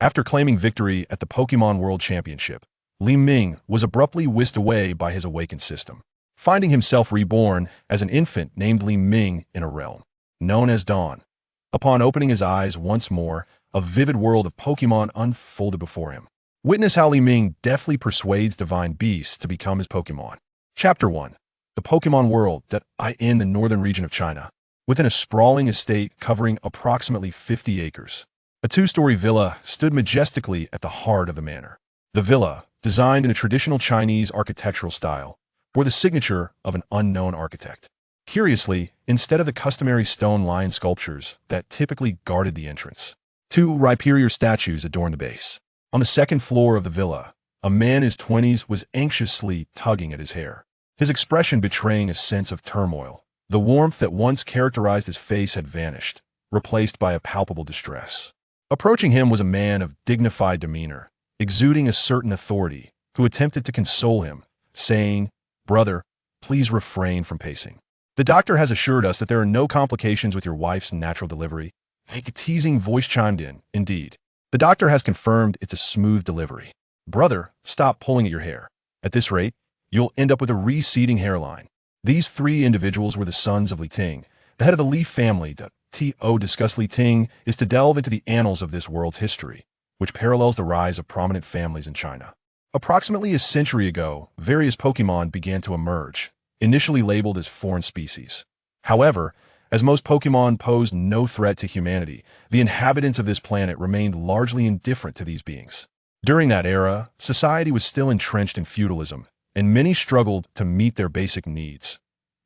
After claiming victory at the Pokémon World Championship, Li Ming was abruptly whisked away by his awakened system, finding himself reborn as an infant named Li Ming in a realm known as Dawn. Upon opening his eyes once more, a vivid world of Pokémon unfolded before him. Witness how Li Ming deftly persuades divine beasts to become his Pokémon. Chapter 1. The Pokémon World in the northern region of China, within a sprawling estate covering approximately 50 acres. A two-story villa stood majestically at the heart of the manor. The villa, designed in a traditional Chinese architectural style, bore the signature of an unknown architect. Curiously, instead of the customary stone lion sculptures that typically guarded the entrance, two Rhyperior statues adorned the base. On the second floor of the villa, a man in his 20s was anxiously tugging at his hair, his expression betraying a sense of turmoil. The warmth that once characterized his face had vanished, replaced by a palpable distress. Approaching him was a man of dignified demeanor, exuding a certain authority, who attempted to console him, saying, "Brother, please refrain from pacing. The doctor has assured us that there are no complications with your wife's natural delivery." A teasing voice chimed in, "Indeed. The doctor has confirmed it's a smooth delivery. Brother, stop pulling at your hair. At this rate, you'll end up with a receding hairline." These three individuals were the sons of Li Ting, the head of the Li family. To discuss Li Ting is to delve into the annals of this world's history, which parallels the rise of prominent families in China. Approximately a century ago, various Pokemon began to emerge, initially labeled as foreign species. However, as most Pokemon posed no threat to humanity, the inhabitants of this planet remained largely indifferent to these beings. During that era, society was still entrenched in feudalism, and many struggled to meet their basic needs.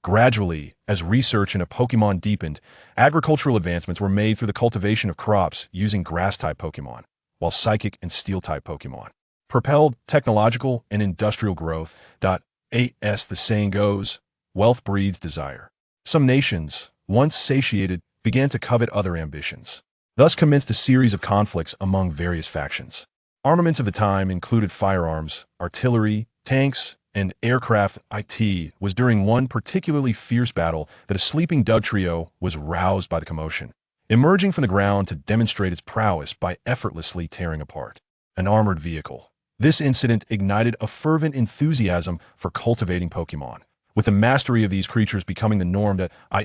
Gradually, as research into Pokemon deepened, agricultural advancements were made through the cultivation of crops using grass-type Pokemon, while psychic and steel-type Pokemon propelled technological and industrial growth. As the saying goes, wealth breeds desire. Some nations, once satiated, began to covet other ambitions. Thus commenced a series of conflicts among various factions. Armaments of the time included firearms, artillery, tanks, and aircraft. It was during one particularly fierce battle that a sleeping Dugtrio was roused by the commotion, emerging from the ground to demonstrate its prowess by effortlessly tearing apart an armored vehicle. This incident ignited a fervent enthusiasm for cultivating Pokemon, with the mastery of these creatures becoming the norm.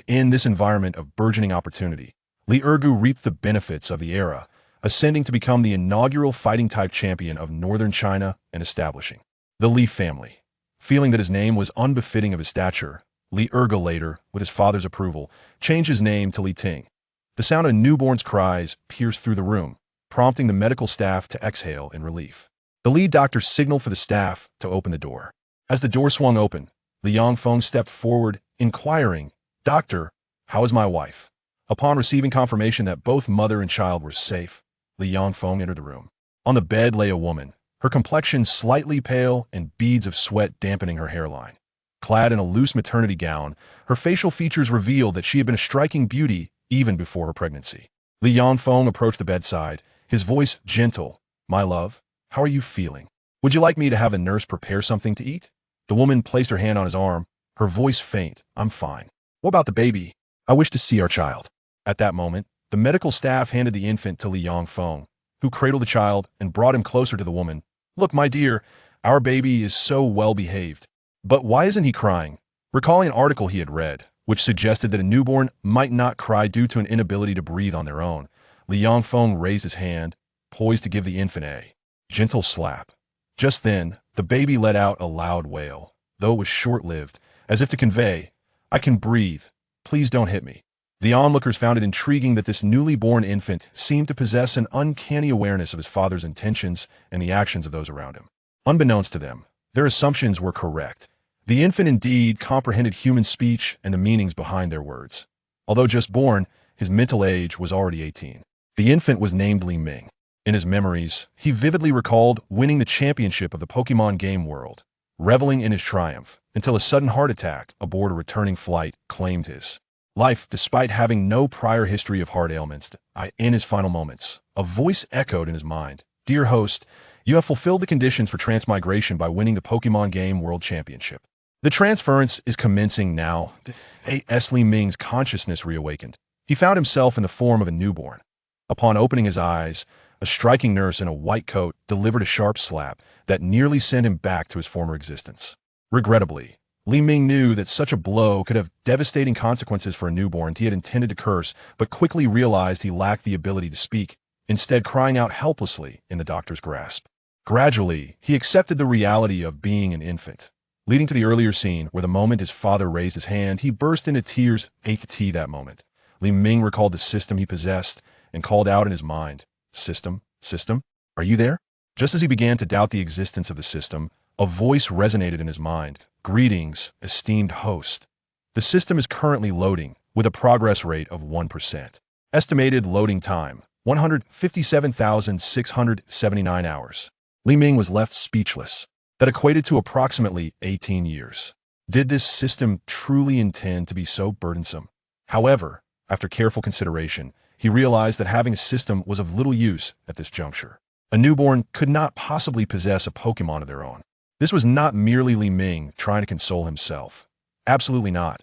In this environment of burgeoning opportunity, Li reaped the benefits of the era, ascending to become the inaugural fighting-type champion of northern China and establishing the Li family. Feeling that his name was unbefitting of his stature, Li later, with his father's approval, changed his name to Li Ting. The sound of newborn's cries pierced through the room, prompting the medical staff to exhale in relief. The lead doctor signaled for the staff to open the door. As the door swung open, Li Yangfeng stepped forward, inquiring, "Doctor, how is my wife?" Upon receiving confirmation that both mother and child were safe, Li Yangfeng entered the room. On the bed lay a woman, her complexion slightly pale and beads of sweat dampening her hairline. Clad in a loose maternity gown, her facial features revealed that she had been a striking beauty even before her pregnancy. Li Yangfeng approached the bedside, his voice gentle. "My love, how are you feeling? Would you like me to have a nurse prepare something to eat?" The woman placed her hand on his arm, her voice faint. "I'm fine. What about the baby? I wish to see our child." At that moment, the medical staff handed the infant to Li Yangfeng, who cradled the child and brought him closer to the woman. "Look, my dear, our baby is so well behaved. But why isn't he crying?" Recalling an article he had read, which suggested that a newborn might not cry due to an inability to breathe on their own, Li Yangfeng raised his hand, poised to give the infant a gentle slap. Just then, the baby let out a loud wail, though it was short-lived, as if to convey, "I can breathe. Please don't hit me." The onlookers found it intriguing that this newly born infant seemed to possess an uncanny awareness of his father's intentions and the actions of those around him. Unbeknownst to them, their assumptions were correct. The infant indeed comprehended human speech and the meanings behind their words. Although just born, his mental age was already 18. The infant was named Li Ming. In his memories, he vividly recalled winning the championship of the Pokemon game world, reveling in his triumph, until a sudden heart attack aboard a returning flight claimed his life despite having no prior history of heart ailments. In his final moments, a voice echoed in his mind, "Dear host, you have fulfilled the conditions for transmigration by winning the Pokemon Game World Championship. The transference is commencing now." Li Ming's consciousness reawakened. He found himself in the form of a newborn. Upon opening his eyes, A striking nurse in a white coat delivered a sharp slap that nearly sent him back to his former existence. Regrettably, Li Ming knew that such a blow could have devastating consequences for a newborn he had intended to curse, but quickly realized he lacked the ability to speak, instead crying out helplessly in the doctor's grasp. Gradually, he accepted the reality of being an infant, leading to the earlier scene where the moment his father raised his hand, he burst into tears. That moment, Li Ming recalled the system he possessed and called out in his mind, "System, system, are you there?" Just as he began to doubt the existence of the system, a voice resonated in his mind. "Greetings, esteemed host. The system is currently loading with a progress rate of 1%. Estimated loading time, 157,679 hours." Li Ming was left speechless. That equated to approximately 18 years. Did this system truly intend to be so burdensome? However, after careful consideration, he realized that having a system was of little use at this juncture. A newborn could not possibly possess a Pokemon of their own. This was not merely Li Ming trying to console himself. Absolutely not.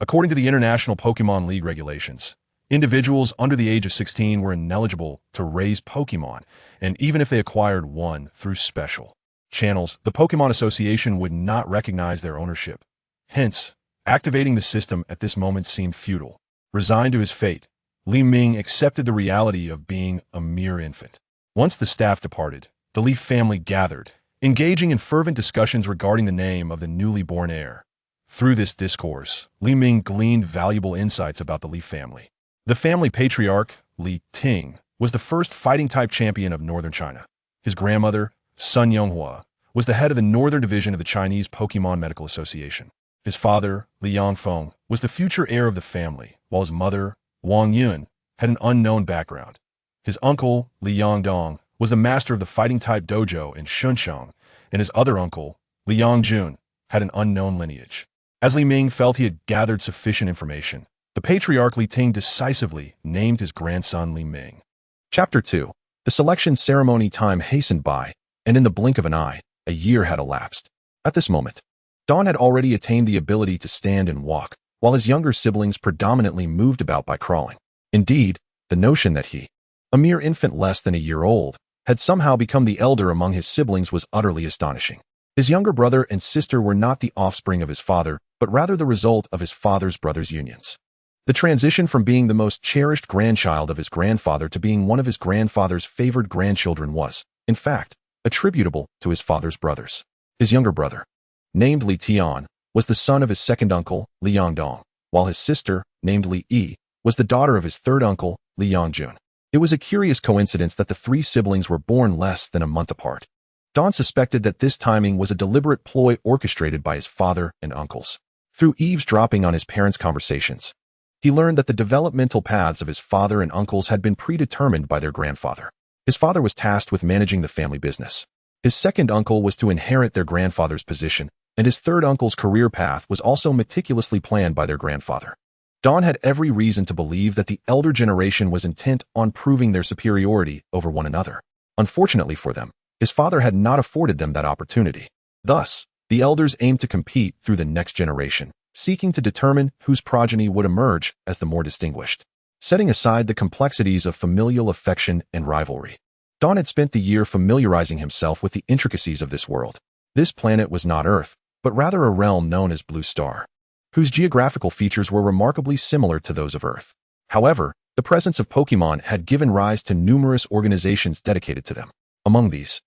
According to the International Pokemon League regulations, individuals under the age of 16 were ineligible to raise Pokemon, and even if they acquired one through special channels, the Pokemon Association would not recognize their ownership. Hence, activating the system at this moment seemed futile. Resigned to his fate, Li Ming accepted the reality of being a mere infant. Once the staff departed, the Li family gathered, engaging in fervent discussions regarding the name of the newly born heir. Through this discourse, Li Ming gleaned valuable insights about the Li family. The family patriarch, Li Ting, was the first fighting-type champion of northern China. His grandmother, Sun Yonghua, was the head of the northern division of the Chinese Pokemon Medical Association. His father, Li Yangfeng, was the future heir of the family, while his mother, Wang Yun, had an unknown background. His uncle, Li Yangdong, was the master of the fighting-type dojo in Shuncheng, and his other uncle, Li Yangjun, had an unknown lineage. As Li Ming felt he had gathered sufficient information, the patriarch Li Ting decisively named his grandson Li Ming. Chapter 2. The selection ceremony time hastened by, and in the blink of an eye, a year had elapsed. At this moment, Dawn had already attained the ability to stand and walk, while his younger siblings predominantly moved about by crawling. Indeed, the notion that he, a mere infant less than a year old, had somehow become the elder among his siblings was utterly astonishing. His younger brother and sister were not the offspring of his father, but rather the result of his father's brothers' unions. The transition from being the most cherished grandchild of his grandfather to being one of his grandfather's favored grandchildren was, in fact, attributable to his father's brothers. His younger brother, named Li Tian, was the son of his second uncle, Li Yangdong, while his sister, named Li Yi, was the daughter of his third uncle, Li Yangjun. It was a curious coincidence that the three siblings were born less than a month apart. Dawn suspected that this timing was a deliberate ploy orchestrated by his father and uncles. Through eavesdropping on his parents' conversations, he learned that the developmental paths of his father and uncles had been predetermined by their grandfather. His father was tasked with managing the family business. His second uncle was to inherit their grandfather's position, and his third uncle's career path was also meticulously planned by their grandfather. Dawn had every reason to believe that the elder generation was intent on proving their superiority over one another. Unfortunately for them, his father had not afforded them that opportunity. Thus, the elders aimed to compete through the next generation, seeking to determine whose progeny would emerge as the more distinguished. Setting aside the complexities of familial affection and rivalry, Dawn had spent the year familiarizing himself with the intricacies of this world. This planet was not Earth, but rather a realm known as Blue Star, whose geographical features were remarkably similar to those of Earth. However, the presence of Pokemon had given rise to numerous organizations dedicated to them. Among these,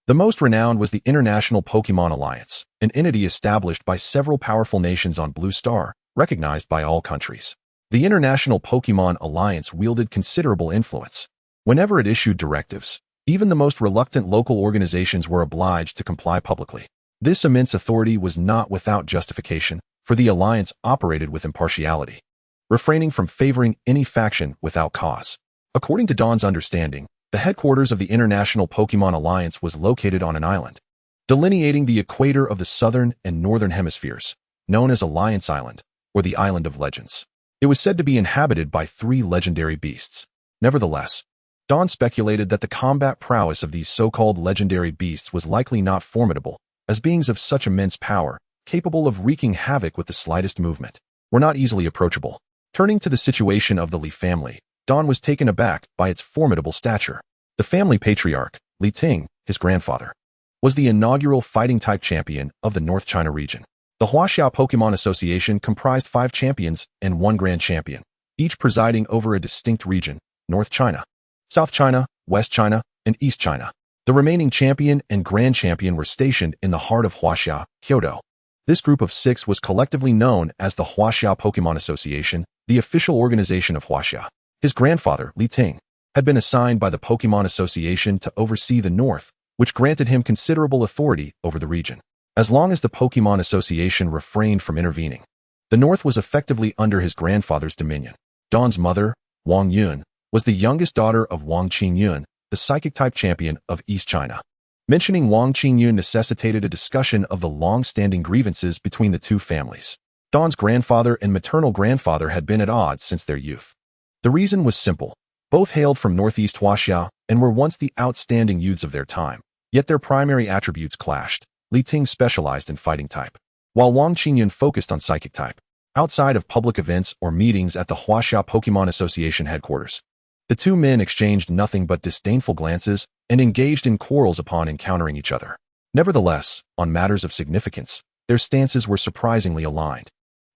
the most renowned was the International Pokemon Alliance, an entity established by several powerful nations on Blue Star, recognized by all countries. The International Pokemon Alliance wielded considerable influence. Whenever it issued directives, even the most reluctant local organizations were obliged to comply publicly. This immense authority was not without justification, for the alliance operated with impartiality, refraining from favoring any faction without cause. According to Dawn's understanding, the headquarters of the International Pokemon Alliance was located on an island, delineating the equator of the southern and northern hemispheres, known as Alliance Island, or the Island of Legends. It was said to be inhabited by 3 legendary beasts. Nevertheless, Dawn speculated that the combat prowess of these so-called legendary beasts was likely not formidable, as beings of such immense power, capable of wreaking havoc with the slightest movement, were not easily approachable. Turning to the situation of the Li family, Dawn was taken aback by its formidable stature. The family patriarch, Li Ting, his grandfather, was the inaugural fighting-type champion of the North China region. The Huaxia Pokemon Association comprised 5 champions and 1 grand champion, each presiding over a distinct region: North China, South China, West China, and East China. The remaining champion and grand champion were stationed in the heart of Huaxia, Kyoto. This group of 6 was collectively known as the Huaxia Pokemon Association, the official organization of Huaxia. His grandfather, Li Ting, had been assigned by the Pokemon Association to oversee the North, which granted him considerable authority over the region. As long as the Pokemon Association refrained from intervening, the North was effectively under his grandfather's dominion. Dawn's mother, Wang Yun, was the youngest daughter of Wang Qingyun, the psychic-type champion of East China. Mentioning Wang Qingyun necessitated a discussion of the long-standing grievances between the two families. Dawn's grandfather and maternal grandfather had been at odds since their youth. The reason was simple. Both hailed from northeast Huaxia and were once the outstanding youths of their time, yet their primary attributes clashed. Li Ting specialized in fighting type, while Wang Qingyun focused on psychic type. Outside of public events or meetings at the Huaxia Pokemon Association headquarters, the two men exchanged nothing but disdainful glances and engaged in quarrels upon encountering each other. Nevertheless, on matters of significance, their stances were surprisingly aligned,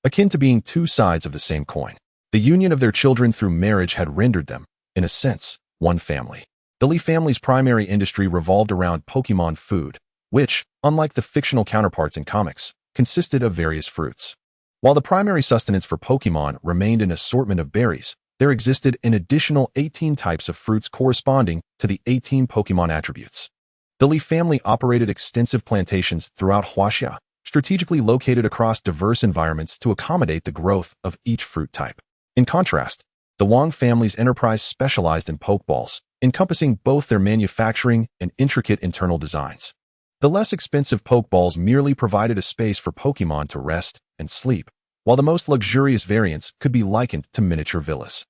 akin to being two sides of the same coin. The union of their children through marriage had rendered them, in a sense, one family. The Li family's primary industry revolved around Pokemon food, which, unlike the fictional counterparts in comics, consisted of various fruits. While the primary sustenance for Pokemon remained an assortment of berries, there existed an additional 18 types of fruits corresponding to the 18 Pokemon attributes. The Li family operated extensive plantations throughout Huaxia, strategically located across diverse environments to accommodate the growth of each fruit type. In contrast, the Wang family's enterprise specialized in Pokeballs, encompassing both their manufacturing and intricate internal designs. The less expensive Pokeballs merely provided a space for Pokemon to rest and sleep, while the most luxurious variants could be likened to miniature villas.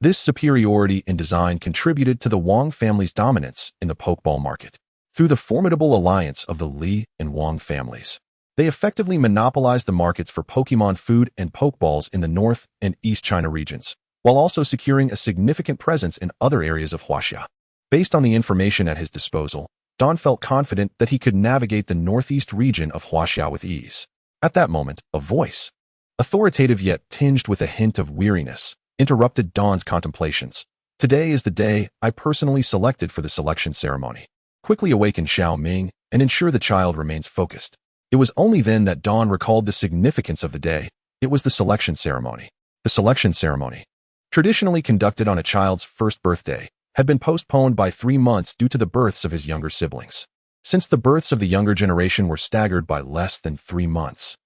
This superiority in design contributed to the Wang family's dominance in the Pokeball market. Through the formidable alliance of the Li and Wang families, they effectively monopolized the markets for Pokemon food and Pokeballs in the North and East China regions, while also securing a significant presence in other areas of Huaxia. Based on the information at his disposal, Dawn felt confident that he could navigate the northeast region of Huaxia with ease. At that moment, a voice, authoritative yet tinged with a hint of weariness, interrupted Dawn's contemplations. "Today is the day I personally selected for the selection ceremony. Quickly awaken Xiao Ming and ensure the child remains focused." It was only then that Dawn recalled the significance of the day. It was the selection ceremony. The selection ceremony, traditionally conducted on a child's first birthday, had been postponed by 3 months due to the births of his younger siblings. Since the births of the younger generation were staggered by less than 3 months,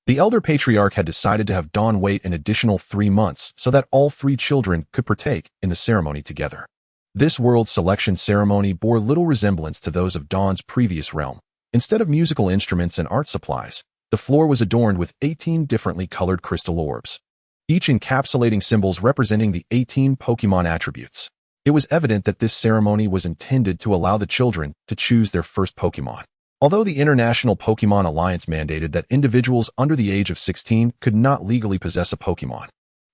the elder patriarch had decided to have Dawn wait an additional 3 months so that all 3 children could partake in the ceremony together. This world selection ceremony bore little resemblance to those of Dawn's previous realm. Instead of musical instruments and art supplies, the floor was adorned with 18 differently colored crystal orbs, each encapsulating symbols representing the 18 Pokemon attributes. It was evident that this ceremony was intended to allow the children to choose their first Pokemon. Although the International Pokemon Alliance mandated that individuals under the age of 16 could not legally possess a Pokemon,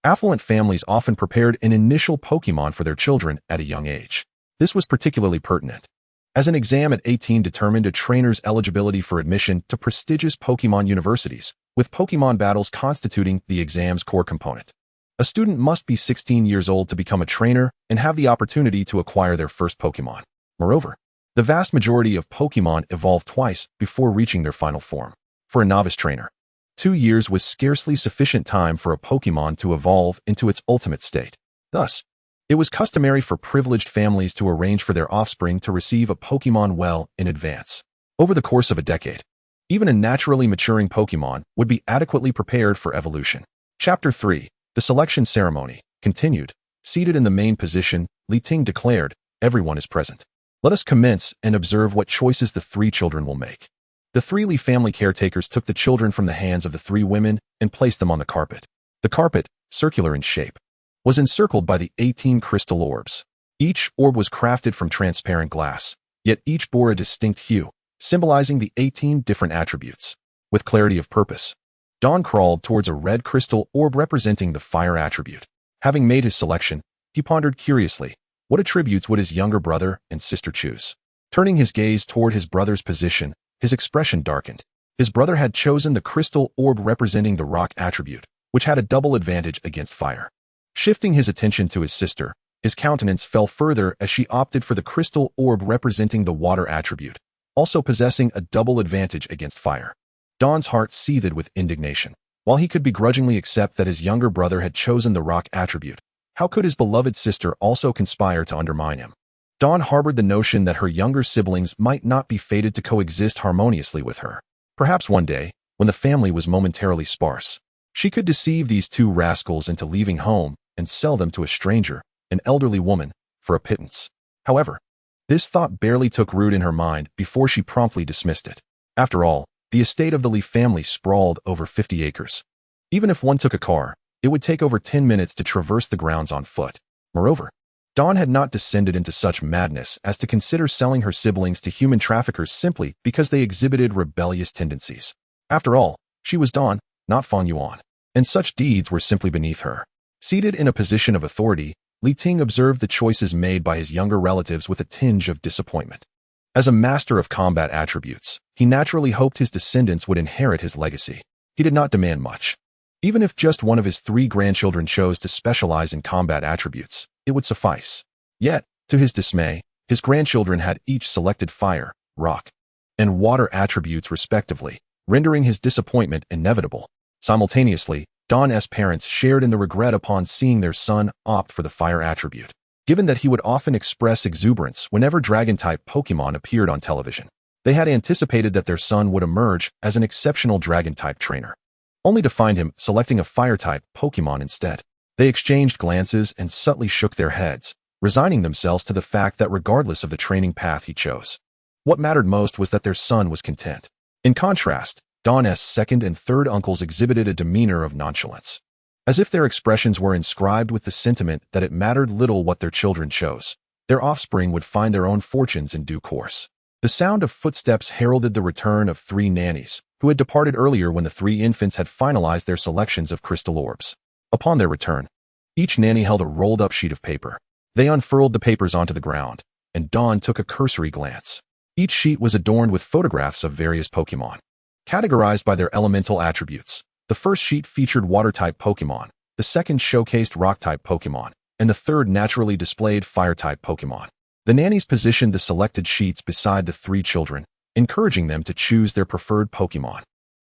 affluent families often prepared an initial Pokemon for their children at a young age. This was particularly pertinent, as an exam at 18 determined a trainer's eligibility for admission to prestigious Pokemon universities, with Pokemon battles constituting the exam's core component. A student must be 16 years old to become a trainer and have the opportunity to acquire their first Pokemon. Moreover, the vast majority of Pokemon evolve twice before reaching their final form. For a novice trainer, 2 years was scarcely sufficient time for a Pokemon to evolve into its ultimate state. Thus, it was customary for privileged families to arrange for their offspring to receive a Pokemon well in advance. Over the course of a decade, even a naturally maturing Pokemon would be adequately prepared for evolution. Chapter 3. The selection ceremony continued. Seated in the main position, Li Ting declared, "Everyone is present. Let us commence and observe what choices the 3 children will make." The 3 Li family caretakers took the children from the hands of the 3 women and placed them on the carpet. The carpet, circular in shape, was encircled by the 18 crystal orbs. Each orb was crafted from transparent glass, yet each bore a distinct hue, symbolizing the 18 different attributes. With clarity of purpose, Dawn crawled towards a red crystal orb representing the fire attribute. Having made his selection, he pondered curiously, What attributes would his younger brother and sister choose? Turning his gaze toward his brother's position, his expression darkened. His brother had chosen the crystal orb representing the rock attribute, which had a double advantage against fire. Shifting his attention to his sister, his countenance fell further as she opted for the crystal orb representing the water attribute, also possessing a double advantage against fire. Don's heart seethed with indignation. While he could begrudgingly accept that his younger brother had chosen the rock attribute, how could his beloved sister also conspire to undermine him? Don harbored the notion that her younger siblings might not be fated to coexist harmoniously with her. Perhaps one day, when the family was momentarily sparse, she could deceive these two rascals into leaving home and sell them to a stranger, an elderly woman, for a pittance. However, this thought barely took root in her mind before she promptly dismissed it. After all, the estate of the Li family sprawled over 50 acres. Even if one took a car, it would take over 10 minutes to traverse the grounds on foot. Moreover, Dawn had not descended into such madness as to consider selling her siblings to human traffickers simply because they exhibited rebellious tendencies. After all, she was Dawn, not Fang Yuan, and such deeds were simply beneath her. Seated in a position of authority, Li Ting observed the choices made by his younger relatives with a tinge of disappointment. As a master of combat attributes, he naturally hoped his descendants would inherit his legacy. He did not demand much. Even if just one of his 3 grandchildren chose to specialize in combat attributes, it would suffice. Yet, to his dismay, his grandchildren had each selected fire, rock, and water attributes respectively, rendering his disappointment inevitable. Simultaneously, Don's parents shared in the regret upon seeing their son opt for the fire attribute, given that he would often express exuberance whenever dragon-type Pokemon appeared on television. They had anticipated that their son would emerge as an exceptional dragon-type trainer, only to find him selecting a fire-type Pokemon instead. They exchanged glances and subtly shook their heads, resigning themselves to the fact that regardless of the training path he chose, what mattered most was that their son was content. In contrast, Don's second and third uncles exhibited a demeanor of nonchalance, as if their expressions were inscribed with the sentiment that it mattered little what their children chose. Their offspring would find their own fortunes in due course. The sound of footsteps heralded the return of 3 nannies, who had departed earlier when the 3 infants had finalized their selections of crystal orbs. Upon their return, each nanny held a rolled-up sheet of paper. They unfurled the papers onto the ground, and Dawn took a cursory glance. Each sheet was adorned with photographs of various Pokemon, categorized by their elemental attributes. The first sheet featured water-type Pokemon, the second showcased rock-type Pokemon, and the third naturally displayed fire-type Pokemon. The nannies positioned the selected sheets beside the 3 children, encouraging them to choose their preferred Pokemon.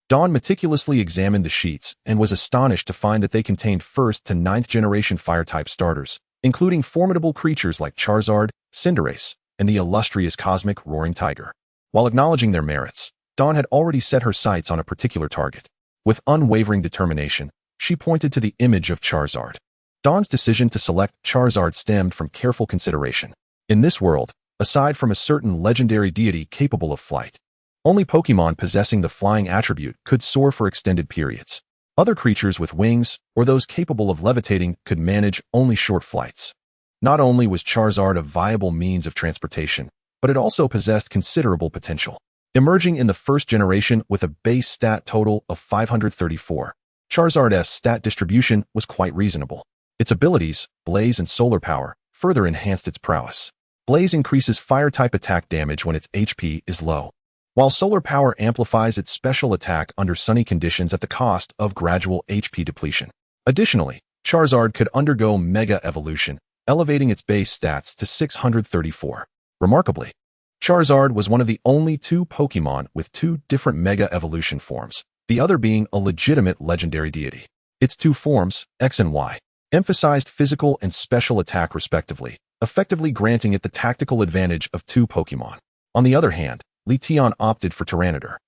Dawn meticulously examined the sheets and was astonished to find that they contained 1st to 9th generation fire-type starters, including formidable creatures like Charizard, Cinderace, and the illustrious cosmic Roaring Tiger. While acknowledging their merits, Dawn had already set her sights on a particular target. With unwavering determination, she pointed to the image of Charizard. Dawn's decision to select Charizard stemmed from careful consideration. In this world, aside from a certain legendary deity capable of flight, only Pokemon possessing the flying attribute could soar for extended periods. Other creatures with wings, or those capable of levitating, could manage only short flights. Not only was Charizard a viable means of transportation, but it also possessed considerable potential. Emerging in the 1st generation with a base stat total of 534, Charizard's stat distribution was quite reasonable. Its abilities, Blaze and Solar Power, further enhanced its prowess. Blaze increases fire-type attack damage when its HP is low, while Solar Power amplifies its special attack under sunny conditions at the cost of gradual HP depletion. Additionally, Charizard could undergo Mega Evolution, elevating its base stats to 634. Remarkably, Charizard was one of the only 2 Pokemon with 2 different Mega Evolution forms, the other being a legitimate legendary deity. Its 2 forms, X and Y, emphasized physical and special attack respectively, effectively granting it the tactical advantage of 2 Pokemon. On the other hand, Li Tian opted for Tyranitar.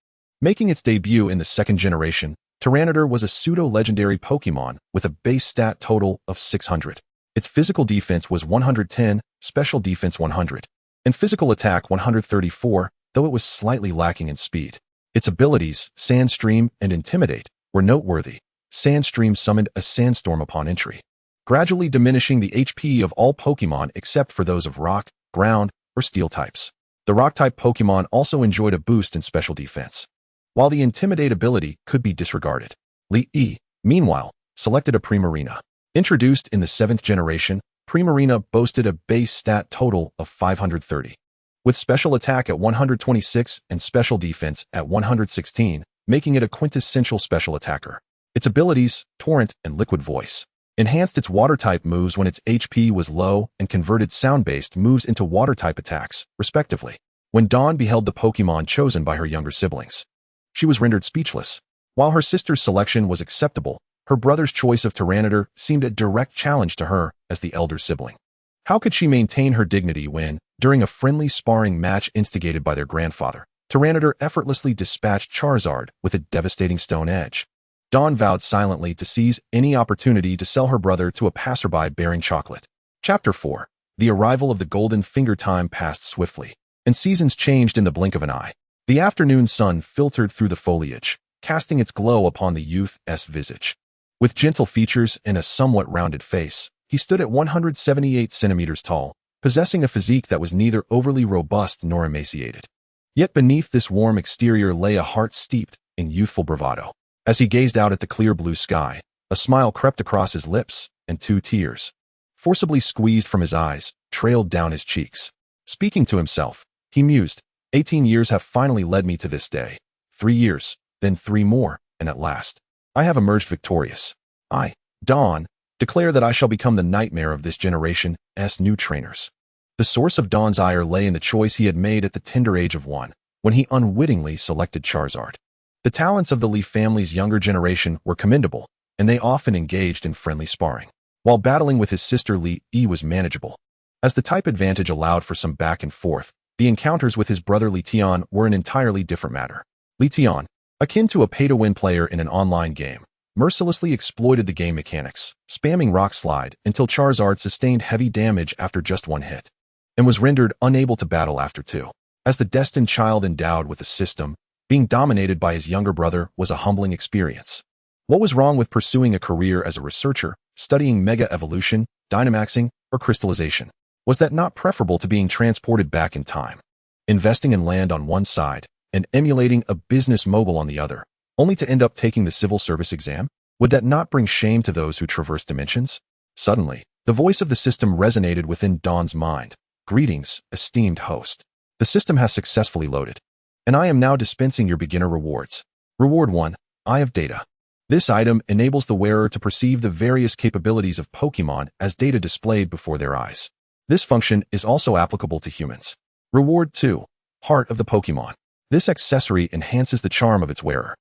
Making its debut in the 2nd generation, Tyranitar was a pseudo-legendary Pokemon with a base stat total of 600. Its physical defense was 110, special defense 100, and physical attack 134, though it was slightly lacking in speed. Its abilities, Sandstream and Intimidate, were noteworthy. Sandstream summoned a sandstorm upon entry, gradually diminishing the HP of all Pokemon except for those of rock, ground, or steel types. The rock-type Pokemon also enjoyed a boost in special defense, while the Intimidate ability could be disregarded. Li, meanwhile, selected a Primarina. Introduced in the 7th generation, Primarina boasted a base stat total of 530. With special attack at 126 and special defense at 116, making it a quintessential special attacker. Its abilities, Torrent and Liquid Voice, enhanced its water-type moves when its HP was low and converted sound-based moves into water-type attacks, respectively. When Dawn beheld the Pokemon chosen by her younger siblings, she was rendered speechless. While her sister's selection was acceptable, her brother's choice of Tyranitar seemed a direct challenge to her as the elder sibling. How could she maintain her dignity when, during a friendly sparring match instigated by their grandfather, Tyranitar effortlessly dispatched Charizard with a devastating stone edge? Dawn vowed silently to seize any opportunity to sell her brother to a passerby bearing chocolate. Chapter 4. The arrival of the golden finger. Time passed swiftly, and seasons changed in the blink of an eye. The afternoon sun filtered through the foliage, casting its glow upon the youth's visage. With gentle features and a somewhat rounded face, he stood at 178 centimeters tall, possessing a physique that was neither overly robust nor emaciated. Yet beneath this warm exterior lay a heart steeped in youthful bravado. As he gazed out at the clear blue sky, a smile crept across his lips, and 2 tears, forcibly squeezed from his eyes, trailed down his cheeks. Speaking to himself, he mused, 18 years have finally led me to this day. 3 years, then 3 more, and at last, I have emerged victorious. I, Dawn, declare that I shall become the nightmare of this generation's new trainers. The source of Dawn's ire lay in the choice he had made at the tender age of 1, when he unwittingly selected Charizard. The talents of the Li family's younger generation were commendable, and they often engaged in friendly sparring, while battling with his sister Li was manageable. As the type advantage allowed for some back and forth, the encounters with his brother Li Tian were an entirely different matter. Li Tian, akin to a pay-to-win player in an online game, mercilessly exploited the game mechanics, spamming Rock Slide until Charizard sustained heavy damage after just 1 hit, and was rendered unable to battle after 2. As the destined child endowed with a system, being dominated by his younger brother was a humbling experience. What was wrong with pursuing a career as a researcher, studying Mega Evolution, Dynamaxing, or Crystallization? Was that not preferable to being transported back in time, investing in land on one side, and emulating a business mogul on the other, only to end up taking the civil service exam? Would that not bring shame to those who traverse dimensions? Suddenly, the voice of the system resonated within Dawn's mind. Greetings, esteemed host. The system has successfully loaded, and I am now dispensing your beginner rewards. Reward 1, Eye of Data. This item enables the wearer to perceive the various capabilities of Pokemon as data displayed before their eyes. This function is also applicable to humans. Reward 2, Heart of the Pokemon. This accessory enhances the charm of its wearer.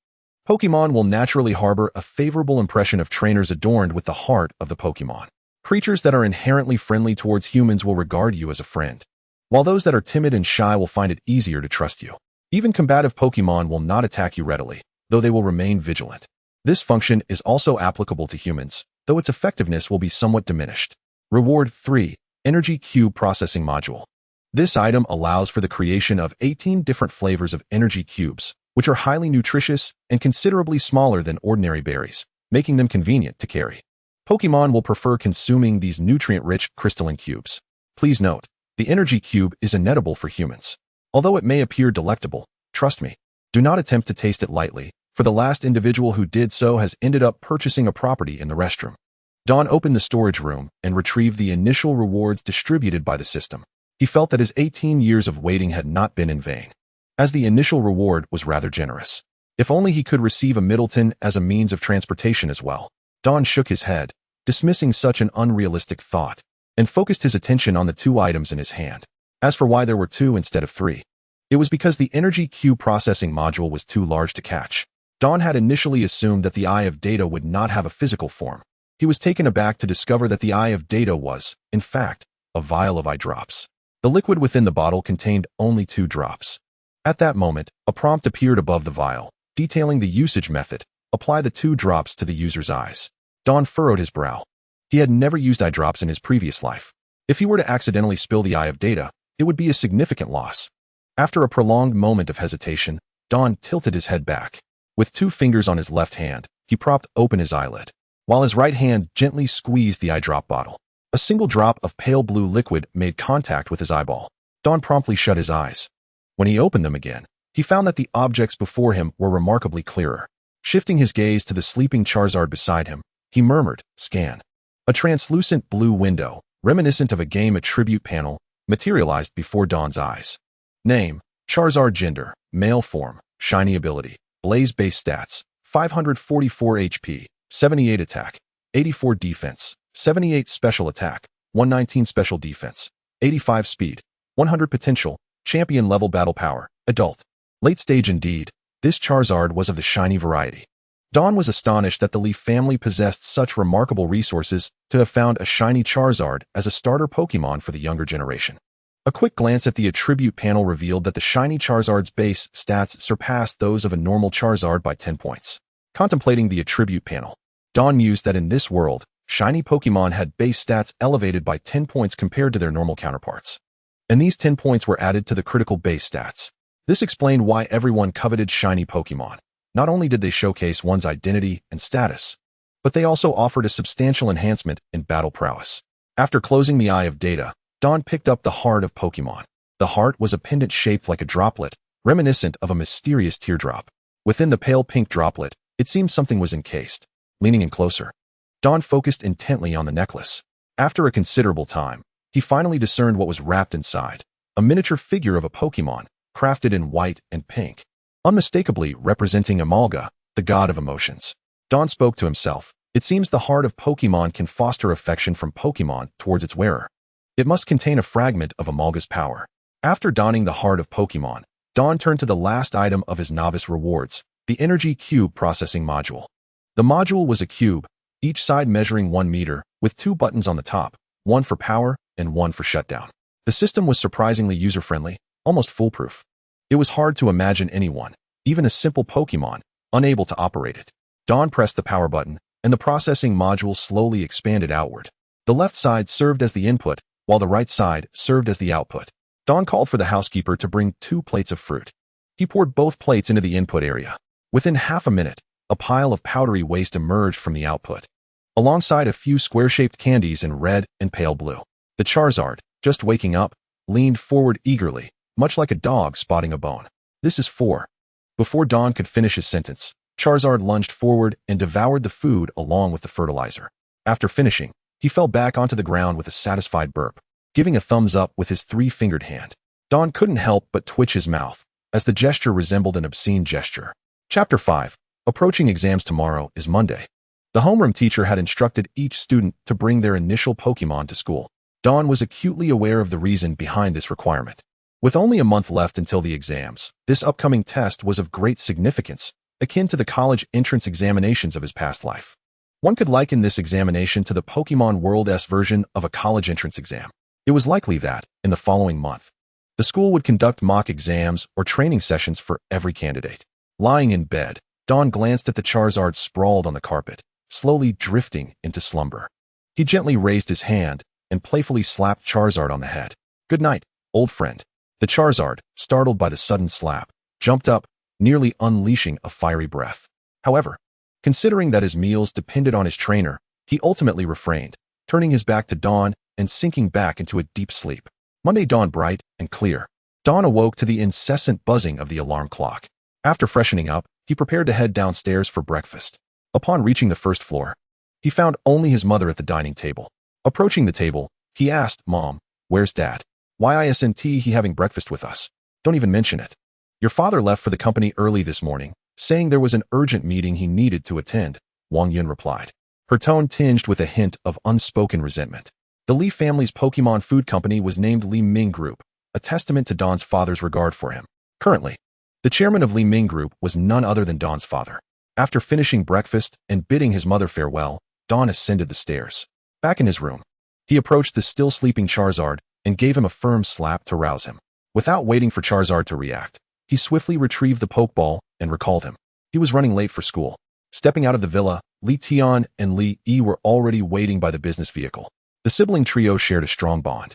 Pokemon will naturally harbor a favorable impression of trainers adorned with the heart of the Pokemon. Creatures that are inherently friendly towards humans will regard you as a friend, while those that are timid and shy will find it easier to trust you. Even combative Pokemon will not attack you readily, though they will remain vigilant. This function is also applicable to humans, though its effectiveness will be somewhat diminished. Reward 3, Energy Cube Processing Module. This item allows for the creation of 18 different flavors of energy cubes, which are highly nutritious and considerably smaller than ordinary berries, making them convenient to carry. Pokemon will prefer consuming these nutrient-rich crystalline cubes. Please note, the energy cube is inedible for humans. Although it may appear delectable, trust me, do not attempt to taste it lightly, for the last individual who did so has ended up purchasing a property in the restroom. Dawn opened the storage room and retrieved the initial rewards distributed by the system. He felt that his 18 years of waiting had not been in vain, as the initial reward was rather generous. If only he could receive a Middleton as a means of transportation as well. Dawn shook his head, dismissing such an unrealistic thought, and focused his attention on the 2 items in his hand. As for why there were 2 instead of 3, it was because the Energy Cube Processing Module was too large to catch. Dawn had initially assumed that the Eye of Data would not have a physical form. He was taken aback to discover that the Eye of Data was, in fact, a vial of eye drops. The liquid within the bottle contained only 2 drops. At that moment, a prompt appeared above the vial, detailing the usage method. Apply the 2 drops to the user's eyes. Dawn furrowed his brow. He had never used eye drops in his previous life. If he were to accidentally spill the Eye of Data, it would be a significant loss. After a prolonged moment of hesitation, Dawn tilted his head back. With 2 fingers on his left hand, he propped open his eyelid, while his right hand gently squeezed the eye drop bottle. A single drop of pale blue liquid made contact with his eyeball. Dawn promptly shut his eyes. When he opened them again, he found that the objects before him were remarkably clearer. Shifting his gaze to the sleeping Charizard beside him, he murmured, "Scan." A translucent blue window, reminiscent of a game attribute panel, materialized before Dawn's eyes. Name: Charizard. Gender: male. Form: shiny. Ability: blaze. Base stats: 544 HP, 78 attack, 84 defense, 78 special attack, 119 special defense, 85 speed, 100 potential, champion level. Battle power: adult. Late stage indeed, this Charizard was of the shiny variety. Dawn was astonished that the Li family possessed such remarkable resources to have found a shiny Charizard as a starter Pokemon for the younger generation. A quick glance at the attribute panel revealed that the shiny Charizard's base stats surpassed those of a normal Charizard by 10 points. Contemplating the attribute panel, Dawn mused that in this world, shiny Pokemon had base stats elevated by 10 points compared to their normal counterparts. And these 10 points were added to the critical base stats. This explained why everyone coveted shiny Pokemon. Not only did they showcase one's identity and status, but they also offered a substantial enhancement in battle prowess. After closing the eye of data, Dawn picked up the heart of Pokemon. The heart was a pendant shaped like a droplet, reminiscent of a mysterious teardrop. Within the pale pink droplet, it seemed something was encased. Leaning in closer, Dawn focused intently on the necklace. After a considerable time, he finally discerned what was wrapped inside: a miniature figure of a Pokemon, crafted in white and pink, unmistakably representing Amalga, the god of emotions. Dawn spoke to himself. It seems the heart of Pokemon can foster affection from Pokemon towards its wearer. It must contain a fragment of Amalga's power. After donning the heart of Pokemon, Dawn turned to the last item of his novice rewards, the Energy Cube Processing Module. The module was a cube, each side measuring 1 meter, with 2 buttons on the top, one for power and one for shutdown. The system was surprisingly user-friendly, almost foolproof. It was hard to imagine anyone, even a simple Pokemon, unable to operate it. Dawn pressed the power button, and the processing module slowly expanded outward. The left side served as the input, while the right side served as the output. Dawn called for the housekeeper to bring 2 plates of fruit. He poured both plates into the input area. Within half a minute, a pile of powdery waste emerged from the output, alongside a few square-shaped candies in red and pale blue. The Charizard, just waking up, leaned forward eagerly, much like a dog spotting a bone. "This is for..." Before Dawn could finish his sentence, Charizard lunged forward and devoured the food along with the fertilizer. After finishing, he fell back onto the ground with a satisfied burp, giving a thumbs up with his 3-fingered hand. Dawn couldn't help but twitch his mouth, as the gesture resembled an obscene gesture. Chapter 5. Approaching exams. Tomorrow is Monday. The homeroom teacher had instructed each student to bring their initial Pokemon to school. Dawn was acutely aware of the reason behind this requirement. With only a month left until the exams, this upcoming test was of great significance, akin to the college entrance examinations of his past life. One could liken this examination to the Pokémon World's version of a college entrance exam. It was likely that, in the following month, the school would conduct mock exams or training sessions for every candidate. Lying in bed, Dawn glanced at the Charizard sprawled on the carpet, slowly drifting into slumber. He gently raised his hand and playfully slapped Charizard on the head. "Good night, old friend." The Charizard, startled by the sudden slap, jumped up, nearly unleashing a fiery breath. However, considering that his meals depended on his trainer, he ultimately refrained, turning his back to Dawn and sinking back into a deep sleep. Monday dawned bright and clear. Dawn awoke to the incessant buzzing of the alarm clock. After freshening up, he prepared to head downstairs for breakfast. Upon reaching the first floor, he found only his mother at the dining table. Approaching the table, he asked, "Mom, where's Dad? Why isn't he having breakfast with us? Don't even mention it." "Your father left for the company early this morning, saying there was an urgent meeting he needed to attend," Wang Yun replied, her tone tinged with a hint of unspoken resentment. The Li family's Pokemon food company was named Li Ming Group, a testament to Dawn's father's regard for him. Currently, the chairman of Li Ming Group was none other than Dawn's father. After finishing breakfast and bidding his mother farewell, Dawn ascended the stairs. Back in his room, he approached the still sleeping Charizard and gave him a firm slap to rouse him. Without waiting for Charizard to react, he swiftly retrieved the Pokeball and recalled him. He was running late for school. Stepping out of the villa, Li Tian and Li Yi were already waiting by the business vehicle. The sibling trio shared a strong bond,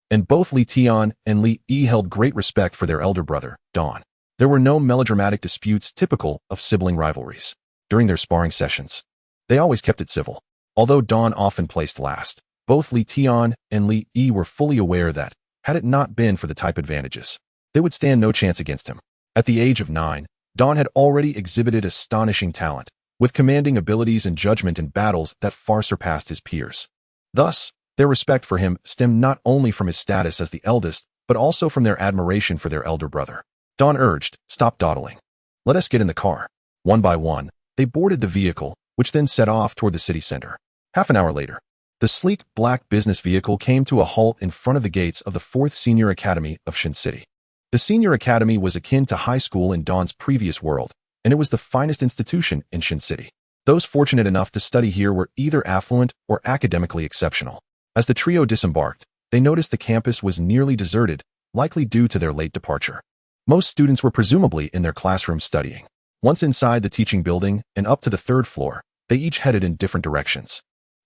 and both Li Tian and Li Yi held great respect for their elder brother, Dawn. There were no melodramatic disputes typical of sibling rivalries. During their sparring sessions, they always kept it civil. Although Dawn often placed last, both Li Tian and Li Yi were fully aware that, had it not been for the type advantages, they would stand no chance against him. At the age of 9, Dawn had already exhibited astonishing talent, with commanding abilities and judgment in battles that far surpassed his peers. Thus, Their respect for him stemmed not only from his status as the eldest, but also from their admiration for their elder brother. Dawn urged, "Stop dawdling. Let us get in the car." One by one, they boarded the vehicle, which then set off toward the city center. Half an hour later, the sleek, black business vehicle came to a halt in front of the gates of the 4th Senior Academy of Shin City. The Senior Academy was akin to high school in Dawn's previous world, and it was the finest institution in Shin City. Those fortunate enough to study here were either affluent or academically exceptional. As the trio disembarked, they noticed the campus was nearly deserted, likely due to their late departure. Most students were presumably in their classrooms studying. Once inside the teaching building and up to the 3rd floor, they each headed in different directions.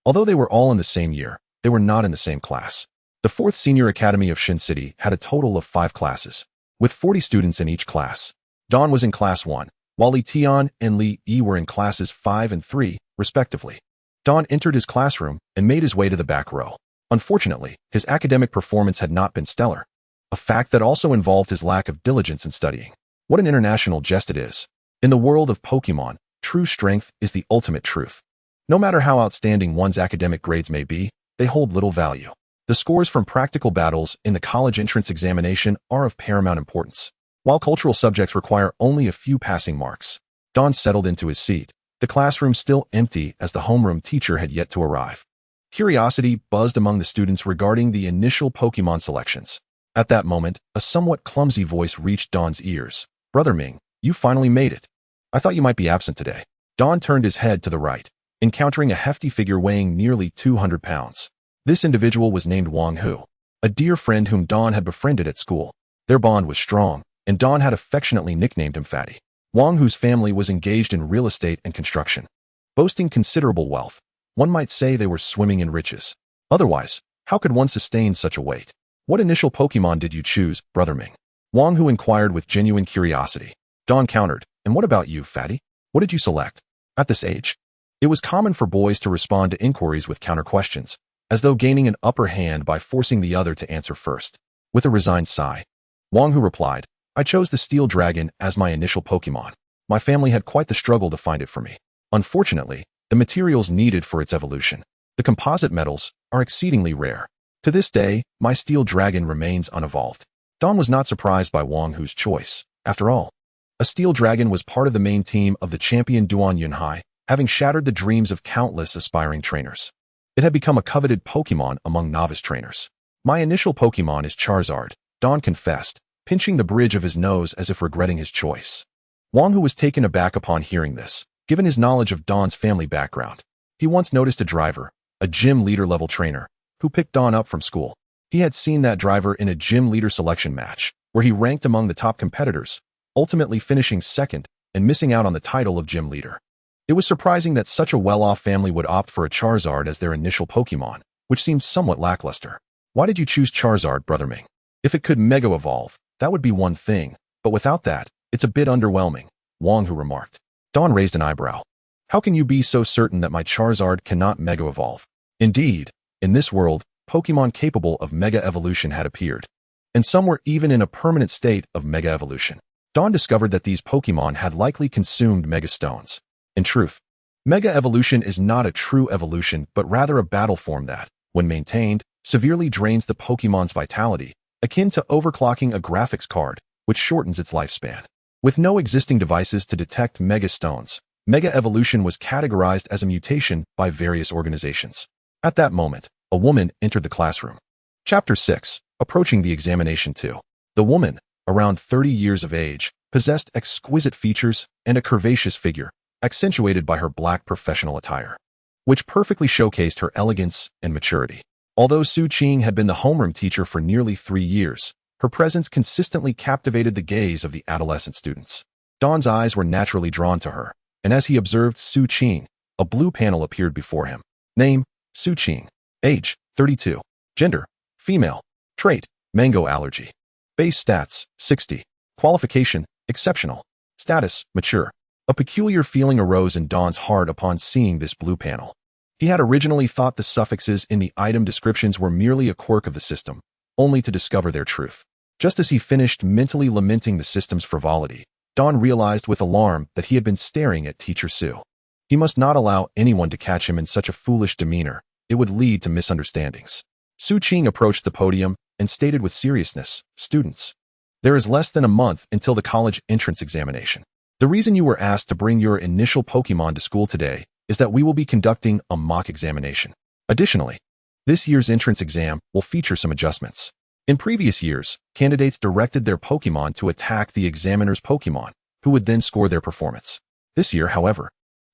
Although they were all in the same year, they were not in the same class. The 4th Senior Academy of Shin City had a total of 5 classes, with 40 students in each class. Dawn was in Class 1, while Li Tian and Li Yi were in Classes 5 and 3, respectively. Dawn entered his classroom and made his way to the back row. Unfortunately, his academic performance had not been stellar, a fact that also involved his lack of diligence in studying. What an international jest it is. In the world of Pokemon, true strength is the ultimate truth. No matter how outstanding one's academic grades may be, they hold little value. The scores from practical battles in the college entrance examination are of paramount importance. While cultural subjects require only a few passing marks, Dawn settled into his seat, the classroom still empty as the homeroom teacher had yet to arrive. Curiosity buzzed among the students regarding the initial Pokemon selections. At that moment, a somewhat clumsy voice reached Dawn's ears. "Brother Ming, you finally made it. I thought you might be absent today." Dawn turned his head to the right, encountering a hefty figure weighing nearly 200 pounds. This individual was named Wang Hu, a dear friend whom Dawn had befriended at school. Their bond was strong, and Dawn had affectionately nicknamed him Fatty. Wang Hu's family was engaged in real estate and construction. Boasting considerable wealth, one might say they were swimming in riches. Otherwise, how could one sustain such a weight? "What initial Pokemon did you choose, Brother Ming?" Wang Hu inquired with genuine curiosity. Dawn countered, "And what about you, Fatty? What did you select?" At this age, it was common for boys to respond to inquiries with counter-questions, as though gaining an upper hand by forcing the other to answer first. With a resigned sigh, Wang Hu replied, "I chose the Steel Dragon as my initial Pokemon. My family had quite the struggle to find it for me. Unfortunately, the materials needed for its evolution, the composite metals, are exceedingly rare. To this day, my Steel Dragon remains unevolved." Dawn was not surprised by Wang Hu's choice. After all, a Steel Dragon was part of the main team of the champion Duan Yunhai, having shattered the dreams of countless aspiring trainers. It had become a coveted Pokemon among novice trainers. "My initial Pokemon is Charizard," Dawn confessed, pinching the bridge of his nose as if regretting his choice. Wang Hu was taken aback upon hearing this, given his knowledge of Dawn's family background. He once noticed a driver, a gym leader-level trainer, who picked Dawn up from school. He had seen that driver in a gym leader selection match, where he ranked among the top competitors, ultimately finishing second and missing out on the title of gym leader. It was surprising that such a well-off family would opt for a Charizard as their initial Pokemon, which seemed somewhat lackluster. "Why did you choose Charizard, Brother Ming? If it could Mega Evolve, that would be one thing, but without that, it's a bit underwhelming," Wang Hu remarked. Dawn raised an eyebrow. "How can you be so certain that my Charizard cannot Mega Evolve?" Indeed, in this world, Pokemon capable of Mega Evolution had appeared, and some were even in a permanent state of Mega Evolution. Dawn discovered that these Pokemon had likely consumed Mega Stones. In truth, Mega Evolution is not a true evolution but rather a battle form that, when maintained, severely drains the Pokemon's vitality, akin to overclocking a graphics card, which shortens its lifespan. With no existing devices to detect Mega Stones, Mega Evolution was categorized as a mutation by various organizations. At that moment, a woman entered the classroom. Chapter 6, Approaching the Examination 2. The woman, around 30 years of age, possessed exquisite features and a curvaceous figure, accentuated by her black professional attire, which perfectly showcased her elegance and maturity. Although Su Qing had been the homeroom teacher for nearly 3 years, her presence consistently captivated the gaze of the adolescent students. Dawn's eyes were naturally drawn to her, and as he observed Su Qing, a blue panel appeared before him. Name, Su Qing. Age, 32. Gender, female. Trait, mango allergy. Base stats, 60. Qualification, exceptional. Status, mature. A peculiar feeling arose in Dawn's heart upon seeing this blue panel. He had originally thought the suffixes in the item descriptions were merely a quirk of the system, only to discover their truth. Just as he finished mentally lamenting the system's frivolity, Dawn realized with alarm that he had been staring at Teacher Su. He must not allow anyone to catch him in such a foolish demeanor, it would lead to misunderstandings. Su Qing approached the podium and stated with seriousness, "Students, there is less than a month until the college entrance examination. The reason you were asked to bring your initial Pokemon to school today is that we will be conducting a mock examination. Additionally, this year's entrance exam will feature some adjustments. In previous years, candidates directed their Pokemon to attack the examiner's Pokemon, who would then score their performance. This year, however,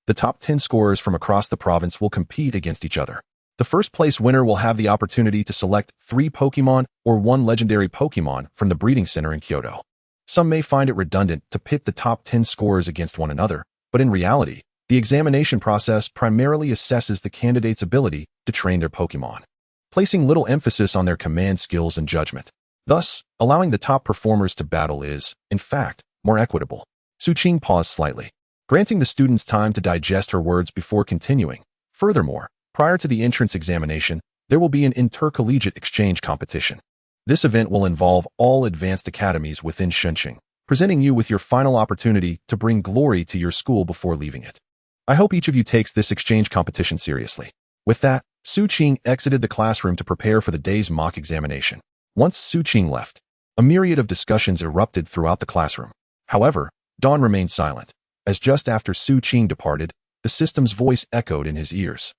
the top 10 scorers from across the province will compete against each other. The first place winner will have the opportunity to select 3 Pokemon or 1 legendary Pokemon from the breeding center in Kyoto. Some may find it redundant to pit the top 10 scorers against one another, but in reality, the examination process primarily assesses the candidate's ability to train their Pokemon, placing little emphasis on their command skills and judgment. Thus, allowing the top performers to battle is, in fact, more equitable." Su Qing paused slightly, granting the students time to digest her words before continuing. Furthermore, prior to the entrance examination, there will be an intercollegiate exchange competition. This event will involve all advanced academies within Shunqing, presenting you with your final opportunity to bring glory to your school before leaving it. I hope each of you takes this exchange competition seriously. With that, Su Qing exited the classroom to prepare for the day's mock examination. Once Su Qing left, a myriad of discussions erupted throughout the classroom. However, Dawn remained silent, as just after Su Qing departed, the system's voice echoed in his ears.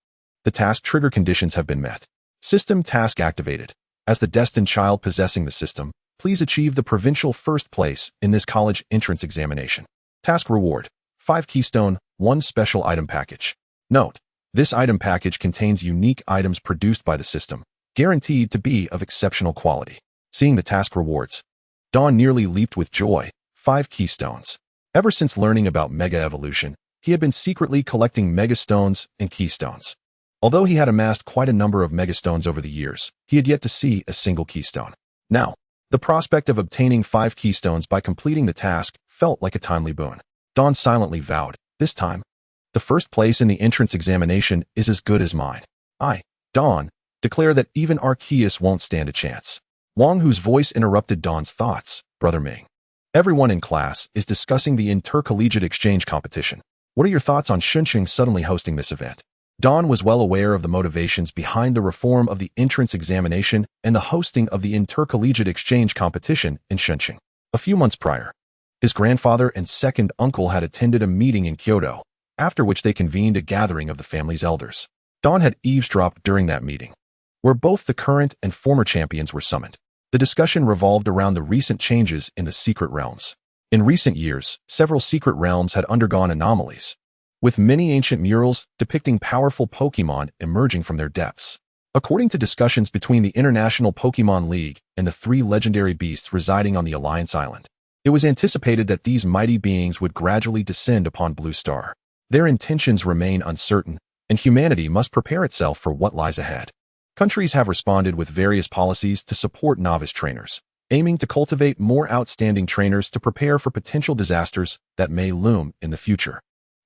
"The task trigger conditions have been met. System task activated. As the destined child possessing the system, please achieve the provincial first place in this college entrance examination. Task reward: 5 Keystone, 1 special item package. Note: this item package contains unique items produced by the system, guaranteed to be of exceptional quality." Seeing the task rewards, Dawn nearly leaped with joy. 5 Keystones. Ever since learning about Mega Evolution, he had been secretly collecting Mega Stones and Keystones. Although he had amassed quite a number of Mega Stones over the years, he had yet to see a single Keystone. Now, the prospect of obtaining 5 Keystones by completing the task felt like a timely boon. Dawn silently vowed, "This time, the first place in the entrance examination is as good as mine. I, Dawn, declare that even Arceus won't stand a chance." Wang Hu's voice interrupted Dawn's thoughts. "Brother Ming, everyone in class is discussing the intercollegiate exchange competition. What are your thoughts on Shunqing suddenly hosting this event?" Dawn was well aware of the motivations behind the reform of the entrance examination and the hosting of the intercollegiate exchange competition in Shunqing. A few months prior, his grandfather and second uncle had attended a meeting in Kyoto, after which they convened a gathering of the family's elders. Dawn had eavesdropped during that meeting, where both the current and former champions were summoned. The discussion revolved around the recent changes in the secret realms. In recent years, several secret realms had undergone anomalies, with many ancient murals depicting powerful Pokemon emerging from their depths. According to discussions between the International Pokemon League and the 3 legendary beasts residing on the Alliance Island, it was anticipated that these mighty beings would gradually descend upon Blue Star. Their intentions remain uncertain, and humanity must prepare itself for what lies ahead. Countries have responded with various policies to support novice trainers, aiming to cultivate more outstanding trainers to prepare for potential disasters that may loom in the future.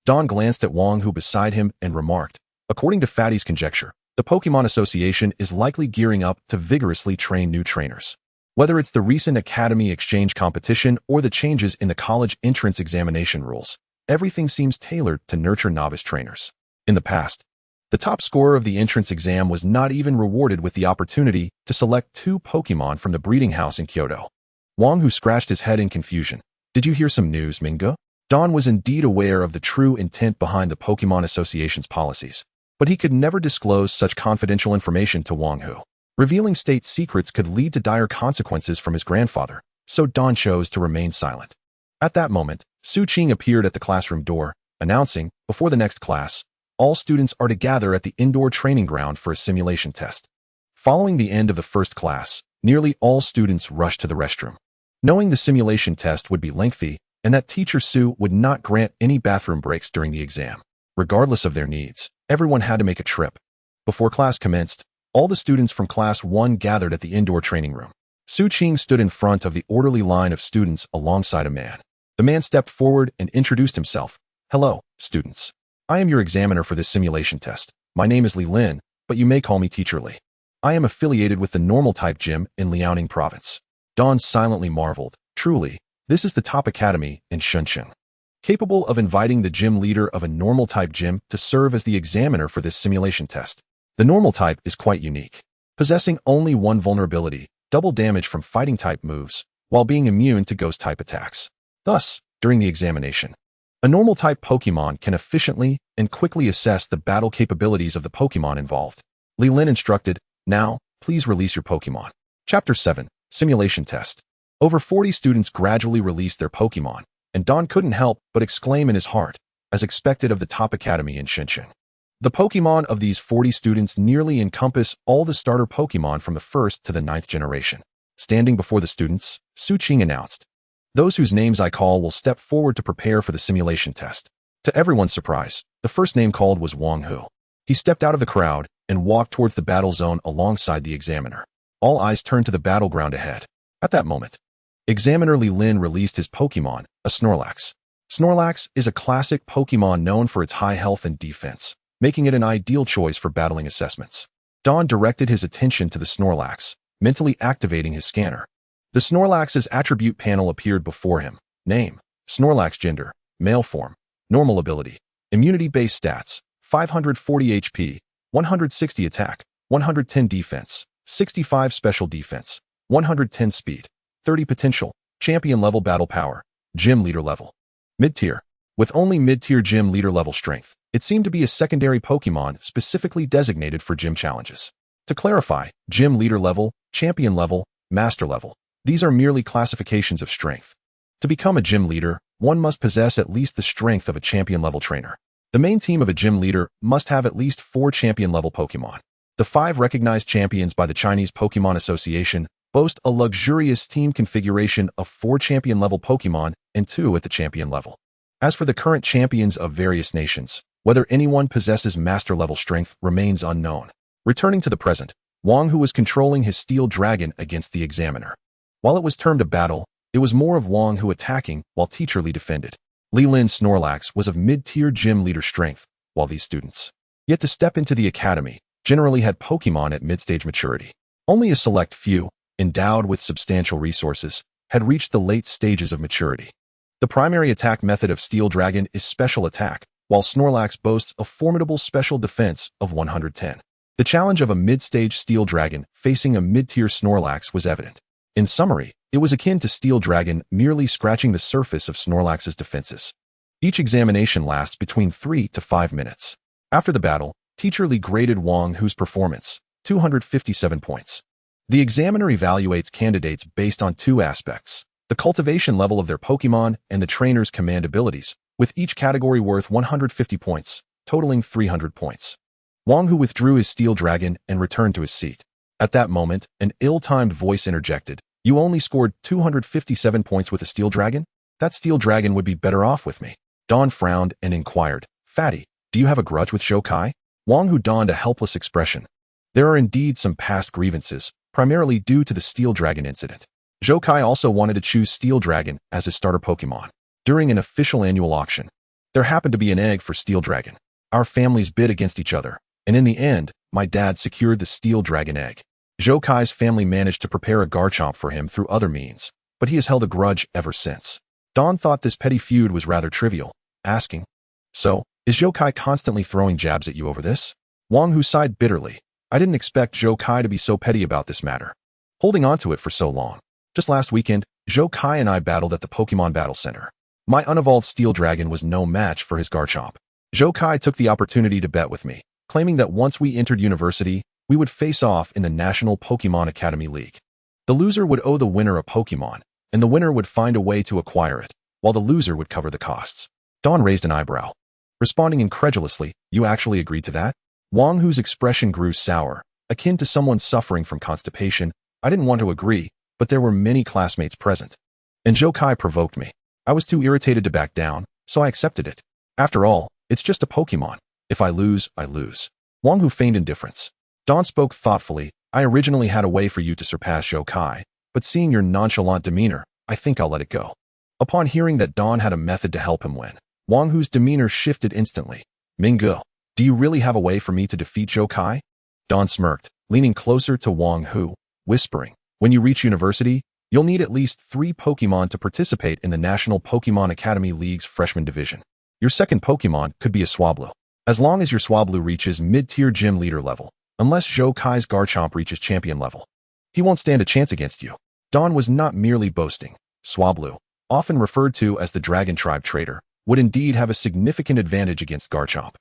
Dawn glanced at Wang Hu beside him and remarked, "According to Fatty's conjecture, the Pokemon Association is likely gearing up to vigorously train new trainers. Whether it's the recent Academy Exchange competition or the changes in the college entrance examination rules, everything seems tailored to nurture novice trainers. In the past, the top scorer of the entrance exam was not even rewarded with the opportunity to select 2 Pokemon from the breeding house in Kyoto." Wang Hu scratched his head in confusion. "Did you hear some news, Minge?" Dawn was indeed aware of the true intent behind the Pokemon Association's policies, but he could never disclose such confidential information to Wang Hu. Revealing state secrets could lead to dire consequences from his grandfather, so Dawn chose to remain silent. At that moment, Su Qing appeared at the classroom door, announcing, "Before the next class, all students are to gather at the indoor training ground for a simulation test." Following the end of the first class, nearly all students rushed to the restroom. Knowing the simulation test would be lengthy and that Teacher Su would not grant any bathroom breaks during the exam, regardless of their needs, everyone had to make a trip. Before class commenced, all the students from Class 1 gathered at the indoor training room. Su Qing stood in front of the orderly line of students alongside a man. The man stepped forward and introduced himself. "Hello, students. I am your examiner for this simulation test. My name is Li Lin, but you may call me Teacher Li. I am affiliated with the normal-type gym in Liaoning Province." Dawn silently marveled. Truly, this is the top academy in Shunqing, capable of inviting the gym leader of a normal-type gym to serve as the examiner for this simulation test. The normal type is quite unique, possessing only one vulnerability, double damage from fighting type moves, while being immune to ghost type attacks. Thus, during the examination, a normal type Pokemon can efficiently and quickly assess the battle capabilities of the Pokemon involved. Li Ming instructed, "Now, please release your Pokemon." Chapter 7, Simulation Test. Over 40 students gradually released their Pokemon, and Don couldn't help but exclaim in his heart, as expected of the top academy in Shenzhen. The Pokemon of these 40 students nearly encompass all the starter Pokemon from the 1st to the 9th generation. Standing before the students, Su Qing announced, "Those whose names I call will step forward to prepare for the simulation test." To everyone's surprise, the first name called was Wang Hu. He stepped out of the crowd and walked towards the battle zone alongside the examiner. All eyes turned to the battleground ahead. At that moment, Examiner Li Ming released his Pokemon, a Snorlax. Snorlax is a classic Pokemon known for its high health and defense, making it an ideal choice for battling assessments. Don directed his attention to the Snorlax, mentally activating his scanner. The Snorlax's attribute panel appeared before him. Name: Snorlax. Gender: male form. Normal ability: immunity-based stats, 540 HP, 160 attack, 110 defense, 65 special defense, 110 speed, 30 potential, champion level battle power, gym leader level. Mid-tier. With only mid-tier gym leader level strength, it seemed to be a secondary Pokemon specifically designated for gym challenges. To clarify, gym leader level, champion level, master level. These are merely classifications of strength. To become a gym leader, one must possess at least the strength of a champion level trainer. The main team of a gym leader must have at least 4 champion level Pokemon. The 5 recognized champions by the Chinese Pokemon Association boast a luxurious team configuration of 4 champion level Pokemon and 2 at the champion level. As for the current champions of various nations, whether anyone possesses master level strength remains unknown. Returning to the present, Wang Hu was controlling his steel dragon against the examiner. While it was termed a battle, it was more of Wang Hu attacking while Teacher Li defended. Li Ming's Snorlax was of mid-tier gym leader strength, while these students, yet to step into the academy, generally had Pokemon at mid-stage maturity. Only a select few, endowed with substantial resources, had reached the late stages of maturity. The primary attack method of Steel Dragon is special attack, while Snorlax boasts a formidable special defense of 110. The challenge of a mid-stage Steel Dragon facing a mid-tier Snorlax was evident. In summary, it was akin to Steel Dragon merely scratching the surface of Snorlax's defenses. Each examination lasts between 3 to 5 minutes. After the battle, Teacher Li graded Wang Hu's performance, 257 points. The examiner evaluates candidates based on 2 aspects: the cultivation level of their Pokemon and the trainer's command abilities, with each category worth 150 points, totaling 300 points. Wang Hu withdrew his Steel Dragon and returned to his seat. At that moment, an ill-timed voice interjected, "You only scored 257 points with a Steel Dragon? That Steel Dragon would be better off with me." Don frowned and inquired, "Fatty, do you have a grudge with Zhou Kai?" Wang Hu donned a helpless expression. There are indeed some past grievances, primarily due to the Steel Dragon incident. Zhou Kai also wanted to choose Steel Dragon as his starter Pokemon. During an official annual auction, there happened to be an egg for Steel Dragon. Our families bid against each other, and in the end, my dad secured the Steel Dragon egg. Zhou Kai's family managed to prepare a Garchomp for him through other means, but he has held a grudge ever since. Don thought this petty feud was rather trivial, asking, "So, is Zhou Kai constantly throwing jabs at you over this?" Wang Hu sighed bitterly. "I didn't expect Zhou Kai to be so petty about this matter. Holding on to it for so long. Just last weekend, Zhou Kai and I battled at the Pokemon Battle Center. My unevolved Steel Dragon was no match for his Garchomp. Zhou Kai took the opportunity to bet with me, claiming that once we entered university, we would face off in the National Pokemon Academy League. The loser would owe the winner a Pokemon, and the winner would find a way to acquire it, while the loser would cover the costs." Don raised an eyebrow. Responding incredulously, "You actually agreed to that?" Wang Hu's expression grew sour, akin to someone suffering from constipation. "I didn't want to agree, but there were many classmates present. And Zhou Kai provoked me. I was too irritated to back down, so I accepted it. After all, it's just a Pokemon. If I lose, I lose." Wang Hu feigned indifference. Don spoke thoughtfully. "I originally had a way for you to surpass Zhou Kai, but seeing your nonchalant demeanor, I think I'll let it go." Upon hearing that Don had a method to help him win, Wang Hu's demeanor shifted instantly. "Minggu, do you really have a way for me to defeat Zhou Kai?" Don smirked, leaning closer to Wang Hu, whispering, "When you reach university, you'll need at least 3 Pokemon to participate in the National Pokemon Academy League's freshman division. Your second Pokemon could be a Swablu. As long as your Swablu reaches mid-tier gym leader level, unless Zhou Kai's Garchomp reaches champion level. He won't stand a chance against you. Dawn was not merely boasting. Swablu, often referred to as the Dragon Tribe Trader, would indeed have a significant advantage against Garchomp.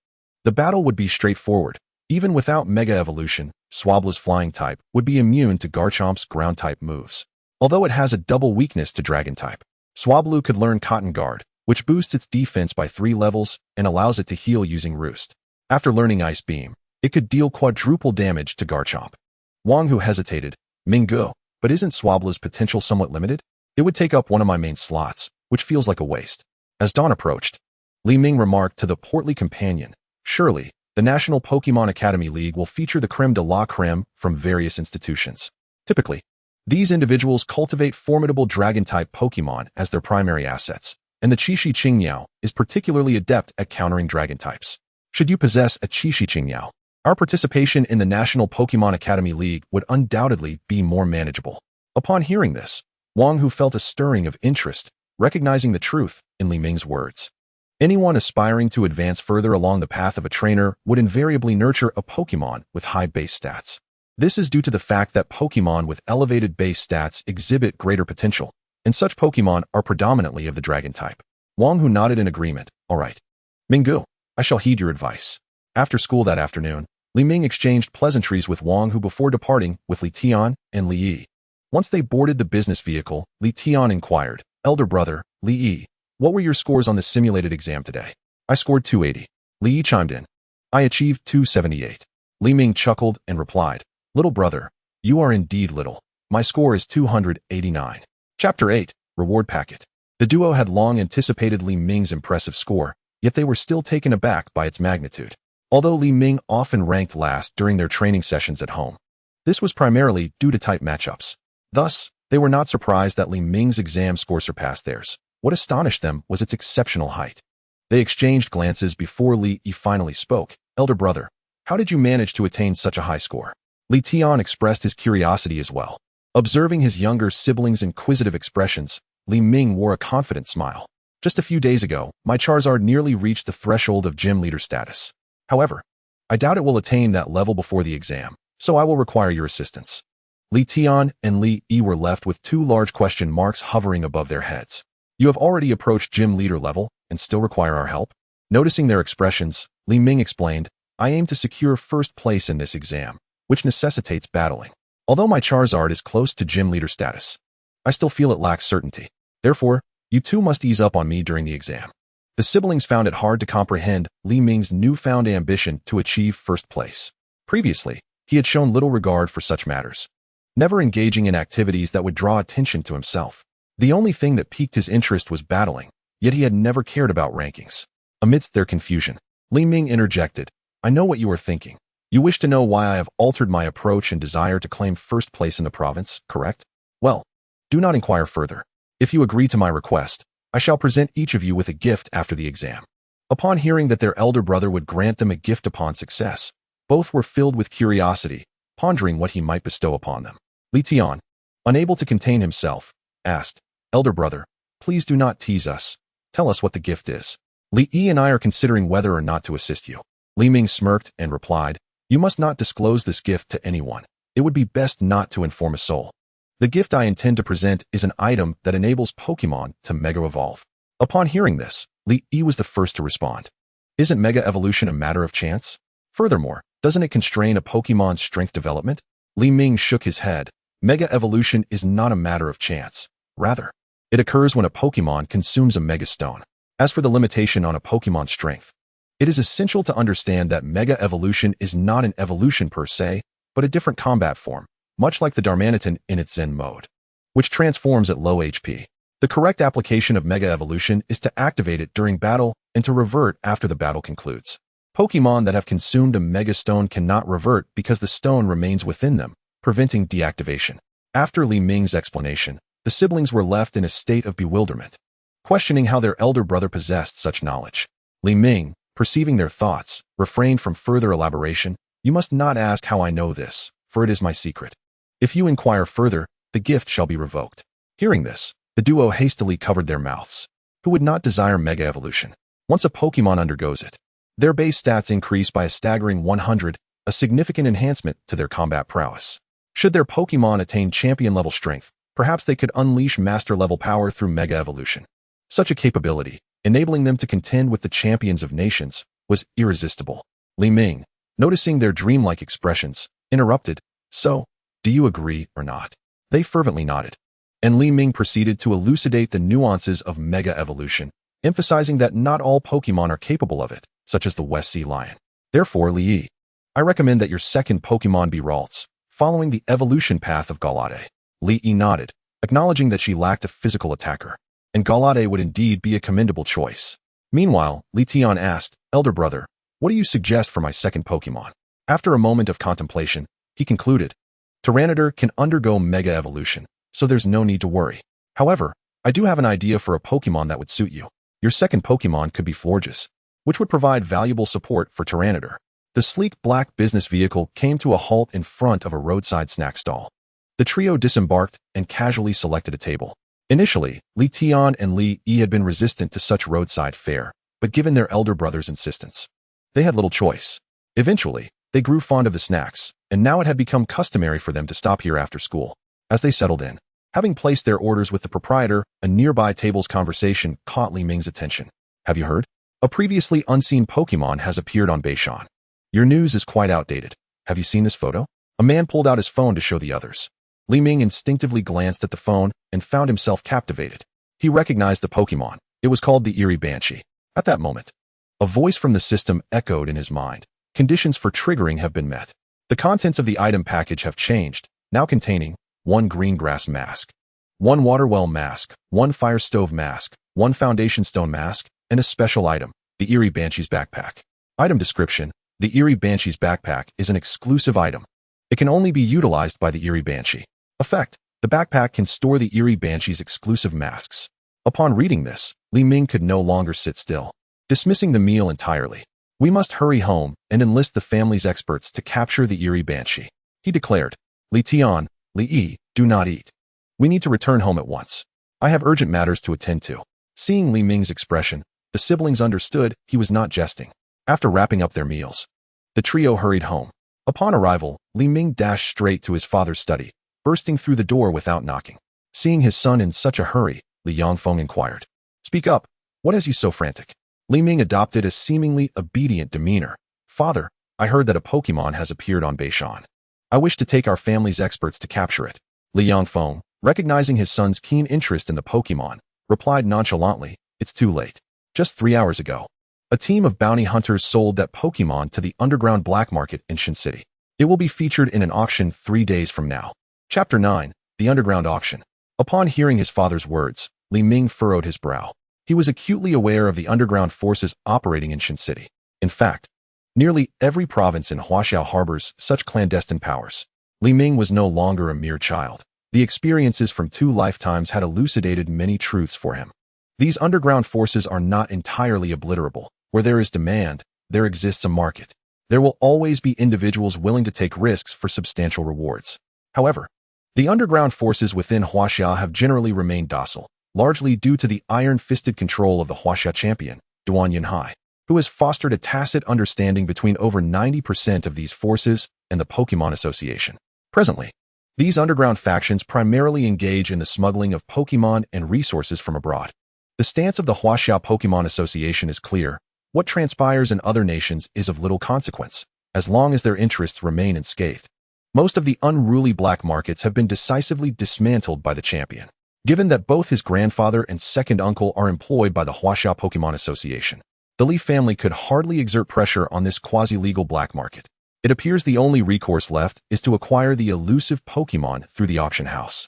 The battle would be straightforward. Even without Mega Evolution, Swablu's flying type would be immune to Garchomp's ground type moves. Although it has a double weakness to Dragon type, Swablu could learn Cotton Guard, which boosts its defense by 3 levels and allows it to heal using Roost. After learning Ice Beam, it could deal quadruple damage to Garchomp. Wang Hu hesitated. Mingo, but isn't Swablu's potential somewhat limited? It would take up one of my main slots, which feels like a waste. As dawn approached, Li Ming remarked to the portly companion, surely, the National Pokemon Academy League will feature the creme de la creme from various institutions. Typically, these individuals cultivate formidable Dragon-type Pokemon as their primary assets, and the Qixi Qingniao is particularly adept at countering Dragon types. Should you possess a Qixi Qingniao, our participation in the National Pokemon Academy League would undoubtedly be more manageable. Upon hearing this, Wang Hu felt a stirring of interest, recognizing the truth in Li Ming's words. Anyone aspiring to advance further along the path of a trainer would invariably nurture a Pokemon with high base stats. This is due to the fact that Pokemon with elevated base stats exhibit greater potential, and such Pokemon are predominantly of the Dragon type. Wang Hu nodded in agreement. All right. Minggu, I shall heed your advice. After school that afternoon, Li Ming exchanged pleasantries with Wang Hu before departing with Li Tian and Li Yi. Once they boarded the business vehicle, Li Tian inquired, Elder brother, Li Yi, what were your scores on the simulated exam today? I scored 280. Li Yi chimed in. I achieved 278. Li Ming chuckled and replied, Little brother, you are indeed little. My score is 289. Chapter 8, Reward Packet. The duo had long anticipated Li Ming's impressive score, yet they were still taken aback by its magnitude. Although Li Ming often ranked last during their training sessions at home, this was primarily due to tight matchups. Thus, they were not surprised that Li Ming's exam score surpassed theirs. What astonished them was its exceptional height. They exchanged glances before Li Yi finally spoke. Elder brother, how did you manage to attain such a high score? Li Tian expressed his curiosity as well. Observing his younger sibling's inquisitive expressions, Li Ming wore a confident smile. Just a few days ago, my Charizard nearly reached the threshold of gym leader status. However, I doubt it will attain that level before the exam, so I will require your assistance. Li Tian and Li Yi were left with 2 large question marks hovering above their heads. You have already approached gym leader level and still require our help? Noticing their expressions, Li Ming explained, I aim to secure first place in this exam, which necessitates battling. Although my Charizard is close to gym leader status, I still feel it lacks certainty. Therefore, you two must ease up on me during the exam. The siblings found it hard to comprehend Li Ming's newfound ambition to achieve first place. Previously, he had shown little regard for such matters, never engaging in activities that would draw attention to himself. The only thing that piqued his interest was battling, yet he had never cared about rankings. Amidst their confusion, Li Ming interjected, I know what you are thinking. You wish to know why I have altered my approach and desire to claim first place in the province, correct? Well, do not inquire further. If you agree to my request, I shall present each of you with a gift after the exam. Upon hearing that their elder brother would grant them a gift upon success, both were filled with curiosity, pondering what he might bestow upon them. Li Tian, unable to contain himself, asked, Elder brother, please do not tease us. Tell us what the gift is. Li Yi and I are considering whether or not to assist you. Li Ming smirked and replied, You must not disclose this gift to anyone. It would be best not to inform a soul. The gift I intend to present is an item that enables Pokemon to Mega Evolve. Upon hearing this, Li Yi was the first to respond. Isn't Mega Evolution a matter of chance? Furthermore, doesn't it constrain a Pokemon's strength development? Li Ming shook his head. Mega Evolution is not a matter of chance. Rather, it occurs when a Pokemon consumes a Mega Stone. As for the limitation on a Pokemon's strength, it is essential to understand that Mega Evolution is not an evolution per se, but a different combat form, much like the Darmanitan in its Zen mode, which transforms at low HP. The correct application of Mega Evolution is to activate it during battle and to revert after the battle concludes. Pokemon that have consumed a Mega Stone cannot revert because the stone remains within them, preventing deactivation. After Li Ming's explanation, the siblings were left in a state of bewilderment, questioning how their elder brother possessed such knowledge. Li Ming, perceiving their thoughts, refrained from further elaboration. You must not ask how I know this, for it is my secret. If you inquire further, the gift shall be revoked. Hearing this, the duo hastily covered their mouths. Who would not desire Mega Evolution? Once a Pokemon undergoes it, their base stats increase by a staggering 100, a significant enhancement to their combat prowess. Should their Pokemon attain champion-level strength, perhaps they could unleash master-level power through Mega Evolution. Such a capability, enabling them to contend with the champions of nations, was irresistible. Li Ming, noticing their dreamlike expressions, interrupted, "So, do you agree or not?" They fervently nodded. And Li Ming proceeded to elucidate the nuances of Mega Evolution, emphasizing that not all Pokemon are capable of it, such as the West Sea Lion. Therefore, Li, I recommend that your second Pokemon be Ralts, following the evolution path of Galade. Li nodded, acknowledging that she lacked a physical attacker, and Galade would indeed be a commendable choice. Meanwhile, Li Tian asked, "Elder brother, what do you suggest for my second Pokemon?" After a moment of contemplation, he concluded, "Tyranitar can undergo Mega Evolution, so there's no need to worry. However, I do have an idea for a Pokemon that would suit you. Your second Pokemon could be Florges, which would provide valuable support for Tyranitar." The sleek black business vehicle came to a halt in front of a roadside snack stall. The trio disembarked and casually selected a table. Initially, Li Tian and Li Yi had been resistant to such roadside fare, but given their elder brother's insistence, they had little choice. Eventually, they grew fond of the snacks, and now it had become customary for them to stop here after school. As they settled in, having placed their orders with the proprietor, a nearby table's conversation caught Li Ming's attention. "Have you heard? A previously unseen Pokemon has appeared on Beishan. Your news is quite outdated. Have you seen this photo?" A man pulled out his phone to show the others. Li Ming instinctively glanced at the phone and found himself captivated. He recognized the Pokemon. It was called the Eerie Banshee. At that moment, a voice from the system echoed in his mind. Conditions for triggering have been met. The contents of the item package have changed, now containing 1 green grass mask, 1 water well mask, 1 fire stove mask, 1 foundation stone mask, and a special item, the Eerie Banshee's backpack. Item description: the Eerie Banshee's backpack is an exclusive item. It can only be utilized by the Eerie Banshee. Effect: the backpack can store the Eerie Banshee's exclusive masks. Upon reading this, Li Ming could no longer sit still. Dismissing the meal entirely, "We must hurry home and enlist the family's experts to capture the Eerie Banshee," he declared. "Li Tian, Li Yi, do not eat. We need to return home at once. I have urgent matters to attend to." Seeing Li Ming's expression, the siblings understood he was not jesting. After wrapping up their meals, the trio hurried home. Upon arrival, Li Ming dashed straight to his father's study, bursting through the door without knocking. Seeing his son in such a hurry, Li Yangfeng inquired, "Speak up, what has you so frantic?" Li Ming adopted a seemingly obedient demeanor. "Father, I heard that a Pokemon has appeared on Beishan. I wish to take our family's experts to capture it." Li Yangfeng, recognizing his son's keen interest in the Pokemon, replied nonchalantly, "It's too late. Just 3 hours ago, a team of bounty hunters sold that Pokemon to the underground black market in Shin City. It will be featured in an auction 3 days from now." Chapter 9, The Underground Auction. Upon hearing his father's words, Li Ming furrowed his brow. He was acutely aware of the underground forces operating in Shin City. In fact, nearly every province in Huaxiao harbors such clandestine powers. Li Ming was no longer a mere child. The experiences from 2 lifetimes had elucidated many truths for him. These underground forces are not entirely obliterable. Where there is demand, there exists a market. There will always be individuals willing to take risks for substantial rewards. However, the underground forces within Huaxia have generally remained docile, largely due to the iron-fisted control of the Huaxia champion, Duan Yunhai, who has fostered a tacit understanding between over 90% of these forces and the Pokemon Association. Presently, these underground factions primarily engage in the smuggling of Pokemon and resources from abroad. The stance of the Huaxia Pokemon Association is clear. What transpires in other nations is of little consequence, as long as their interests remain unscathed. Most of the unruly black markets have been decisively dismantled by the champion. Given that both his grandfather and second uncle are employed by the Huaxia Pokemon Association, the Li family could hardly exert pressure on this quasi-legal black market. It appears the only recourse left is to acquire the elusive Pokemon through the auction house.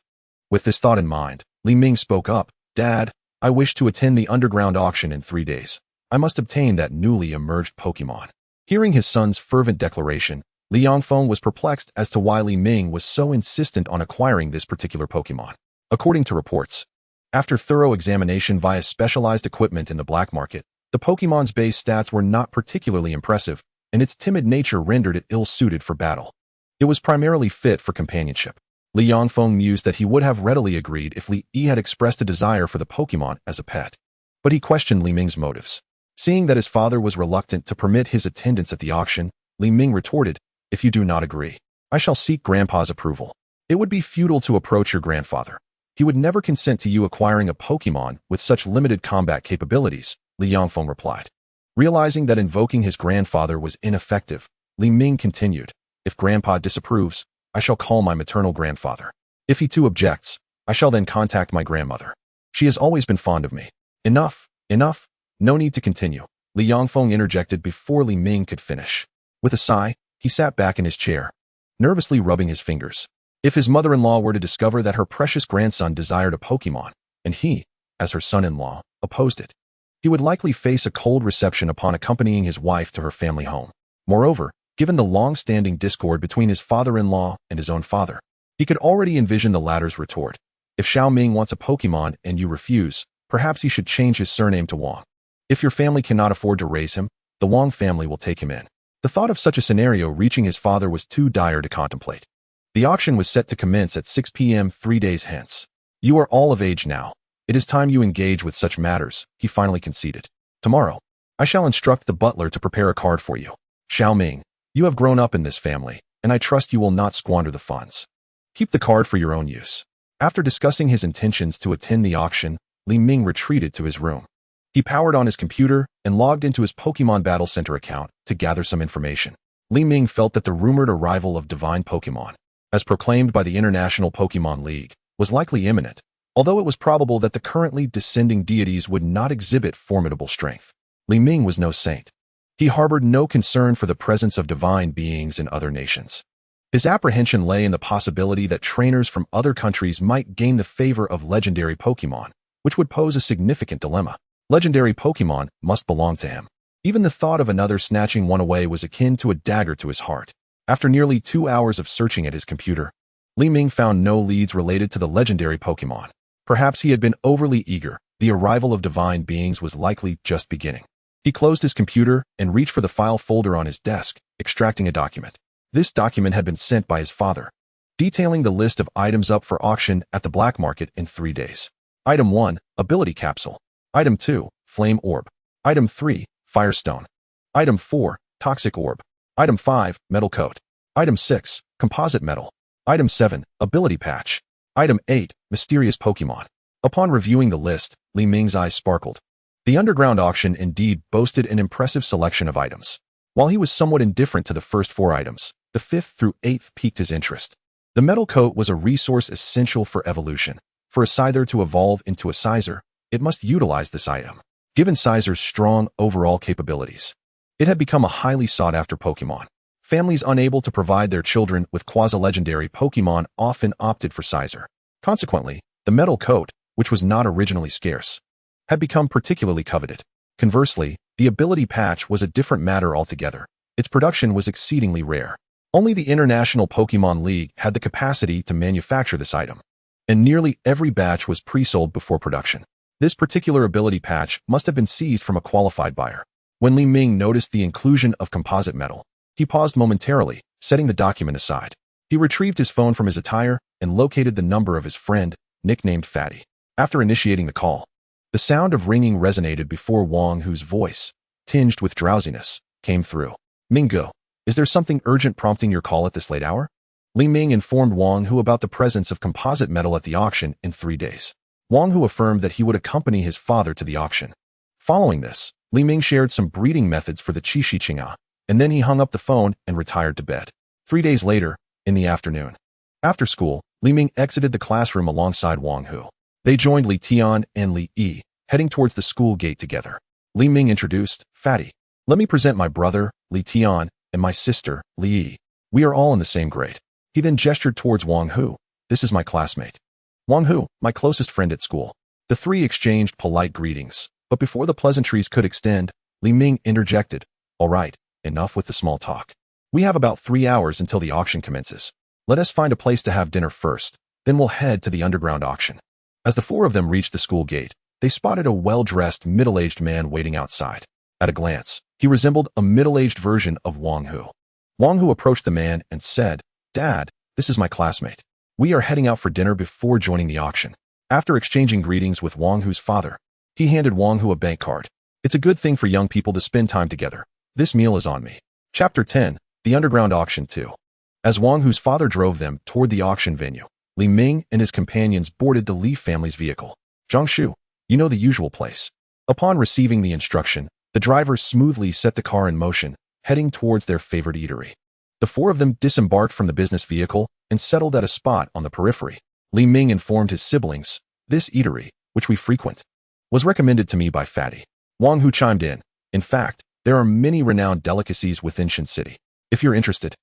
With this thought in mind, Li Ming spoke up, "Dad, I wish to attend the underground auction in 3 days. I must obtain that newly emerged Pokemon." Hearing his son's fervent declaration, Li Yangfeng was perplexed as to why Li Ming was so insistent on acquiring this particular Pokemon. According to reports, after thorough examination via specialized equipment in the black market, the Pokemon's base stats were not particularly impressive, and its timid nature rendered it ill-suited for battle. It was primarily fit for companionship. Li Yangfeng mused that he would have readily agreed if Li Yi had expressed a desire for the Pokemon as a pet. But he questioned Li Ming's motives. Seeing that his father was reluctant to permit his attendance at the auction, Li Ming retorted, If you do not agree, I shall seek Grandpa's approval. It would be futile to approach your grandfather. He would never consent to you acquiring a Pokemon with such limited combat capabilities, Li Yangfeng replied. Realizing that invoking his grandfather was ineffective, Li Ming continued, if Grandpa disapproves, I shall call my maternal grandfather. If he too objects, I shall then contact my grandmother. She has always been fond of me. Enough, enough, no need to continue, Li Yangfeng interjected before Li Ming could finish. With a sigh, he sat back in his chair, nervously rubbing his fingers. If his mother-in-law were to discover that her precious grandson desired a Pokemon, and he, as her son-in-law, opposed it, he would likely face a cold reception upon accompanying his wife to her family home. Moreover, given the long-standing discord between his father-in-law and his own father, he could already envision the latter's retort. If Xiao Ming wants a Pokemon and you refuse, perhaps he should change his surname to Wang. If your family cannot afford to raise him, the Wang family will take him in. The thought of such a scenario reaching his father was too dire to contemplate. The auction was set to commence at 6 p.m. 3 days hence. You are all of age now. It is time you engage with such matters, he finally conceded. Tomorrow, I shall instruct the butler to prepare a card for you. Xiao Ming, you have grown up in this family, and I trust you will not squander the funds. Keep the card for your own use. After discussing his intentions to attend the auction, Li Ming retreated to his room. He powered on his computer and logged into his Pokemon Battle Center account to gather some information. Li Ming felt that the rumored arrival of divine Pokemon, as proclaimed by the International Pokemon League, was likely imminent, although it was probable that the currently descending deities would not exhibit formidable strength. Li Ming was no saint. He harbored no concern for the presence of divine beings in other nations. His apprehension lay in the possibility that trainers from other countries might gain the favor of legendary Pokemon, which would pose a significant dilemma. Legendary Pokemon must belong to him. Even the thought of another snatching one away was akin to a dagger to his heart. After nearly 2 hours of searching at his computer, Li Ming found no leads related to the legendary Pokemon. Perhaps he had been overly eager. The arrival of divine beings was likely just beginning. He closed his computer and reached for the file folder on his desk, extracting a document. This document had been sent by his father, detailing the list of items up for auction at the black market in 3 days. Item 1, Ability Capsule. Item 2, Flame Orb. Item 3, Firestone. Item 4, Toxic Orb. Item 5, Metal Coat. Item 6, Composite Metal. Item 7, Ability Patch. Item 8, Mysterious Pokemon. Upon reviewing the list, Li Ming's eyes sparkled. The underground auction indeed boasted an impressive selection of items. While he was somewhat indifferent to the first 4 items, the 5th through 8th piqued his interest. The Metal Coat was a resource essential for evolution. For a Scyther to evolve into a Scizor, it must utilize this item. Given Scizor's strong overall capabilities, it had become a highly sought-after Pokemon. Families unable to provide their children with quasi-legendary Pokemon often opted for Scizor. Consequently, the Metal Coat, which was not originally scarce, had become particularly coveted. Conversely, the Ability Patch was a different matter altogether. Its production was exceedingly rare. Only the International Pokemon League had the capacity to manufacture this item, and nearly every batch was pre-sold before production. This particular Ability Patch must have been seized from a qualified buyer. When Li Ming noticed the inclusion of composite metal, he paused momentarily, setting the document aside. He retrieved his phone from his attire and located the number of his friend, nicknamed Fatty. After initiating the call, the sound of ringing resonated before Wang Hu's voice, tinged with drowsiness, came through. Mingo, is there something urgent prompting your call at this late hour? Li Ming informed Wang Hu about the presence of composite metal at the auction in 3 days. Wang Hu affirmed that he would accompany his father to the auction. Following this, Li Ming shared some breeding methods for the Qixi, and then he hung up the phone and retired to bed. 3 days later, in the afternoon, after school, Li Ming exited the classroom alongside Wang Hu. They joined Li Tian and Li Yi, heading towards the school gate together. Li Ming introduced, Fatty, let me present my brother, Li Tian, and my sister, Li Yi. We are all in the same grade. He then gestured towards Wang Hu. This is my classmate. Wang Hu, my closest friend at school. The three exchanged polite greetings, but before the pleasantries could extend, Li Ming interjected, all right, enough with the small talk. We have about 3 hours until the auction commences. Let us find a place to have dinner first, then we'll head to the underground auction. As the 4 of them reached the school gate, they spotted a well-dressed, middle-aged man waiting outside. At a glance, he resembled a middle-aged version of Wang Hu. Wang Hu approached the man and said, Dad, this is my classmate. We are heading out for dinner before joining the auction. After exchanging greetings with Wang Hu's father, he handed Wang Hu a bank card. It's a good thing for young people to spend time together. This meal is on me. Chapter 10, The underground auction too. As Wang Hu's father drove them toward the auction venue, Li Ming and his companions boarded the Li family's vehicle. Zhongshu, you know the usual place. Upon receiving the instruction, the driver smoothly set the car in motion, heading towards their favorite eatery. The four of them disembarked from the business vehicle and settled at a spot on the periphery. Li Ming informed his siblings, "This eatery, which we frequent, was recommended to me by Fatty." Wang Hu chimed in, "In fact, there are many renowned delicacies within Shin City. If you're interested,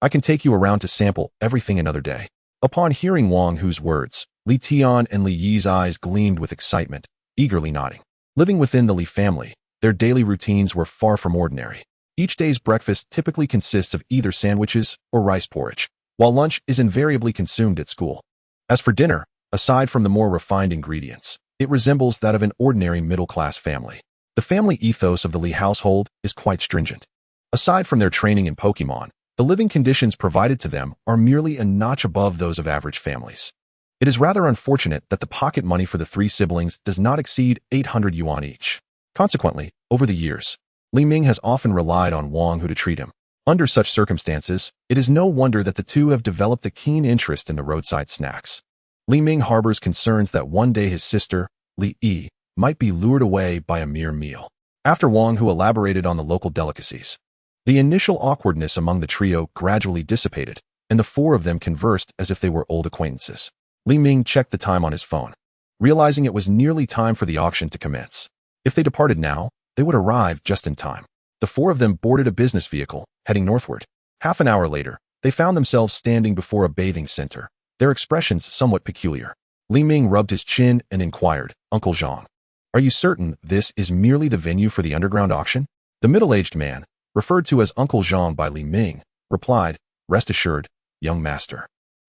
I can take you around to sample everything another day." Upon hearing Wang Hu's words, Li Tian and Li Yi's eyes gleamed with excitement, eagerly nodding. Living within the Li family, their daily routines were far from ordinary. Each day's breakfast typically consists of either sandwiches or rice porridge, while lunch is invariably consumed at school. As for dinner, aside from the more refined ingredients, it resembles that of an ordinary middle-class family. The family ethos of the Li household is quite stringent. Aside from their training in Pokemon, the living conditions provided to them are merely a notch above those of average families. It is rather unfortunate that the pocket money for the three siblings does not exceed 800 yuan each. Consequently, over the years, Li Ming has often relied on Wang Hu to treat him. Under such circumstances, it is no wonder that the two have developed a keen interest in the roadside snacks. Li Ming harbors concerns that one day his sister, Li Yi, might be lured away by a mere meal. After Wang Hu elaborated on the local delicacies, the initial awkwardness among the trio gradually dissipated, and the four of them conversed as if they were old acquaintances. Li Ming checked the time on his phone, realizing it was nearly time for the auction to commence. If they departed now, they would arrive just in time. The four of them boarded a business vehicle, heading northward. Half an hour later, they found themselves standing before a bathing center, their expressions somewhat peculiar. Li Ming rubbed his chin and inquired, "Uncle Zhang, are you certain this is merely the venue for the underground auction?" The middle-aged man, referred to as Uncle Zhang by Li Ming, replied, "Rest assured, young master.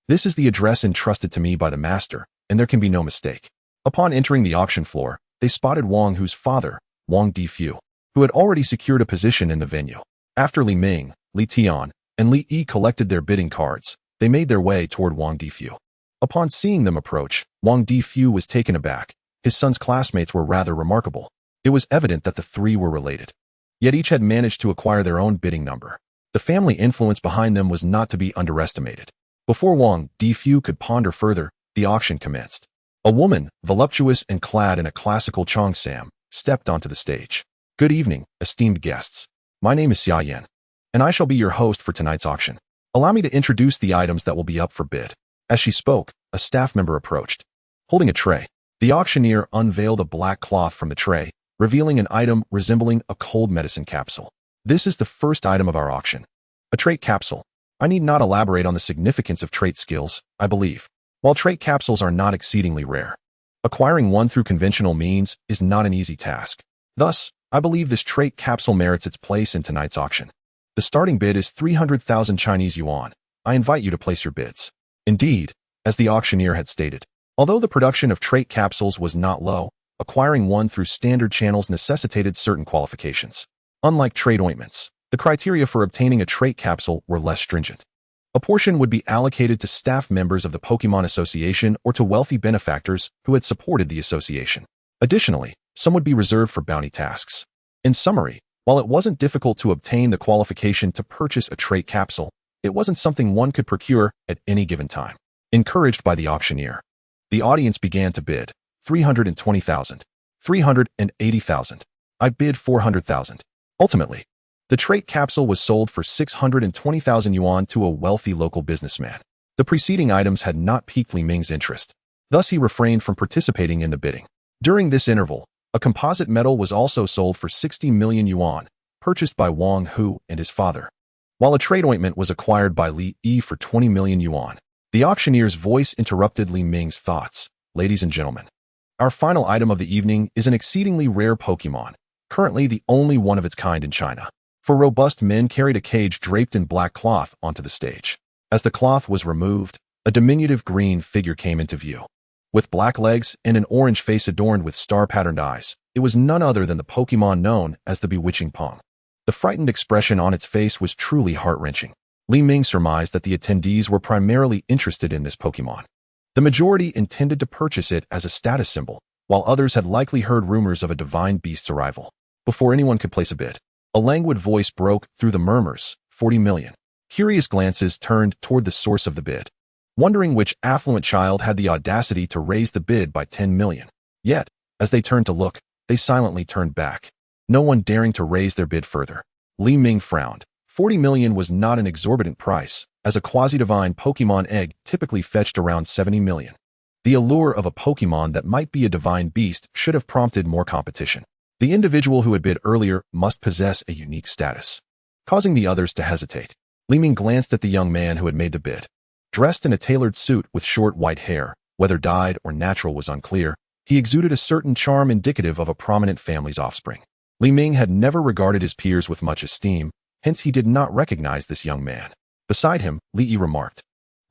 This is the address entrusted to me by the master, and there can be no mistake." Upon entering the auction floor, they spotted Wang Hu's father, Wang Difu, who had already secured a position in the venue. After Li Ming, Li Tian, and Li Yi collected their bidding cards, they made their way toward Wang Difu. Upon seeing them approach, Wang Difu was taken aback. His son's classmates were rather remarkable. It was evident that the three were related. Yet each had managed to acquire their own bidding number. The family influence behind them was not to be underestimated. Before Wang Difu could ponder further, the auction commenced. A woman, voluptuous and clad in a classical cheongsam, stepped onto the stage. "Good evening, esteemed guests. My name is Xia Yan, and I shall be your host for tonight's auction. Allow me to introduce the items that will be up for bid." As she spoke, a staff member approached, holding a tray. The auctioneer unveiled a black cloth from the tray, revealing an item resembling a cold medicine capsule. "This is the first item of our auction. A trait capsule. I need not elaborate on the significance of trait skills, I believe. While trait capsules are not exceedingly rare, acquiring one through conventional means is not an easy task. Thus, I believe this trait capsule merits its place in tonight's auction. The starting bid is 300,000 Chinese yuan. I invite you to place your bids." Indeed, as the auctioneer had stated, although the production of trait capsules was not low, acquiring one through standard channels necessitated certain qualifications. Unlike trait ointments, the criteria for obtaining a trait capsule were less stringent. A portion would be allocated to staff members of the Pokemon Association or to wealthy benefactors who had supported the association. Additionally, some would be reserved for bounty tasks. In summary, while it wasn't difficult to obtain the qualification to purchase a trait capsule, it wasn't something one could procure at any given time. Encouraged by the auctioneer, the audience began to bid. 320,000. 380,000. I bid 400,000. Ultimately, the trait capsule was sold for 620,000 yuan to a wealthy local businessman. The preceding items had not piqued Li Ming's interest. Thus, he refrained from participating in the bidding. During this interval, a composite medal was also sold for 60 million yuan, purchased by Wang Hu and his father, while a trade ointment was acquired by Li Yi for 20 million yuan. The auctioneer's voice interrupted Li Ming's thoughts. "Ladies and gentlemen, our final item of the evening is an exceedingly rare Pokemon, currently the only one of its kind in China." Four robust men carried a cage draped in black cloth onto the stage. As the cloth was removed, a diminutive green figure came into view. With black legs and an orange face adorned with star-patterned eyes, it was none other than the Pokemon known as the Bewitching Pong. The frightened expression on its face was truly heart-wrenching. Li Ming surmised that the attendees were primarily interested in this Pokemon. The majority intended to purchase it as a status symbol, while others had likely heard rumors of a divine beast's arrival. Before anyone could place a bid, a languid voice broke through the murmurs. 40 million. Curious glances turned toward the source of the bid, wondering which affluent child had the audacity to raise the bid by 10 million. Yet, as they turned to look, they silently turned back, no one daring to raise their bid further. Li Ming frowned. 40 million was not an exorbitant price, as a quasi-divine Pokemon egg typically fetched around 70 million. The allure of a Pokemon that might be a divine beast should have prompted more competition. The individual who had bid earlier must possess a unique status, causing the others to hesitate. Li Ming glanced at the young man who had made the bid. Dressed in a tailored suit with short white hair, whether dyed or natural was unclear, he exuded a certain charm indicative of a prominent family's offspring. Li Ming had never regarded his peers with much esteem, hence he did not recognize this young man. Beside him, Li Yi remarked,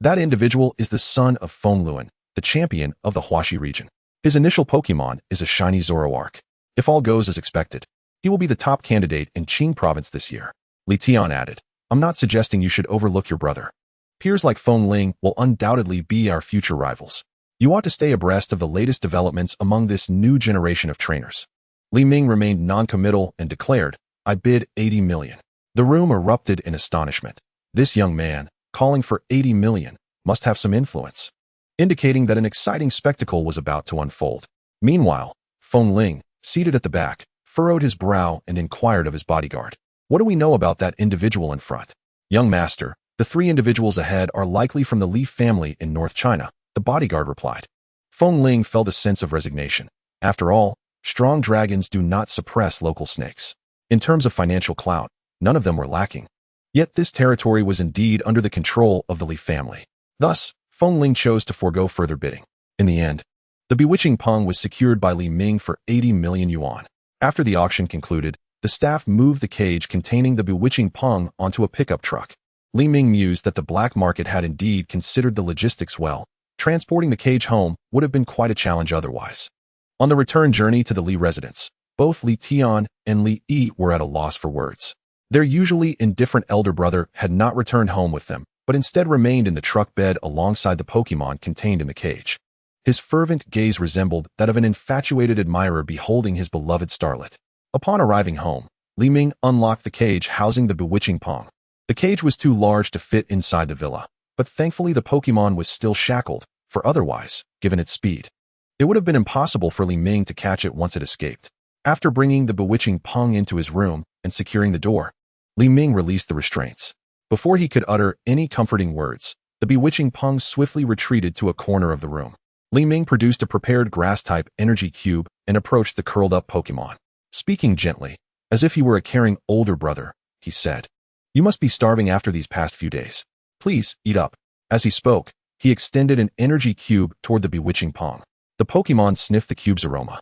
"That individual is the son of Feng Luan, the champion of the Huaxi region. His initial Pokemon is a shiny Zoroark. If all goes as expected, he will be the top candidate in Qing province this year." Li Tian added, "I'm not suggesting you should overlook your brother. Peers like Feng Ling will undoubtedly be our future rivals. You ought to stay abreast of the latest developments among this new generation of trainers." Li Ming remained non-committal and declared, "I bid 80 million. The room erupted in astonishment. This young man, calling for 80 million, must have some influence, indicating that an exciting spectacle was about to unfold. Meanwhile, Feng Ling, seated at the back, furrowed his brow and inquired of his bodyguard, "What do we know about that individual in front?" "Young master, the 3 individuals ahead are likely from the Li family in North China," the bodyguard replied. Feng Ling felt a sense of resignation. After all, strong dragons do not suppress local snakes. In terms of financial clout, none of them were lacking. Yet this territory was indeed under the control of the Li family. Thus, Feng Ling chose to forego further bidding. In the end, the bewitching Peng was secured by Li Ming for 80 million yuan. After the auction concluded, the staff moved the cage containing the bewitching Peng onto a pickup truck. Li Ming mused that the black market had indeed considered the logistics well. Transporting the cage home would have been quite a challenge otherwise. On the return journey to the Li residence, both Li Tian and Li Yi were at a loss for words. Their usually indifferent elder brother had not returned home with them, but instead remained in the truck bed alongside the Pokemon contained in the cage. His fervent gaze resembled that of an infatuated admirer beholding his beloved starlet. Upon arriving home, Li Ming unlocked the cage housing the bewitching Peng. The cage was too large to fit inside the villa, but thankfully the Pokemon was still shackled, for otherwise, given its speed, it would have been impossible for Li Ming to catch it once it escaped. After bringing the bewitching Peng into his room and securing the door, Li Ming released the restraints. Before he could utter any comforting words, the bewitching Peng swiftly retreated to a corner of the room. Li Ming produced a prepared grass-type energy cube and approached the curled-up Pokemon. Speaking gently, as if he were a caring older brother, he said, "You must be starving after these past few days. Please, eat up." As he spoke, he extended an energy cube toward the bewitching Peng. The Pokemon sniffed the cube's aroma,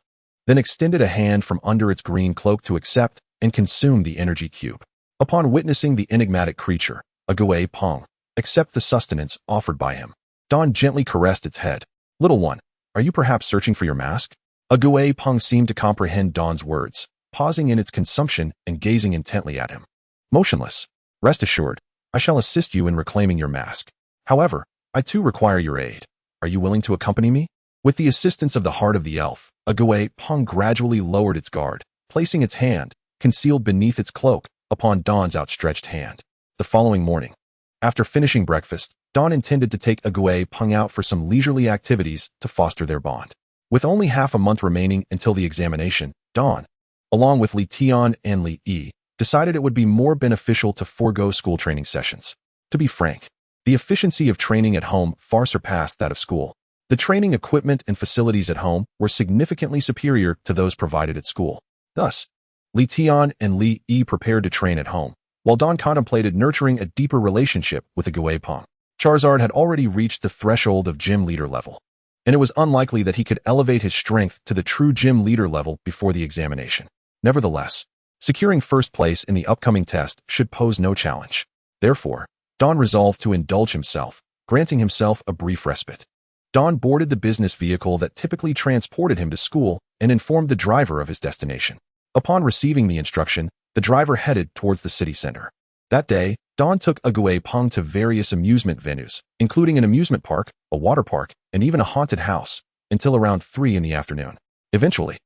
then extended a hand from under its green cloak to accept and consume the energy cube. Upon witnessing the enigmatic creature, a Gui Peng, accept the sustenance offered by him, Dawn gently caressed its head. "Little one, are you perhaps searching for your mask?" A Gui Peng seemed to comprehend Dawn's words, pausing in its consumption and gazing intently at him. Motionless, "Rest assured, I shall assist you in reclaiming your mask. However, I too require your aid. Are you willing to accompany me?" With the assistance of the heart of the elf, a Gui Peng gradually lowered its guard, placing its hand, concealed beneath its cloak, upon Dawn's outstretched hand. The following morning, after finishing breakfast, Dawn intended to take a Gui Peng out for some leisurely activities to foster their bond. With only half a month remaining until the examination, Dawn, along with Li Tian and Li Yi, decided it would be more beneficial to forego school training sessions. To be frank, the efficiency of training at home far surpassed that of school. The training equipment and facilities at home were significantly superior to those provided at school. Thus, Li Tian and Li Yi prepared to train at home, while Dawn contemplated nurturing a deeper relationship with the Gui Peng. Charizard had already reached the threshold of gym leader level, and it was unlikely that he could elevate his strength to the true gym leader level before the examination. Nevertheless, securing first place in the upcoming test should pose no challenge. Therefore, Dawn resolved to indulge himself, granting himself a brief respite. Dawn boarded the business vehicle that typically transported him to school and informed the driver of his destination. Upon receiving the instruction, the driver headed towards the city center. That day, Dawn took a Gui Peng to various amusement venues, including an amusement park, a water park, and even a haunted house, until around 3 in the afternoon. Eventually,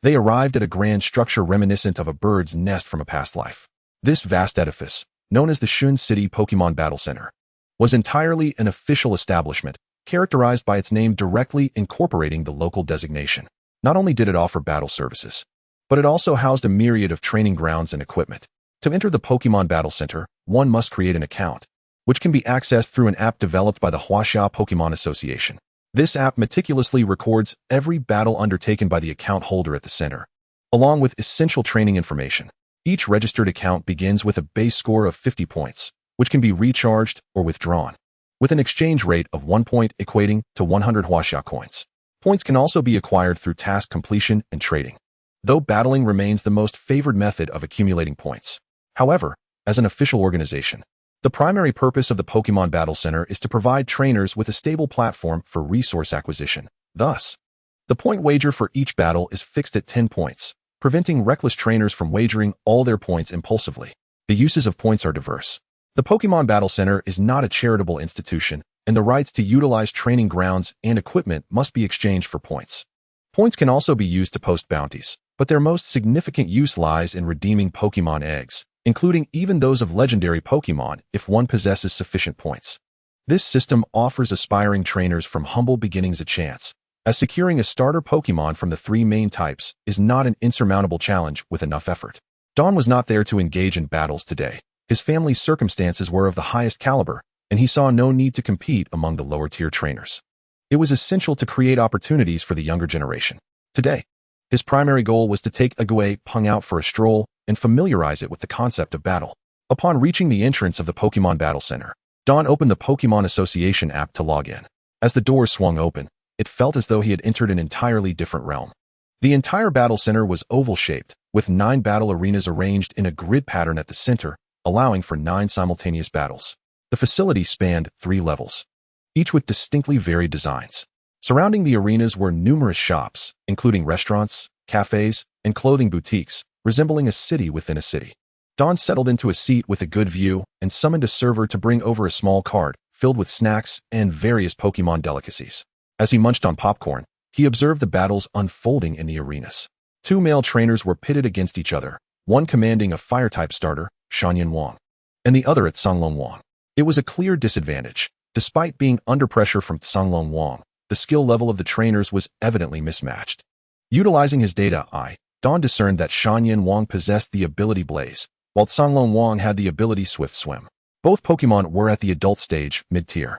they arrived at a grand structure reminiscent of a bird's nest from a past life. This vast edifice, known as the Shun City Pokemon Battle Center, was entirely an official establishment, characterized by its name directly incorporating the local designation. Not only did it offer battle services, but it also housed a myriad of training grounds and equipment. To enter the Pokemon Battle Center, one must create an account, which can be accessed through an app developed by the Huaxia Pokemon Association. This app meticulously records every battle undertaken by the account holder at the center, along with essential training information. Each registered account begins with a base score of 50 points, which can be recharged or withdrawn, with an exchange rate of 1 point equating to 100 Huaxia coins. Points can also be acquired through task completion and trading, though battling remains the most favored method of accumulating points. However, as an official organization, the primary purpose of the Pokemon Battle Center is to provide trainers with a stable platform for resource acquisition. Thus, the point wager for each battle is fixed at 10 points, preventing reckless trainers from wagering all their points impulsively. The uses of points are diverse. The Pokemon Battle Center is not a charitable institution, and the rights to utilize training grounds and equipment must be exchanged for points. Points can also be used to post bounties, but their most significant use lies in redeeming Pokemon eggs, including even those of legendary Pokemon if one possesses sufficient points. This system offers aspiring trainers from humble beginnings a chance, as securing a starter Pokemon from the 3 main types is not an insurmountable challenge with enough effort. Don was not there to engage in battles today. His family's circumstances were of the highest caliber, and he saw no need to compete among the lower-tier trainers. It was essential to create opportunities for the younger generation. Today, his primary goal was to take Ague Peng out for a stroll and familiarize it with the concept of battle. Upon reaching the entrance of the Pokemon Battle Center, Don opened the Pokemon Association app to log in. As the doors swung open, it felt as though he had entered an entirely different realm. The entire battle center was oval-shaped, with 9 battle arenas arranged in a grid pattern at the center, allowing for 9 simultaneous battles. The facility spanned 3 levels, each with distinctly varied designs. Surrounding the arenas were numerous shops, including restaurants, cafes, and clothing boutiques, resembling a city within a city. Don settled into a seat with a good view and summoned a server to bring over a small cart filled with snacks and various Pokemon delicacies. As he munched on popcorn, he observed the battles unfolding in the arenas. 2 male trainers were pitted against each other, one commanding a fire-type starter, Shanyan Wang, and the other at Songlong Wang. It was a clear disadvantage. Despite being under pressure from Songlong Wang, the skill level of the trainers was evidently mismatched. Utilizing his data eye, Don discerned that Shanyan Wang possessed the ability Blaze, while Songlong Wang had the ability Swift Swim. Both Pokemon were at the adult stage, mid-tier.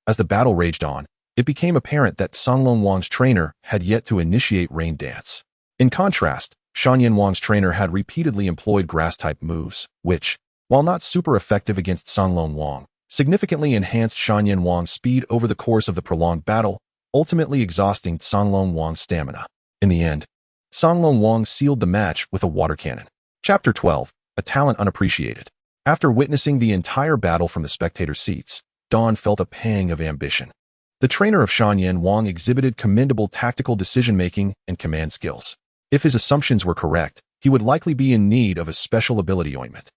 As the battle raged on, it became apparent that Songlong Wang's trainer had yet to initiate Rain Dance. In contrast, Shanyan Wang's trainer had repeatedly employed Grass-type moves, which, while not super effective against Songlong Wang, significantly enhanced Shanyan Wang's speed over the course of the prolonged battle, ultimately exhausting Songlong Wang's stamina. In the end, Songlong Wang sealed the match with a water cannon. Chapter 12, A Talent Unappreciated. After witnessing the entire battle from the spectator seats, Don felt a pang of ambition. The trainer of Shanyan Wang exhibited commendable tactical decision-making and command skills. If his assumptions were correct, he would likely be in need of a special ability ointment.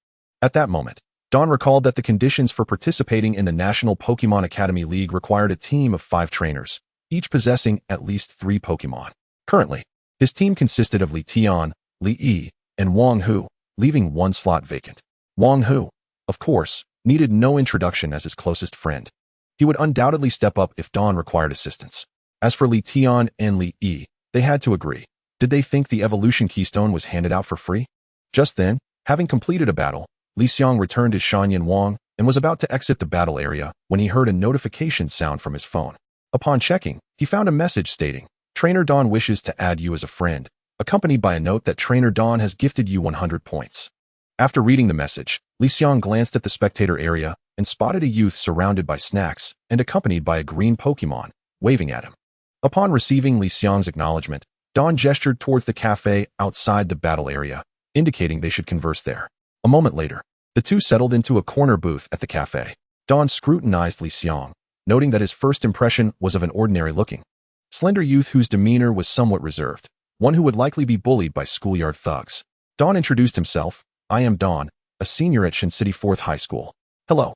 At that moment, Don recalled that the conditions for participating in the National Pokemon Academy League required a team of 5 trainers, each possessing at least 3 Pokemon. Currently, his team consisted of Li Tian, Li Yi, and Wang Hu, leaving 1 slot vacant. Wang Hu, of course, needed no introduction as his closest friend. He would undoubtedly step up if Don required assistance. As for Li Tian and Li Yi, they had to agree. Did they think the evolution keystone was handed out for free? Just then, having completed a battle, Li Xiang returned to Shanyan Wang and was about to exit the battle area when he heard a notification sound from his phone. Upon checking, he found a message stating, "Trainer Don wishes to add you as a friend," accompanied by a note that Trainer Don has gifted you 100 points. After reading the message, Li Xiang glanced at the spectator area and spotted a youth surrounded by snacks and accompanied by a green Pokemon, waving at him. Upon receiving Li Xiang's acknowledgement, Don gestured towards the cafe outside the battle area, indicating they should converse there. A moment later, the two settled into a corner booth at the cafe. Don scrutinized Li Xiang, noting that his first impression was of an ordinary-looking, slender youth whose demeanor was somewhat reserved, one who would likely be bullied by schoolyard thugs. Don introduced himself. "I am Don, a senior at Shun City 4th High School." "Hello.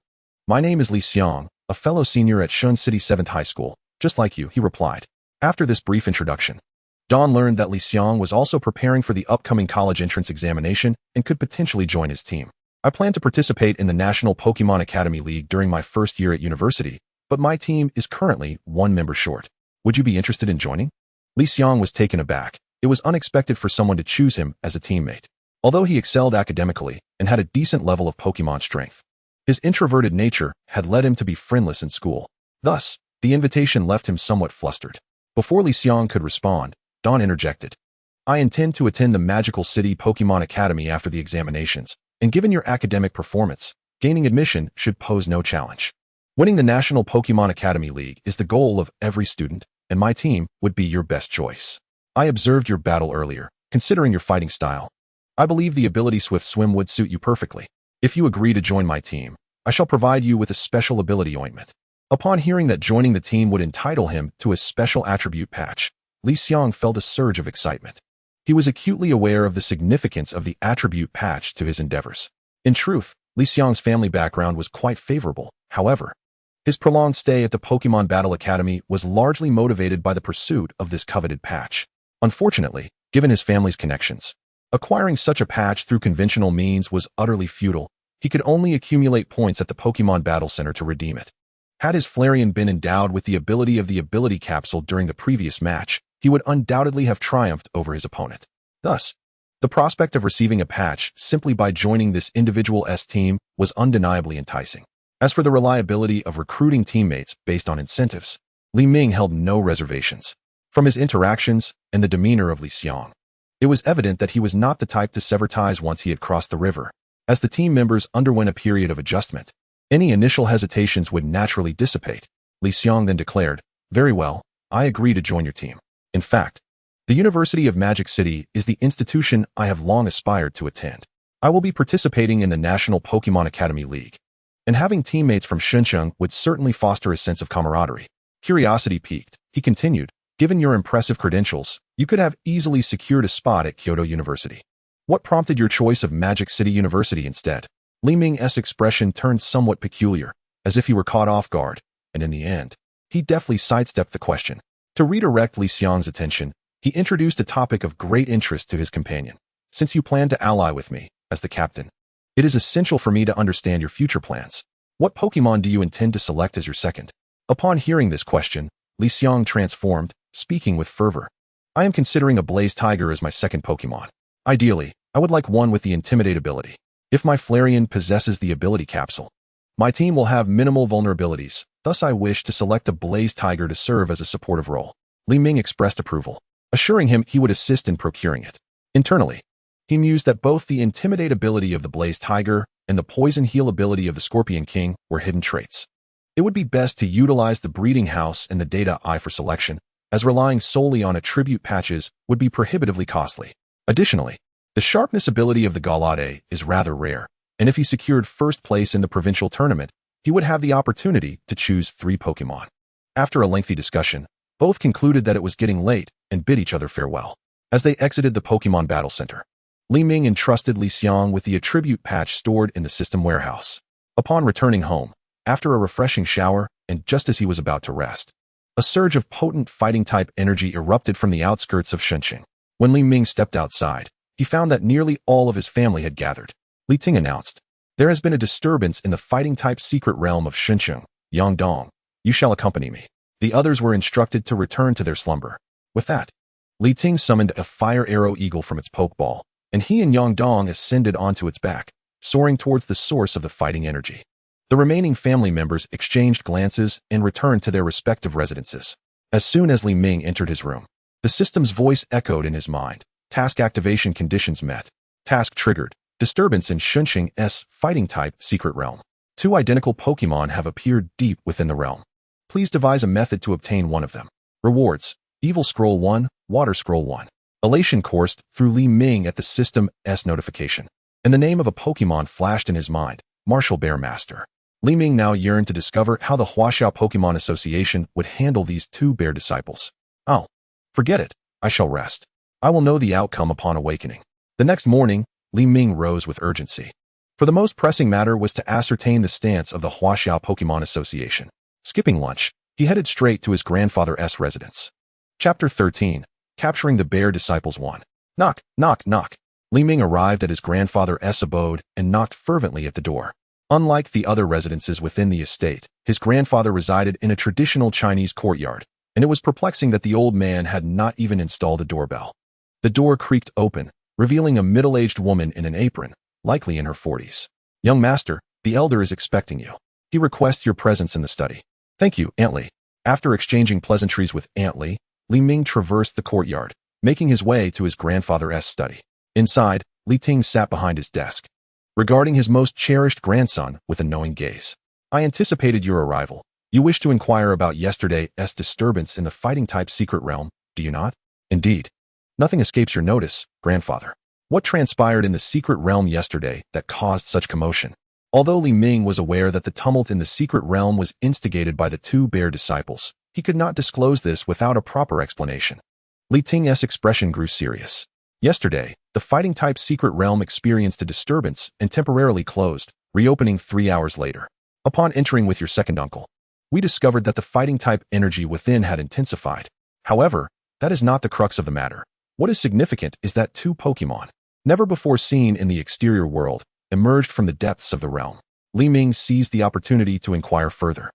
My name is Li Xiang, a fellow senior at Shun City 7th High School, just like you," he replied. After this brief introduction, Don learned that Li Xiang was also preparing for the upcoming college entrance examination and could potentially join his team. I plan to participate in the National Pokemon Academy League during my first year at university, but my team is currently one member short. Would you be interested in joining? Li Xiang was taken aback. It was unexpected for someone to choose him as a teammate. Although he excelled academically and had a decent level of Pokemon strength, his introverted nature had led him to be friendless in school. Thus, the invitation left him somewhat flustered. Before Li Xiang could respond, Dawn interjected. I intend to attend the Magical City Pokemon Academy after the examinations, and given your academic performance, gaining admission should pose no challenge. Winning the National Pokemon Academy League is the goal of every student, and my team would be your best choice. I observed your battle earlier, considering your fighting style. I believe the ability Swift Swim would suit you perfectly. If you agree to join my team, I shall provide you with a special ability ointment. Upon hearing that joining the team would entitle him to a special attribute patch, Li Xiang felt a surge of excitement. He was acutely aware of the significance of the attribute patch to his endeavors. In truth, Li Xiang's family background was quite favorable. However, his prolonged stay at the Pokemon Battle Academy was largely motivated by the pursuit of this coveted patch. Unfortunately, given his family's connections, acquiring such a patch through conventional means was utterly futile. He could only accumulate points at the Pokemon Battle Center to redeem it. Had his Flareon been endowed with the ability of the ability capsule during the previous match, he would undoubtedly have triumphed over his opponent. Thus, the prospect of receiving a patch simply by joining this individual's team was undeniably enticing. As for the reliability of recruiting teammates based on incentives, Li Ming held no reservations. From his interactions and the demeanor of Li Xiang, it was evident that he was not the type to sever ties once he had crossed the river. As the team members underwent a period of adjustment, any initial hesitations would naturally dissipate. Li Xiang then declared, "Very well, I agree to join your team. In fact, the University of Magic City is the institution I have long aspired to attend. I will be participating in the National Pokemon Academy League, and having teammates from Shenzhen would certainly foster a sense of camaraderie." Curiosity piqued, he continued, "Given your impressive credentials, you could have easily secured a spot at Kyoto University. What prompted your choice of Magic City University instead?" Li Ming's expression turned somewhat peculiar, as if he were caught off guard, and in the end, he deftly sidestepped the question. To redirect Li Xiang's attention, he introduced a topic of great interest to his companion. "Since you plan to ally with me, as the captain, it is essential for me to understand your future plans. What Pokemon do you intend to select as your second?" Upon hearing this question, Li Xiang transformed, speaking with fervor. "I am considering a Blaze Tiger as my second Pokemon. Ideally, I would like one with the Intimidate ability. If my Flareon possesses the ability capsule, my team will have minimal vulnerabilities, thus I wish to select a Blaze Tiger to serve as a supportive role." Li Ming expressed approval, assuring him he would assist in procuring it. Internally, he mused that both the Intimidate ability of the Blaze Tiger and the Poison Heal ability of the Scorpion King were hidden traits. It would be best to utilize the breeding house and the data eye for selection, as relying solely on attribute patches would be prohibitively costly. Additionally, the sharpness ability of the Galade is rather rare, and if he secured first place in the provincial tournament, he would have the opportunity to choose 3 Pokemon. After a lengthy discussion, both concluded that it was getting late and bid each other farewell. As they exited the Pokemon Battle Center, Li Ming entrusted Li Xiang with the attribute patch stored in the system warehouse. Upon returning home, after a refreshing shower and just as he was about to rest, a surge of potent fighting-type energy erupted from the outskirts of Shenzhen. When Li Ming stepped outside, he found that nearly all of his family had gathered. Li Ting announced, "There has been a disturbance in the fighting-type secret realm of Shenzhen. Yangdong, you shall accompany me." The others were instructed to return to their slumber. With that, Li Ting summoned a fire arrow eagle from its pokeball, and he and Yangdong ascended onto its back, soaring towards the source of the fighting energy. The remaining family members exchanged glances and returned to their respective residences. As soon as Li Ming entered his room, the system's voice echoed in his mind. Task activation conditions met. Task triggered. Disturbance in Shenzhen's fighting-type secret realm. 2 identical Pokemon have appeared deep within the realm. Please devise a method to obtain one of them. Rewards: Evil Scroll 1, Water Scroll 1. Elation coursed through Li Ming at the system's notification, and the name of a Pokemon flashed in his mind, Martial Bear Master. Li Ming now yearned to discover how the Huaxiao Pokemon Association would handle these 2 bear disciples. "Oh, forget it. I shall rest. I will know the outcome upon awakening." The next morning, Li Ming rose with urgency. For the most pressing matter was to ascertain the stance of the Huaxiao Pokemon Association. Skipping lunch, he headed straight to his grandfather's residence. Chapter 13, Capturing the Bear Disciples 1. Knock, knock, knock. Li Ming arrived at his grandfather's abode and knocked fervently at the door. Unlike the other residences within the estate, his grandfather resided in a traditional Chinese courtyard, and it was perplexing that the old man had not even installed a doorbell. The door creaked open, revealing a middle-aged woman in an apron, likely in her 40s. "Young master, the elder is expecting you. He requests your presence in the study." "Thank you, Aunt Li." After exchanging pleasantries with Aunt Li, Li Ming traversed the courtyard, making his way to his grandfather's study. Inside, Li Ting sat behind his desk, regarding his most cherished grandson with a knowing gaze. "I anticipated your arrival. You wish to inquire about yesterday's disturbance in the fighting-type secret realm, do you not?" "Indeed. Nothing escapes your notice, grandfather. What transpired in the secret realm yesterday that caused such commotion?" Although Li Ming was aware that the tumult in the secret realm was instigated by the two bear disciples, he could not disclose this without a proper explanation. Li Ting's expression grew serious. "Yesterday, the fighting-type secret realm experienced a disturbance and temporarily closed, reopening 3 hours later. Upon entering with your second uncle, we discovered that the fighting-type energy within had intensified. However, that is not the crux of the matter. What is significant is that two Pokemon, never before seen in the exterior world, emerged from the depths of the realm." Li Ming seized the opportunity to inquire further.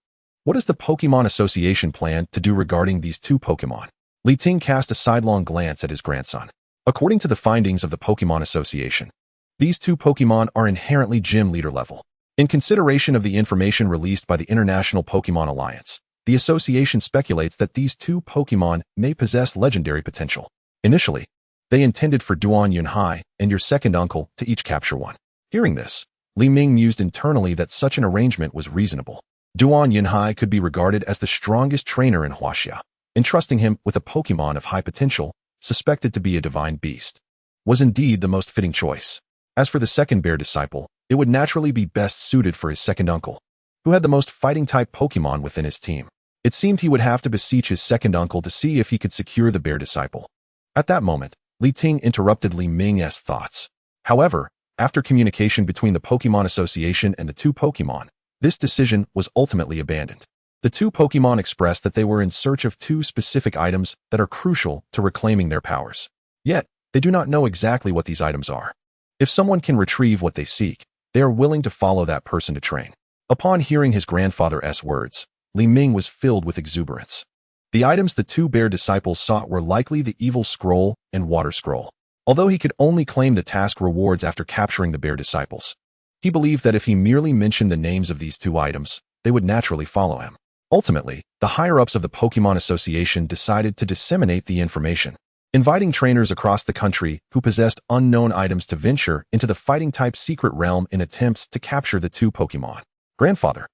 "What does the Pokemon Association plan to do regarding these two Pokemon?" Li Ting cast a sidelong glance at his grandson. "According to the findings of the Pokemon Association, these two Pokemon are inherently gym leader level. In consideration of the information released by the International Pokemon Alliance, the association speculates that these two Pokemon may possess legendary potential. Initially, they intended for Duan Yunhai and your second uncle to each capture one." Hearing this, Li Ming mused internally that such an arrangement was reasonable. Duan Yunhai could be regarded as the strongest trainer in Huaxia. Entrusting him with a Pokemon of high potential, suspected to be a divine beast, was indeed the most fitting choice. As for the second bear disciple, it would naturally be best suited for his second uncle, who had the most fighting-type Pokemon within his team. It seemed he would have to beseech his second uncle to see if he could secure the bear disciple. At that moment, Li Ting interrupted Li Ming's thoughts. However, after communication between the Pokemon Association and the two Pokemon, this decision was ultimately abandoned. The two Pokemon expressed that they were in search of two specific items that are crucial to reclaiming their powers. Yet, they do not know exactly what these items are. If someone can retrieve what they seek, they are willing to follow that person to train. Upon hearing his grandfather's words, Li Ming was filled with exuberance. The items the two bear disciples sought were likely the Evil Scroll and Water Scroll. Although he could only claim the task rewards after capturing the bear disciples, he believed that if he merely mentioned the names of these two items, they would naturally follow him. Ultimately, the higher-ups of the Pokemon Association decided to disseminate the information, inviting trainers across the country who possessed unknown items to venture into the fighting-type secret realm in attempts to capture the two Pokemon. "Grandfather,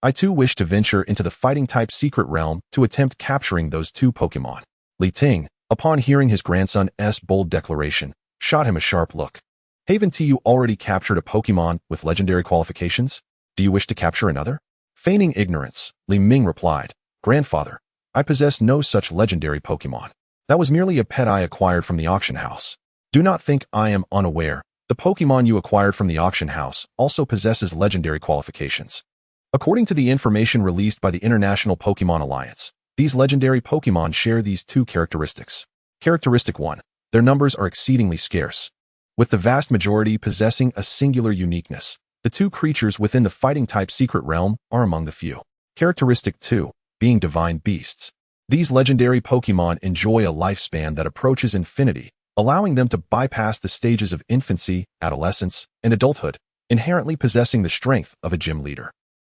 I too wish to venture into the fighting-type secret realm to attempt capturing those two Pokemon." Li Ting, upon hearing his grandson's bold declaration, shot him a sharp look. "Haven't you already captured a Pokemon with legendary qualifications? Do you wish to capture another?" Feigning ignorance, Li Ming replied, "Grandfather, I possess no such legendary Pokemon. That was merely a pet I acquired from the auction house. Do not think I am unaware. The Pokemon you acquired from the auction house also possesses legendary qualifications. According to the information released by the International Pokemon Alliance, these legendary Pokemon share these two characteristics. Characteristic 1. Their numbers are exceedingly scarce, with the vast majority possessing a singular uniqueness. The two creatures within the fighting-type secret realm are among the few. Characteristic 2. Being divine beasts. These legendary Pokemon enjoy a lifespan that approaches infinity, allowing them to bypass the stages of infancy, adolescence, and adulthood, inherently possessing the strength of a gym leader.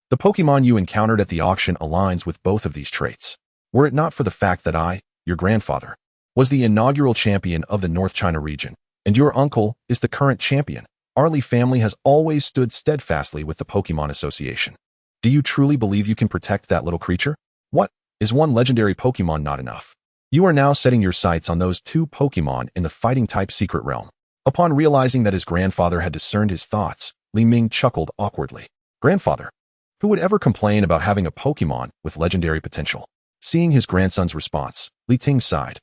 The Pokemon you encountered at the auction aligns with both of these traits. Were it not for the fact that I, your grandfather, was the inaugural champion of the North China region, and your uncle is the current champion, our Li family has always stood steadfastly with the Pokemon Association. Do you truly believe you can protect that little creature? What? Is one legendary Pokemon not enough? You are now setting your sights on those two Pokemon in the fighting-type secret realm." Upon realizing that his grandfather had discerned his thoughts, Li Ming chuckled awkwardly. "Grandfather, who would ever complain about having a Pokemon with legendary potential?" Seeing his grandson's response, Li Ting sighed.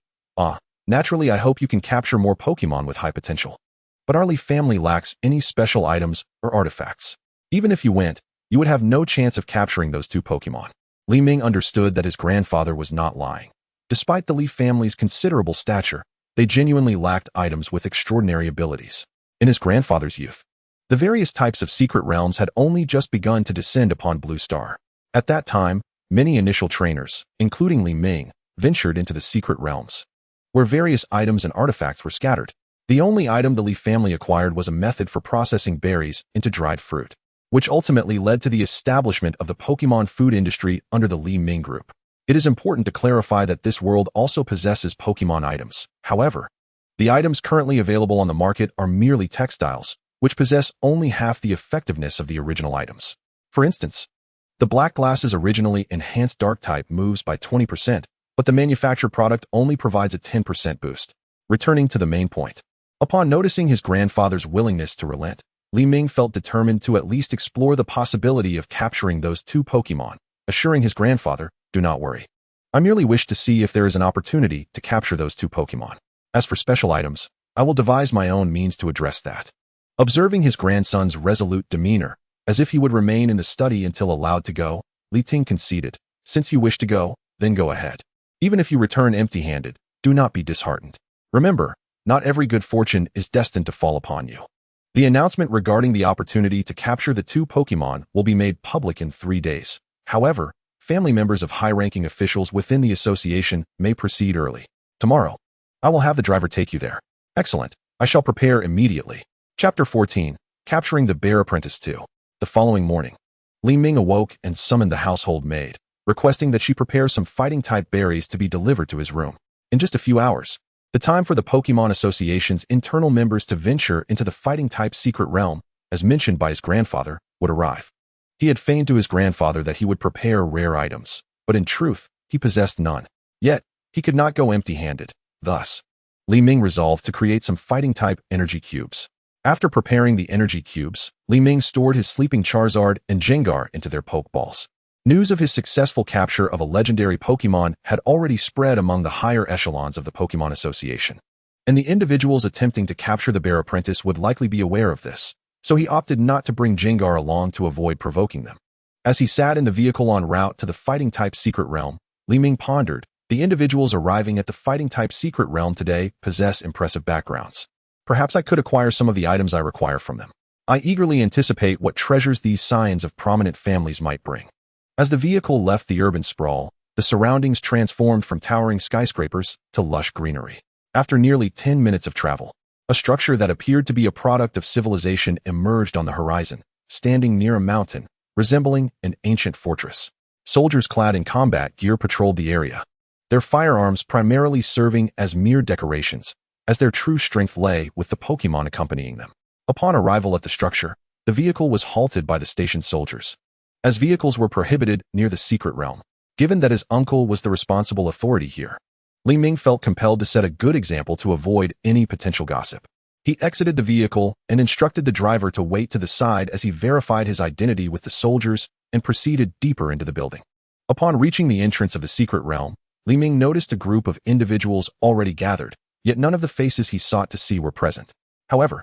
Naturally I hope you can capture more Pokemon with high potential. But our Li family lacks any special items or artifacts. Even if you went, you would have no chance of capturing those two Pokemon." Li Ming understood that his grandfather was not lying. Despite the Li family's considerable stature, they genuinely lacked items with extraordinary abilities. in his grandfather's youth. The various types of secret realms had only just begun to descend upon Blue Star. At that time, many initial trainers, including Li Ming, ventured into the secret realms, where various items and artifacts were scattered. The only item the Li family acquired was a method for processing berries into dried fruit, which ultimately led to the establishment of the Pokemon food industry under the Li Ming group. It is important to clarify that this world also possesses Pokemon items. However, the items currently available on the market are merely textiles, which possess only half the effectiveness of the original items. For instance, the Black Glass's originally enhanced Dark-type moves by 20%, but the manufactured product only provides a 10% boost. Returning to the main point. Upon noticing his grandfather's willingness to relent, Li Ming felt determined to at least explore the possibility of capturing those two Pokemon, assuring his grandfather, "Do not worry. I merely wish to see if there is an opportunity to capture those two Pokemon. As for special items, I will devise my own means to address that." Observing his grandson's resolute demeanor, as if he would remain in the study until allowed to go, Li Ting conceded, "Since you wish to go, then go ahead. Even if you return empty-handed, do not be disheartened. Remember, not every good fortune is destined to fall upon you." The announcement regarding the opportunity to capture the two Pokemon will be made public in 3 days. However, family members of high-ranking officials within the association may proceed early. "Tomorrow, I will have the driver take you there." "Excellent. I shall prepare immediately." Chapter 14. Capturing the Bear Apprentice 2. The following morning, Li Ming awoke and summoned the household maid, requesting that she prepare some fighting-type berries to be delivered to his room. In just a few hours, the time for the Pokemon Association's internal members to venture into the fighting-type secret realm, as mentioned by his grandfather, would arrive. He had feigned to his grandfather that he would prepare rare items, but in truth, he possessed none. Yet, he could not go empty-handed. Thus, Li Ming resolved to create some fighting-type energy cubes. After preparing the energy cubes, Li Ming stored his sleeping Charizard and Gengar into their Pokeballs. News of his successful capture of a legendary Pokemon had already spread among the higher echelons of the Pokemon Association, and the individuals attempting to capture the Bear Apprentice would likely be aware of this, so he opted not to bring Gengar along to avoid provoking them. As he sat in the vehicle en route to the fighting-type secret realm, Li Ming pondered, "The individuals arriving at the fighting-type secret realm today possess impressive backgrounds. Perhaps I could acquire some of the items I require from them. I eagerly anticipate what treasures these scions of prominent families might bring." As the vehicle left the urban sprawl, the surroundings transformed from towering skyscrapers to lush greenery. After nearly 10 minutes of travel, a structure that appeared to be a product of civilization emerged on the horizon, standing near a mountain, resembling an ancient fortress. Soldiers clad in combat gear patrolled the area, their firearms primarily serving as mere decorations, as their true strength lay with the Pokemon accompanying them. Upon arrival at the structure, the vehicle was halted by the station soldiers, as vehicles were prohibited near the secret realm. Given that his uncle was the responsible authority here, Li Ming felt compelled to set a good example to avoid any potential gossip. He exited the vehicle and instructed the driver to wait to the side as he verified his identity with the soldiers and proceeded deeper into the building. Upon reaching the entrance of the secret realm, Li Ming noticed a group of individuals already gathered, yet none of the faces he sought to see were present. However,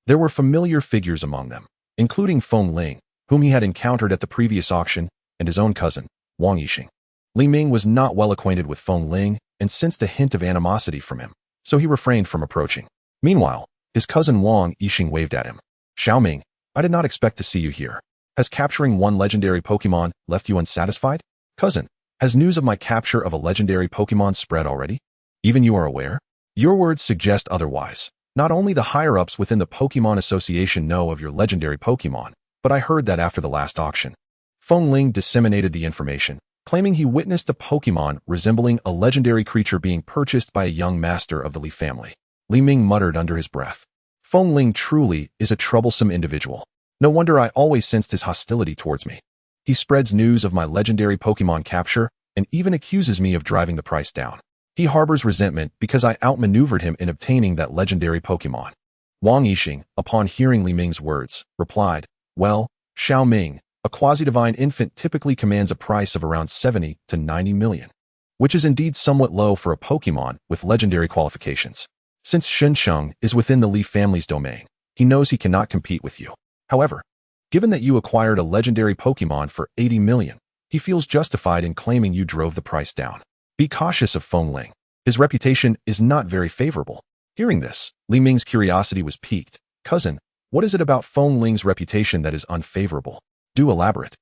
there were familiar figures among them, including Feng Ling, whom he had encountered at the previous auction, and his own cousin, Wang Yixing. Li Ming was not well acquainted with Feng Ling and sensed a hint of animosity from him, so he refrained from approaching. Meanwhile, his cousin Wang Yixing waved at him. "Xiao Ming, I did not expect to see you here. Has capturing one legendary Pokemon left you unsatisfied? Cousin, has news of my capture of a legendary Pokemon spread already? Even you are aware? Your words suggest otherwise. Not only the higher-ups within the Pokemon Association know of your legendary Pokemon, but I heard that after the last auction." Feng Ling disseminated the information, claiming he witnessed a Pokemon resembling a legendary creature being purchased by a young master of the Li family. Li Ming muttered under his breath. Feng Ling truly is a troublesome individual. No wonder I always sensed his hostility towards me. He spreads news of my legendary Pokemon capture and even accuses me of driving the price down. He harbors resentment because I outmaneuvered him in obtaining that legendary Pokemon. Wang Yixing, upon hearing Li Ming's words, replied, "Well, Xiao Ming, a quasi-divine infant typically commands a price of around 70 to 90 million, which is indeed somewhat low for a Pokemon with legendary qualifications. Since Shensheng is within the Li family's domain, he knows he cannot compete with you. However, given that you acquired a legendary Pokemon for 80 million, he feels justified in claiming you drove the price down. Be cautious of Feng Ling. His reputation is not very favorable." Hearing this, Li Ming's curiosity was piqued, Cousin, what is it about Feng Ling's reputation that is unfavorable? Do elaborate.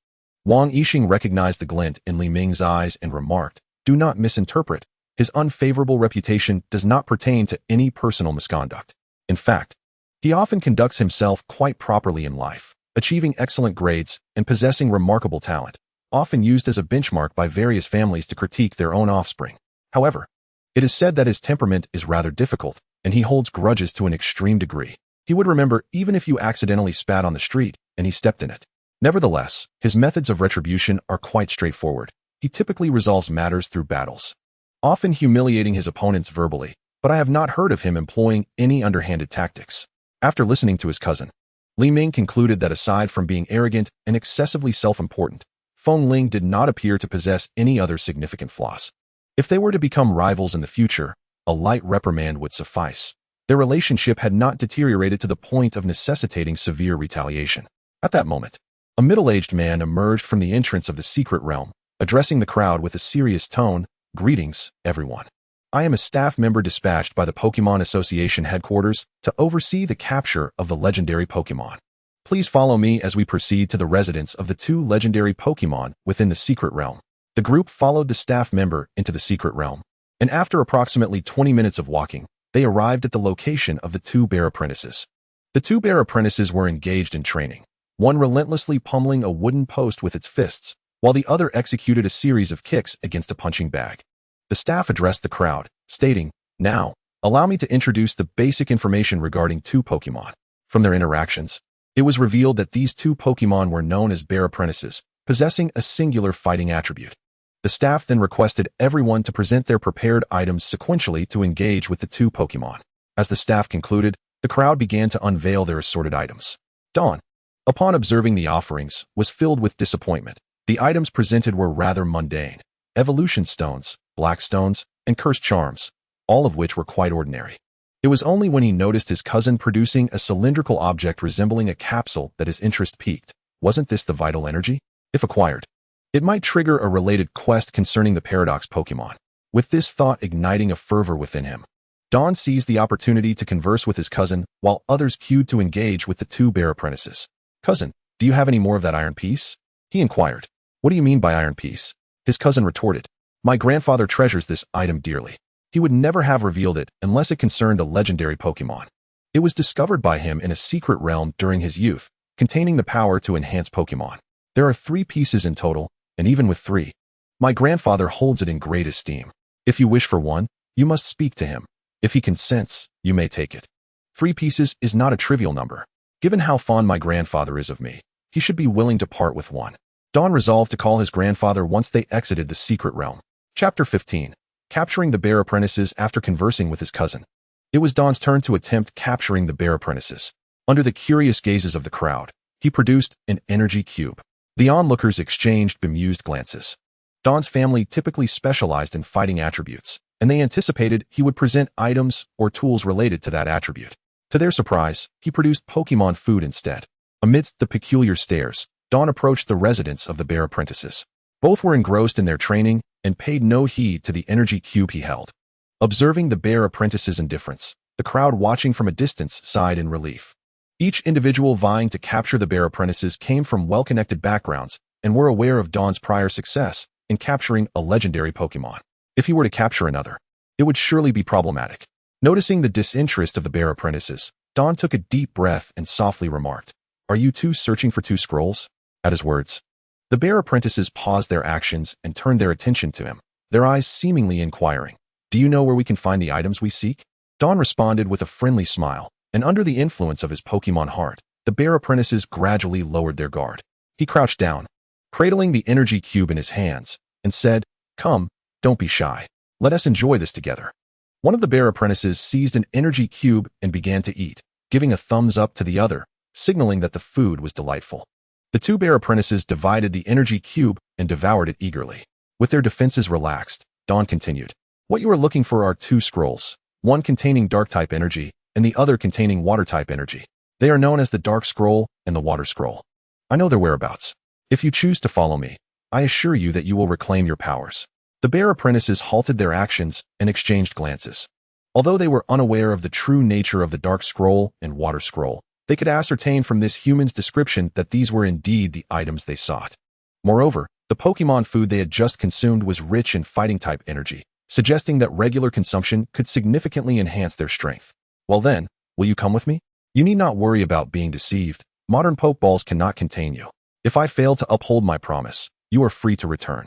Wang Yixing recognized the glint in Li Ming's eyes and remarked, do not misinterpret. His unfavorable reputation does not pertain to any personal misconduct. In fact, he often conducts himself quite properly in life, achieving excellent grades and possessing remarkable talent, often used as a benchmark by various families to critique their own offspring. However, it is said that his temperament is rather difficult, and he holds grudges to an extreme degree. He would remember even if you accidentally spat on the street and he stepped in it. Nevertheless, his methods of retribution are quite straightforward. He typically resolves matters through battles, often humiliating his opponents verbally, but I have not heard of him employing any underhanded tactics. After listening to his cousin, Li Ming concluded that aside from being arrogant and excessively self-important, Feng Ling did not appear to possess any other significant flaws. If they were to become rivals in the future, a light reprimand would suffice. Their relationship had not deteriorated to the point of necessitating severe retaliation. At that moment, a middle-aged man emerged from the entrance of the secret realm, addressing the crowd with a serious tone. Greetings, everyone. I am a staff member dispatched by the Pokemon Association headquarters to oversee the capture of the legendary Pokemon. Please follow me as we proceed to the residence of the 2 legendary Pokemon within the secret realm. The group followed the staff member into the secret realm, and after approximately 20 minutes of walking, they arrived at the location of the 2 bear apprentices. The 2 bear apprentices were engaged in training, one relentlessly pummeling a wooden post with its fists, while the other executed a series of kicks against a punching bag. The staff addressed the crowd, stating, now, allow me to introduce the basic information regarding 2 Pokemon. From their interactions, it was revealed that these 2 Pokemon were known as bear apprentices, possessing a singular fighting attribute. The staff then requested everyone to present their prepared items sequentially to engage with the 2 Pokemon. As the staff concluded, the crowd began to unveil their assorted items. Dawn, upon observing the offerings, was filled with disappointment. The items presented were rather mundane. Evolution stones, black stones, and cursed charms, all of which were quite ordinary. It was only when he noticed his cousin producing a cylindrical object resembling a capsule that his interest piqued. Wasn't this the vital energy? If acquired, it might trigger a related quest concerning the Paradox Pokemon. With this thought igniting a fervor within him, Dawn seized the opportunity to converse with his cousin while others queued to engage with the 2 bear apprentices. Cousin, do you have any more of that iron piece? He inquired. What do you mean by iron piece? His cousin retorted. My grandfather treasures this item dearly. He would never have revealed it unless it concerned a legendary Pokemon. It was discovered by him in a secret realm during his youth, containing the power to enhance Pokemon. There are 3 pieces in total, and even with 3, my grandfather holds it in great esteem. If you wish for one, you must speak to him. If he consents, you may take it. 3 pieces is not a trivial number. Given how fond my grandfather is of me, he should be willing to part with one. Dawn resolved to call his grandfather once they exited the secret realm. Chapter 15. Capturing the bear apprentices after conversing with his cousin. It was Dawn's turn to attempt capturing the bear apprentices. Under the curious gazes of the crowd, he produced an energy cube. The onlookers exchanged bemused glances. Dawn's family typically specialized in fighting attributes, and they anticipated he would present items or tools related to that attribute. To their surprise, he produced Pokemon food instead. Amidst the peculiar stares, Dawn approached the residence of the bear apprentices. Both were engrossed in their training and paid no heed to the energy cube he held. Observing the bear apprentices' indifference, the crowd watching from a distance sighed in relief. Each individual vying to capture the bear apprentices came from well-connected backgrounds and were aware of Dawn's prior success in capturing a legendary Pokemon. If he were to capture another, it would surely be problematic. Noticing the disinterest of the bear apprentices, Dawn took a deep breath and softly remarked, "Are you 2 searching for 2 scrolls?" At his words, the bear apprentices paused their actions and turned their attention to him, their eyes seemingly inquiring. Do you know where we can find the items we seek? Dawn responded with a friendly smile, and under the influence of his Pokemon heart, the bear apprentices gradually lowered their guard. He crouched down, cradling the energy cube in his hands, and said, "Come, don't be shy. Let us enjoy this together." One of the bear apprentices seized an energy cube and began to eat, giving a thumbs up to the other, signaling that the food was delightful. The 2 bear apprentices divided the energy cube and devoured it eagerly. With their defenses relaxed, Dawn continued. What you are looking for are 2 scrolls, one containing dark-type energy and the other containing water-type energy. They are known as the Dark Scroll and the Water Scroll. I know their whereabouts. If you choose to follow me, I assure you that you will reclaim your powers. The bear apprentices halted their actions and exchanged glances. Although they were unaware of the true nature of the Dark Scroll and Water Scroll, They could ascertain from this human's description that these were indeed the items they sought. Moreover, the Pokemon food they had just consumed was rich in fighting-type energy, suggesting that regular consumption could significantly enhance their strength. Well then, will you come with me? You need not worry about being deceived. Modern Pokeballs cannot contain you. If I fail to uphold my promise, you are free to return.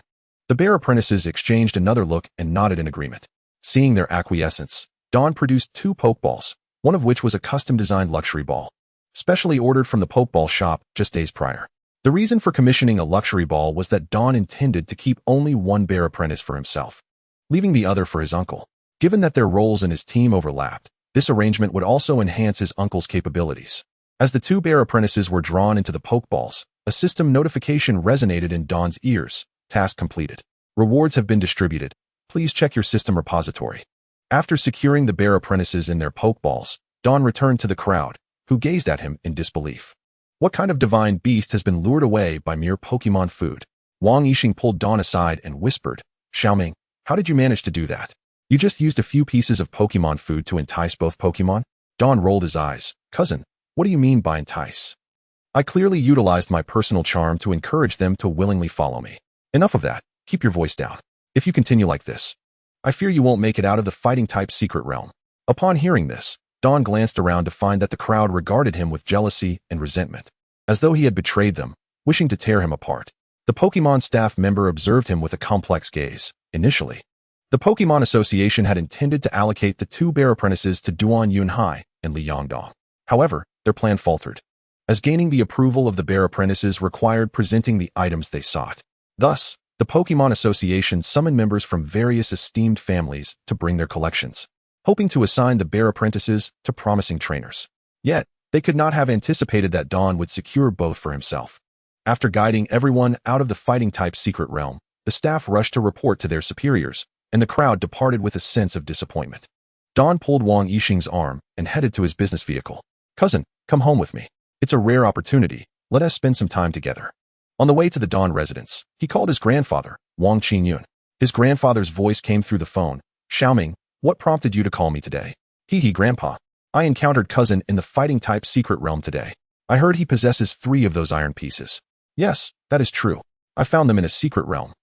The bear apprentices exchanged another look and nodded in agreement. Seeing their acquiescence, Dawn produced 2 Pokeballs, one of which was a custom-designed luxury ball, specially ordered from the Pokeball shop just days prior. The reason for commissioning a luxury ball was that Dawn intended to keep only one bear apprentice for himself, leaving the other for his uncle. Given that their roles in his team overlapped, this arrangement would also enhance his uncle's capabilities. As the 2 bear apprentices were drawn into the Pokeballs, a system notification resonated in Dawn's ears. Task completed. Rewards have been distributed. Please check your system repository. After securing the bear apprentices in their Pokeballs, Dawn returned to the crowd, who gazed at him in disbelief. What kind of divine beast has been lured away by mere Pokemon food? Wang Yixing pulled Dawn aside and whispered, Xiaoming, how did you manage to do that? You just used a few pieces of Pokemon food to entice both Pokemon? Dawn rolled his eyes. Cousin, what do you mean by entice? I clearly utilized my personal charm to encourage them to willingly follow me. Enough of that. Keep your voice down. If you continue like this, I fear you won't make it out of the fighting-type secret realm. Upon hearing this, Dawn glanced around to find that the crowd regarded him with jealousy and resentment, as though he had betrayed them, wishing to tear him apart. The Pokemon staff member observed him with a complex gaze. Initially, the Pokemon Association had intended to allocate the 2 bear apprentices to Duan Yunhai and Li Yongdong. However, their plan faltered, as gaining the approval of the bear apprentices required presenting the items they sought. Thus, the Pokemon Association summoned members from various esteemed families to bring their collections, hoping to assign the bear apprentices to promising trainers. Yet, they could not have anticipated that Dawn would secure both for himself. After guiding everyone out of the fighting-type secret realm, the staff rushed to report to their superiors, and the crowd departed with a sense of disappointment. Dawn pulled Wang Yixing's arm and headed to his business vehicle. Cousin, come home with me. It's a rare opportunity. Let us spend some time together. On the way to the Dawn residence, he called his grandfather, Wang Qingyun. His grandfather's voice came through the phone. Xiaoming, what prompted you to call me today? Hee, Grandpa. I encountered cousin in the fighting-type secret realm today. I heard he possesses 3 of those iron pieces. Yes, that is true. I found them in a secret realm.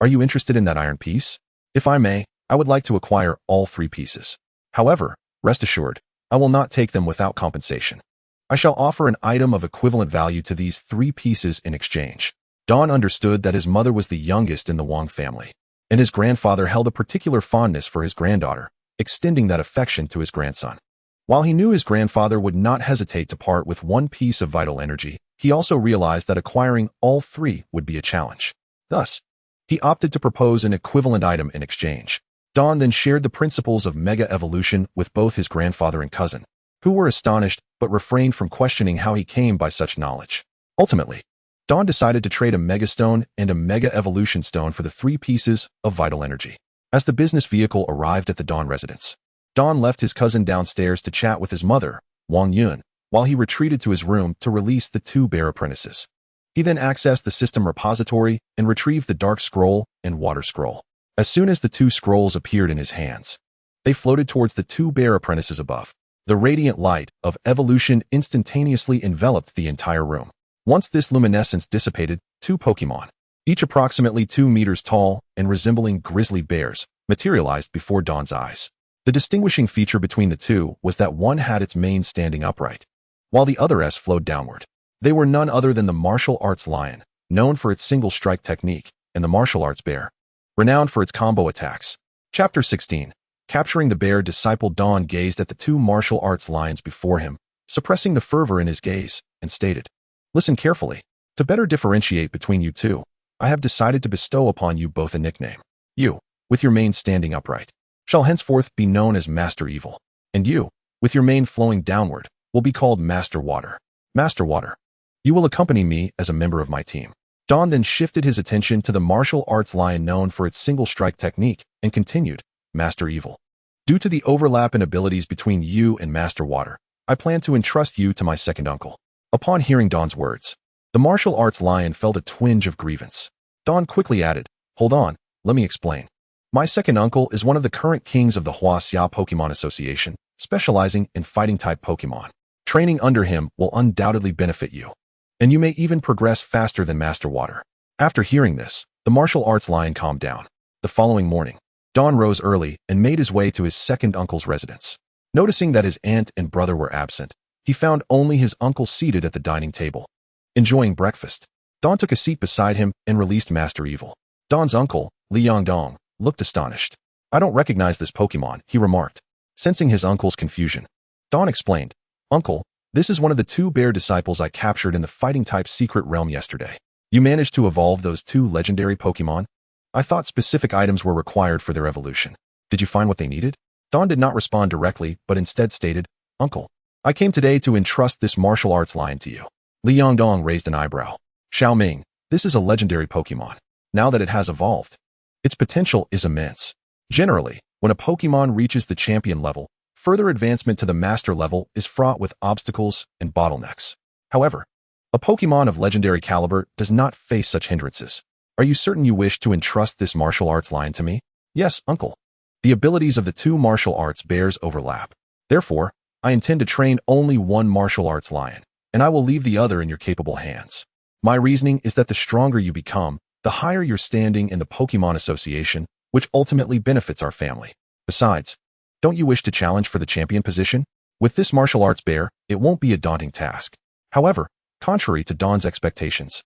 Are you interested in that iron piece? If I may, I would like to acquire all 3 pieces. However, rest assured, I will not take them without compensation. I shall offer an item of equivalent value to these 3 pieces in exchange. Dawn understood that his mother was the youngest in the Wang family, and his grandfather held a particular fondness for his granddaughter, extending that affection to his grandson. While he knew his grandfather would not hesitate to part with 1 piece of vital energy, he also realized that acquiring all 3 would be a challenge. Thus, he opted to propose an equivalent item in exchange. Dawn then shared the principles of Mega Evolution with both his grandfather and cousin, who were astonished but refrained from questioning how he came by such knowledge. Ultimately, Dawn decided to trade a Mega Stone and a Mega Evolution Stone for the 3 pieces of vital energy. As the business vehicle arrived at the Dawn residence, Dawn left his cousin downstairs to chat with his mother, Wang Yun, while he retreated to his room to release the 2 bear apprentices. He then accessed the system repository and retrieved the Dark Scroll and Water Scroll. As soon as the 2 scrolls appeared in his hands, they floated towards the 2 bear apprentices above. The radiant light of evolution instantaneously enveloped the entire room. Once this luminescence dissipated, 2 Pokemon, each approximately 2 meters tall and resembling grizzly bears, materialized before Dawn's eyes. The distinguishing feature between the 2 was that one had its mane standing upright, while the other flowed downward. They were none other than the martial arts lion, known for its single strike technique, and the martial arts bear, renowned for its combo attacks. Chapter 16. Capturing the bear disciple. Dawn gazed at the 2 martial arts lions before him, suppressing the fervor in his gaze, and stated, Listen carefully. To better differentiate between you 2, I have decided to bestow upon you both a nickname. You, with your mane standing upright, shall henceforth be known as Master Evil, and you, with your mane flowing downward, will be called Master Water. Master Water, you will accompany me as a member of my team. Dawn then shifted his attention to the martial arts lion known for its single strike technique and continued, Master Evil. Due to the overlap in abilities between you and Master Water, I plan to entrust you to my second uncle. Upon hearing Dawn's words, the martial arts lion felt a twinge of grievance. Dawn quickly added, Hold on, let me explain. My second uncle is one of the current kings of the Huaxia Pokemon Association, specializing in fighting-type Pokemon. Training under him will undoubtedly benefit you, and you may even progress faster than Master Water. After hearing this, the martial arts lion calmed down. The following morning, Don rose early and made his way to his second uncle's residence. Noticing that his aunt and brother were absent, he found only his uncle seated at the dining table. Enjoying breakfast, Don took a seat beside him and released Master Evil. Don's uncle, Li Ming, looked astonished. "I don't recognize this Pokemon," he remarked. Sensing his uncle's confusion, Don explained, "Uncle, this is one of the 2 bear disciples I captured in the fighting-type secret realm yesterday. You managed to evolve those 2 legendary Pokemon? I thought specific items were required for their evolution. Did you find what they needed?" Don did not respond directly, but instead stated, "Uncle, I came today to entrust this martial arts lion to you." Li Ming raised an eyebrow. "Xiao Ming, this is a legendary Pokemon. Now that it has evolved, its potential is immense. Generally, when a Pokemon reaches the champion level, further advancement to the master level is fraught with obstacles and bottlenecks. However, a Pokemon of legendary caliber does not face such hindrances. Are you certain you wish to entrust this martial arts lion to me?" "Yes, Uncle. The abilities of the 2 martial arts bears overlap. Therefore, I intend to train only one martial arts lion, and I will leave the other in your capable hands. My reasoning is that the stronger you become, the higher your standing in the Pokemon Association, which ultimately benefits our family. Besides, don't you wish to challenge for the champion position? With this martial arts bear, it won't be a daunting task." However, contrary to Don's expectations,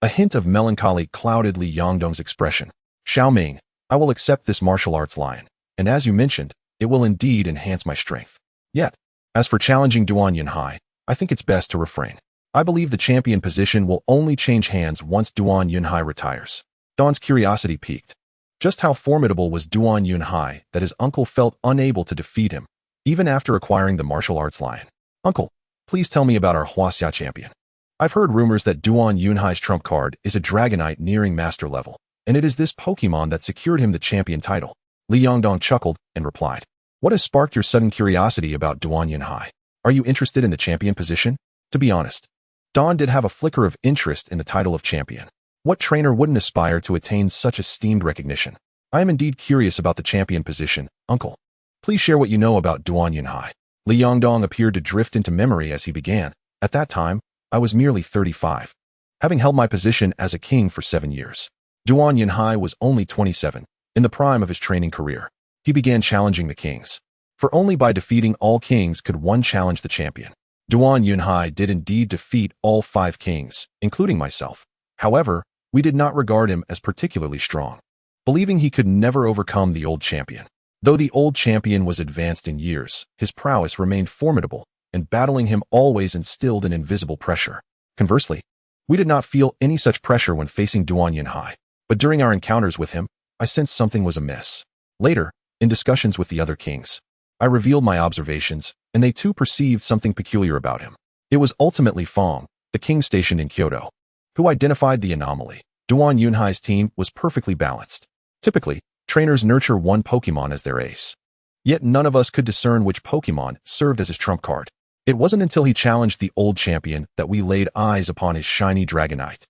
a hint of melancholy clouded Li Ming's expression. "Xiao Ming, I will accept this martial arts lion, and as you mentioned, it will indeed enhance my strength. Yet, as for challenging Duan Yunhai, I think it's best to refrain. I believe the champion position will only change hands once Duan Yunhai retires." Don's curiosity piqued. Just how formidable was Duan Yunhai that his uncle felt unable to defeat him, even after acquiring the martial arts lion? "Uncle, please tell me about our Huaxia champion. I've heard rumors that Duan Yunhai's trump card is a Dragonite nearing master level, and it is this Pokemon that secured him the champion title." Li Ming chuckled and replied, "What has sparked your sudden curiosity about Duan Yunhai? Are you interested in the champion position?" To be honest, Don did have a flicker of interest in the title of champion. What trainer wouldn't aspire to attain such esteemed recognition? "I am indeed curious about the champion position, Uncle. Please share what you know about Duan Yunhai." Li Ming appeared to drift into memory as he began. "At that time, I was merely 35, having held my position as a king for 7 years. Duan Yunhai was only 27, in the prime of his training career. He began challenging the kings, for only by defeating all kings could one challenge the champion. Duan Yunhai did indeed defeat all 5 kings, including myself. However, we did not regard him as particularly strong, believing he could never overcome the old champion. Though the old champion was advanced in years, his prowess remained formidable, and battling him always instilled an invisible pressure. Conversely, we did not feel any such pressure when facing Duan Yunhai, but during our encounters with him, I sensed something was amiss. Later, in discussions with the other kings, I revealed my observations, and they too perceived something peculiar about him. It was ultimately Fong, the king stationed in Kyoto, who identified the anomaly. Duan Yunhai's team was perfectly balanced. Typically, trainers nurture one Pokemon as their ace. Yet none of us could discern which Pokemon served as his trump card. It wasn't until he challenged the old champion that we laid eyes upon his shiny Dragonite.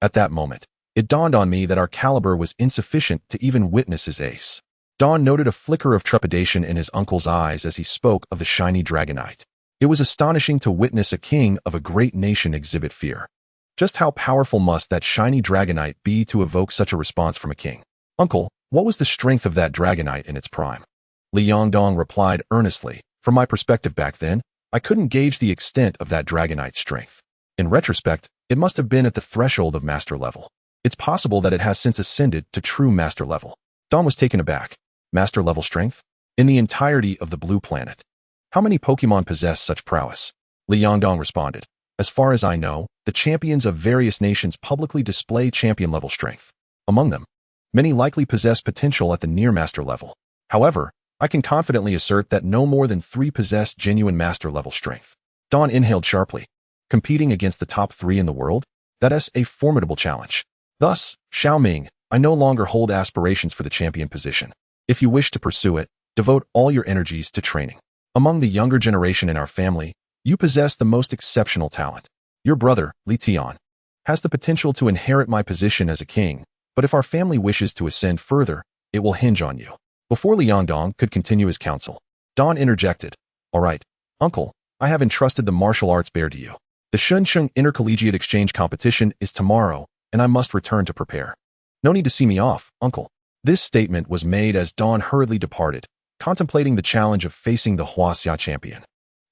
At that moment, it dawned on me that our caliber was insufficient to even witness his ace. Don noted a flicker of trepidation in his uncle's eyes as he spoke of the shiny Dragonite. It was astonishing to witness a king of a great nation exhibit fear. Just how powerful must that shiny Dragonite be to evoke such a response from a king? "Uncle, what was the strength of that Dragonite in its prime?" Li Ming replied earnestly. "From my perspective back then, I couldn't gauge the extent of that Dragonite's strength. In retrospect, it must have been at the threshold of master level. It's possible that it has since ascended to true master level." Don was taken aback. Master level strength? In the entirety of the blue planet, how many Pokemon possess such prowess? Li Ming responded, "As far as I know, the champions of various nations publicly display champion level strength. Among them, many likely possess potential at the near master level. However, I can confidently assert that no more than 3 possess genuine master level strength." Don inhaled sharply. Competing against the top 3 in the world? That is a formidable challenge. Thus, Xiao Ming, I no longer hold aspirations for the champion position. If you wish to pursue it, devote all your energies to training. Among the younger generation in our family, you possess the most exceptional talent. Your brother, Li Tian, has the potential to inherit my position as a king, but if our family wishes to ascend further, it will hinge on you. Before Li Ming could continue his counsel, Don interjected, "All right, Uncle, I have entrusted the martial arts bear to you. The Shuncheng Intercollegiate Exchange Competition is tomorrow, and I must return to prepare. No need to see me off, uncle. This statement was made as Dawn hurriedly departed, contemplating the challenge of facing the Huaxia champion,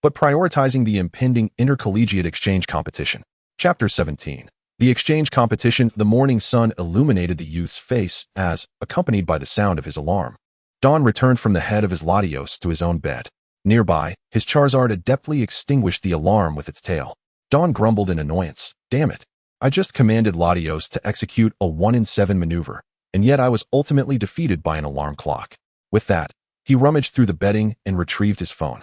but prioritizing the impending intercollegiate exchange competition. Chapter 17. The exchange competition. The morning sun illuminated the youth's face as, accompanied by the sound of his alarm, Dawn returned from the head of his Latios to his own bed. Nearby, his Charizard adeptly extinguished the alarm with its tail. Dawn grumbled in annoyance. Damn it. I just commanded Latios to execute a 1-in-7 maneuver, and yet I was ultimately defeated by an alarm clock. With that, he rummaged through the bedding and retrieved his phone.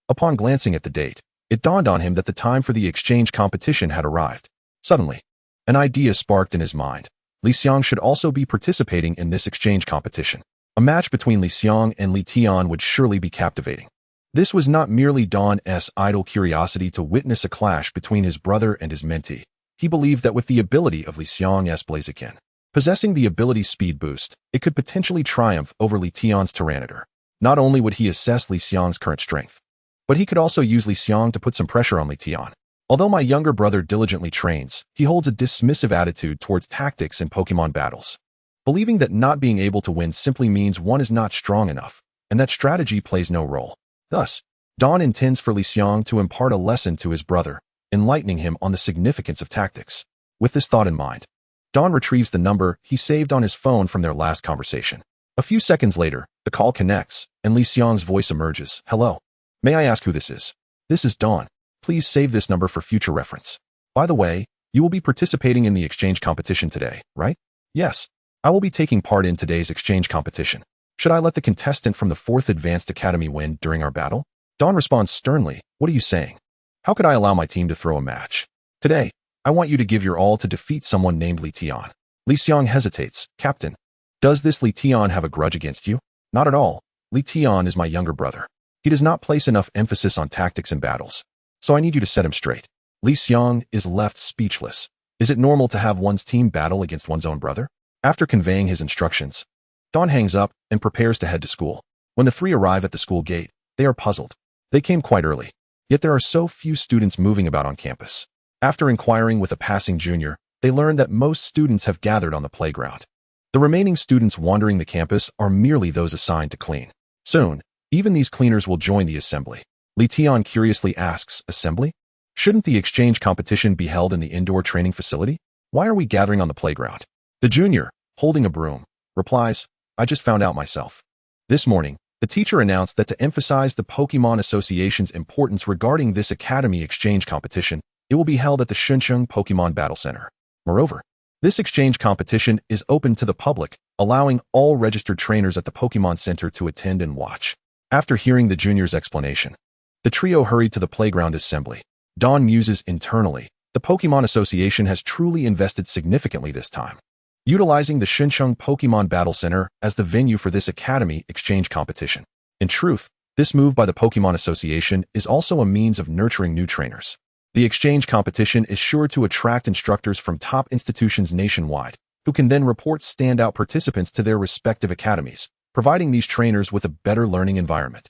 Upon glancing at the date, it dawned on him that the time for the exchange competition had arrived. Suddenly, an idea sparked in his mind. Li Xiang should also be participating in this exchange competition. A match between Li Xiang and Li Tian would surely be captivating. This was not merely Dawn's idle curiosity to witness a clash between his brother and his mentee. He believed that with the ability of Li Xiang's Blaziken, possessing the ability Speed Boost, it could potentially triumph over Li Tian's Tyranitar. Not only would he assess Li Xiang's current strength, but he could also use Li Xiang to put some pressure on Li Tian. Although my younger brother diligently trains, he holds a dismissive attitude towards tactics in Pokemon battles, believing that not being able to win simply means one is not strong enough, and that strategy plays no role. Thus, Dawn intends for Li Xiang to impart a lesson to his brother, enlightening him on the significance of tactics. With this thought in mind, Dawn retrieves the number he saved on his phone from their last conversation. A few seconds later, the call connects, and Li Xiang's voice emerges. Hello. May I ask who this is? This is Dawn. Please save this number for future reference. By the way, you will be participating in the exchange competition today, right? Yes. I will be taking part in today's exchange competition. Should I let the contestant from the 4th Advanced Academy win during our battle? Dawn responds sternly. What are you saying? How could I allow my team to throw a match? Today, I want you to give your all to defeat someone named Li Tian. Li Xiang hesitates. Captain, does this Li Tian have a grudge against you? Not at all. Li Tian is my younger brother. He does not place enough emphasis on tactics in battles, so I need you to set him straight. Li Xiang is left speechless. Is it normal to have one's team battle against one's own brother? After conveying his instructions, Dawn hangs up and prepares to head to school. When the three arrive at the school gate, they are puzzled. They came quite early, yet there are so few students moving about on campus. After inquiring with a passing junior, they learn that most students have gathered on the playground. The remaining students wandering the campus are merely those assigned to clean. Soon, even these cleaners will join the assembly. Li Tian curiously asks, Assembly? Shouldn't the exchange competition be held in the indoor training facility? Why are we gathering on the playground? The junior, holding a broom, replies, I just found out myself. This morning, the teacher announced that to emphasize the Pokemon Association's importance regarding this Academy exchange competition, it will be held at the Shuncheng Pokemon Battle Center. Moreover, this exchange competition is open to the public, allowing all registered trainers at the Pokemon Center to attend and watch. After hearing the junior's explanation, the trio hurried to the playground assembly. Dawn muses internally. The Pokemon Association has truly invested significantly this time, utilizing the Shuncheng Pokemon Battle Center as the venue for this Academy exchange competition. In truth, this move by the Pokemon Association is also a means of nurturing new trainers. The exchange competition is sure to attract instructors from top institutions nationwide, who can then report standout participants to their respective academies, providing these trainers with a better learning environment.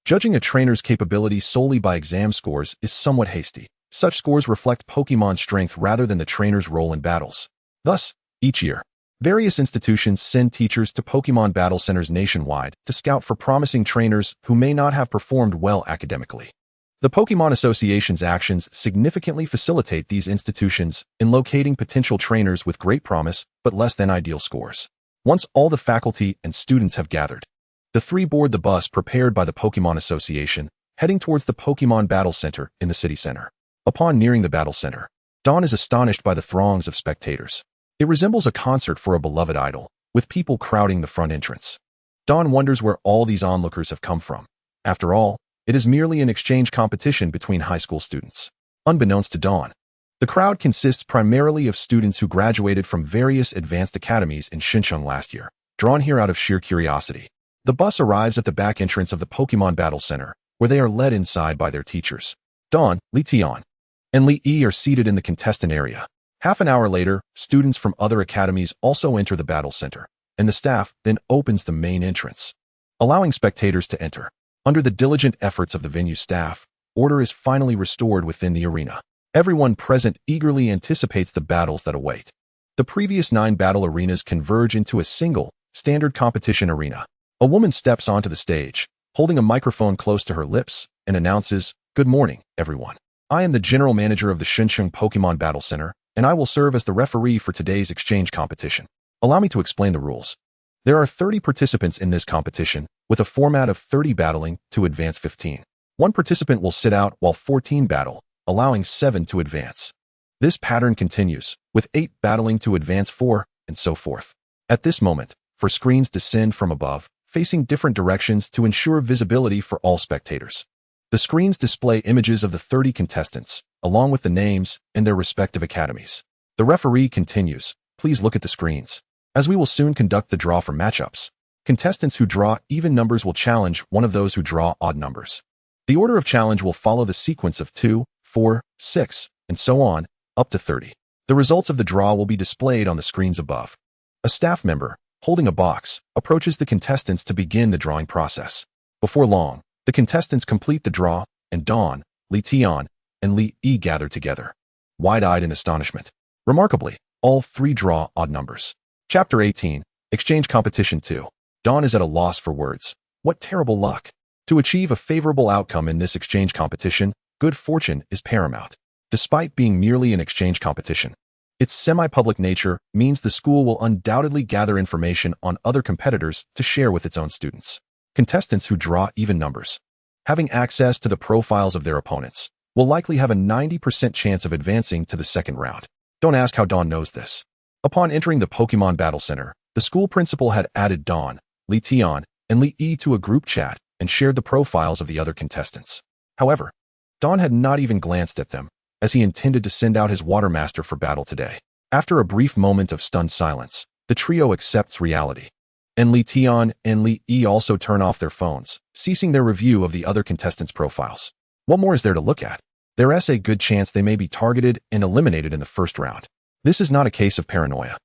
Judging a trainer's capabilities solely by exam scores is somewhat hasty. Such scores reflect Pokemon's strength rather than the trainer's role in battles. Thus, each year, various institutions send teachers to Pokemon battle centers nationwide to scout for promising trainers who may not have performed well academically. The Pokemon Association's actions significantly facilitate these institutions in locating potential trainers with great promise but less than ideal scores. Once all the faculty and students have gathered, the three board the bus prepared by the Pokemon Association, heading towards the Pokemon Battle Center in the city center. Upon nearing the battle center, Dawn is astonished by the throngs of spectators. It resembles a concert for a beloved idol, with people crowding the front entrance. Dawn wonders where all these onlookers have come from. After all, it is merely an exchange competition between high school students. Unbeknownst to Dawn, the crowd consists primarily of students who graduated from various advanced academies in Shuncheng last year, drawn here out of sheer curiosity. The bus arrives at the back entrance of the Pokemon Battle Center, where they are led inside by their teachers. Dawn, Li Tian, and Li Yi are seated in the contestant area. Half an hour later, students from other academies also enter the battle center, and the staff then opens the main entrance, allowing spectators to enter. Under the diligent efforts of the venue staff, order is finally restored within the arena. Everyone present eagerly anticipates the battles that await. The previous 9 battle arenas converge into a single, standard competition arena. A woman steps onto the stage, holding a microphone close to her lips, and announces, "Good morning, everyone. I am the general manager of the Shuncheng Pokemon Battle Center, and I will serve as the referee for today's exchange competition. Allow me to explain the rules. There are 30 participants in this competition, with a format of 30 battling to advance 15. One participant will sit out while 14 battle, allowing 7 to advance. This pattern continues, with 8 battling to advance 4, and so forth. At this moment, for screens descend from above, facing different directions to ensure visibility for all spectators. The screens display images of the 30 contestants, along with the names and their respective academies. The referee continues, "Please look at the screens, as we will soon conduct the draw for matchups. Contestants who draw even numbers will challenge one of those who draw odd numbers. The order of challenge will follow the sequence of 2, 4, 6, and so on, up to 30. The results of the draw will be displayed on the screens above." A staff member, holding a box, approaches the contestants to begin the drawing process. Before long, the contestants complete the draw, and Dawn, Li Tian, and Li Yi gather together, wide-eyed in astonishment. Remarkably, all 3 draw odd numbers. Chapter 18, Exchange Competition 2. Dawn is at a loss for words. What terrible luck! To achieve a favorable outcome in this exchange competition, good fortune is paramount. Despite being merely an exchange competition, its semi-public nature means the school will undoubtedly gather information on other competitors to share with its own students. Contestants who draw even numbers, having access to the profiles of their opponents, will likely have a 90% chance of advancing to the second round. Don't ask how Dawn knows this. Upon entering the Pokemon Battle Center, the school principal had added Dawn, Li Tian, and Li Yi to a group chat and shared the profiles of the other contestants. However, Dawn had not even glanced at them, as he intended to send out his Watermaster for battle today. After a brief moment of stunned silence, the trio accepts reality, and Li Tian and Li Yi also turn off their phones, ceasing their review of the other contestants' profiles. What more is there to look at? There is a good chance they may be targeted and eliminated in the first round. This is not a case of paranoia.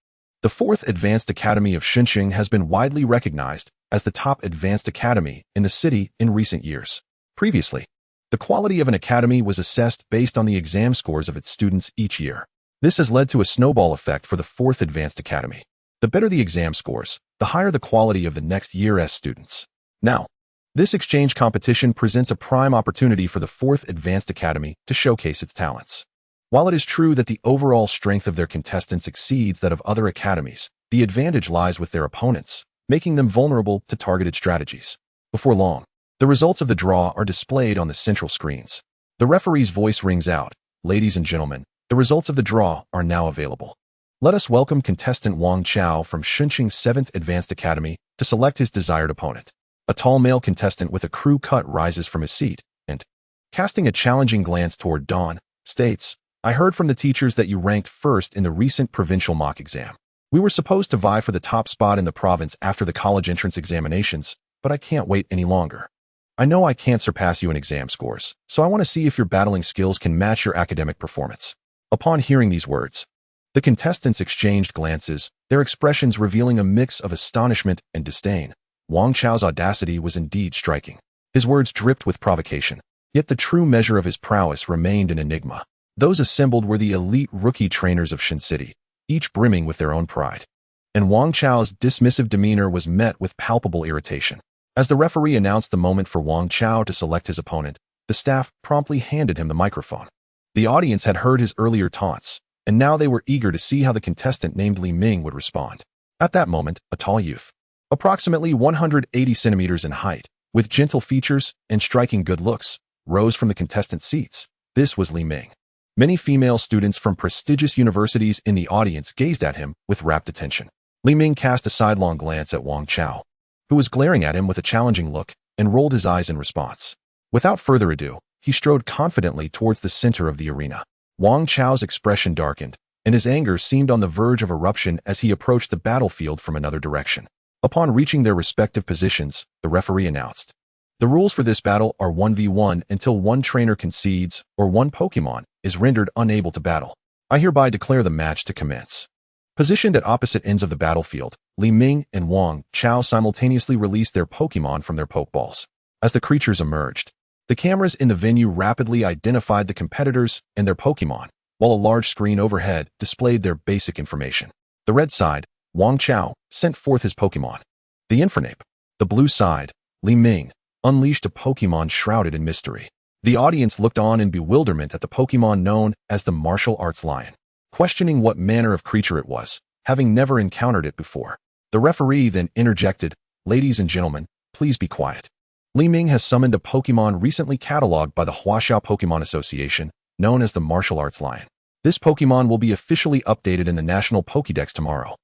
The 4th Advanced Academy of Shuncheng has been widely recognized as the top advanced academy in the city in recent years. Previously, the quality of an academy was assessed based on the exam scores of its students each year. This has led to a snowball effect for the 4th Advanced Academy. The better the exam scores, the higher the quality of the next year's students. Now, this exchange competition presents a prime opportunity for the 4th Advanced Academy to showcase its talents. While it is true that the overall strength of their contestants exceeds that of other academies, the advantage lies with their opponents, making them vulnerable to targeted strategies. Before long, the results of the draw are displayed on the central screens. The referee's voice rings out, "Ladies and gentlemen, the results of the draw are now available. Let us welcome contestant Wang Chao from Shuncheng's 7th Advanced Academy to select his desired opponent." A tall male contestant with a crew cut rises from his seat and, casting a challenging glance toward Dawn, states, "I heard from the teachers that you ranked first in the recent provincial mock exam. We were supposed to vie for the top spot in the province after the college entrance examinations, but I can't wait any longer. I know I can't surpass you in exam scores, so I want to see if your battling skills can match your academic performance." Upon hearing these words, the contestants exchanged glances, their expressions revealing a mix of astonishment and disdain. Wang Chao's audacity was indeed striking. His words dripped with provocation, yet the true measure of his prowess remained an enigma. Those assembled were the elite rookie trainers of Shin City, each brimming with their own pride. And Wang Chao's dismissive demeanor was met with palpable irritation. As the referee announced the moment for Wang Chao to select his opponent, the staff promptly handed him the microphone. The audience had heard his earlier taunts, and now they were eager to see how the contestant named Li Ming would respond. At that moment, a tall youth, approximately 180 centimeters in height, with gentle features and striking good looks, rose from the contestant seats. This was Li Ming. Many female students from prestigious universities in the audience gazed at him with rapt attention. Li Ming cast a sidelong glance at Wang Chao, who was glaring at him with a challenging look, and rolled his eyes in response. Without further ado, he strode confidently towards the center of the arena. Wang Chao's expression darkened, and his anger seemed on the verge of eruption as he approached the battlefield from another direction. Upon reaching their respective positions, the referee announced, "The rules for this battle are 1v1 until one trainer concedes or one Pokemon is rendered unable to battle. I hereby declare the match to commence." Positioned at opposite ends of the battlefield, Li Ming and Wang Chao simultaneously released their Pokemon from their Pokeballs. As the creatures emerged, The cameras in the venue rapidly identified the competitors and their Pokémon, while a large screen overhead displayed their basic information. The red side, Wang Chao, sent forth his Pokémon. The Infernape. The blue side, Li Ming, unleashed a Pokémon shrouded in mystery. The audience looked on in bewilderment at the Pokémon known as the martial arts lion, questioning what manner of creature it was, having never encountered it before. The referee then interjected, "Ladies and gentlemen, please be quiet. Li Ming has summoned a Pokémon recently cataloged by the Huaxiao Pokémon Association, known as the martial arts lion. This Pokémon will be officially updated in the National Pokédex tomorrow.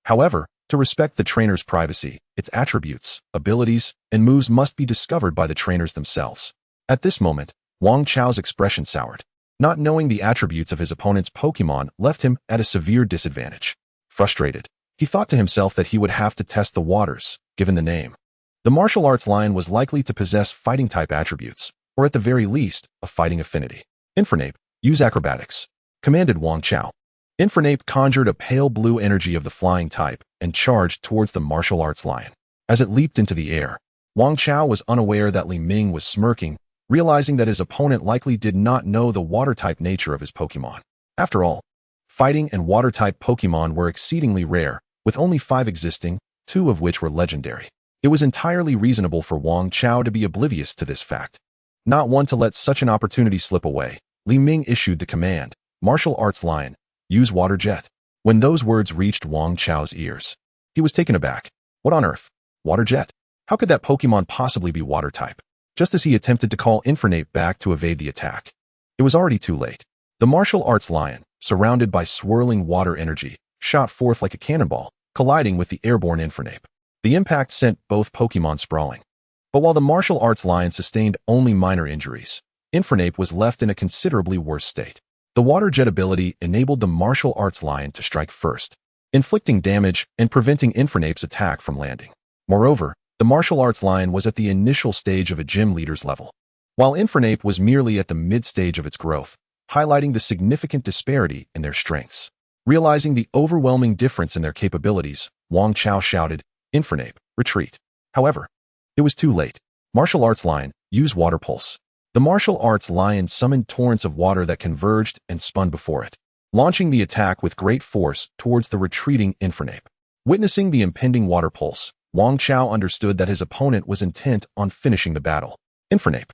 However, to respect the trainer's privacy, its attributes, abilities, and moves must be discovered by the trainers themselves." At this moment, Wang Chao's expression soured. Not knowing the attributes of his opponent's Pokémon left him at a severe disadvantage. Frustrated, he thought to himself that he would have to test the waters, given the name. The martial arts lion was likely to possess fighting-type attributes, or at the very least, a fighting affinity. "Infernape, use acrobatics," commanded Wang Chao. Infernape conjured a pale blue energy of the flying type and charged towards the martial arts lion. As it leaped into the air, Wang Chao was unaware that Li Ming was smirking, realizing that his opponent likely did not know the water-type nature of his Pokémon. After all, fighting and water-type Pokémon were exceedingly rare, with only 5 existing, 2 of which were legendary. It was entirely reasonable for Wang Chao to be oblivious to this fact. Not one to let such an opportunity slip away, Li Ming issued the command, "Martial Arts Lion, use Water Jet." When those words reached Wang Chao's ears, he was taken aback. What on earth? Water Jet? How could that Pokémon possibly be water-type? Just as he attempted to call Infernape back to evade the attack, it was already too late. The martial arts lion, surrounded by swirling water energy, shot forth like a cannonball, colliding with the airborne Infernape. The impact sent both Pokémon sprawling. But while the martial arts lion sustained only minor injuries, Infernape was left in a considerably worse state. The water jet ability enabled the martial arts lion to strike first, inflicting damage and preventing Infernape's attack from landing. Moreover, the martial arts lion was at the initial stage of a gym leader's level, while Infernape was merely at the mid-stage of its growth, highlighting the significant disparity in their strengths. Realizing the overwhelming difference in their capabilities, Wang Chao shouted, "Infernape, retreat." However, it was too late. Martial arts lion, use water pulse. The martial arts lion summoned torrents of water that converged and spun before it, launching the attack with great force towards the retreating Infernape. Witnessing the impending water pulse, Wang Chao understood that his opponent was intent on finishing the battle. Infernape,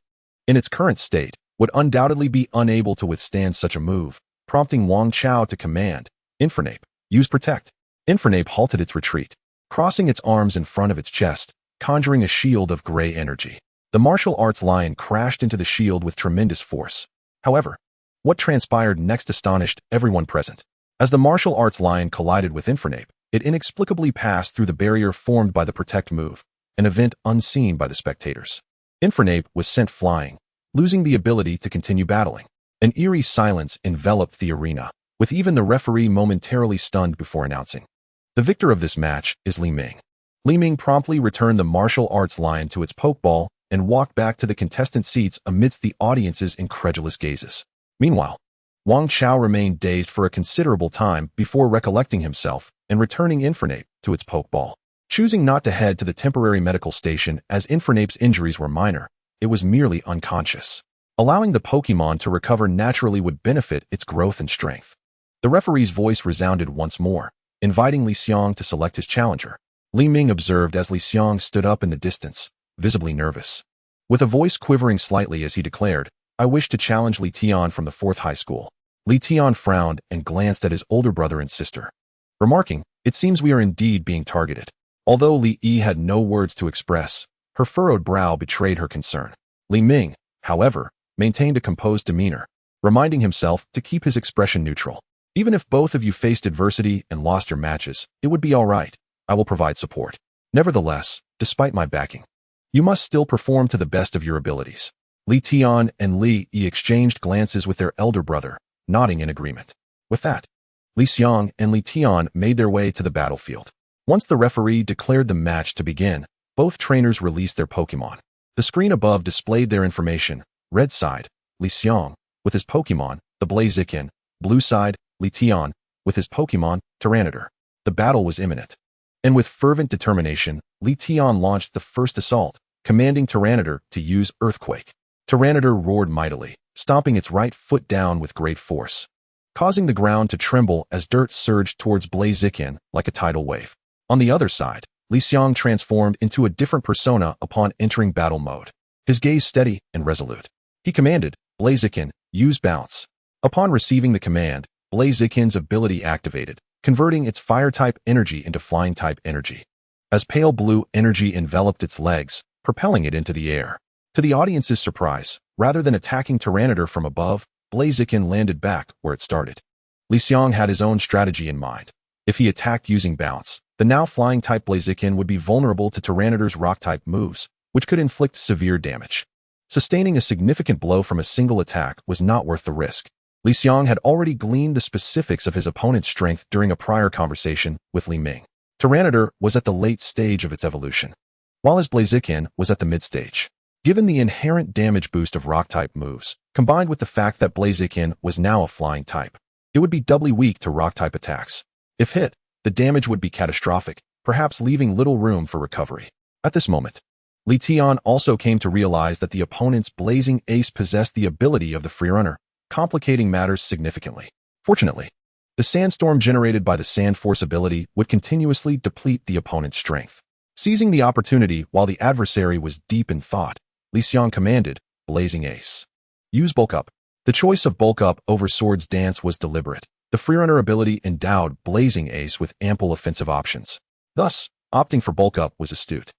in its current state, would undoubtedly be unable to withstand such a move, prompting Wang Chao to command, "Infernape, use Protect." Infernape halted its retreat, crossing its arms in front of its chest, conjuring a shield of gray energy. The martial arts lion crashed into the shield with tremendous force. However, what transpired next astonished everyone present. As the martial arts lion collided with Infernape, it inexplicably passed through the barrier formed by the Protect move, an event unseen by the spectators. Infernape was sent flying, losing the ability to continue battling. An eerie silence enveloped the arena, with even the referee momentarily stunned before announcing, "The victor of this match is Li Ming." Li Ming promptly returned the martial arts lion to its Pokeball and walked back to the contestant seats amidst the audience's incredulous gazes. Meanwhile, Wang Chao remained dazed for a considerable time before recollecting himself and returning Infernape to its Pokeball. Choosing not to head to the temporary medical station as Infernape's injuries were minor, it was merely unconscious. Allowing the Pokémon to recover naturally would benefit its growth and strength. The referee's voice resounded once more, inviting Li Xiang to select his challenger. Li Ming observed as Li Xiang stood up in the distance, visibly nervous. With a voice quivering slightly as he declared, "I wish to challenge Li Tian from the 4th High School." Li Tian frowned and glanced at his older brother and sister, remarking, "It seems we are indeed being targeted." Although Li Yi had no words to express, her furrowed brow betrayed her concern. Li Ming, however, maintained a composed demeanor, reminding himself to keep his expression neutral. "Even if both of you faced adversity and lost your matches, it would be all right. I will provide support. Nevertheless, despite my backing, you must still perform to the best of your abilities." Li Tian and Li Yi exchanged glances with their elder brother, nodding in agreement. With that, Li Xiang and Li Tian made their way to the battlefield. Once the referee declared the match to begin, both trainers released their Pokémon. The screen above displayed their information. Red side, Li Xiang, with his Pokémon, the Blaziken. Blue side, Li Tian, with his Pokémon, Tyranitar. The battle was imminent. And with fervent determination, Li Tian launched the first assault, commanding Tyranitar to use Earthquake. Tyranitar roared mightily, stomping its right foot down with great force, causing the ground to tremble as dirt surged towards Blaziken like a tidal wave. On the other side, Li Xiang transformed into a different persona upon entering battle mode, his gaze steady and resolute. He commanded, Blaziken, use bounce. Upon receiving the command, Blaziken's ability activated, converting its fire-type energy into flying-type energy. As pale blue energy enveloped its legs, propelling it into the air. To the audience's surprise, rather than attacking Tyranitar from above, Blaziken landed back where it started. Li Xiang had his own strategy in mind. If he attacked using bounce, the now flying-type Blaziken would be vulnerable to Tyranitar's rock-type moves, which could inflict severe damage. Sustaining a significant blow from a single attack was not worth the risk. Li Xiang had already gleaned the specifics of his opponent's strength during a prior conversation with Li Ming. Tyranitar was at the late stage of its evolution, while his Blaziken was at the mid-stage. Given the inherent damage boost of rock-type moves, combined with the fact that Blaziken was now a flying type, it would be doubly weak to rock-type attacks. If hit, the damage would be catastrophic, perhaps leaving little room for recovery. At this moment, Li Tian also came to realize that the opponent's Blazing Ace possessed the ability of the Freerunner, complicating matters significantly. Fortunately, the sandstorm generated by the Sand Force ability would continuously deplete the opponent's strength. Seizing the opportunity while the adversary was deep in thought, Li Xiang commanded, Blazing Ace. Use Bulk Up. The choice of Bulk Up over Sword's Dance was deliberate. The Freerunner ability endowed Blazing Ace with ample offensive options. Thus, opting for Bulk Up was astute,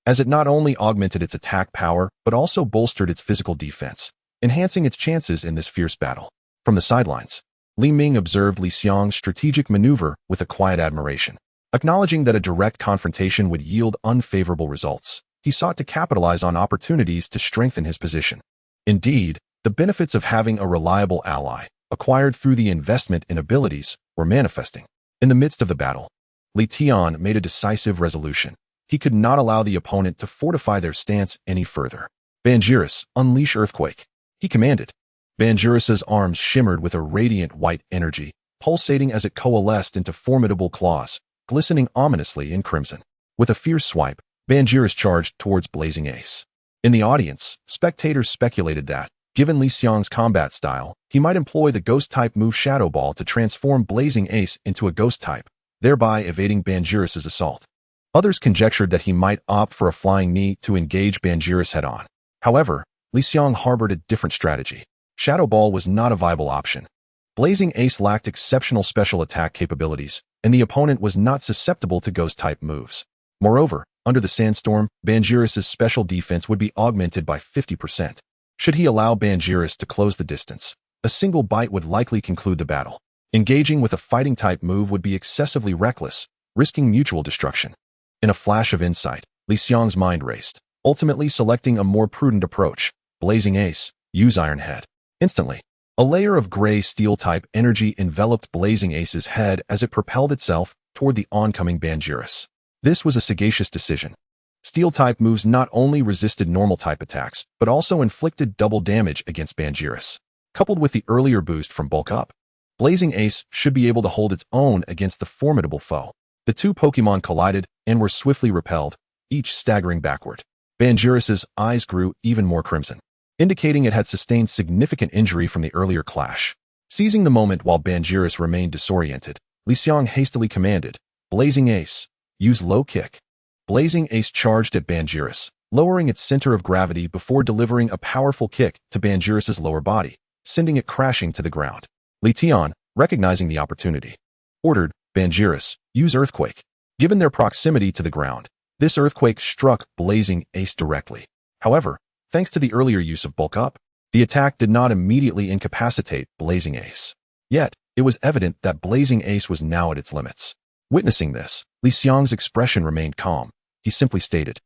as it not only augmented its attack power but also bolstered its physical defense, enhancing its chances in this fierce battle. From the sidelines, Li Ming observed Li Xiang's strategic maneuver with a quiet admiration. Acknowledging that a direct confrontation would yield unfavorable results, he sought to capitalize on opportunities to strengthen his position. Indeed, the benefits of having a reliable ally, acquired through the investment in abilities, were manifesting. In the midst of the battle, Li Tian made a decisive resolution. He could not allow the opponent to fortify their stance any further. Banjiris, unleash Earthquake. He commanded. Banjiris's arms shimmered with a radiant white energy, pulsating as it coalesced into formidable claws, glistening ominously in crimson. With a fierce swipe, Banjiris charged towards Blazing Ace. In the audience, spectators speculated that, given Li Xiang's combat style, he might employ the Ghost-type move Shadow Ball to transform Blazing Ace into a Ghost-type, thereby evading Banjiris's assault. Others conjectured that he might opt for a flying knee to engage Banjiris head-on. However, Li Xiang harbored a different strategy. Shadow Ball was not a viable option. Blazing Ace lacked exceptional special attack capabilities, and the opponent was not susceptible to Ghost-type moves. Moreover, under the Sandstorm, Banjiris's special defense would be augmented by 50%. Should he allow Banjiris to close the distance, a single bite would likely conclude the battle. Engaging with a fighting-type move would be excessively reckless, risking mutual destruction. In a flash of insight, Li Xiang's mind raced, ultimately selecting a more prudent approach. Blazing Ace, use Iron Head. Instantly, a layer of gray steel-type energy enveloped Blazing Ace's head as it propelled itself toward the oncoming Banjiris. This was a sagacious decision. Steel-type moves not only resisted normal-type attacks, but also inflicted double damage against Banjiris. Coupled with the earlier boost from Bulk Up, Blazing Ace should be able to hold its own against the formidable foe. The two Pokemon collided and were swiftly repelled, each staggering backward. Banjiris's eyes grew even more crimson, indicating it had sustained significant injury from the earlier clash. Seizing the moment while Banjiris remained disoriented, Li Xiang hastily commanded, Blazing Ace, use Low Kick. Blazing Ace charged at Banjiris, lowering its center of gravity before delivering a powerful kick to Banjiris's lower body, sending it crashing to the ground. Li Tian, recognizing the opportunity, ordered, Banjiris, use Earthquake. Given their proximity to the ground, this earthquake struck Blazing Ace directly. However, thanks to the earlier use of Bulk Up, the attack did not immediately incapacitate Blazing Ace. Yet, it was evident that Blazing Ace was now at its limits. Witnessing this, Li Xiang's expression remained calm. He simply stated,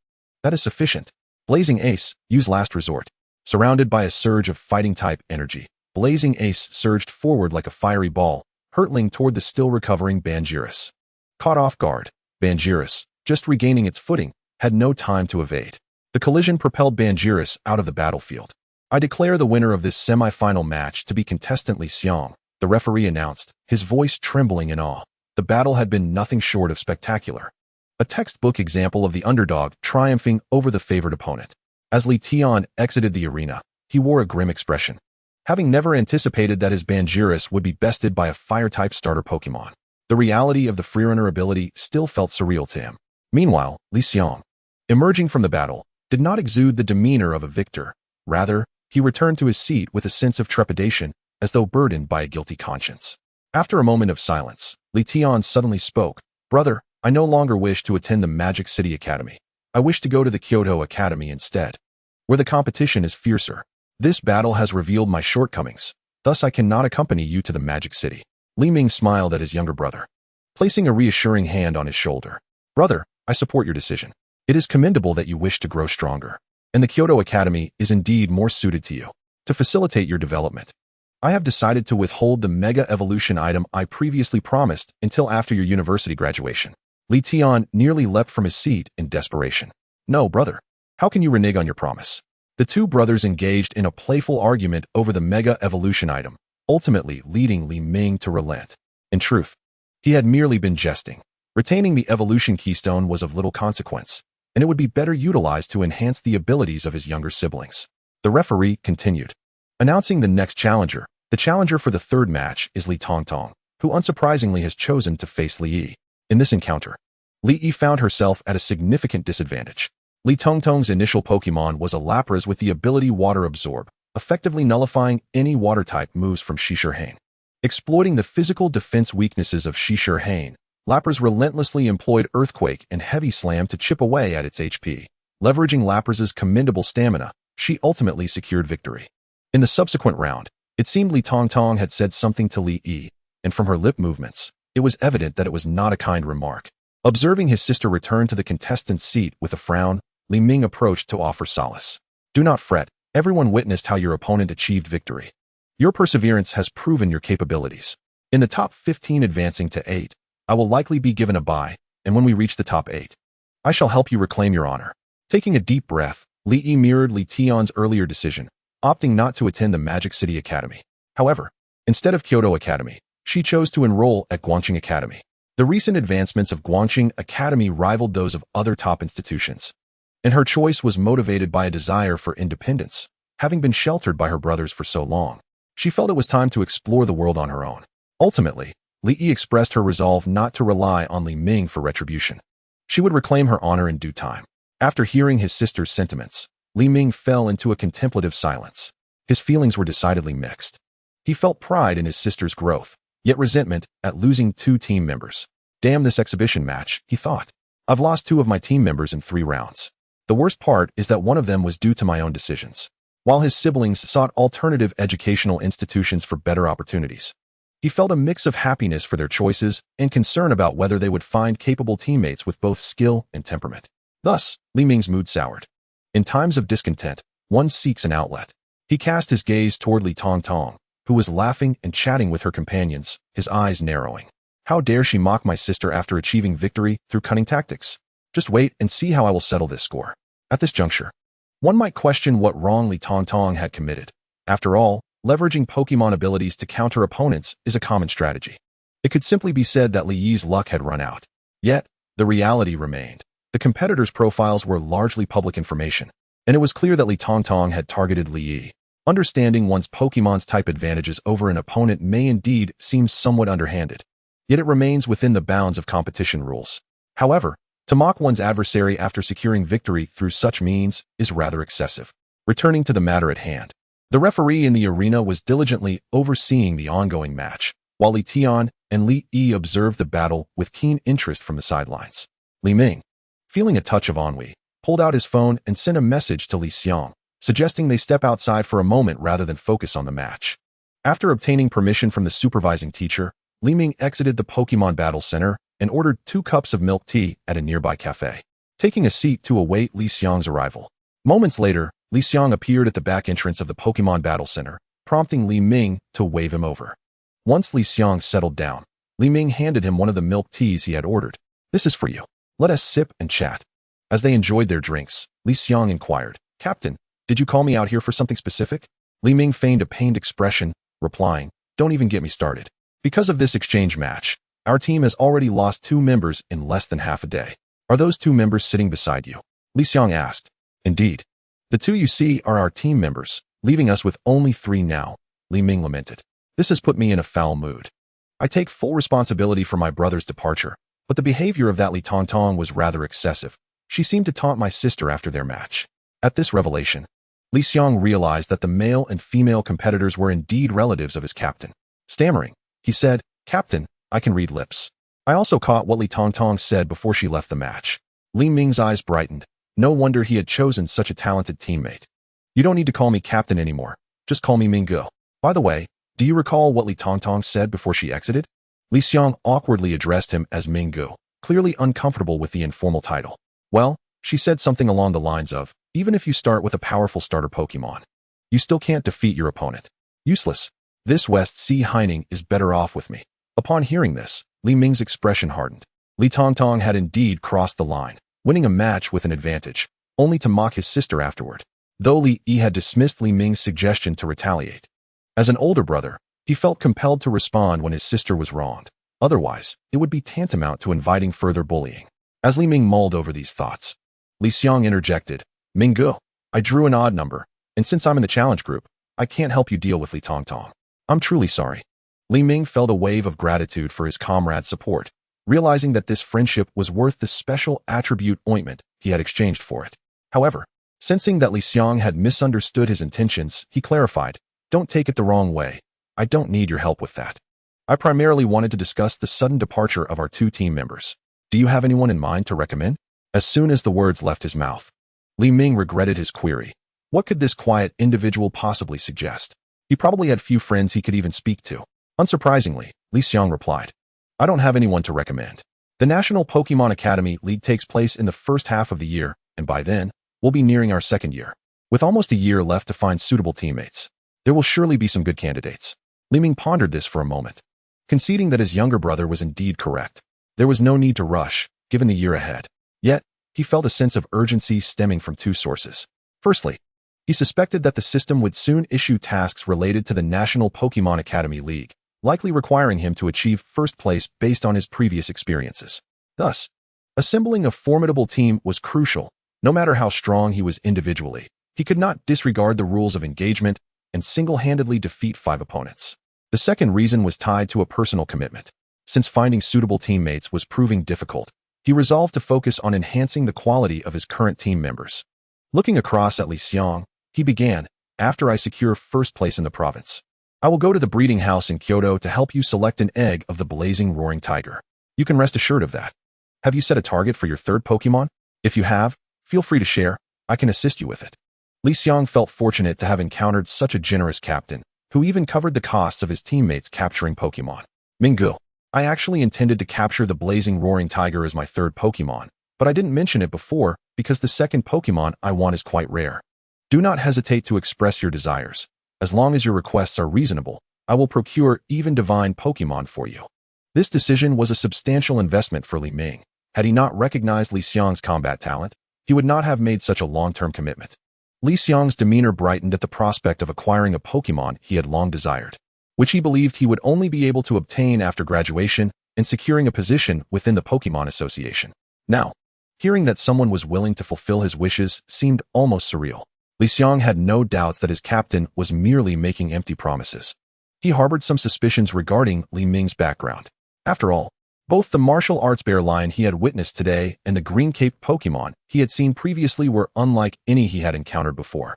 that is sufficient. Blazing Ace, use Last Resort. Surrounded by a surge of fighting-type energy, Blazing Ace surged forward like a fiery ball, hurtling toward the still-recovering Banjiris. Caught off guard, Banjiris, just regaining its footing, had no time to evade. The collision propelled Banjiris out of the battlefield. I declare the winner of this semi-final match to be contestant Li Xiang, the referee announced, his voice trembling in awe. The battle had been nothing short of spectacular. A textbook example of the underdog triumphing over the favored opponent. As Li Tian exited the arena, he wore a grim expression, having never anticipated that his Bangiris would be bested by a Fire-type starter Pokemon. The reality of the freerunner ability still felt surreal to him. Meanwhile, Li Xiong, emerging from the battle, did not exude the demeanor of a victor. Rather, he returned to his seat with a sense of trepidation, as though burdened by a guilty conscience. After a moment of silence, Li Tian suddenly spoke. "Brother, I no longer wish to attend the Magic City Academy. I wish to go to the Kyoto Academy instead, where the competition is fiercer. This battle has revealed my shortcomings, thus I cannot accompany you to the Magic City." Li Ming smiled at his younger brother, placing a reassuring hand on his shoulder. "Brother, I support your decision. It is commendable that you wish to grow stronger, and the Kyoto Academy is indeed more suited to you. To facilitate your development, I have decided to withhold the Mega Evolution item I previously promised until after your university graduation." Li Tian nearly leapt from his seat in desperation. "No, brother. How can you renege on your promise?" The two brothers engaged in a playful argument over the Mega Evolution item, ultimately leading Li Ming to relent. In truth, he had merely been jesting. Retaining the evolution keystone was of little consequence, and it would be better utilized to enhance the abilities of his younger siblings. The referee continued, announcing the next challenger. The challenger for the third match is Li Tongtong, who unsurprisingly has chosen to face Li Yi. In this encounter, Li Yi found herself at a significant disadvantage. Li Tongtong's initial Pokemon was a Lapras with the ability Water Absorb, effectively nullifying any water-type moves from Shishir-Hain. Exploiting the physical defense weaknesses of Shishir-Hain, Lapras relentlessly employed Earthquake and Heavy Slam to chip away at its HP. Leveraging Lapras's commendable stamina, she ultimately secured victory. In the subsequent round, it seemed Li Tongtong had said something to Li Yi, and from her lip movements, it was evident that it was not a kind remark. Observing his sister return to the contestant's seat with a frown, Li Ming approached to offer solace. "Do not fret. Everyone witnessed how your opponent achieved victory. Your perseverance has proven your capabilities. In the top 15 advancing to 8, I will likely be given a bye, and when we reach the top 8, I shall help you reclaim your honor." Taking a deep breath, Li Yi mirrored Li Tian's earlier decision, opting not to attend the Magic City Academy. However, instead of Kyoto Academy, she chose to enroll at Guangqing Academy. The recent advancements of Guangqing Academy rivaled those of other top institutions, and her choice was motivated by a desire for independence. Having been sheltered by her brothers for so long, she felt it was time to explore the world on her own. Ultimately, Li Yi expressed her resolve not to rely on Li Ming for retribution. She would reclaim her honor in due time. After hearing his sister's sentiments, Li Ming fell into a contemplative silence. His feelings were decidedly mixed. He felt pride in his sister's growth, yet resentment at losing 2 team members. "Damn this exhibition match," he thought. "I've lost 2 of my team members in 3 rounds. The worst part is that one of them was due to my own decisions." While his siblings sought alternative educational institutions for better opportunities, he felt a mix of happiness for their choices and concern about whether they would find capable teammates with both skill and temperament. Thus, Li Ming's mood soured. In times of discontent, one seeks an outlet. He cast his gaze toward Li Tongtong, who was laughing and chatting with her companions, his eyes narrowing. "How dare she mock my sister after achieving victory through cunning tactics? Just wait and see how I will settle this score." At this juncture, one might question what wrong Li Tongtong had committed. After all, leveraging Pokemon abilities to counter opponents is a common strategy. It could simply be said that Li Yi's luck had run out. Yet, the reality remained. The competitors' profiles were largely public information, and it was clear that Li Tongtong had targeted Li Yi. Understanding one's Pokemon's type advantages over an opponent may indeed seem somewhat underhanded, yet it remains within the bounds of competition rules. However, to mock one's adversary after securing victory through such means is rather excessive. Returning to the matter at hand, the referee in the arena was diligently overseeing the ongoing match, while Li Tian and Li Yi observed the battle with keen interest from the sidelines. Li Ming, feeling a touch of ennui, pulled out his phone and sent a message to Li Xiong, suggesting they step outside for a moment rather than focus on the match. After obtaining permission from the supervising teacher, Li Ming exited the Pokemon Battle Center and ordered 2 cups of milk tea at a nearby cafe, taking a seat to await Li Xiong's arrival. Moments later, Li Xiong appeared at the back entrance of the Pokemon Battle Center, prompting Li Ming to wave him over. Once Li Xiong settled down, Li Ming handed him one of the milk teas he had ordered. "This is for you. Let us sip and chat." As they enjoyed their drinks, Li Xiong inquired, "Captain, did you call me out here for something specific?" Li Ming feigned a pained expression, replying, "Don't even get me started. Because of this exchange match, our team has already lost 2 members in less than half a day. Are those 2 members sitting beside you?" Li Xiong asked. "Indeed. The 2 you see are our team members, leaving us with only 3 now, Li Ming lamented. This has put me in a foul mood. I take full responsibility for my brother's departure, but the behavior of that Li Tongtong was rather excessive. She seemed to taunt my sister after their match. At this revelation, Li Xiang realized that the male and female competitors were indeed relatives of his captain. Stammering, he said, "Captain, I can read lips." I also caught what Li Tongtong said before she left the match. Li Ming's eyes brightened. No wonder he had chosen such a talented teammate. "You don't need to call me captain anymore. Just call me Minggu. By the way, do you recall what Li Tongtong said before she exited?" Li Xiang awkwardly addressed him as Minggu, clearly uncomfortable with the informal title. "Well, she said something along the lines of, even if you start with a powerful starter Pokemon, you still can't defeat your opponent. Useless. This West Sea Heining is better off with me." Upon hearing this, Li Ming's expression hardened. Li Tongtong had indeed crossed the line, winning a match with an advantage, only to mock his sister afterward, though Li Yi had dismissed Li Ming's suggestion to retaliate. As an older brother, he felt compelled to respond when his sister was wronged. Otherwise, it would be tantamount to inviting further bullying. As Li Ming mulled over these thoughts, Li Xiang interjected, "Minggu, I drew an odd number, and since I'm in the challenge group, I can't help you deal with Li Tongtong. I'm truly sorry." Li Ming felt a wave of gratitude for his comrade's support, realizing that this friendship was worth the special attribute ointment he had exchanged for it. However, sensing that Li Xiang had misunderstood his intentions, he clarified, "Don't take it the wrong way. I don't need your help with that. I primarily wanted to discuss the sudden departure of our 2 team members. Do you have anyone in mind to recommend?" As soon as the words left his mouth, Li Ming regretted his query. What could this quiet individual possibly suggest? He probably had few friends he could even speak to. Unsurprisingly, Li Xiang replied, "I don't have anyone to recommend. The National Pokemon Academy League takes place in the first half of the year, and by then, we'll be nearing our 2nd year. With almost a year left to find suitable teammates, there will surely be some good candidates." Li Ming pondered this for a moment. Conceding that his younger brother was indeed correct, there was no need to rush, given the year ahead. Yet, he felt a sense of urgency stemming from 2 sources. Firstly, he suspected that the system would soon issue tasks related to the National Pokemon Academy League, likely requiring him to achieve first place based on his previous experiences. Thus, assembling a formidable team was crucial. No matter how strong he was individually, he could not disregard the rules of engagement and single-handedly defeat 5 opponents. The second reason was tied to a personal commitment. Since finding suitable teammates was proving difficult, he resolved to focus on enhancing the quality of his current team members. Looking across at Li Xiang, he began, "After I secure first place in the province, I will go to the breeding house in Kyoto to help you select an egg of the blazing roaring tiger. You can rest assured of that. Have you set a target for your 3rd Pokemon? If you have, feel free to share. I can assist you with it." Li Xiang felt fortunate to have encountered such a generous captain, who even covered the costs of his teammates capturing Pokemon. "Minggu, I actually intended to capture the blazing roaring tiger as my 3rd Pokemon, but I didn't mention it before because the 2nd Pokemon I want is quite rare. Do not hesitate to express your desires. As long as your requests are reasonable, I will procure even divine Pokemon for you." This decision was a substantial investment for Li Ming. Had he not recognized Li Xiang's combat talent, he would not have made such a long-term commitment. Li Xiang's demeanor brightened at the prospect of acquiring a Pokemon he had long desired, which he believed he would only be able to obtain after graduation and securing a position within the Pokemon Association. Now, hearing that someone was willing to fulfill his wishes seemed almost surreal. Li Xiang had no doubts that his captain was merely making empty promises. He harbored some suspicions regarding Li Ming's background. After all, both the martial arts bear lion he had witnessed today and the green-caped Pokemon he had seen previously were unlike any he had encountered before.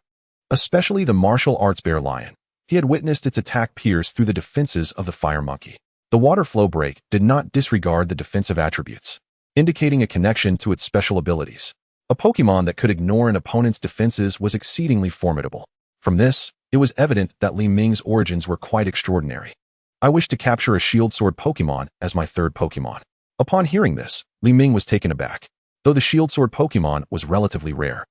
Especially the martial arts bear lion. He had witnessed its attack pierce through the defenses of the fire monkey. The water flow break did not disregard the defensive attributes, indicating a connection to its special abilities. A Pokemon that could ignore an opponent's defenses was exceedingly formidable. From this, it was evident that Li Ming's origins were quite extraordinary. "I wish to capture a Shield Sword Pokemon as my 3rd Pokemon." Upon hearing this, Li Ming was taken aback. Though the Shield Sword Pokemon was relatively rare,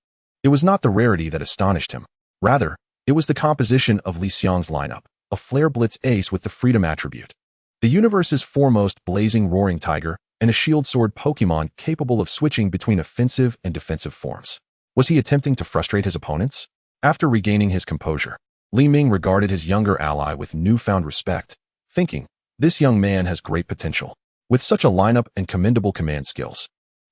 it was not the rarity that astonished him. Rather, it was the composition of Li Xiang's lineup, a Flare Blitz ace with the Freedom attribute, the universe's foremost blazing roaring tiger, and a Shield Sword Pokemon capable of switching between offensive and defensive forms. Was he attempting to frustrate his opponents? After regaining his composure, Li Ming regarded his younger ally with newfound respect, thinking, "This young man has great potential. With such a lineup and commendable command skills,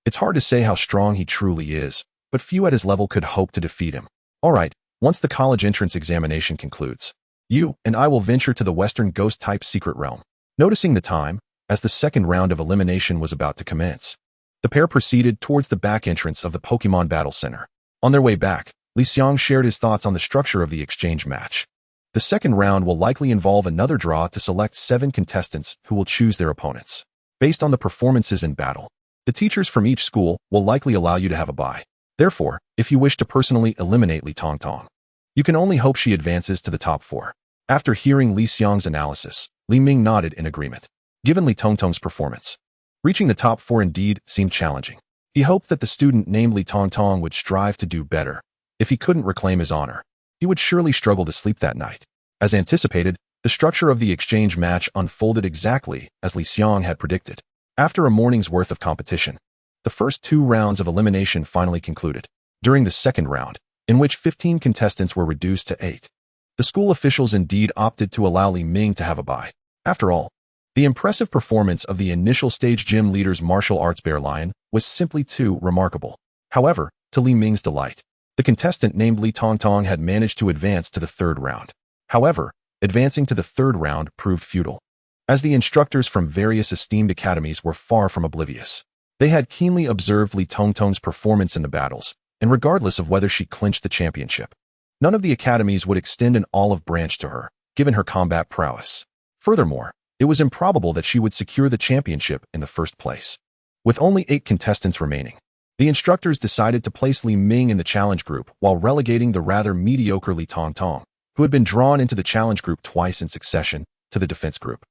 it's hard to say how strong he truly is, but few at his level could hope to defeat him. All right, Once the college entrance examination concludes, you and I will venture to the Western Ghost-type secret realm. Noticing the time, as the second round of elimination was about to commence, the pair proceeded towards the back entrance of the Pokemon Battle Center. On their way back, Li Xiang shared his thoughts on the structure of the exchange match. The second round will likely involve another draw to select 7 contestants who will choose their opponents. Based on the performances in battle, the teachers from each school will likely allow you to have a bye. Therefore, if you wish to personally eliminate Li Tongtong, you can only hope she advances to the top 4. After hearing Li Xiang's analysis, Li Ming nodded in agreement. Given Li Tongtong's performance, reaching the top 4 indeed seemed challenging. He hoped that the student named Li Tongtong would strive to do better. If he couldn't reclaim his honor, he would surely struggle to sleep that night. As anticipated, the structure of the exchange match unfolded exactly as Li Xiang had predicted. After a morning's worth of competition, the first 2 rounds of elimination finally concluded. During the second round, in which 15 contestants were reduced to 8, the school officials indeed opted to allow Li Ming to have a bye. After all, the impressive performance of the initial stage gym leader's martial arts bear lion was simply too remarkable. However, to Li Ming's delight, the contestant named Li Tongtong had managed to advance to the third round. However, advancing to the third round proved futile, as the instructors from various esteemed academies were far from oblivious. They had keenly observed Li Tongtong's performance in the battles, and regardless of whether she clinched the championship, none of the academies would extend an olive branch to her, given her combat prowess. Furthermore, it was improbable that she would secure the championship in the first place. With only 8 contestants remaining, the instructors decided to place Li Ming in the challenge group while relegating the rather mediocre Li Tongtong, who had been drawn into the challenge group twice in succession, to the defense group.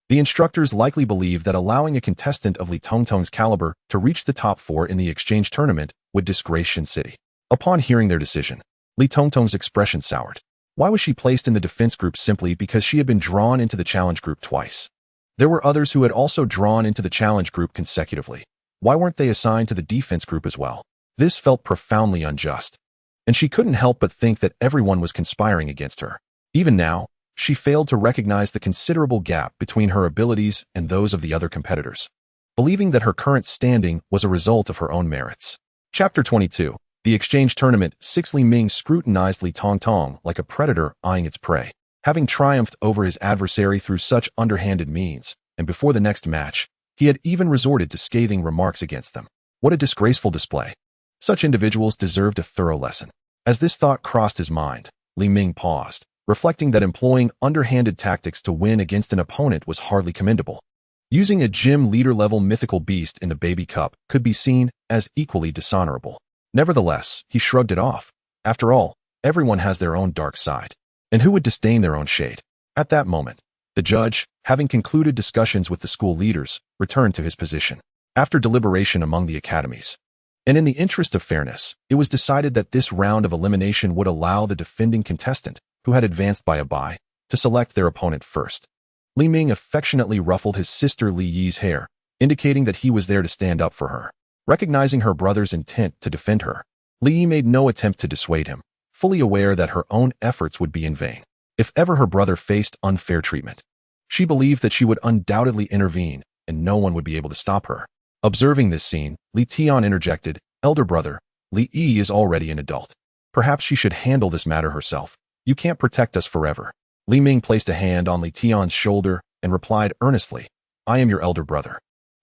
The instructors likely believed that allowing a contestant of Li Tongtong's caliber to reach the top 4 in the exchange tournament would disgrace Shin City. Upon hearing their decision, Li Tongtong's expression soured. Why was she placed in the defense group simply because she had been drawn into the challenge group twice? There were others who had also drawn into the challenge group consecutively. Why weren't they assigned to the defense group as well? This felt profoundly unjust, and she couldn't help but think that everyone was conspiring against her. Even now, she failed to recognize the considerable gap between her abilities and those of the other competitors, believing that her current standing was a result of her own merits. Chapter 22. The Exchange Tournament. 6. Li Ming scrutinized Li Tongtong like a predator eyeing its prey. Having triumphed over his adversary through such underhanded means, and before the next match, he had even resorted to scathing remarks against them. What a disgraceful display. Such individuals deserved a thorough lesson. As this thought crossed his mind, Li Ming paused, reflecting that employing underhanded tactics to win against an opponent was hardly commendable. Using a gym leader-level mythical beast in the baby cup could be seen as equally dishonorable. Nevertheless, he shrugged it off. After all, everyone has their own dark side. And who would disdain their own shade? At that moment, the judge, having concluded discussions with the school leaders, returned to his position. After deliberation among the academies, and in the interest of fairness, it was decided that this round of elimination would allow the defending contestant, who had advanced by a bye, to select their opponent first. Li Ming affectionately ruffled his sister Li Yi's hair, indicating that he was there to stand up for her. Recognizing her brother's intent to defend her, Li Yi made no attempt to dissuade him, fully aware that her own efforts would be in vain. If ever her brother faced unfair treatment, she believed that she would undoubtedly intervene, and no one would be able to stop her. Observing this scene, Li Tian interjected, "Elder brother, Li Yi is already an adult. Perhaps she should handle this matter herself. You can't protect us forever." Li Ming placed a hand on Li Tian's shoulder and replied earnestly, "I am your elder brother.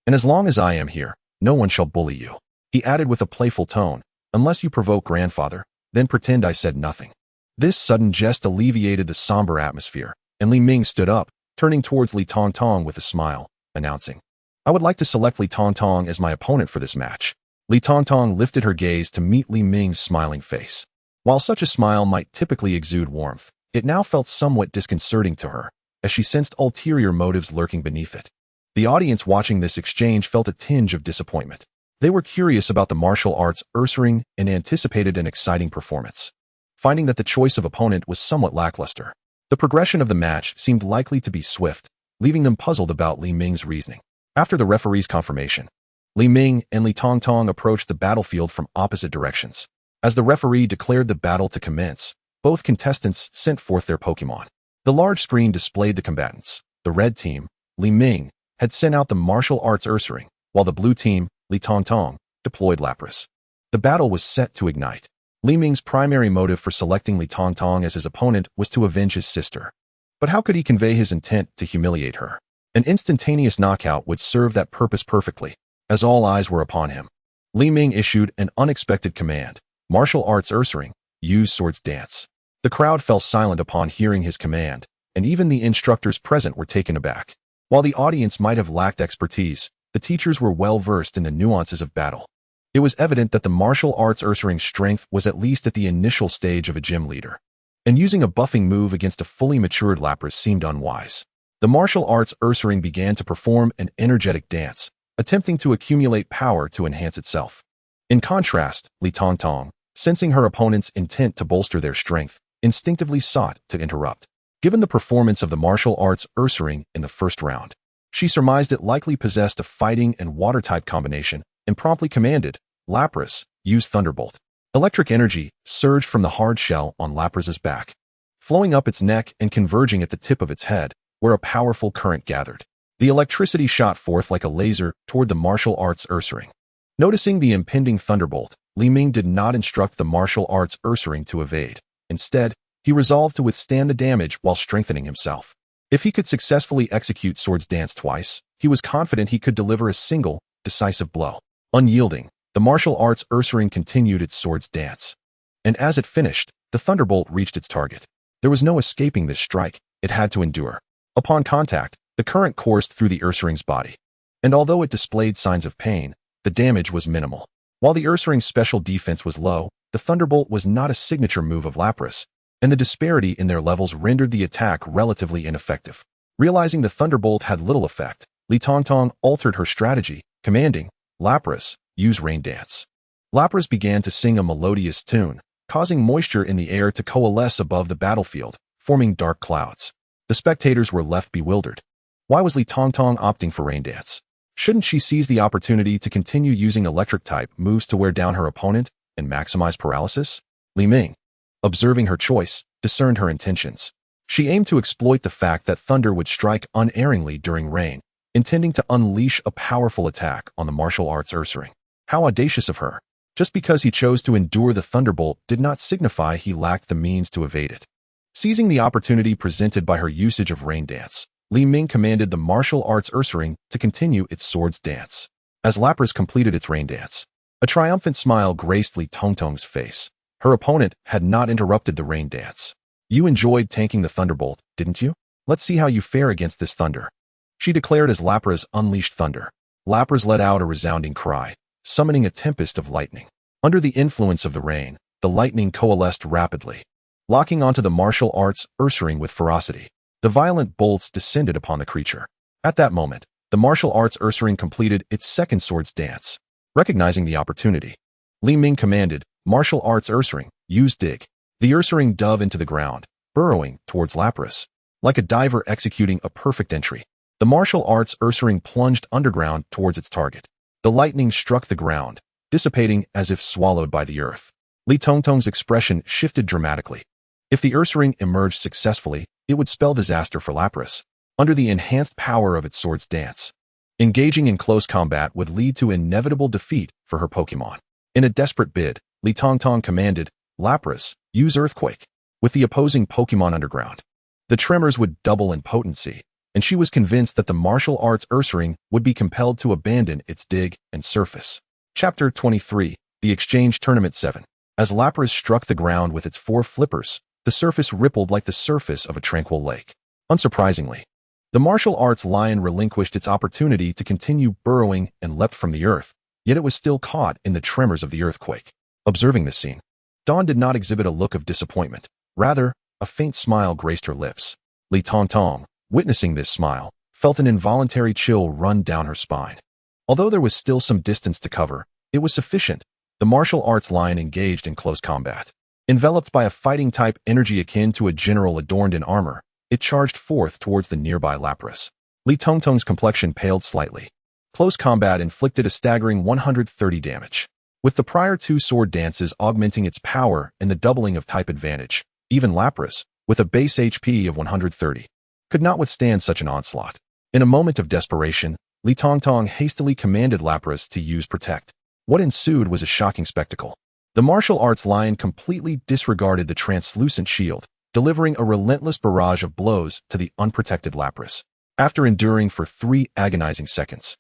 And as long as I am here, no one shall bully you." He added with a playful tone, "Unless you provoke grandfather, then pretend I said nothing." This sudden jest alleviated the somber atmosphere, and Li Ming stood up, turning towards Li Tongtong with a smile, announcing, "I would like to select Li Tongtong as my opponent for this match." Li Tongtong lifted her gaze to meet Li Ming's smiling face. While such a smile might typically exude warmth, it now felt somewhat disconcerting to her, as she sensed ulterior motives lurking beneath it. The audience watching this exchange felt a tinge of disappointment. They were curious about the martial arts Ursaring and anticipated an exciting performance. Finding that the choice of opponent was somewhat lackluster, the progression of the match seemed likely to be swift, leaving them puzzled about Li Ming's reasoning. After the referee's confirmation, Li Ming and Li Tongtong approached the battlefield from opposite directions. As the referee declared the battle to commence, both contestants sent forth their Pokemon. The large screen displayed the combatants. The red team, Li Ming, had sent out the martial arts Ursaring, while the blue team, Li Tongtong, deployed Lapras. The battle was set to ignite. Li Ming's primary motive for selecting Li Tongtong as his opponent was to avenge his sister. But how could he convey his intent to humiliate her? An instantaneous knockout would serve that purpose perfectly, as all eyes were upon him. Li Ming issued an unexpected command: martial arts Ursaring, use swords dance. The crowd fell silent upon hearing his command, and even the instructors present were taken aback. While the audience might have lacked expertise, the teachers were well versed in the nuances of battle. It was evident that the martial arts Ursaring's strength was at least at the initial stage of a gym leader, and using a buffing move against a fully matured Lapras seemed unwise. The martial arts Ursaring began to perform an energetic dance, attempting to accumulate power to enhance itself. In contrast, Li Tongtong, sensing her opponent's intent to bolster their strength, instinctively sought to interrupt. Given the performance of the martial arts Ursaring in the first round, she surmised it likely possessed a fighting and water-type combination and promptly commanded, Lapras, use Thunderbolt. Electric energy surged from the hard shell on Lapras's back, flowing up its neck and converging at the tip of its head, where a powerful current gathered. The electricity shot forth like a laser toward the martial arts Ursaring. Noticing the impending thunderbolt, Li Ming did not instruct the martial arts Ursaring to evade. Instead, he resolved to withstand the damage while strengthening himself. If he could successfully execute Swords Dance twice, he was confident he could deliver a single, decisive blow. Unyielding, the martial arts Ursaring continued its Swords Dance. And as it finished, the thunderbolt reached its target. There was no escaping this strike; it had to endure. Upon contact, the current coursed through the Ursaring's body. And although it displayed signs of pain, the damage was minimal. While the Ursaring's special defense was low, the thunderbolt was not a signature move of Lapras, and the disparity in their levels rendered the attack relatively ineffective. Realizing the thunderbolt had little effect, Li Tongtong altered her strategy, commanding, Lapras, use Rain Dance. Lapras began to sing a melodious tune, causing moisture in the air to coalesce above the battlefield, forming dark clouds. The spectators were left bewildered. Why was Li Tongtong opting for Rain Dance? Shouldn't she seize the opportunity to continue using electric-type moves to wear down her opponent and maximize paralysis? Li Ming, observing her choice, discerned her intentions. She aimed to exploit the fact that thunder would strike unerringly during rain, intending to unleash a powerful attack on the martial arts Ursaring. How audacious of her! Just because he chose to endure the thunderbolt did not signify he lacked the means to evade it. Seizing the opportunity presented by her usage of Rain Dance, Li Ming commanded the martial arts Ursaring to continue its Swords Dance. As Lapras completed its Rain Dance, a triumphant smile graced Li Tongtong's face. Her opponent had not interrupted the Rain Dance. You enjoyed tanking the thunderbolt, didn't you? Let's see how you fare against this thunder, she declared as Lapras unleashed thunder. Lapras let out a resounding cry, summoning a tempest of lightning. Under the influence of the rain, the lightning coalesced rapidly, locking onto the martial arts Ursaring with ferocity. The violent bolts descended upon the creature. At that moment, the martial arts Ursaring completed its second Swords Dance. Recognizing the opportunity, Li Ming commanded, martial arts Ursaring, use Dig. The Ursaring dove into the ground, burrowing towards Lapras. Like a diver executing a perfect entry, the martial arts Ursaring plunged underground towards its target. The lightning struck the ground, dissipating as if swallowed by the earth. Li Tongtong's expression shifted dramatically. If the Ursaring emerged successfully, it would spell disaster for Lapras. Under the enhanced power of its Swords Dance, engaging in close combat would lead to inevitable defeat for her Pokémon. In a desperate bid, Li Tongtong commanded, Lapras, use Earthquake. With the opposing Pokémon underground, the tremors would double in potency, and she was convinced that the martial arts Ursaring would be compelled to abandon its Dig and Surface. Chapter 23, The Exchange Tournament 7. As Lapras struck the ground with its 4 flippers, the surface rippled like the surface of a tranquil lake. Unsurprisingly, the martial arts lion relinquished its opportunity to continue burrowing and leapt from the earth, yet it was still caught in the tremors of the earthquake. Observing this scene, Dawn did not exhibit a look of disappointment. Rather, a faint smile graced her lips. Li Tongtong, witnessing this smile, felt an involuntary chill run down her spine. Although there was still some distance to cover, it was sufficient. The martial arts lion engaged in close combat. Enveloped by a fighting-type energy akin to a general adorned in armor, it charged forth towards the nearby Lapras. Li Tongtong's complexion paled slightly. Close combat inflicted a staggering 130 damage. With the prior 2 sword dances augmenting its power and the doubling of type advantage, even Lapras, with a base HP of 130, could not withstand such an onslaught. In a moment of desperation, Li Tongtong hastily commanded Lapras to use Protect. What ensued was a shocking spectacle. The martial arts lion completely disregarded the translucent shield, delivering a relentless barrage of blows to the unprotected Lapras. After enduring for 3 agonizing seconds,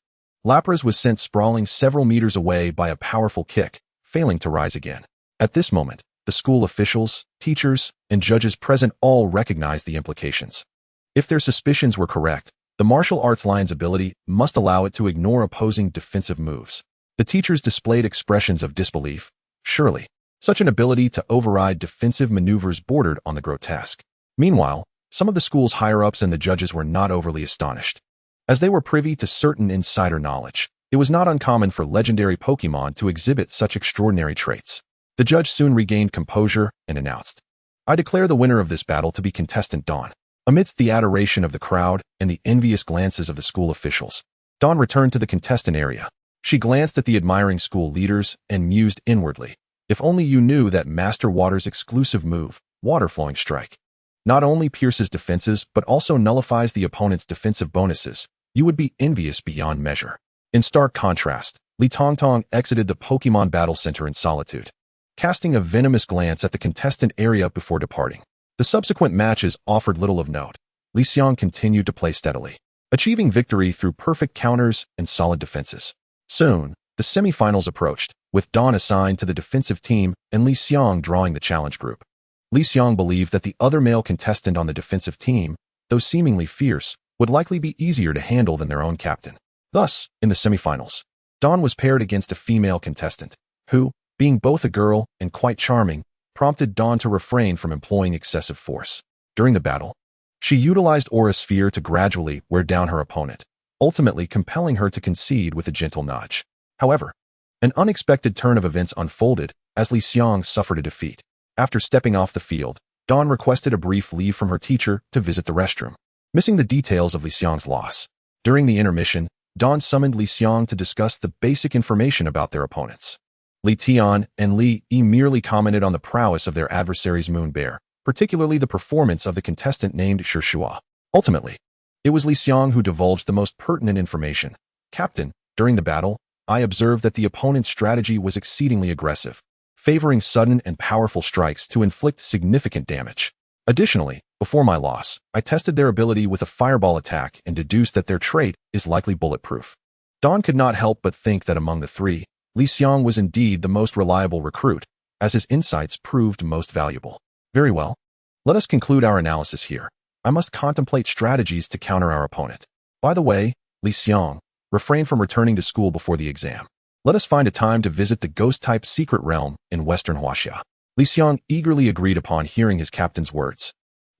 Lapras was sent sprawling several meters away by a powerful kick, failing to rise again. At this moment, the school officials, teachers, and judges present all recognized the implications. If their suspicions were correct, the martial arts lion's ability must allow it to ignore opposing defensive moves. The teachers displayed expressions of disbelief. Surely, such an ability to override defensive maneuvers bordered on the grotesque. Meanwhile, some of the school's higher-ups and the judges were not overly astonished. As they were privy to certain insider knowledge, it was not uncommon for legendary Pokémon to exhibit such extraordinary traits. The judge soon regained composure and announced, "I declare the winner of this battle to be contestant Dawn." Amidst the adoration of the crowd and the envious glances of the school officials, Dawn returned to the contestant area. She glanced at the admiring school leaders and mused inwardly, "If only you knew that Master Water's exclusive move, Water Flowing Strike, not only pierces defenses but also nullifies the opponent's defensive bonuses, you would be envious beyond measure." In stark contrast, Li Tongtong exited the Pokemon Battle Center in solitude, casting a venomous glance at the contestant area before departing. The subsequent matches offered little of note. Li Xiang continued to play steadily, achieving victory through perfect counters and solid defenses. Soon, the semifinals approached, with Dawn assigned to the defensive team and Li Xiang drawing the challenge group. Li Xiang believed that the other male contestant on the defensive team, though seemingly fierce, would likely be easier to handle than their own captain. Thus, in the semifinals, Dawn was paired against a female contestant, who, being both a girl and quite charming, prompted Dawn to refrain from employing excessive force. During the battle, she utilized Aura Sphere to gradually wear down her opponent, ultimately compelling her to concede with a gentle nudge. However, an unexpected turn of events unfolded as Li Xiang suffered a defeat. After stepping off the field, Dawn requested a brief leave from her teacher to visit the restroom, missing the details of Li Xiang's loss. During the intermission, Dawn summoned Li Xiang to discuss the basic information about their opponents. Li Tian and Li Yi merely commented on the prowess of their adversary's Moon Bear, particularly the performance of the contestant named Shishua. Ultimately, it was Li Xiang who divulged the most pertinent information. "Captain, during the battle, I observed that the opponent's strategy was exceedingly aggressive, favoring sudden and powerful strikes to inflict significant damage. Additionally, before my loss, I tested their ability with a fireball attack and deduced that their trait is likely bulletproof." Dawn could not help but think that among the three, Li Xiang was indeed the most reliable recruit, as his insights proved most valuable. "Very well. Let us conclude our analysis here. I must contemplate strategies to counter our opponent. By the way, Li Xiang, refrain from returning to school before the exam. Let us find a time to visit the Ghost-type secret realm in Western Huaxia." Li Xiang eagerly agreed upon hearing his captain's words.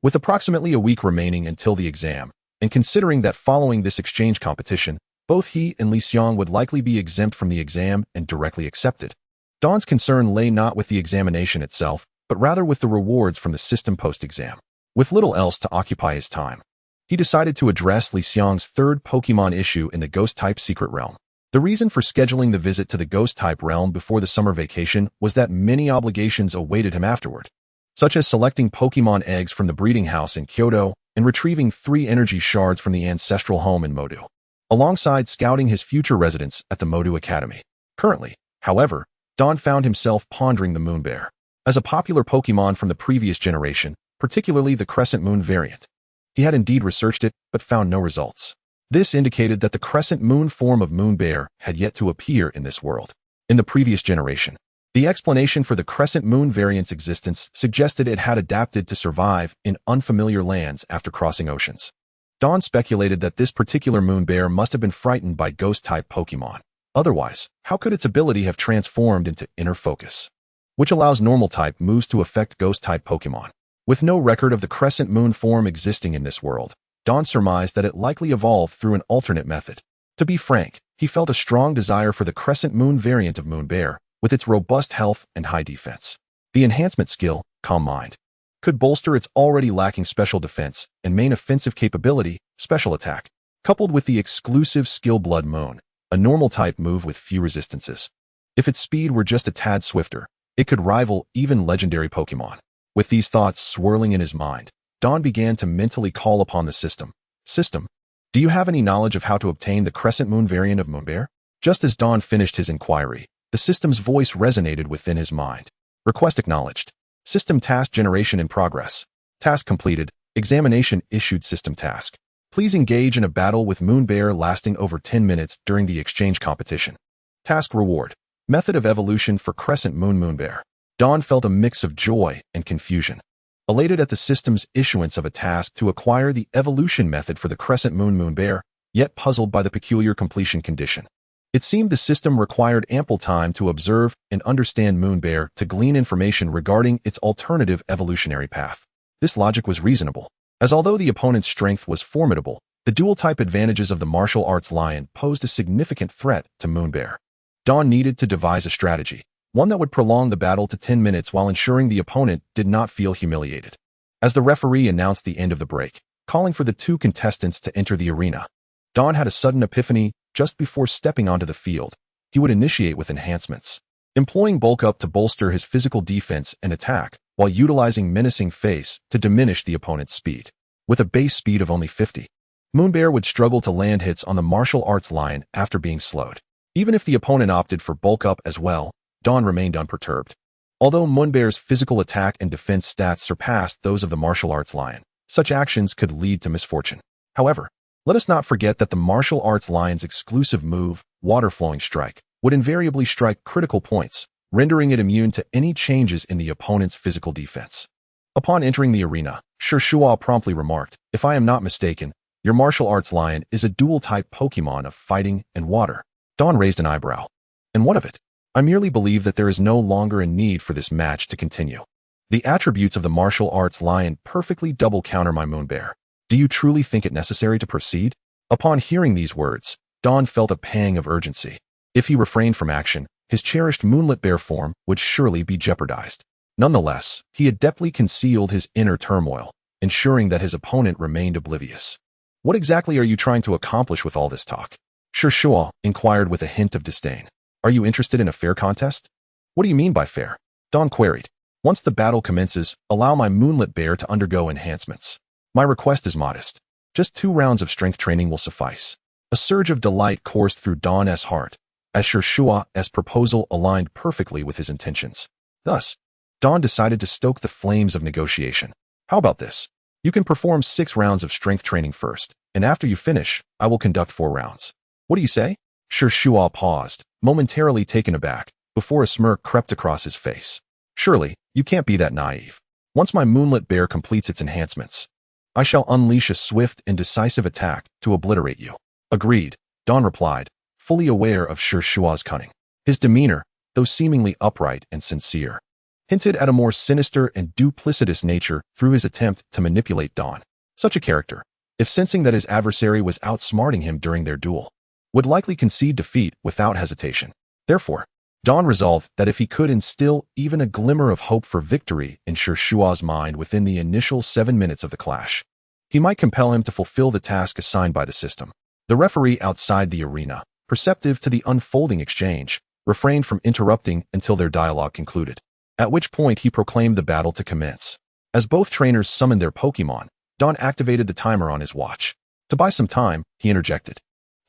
With approximately a week remaining until the exam, and considering that following this exchange competition, both he and Li Xiang would likely be exempt from the exam and directly accepted, Dawn's concern lay not with the examination itself, but rather with the rewards from the system post-exam. With little else to occupy his time, he decided to address Li Xiang's third Pokemon issue in the Ghost-type secret realm. The reason for scheduling the visit to the Ghost-type realm before the summer vacation was that many obligations awaited him afterward, such as selecting Pokemon eggs from the breeding house in Kyoto and retrieving 3 energy shards from the ancestral home in Modu, alongside scouting his future residence at the Modu Academy. Currently, however, Dawn found himself pondering the Moon Bear. As a popular Pokemon from the previous generation, particularly the Crescent Moon variant, he had indeed researched it but found no results. This indicated that the Crescent Moon form of Moon Bear had yet to appear in this world. In the previous generation, the explanation for the Crescent Moon variant's existence suggested it had adapted to survive in unfamiliar lands after crossing oceans. Dawn speculated that this particular Moon Bear must have been frightened by Ghost-type Pokemon. Otherwise, how could its ability have transformed into Inner Focus, which allows Normal-type moves to affect Ghost-type Pokemon? With no record of the Crescent Moon form existing in this world, Dawn surmised that it likely evolved through an alternate method. To be frank, he felt a strong desire for the Crescent Moon variant of Moon Bear, with its robust health and high defense. The enhancement skill, Calm Mind, could bolster its already lacking special defense and main offensive capability, Special Attack, coupled with the exclusive skill Blood Moon, a normal-type move with few resistances. If its speed were just a tad swifter, it could rival even legendary Pokemon. With these thoughts swirling in his mind, Dawn began to mentally call upon the system. "System, do you have any knowledge of how to obtain the Crescent Moon variant of Moon Bear?" Just as Dawn finished his inquiry, The system's voice resonated within his mind. Request acknowledged. System task generation in progress. Task completed. Examination issued system task. Please engage in a battle with Moonbear lasting over 10 minutes during the exchange competition. Task reward. Method of evolution for Crescent Moon Moonbear. Dawn felt a mix of joy and confusion. Elated at the system's issuance of a task to acquire the evolution method for the Crescent Moon Moonbear, yet puzzled by the peculiar completion condition. It seemed the system required ample time to observe and understand Moonbear to glean information regarding its alternative evolutionary path. This logic was reasonable, as although the opponent's strength was formidable, the dual-type advantages of the martial arts lion posed a significant threat to Moonbear. Dawn needed to devise a strategy, one that would prolong the battle to 10 minutes while ensuring the opponent did not feel humiliated. As the referee announced the end of the break, calling for the two contestants to enter the arena, Dawn had a sudden epiphany just before stepping onto the field. He would initiate with enhancements, employing bulk up to bolster his physical defense and attack, while utilizing menacing face to diminish the opponent's speed. With a base speed of only 50, Moonbear would struggle to land hits on the martial arts lion after being slowed. Even if the opponent opted for bulk up as well, Dawn remained unperturbed. Although Moonbear's physical attack and defense stats surpassed those of the martial arts lion, such actions could lead to misfortune. However, let us not forget that the martial arts lion's exclusive move, Water-Flowing Strike, would invariably strike critical points, rendering it immune to any changes in the opponent's physical defense. Upon entering the arena, Shua promptly remarked, "If I am not mistaken, your martial arts lion is a dual-type Pokemon of fighting and water." Dawn raised an eyebrow. "And what of it? I merely believe that there is no longer a need for this match to continue. The attributes of the martial arts lion perfectly double counter my Moonbear. Do you truly think it necessary to proceed?" Upon hearing these words, Dawn felt a pang of urgency. If he refrained from action, his cherished Moonlit Bear form would surely be jeopardized. Nonetheless, he adeptly concealed his inner turmoil, ensuring that his opponent remained oblivious. "What exactly are you trying to accomplish with all this talk?" Shua inquired with a hint of disdain. "Are you interested in a fair contest?" "What do you mean by fair?" Dawn queried. "Once the battle commences, allow my Moonlit Bear to undergo enhancements. My request is modest. Just 2 rounds of strength training will suffice." A surge of delight coursed through Dawn's heart, as Shua's proposal aligned perfectly with his intentions. Thus, Dawn decided to stoke the flames of negotiation. "How about this? You can perform 6 rounds of strength training first, and after you finish, I will conduct 4 rounds. What do you say?" Shua paused, momentarily taken aback, before a smirk crept across his face. "Surely, you can't be that naive. Once my Moonlit Bear completes its enhancements, I shall unleash a swift and decisive attack to obliterate you." "Agreed," Dawn replied, fully aware of Shua's cunning. His demeanor, though seemingly upright and sincere, hinted at a more sinister and duplicitous nature through his attempt to manipulate Dawn. Such a character, if sensing that his adversary was outsmarting him during their duel, would likely concede defeat without hesitation. Therefore, Dawn resolved that if he could instill even a glimmer of hope for victory in Shua's mind within the initial 7 minutes of the clash, he might compel him to fulfill the task assigned by the system. The referee outside the arena, perceptive to the unfolding exchange, refrained from interrupting until their dialogue concluded, at which point he proclaimed the battle to commence. As both trainers summoned their Pokemon, Dawn activated the timer on his watch. To buy some time, he interjected,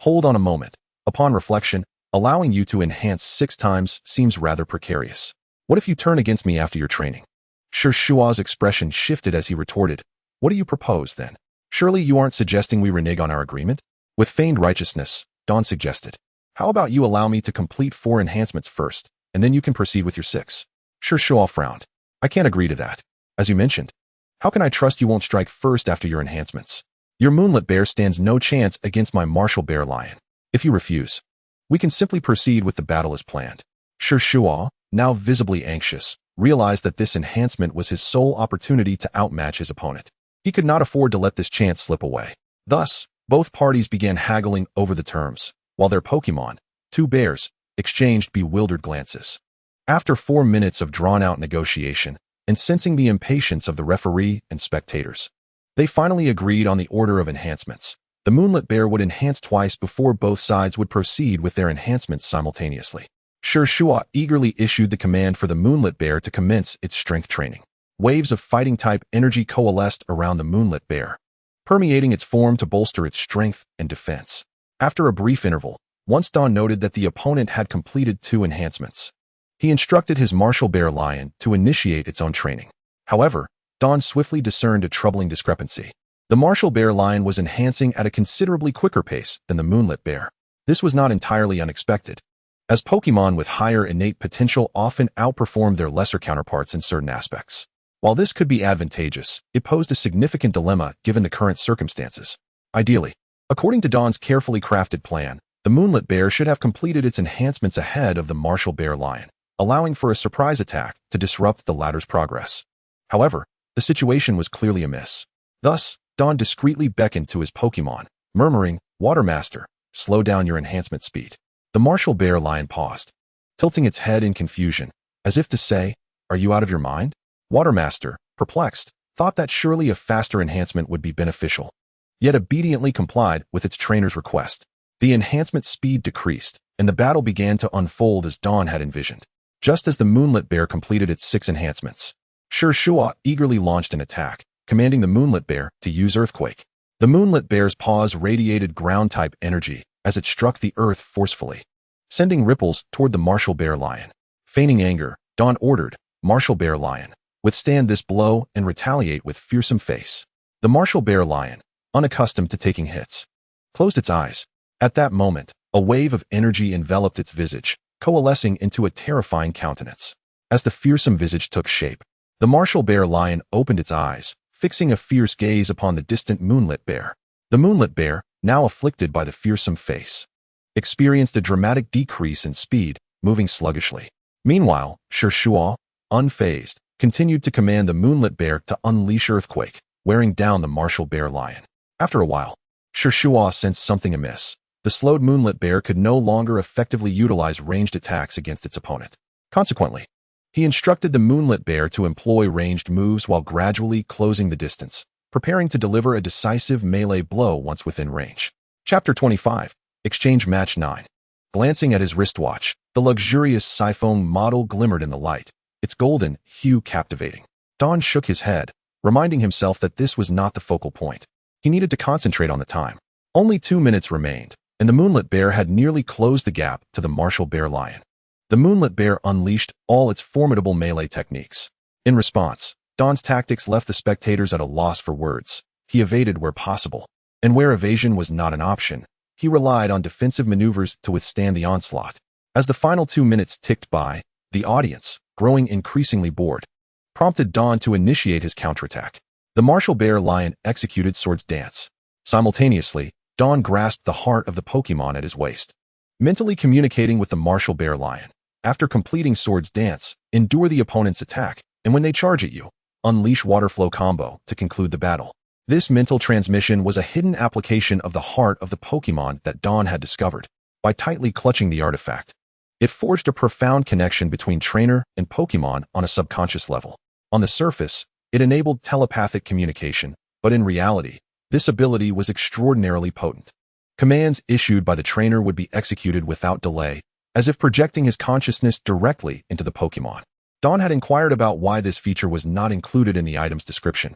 "Hold on a moment. Upon reflection, allowing you to enhance 6 times seems rather precarious. What if you turn against me after your training?" Shua's expression shifted as he retorted, "What do you propose, then? Surely you aren't suggesting we renege on our agreement?" With feigned righteousness, Dawn suggested, "How about you allow me to complete 4 enhancements first, and then you can proceed with your 6. Shua frowned. "I can't agree to that. As you mentioned, how can I trust you won't strike first after your enhancements? Your Moonlit Bear stands no chance against my Martial Bear Lion. If you refuse, we can simply proceed with the battle as planned." Shua, now visibly anxious, realized that this enhancement was his sole opportunity to outmatch his opponent. He could not afford to let this chance slip away. Thus, both parties began haggling over the terms, while their Pokemon, 2 bears, exchanged bewildered glances. After 4 minutes of drawn-out negotiation, and sensing the impatience of the referee and spectators, they finally agreed on the order of enhancements. The Moonlit Bear would enhance twice before both sides would proceed with their enhancements simultaneously. Shua eagerly issued the command for the Moonlit Bear to commence its strength training. Waves of fighting-type energy coalesced around the Moonlit Bear, permeating its form to bolster its strength and defense. After a brief interval, Once Don noted that the opponent had completed 2 enhancements. He instructed his martial bear lion to initiate its own training. However, Don swiftly discerned a troubling discrepancy. The martial bear lion was enhancing at a considerably quicker pace than the moonlit bear. This was not entirely unexpected, as Pokemon with higher innate potential often outperformed their lesser counterparts in certain aspects. While this could be advantageous, it posed a significant dilemma given the current circumstances. Ideally, according to Don's carefully crafted plan, the moonlit bear should have completed its enhancements ahead of the martial bear lion, allowing for a surprise attack to disrupt the latter's progress. However, the situation was clearly amiss. Thus, Don discreetly beckoned to his Pokemon, murmuring, "Watermaster, slow down your enhancement speed." The martial bear lion paused, tilting its head in confusion, as if to say, "Are you out of your mind?" Watermaster, perplexed, thought that surely a faster enhancement would be beneficial, yet obediently complied with its trainer's request. The enhancement speed decreased, and the battle began to unfold as Don had envisioned. Just as the moonlit bear completed its 6 enhancements, Shua eagerly launched an attack, commanding the moonlit bear to use Earthquake. The moonlit bear's paws radiated ground-type energy as it struck the earth forcefully, sending ripples toward the martial bear lion. Feigning anger, Don ordered, "Martial bear lion, withstand this blow and retaliate with fearsome face." The martial bear lion, unaccustomed to taking hits, closed its eyes. At that moment, a wave of energy enveloped its visage, coalescing into a terrifying countenance. As the fearsome visage took shape, the martial bear lion opened its eyes, fixing a fierce gaze upon the distant moonlit bear. The moonlit bear, now afflicted by the fearsome face, experienced a dramatic decrease in speed, moving sluggishly. Meanwhile, Shua, unfazed, continued to command the moonlit bear to unleash Earthquake, wearing down the martial bear lion. After a while, Shua sensed something amiss. The slowed moonlit bear could no longer effectively utilize ranged attacks against its opponent. Consequently, he instructed the moonlit bear to employ ranged moves while gradually closing the distance, preparing to deliver a decisive melee blow once within range. Chapter 25, Exchange Match 9. Glancing at his wristwatch, the luxurious siphon model glimmered in the light, its golden hue captivating. Don shook his head, reminding himself that this was not the focal point. He needed to concentrate on the time. Only 2 minutes remained, and the moonlit bear had nearly closed the gap to the martial bear lion. The moonlit bear unleashed all its formidable melee techniques. In response, Don's tactics left the spectators at a loss for words. He evaded where possible, and where evasion was not an option, he relied on defensive maneuvers to withstand the onslaught. As the final 2 minutes ticked by, the audience, growing increasingly bored, prompted Don to initiate his counterattack. The martial bear lion executed Sword's Dance. Simultaneously, Don grasped the heart of the Pokemon at his waist, mentally communicating with the martial bear lion. After completing Sword's Dance, endure the opponent's attack, and when they charge at you, unleash Water Flow combo to conclude the battle. This mental transmission was a hidden application of the heart of the Pokemon that Don had discovered. By tightly clutching the artifact, it forged a profound connection between trainer and Pokemon on a subconscious level. On the surface, it enabled telepathic communication, but in reality, this ability was extraordinarily potent. Commands issued by the trainer would be executed without delay, as if projecting his consciousness directly into the Pokemon. Don had inquired about why this feature was not included in the item's description,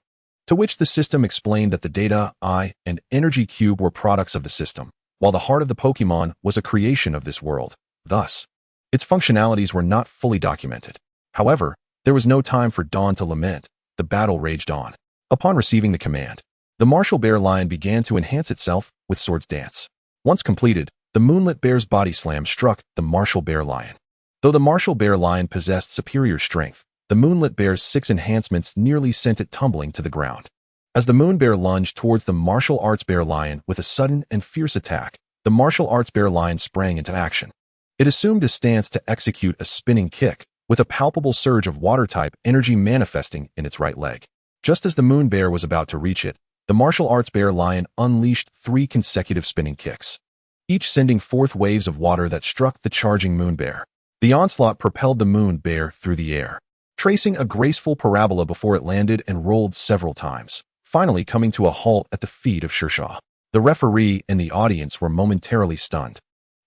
to which the system explained that the data, eye, and energy cube were products of the system, while the heart of the Pokemon was a creation of this world. Thus, its functionalities were not fully documented. However, there was no time for Don to lament. The battle raged on. Upon receiving the command, the martial bear lion began to enhance itself with Sword's Dance. Once completed, the moonlit bear's body slam struck the martial bear lion. Though the martial bear lion possessed superior strength, the moonlit bear's 6 enhancements nearly sent it tumbling to the ground. As the moon bear lunged towards the martial arts bear lion with a sudden and fierce attack, the martial arts bear lion sprang into action. It assumed a stance to execute a spinning kick, with a palpable surge of water-type energy manifesting in its right leg. Just as the moon bear was about to reach it, the martial arts bear lion unleashed 3 consecutive spinning kicks, each sending forth waves of water that struck the charging moon bear. The onslaught propelled the moon bear through the air, tracing a graceful parabola before it landed and rolled several times, finally coming to a halt at the feet of Shua. The referee and the audience were momentarily stunned.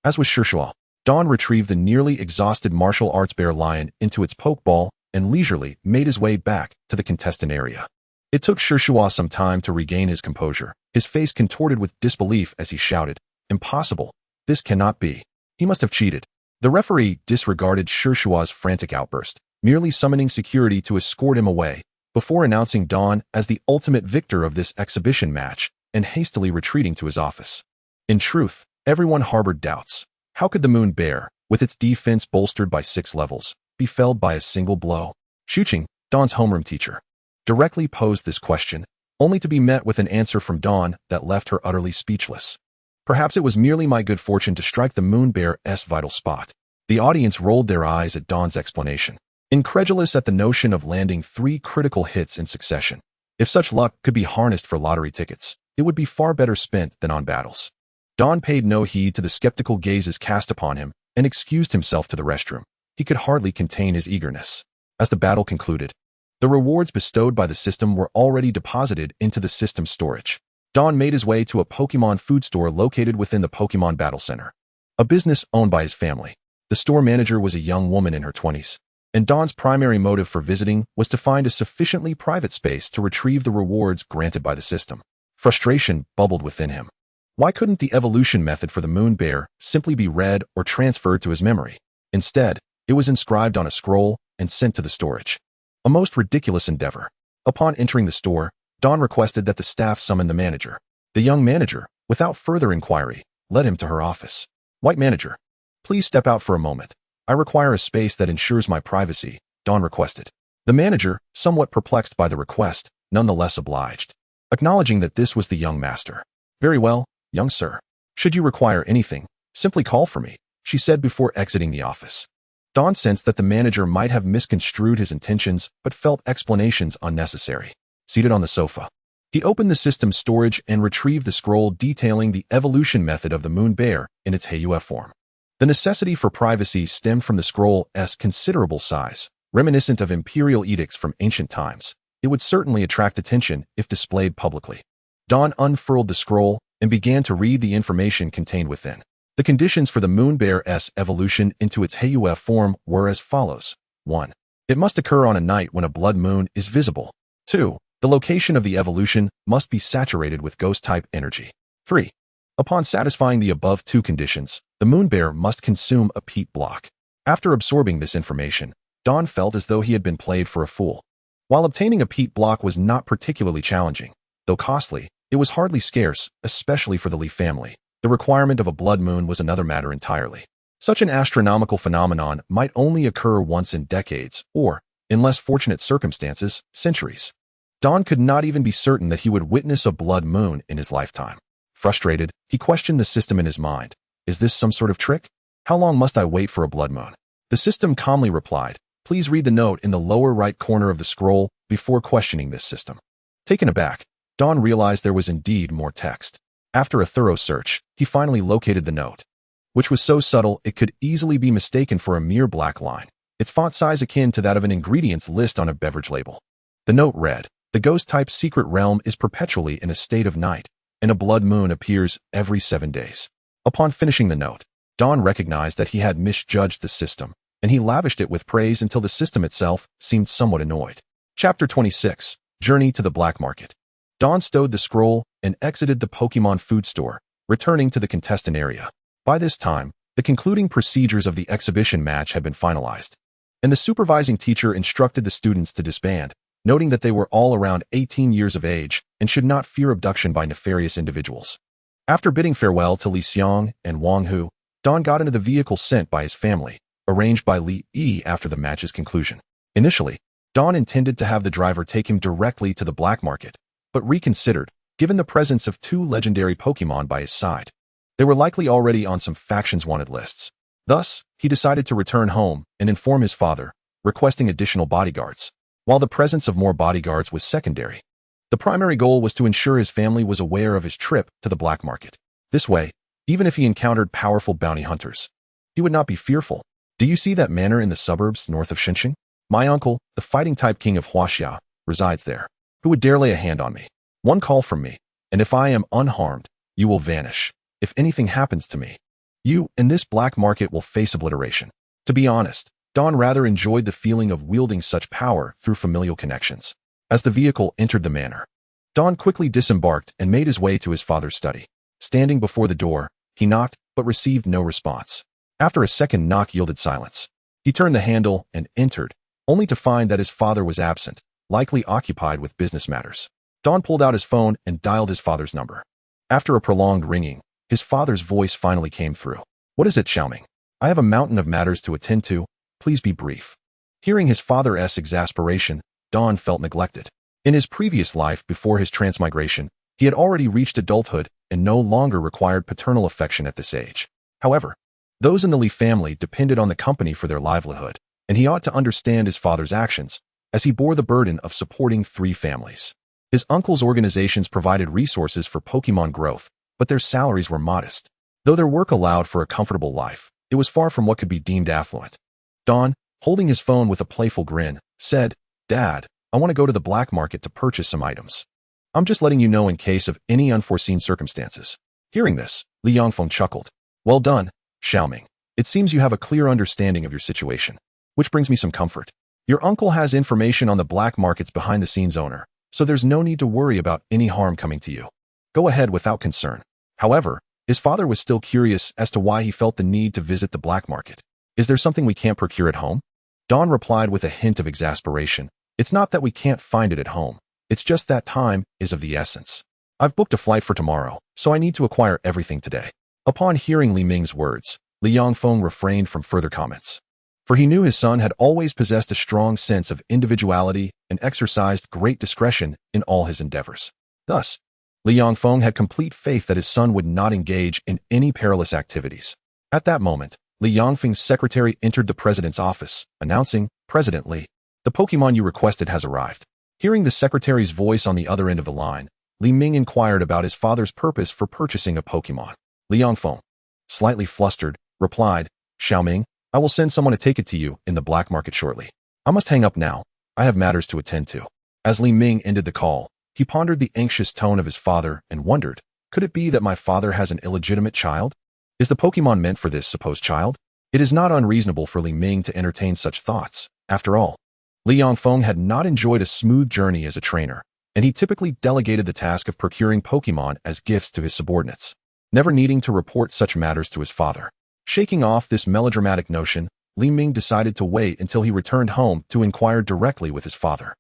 As with Shua, Don retrieved the nearly exhausted martial arts bear lion into its pokeball and leisurely made his way back to the contestant area. It took Shua some time to regain his composure, his face contorted with disbelief as he shouted, "Impossible! This cannot be. He must have cheated. The referee disregarded Shurshua's frantic outburst, merely summoning security to escort him away, before announcing Dawn as the ultimate victor of this exhibition match and hastily retreating to his office. In truth, everyone harbored doubts. How could the Moon Bear, with its defense bolstered by 6 levels, be felled by a single blow? Shuqing, Dawn's homeroom teacher, directly posed this question, only to be met with an answer from Dawn that left her utterly speechless. Perhaps it was merely my good fortune to strike the Moon Bear's vital spot. The audience rolled their eyes at Dawn's explanation, incredulous at the notion of landing 3 critical hits in succession. If such luck could be harnessed for lottery tickets, it would be far better spent than on battles. Dawn paid no heed to the skeptical gazes cast upon him and excused himself to the restroom. He could hardly contain his eagerness. As the battle concluded, the rewards bestowed by the system were already deposited into the system's storage. Dawn made his way to a Pokemon food store located within the Pokemon Battle Center, a business owned by his family. The store manager was a young woman in her 20s, and Dawn's primary motive for visiting was to find a sufficiently private space to retrieve the rewards granted by the system. Frustration bubbled within him. Why couldn't the evolution method for the Moon Bear simply be read or transferred to his memory? Instead, it was inscribed on a scroll and sent to the storage. A most ridiculous endeavor. Upon entering the store, Dawn requested that the staff summon the manager. The young manager, without further inquiry, led him to her office. "White manager, please step out for a moment. I require a space that ensures my privacy," Dawn requested. The manager, somewhat perplexed by the request, nonetheless obliged, acknowledging that this was the young master. "Very well, young sir. Should you require anything, simply call for me," she said before exiting the office. Dawn sensed that the manager might have misconstrued his intentions but felt explanations unnecessary. Seated on the sofa, he opened the system's storage and retrieved the scroll detailing the evolution method of the Moon Bear in its HUF form. The necessity for privacy stemmed from the scroll's considerable size, reminiscent of imperial edicts from ancient times. It would certainly attract attention if displayed publicly. Dawn unfurled the scroll and began to read the information contained within. The conditions for the Moon Bear's evolution into its HUF form were as follows. 1. It must occur on a night when a blood moon is visible. 2. The location of the evolution must be saturated with ghost-type energy. 3. Upon satisfying the above 2 conditions, the Moon Bear must consume a peat block. After absorbing this information, Dawn felt as though he had been played for a fool. While obtaining a peat block was not particularly challenging, though costly, it was hardly scarce, especially for the Li family. The requirement of a blood moon was another matter entirely. Such an astronomical phenomenon might only occur once in decades, or, in less fortunate circumstances, centuries. Dawn could not even be certain that he would witness a blood moon in his lifetime. Frustrated, he questioned the system in his mind. Is this some sort of trick? How long must I wait for a blood moon? The system calmly replied, "Please read the note in the lower right corner of the scroll before questioning this system." Taken aback, Dawn realized there was indeed more text. After a thorough search, he finally located the note, which was so subtle it could easily be mistaken for a mere black line, its font size akin to that of an ingredients list on a beverage label. The note read, "The ghost-type secret realm is perpetually in a state of night, and a blood moon appears every 7 days." Upon finishing the note, Dawn recognized that he had misjudged the system, and he lavished it with praise until the system itself seemed somewhat annoyed. Chapter 26, Journey to the Black Market. Dawn stowed the scroll and exited the Pokemon food store, returning to the contestant area. By this time, the concluding procedures of the exhibition match had been finalized, and the supervising teacher instructed the students to disband, noting that they were all around 18 years of age and should not fear abduction by nefarious individuals. After bidding farewell to Li Xiang and Wang Hu, Dawn got into the vehicle sent by his family, arranged by Li Yi after the match's conclusion. Initially, Dawn intended to have the driver take him directly to the black market, but reconsidered, given the presence of 2 legendary Pokemon by his side. They were likely already on some factions' wanted lists. Thus, he decided to return home and inform his father, requesting additional bodyguards. While the presence of more bodyguards was secondary, the primary goal was to ensure his family was aware of his trip to the black market. This way, even if he encountered powerful bounty hunters, he would not be fearful. "Do you see that manor in the suburbs north of Xinxiang? My uncle, the fighting-type king of Huaxia, resides there. Who would dare lay a hand on me? One call from me, and if I am unharmed, you will vanish. If anything happens to me, you and this black market will face obliteration." To be honest, Dawn rather enjoyed the feeling of wielding such power through familial connections. As the vehicle entered the manor, Dawn quickly disembarked and made his way to his father's study. Standing before the door, he knocked, but received no response. After a second knock yielded silence, he turned the handle and entered, only to find that his father was absent, likely occupied with business matters. Don pulled out his phone and dialed his father's number. After a prolonged ringing, his father's voice finally came through. "What is it, Xiaoming? I have a mountain of matters to attend to. Please be brief." Hearing his father's exasperation, Don felt neglected. In his previous life before his transmigration, he had already reached adulthood and no longer required paternal affection at this age. However, those in the Li family depended on the company for their livelihood, and he ought to understand his father's actions, as he bore the burden of supporting 3 families. His uncle's organizations provided resources for Pokemon growth, but their salaries were modest. Though their work allowed for a comfortable life, it was far from what could be deemed affluent. Don, holding his phone with a playful grin, said, "Dad, I want to go to the black market to purchase some items. I'm just letting you know in case of any unforeseen circumstances." Hearing this, Li Yangfeng chuckled. "Well done, Xiaoming. It seems you have a clear understanding of your situation, which brings me some comfort. Your uncle has information on the black market's behind-the-scenes owner, so there's no need to worry about any harm coming to you. Go ahead without concern." However, his father was still curious as to why he felt the need to visit the black market. "Is there something we can't procure at home?" Don replied with a hint of exasperation. "It's not that we can't find it at home. It's just that time is of the essence. I've booked a flight for tomorrow, so I need to acquire everything today." Upon hearing Li Ming's words, Li Yangfeng refrained from further comments, for he knew his son had always possessed a strong sense of individuality and exercised great discretion in all his endeavors. Thus, Li Yangfeng had complete faith that his son would not engage in any perilous activities. At that moment, Li Yangfeng's secretary entered the president's office, announcing, "President Li, the Pokemon you requested has arrived." Hearing the secretary's voice on the other end of the line, Li Ming inquired about his father's purpose for purchasing a Pokemon. Li Yangfeng, slightly flustered, replied, "Xiaoming, I will send someone to take it to you in the black market shortly. I must hang up now. I have matters to attend to." As Li Ming ended the call, he pondered the anxious tone of his father and wondered, could it be that my father has an illegitimate child? Is the Pokemon meant for this supposed child? It is not unreasonable for Li Ming to entertain such thoughts. After all, Li Yangfeng had not enjoyed a smooth journey as a trainer, and he typically delegated the task of procuring Pokemon as gifts to his subordinates, never needing to report such matters to his father. Shaking off this melodramatic notion, Li Ming decided to wait until he returned home to inquire directly with his father.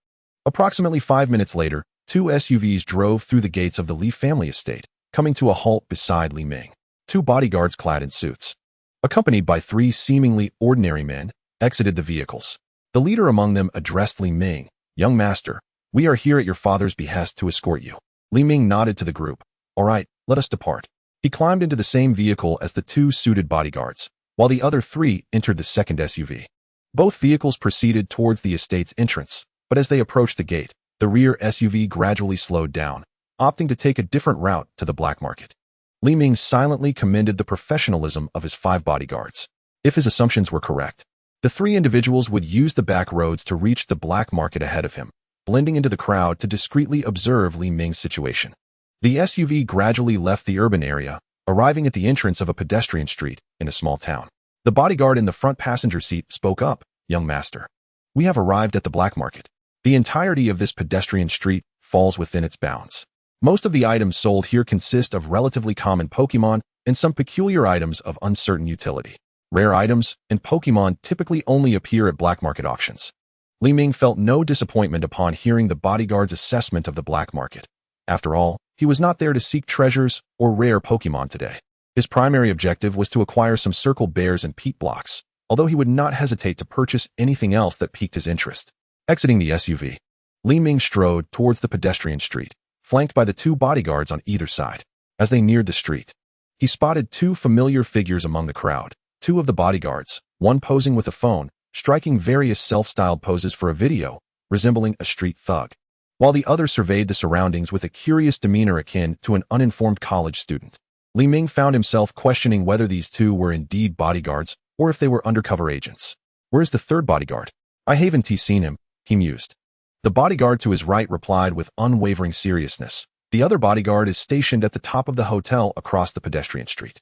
Approximately 5 minutes later, 2 SUVs drove through the gates of the Li family estate, coming to a halt beside Li Ming. 2 bodyguards clad in suits, accompanied by 3 seemingly ordinary men, exited the vehicles. The leader among them addressed Li Ming, "Young master, we are here at your father's behest to escort you." Li Ming nodded to the group. "All right, let us depart." He climbed into the same vehicle as the 2 suited bodyguards, while the other 3 entered the second SUV. Both vehicles proceeded towards the estate's entrance, but as they approached the gate, the rear SUV gradually slowed down, opting to take a different route to the black market. Li Ming silently commended the professionalism of his 5 bodyguards. If his assumptions were correct, the 3 individuals would use the back roads to reach the black market ahead of him, blending into the crowd to discreetly observe Li Ming's situation. The SUV gradually left the urban area, arriving at the entrance of a pedestrian street in a small town. The bodyguard in the front passenger seat spoke up, "Young master, we have arrived at the black market. The entirety of this pedestrian street falls within its bounds. Most of the items sold here consist of relatively common Pokemon and some peculiar items of uncertain utility. Rare items and Pokemon typically only appear at black market auctions." Li Ming felt no disappointment upon hearing the bodyguard's assessment of the black market. After all, he was not there to seek treasures or rare Pokemon today. His primary objective was to acquire some circle bears and peat blocks, although he would not hesitate to purchase anything else that piqued his interest. Exiting the SUV, Li Ming strode towards the pedestrian street, flanked by the 2 bodyguards on either side. As they neared the street, he spotted 2 familiar figures among the crowd. 2 of the bodyguards, one posing with a phone, striking various self-styled poses for a video, resembling a street thug, while the other surveyed the surroundings with a curious demeanor akin to an uninformed college student. Li Ming found himself questioning whether these 2 were indeed bodyguards or if they were undercover agents. "Where's the 3rd bodyguard? I haven't seen him," he mused. The bodyguard to his right replied with unwavering seriousness. "The other bodyguard is stationed at the top of the hotel across the pedestrian street.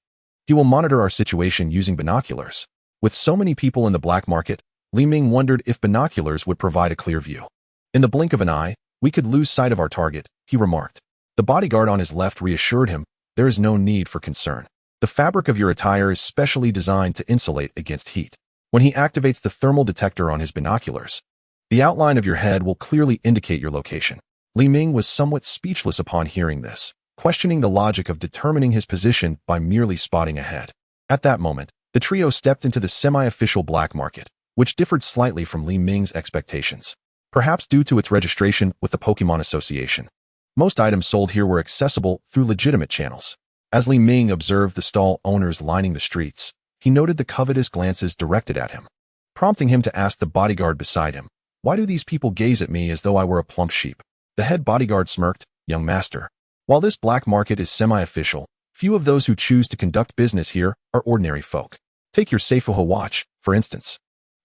He will monitor our situation using binoculars." With so many people in the black market, Li Ming wondered if binoculars would provide a clear view. "In the blink of an eye, we could lose sight of our target," he remarked. The bodyguard on his left reassured him, "There is no need for concern. The fabric of your attire is specially designed to insulate against heat. When he activates the thermal detector on his binoculars, the outline of your head will clearly indicate your location. Li Ming was somewhat speechless upon hearing this, questioning the logic of determining his position by merely spotting a head. At that moment, the trio stepped into the semi-official black market, which differed slightly from Li Ming's expectations, perhaps due to its registration with the Pokemon Association. Most items sold here were accessible through legitimate channels. As Li Ming observed the stall owners lining the streets, he noted the covetous glances directed at him, prompting him to ask the bodyguard beside him, "Why do these people gaze at me as though I were a plump sheep?" The head bodyguard smirked, "Young master, while this black market is semi-official, few of those who choose to conduct business here are ordinary folk. Take your Seifuho watch, for instance.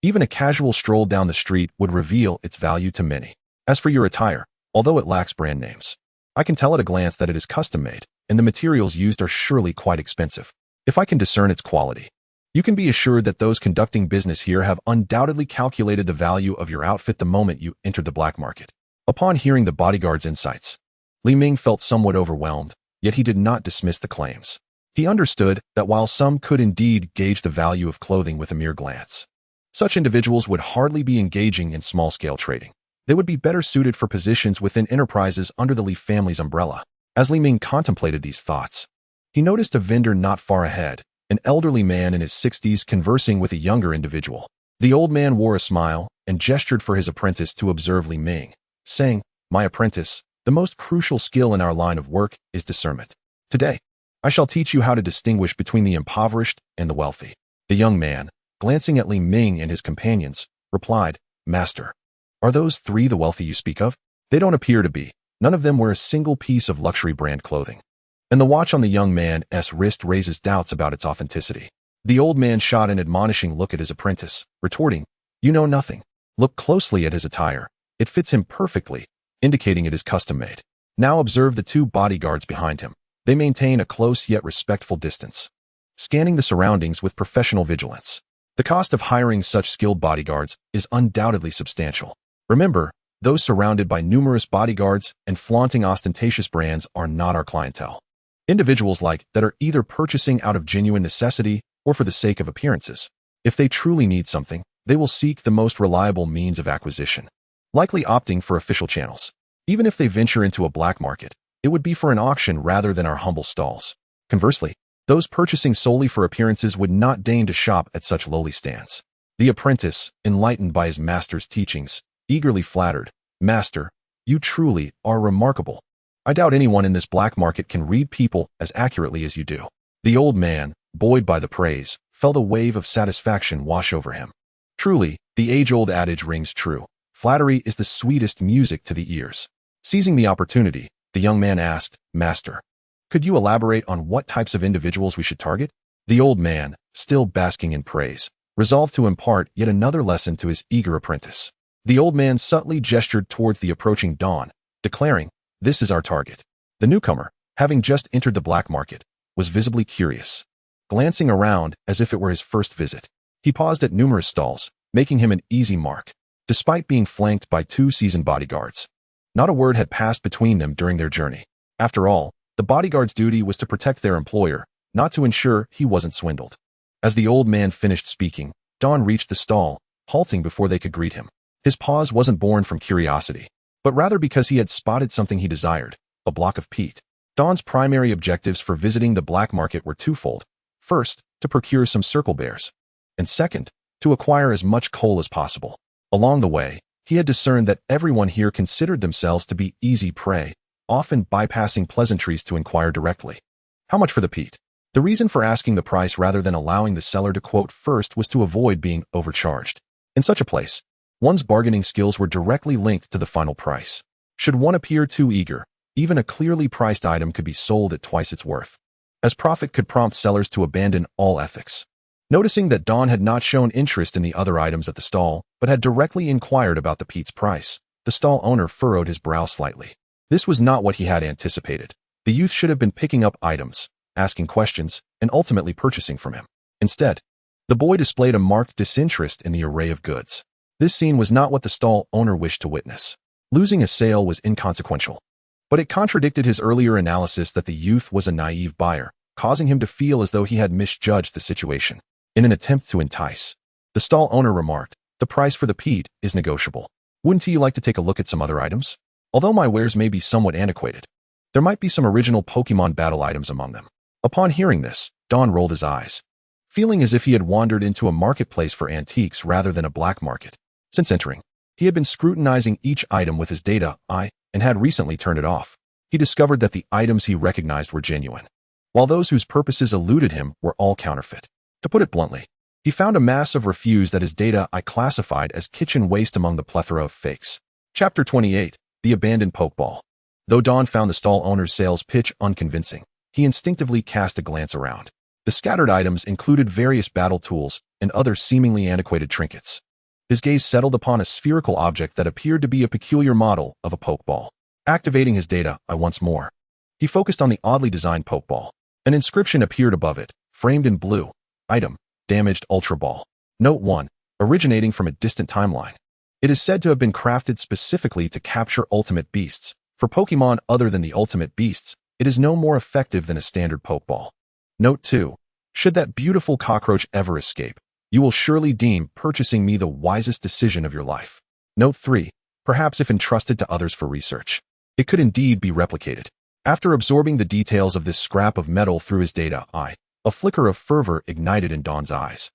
Even a casual stroll down the street would reveal its value to many. As for your attire, although it lacks brand names, I can tell at a glance that it is custom-made, and the materials used are surely quite expensive. If I can discern its quality, you can be assured that those conducting business here have undoubtedly calculated the value of your outfit the moment you entered the black market." Upon hearing the bodyguard's insights, Li Ming felt somewhat overwhelmed, yet he did not dismiss the claims. He understood that while some could indeed gauge the value of clothing with a mere glance, such individuals would hardly be engaging in small-scale trading. They would be better suited for positions within enterprises under the Li family's umbrella. As Li Ming contemplated these thoughts, he noticed a vendor not far ahead, an elderly man in his 60s conversing with a younger individual. The old man wore a smile and gestured for his apprentice to observe Li Ming, saying, "My apprentice, the most crucial skill in our line of work is discernment. Today, I shall teach you how to distinguish between the impoverished and the wealthy." The young man, glancing at Li Ming and his companions, replied, "Master, are those three the wealthy you speak of?" "They don't appear to be. None of them wear a single piece of luxury brand clothing. And the watch on the young man's wrist raises doubts about its authenticity." The old man shot an admonishing look at his apprentice, retorting, "You know nothing. Look closely at his attire. It fits him perfectly, indicating it is custom-made." Now observe the two bodyguards behind him. They maintain a close yet respectful distance, scanning the surroundings with professional vigilance. The cost of hiring such skilled bodyguards is undoubtedly substantial. Remember, those surrounded by numerous bodyguards and flaunting ostentatious brands are not our clientele. Individuals like that are either purchasing out of genuine necessity or for the sake of appearances. If they truly need something, they will seek the most reliable means of acquisition, likely opting for official channels. Even if they venture into a black market, it would be for an auction rather than our humble stalls. Conversely, those purchasing solely for appearances would not deign to shop at such lowly stands. The apprentice, enlightened by his master's teachings, eagerly flattered, "Master, you truly are remarkable. I doubt anyone in this black market can read people as accurately as you do." The old man, buoyed by the praise, felt a wave of satisfaction wash over him. Truly, the age-old adage rings true. Flattery is the sweetest music to the ears. Seizing the opportunity, the young man asked, "Master, could you elaborate on what types of individuals we should target?" The old man, still basking in praise, resolved to impart yet another lesson to his eager apprentice. The old man subtly gestured towards the approaching dawn, declaring, "This is our target." The newcomer, having just entered the black market, was visibly curious. Glancing around as if it were his first visit, he paused at numerous stalls, making him an easy mark. Despite being flanked by two seasoned bodyguards, not a word had passed between them during their journey. After all, the bodyguard's duty was to protect their employer, not to ensure he wasn't swindled. As the old man finished speaking, Don reached the stall, halting before they could greet him. His pause wasn't born from curiosity, but rather because he had spotted something he desired, a block of peat. Don's primary objectives for visiting the black market were twofold. First, to procure some circle bears, and second, to acquire as much coal as possible. Along the way, he had discerned that everyone here considered themselves to be easy prey, often bypassing pleasantries to inquire directly. "How much for the peat?" The reason for asking the price rather than allowing the seller to quote first was to avoid being overcharged. In such a place, one's bargaining skills were directly linked to the final price. Should one appear too eager, even a clearly priced item could be sold at twice its worth, as profit could prompt sellers to abandon all ethics. Noticing that Don had not shown interest in the other items at the stall, but had directly inquired about the peat's price, the stall owner furrowed his brow slightly. This was not what he had anticipated. The youth should have been picking up items, asking questions, and ultimately purchasing from him. Instead, the boy displayed a marked disinterest in the array of goods. This scene was not what the stall owner wished to witness. Losing a sale was inconsequential, but it contradicted his earlier analysis that the youth was a naive buyer, causing him to feel as though he had misjudged the situation. In an attempt to entice, the stall owner remarked, "The price for the peat is negotiable. Wouldn't you like to take a look at some other items? Although my wares may be somewhat antiquated, there might be some original Pokemon battle items among them." Upon hearing this, Don rolled his eyes, feeling as if he had wandered into a marketplace for antiques rather than a black market. Since entering, he had been scrutinizing each item with his data eye and had recently turned it off. He discovered that the items he recognized were genuine, while those whose purposes eluded him were all counterfeit. To put it bluntly, he found a mass of refuse that his data eye classified as kitchen waste among the plethora of fakes. Chapter 28, The Abandoned Pokeball. Though Don found the stall owner's sales pitch unconvincing, he instinctively cast a glance around. The scattered items included various battle tools and other seemingly antiquated trinkets. His gaze settled upon a spherical object that appeared to be a peculiar model of a Pokeball. Activating his data eye once more, he focused on the oddly designed Pokeball. An inscription appeared above it, framed in blue. Item: Damaged Ultra Ball. Note 1. Originating from a distant timeline. It is said to have been crafted specifically to capture ultimate beasts. For Pokemon other than the ultimate beasts, it is no more effective than a standard Pokeball. Note 2. Should that beautiful cockroach ever escape, you will surely deem purchasing me the wisest decision of your life. Note 3. Perhaps if entrusted to others for research, it could indeed be replicated. After absorbing the details of this scrap of metal through his data eye, a flicker of fervor ignited in Don's eyes,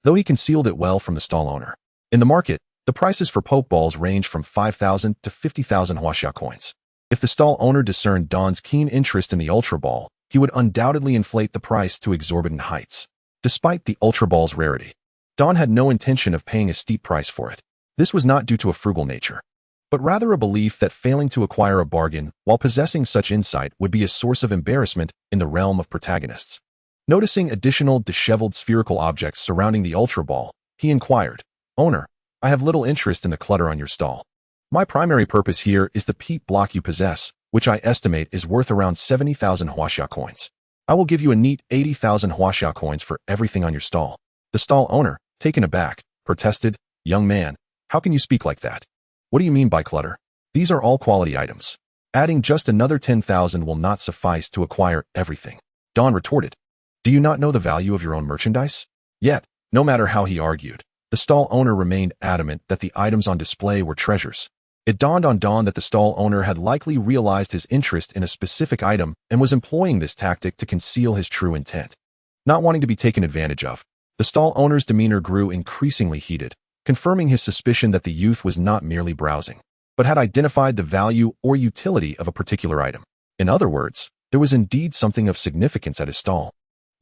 though he concealed it well from the stall owner. In the market, the prices for Pokeballs range from 5,000 to 50,000 Huaxia coins. If the stall owner discerned Don's keen interest in the Ultra Ball, he would undoubtedly inflate the price to exorbitant heights. Despite the Ultra Ball's rarity, Don had no intention of paying a steep price for it. This was not due to a frugal nature, but rather a belief that failing to acquire a bargain while possessing such insight would be a source of embarrassment in the realm of protagonists. Noticing additional disheveled spherical objects surrounding the Ultra Ball, he inquired, "Owner, I have little interest in the clutter on your stall. My primary purpose here is the peat block you possess, which I estimate is worth around 70,000 Huaxia coins. I will give you a neat 80,000 Huaxia coins for everything on your stall." The stall owner, taken aback, protested, "Young man, how can you speak like that? What do you mean by clutter? These are all quality items. Adding just another 10,000 will not suffice to acquire everything." Don retorted, "Do you not know the value of your own merchandise?" Yet, no matter how he argued, the stall owner remained adamant that the items on display were treasures. It dawned on Don that the stall owner had likely realized his interest in a specific item and was employing this tactic to conceal his true intent. Not wanting to be taken advantage of, the stall owner's demeanor grew increasingly heated, confirming his suspicion that the youth was not merely browsing, but had identified the value or utility of a particular item. In other words, there was indeed something of significance at his stall.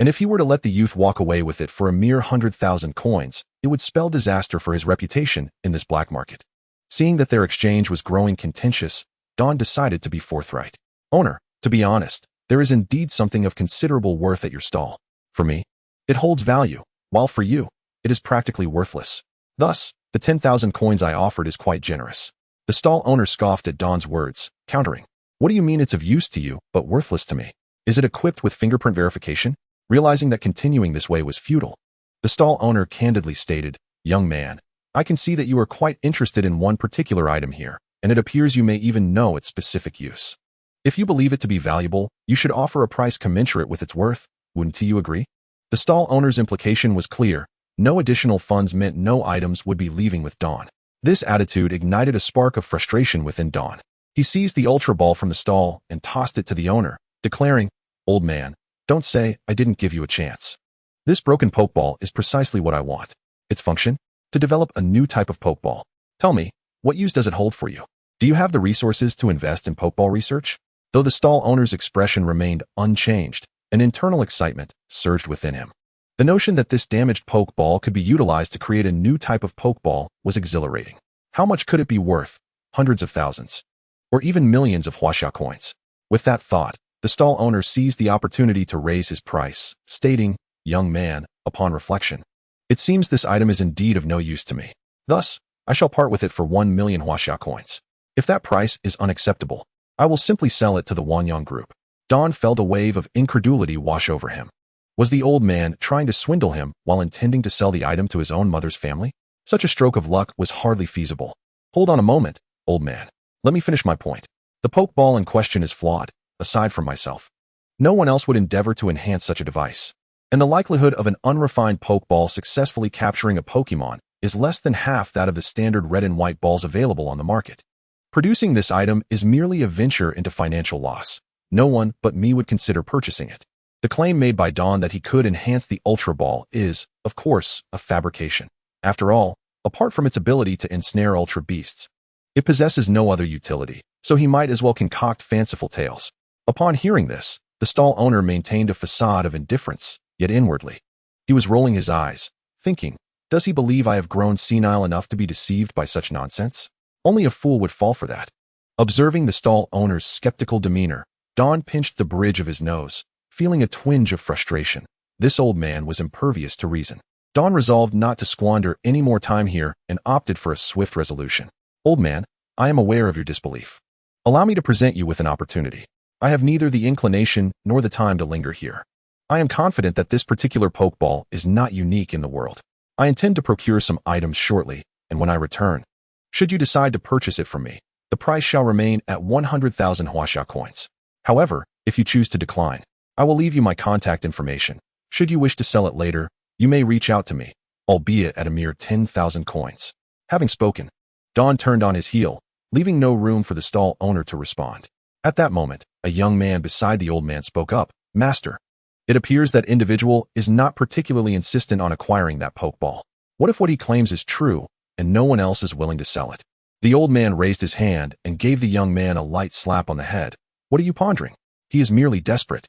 And if he were to let the youth walk away with it for a mere 100,000 coins, it would spell disaster for his reputation in this black market. Seeing that their exchange was growing contentious, Don decided to be forthright. "Owner, to be honest, there is indeed something of considerable worth at your stall. For me, it holds value, while for you, it is practically worthless. Thus, the 10,000 coins I offered is quite generous." The stall owner scoffed at Don's words, countering, "What do you mean it's of use to you, but worthless to me? Is it equipped with fingerprint verification?" Realizing that continuing this way was futile, the stall owner candidly stated, "Young man, I can see that you are quite interested in one particular item here, and it appears you may even know its specific use. If you believe it to be valuable, you should offer a price commensurate with its worth, wouldn't you agree?" The stall owner's implication was clear. No additional funds meant no items would be leaving with Don. This attitude ignited a spark of frustration within Don. He seized the Ultra Ball from the stall and tossed it to the owner, declaring, "Old man, don't say I didn't give you a chance. This broken Pokeball is precisely what I want. Its function? To develop a new type of Pokeball. Tell me, what use does it hold for you? Do you have the resources to invest in Pokeball research?" Though the stall owner's expression remained unchanged, an internal excitement surged within him. The notion that this damaged Pokeball could be utilized to create a new type of Pokeball was exhilarating. How much could it be worth? Hundreds of thousands, or even millions of Huaxia coins. With that thought, the stall owner seized the opportunity to raise his price, stating, "Young man, upon reflection, it seems this item is indeed of no use to me. Thus, I shall part with it for 1 million Huaxia coins. If that price is unacceptable, I will simply sell it to the Wanyang Group." Don felt a wave of incredulity wash over him. Was the old man trying to swindle him while intending to sell the item to his own mother's family? Such a stroke of luck was hardly feasible. "Hold on a moment, old man. Let me finish my point. The Pokeball in question is flawed, aside from myself. No one else would endeavor to enhance such a device. And the likelihood of an unrefined Pokeball successfully capturing a Pokemon is less than half that of the standard red and white balls available on the market. Producing this item is merely a venture into financial loss. No one but me would consider purchasing it. The claim made by Dawn that he could enhance the Ultra Ball is, of course, a fabrication. After all, apart from its ability to ensnare Ultra Beasts, it possesses no other utility, so he might as well concoct fanciful tales. Upon hearing this, the stall owner maintained a facade of indifference, yet inwardly, he was rolling his eyes, thinking, does he believe I have grown senile enough to be deceived by such nonsense? Only a fool would fall for that. Observing the stall owner's skeptical demeanor, Dawn pinched the bridge of his nose, feeling a twinge of frustration. This old man was impervious to reason. Dawn resolved not to squander any more time here and opted for a swift resolution. Old man, I am aware of your disbelief. Allow me to present you with an opportunity. I have neither the inclination nor the time to linger here. I am confident that this particular Pokeball is not unique in the world. I intend to procure some items shortly, and when I return, should you decide to purchase it from me, the price shall remain at 100,000 Huaxia coins. However, if you choose to decline, I will leave you my contact information. Should you wish to sell it later, you may reach out to me, albeit at a mere 10,000 coins. Having spoken, Dawn turned on his heel, leaving no room for the stall owner to respond. At that moment, a young man beside the old man spoke up. Master, it appears that individual is not particularly insistent on acquiring that Pokeball. What if what he claims is true, and no one else is willing to sell it? The old man raised his hand and gave the young man a light slap on the head. What are you pondering? He is merely desperate,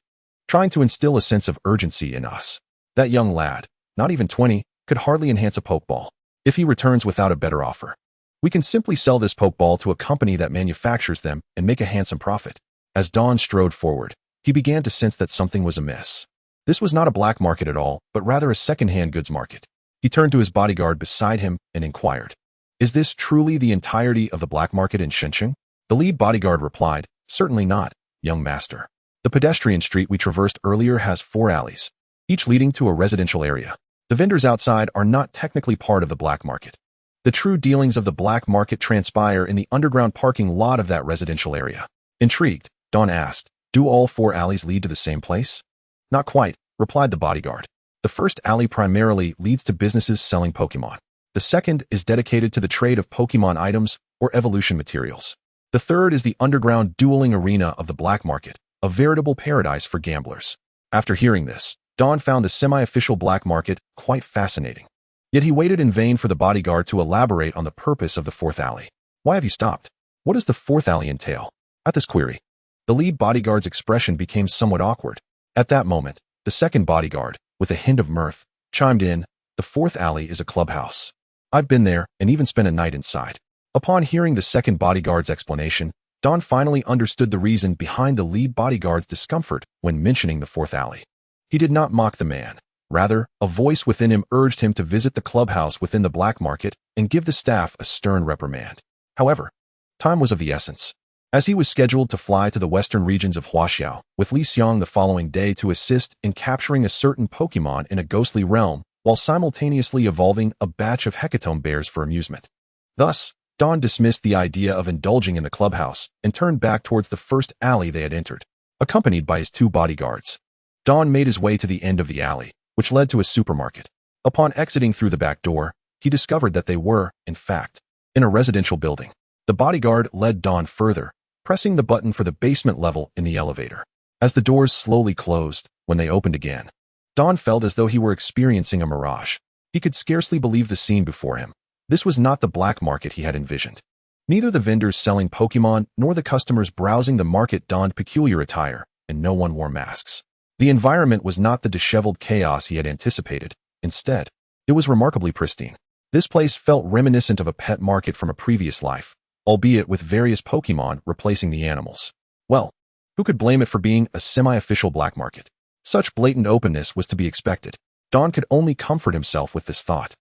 trying to instill a sense of urgency in us. That young lad, not even 20, could hardly enhance a Pokeball. If he returns without a better offer, we can simply sell this Pokeball to a company that manufactures them and make a handsome profit. As Dawn strode forward, he began to sense that something was amiss. This was not a black market at all, but rather a second-hand goods market. He turned to his bodyguard beside him and inquired, is this truly the entirety of the black market in Shensheng? The lead bodyguard replied, certainly not, young master. The pedestrian street we traversed earlier has 4 alleys, each leading to a residential area. The vendors outside are not technically part of the black market. The true dealings of the black market transpire in the underground parking lot of that residential area. Intrigued, Dawn asked, do all 4 alleys lead to the same place? Not quite, replied the bodyguard. The first alley primarily leads to businesses selling Pokemon. The second is dedicated to the trade of Pokemon items or evolution materials. The third is the underground dueling arena of the black market, a veritable paradise for gamblers. After hearing this, Dawn found the semi-official black market quite fascinating. Yet he waited in vain for the bodyguard to elaborate on the purpose of the 4th alley. Why have you stopped? What does the 4th alley entail? At this query, the lead bodyguard's expression became somewhat awkward. At that moment, the second bodyguard, with a hint of mirth, chimed in, the 4th alley is a clubhouse. I've been there and even spent a night inside. Upon hearing the second bodyguard's explanation, Dawn finally understood the reason behind the lead bodyguard's discomfort when mentioning the 4th alley. He did not mock the man. Rather, a voice within him urged him to visit the clubhouse within the black market and give the staff a stern reprimand. However, time was of the essence, as he was scheduled to fly to the western regions of Huaxiao with Li Xiang the following day to assist in capturing a certain Pokemon in a ghostly realm while simultaneously evolving a batch of Hecatomb bears for amusement. Thus, Dawn dismissed the idea of indulging in the clubhouse and turned back towards the first alley they had entered, accompanied by his 2 bodyguards. Dawn made his way to the end of the alley, which led to a supermarket. Upon exiting through the back door, he discovered that they were, in fact, in a residential building. The bodyguard led Dawn further, pressing the button for the basement level in the elevator. As the doors slowly closed, when they opened again, Dawn felt as though he were experiencing a mirage. He could scarcely believe the scene before him. This was not the black market he had envisioned. Neither the vendors selling Pokemon nor the customers browsing the market donned peculiar attire, and no one wore masks. The environment was not the disheveled chaos he had anticipated. Instead, it was remarkably pristine. This place felt reminiscent of a pet market from a previous life, albeit with various Pokemon replacing the animals. Well, who could blame it for being a semi-official black market? Such blatant openness was to be expected. Dawn could only comfort himself with this thought.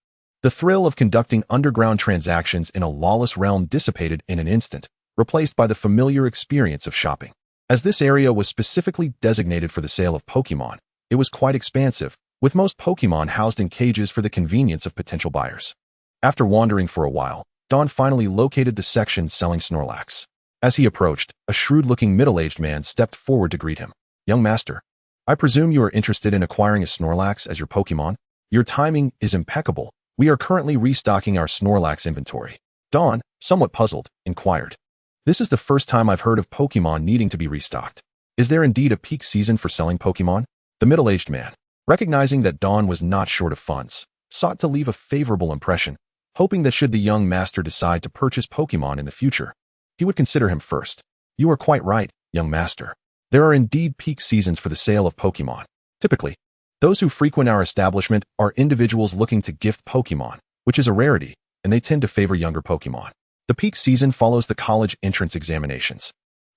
The thrill of conducting underground transactions in a lawless realm dissipated in an instant, replaced by the familiar experience of shopping. As this area was specifically designated for the sale of Pokemon, it was quite expansive, with most Pokemon housed in cages for the convenience of potential buyers. After wandering for a while, Dawn finally located the section selling Snorlax. As he approached, a shrewd-looking middle-aged man stepped forward to greet him. Young master, I presume you are interested in acquiring a Snorlax as your Pokemon? Your timing is impeccable. We are currently restocking our Snorlax inventory. Dawn, somewhat puzzled, inquired. This is the first time I've heard of Pokemon needing to be restocked. Is there indeed a peak season for selling Pokemon? The middle-aged man, recognizing that Dawn was not short of funds, sought to leave a favorable impression, hoping that should the young master decide to purchase Pokemon in the future, he would consider him first. You are quite right, young master. There are indeed peak seasons for the sale of Pokemon. Typically, those who frequent our establishment are individuals looking to gift Pokemon, which is a rarity, and they tend to favor younger Pokemon. The peak season follows the college entrance examinations.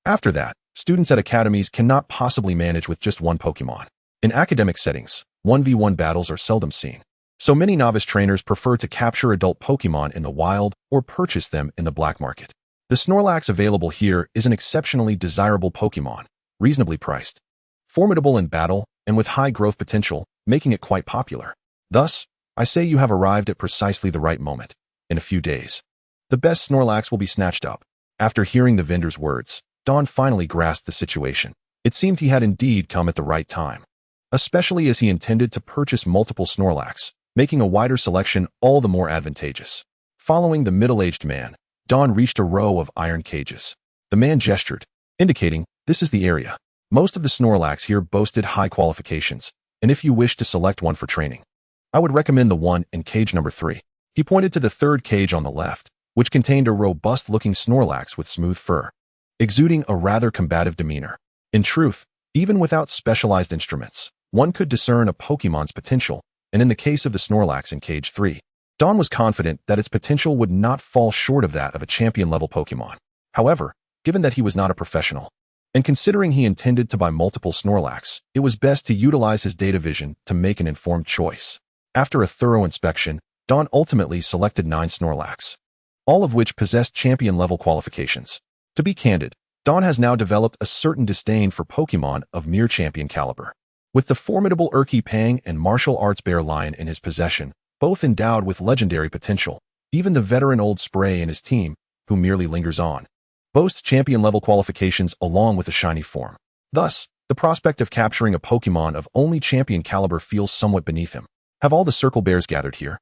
After that, students at academies cannot possibly manage with just one Pokemon. In academic settings, 1v1 battles are seldom seen. So many novice trainers prefer to capture adult Pokemon in the wild or purchase them in the black market. The Snorlax available here is an exceptionally desirable Pokemon, reasonably priced, formidable in battle, and with high growth potential, making it quite popular. Thus, I say you have arrived at precisely the right moment. In a few days, the best Snorlax will be snatched up. After hearing the vendor's words, Dawn finally grasped the situation. It seemed he had indeed come at the right time, especially as he intended to purchase multiple Snorlax, making a wider selection all the more advantageous. Following the middle-aged man, Dawn reached a row of iron cages. The man gestured, indicating, this is the area. Most of the Snorlax here boasted high qualifications, and if you wish to select one for training, I would recommend the one in cage number 3. He pointed to the third cage on the left, which contained a robust-looking Snorlax with smooth fur, exuding a rather combative demeanor. In truth, even without specialized instruments, one could discern a Pokemon's potential, and in the case of the Snorlax in cage 3, Dawn was confident that its potential would not fall short of that of a champion-level Pokemon. However, given that he was not a professional, and considering he intended to buy multiple Snorlax, it was best to utilize his data vision to make an informed choice. After a thorough inspection, Dawn ultimately selected 9 Snorlax, all of which possessed champion-level qualifications. To be candid, Dawn has now developed a certain disdain for Pokemon of mere champion caliber. With the formidable Urki Pang and martial arts Bear Lion in his possession, both endowed with legendary potential, even the veteran Old Spray and his team, who merely lingers on, boasts champion-level qualifications along with a shiny form. Thus, the prospect of capturing a Pokemon of only champion caliber feels somewhat beneath him. Have all the Circle Bears gathered here?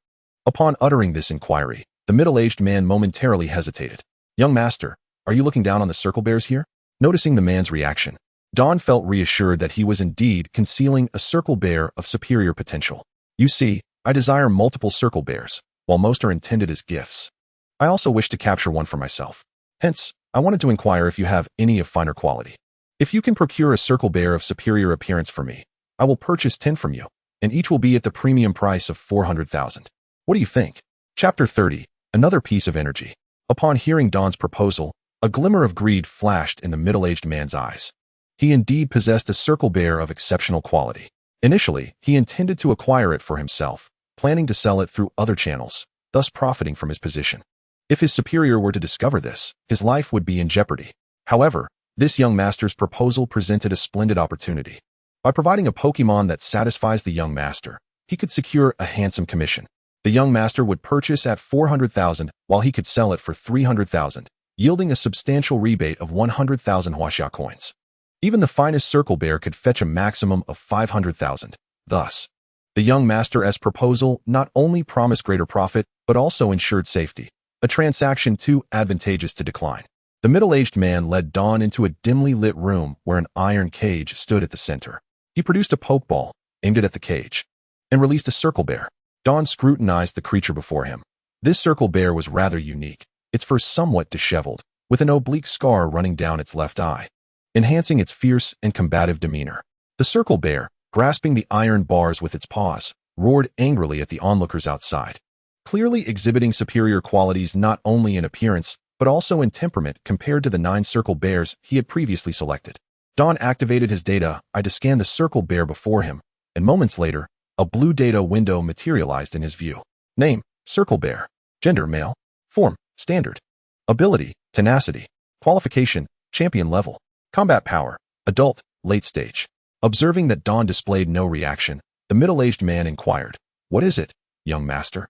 Upon uttering this inquiry, the middle-aged man momentarily hesitated. Young master, are you looking down on the Circle Bears here? Noticing the man's reaction, Dawn felt reassured that he was indeed concealing a Circle Bear of superior potential. You see, I desire multiple Circle Bears, while most are intended as gifts. I also wish to capture one for myself. Hence, I wanted to inquire if you have any of finer quality. If you can procure a Circle Bear of superior appearance for me, I will purchase 10 from you, and each will be at the premium price of 400,000. What do you think? Chapter 30, Another Piece of Energy. Upon hearing Dawn's proposal, a glimmer of greed flashed in the middle-aged man's eyes. He indeed possessed a Circle Bear of exceptional quality. Initially, he intended to acquire it for himself, planning to sell it through other channels, thus profiting from his position. If his superior were to discover this, his life would be in jeopardy. However, this young master's proposal presented a splendid opportunity. By providing a Pokemon that satisfies the young master, he could secure a handsome commission. The young master would purchase at 400,000 while he could sell it for 300,000, yielding a substantial rebate of 100,000 Huaxia coins. Even the finest Circle Bear could fetch a maximum of 500,000. Thus, the young master's proposal not only promised greater profit, but also ensured safety, a transaction too advantageous to decline. The middle-aged man led Dawn into a dimly lit room where an iron cage stood at the center. He produced a Pokeball, aimed it at the cage, and released a Circle Bear. Dawn scrutinized the creature before him. This Circle Bear was rather unique, its fur somewhat disheveled, with an oblique scar running down its left eye, enhancing its fierce and combative demeanor. The Circle Bear, grasping the iron bars with its paws, roared angrily at the onlookers outside, clearly exhibiting superior qualities not only in appearance, but also in temperament compared to the 9 Circle Bears he had previously selected. Dawn activated his data eye to scan the Circle Bear before him, and moments later, a blue data window materialized in his view. Name, Circle Bear. Gender, male. Form, standard. Ability, tenacity. Qualification, champion level. Combat power, adult, late stage. Observing that Dawn displayed no reaction, the middle-aged man inquired, "What is it, young master?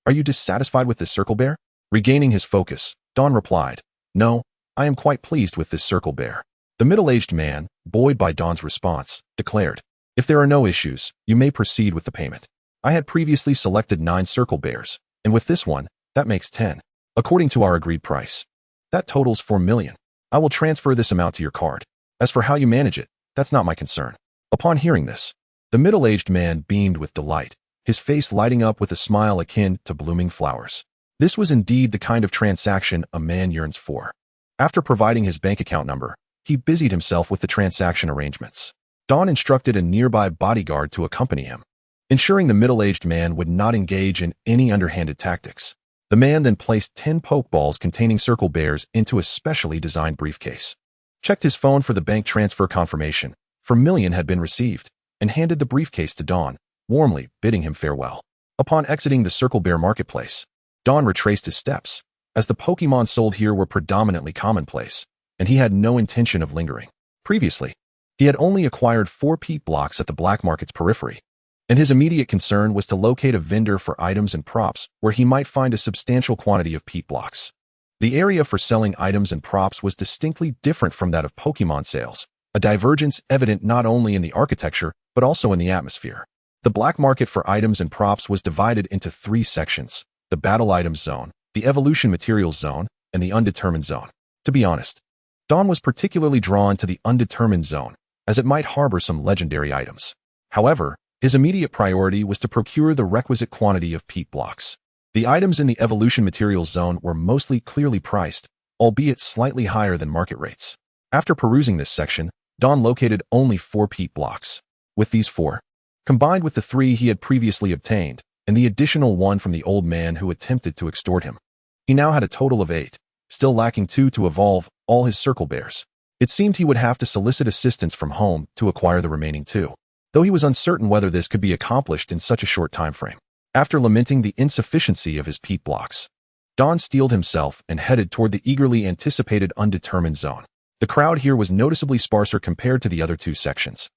Are you dissatisfied with this Circle Bear?" Regaining his focus, Dawn replied, "No, I am quite pleased with this Circle Bear. The middle-aged man, buoyed by Don's response, declared, "If there are no issues, you may proceed with the payment. I had previously selected 9 circle bears, and with this one, that makes 10. According to our agreed price. That totals 4 million. I will transfer this amount to your card. As for how you manage it, that's not my concern." Upon hearing this, the middle-aged man beamed with delight, his face lighting up with a smile akin to blooming flowers. This was indeed the kind of transaction a man yearns for. After providing his bank account number, he busied himself with the transaction arrangements. Don instructed a nearby bodyguard to accompany him, ensuring the middle-aged man would not engage in any underhanded tactics. The man then placed 10 Pokeballs containing circle bears into a specially designed briefcase, checked his phone for the bank transfer confirmation, for million had been received, and handed the briefcase to Don, warmly bidding him farewell. Upon exiting the circle bear marketplace, Don retraced his steps, as the Pokemon sold here were predominantly commonplace, and he had no intention of lingering. Previously, he had only acquired 4 peat blocks at the black market's periphery, and his immediate concern was to locate a vendor for items and props where he might find a substantial quantity of peat blocks. The area for selling items and props was distinctly different from that of Pokemon sales, a divergence evident not only in the architecture but also in the atmosphere. The black market for items and props was divided into 3 sections: the battle items zone, the evolution materials zone, and the undetermined zone. To be honest, Don was particularly drawn to the undetermined zone, as it might harbor some legendary items. However, his immediate priority was to procure the requisite quantity of peat blocks. The items in the evolution materials zone were mostly clearly priced, albeit slightly higher than market rates. After perusing this section, Don located only 4 peat blocks. With these 4, combined with the 3 he had previously obtained, and the additional 1 from the old man who attempted to extort him, he now had a total of 8, still lacking 2 to evolve all his circle bears. It seemed he would have to solicit assistance from home to acquire the remaining 2, though he was uncertain whether this could be accomplished in such a short time frame. After lamenting the insufficiency of his peat blocks, Don steeled himself and headed toward the eagerly anticipated undetermined zone. The crowd here was noticeably sparser compared to the other 2 sections,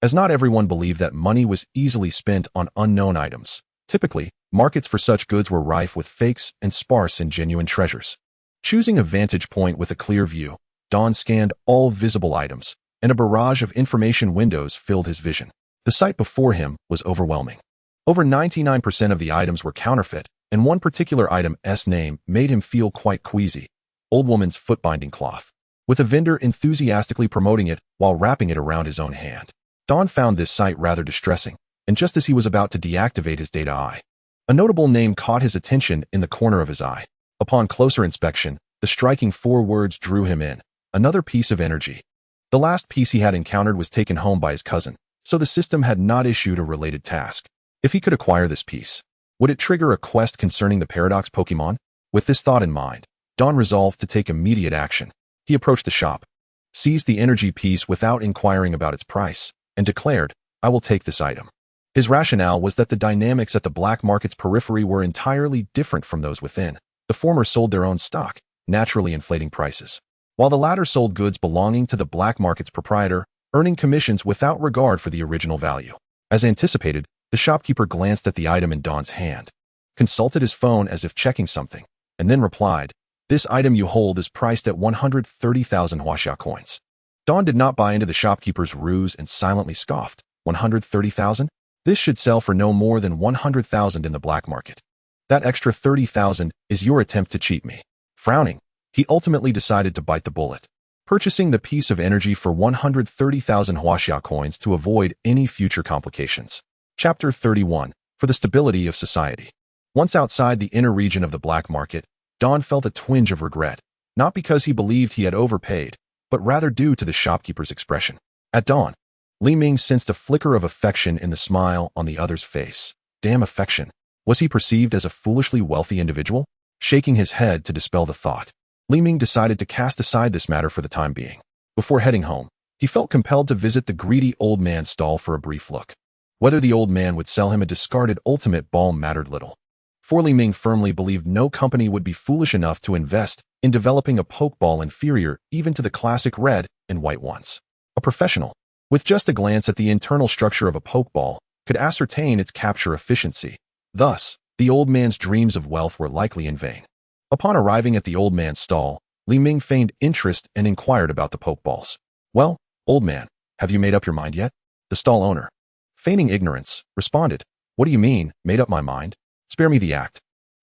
as not everyone believed that money was easily spent on unknown items. Typically, markets for such goods were rife with fakes and sparse in genuine treasures. Choosing a vantage point with a clear view, Don scanned all visible items, and a barrage of information windows filled his vision. The sight before him was overwhelming. Over 99% of the items were counterfeit, and one particular item's name made him feel quite queasy: Old Woman's Foot Binding Cloth, with a vendor enthusiastically promoting it while wrapping it around his own hand. Don found this sight rather distressing, and just as he was about to deactivate his data eye, a notable name caught his attention in the corner of his eye. Upon closer inspection, the striking 4 words drew him in: another piece of energy. The last piece he had encountered was taken home by his cousin, so the system had not issued a related task. If he could acquire this piece, would it trigger a quest concerning the Paradox Pokemon? With this thought in mind, Don resolved to take immediate action. He approached the shop, seized the energy piece without inquiring about its price, and declared, "I will take this item." His rationale was that the dynamics at the black market's periphery were entirely different from those within. The former sold their own stock, naturally inflating prices, while the latter sold goods belonging to the black market's proprietor, earning commissions without regard for the original value. As anticipated, the shopkeeper glanced at the item in Don's hand, consulted his phone as if checking something, and then replied, "This item you hold is priced at 130,000 Huaxia coins." Don did not buy into the shopkeeper's ruse and silently scoffed. 130,000? This should sell for no more than 100,000 in the black market. That extra 30,000 is your attempt to cheat me. Frowning, he ultimately decided to bite the bullet, purchasing the piece of energy for 130,000 Huaxia coins to avoid any future complications. Chapter 31. For the Stability of Society. Once outside the inner region of the black market, Don felt a twinge of regret, not because he believed he had overpaid, but rather due to the shopkeeper's expression. At dawn, Li Ming sensed a flicker of affection in the smile on the other's face. Damn affection. Was he perceived as a foolishly wealthy individual? Shaking his head to dispel the thought, Li Ming decided to cast aside this matter for the time being. Before heading home, he felt compelled to visit the greedy old man's stall for a brief look. Whether the old man would sell him a discarded ultimate ball mattered little, for Li Ming firmly believed no company would be foolish enough to invest in developing a Pokeball inferior even to the classic red and white ones. A professional, with just a glance at the internal structure of a Pokeball, could ascertain its capture efficiency. Thus, the old man's dreams of wealth were likely in vain. Upon arriving at the old man's stall, Li Ming feigned interest and inquired about the Pokeballs. Well, old man, have you made up your mind yet? The stall owner, feigning ignorance, responded, What do you mean, made up my mind? Spare me the act.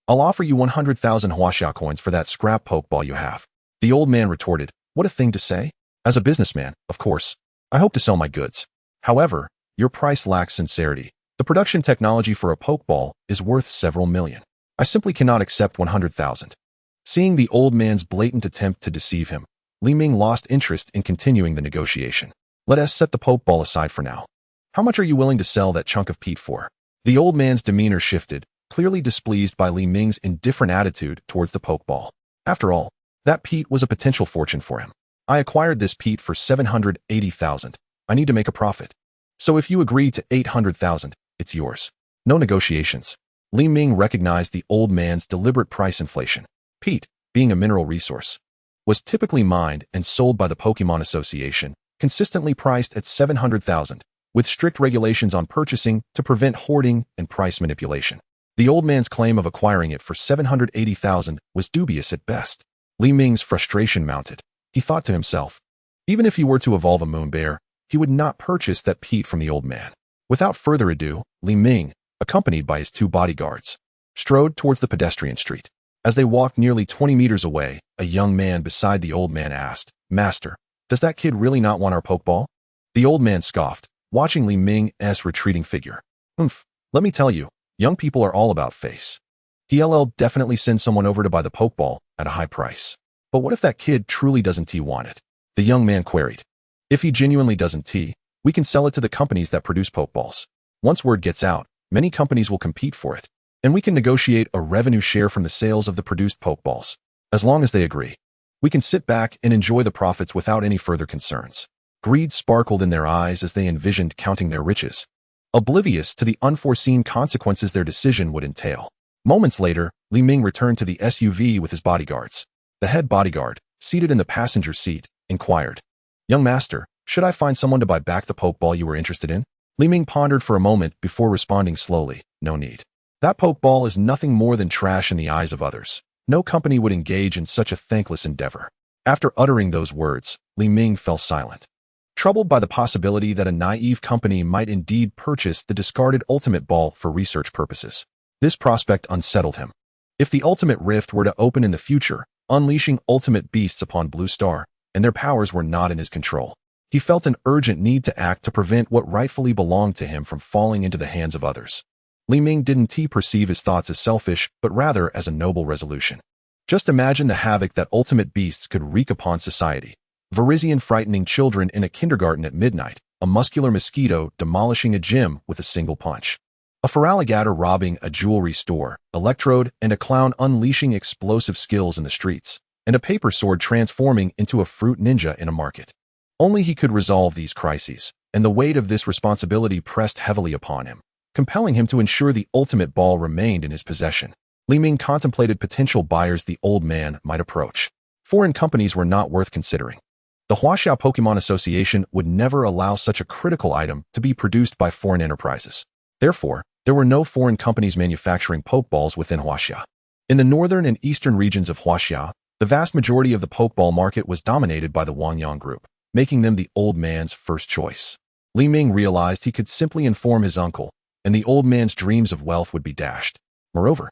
I'll offer you 100,000 huaxia coins for that scrap pokeball you have. The old man retorted, What a thing to say? As a businessman, of course, I hope to sell my goods. However, your price lacks sincerity. The production technology for a pokeball is worth several million. I simply cannot accept 100,000. Seeing the old man's blatant attempt to deceive him, Li Ming lost interest in continuing the negotiation. Let us set the pokeball aside for now. How much are you willing to sell that chunk of peat for? The old man's demeanor shifted, clearly displeased by Li Ming's indifferent attitude towards the pokeball. After all, that peat was a potential fortune for him. I acquired this peat for 780,000. I need to make a profit. So if you agree to 800,000, it's yours. No negotiations. Li Ming recognized the old man's deliberate price inflation. Peat, being a mineral resource, was typically mined and sold by the Pokemon Association, consistently priced at 700,000, with strict regulations on purchasing to prevent hoarding and price manipulation. The old man's claim of acquiring it for 780,000 was dubious at best. Li Ming's frustration mounted. He thought to himself, even if he were to evolve a moon bear, he would not purchase that peat from the old man. Without further ado, Li Ming, accompanied by his 2 bodyguards, strode towards the pedestrian street. As they walked nearly 20 meters away, a young man beside the old man asked, Master, does that kid really not want our pokeball? The old man scoffed, watching Li Ming's retreating figure. Let me tell you, young people are all about face. He'll definitely send someone over to buy the pokeball at a high price. But what if that kid truly doesn't want it? The young man queried. If he genuinely doesn't, we can sell it to the companies that produce pokeballs. Once word gets out, many companies will compete for it, and we can negotiate a revenue share from the sales of the produced pokeballs. As long as they agree, we can sit back and enjoy the profits without any further concerns. Greed sparkled in their eyes as they envisioned counting their riches, oblivious to the unforeseen consequences their decision would entail. Moments later, Li Ming returned to the SUV with his bodyguards. The head bodyguard, seated in the passenger seat, inquired, Young master, should I find someone to buy back the pokeball you were interested in? Li Ming pondered for a moment before responding slowly, No need. That pokeball is nothing more than trash in the eyes of others. No company would engage in such a thankless endeavor. After uttering those words, Li Ming fell silent, troubled by the possibility that a naive company might indeed purchase the discarded ultimate ball for research purposes. This prospect unsettled him. If the ultimate rift were to open in the future, unleashing ultimate beasts upon Blue Star, and their powers were not in his control, he felt an urgent need to act to prevent what rightfully belonged to him from falling into the hands of others. Li Ming didn't perceive his thoughts as selfish, but rather as a noble resolution. Just imagine the havoc that ultimate beasts could wreak upon society. Virizion frightening children in a kindergarten at midnight, a muscular mosquito demolishing a gym with a single punch, a feraligatr robbing a jewelry store, Electrode and a clown unleashing explosive skills in the streets, and a paper sword transforming into a fruit ninja in a market. Only he could resolve these crises, and the weight of this responsibility pressed heavily upon him, compelling him to ensure the ultimate ball remained in his possession. Li Ming contemplated potential buyers the old man might approach. Foreign companies were not worth considering. The Huaxia Pokemon Association would never allow such a critical item to be produced by foreign enterprises. Therefore, there were no foreign companies manufacturing Pokeballs within Huaxia. In the northern and eastern regions of Huaxia, the vast majority of the Pokeball market was dominated by the Wangyang group, making them the old man's first choice. Li Ming realized he could simply inform his uncle, and the old man's dreams of wealth would be dashed. Moreover,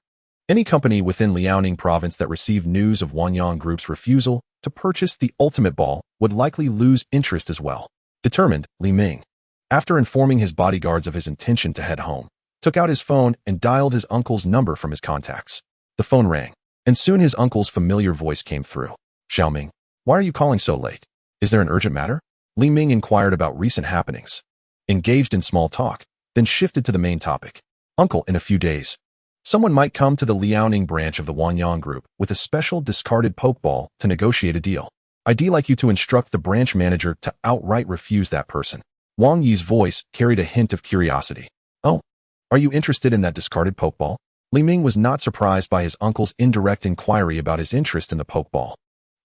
any company within Liaoning province that received news of Wangyang Group's refusal to purchase the ultimate ball would likely lose interest as well. Determined, Li Ming, after informing his bodyguards of his intention to head home, took out his phone and dialed his uncle's number from his contacts. The phone rang, and soon his uncle's familiar voice came through. Xiaoming, why are you calling so late? Is there an urgent matter? Li Ming inquired about recent happenings, engaged in small talk, then shifted to the main topic. Uncle, in a few days, someone might come to the Liaoning branch of the Wangyang Group with a special discarded Pokeball to negotiate a deal. I'd like you to instruct the branch manager to outright refuse that person. Wang Yi's voice carried a hint of curiosity. Oh, are you interested in that discarded Pokeball? Li Ming was not surprised by his uncle's indirect inquiry about his interest in the Pokeball.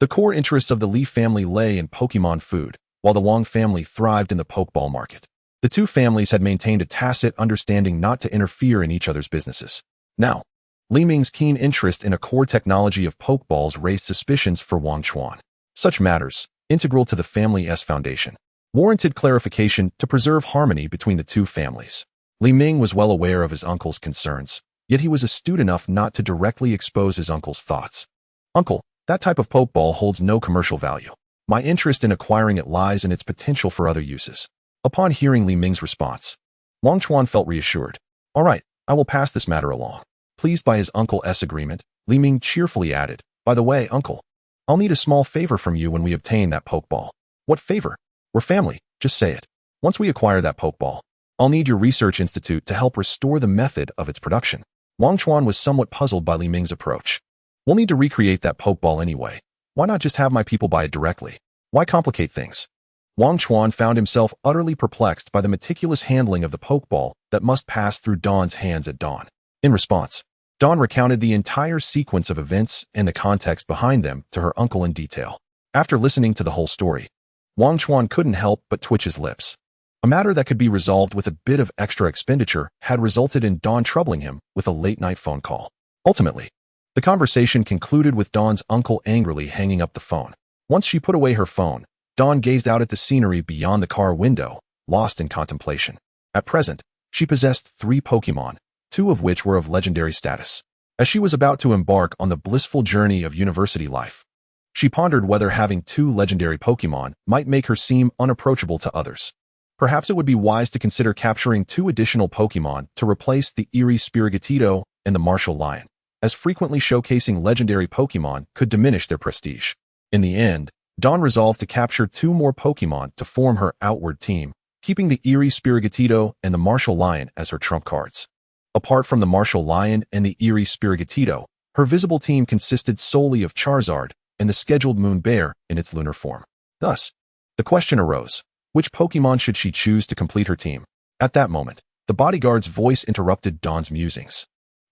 The core interests of the Li family lay in Pokemon food, while the Wang family thrived in the Pokeball market. The two families had maintained a tacit understanding not to interfere in each other's businesses. Now, Li Ming's keen interest in a core technology of Pokeballs raised suspicions for Wang Chuan. Such matters, integral to the family's foundation, warranted clarification to preserve harmony between the two families. Li Ming was well aware of his uncle's concerns, yet he was astute enough not to directly expose his uncle's thoughts. "Uncle, that type of Pokeball holds no commercial value. My interest in acquiring it lies in its potential for other uses." Upon hearing Li Ming's response, Wang Chuan felt reassured. "All right, I will pass this matter along." Pleased by his uncle's agreement, Li Ming cheerfully added, "By the way, uncle, I'll need a small favor from you when we obtain that Pokeball." "What favor?" "We're family, just say it. Once we acquire that Pokeball, I'll need your research institute to help restore the method of its production." Wang Chuan was somewhat puzzled by Li Ming's approach. "We'll need to recreate that Pokeball anyway. Why not just have my people buy it directly? Why complicate things?" Wang Chuan found himself utterly perplexed by the meticulous handling of the Pokeball that must pass through Dawn's hands at dawn. In response, Dawn recounted the entire sequence of events and the context behind them to her uncle in detail. After listening to the whole story, Wang Chuan couldn't help but twitch his lips. A matter that could be resolved with a bit of extra expenditure had resulted in Dawn troubling him with a late-night phone call. Ultimately, the conversation concluded with Dawn's uncle angrily hanging up the phone. Once she put away her phone, Dawn gazed out at the scenery beyond the car window, lost in contemplation. At present, she possessed 3 Pokemon, 2 of which were of legendary status. As she was about to embark on the blissful journey of university life, she pondered whether having 2 legendary Pokemon might make her seem unapproachable to others. Perhaps it would be wise to consider capturing 2 additional Pokemon to replace the eerie Sprigatito and the martial lion, as frequently showcasing legendary Pokemon could diminish their prestige. In the end, Dawn resolved to capture 2 more Pokemon to form her outward team, keeping the eerie Sprigatito and the martial lion as her trump cards. Apart from the martial lion and the eerie Sprigatito, her visible team consisted solely of Charizard and the scheduled Moon Bear in its lunar form. Thus, the question arose, which Pokemon should she choose to complete her team? At that moment, the bodyguard's voice interrupted Dawn's musings,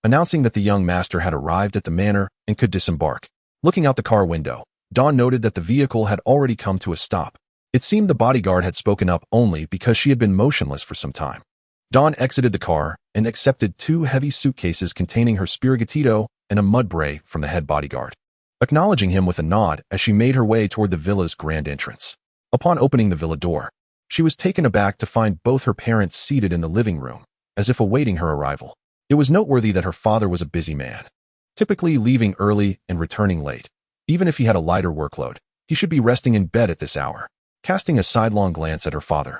announcing that the young master had arrived at the manor and could disembark. Looking out the car window, Dawn noted that the vehicle had already come to a stop. It seemed the bodyguard had spoken up only because she had been motionless for some time. Dawn exited the car and accepted 2 heavy suitcases containing her Sprigatito and a Mudbray from the head bodyguard, acknowledging him with a nod as she made her way toward the villa's grand entrance. Upon opening the villa door, she was taken aback to find both her parents seated in the living room, as if awaiting her arrival. It was noteworthy that her father was a busy man, typically leaving early and returning late. Even if he had a lighter workload, he should be resting in bed at this hour. Casting a sidelong glance at her father,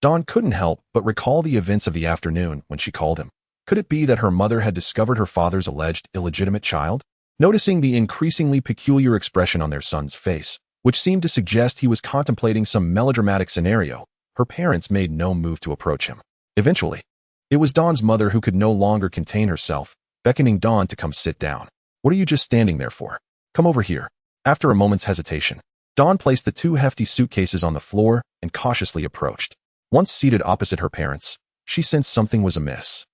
Dawn couldn't help but recall the events of the afternoon when she called him. Could it be that her mother had discovered her father's alleged illegitimate child? Noticing the increasingly peculiar expression on their son's face, which seemed to suggest he was contemplating some melodramatic scenario, her parents made no move to approach him. Eventually, it was Dawn's mother who could no longer contain herself, beckoning Dawn to come sit down. "What are you just standing there for? Come over here." After a moment's hesitation, Dawn placed the 2 hefty suitcases on the floor and cautiously approached. Once seated opposite her parents, she sensed something was amiss.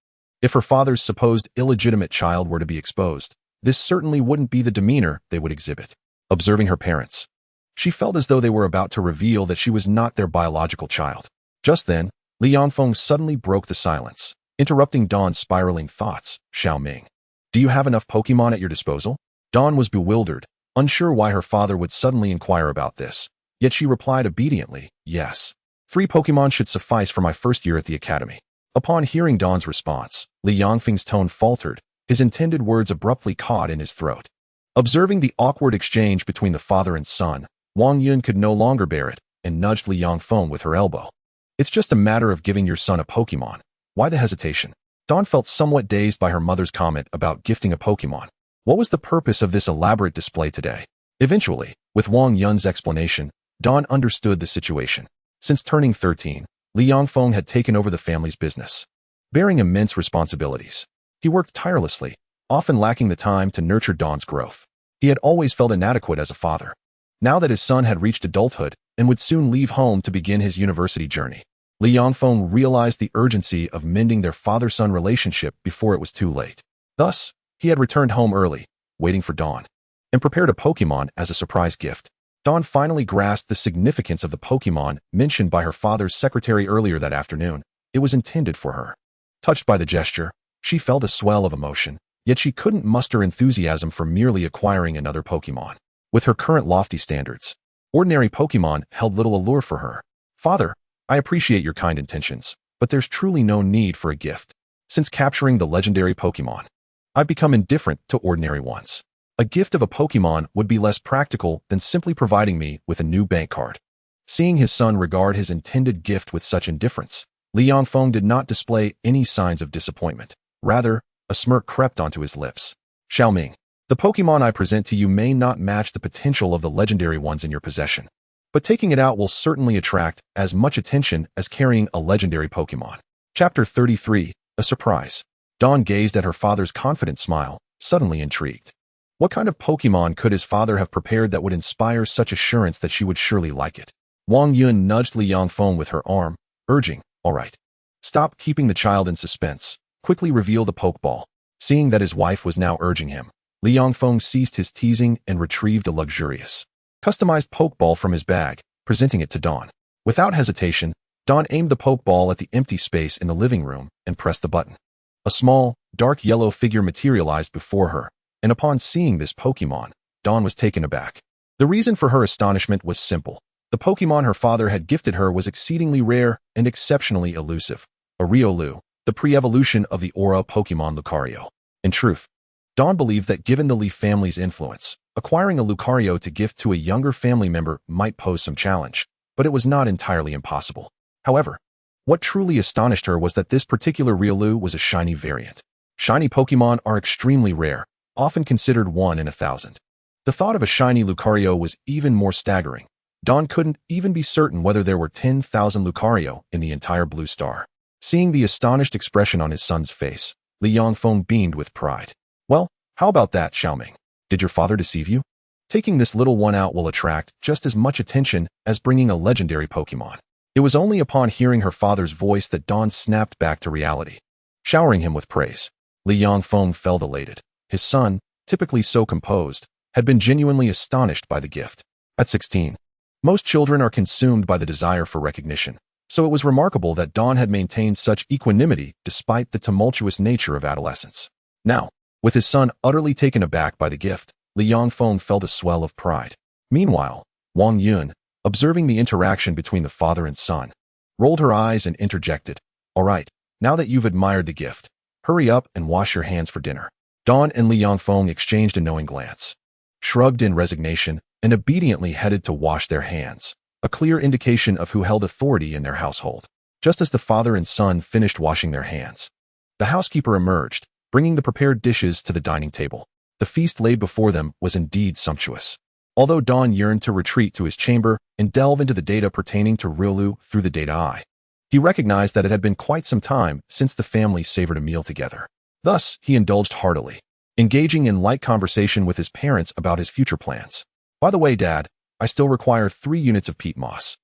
If her father's supposed illegitimate child were to be exposed, this certainly wouldn't be the demeanor they would exhibit. Observing her parents, she felt as though they were about to reveal that she was not their biological child. Just then, Li Yangfeng suddenly broke the silence, interrupting Dawn's spiraling thoughts. "Xiao Ming, do you have enough Pokemon at your disposal?" Dawn was bewildered, unsure why her father would suddenly inquire about this, yet she replied obediently, "Yes. 3 Pokemon should suffice for my first year at the academy." Upon hearing Dawn's response, Li Yangfeng's tone faltered, his intended words abruptly caught in his throat. Observing the awkward exchange between the father and son, Wang Yun could no longer bear it and nudged Li Yangfeng with her elbow. "It's just a matter of giving your son a Pokemon. Why the hesitation?" Dawn felt somewhat dazed by her mother's comment about gifting a Pokemon. What was the purpose of this elaborate display today? Eventually, with Wang Yun's explanation, Dawn understood the situation. Since turning 13, Li Yangfeng had taken over the family's business, bearing immense responsibilities. He worked tirelessly, often lacking the time to nurture Dawn's growth. He had always felt inadequate as a father. Now that his son had reached adulthood and would soon leave home to begin his university journey, Li Yangfeng realized the urgency of mending their father-son relationship before it was too late. Thus, he had returned home early, waiting for Dawn, and prepared a Pokemon as a surprise gift. Dawn finally grasped the significance of the Pokemon mentioned by her father's secretary earlier that afternoon. It was intended for her. Touched by the gesture, she felt a swell of emotion, yet she couldn't muster enthusiasm for merely acquiring another Pokemon. With her current lofty standards, Ordinary Pokemon held little allure for her. Father, I appreciate your kind intentions, but there's truly no need for a gift. Since capturing the legendary Pokemon, I've become indifferent to ordinary ones. A gift of a Pokemon would be less practical than simply providing me with a new bank card. Seeing his son regard his intended gift with such indifference, Li Yangfeng did not display any signs of disappointment. Rather, a smirk crept onto his lips. Xiaoming, the Pokemon I present to you may not match the potential of the legendary ones in your possession, but taking it out will certainly attract as much attention as carrying a legendary Pokemon. Chapter 33, A Surprise. Dawn gazed at her father's confident smile, suddenly intrigued. What kind of Pokemon could his father have prepared that would inspire such assurance that she would surely like it? Wang Yun nudged Li Yangfeng with her arm, urging, all right. Stop keeping the child in suspense. Quickly reveal the Pokeball. Seeing that his wife was now urging him, Li Yangfeng ceased his teasing and retrieved a luxurious, customized Pokeball from his bag, presenting it to Dawn. Without hesitation, Dawn aimed the Pokeball at the empty space in the living room and pressed the button. A small, dark yellow figure materialized before her, and upon seeing this Pokemon, Dawn was taken aback. The reason for her astonishment was simple. The Pokemon her father had gifted her was exceedingly rare and exceptionally elusive, a Riolu, the pre-evolution of the Aura Pokemon Lucario. In truth, Dawn believed that given the Li family's influence, acquiring a Lucario to gift to a younger family member might pose some challenge, but it was not entirely impossible. However, what truly astonished her was that this particular Riolu was a shiny variant. Shiny Pokemon are extremely rare, often considered 1 in 1,000. The thought of a shiny Lucario was even more staggering. Dawn couldn't even be certain whether there were 10,000 Lucario in the entire Blue Star. Seeing the astonished expression on his son's face, Li Yangfeng beamed with pride. Well, how about that, Xiaoming? Did your father deceive you? Taking this little one out will attract just as much attention as bringing a legendary Pokemon. It was only upon hearing her father's voice that Dawn snapped back to reality. Showering him with praise, Li Yangfeng felt elated. His son, typically so composed, had been genuinely astonished by the gift. At 16, most children are consumed by the desire for recognition, so it was remarkable that Dawn had maintained such equanimity despite the tumultuous nature of adolescence. Now, with his son utterly taken aback by the gift, Li Yangfeng felt a swell of pride. Meanwhile, Wang Yun, observing the interaction between the father and son, rolled her eyes and interjected, all right, now that you've admired the gift, hurry up and wash your hands for dinner. Dawn and Li Yangfeng exchanged a knowing glance, shrugged in resignation, and obediently headed to wash their hands, a clear indication of who held authority in their household. Just as the father and son finished washing their hands, the housekeeper emerged, bringing the prepared dishes to the dining table. The feast laid before them was indeed sumptuous. Although Dawn yearned to retreat to his chamber and delve into the data pertaining to Riolu through the data eye, he recognized that it had been quite some time since the family savored a meal together. Thus, he indulged heartily, engaging in light conversation with his parents about his future plans. By the way, Dad, I still require 3 units of peat moss,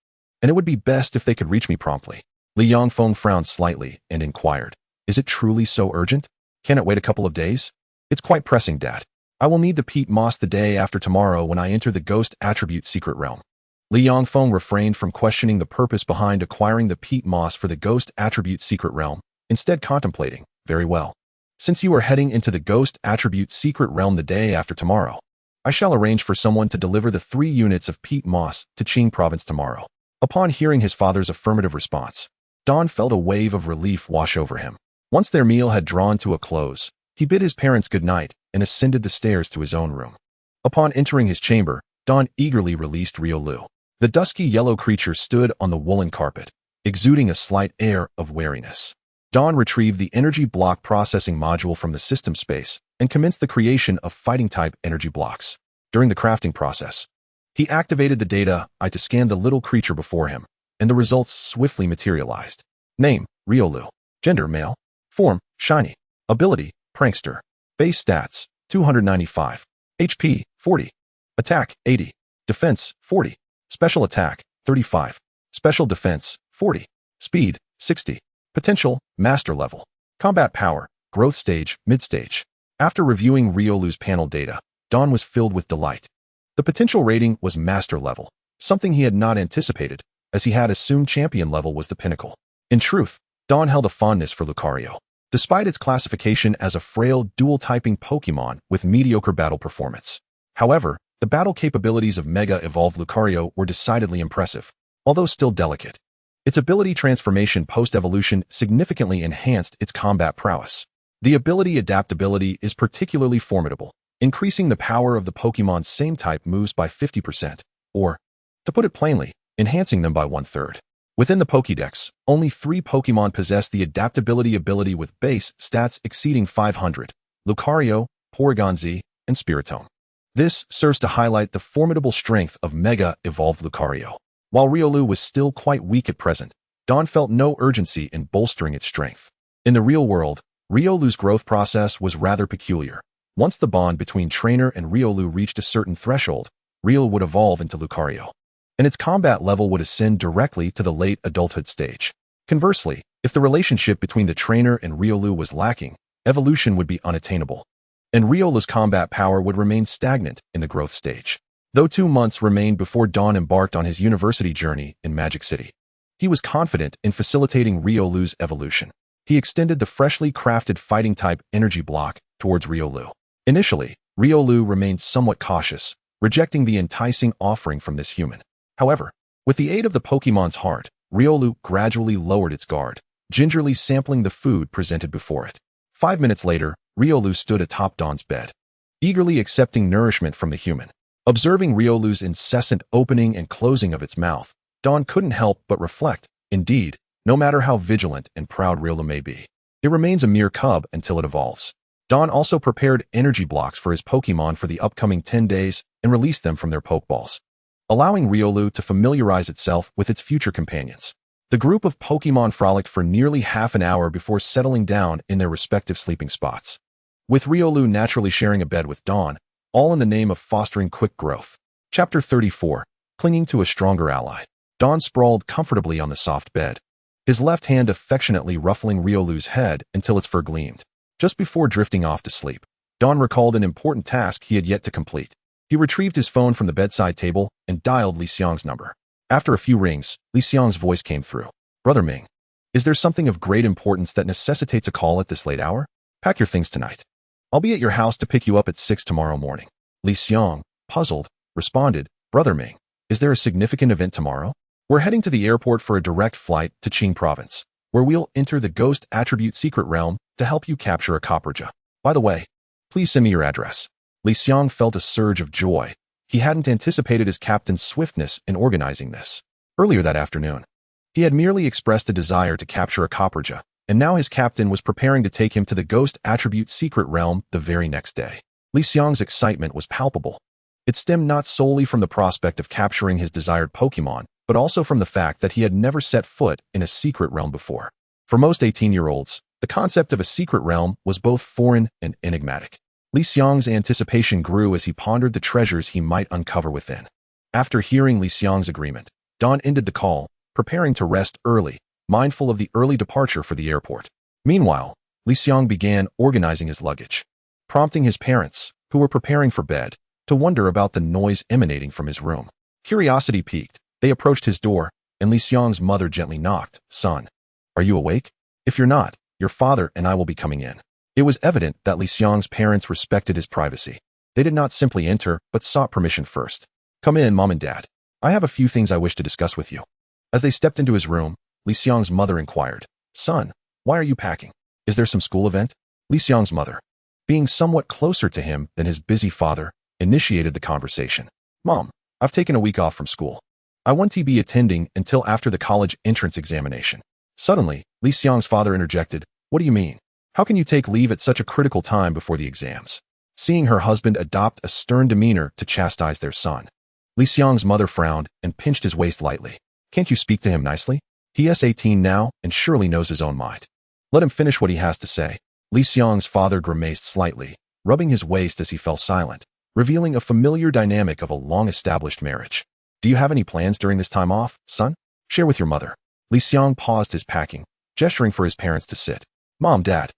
and it would be best if they could reach me promptly. Li Yangfeng frowned slightly and inquired, is it truly so urgent? Can it wait a couple of days? It's quite pressing, Dad. I will need the peat moss the day after tomorrow when I enter the Ghost Attribute Secret Realm. Li Yangfeng refrained from questioning the purpose behind acquiring the peat moss for the Ghost Attribute Secret Realm, instead contemplating, very well. Since you are heading into the Ghost Attribute Secret Realm the day after tomorrow, I shall arrange for someone to deliver the 3 units of peat moss to Qing Province tomorrow. Upon hearing his father's affirmative response, Dawn felt a wave of relief wash over him. Once their meal had drawn to a close, he bid his parents good night and ascended the stairs to his own room. Upon entering his chamber, Dawn eagerly released Riolu. The dusky yellow creature stood on the woolen carpet, exuding a slight air of wariness. Dawn retrieved the energy block processing module from the system space and commenced the creation of fighting-type energy blocks. During the crafting process, he activated the data eye to scan the little creature before him, and the results swiftly materialized. Name, Riolu. Gender, male. Form, shiny. Ability, prankster. Base stats, 295. HP, 40. Attack, 80. Defense, 40. Special attack, 35. Special defense, 40. Speed, 60. Potential, master level. Combat power, growth stage, mid-stage. After reviewing Riolu's panel data, Dawn was filled with delight. The potential rating was master level, something he had not anticipated, as he had assumed champion level was the pinnacle. In truth, Dawn held a fondness for Lucario, despite its classification as a frail dual-typing Pokemon with mediocre battle performance. However, The battle capabilities of Mega Evolved Lucario were decidedly impressive, although still delicate. Its ability transformation post-evolution significantly enhanced its combat prowess. The ability adaptability is particularly formidable, increasing the power of the Pokemon's same-type moves by 50%, or, to put it plainly, enhancing them by 1/3. Within the Pokédex, only 3 Pokemon possess the adaptability ability with base stats exceeding 500, Lucario, Porygon-Z, and Spiritomb. This serves to highlight the formidable strength of Mega Evolved Lucario. While Riolu was still quite weak at present, Dawn felt no urgency in bolstering its strength. In the real world, Riolu's growth process was rather peculiar. Once the bond between trainer and Riolu reached a certain threshold, Riolu would evolve into Lucario, and its combat level would ascend directly to the late adulthood stage. Conversely, if the relationship between the trainer and Riolu was lacking, evolution would be unattainable, and Riolu's combat power would remain stagnant in the growth stage. Though 2 months remained before Dawn embarked on his university journey in Magic City, he was confident in facilitating Riolu's evolution. He extended the freshly crafted fighting-type energy block towards Riolu. Initially, Riolu remained somewhat cautious, rejecting the enticing offering from this human. However, with the aid of the Pokemon's heart, Riolu gradually lowered its guard, gingerly sampling the food presented before it. 5 minutes later, Riolu stood atop Dawn's bed, eagerly accepting nourishment from the human. Observing Riolu's incessant opening and closing of its mouth, Dawn couldn't help but reflect. Indeed, no matter how vigilant and proud Riolu may be, it remains a mere cub until it evolves. Dawn also prepared energy blocks for his Pokemon for the upcoming 10 days and released them from their Pokeballs, allowing Riolu to familiarize itself with its future companions. The group of Pokemon frolicked for nearly half an hour before settling down in their respective sleeping spots, with Riolu naturally sharing a bed with Dawn, all in the name of fostering quick growth. Chapter 34. Clinging to a Stronger Ally. Dawn sprawled comfortably on the soft bed, his left hand affectionately ruffling Riolu's head until its fur gleamed. Just before drifting off to sleep, Dawn recalled an important task he had yet to complete. He retrieved his phone from the bedside table and dialed Li Xiang's number. After a few rings, Li Xiang's voice came through. "Brother Ming, is there something of great importance that necessitates a call at this late hour? Pack your things tonight. I'll be at your house to pick you up at 6 tomorrow morning." Li Xiang, puzzled, responded, "Brother Ming, is there a significant event tomorrow? We're heading to the airport for a direct flight to Qing Province, where we'll enter the Ghost Attribute Secret Realm to help you capture a Copperja. By the way, please send me your address." Li Xiang felt a surge of joy. He hadn't anticipated his captain's swiftness in organizing this. Earlier that afternoon, he had merely expressed a desire to capture a Copperja, and now his captain was preparing to take him to the Ghost Attribute Secret Realm the very next day. Li Xiang's excitement was palpable. It stemmed not solely from the prospect of capturing his desired Pokemon, but also from the fact that he had never set foot in a secret realm before. For most 18-year-olds, the concept of a secret realm was both foreign and enigmatic. Li Xiang's anticipation grew as he pondered the treasures he might uncover within. After hearing Li Xiang's agreement, Dawn ended the call, preparing to rest early, mindful of the early departure for the airport. Meanwhile, Li Xiang began organizing his luggage, prompting his parents, who were preparing for bed, to wonder about the noise emanating from his room. Curiosity piqued, they approached his door, and Li Xiang's mother gently knocked. "Son, are you awake? If you're not, your father and I will be coming in." It was evident that Li Xiang's parents respected his privacy. They did not simply enter, but sought permission first. "Come in, Mom and Dad. I have a few things I wish to discuss with you." As they stepped into his room, Li Xiang's mother inquired, "Son, why are you packing? Is there some school event?" Li Xiang's mother, being somewhat closer to him than his busy father, initiated the conversation. "Mom, I've taken a week off from school. I won't be attending until after the college entrance examination." Suddenly, Li Xiang's father interjected, "What do you mean? How can you take leave at such a critical time before the exams?" Seeing her husband adopt a stern demeanor to chastise their son, Li Xiang's mother frowned and pinched his waist lightly. "Can't you speak to him nicely? He's 18 now and surely knows his own mind. Let him finish what he has to say." Li Xiang's father grimaced slightly, rubbing his waist as he fell silent, revealing a familiar dynamic of a long-established marriage. "Do you have any plans during this time off, son? Share with your mother." Li Xiang paused his packing, gesturing for his parents to sit. "Mom, Dad,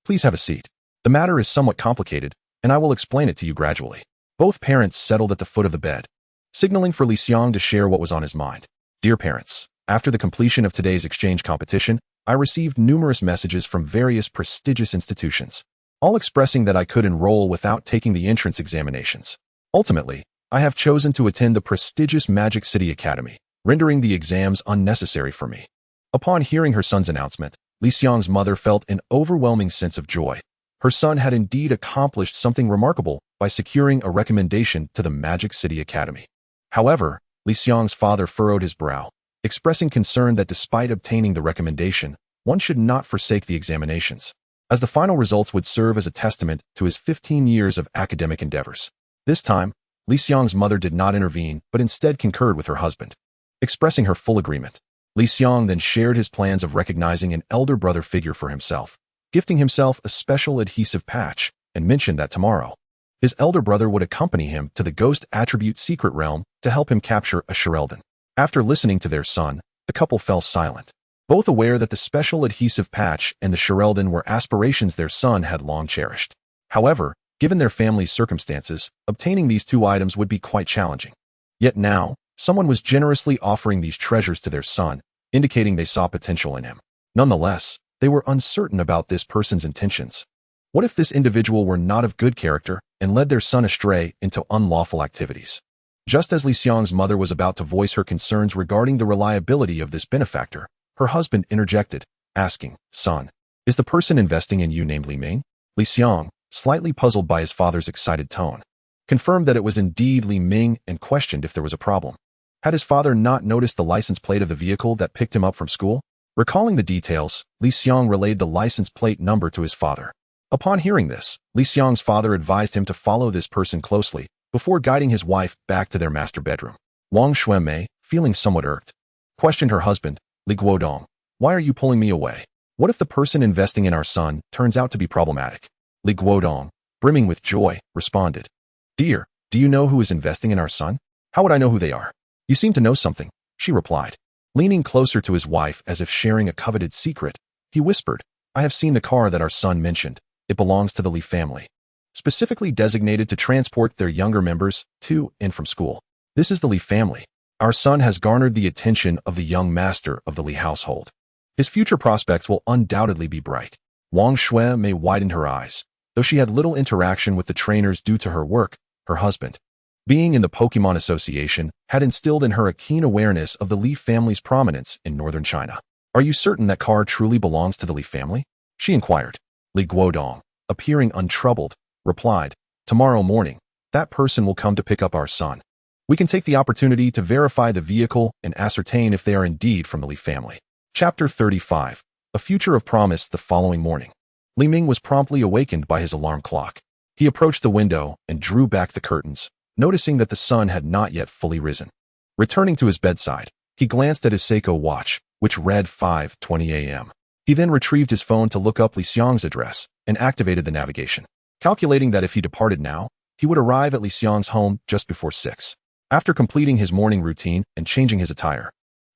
please have a seat. The matter is somewhat complicated, and I will explain it to you gradually." Both parents settled at the foot of the bed, signaling for Li Xiang to share what was on his mind. "Dear parents, after the completion of today's exchange competition, I received numerous messages from various prestigious institutions, all expressing that I could enroll without taking the entrance examinations. Ultimately, I have chosen to attend the prestigious Magic City Academy, rendering the exams unnecessary for me." Upon hearing her son's announcement, Li Xiang's mother felt an overwhelming sense of joy. Her son had indeed accomplished something remarkable by securing a recommendation to the Magic City Academy. However, Li Xiang's father furrowed his brow, expressing concern that despite obtaining the recommendation, one should not forsake the examinations, as the final results would serve as a testament to his 15 years of academic endeavors. This time, Li Xiang's mother did not intervene, but instead concurred with her husband. Expressing her full agreement, Li Xiang then shared his plans of recognizing an elder brother figure for himself, gifting himself a special adhesive patch, and mentioned that tomorrow, his elder brother would accompany him to the Ghost Attribute Secret Realm to help him capture a Shereldon. After listening to their son, the couple fell silent, both aware that the special adhesive patch and the Shereldon were aspirations their son had long cherished. However, given their family's circumstances, obtaining these two items would be quite challenging. Yet now, someone was generously offering these treasures to their son, indicating they saw potential in him. Nonetheless, they were uncertain about this person's intentions. What if this individual were not of good character and led their son astray into unlawful activities? Just as Li Xiang's mother was about to voice her concerns regarding the reliability of this benefactor, her husband interjected, asking, "Son, is the person investing in you named Li Ming?" Li Xiang, slightly puzzled by his father's excited tone, confirmed that it was indeed Li Ming and questioned if there was a problem. Had his father not noticed the license plate of the vehicle that picked him up from school? Recalling the details, Li Xiang relayed the license plate number to his father. Upon hearing this, Li Xiang's father advised him to follow this person closely before guiding his wife back to their master bedroom. Wang Xuanmei, feeling somewhat irked, questioned her husband, Li Guodong, "Why are you pulling me away? What if the person investing in our son turns out to be problematic?" Li Guodong, brimming with joy, responded, "Dear, do you know who is investing in our son? How would I know who they are?" "You seem to know something," she replied. Leaning closer to his wife as if sharing a coveted secret, he whispered, "I have seen the car that our son mentioned. It belongs to the Li family, specifically designated to transport their younger members to and from school. This is the Li family. Our son has garnered the attention of the young master of the Li household. His future prospects will undoubtedly be bright." Wang Xuanmei widened her eyes, though she had little interaction with the trainers due to her work. Her husband, being in the Pokemon Association, had instilled in her a keen awareness of the Li family's prominence in northern China. "Are you certain that car truly belongs to the Li family?" she inquired. Li Guodong, appearing untroubled, replied, "Tomorrow morning, that person will come to pick up our son. We can take the opportunity to verify the vehicle and ascertain if they are indeed from the Li family." Chapter 35. A Future of Promise. The following morning, Li Ming was promptly awakened by his alarm clock. He approached the window and drew back the curtains, noticing that the sun had not yet fully risen. Returning to his bedside, he glanced at his Seiko watch, which read 5:20 a.m. He then retrieved his phone to look up Li Xiang's address and activated the navigation, calculating that if he departed now, he would arrive at Li Xiang's home just before 6. After completing his morning routine and changing his attire,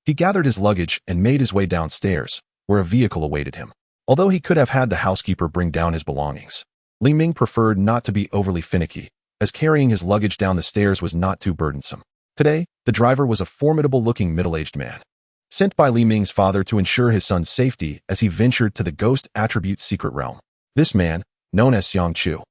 he gathered his luggage and made his way downstairs, where a vehicle awaited him. Although he could have had the housekeeper bring down his belongings, Li Ming preferred not to be overly finicky, as carrying his luggage down the stairs was not too burdensome. Today, the driver was a formidable-looking middle-aged man, sent by Li Ming's father to ensure his son's safety as he ventured to the Ghost Attribute Secret Realm. This man, known as Xiang Chu,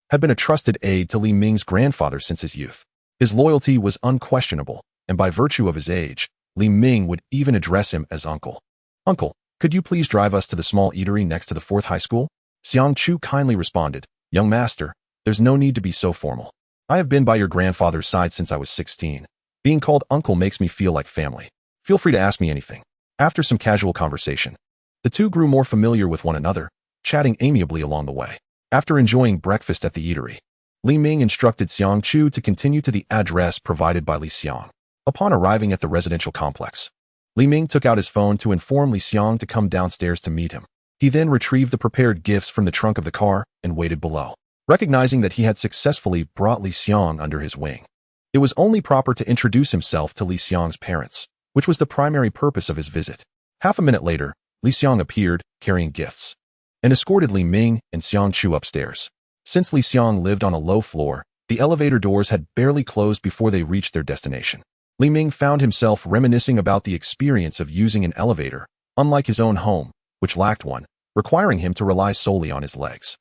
had been a trusted aide to Li Ming's grandfather since his youth. His loyalty was unquestionable, and by virtue of his age, Li Ming would even address him as uncle. "Uncle, could you please drive us to the small eatery next to the 4th High School?" Xiang Chu kindly responded, "Young master, there's no need to be so formal. I have been by your grandfather's side since I was 16. Being called uncle makes me feel like family. Feel free to ask me anything." After some casual conversation, the two grew more familiar with one another, chatting amiably along the way. After enjoying breakfast at the eatery, Li Ming instructed Xiang Chu to continue to the address provided by Li Xiang. Upon arriving at the residential complex, Li Ming took out his phone to inform Li Xiang to come downstairs to meet him. He then retrieved the prepared gifts from the trunk of the car and waited below, recognizing that he had successfully brought Li Xiang under his wing. It was only proper to introduce himself to Li Xiang's parents, which was the primary purpose of his visit. Half a minute later, Li Xiang appeared, carrying gifts, and escorted Li Ming and Xiang Chu upstairs. Since Li Xiang lived on a low floor, the elevator doors had barely closed before they reached their destination. Li Ming found himself reminiscing about the experience of using an elevator, unlike his own home, which lacked one, requiring him to rely solely on his legs.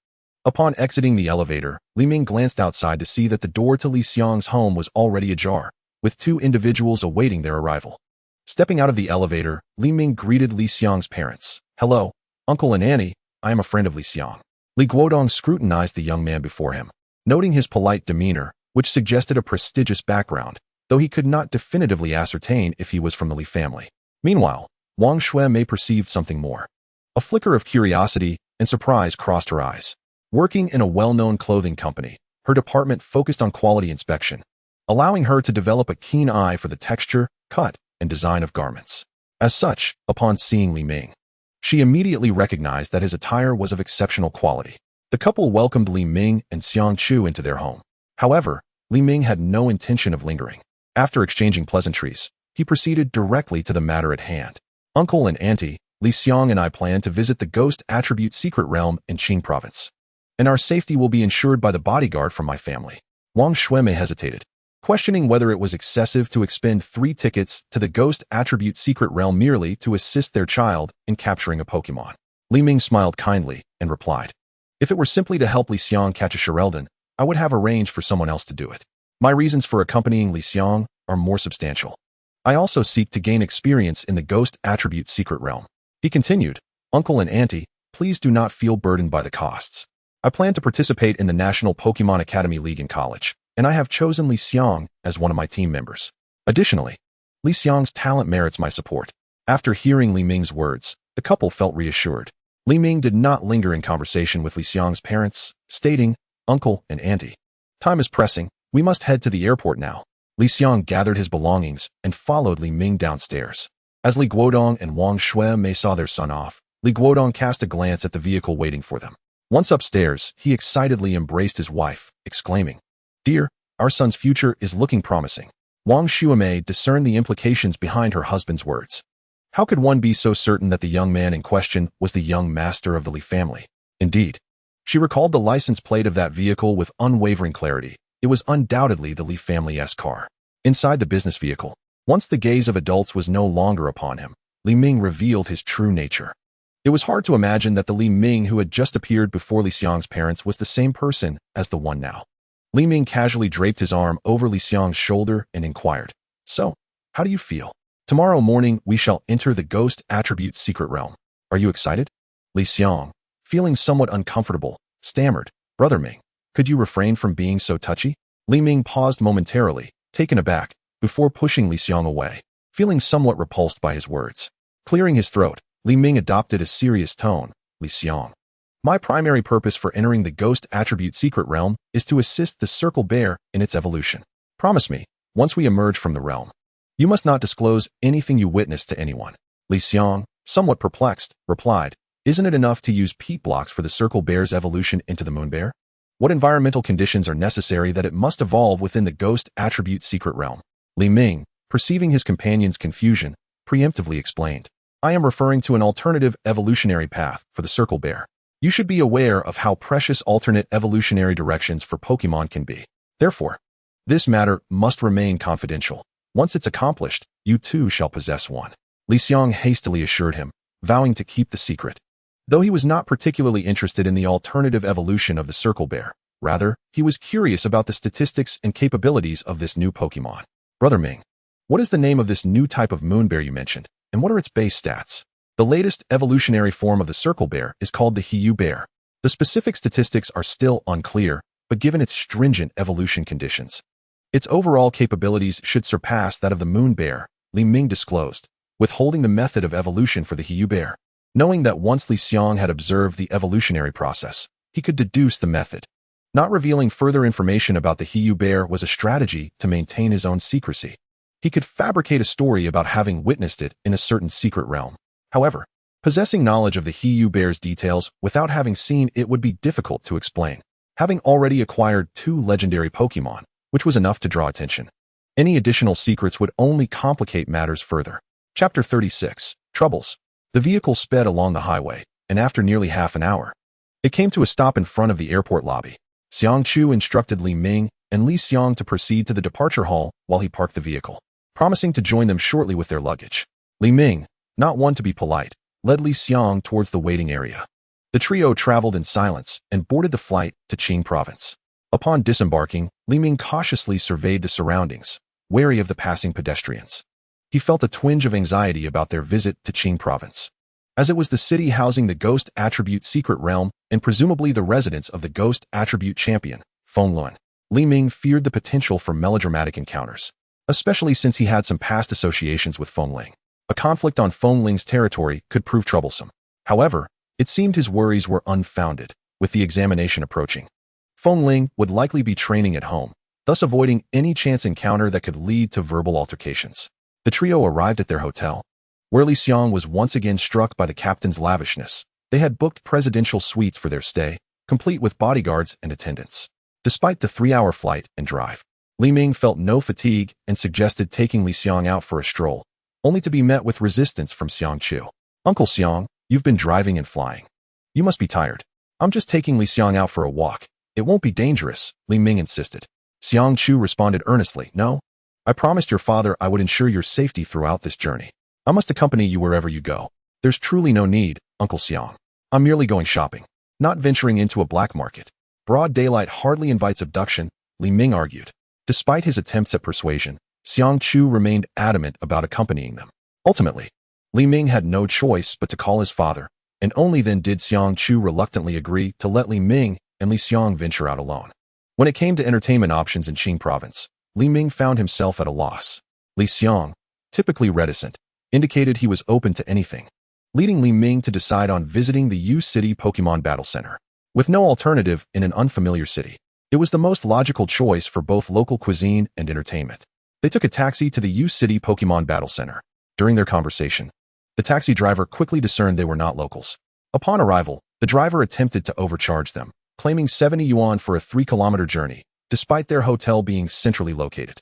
Upon exiting the elevator, Li Ming glanced outside to see that the door to Li Xiang's home was already ajar, with two individuals awaiting their arrival. Stepping out of the elevator, Li Ming greeted Li Xiang's parents. "Hello, Uncle and Auntie, I am a friend of Li Xiang." Li Guodong scrutinized the young man before him, noting his polite demeanor, which suggested a prestigious background, though he could not definitively ascertain if he was from the Li family. Meanwhile, Wang Shui perceived something more. A flicker of curiosity and surprise crossed her eyes. Working in a well-known clothing company, her department focused on quality inspection, allowing her to develop a keen eye for the texture, cut, and design of garments. As such, upon seeing Li Ming, she immediately recognized that his attire was of exceptional quality. The couple welcomed Li Ming and Xiang Chu into their home. However, Li Ming had no intention of lingering. After exchanging pleasantries, he proceeded directly to the matter at hand. "Uncle and Auntie, Li Xiang and I plan to visit the Ghost Attribute Secret Realm in Qing Province, and our safety will be ensured by the bodyguard from my family." Wang Shui hesitated, questioning whether it was excessive to expend 3 tickets to the Ghost Attribute Secret Realm merely to assist their child in capturing a Pokemon. Li Ming smiled kindly and replied, "If it were simply to help Li Xiang catch a Shirelden, I would have arranged for someone else to do it. My reasons for accompanying Li Xiang are more substantial. I also seek to gain experience in the Ghost Attribute Secret Realm." He continued, "Uncle and Auntie, please do not feel burdened by the costs. I plan to participate in the National Pokemon Academy League in college, and I have chosen Li Xiang as one of my team members. Additionally, Li Xiang's talent merits my support." After hearing Li Ming's words, the couple felt reassured. Li Ming did not linger in conversation with Li Xiang's parents, stating, "Uncle and Auntie, time is pressing. We must head to the airport now." Li Xiang gathered his belongings and followed Li Ming downstairs. As Li Guodong and Wang Shui saw their son off, Li Guodong cast a glance at the vehicle waiting for them. Once upstairs, he excitedly embraced his wife, exclaiming, "Dear, our son's future is looking promising." Wang Shui discerned the implications behind her husband's words. How could one be so certain that the young man in question was the young master of the Li family? Indeed, she recalled the license plate of that vehicle with unwavering clarity. It was undoubtedly the Li family's car. Inside the business vehicle, once the gaze of adults was no longer upon him, Li Ming revealed his true nature. It was hard to imagine that the Li Ming who had just appeared before Li Xiang's parents was the same person as the one now. Li Ming casually draped his arm over Li Xiang's shoulder and inquired, "So, how do you feel? Tomorrow morning we shall enter the Ghost Attribute Secret Realm. Are you excited?" Li Xiang, feeling somewhat uncomfortable, stammered, "Brother Ming, could you refrain from being so touchy?" Li Ming paused momentarily, taken aback, before pushing Li Xiang away, feeling somewhat repulsed by his words. Clearing his throat, Li Ming adopted a serious tone. "Li Xiang, my primary purpose for entering the Ghost Attribute Secret Realm is to assist the Circle Bear in its evolution. Promise me, once we emerge from the realm, you must not disclose anything you witnessed to anyone." Li Xiang, somewhat perplexed, replied, "Isn't it enough to use peat blocks for the Circle Bear's evolution into the Moon Bear? What environmental conditions are necessary that it must evolve within the Ghost Attribute Secret Realm?" Li Ming, perceiving his companion's confusion, preemptively explained, "I am referring to an alternative evolutionary path for the Circle Bear. You should be aware of how precious alternate evolutionary directions for Pokemon can be. Therefore, this matter must remain confidential. Once it's accomplished, you too shall possess one." Li Xiang hastily assured him, vowing to keep the secret. Though he was not particularly interested in the alternative evolution of the Circle Bear, rather, he was curious about the statistics and capabilities of this new Pokemon. "Brother Ming, what is the name of this new type of Moon Bear you mentioned, and what are its base stats?" "The latest evolutionary form of the Circle Bear is called the Hiyu Bear. The specific statistics are still unclear, but given its stringent evolution conditions, its overall capabilities should surpass that of the Moon Bear," Li Ming disclosed, withholding the method of evolution for the Hiyu Bear. Knowing that once Li Xiang had observed the evolutionary process, he could deduce the method. Not revealing further information about the Hiyu Bear was a strategy to maintain his own secrecy. He could fabricate a story about having witnessed it in a certain secret realm. However, possessing knowledge of the Hiyu Bear's details without having seen it would be difficult to explain. Having already acquired 2 legendary Pokemon, which was enough to draw attention, any additional secrets would only complicate matters further. Chapter 36, Troubles. The vehicle sped along the highway, and after nearly half an hour, it came to a stop in front of the airport lobby. Xiang Chu instructed Li Ming and Li Xiang to proceed to the departure hall while he parked the vehicle, promising to join them shortly with their luggage. Li Ming, not one to be polite, led Li Xiang towards the waiting area. The The trio traveled in silence and boarded the flight to Qing province. Upon disembarking, Li Ming cautiously surveyed the surroundings, wary of the passing pedestrians. He felt a twinge of anxiety about their visit to Qing province, as it was the city housing the Ghost Attribute Secret Realm and presumably the residence of the Ghost Attribute Champion, Feng Luan. Li Ming feared the potential for melodramatic encounters, especially since he had some past associations with Feng Ling. A conflict on Feng Ling's territory could prove troublesome. However, it seemed his worries were unfounded, with the examination approaching. Feng Ling would likely be training at home, thus avoiding any chance encounter that could lead to verbal altercations. The trio arrived at their hotel, where Li Xiang was once again struck by the captain's lavishness. They had booked presidential suites for their stay, complete with bodyguards and attendants. Despite the 3-hour flight and drive, Li Ming felt no fatigue and suggested taking Li Xiang out for a stroll, only to be met with resistance from Xiang Chu. "Uncle Xiang, you've been driving and flying. You must be tired." "I'm just taking Li Xiang out for a walk. It won't be dangerous," Li Ming insisted. Xiang Chu responded earnestly, "No. I promised your father I would ensure your safety throughout this journey. I must accompany you wherever you go." "There's truly no need, Uncle Xiang. I'm merely going shopping, not venturing into a black market." "Broad daylight hardly invites abduction," Li Ming argued. Despite his attempts at persuasion, Xiang Chu remained adamant about accompanying them. Ultimately, Li Ming had no choice but to call his father, and only then did Xiang Chu reluctantly agree to let Li Ming and Li Xiang venture out alone. When it came to entertainment options in Qing province, Li Ming found himself at a loss. Li Xiang, typically reticent, indicated he was open to anything, leading Li Ming to decide on visiting the U City Pokemon Battle Center. With no alternative in an unfamiliar city, it was the most logical choice for both local cuisine and entertainment. They took a taxi to the U City Pokemon Battle Center. During their conversation, the taxi driver quickly discerned they were not locals. Upon arrival, the driver attempted to overcharge them, claiming 70 yuan for a 3-kilometer journey, despite their hotel being centrally located.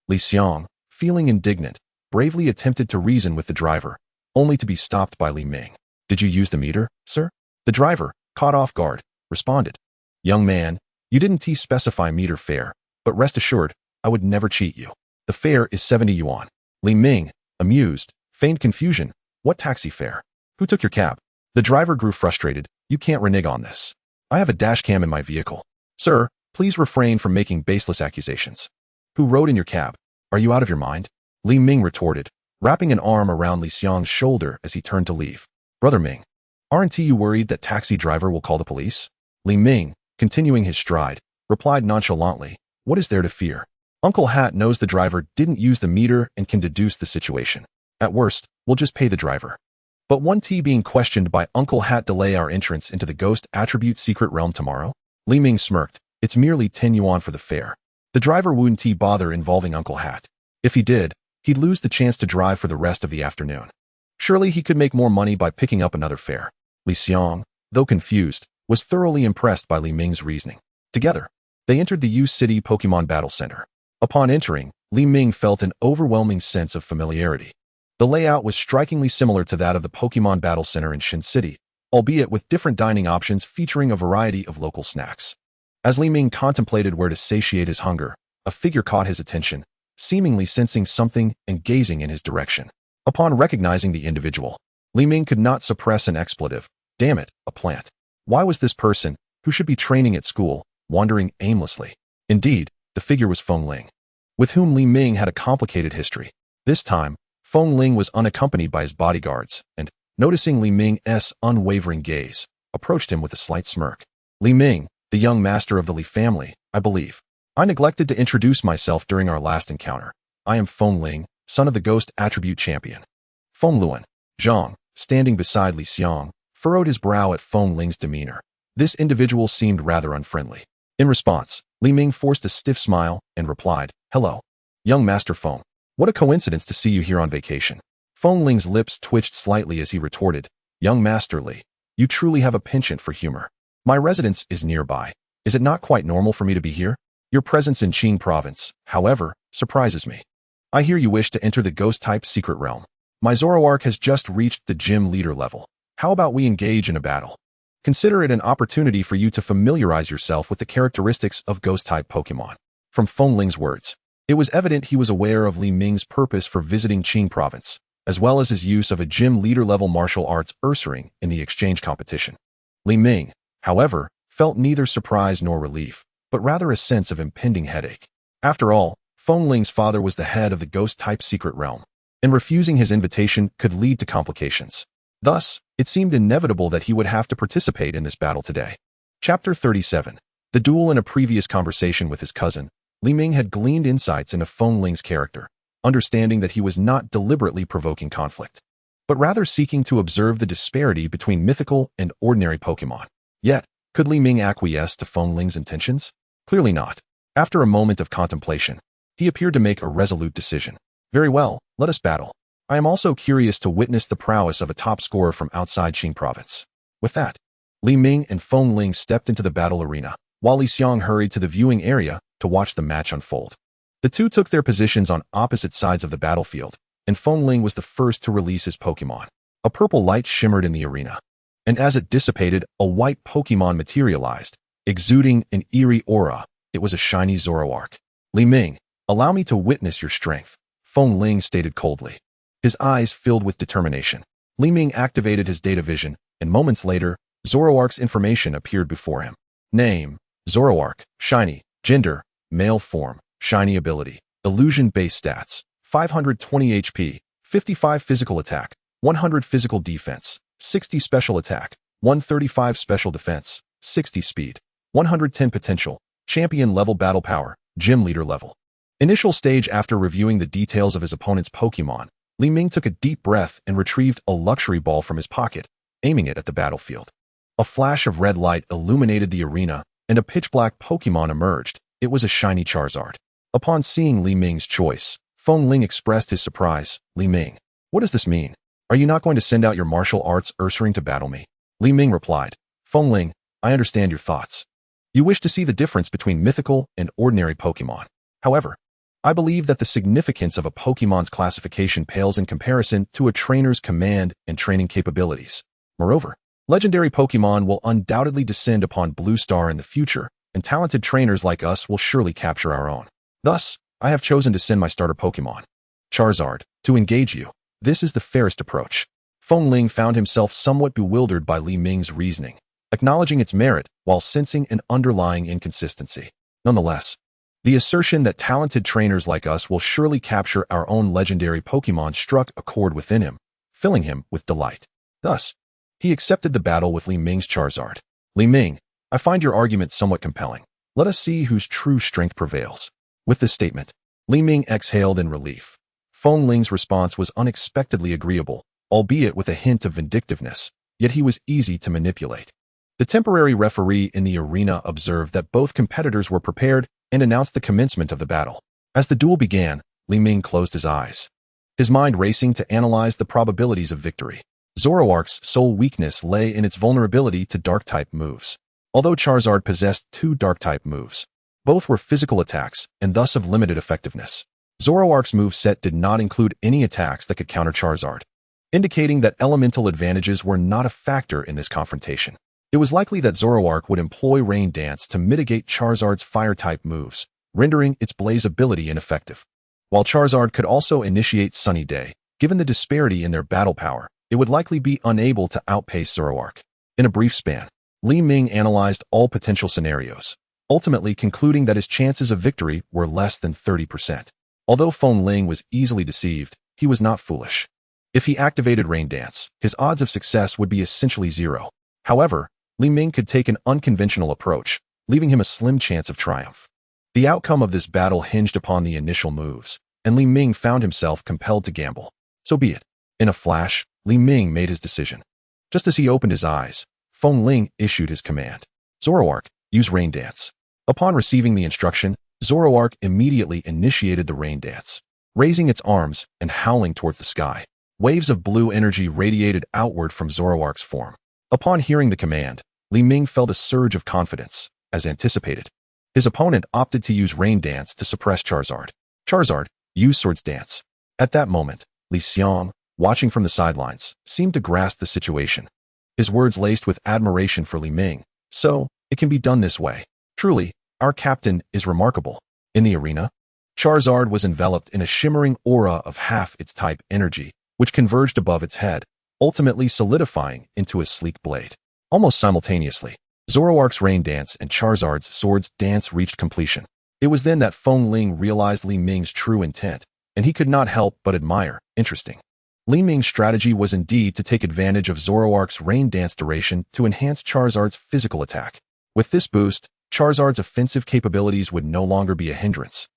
Li Xiang, feeling indignant, bravely attempted to reason with the driver, only to be stopped by Li Ming. "Did you use the meter, sir?" The driver, caught off guard, responded. "Young man, you didn't specify meter fare, but rest assured, I would never cheat you. The fare is 70 yuan. Li Ming, amused, feigned confusion. "What taxi fare? Who took your cab?" The driver grew frustrated. "You can't renege on this. I have a dashcam in my vehicle." "Sir, please refrain from making baseless accusations. Who rode in your cab? Are you out of your mind?" Li Ming retorted, wrapping an arm around Li Xiang's shoulder as he turned to leave. "Brother Ming, aren't you worried that taxi driver will call the police?" Li Ming, continuing his stride, replied nonchalantly, "What is there to fear? Uncle Hat knows the driver didn't use the meter and can deduce the situation. At worst, we'll just pay the driver." "But won't being questioned by Uncle Hat delay our entrance into the Ghost Attribute Secret Realm tomorrow?" Li Ming smirked. "It's merely 10 yuan for the fare. The driver wouldn't bother involving Uncle Hat. If he did, he'd lose the chance to drive for the rest of the afternoon. Surely he could make more money by picking up another fare." Li Xiang, though confused, was thoroughly impressed by Li Ming's reasoning. Together, they entered the U City Pokemon Battle Center. Upon entering, Li Ming felt an overwhelming sense of familiarity. The layout was strikingly similar to that of the Pokemon Battle Center in Shin City, albeit with different dining options featuring a variety of local snacks. As Li Ming contemplated where to satiate his hunger, a figure caught his attention, seemingly sensing something and gazing in his direction. Upon recognizing the individual, Li Ming could not suppress an expletive. "Damn it, a plant. Why was this person, who should be training at school, wandering aimlessly?" Indeed, the figure was Feng Ling, with whom Li Ming had a complicated history. This time, Feng Ling was unaccompanied by his bodyguards, and, noticing Li Ming's unwavering gaze, approached him with a slight smirk. "Li Ming, the young master of the Li family, I believe. I neglected to introduce myself during our last encounter. I am Feng Ling, son of the Ghost Attribute Champion." Feng Luan, Zhang, standing beside Li Xiang, furrowed his brow at Feng Ling's demeanor. This individual seemed rather unfriendly. In response, Li Ming forced a stiff smile and replied, "Hello, young Master Feng. What a coincidence to see you here on vacation." Feng Ling's lips twitched slightly as he retorted, "Young Master Li, you truly have a penchant for humor. My residence is nearby. Is it not quite normal for me to be here? Your presence in Qing province, however, surprises me. I hear you wish to enter the ghost-type secret realm. My Zoroark has just reached the gym leader level. How about we engage in a battle? Consider it an opportunity for you to familiarize yourself with the characteristics of ghost-type Pokemon." From Feng Ling's words, it was evident he was aware of Li Ming's purpose for visiting Qing province, as well as his use of a gym leader-level martial arts ursaring in the exchange competition. Li Ming, however, felt neither surprise nor relief, but rather a sense of impending headache. After all, Feng Ling's father was the head of the ghost-type secret realm, and refusing his invitation could lead to complications. Thus, it seemed inevitable that he would have to participate in this battle today. Chapter 37. The duel. In a previous conversation with his cousin, Li Ming had gleaned insights into Feng Ling's character, understanding that he was not deliberately provoking conflict, but rather seeking to observe the disparity between mythical and ordinary Pokemon. Yet, could Li Ming acquiesce to Feng Ling's intentions? Clearly not. After a moment of contemplation, he appeared to make a resolute decision. Very well, let us battle. I am also curious to witness the prowess of a top scorer from outside Qing province. With that, Li Ming and Feng Ling stepped into the battle arena, while Li Xiang hurried to the viewing area to watch the match unfold. The two took their positions on opposite sides of the battlefield, and Feng Ling was the first to release his Pokemon. A purple light shimmered in the arena, and as it dissipated, a white Pokemon materialized, exuding an eerie aura. It was a shiny Zoroark. Li Ming, allow me to witness your strength, Feng Ling stated coldly. His eyes filled with determination. Li Ming activated his data vision, and moments later, Zoroark's information appeared before him. Name, Zoroark, shiny, gender, male form, shiny ability, illusion-based stats, 520 HP, 55 physical attack, 100 physical defense, 60 special attack, 135 special defense, 60 speed, 110 potential, champion level battle power, gym leader level. Initial stage. After reviewing the details of his opponent's Pokemon, Li Ming took a deep breath and retrieved a luxury ball from his pocket, aiming it at the battlefield. A flash of red light illuminated the arena, and a pitch-black Pokemon emerged. It was a shiny Charizard. Upon seeing Li Ming's choice, Feng Ling expressed his surprise. Li Ming, what does this mean? Are you not going to send out your martial arts Ursaring to battle me? Li Ming replied. Feng Ling, I understand your thoughts. You wish to see the difference between mythical and ordinary Pokemon. However, I believe that the significance of a Pokemon's classification pales in comparison to a trainer's command and training capabilities. Moreover, legendary Pokemon will undoubtedly descend upon Blue Star in the future, and talented trainers like us will surely capture our own. Thus, I have chosen to send my starter Pokemon, Charizard, to engage you. This is the fairest approach. Feng Ling found himself somewhat bewildered by Li Ming's reasoning, acknowledging its merit while sensing an underlying inconsistency. Nonetheless, the assertion that talented trainers like us will surely capture our own legendary Pokemon struck a chord within him, filling him with delight. Thus, he accepted the battle with Li Ming's Charizard. Li Ming, I find your argument somewhat compelling. Let us see whose true strength prevails. With this statement, Li Ming exhaled in relief. Feng Ling's response was unexpectedly agreeable, albeit with a hint of vindictiveness, yet he was easy to manipulate. The temporary referee in the arena observed that both competitors were prepared and announced the commencement of the battle. As the duel began, Li Ming closed his eyes, his mind racing to analyze the probabilities of victory. Zoroark's sole weakness lay in its vulnerability to Dark-type moves. Although Charizard possessed 2 Dark-type moves, both were physical attacks and thus of limited effectiveness. Zoroark's moveset did not include any attacks that could counter Charizard, indicating that elemental advantages were not a factor in this confrontation. It was likely that Zoroark would employ Rain Dance to mitigate Charizard's Fire-type moves, rendering its Blaze ability ineffective. While Charizard could also initiate Sunny Day, given the disparity in their battle power, it would likely be unable to outpace Zoroark. In a brief span, Li Ming analyzed all potential scenarios, ultimately concluding that his chances of victory were less than 30%. Although Feng Ling was easily deceived, he was not foolish. If he activated Rain Dance, his odds of success would be essentially 0. However, Li Ming could take an unconventional approach, leaving him a slim chance of triumph. The outcome of this battle hinged upon the initial moves, and Li Ming found himself compelled to gamble. So be it. In a flash, Li Ming made his decision. Just as he opened his eyes, Feng Ling issued his command. Zoroark, use Rain Dance. Upon receiving the instruction, Zoroark immediately initiated the Rain Dance, raising its arms and howling towards the sky. Waves of blue energy radiated outward from Zoroark's form. Upon hearing the command, Li Ming felt a surge of confidence, as anticipated. His opponent opted to use Rain Dance to suppress Charizard. Charizard, use Swords Dance. At that moment, Li Xiang, watching from the sidelines, seemed to grasp the situation. His words laced with admiration for Li Ming. So, it can be done this way. Truly, our captain is remarkable. In the arena, Charizard was enveloped in a shimmering aura of half its type energy, which converged above its head, ultimately solidifying into a sleek blade. Almost simultaneously, Zoroark's rain dance and Charizard's swords dance reached completion. It was then that Feng Ling realized Li Ming's true intent, and he could not help but admire. Interesting. Li Ming's strategy was indeed to take advantage of Zoroark's rain dance duration to enhance Charizard's physical attack. With this boost, Charizard's offensive capabilities would no longer be a hindrance,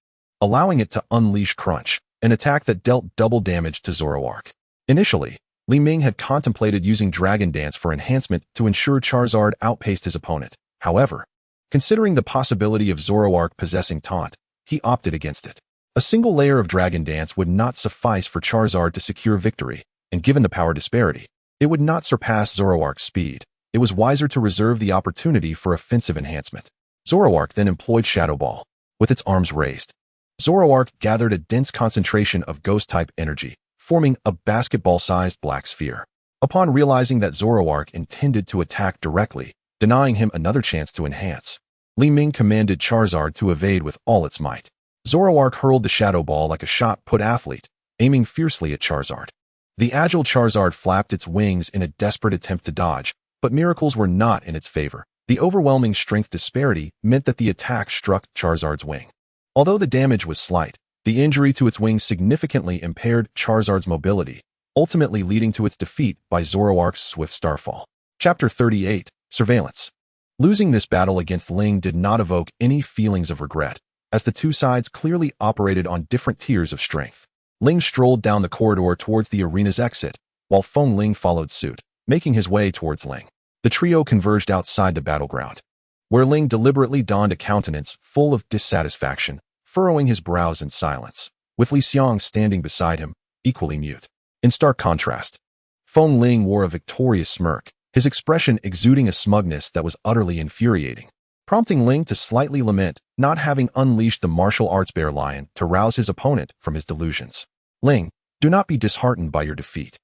allowing it to unleash Crunch, an attack that dealt double damage to Zoroark. Initially, Li Ming had contemplated using Dragon Dance for enhancement to ensure Charizard outpaced his opponent. However, considering the possibility of Zoroark possessing Taunt, he opted against it. A single layer of Dragon Dance would not suffice for Charizard to secure victory, and given the power disparity, it would not surpass Zoroark's speed. It was wiser to reserve the opportunity for offensive enhancement. Zoroark then employed Shadow Ball. With its arms raised, Zoroark gathered a dense concentration of Ghost-type energy, forming a basketball-sized black sphere. Upon realizing that Zoroark intended to attack directly, denying him another chance to enhance, Li Ming commanded Charizard to evade with all its might. Zoroark hurled the Shadow Ball like a shot-put athlete, aiming fiercely at Charizard. The agile Charizard flapped its wings in a desperate attempt to dodge, but miracles were not in its favor. The overwhelming strength disparity meant that the attack struck Charizard's wing. Although the damage was slight, the injury to its wings significantly impaired Charizard's mobility, ultimately leading to its defeat by Zoroark's swift starfall. Chapter 38, Surveillance. Losing this battle against Ling did not evoke any feelings of regret, as the two sides clearly operated on different tiers of strength. Ling strolled down the corridor towards the arena's exit, while Feng Ling followed suit, making his way towards Ling. The trio converged outside the battleground, where Ling deliberately donned a countenance full of dissatisfaction, furrowing his brows in silence, with Li Xiang standing beside him, equally mute. In stark contrast, Feng Ling wore a victorious smirk, his expression exuding a smugness that was utterly infuriating, prompting Ling to slightly lament not having unleashed the martial arts bear lion to rouse his opponent from his delusions. Ling, do not be disheartened by your defeat.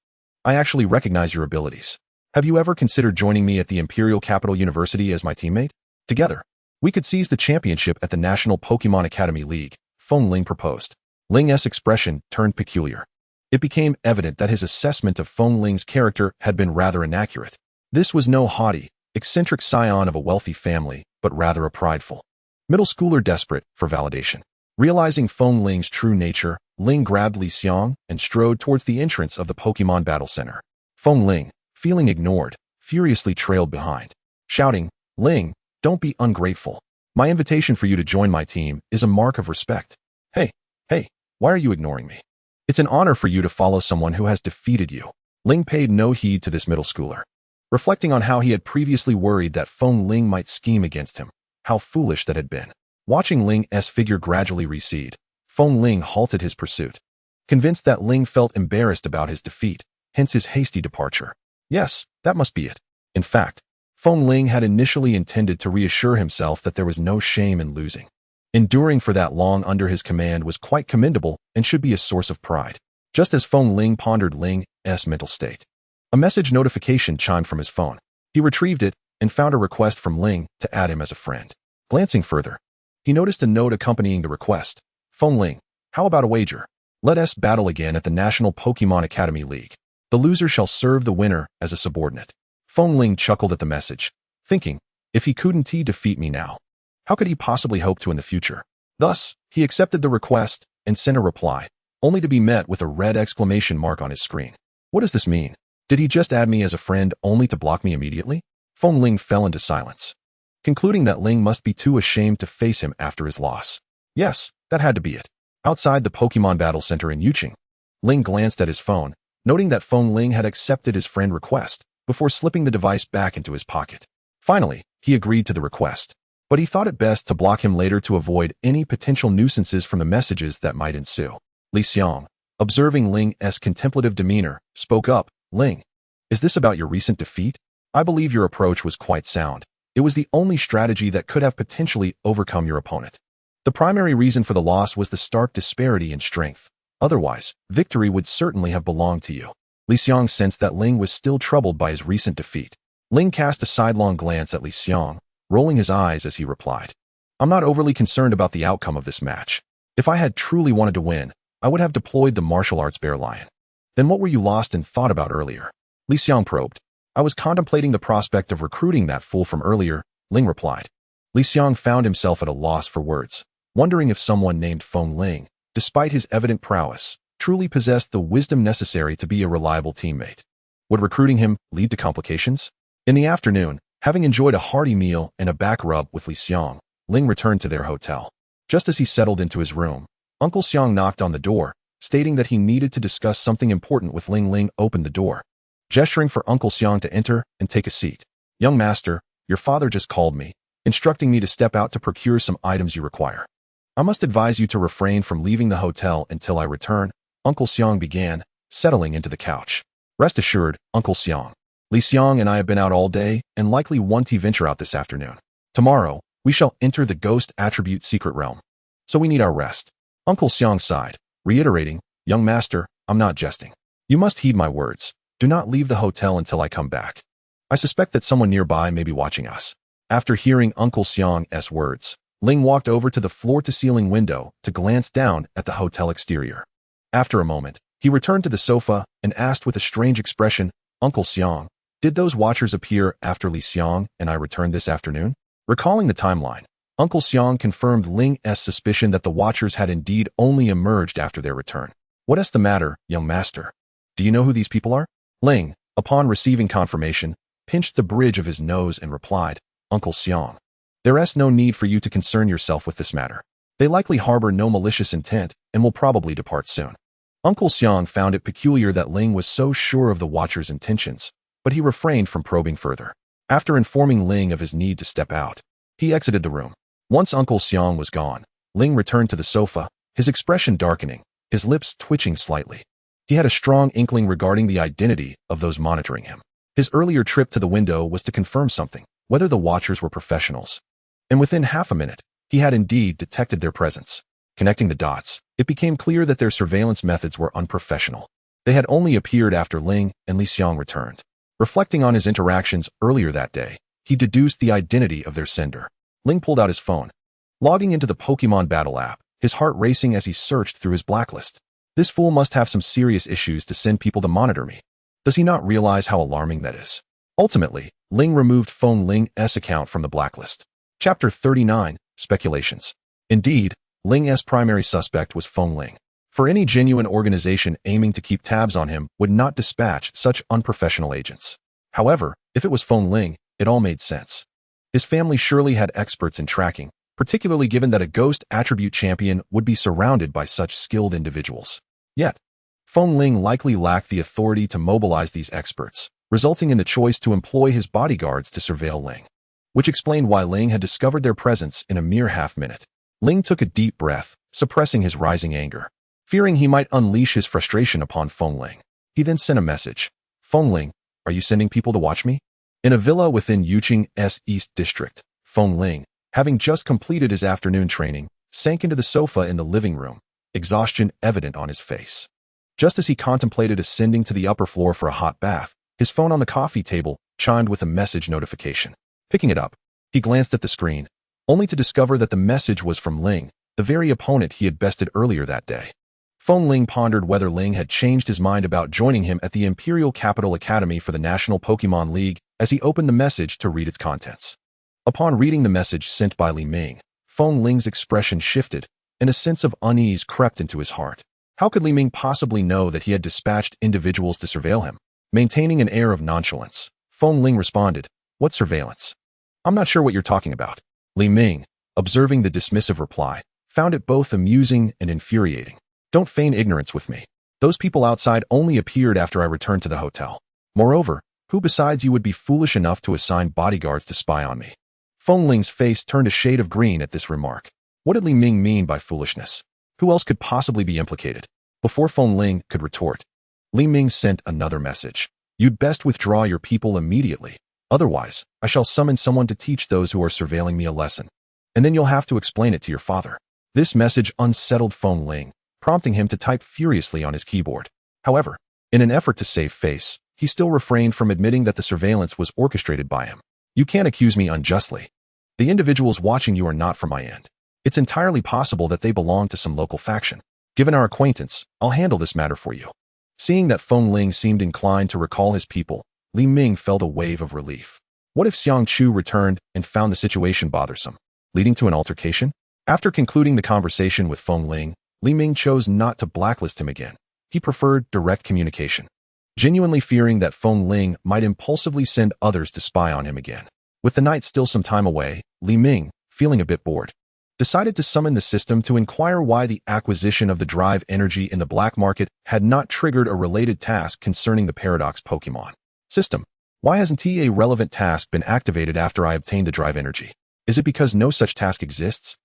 I actually recognize your abilities. Have you ever considered joining me at the Imperial Capital University as my teammate? Together, we could seize the championship at the National Pokemon Academy League, Feng Ling proposed. Ling's expression turned peculiar. It became evident that his assessment of Feng Ling's character had been rather inaccurate. This was no haughty, eccentric scion of a wealthy family, but rather a prideful middle schooler desperate for validation. Realizing Feng Ling's true nature, Ling grabbed Li Xiang and strode towards the entrance of the Pokemon Battle Center. Feng Ling, feeling ignored, furiously trailed behind, shouting, "Ling, don't be ungrateful. My invitation for you to join my team is a mark of respect. Hey, why are you ignoring me? It's an honor for you to follow someone who has defeated you." Ling paid no heed to this middle schooler, reflecting on how he had previously worried that Feng Ling might scheme against him. How foolish that had been. Watching Ling's figure gradually recede, Feng Ling halted his pursuit, convinced that Ling felt embarrassed about his defeat, hence his hasty departure. Yes, that must be it. In fact, Feng Ling had initially intended to reassure himself that there was no shame in losing. Enduring for that long under his command was quite commendable and should be a source of pride. Just as Feng Ling pondered Ling's mental state, a message notification chimed from his phone. He retrieved it and found a request from Ling to add him as a friend. Glancing further, he noticed a note accompanying the request. Feng Ling, how about a wager? Let us battle again at the National Pokemon Academy League. The loser shall serve the winner as a subordinate. Feng Ling chuckled at the message, thinking, if he couldn't defeat me now, how could he possibly hope to in the future? Thus, he accepted the request and sent a reply, only to be met with a red exclamation mark on his screen. What does this mean? Did he just add me as a friend only to block me immediately? Feng Ling fell into silence, concluding that Ling must be too ashamed to face him after his loss. Yes, that had to be it. Outside the Pokemon Battle Center in Yuqing, Ling glanced at his phone, noting that Feng Ling had accepted his friend request before slipping the device back into his pocket. Finally, he agreed to the request, but he thought it best to block him later to avoid any potential nuisances from the messages that might ensue. Li Xiang, observing Ling's contemplative demeanor, spoke up. Ling, is this about your recent defeat? I believe your approach was quite sound. It was the only strategy that could have potentially overcome your opponent. The primary reason for the loss was the stark disparity in strength. Otherwise, victory would certainly have belonged to you. Li Xiang sensed that Ling was still troubled by his recent defeat. Ling cast a sidelong glance at Li Xiang, rolling his eyes as he replied, I'm not overly concerned about the outcome of this match. If I had truly wanted to win, I would have deployed the martial arts bear lion. Then what were you lost and thought about earlier? Li Xiang probed. I was contemplating the prospect of recruiting that fool from earlier, Ling replied. Li Xiang found himself at a loss for words, wondering if someone named Feng Ling, despite his evident prowess, truly possessed the wisdom necessary to be a reliable teammate. Would recruiting him lead to complications? In the afternoon, having enjoyed a hearty meal and a back rub with Li Xiang, Ling returned to their hotel. Just as he settled into his room, Uncle Xiang knocked on the door, stating that he needed to discuss something important with Ling. Ling opened the door, gesturing for Uncle Xiang to enter and take a seat. Young master, your father just called me, instructing me to step out to procure some items you require. I must advise you to refrain from leaving the hotel until I return, Uncle Xiang began, settling into the couch. Rest assured, Uncle Xiang. Li Xiang and I have been out all day and likely want to venture out this afternoon. Tomorrow, we shall enter the ghost attribute secret realm. So we need our rest. Uncle Xiang sighed, reiterating, young master, I'm not jesting. You must heed my words. Do not leave the hotel until I come back. I suspect that someone nearby may be watching us. After hearing Uncle Xiang's words, Ling walked over to the floor-to-ceiling window to glance down at the hotel exterior. After a moment, he returned to the sofa and asked with a strange expression, Uncle Xiang, did those watchers appear after Li Xiang and I returned this afternoon? Recalling the timeline, Uncle Xiang confirmed Ling's suspicion that the watchers had indeed only emerged after their return. What's the matter, young master? Do you know who these people are? Ling, upon receiving confirmation, pinched the bridge of his nose and replied, Uncle Xiang, there's no need for you to concern yourself with this matter. They likely harbor no malicious intent and will probably depart soon. Uncle Xiang found it peculiar that Ling was so sure of the watcher's intentions, but he refrained from probing further. After informing Ling of his need to step out, he exited the room. Once Uncle Xiang was gone, Ling returned to the sofa, his expression darkening, his lips twitching slightly. He had a strong inkling regarding the identity of those monitoring him. His earlier trip to the window was to confirm something, whether the watchers were professionals. And within half a minute, he had indeed detected their presence. Connecting the dots, it became clear that their surveillance methods were unprofessional. They had only appeared after Ling and Li Xiang returned. Reflecting on his interactions earlier that day, he deduced the identity of their sender. Ling pulled out his phone. Logging into the Pokemon Battle app, his heart racing as he searched through his blacklist. This fool must have some serious issues to send people to monitor me. Does he not realize how alarming that is? Ultimately, Ling removed Feng Ling's account from the blacklist. Chapter 39, Speculations. Indeed, Ling's primary suspect was Feng Ling. For any genuine organization aiming to keep tabs on him would not dispatch such unprofessional agents. However, if it was Feng Ling, it all made sense. His family surely had experts in tracking, particularly given that a ghost attribute champion would be surrounded by such skilled individuals. Yet, Feng Ling likely lacked the authority to mobilize these experts, resulting in the choice to employ his bodyguards to surveil Ling, which explained why Ling had discovered their presence in a mere half-minute. Ling took a deep breath, suppressing his rising anger. Fearing he might unleash his frustration upon Feng Ling, he then sent a message. Feng Ling, are you sending people to watch me? In a villa within Yuqing's East District, Feng Ling, having just completed his afternoon training, sank into the sofa in the living room, exhaustion evident on his face. Just as he contemplated ascending to the upper floor for a hot bath, his phone on the coffee table chimed with a message notification. Picking it up, he glanced at the screen, only to discover that the message was from Ling, the very opponent he had bested earlier that day. Feng Ling pondered whether Ling had changed his mind about joining him at the Imperial Capital Academy for the National Pokemon League as he opened the message to read its contents. Upon reading the message sent by Li Ming, Feng Ling's expression shifted, and a sense of unease crept into his heart. How could Li Ming possibly know that he had dispatched individuals to surveil him? Maintaining an air of nonchalance, Feng Ling responded, "What surveillance? I'm not sure what you're talking about." Li Ming, observing the dismissive reply, found it both amusing and infuriating. Don't feign ignorance with me. Those people outside only appeared after I returned to the hotel. Moreover, who besides you would be foolish enough to assign bodyguards to spy on me? Feng Ling's face turned a shade of green at this remark. What did Li Ming mean by foolishness? Who else could possibly be implicated? Before Feng Ling could retort, Li Ming sent another message. You'd best withdraw your people immediately. Otherwise, I shall summon someone to teach those who are surveilling me a lesson. And then you'll have to explain it to your father. This message unsettled Feng Ling, prompting him to type furiously on his keyboard. However, in an effort to save face, he still refrained from admitting that the surveillance was orchestrated by him. You can't accuse me unjustly. The individuals watching you are not from my end. It's entirely possible that they belong to some local faction. Given our acquaintance, I'll handle this matter for you. Seeing that Feng Ling seemed inclined to recall his people, Li Ming felt a wave of relief. What if Xiang Chu returned and found the situation bothersome, leading to an altercation? After concluding the conversation with Feng Ling, Li Ming chose not to blacklist him again. He preferred direct communication, genuinely fearing that Feng Ling might impulsively send others to spy on him again. With the night still some time away, Li Ming, feeling a bit bored, decided to summon the system to inquire why the acquisition of the drive energy in the black market had not triggered a related task concerning the Paradox Pokemon. System, why hasn't a relevant task been activated after I obtained the drive energy? Is it because no such task exists?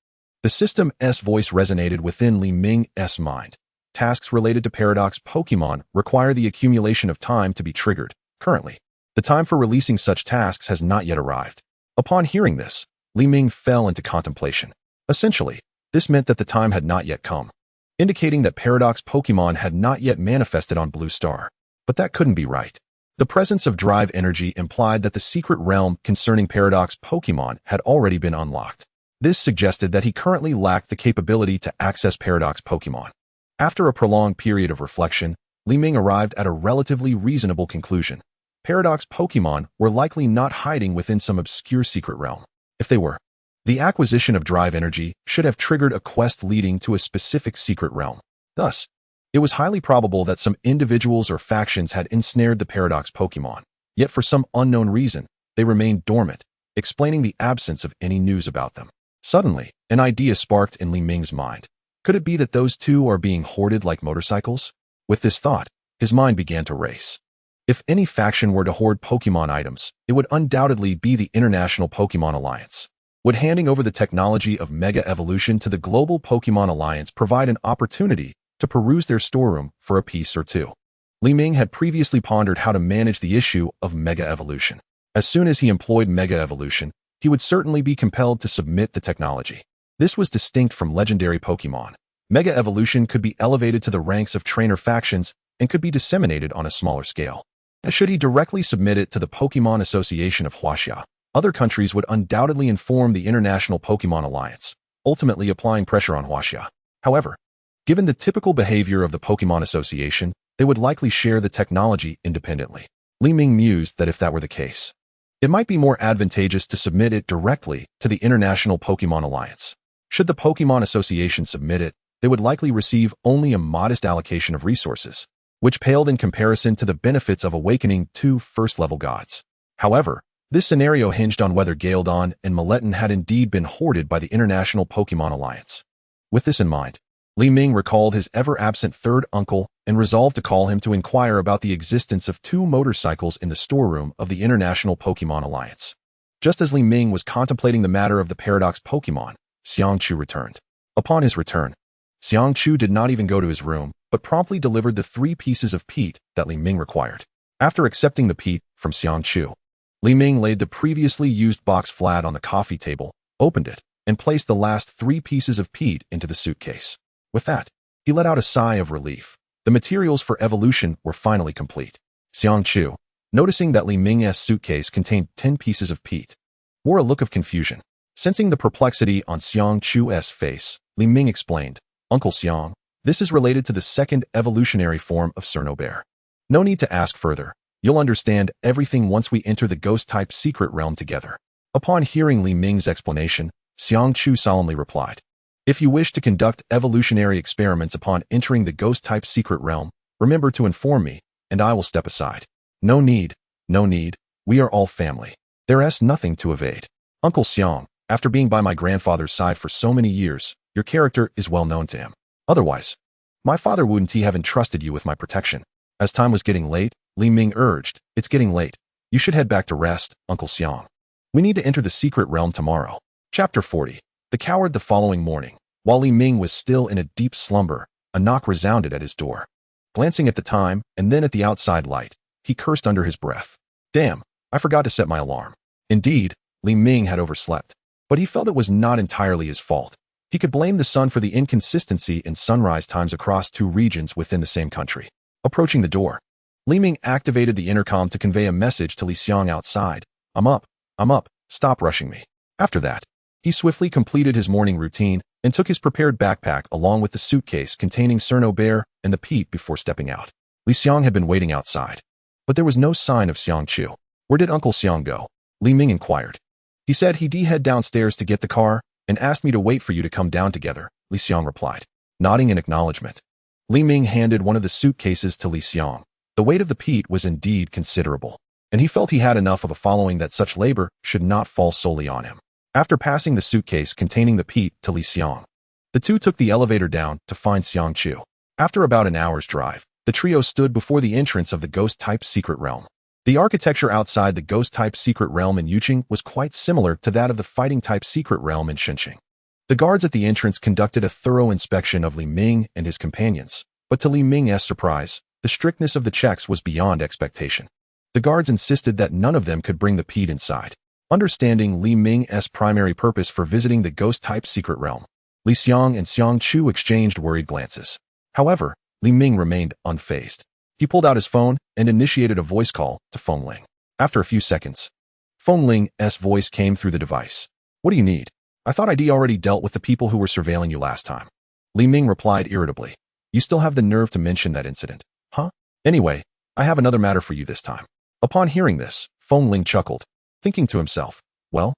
The system's voice resonated within Li Ming's mind. Tasks related to Paradox Pokemon require the accumulation of time to be triggered. Currently, the time for releasing such tasks has not yet arrived. Upon hearing this, Li Ming fell into contemplation. Essentially, this meant that the time had not yet come, indicating that Paradox Pokemon had not yet manifested on Blue Star. But that couldn't be right. The presence of drive energy implied that the secret realm concerning Paradox Pokemon had already been unlocked. This suggested that he currently lacked the capability to access Paradox Pokemon. After a prolonged period of reflection, Li Ming arrived at a relatively reasonable conclusion. Paradox Pokemon were likely not hiding within some obscure secret realm. If they were, the acquisition of drive energy should have triggered a quest leading to a specific secret realm. Thus, it was highly probable that some individuals or factions had ensnared the Paradox Pokemon. Yet for some unknown reason, they remained dormant, explaining the absence of any news about them. Suddenly, an idea sparked in Li Ming's mind. Could it be that those two are being hoarded like motorcycles? With this thought, his mind began to race. If any faction were to hoard Pokemon items, it would undoubtedly be the International Pokemon Alliance. Would handing over the technology of Mega Evolution to the Global Pokemon Alliance provide an opportunity to peruse their storeroom for a piece or two? Li Ming had previously pondered how to manage the issue of Mega Evolution. As soon as he employed Mega Evolution, he would certainly be compelled to submit the technology. This was distinct from legendary Pokemon. Mega Evolution could be elevated to the ranks of trainer factions and could be disseminated on a smaller scale. Should he directly submit it to the Pokemon Association of Huaxia, other countries would undoubtedly inform the International Pokemon Alliance, ultimately applying pressure on Huaxia. However, given the typical behavior of the Pokemon Association, they would likely share the technology independently. Li Ming mused that if that were the case, it might be more advantageous to submit it directly to the International Pokemon Alliance. Should the Pokemon Association submit it, they would likely receive only a modest allocation of resources, which paled in comparison to the benefits of awakening two first-level gods. However, this scenario hinged on whether Galdon and Mileton had indeed been hoarded by the International Pokemon Alliance. With this in mind, Li Ming recalled his ever-absent third uncle and resolved to call him to inquire about the existence of two motorcycles in the storeroom of the International Pokemon Alliance. Just as Li Ming was contemplating the matter of the Paradox Pokemon, Xiang Chu returned. Upon his return, Xiang Chu did not even go to his room, but promptly delivered the 3 pieces of peat that Li Ming required. After accepting the peat from Xiang Chu, Li Ming laid the previously used box flat on the coffee table, opened it, and placed the last 3 pieces of peat into the suitcase. With that, he let out a sigh of relief. The materials for evolution were finally complete. Xiang Chu, noticing that Li Ming's suitcase contained 10 pieces of peat, wore a look of confusion. Sensing the perplexity on Xiang Chu's face, Li Ming explained, "Uncle Xiang, this is related to the second evolutionary form of Cernobear. No need to ask further. You'll understand everything once we enter the ghost-type secret realm together." Upon hearing Li Ming's explanation, Xiang Chu solemnly replied, "If you wish to conduct evolutionary experiments upon entering the ghost-type secret realm, remember to inform me, and I will step aside." No need. We are all family. There's nothing to evade. Uncle Xiang, after being by my grandfather's side for so many years, your character is well known to him. Otherwise, my father wouldn't have entrusted you with my protection. As time was getting late, Li Ming urged, "It's getting late. You should head back to rest, Uncle Xiang. We need to enter the secret realm tomorrow." Chapter 40. The Coward. The following morning, while Li Ming was still in a deep slumber, a knock resounded at his door. Glancing at the time and then at the outside light, he cursed under his breath. Damn, I forgot to set my alarm. Indeed, Li Ming had overslept, but he felt it was not entirely his fault. He could blame the sun for the inconsistency in sunrise times across 2 regions within the same country. Approaching the door, Li Ming activated the intercom to convey a message to Li Xiang outside. I'm up. Stop rushing me." After that, he swiftly completed his morning routine and took his prepared backpack along with the suitcase containing Cernobear and the peat before stepping out. Li Xiang had been waiting outside, but there was no sign of Xiang Chu. Where did Uncle Xiang go? Li Ming inquired. He said he'd head downstairs to get the car and asked me to wait for you to come down together, Li Xiang replied, nodding in acknowledgement. Li Ming handed one of the suitcases to Li Xiang. The weight of the peat was indeed considerable, and he felt he had enough of a following that such labor should not fall solely on him. After passing the suitcase containing the peat to Li Xiang, the two took the elevator down to find Xiang Chu. After about an hour's drive, the trio stood before the entrance of the Ghost-type secret realm. The architecture outside the Ghost-type secret realm in Yuqing was quite similar to that of the Fighting-type secret realm in Shenqing. The guards at the entrance conducted a thorough inspection of Li Ming and his companions, but to Li Ming's surprise, the strictness of the checks was beyond expectation. The guards insisted that none of them could bring the peat inside. Understanding Li Ming's primary purpose for visiting the Ghost-type secret realm, Li Xiang and Xiang Chu exchanged worried glances. However, Li Ming remained unfazed. He pulled out his phone and initiated a voice call to Feng Ling. After a few seconds, Feng Ling's voice came through the device. What do you need? I thought I'd already dealt with the people who were surveilling you last time. Li Ming replied irritably. You still have the nerve to mention that incident, huh? Anyway, I have another matter for you this time. Upon hearing this, Feng Ling chuckled, thinking to himself, well,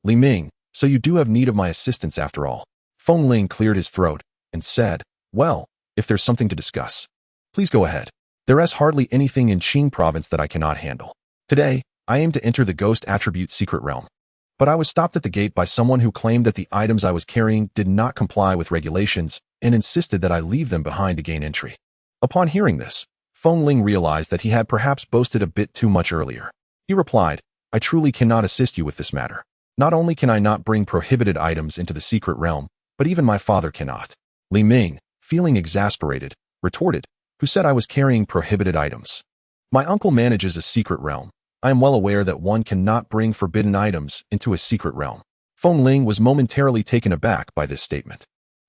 Li Ming, so you do have need of my assistance after all. Feng Ling cleared his throat and said, well, if there's something to discuss, please go ahead. There is hardly anything in Qing province that I cannot handle. Today, I aim to enter the Ghost Attribute secret realm. But I was stopped at the gate by someone who claimed that the items I was carrying did not comply with regulations and insisted that I leave them behind to gain entry. Upon hearing this, Feng Ling realized that he had perhaps boasted a bit too much earlier. He replied, I truly cannot assist you with this matter. Not only can I not bring prohibited items into the secret realm, but even my father cannot. Li Ming, feeling exasperated, retorted, who said I was carrying prohibited items. My uncle manages a secret realm. I am well aware that one cannot bring forbidden items into a secret realm. Feng Ling was momentarily taken aback by this statement.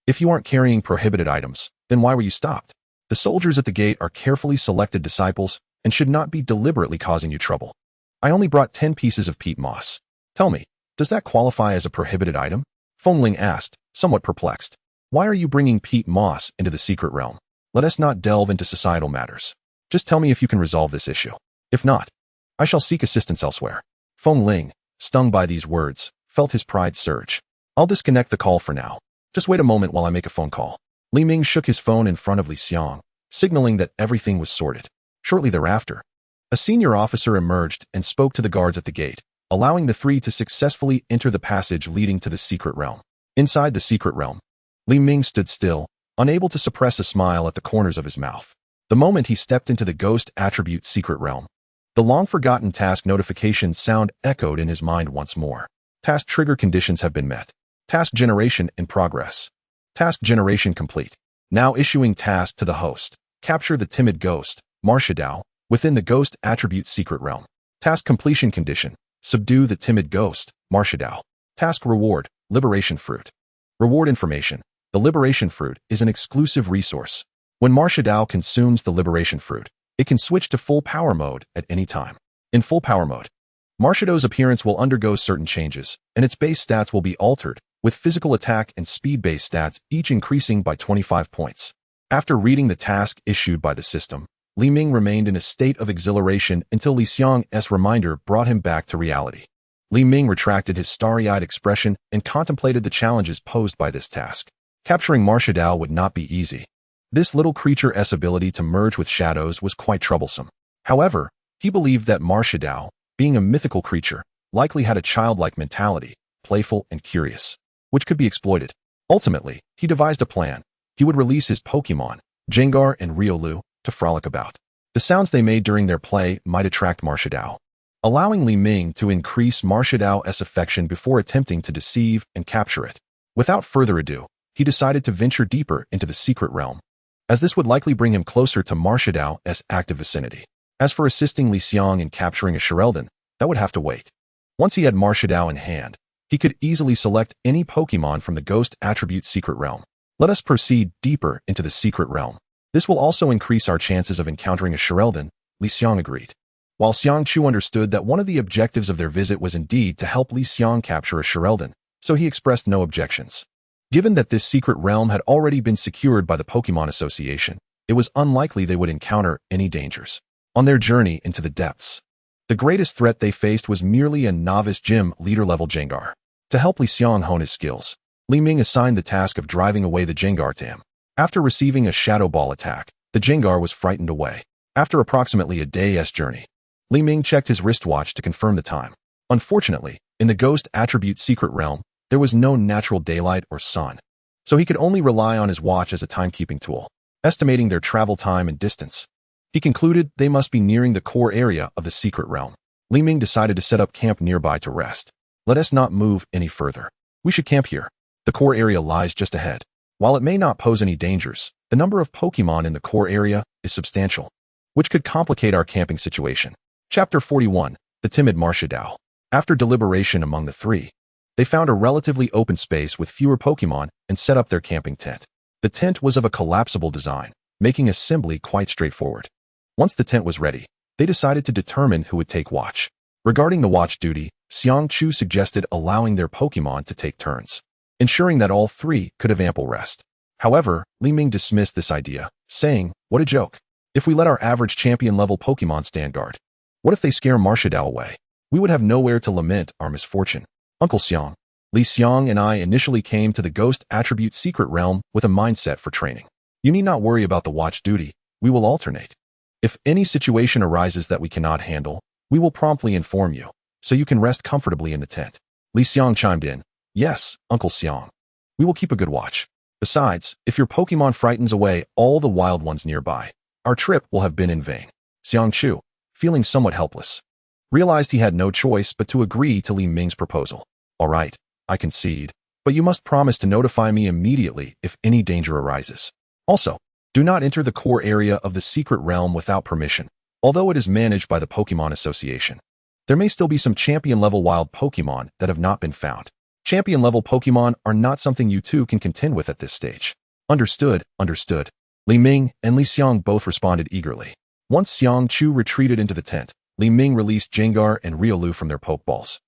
If you aren't carrying prohibited items, then why were you stopped? The soldiers at the gate are carefully selected disciples and should not be deliberately causing you trouble. I only brought 10 pieces of peat moss. Tell me, does that qualify as a prohibited item? Feng Ling asked, somewhat perplexed. Why are you bringing peat moss into the secret realm? Let us not delve into societal matters. Just tell me if you can resolve this issue. If not, I shall seek assistance elsewhere. Feng Ling, stung by these words, felt his pride surge. I'll disconnect the call for now. Just wait a moment while I make a phone call. Li Ming shook his phone in front of Li Xiang, signaling that everything was sorted. Shortly thereafter, a senior officer emerged and spoke to the guards at the gate, allowing the three to successfully enter the passage leading to the secret realm. Inside the secret realm, Li Ming stood still, unable to suppress a smile at the corners of his mouth. The moment he stepped into the Ghost Attribute secret realm, the long-forgotten task notification sound echoed in his mind once more. Task trigger conditions have been met. Task generation in progress. Task generation complete. Now issuing task to the host. Capture the timid ghost, Marshadao, within the Ghost Attribute secret realm. Task completion condition. Subdue the timid ghost, Marshadao. Task reward, Liberation Fruit. Reward information. The Liberation Fruit is an exclusive resource. When Marshadao consumes the Liberation Fruit, it can switch to full power mode at any time. In full power mode, Marshado's appearance will undergo certain changes, and its base stats will be altered, with physical attack and speed-based stats each increasing by 25 points. After reading the task issued by the system, Li Ming remained in a state of exhilaration until Li Xiang's reminder brought him back to reality. Li Ming retracted his starry-eyed expression and contemplated the challenges posed by this task. Capturing Marshadao would not be easy. This little creature's ability to merge with shadows was quite troublesome. However, he believed that Marshadao, being a mythical creature, likely had a childlike mentality, playful and curious, which could be exploited. Ultimately, he devised a plan. He would release his Pokemon, Jengar and Riolu, to frolic about. The sounds they made during their play might attract Marshadao, allowing Li Ming to increase Marshado's affection before attempting to deceive and capture it. Without further ado, he decided to venture deeper into the secret realm, as this would likely bring him closer to Marshado's active vicinity. As for assisting Li Xiang in capturing a Shirelden, that would have to wait. Once he had Marshadao in hand, he could easily select any Pokemon from the Ghost Attribute secret realm. Let us proceed deeper into the secret realm. This will also increase our chances of encountering a Shirelden, Li Xiang agreed. While Xiang Chu understood that one of the objectives of their visit was indeed to help Li Xiang capture a Shirelden, so he expressed no objections. Given that this secret realm had already been secured by the Pokemon Association, it was unlikely they would encounter any dangers. on their journey into the depths. The greatest threat they faced was merely a novice gym leader-level Jengar. To help Li Xiang hone his skills, Li Ming assigned the task of driving away the Jengar to him. After receiving a Shadow Ball attack, the Jengar was frightened away. After approximately a day's journey, Li Ming checked his wristwatch to confirm the time. Unfortunately, in the Ghost Attribute Secret Realm, there was no natural daylight or sun, so he could only rely on his watch as a timekeeping tool, estimating their travel time and distance. He concluded they must be nearing the core area of the Secret Realm. Li Ming decided to set up camp nearby to rest. Let us not move any further. We should camp here. The core area lies just ahead. While it may not pose any dangers, the number of Pokemon in the core area is substantial, which could complicate our camping situation. Chapter 41, The Timid Marshadao. After deliberation among the three, they found a relatively open space with fewer Pokemon and set up their camping tent. The tent was of a collapsible design, making assembly quite straightforward. Once the tent was ready, they decided to determine who would take watch. Regarding the watch duty, Xiang Chu suggested allowing their Pokemon to take turns, ensuring that all three could have ample rest. However, Li Ming dismissed this idea, saying, "What a joke. If we let our average champion-level Pokemon stand guard, what if they scare Marshadao away? We would have nowhere to lament our misfortune." Uncle Xiang, Li Xiang and I initially came to the Ghost Attribute Secret Realm with a mindset for training. You need not worry about the watch duty. We will alternate. If any situation arises that we cannot handle, we will promptly inform you, so you can rest comfortably in the tent. Li Xiang chimed in, "Yes, Uncle Xiang. We will keep a good watch. Besides, if your Pokemon frightens away all the wild ones nearby, our trip will have been in vain." Xiang Chu, feeling somewhat helpless, realized he had no choice but to agree to Li Ming's proposal. "All right, I concede, but you must promise to notify me immediately if any danger arises. Also, do not enter the core area of the Secret Realm without permission, although it is managed by the Pokemon Association. There may still be some champion-level wild Pokemon that have not been found. Champion-level Pokemon are not something you two can contend with at this stage." Understood, understood. Li Ming and Li Xiang both responded eagerly. Once Xiang Chu retreated into the tent, Li Ming released Jengar and Riolu from their Pokeballs,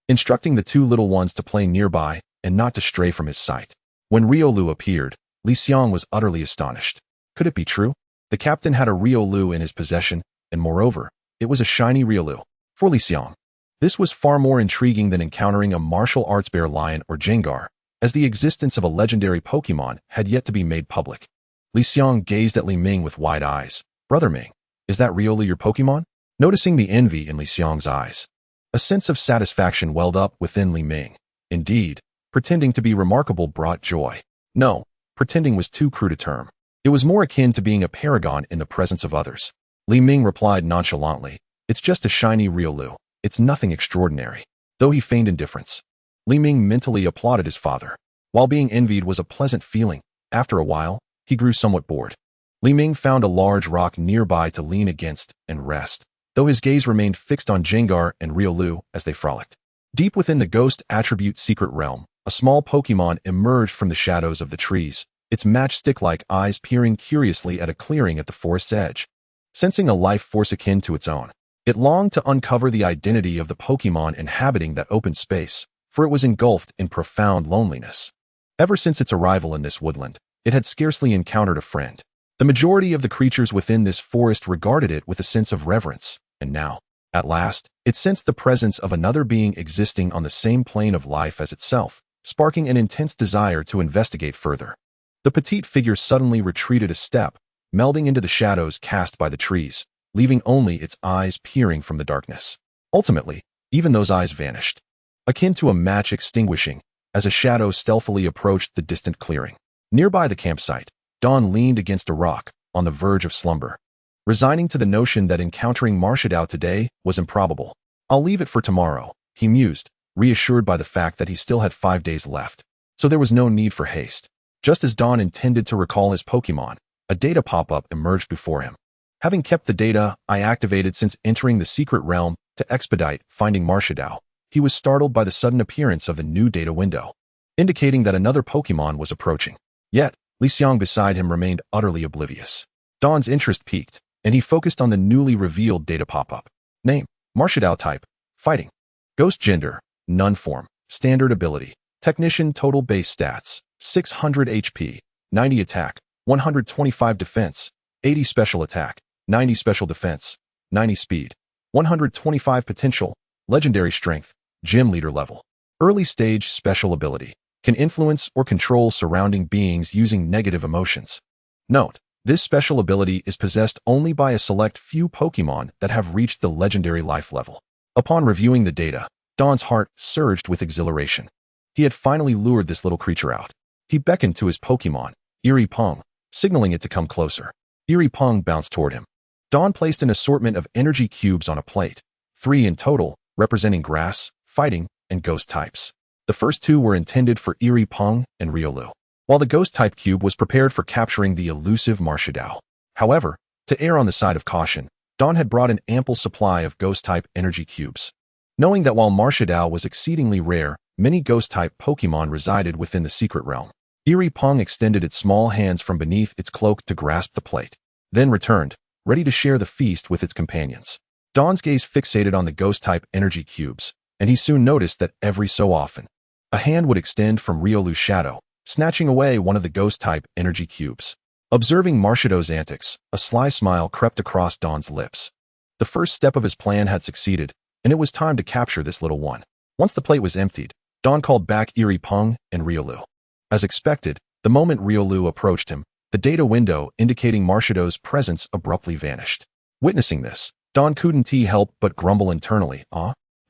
instructing the two little ones to play nearby and not to stray from his sight. When Riolu appeared, Li Xiang was utterly astonished. Could it be true? The captain had a Riolu in his possession, and moreover, it was a shiny Riolu. For Li Xiang, this was far more intriguing than encountering a martial arts bear lion or Jengar, as the existence of a legendary Pokemon had yet to be made public. Li Xiang gazed at Li Ming with wide eyes. "Brother Ming, is that Riolu your Pokemon?" Noticing the envy in Li Xiang's eyes, a sense of satisfaction welled up within Li Ming. Indeed, pretending to be remarkable brought joy. No, pretending was too crude a term. It was more akin to being a paragon in the presence of others. Li Ming replied nonchalantly, "It's just a shiny Riolu. It's nothing extraordinary." Though he feigned indifference, Li Ming mentally applauded his father. While being envied was a pleasant feeling, after a while, he grew somewhat bored. Li Ming found a large rock nearby to lean against and rest, though his gaze remained fixed on Jengar and Riolu as they frolicked. Deep within the Ghost Attribute Secret Realm, a small Pokemon emerged from the shadows of the trees, its matchstick-like eyes peering curiously at a clearing at the forest's edge. Sensing a life force akin to its own, it longed to uncover the identity of the Pokemon inhabiting that open space, for it was engulfed in profound loneliness. Ever since its arrival in this woodland, it had scarcely encountered a friend. The majority of the creatures within this forest regarded it with a sense of reverence, and now, at last, it sensed the presence of another being existing on the same plane of life as itself, sparking an intense desire to investigate further. The petite figure suddenly retreated a step, melding into the shadows cast by the trees, leaving only its eyes peering from the darkness. Ultimately, even those eyes vanished, akin to a match extinguishing, as a shadow stealthily approached the distant clearing. Nearby the campsite, Dawn leaned against a rock, on the verge of slumber, resigning to the notion that encountering Marshadao today was improbable. "I'll leave it for tomorrow," he mused, reassured by the fact that he still had 5 days left, so there was no need for haste. Just as Dawn intended to recall his Pokemon, a data pop-up emerged before him. Having kept the data I activated since entering the secret realm to expedite finding Marshadao, he was startled by the sudden appearance of the new data window, indicating that another Pokemon was approaching. Yet, Li Xiang beside him remained utterly oblivious. Dawn's interest piqued, and he focused on the newly revealed data pop-up. Name, Marshadao type, fighting. Ghost gender, none form. Standard ability, technician total base stats, 600 HP, 90 attack, 125 defense, 80 special attack, 90 special defense, 90 speed, 125 potential, legendary strength, gym leader level. Early stage special ability. Can influence or control surrounding beings using negative emotions. Note, this special ability is possessed only by a select few Pokemon that have reached the legendary life level. Upon reviewing the data, Don's heart surged with exhilaration. He had finally lured this little creature out. He beckoned to his Pokemon, Eerie Pung, signaling it to come closer. Eerie Pung bounced toward him. Don placed an assortment of energy cubes on a plate, 3 in total, representing grass, fighting, and ghost types. The first 2 were intended for Eerie Pung and Riolu, while the ghost-type cube was prepared for capturing the elusive Marshadao. However, to err on the side of caution, Don had brought an ample supply of ghost-type energy cubes. Knowing that while Marshadao was exceedingly rare, many ghost-type Pokemon resided within the secret realm. Eerie Pung extended its small hands from beneath its cloak to grasp the plate, then returned, ready to share the feast with its companions. Don's gaze fixated on the ghost-type energy cubes, and he soon noticed that every so often, a hand would extend from Riolu's shadow, snatching away one of the ghost-type energy cubes. Observing Marshado's antics, a sly smile crept across Don's lips. The first step of his plan had succeeded, and it was time to capture this little one. Once the plate was emptied, Don called back Eerie Pung and Riolu. As expected, the moment Riolu approached him, the data window indicating Marshado's presence abruptly vanished. Witnessing this, Don couldn't help but grumble internally.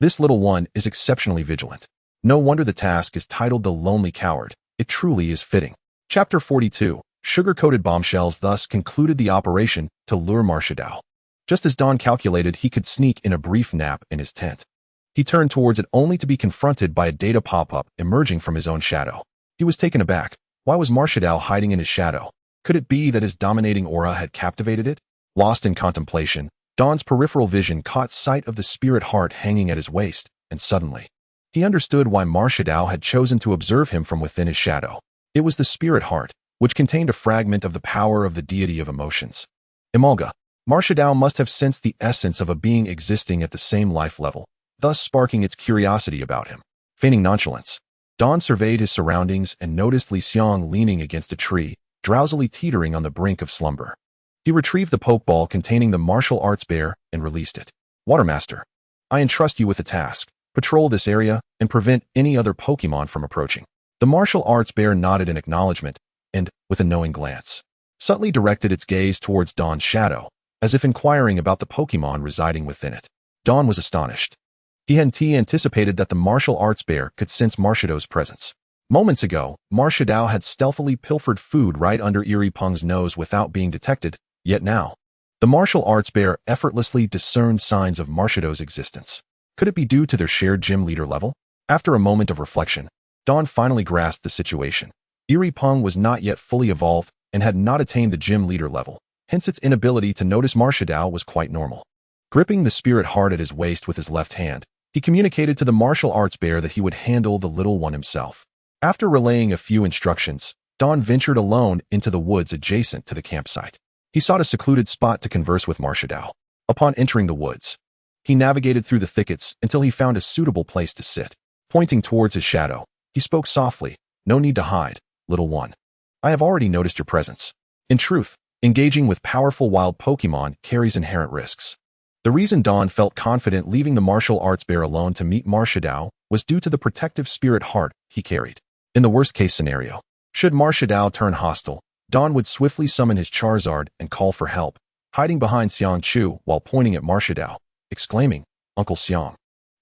This little one is exceptionally vigilant. No wonder the task is titled The Lonely Coward. It truly is fitting. Chapter 42. Sugar-coated bombshells thus concluded the operation to lure Marshadao. Just as Don calculated he could sneak in a brief nap in his tent, he turned towards it only to be confronted by a data pop-up emerging from his own shadow. He was taken aback. Why was Marshadao hiding in his shadow? Could it be that his dominating aura had captivated it? Lost in contemplation, Don's peripheral vision caught sight of the spirit heart hanging at his waist, and suddenly, he understood why Marshadao had chosen to observe him from within his shadow. It was the spirit heart, which contained a fragment of the power of the deity of emotions. Emolga. Marshadao must have sensed the essence of a being existing at the same life level, thus sparking its curiosity about him. Feigning nonchalance, Don surveyed his surroundings and noticed Li Xiang leaning against a tree, drowsily teetering on the brink of slumber. He retrieved the Pokeball containing the martial arts bear and released it. Watermaster, I entrust you with a task. Patrol this area and prevent any other Pokemon from approaching. The martial arts bear nodded in acknowledgement and, with a knowing glance, subtly directed its gaze towards Don's shadow, as if inquiring about the Pokemon residing within it. Don was astonished. He hadn't anticipated that the martial arts bear could sense Marshado's presence. Moments ago, Marshadao had stealthily pilfered food right under Eerie Pung's nose without being detected, yet now, the martial arts bear effortlessly discerned signs of Marshado's existence. Could it be due to their shared gym leader level? After a moment of reflection, Don finally grasped the situation. Eerie Pung was not yet fully evolved and had not attained the gym leader level, hence its inability to notice Marshadao was quite normal. Gripping the spirit heart at his waist with his left hand, he communicated to the martial arts bear that he would handle the little one himself. After relaying a few instructions, Don ventured alone into the woods adjacent to the campsite. He sought a secluded spot to converse with Marshadao. Upon entering the woods, he navigated through the thickets until he found a suitable place to sit. Pointing towards his shadow, he spoke softly. No need to hide, little one. I have already noticed your presence. In truth, engaging with powerful wild Pokemon carries inherent risks. The reason Don felt confident leaving the martial arts bear alone to meet Marshadao was due to the protective spirit heart he carried. In the worst-case scenario, should Marshadao turn hostile, Don would swiftly summon his Charizard and call for help, hiding behind Xiang Chu while pointing at Marshadao, exclaiming, Uncle Xiang.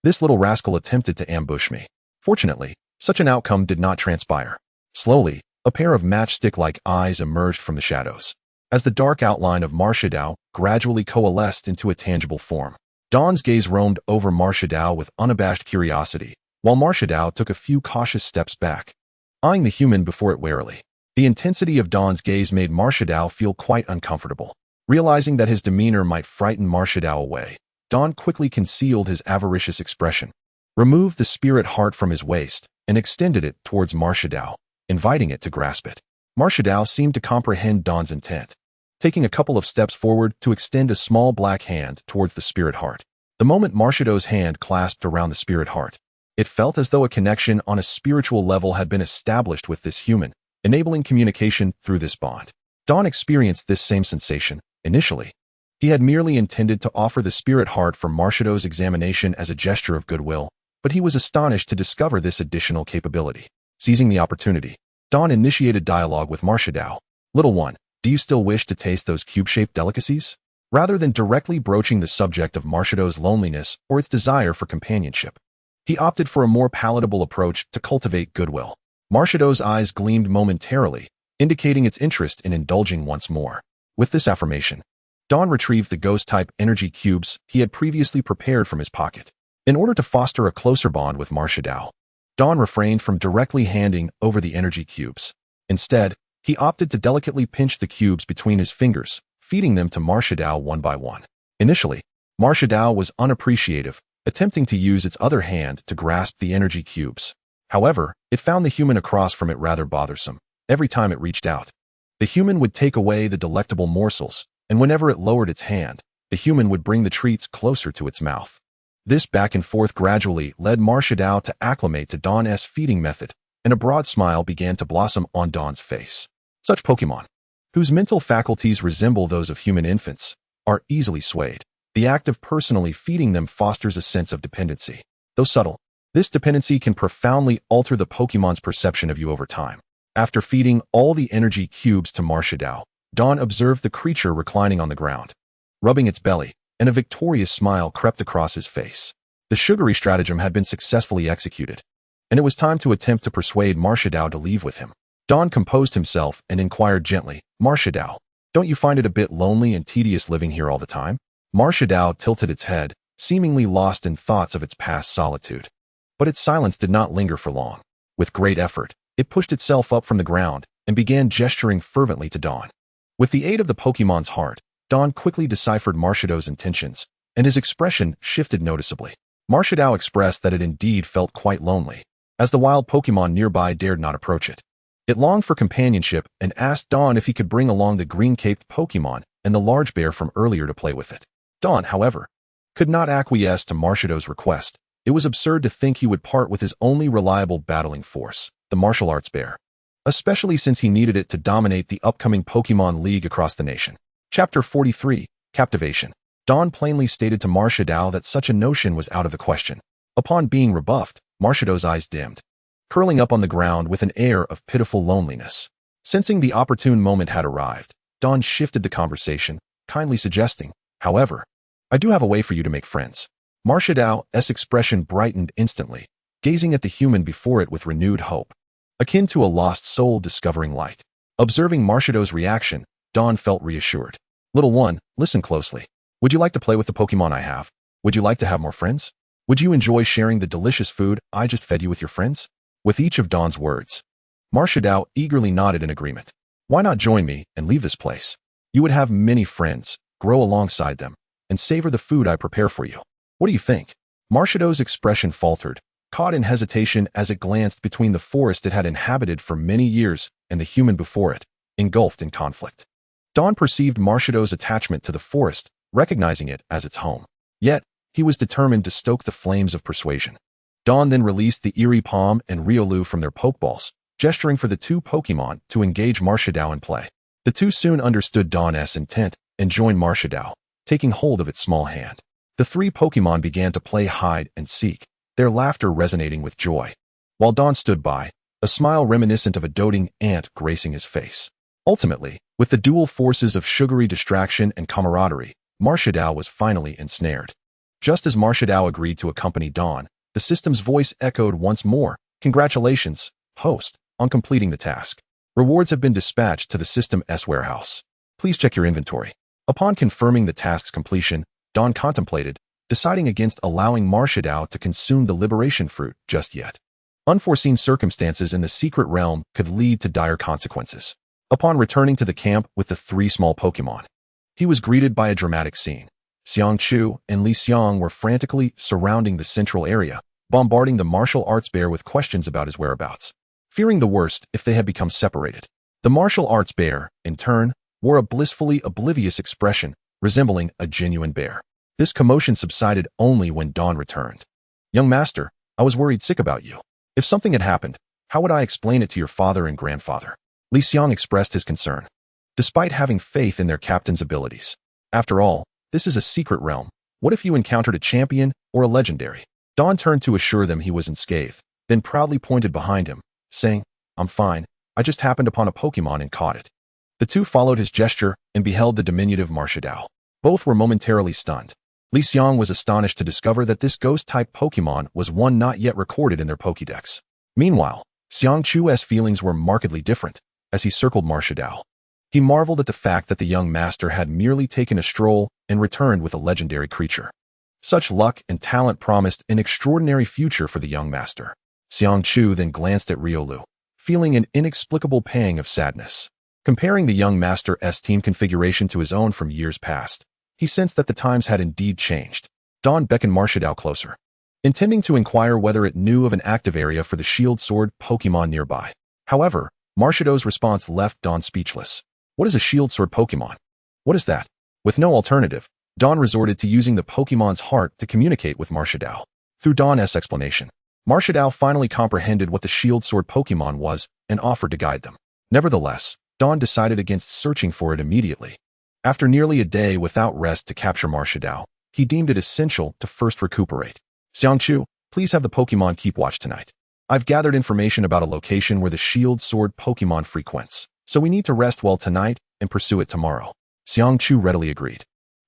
This little rascal attempted to ambush me. Fortunately, such an outcome did not transpire. Slowly, a pair of matchstick-like eyes emerged from the shadows. As the dark outline of Marshadao gradually coalesced into a tangible form, Don's gaze roamed over Marshadao with unabashed curiosity, while Marshadao took a few cautious steps back, eyeing the human before it warily. The intensity of Don's gaze made Marshadao feel quite uncomfortable. Realizing that his demeanor might frighten Marshadao away, Don quickly concealed his avaricious expression, removed the spirit heart from his waist, and extended it towards Marshadao, inviting it to grasp it. Marshadao seemed to comprehend Don's intent, taking a couple of steps forward to extend a small black hand towards the spirit heart. The moment Marshado's hand clasped around the spirit heart, it felt as though a connection on a spiritual level had been established with this human, enabling communication through this bond. Don experienced this same sensation, initially, He had merely intended to offer the spirit heart for Marshadow's examination as a gesture of goodwill, but he was astonished to discover this additional capability. Seizing the opportunity, Dawn initiated dialogue with Marshadow. "Little one, do you still wish to taste those cube-shaped delicacies?" Rather than directly broaching the subject of Marshadow's loneliness or its desire for companionship, he opted for a more palatable approach to cultivate goodwill. Marshadow's eyes gleamed momentarily, indicating its interest in indulging once more. With this affirmation, Dawn retrieved the ghost-type energy cubes he had previously prepared from his pocket. In order to foster a closer bond with Marshadow, Dawn refrained from directly handing over the energy cubes. Instead, he opted to delicately pinch the cubes between his fingers, feeding them to Marshadow one by one. Initially, Marshadow was unappreciative, attempting to use its other hand to grasp the energy cubes. However, it found the human across from it rather bothersome. Every time it reached out, the human would take away the delectable morsels, and whenever it lowered its hand, the human would bring the treats closer to its mouth. This back and forth gradually led Marshadow to acclimate to Dawn's feeding method, and a broad smile began to blossom on Dawn's face. Such Pokemon, whose mental faculties resemble those of human infants, are easily swayed. The act of personally feeding them fosters a sense of dependency. Though subtle, this dependency can profoundly alter the Pokemon's perception of you over time. After feeding all the energy cubes to Marshadow, Dawn observed the creature reclining on the ground, rubbing its belly, and a victorious smile crept across his face. The sugary stratagem had been successfully executed, and it was time to attempt to persuade Marshadow to leave with him. Dawn composed himself and inquired gently, "Marshadow, don't you find it a bit lonely and tedious living here all the time?" Marshadow tilted its head, seemingly lost in thoughts of its past solitude. But its silence did not linger for long. With great effort, it pushed itself up from the ground and began gesturing fervently to Dawn. With the aid of the Pokemon's heart, Dawn quickly deciphered Marshadow's intentions, and his expression shifted noticeably. Marshadow expressed that it indeed felt quite lonely, as the wild Pokemon nearby dared not approach it. It longed for companionship and asked Dawn if he could bring along the green-caped Pokemon and the large bear from earlier to play with it. Dawn, however, could not acquiesce to Marshadow's request. It was absurd to think he would part with his only reliable battling force, the martial arts bear, especially since he needed it to dominate the upcoming Pokemon League across the nation. Chapter 43, Captivation. Dawn plainly stated to Marshadow that such a notion was out of the question. Upon being rebuffed, Marshadow's eyes dimmed, curling up on the ground with an air of pitiful loneliness. Sensing the opportune moment had arrived, Dawn shifted the conversation, kindly suggesting, "However, I do have a way for you to make friends." Marshadow's expression brightened instantly, gazing at the human before it with renewed hope, akin to a lost soul discovering light. Observing Marshadow's reaction, Dawn felt reassured. "Little one, listen closely. Would you like to play with the Pokemon I have? Would you like to have more friends? Would you enjoy sharing the delicious food I just fed you with your friends?" With each of Dawn's words, Marshadow eagerly nodded in agreement. "Why not join me and leave this place? You would have many friends, grow alongside them, and savor the food I prepare for you. What do you think?" Marshadow's expression faltered, caught in hesitation as it glanced between the forest it had inhabited for many years and the human before it, engulfed in conflict. Dawn perceived Marshadow's attachment to the forest, recognizing it as its home. Yet, he was determined to stoke the flames of persuasion. Dawn then released the Eerie Palm and Riolu from their Pokeballs, gesturing for the two Pokemon to engage Marshadow in play. The two soon understood Dawn's intent and joined Marshadow, taking hold of its small hand. The three Pokemon began to play hide and seek, their laughter resonating with joy, while Dawn stood by, a smile reminiscent of a doting ant gracing his face. Ultimately, with the dual forces of sugary distraction and camaraderie, Marshadow was finally ensnared. Just as Marshadow agreed to accompany Dawn, the system's voice echoed once more, "Congratulations, host, on completing the task. Rewards have been dispatched to the system's warehouse. Please check your inventory." Upon confirming the task's completion, Dawn contemplated, deciding against allowing Marshadow to consume the liberation fruit just yet. Unforeseen circumstances in the secret realm could lead to dire consequences. Upon returning to the camp with the three small Pokemon, he was greeted by a dramatic scene. Xiangchu and Li Xiang were frantically surrounding the central area, bombarding the martial arts bear with questions about his whereabouts, fearing the worst if they had become separated. The martial arts bear, in turn, wore a blissfully oblivious expression, resembling a genuine bear. This commotion subsided only when Dawn returned. "Young master, I was worried sick about you. If something had happened, how would I explain it to your father and grandfather?" Li Xiang expressed his concern, despite having faith in their captain's abilities. After all, this is a secret realm. What if you encountered a champion or a legendary? Dawn turned to assure them he was unscathed, then proudly pointed behind him, saying, I'm fine, I just happened upon a Pokemon and caught it. The two followed his gesture and beheld the diminutive Marshadao. Both were momentarily stunned. Li Xiang was astonished to discover that this ghost-type Pokemon was one not yet recorded in their Pokédex. Meanwhile, Xiang Chu's feelings were markedly different as he circled Marshadao. He marveled at the fact that the young master had merely taken a stroll and returned with a legendary creature. Such luck and talent promised an extraordinary future for the young master. Xiang Chu then glanced at Riolu, feeling an inexplicable pang of sadness. Comparing the young master's team configuration to his own from years past, he sensed that the times had indeed changed. Dawn beckoned Marshadao closer, intending to inquire whether it knew of an active area for the Shield Sword Pokemon nearby. However, Marshado's response left Dawn speechless. What is a Shield Sword Pokemon? What is that? With no alternative, Dawn resorted to using the Pokemon's heart to communicate with Marshadao. Through Dawn's explanation, Marshadao finally comprehended what the Shield Sword Pokemon was and offered to guide them. Nevertheless, Dawn decided against searching for it immediately. After nearly a day without rest to capture Marshadao, he deemed it essential to first recuperate. Xiangchu, please have the Pokemon keep watch tonight. I've gathered information about a location where the Shield Sword Pokemon frequents, so we need to rest well tonight and pursue it tomorrow. Xiangchu readily agreed,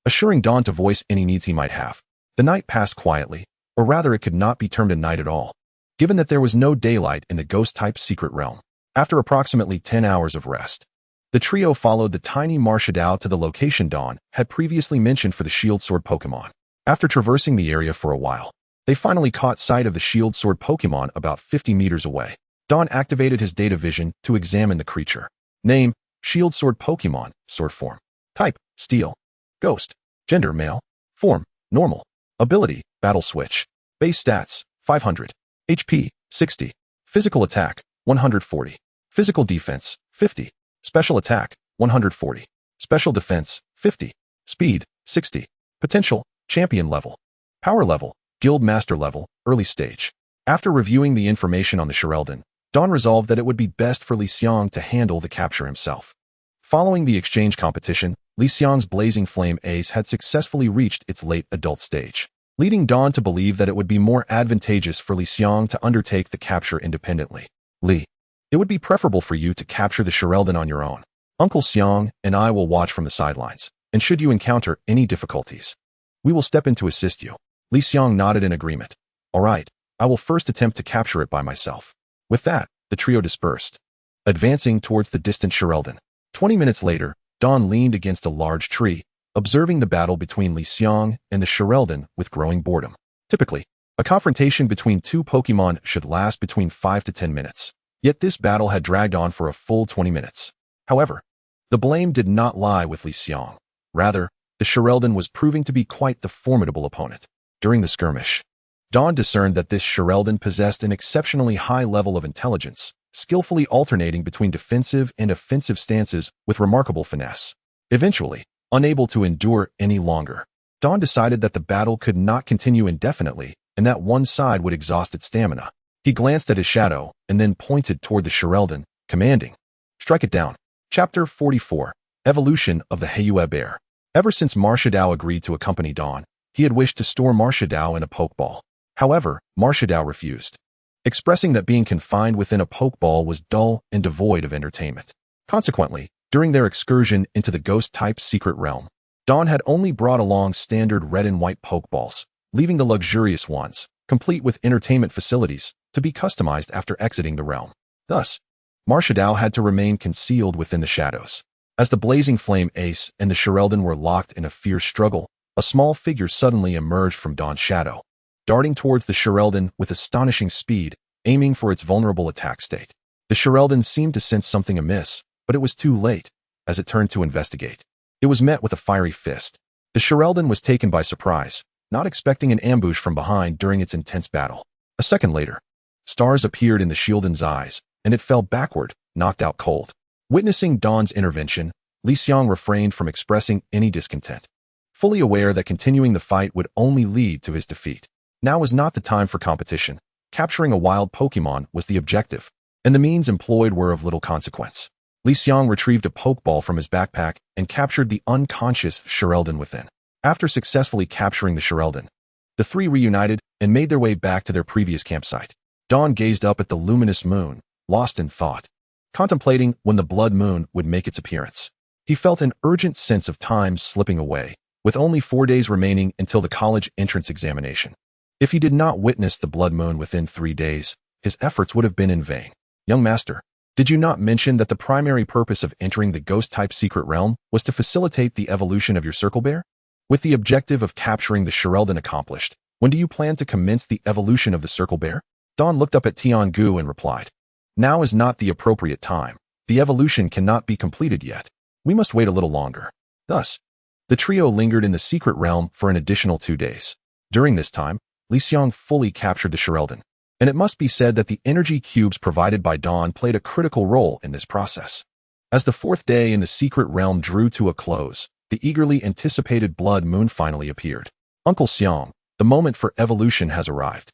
assuring Dawn to voice any needs he might have. The night passed quietly, or rather it could not be termed a night at all, given that there was no daylight in the ghost-type secret realm. After approximately 10 hours of rest, the trio followed the tiny Marshadao to the location Dawn had previously mentioned for the Shield Sword Pokemon. After traversing the area for a while, they finally caught sight of the Shield Sword Pokemon about 50 meters away. Dawn activated his data vision to examine the creature. Name, Shield Sword Pokemon, Sword Form. Type, Steel. Ghost. Gender, Male. Form, Normal. Ability, Battle Switch. Base Stats, 500. HP, 60. Physical Attack, 140. Physical Defense, 50. Special Attack, 140. Special Defense, 50. Speed, 60. Potential, Champion Level. Power Level, Guild Master Level, Early Stage. After reviewing the information on the Shirelden, Dawn resolved that it would be best for Li Xiang to handle the capture himself. Following the exchange competition, Li Xiang's Blazing Flame Ace had successfully reached its late adult stage, leading Dawn to believe that it would be more advantageous for Li Xiang to undertake the capture independently. Li, it would be preferable for you to capture the Shirelden on your own. Uncle Xiang and I will watch from the sidelines, and should you encounter any difficulties, we will step in to assist you. Li Xiang nodded in agreement. All right, I will first attempt to capture it by myself. With that, the trio dispersed, advancing towards the distant Shirelden. 20 minutes later, Dawn leaned against a large tree, observing the battle between Li Xiang and the Shirelden with growing boredom. Typically, a confrontation between two Pokemon should last between 5 to 10 minutes. Yet this battle had dragged on for a full 20 minutes. However, the blame did not lie with Li Xiang. Rather, the Shirelden was proving to be quite the formidable opponent. During the skirmish, Dawn discerned that this Shirelden possessed an exceptionally high level of intelligence, skillfully alternating between defensive and offensive stances with remarkable finesse. Eventually, unable to endure any longer, Dawn decided that the battle could not continue indefinitely and that one side would exhaust its stamina. He glanced at his shadow and then pointed toward the Shirelden, commanding, "Strike it down." Chapter 44, Evolution of the Heiyue Bear. Ever since Marshadao agreed to accompany Dawn, he had wished to store Marshadao in a Pokeball. However, Marshadao refused, expressing that being confined within a Pokeball was dull and devoid of entertainment. Consequently, during their excursion into the ghost-type secret realm, Dawn had only brought along standard red and white Pokeballs, leaving the luxurious ones, complete with entertainment facilities, to be customized after exiting the realm. Thus, Marshadao had to remain concealed within the shadows. As the Blazing Flame Ace and the Shirelden were locked in a fierce struggle, a small figure suddenly emerged from Dawn's shadow, darting towards the Shirelden with astonishing speed, aiming for its vulnerable attack state. The Shirelden seemed to sense something amiss, but it was too late. As it turned to investigate, it was met with a fiery fist. The Shirelden was taken by surprise, not expecting an ambush from behind during its intense battle. A second later, stars appeared in the Shirelden's eyes, and it fell backward, knocked out cold. Witnessing Dawn's intervention, Li Xiang refrained from expressing any discontent, fully aware that continuing the fight would only lead to his defeat. Now was not the time for competition. Capturing a wild Pokemon was the objective, and the means employed were of little consequence. Li Xiang retrieved a Pokeball from his backpack and captured the unconscious Sheldon within. After successfully capturing the Sheldon, the three reunited and made their way back to their previous campsite. Dawn gazed up at the luminous moon, lost in thought, contemplating when the blood moon would make its appearance. He felt an urgent sense of time slipping away, with only 4 days remaining until the college entrance examination. If he did not witness the blood moon within 3 days, his efforts would have been in vain. Young master, did you not mention that the primary purpose of entering the ghost-type secret realm was to facilitate the evolution of your circle bear? With the objective of capturing the Sheldon accomplished, when do you plan to commence the evolution of the circle bear? Dawn looked up at Tiangu and replied, now is not the appropriate time. The evolution cannot be completed yet. We must wait a little longer. Thus, the trio lingered in the secret realm for an additional 2 days. During this time, Li Xiang fully captured the Sheldon, and it must be said that the energy cubes provided by Dawn played a critical role in this process. As the 4th day in the secret realm drew to a close, the eagerly anticipated blood moon finally appeared. Uncle Xiang, the moment for evolution has arrived.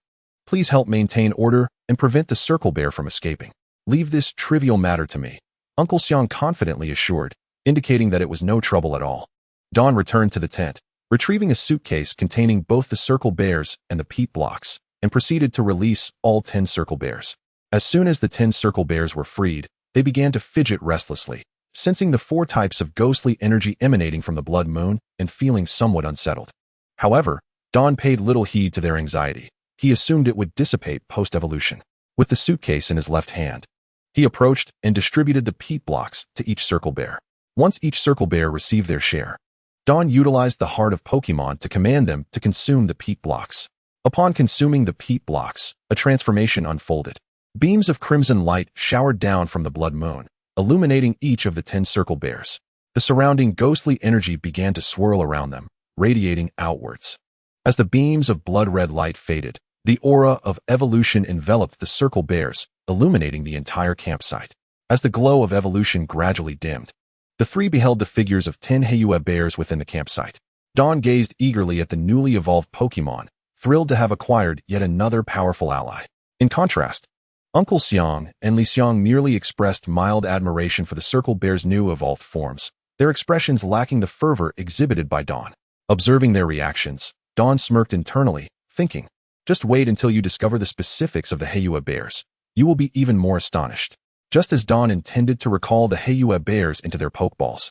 Please help maintain order and prevent the circle bear from escaping. Leave this trivial matter to me, Uncle Xiang confidently assured, indicating that it was no trouble at all. Dawn returned to the tent, retrieving a suitcase containing both the circle bears and the peat blocks, and proceeded to release all 10 circle bears. As soon as the 10 circle bears were freed, they began to fidget restlessly, sensing the 4 types of ghostly energy emanating from the blood moon and feeling somewhat unsettled. However, Dawn paid little heed to their anxiety. He assumed it would dissipate post-evolution. With the suitcase in his left hand, he approached and distributed the peat blocks to each circle bear. Once each circle bear received their share, Dawn utilized the heart of Pokemon to command them to consume the peat blocks. Upon consuming the peat blocks, a transformation unfolded. Beams of crimson light showered down from the blood moon, illuminating each of the 10 circle bears. The surrounding ghostly energy began to swirl around them, radiating outwards. As the beams of blood-red light faded, the aura of evolution enveloped the circle bears, illuminating the entire campsite. As the glow of evolution gradually dimmed, the three beheld the figures of 10 Heiyue bears within the campsite. Dawn gazed eagerly at the newly evolved Pokemon, thrilled to have acquired yet another powerful ally. In contrast, Uncle Xiang and Li Xiang merely expressed mild admiration for the circle bear's new evolved forms, their expressions lacking the fervor exhibited by Dawn. Observing their reactions, Dawn smirked internally, thinking, just wait until you discover the specifics of the Heiyue bears. You will be even more astonished. Just as Dawn intended to recall the Heiyue bears into their Pokeballs,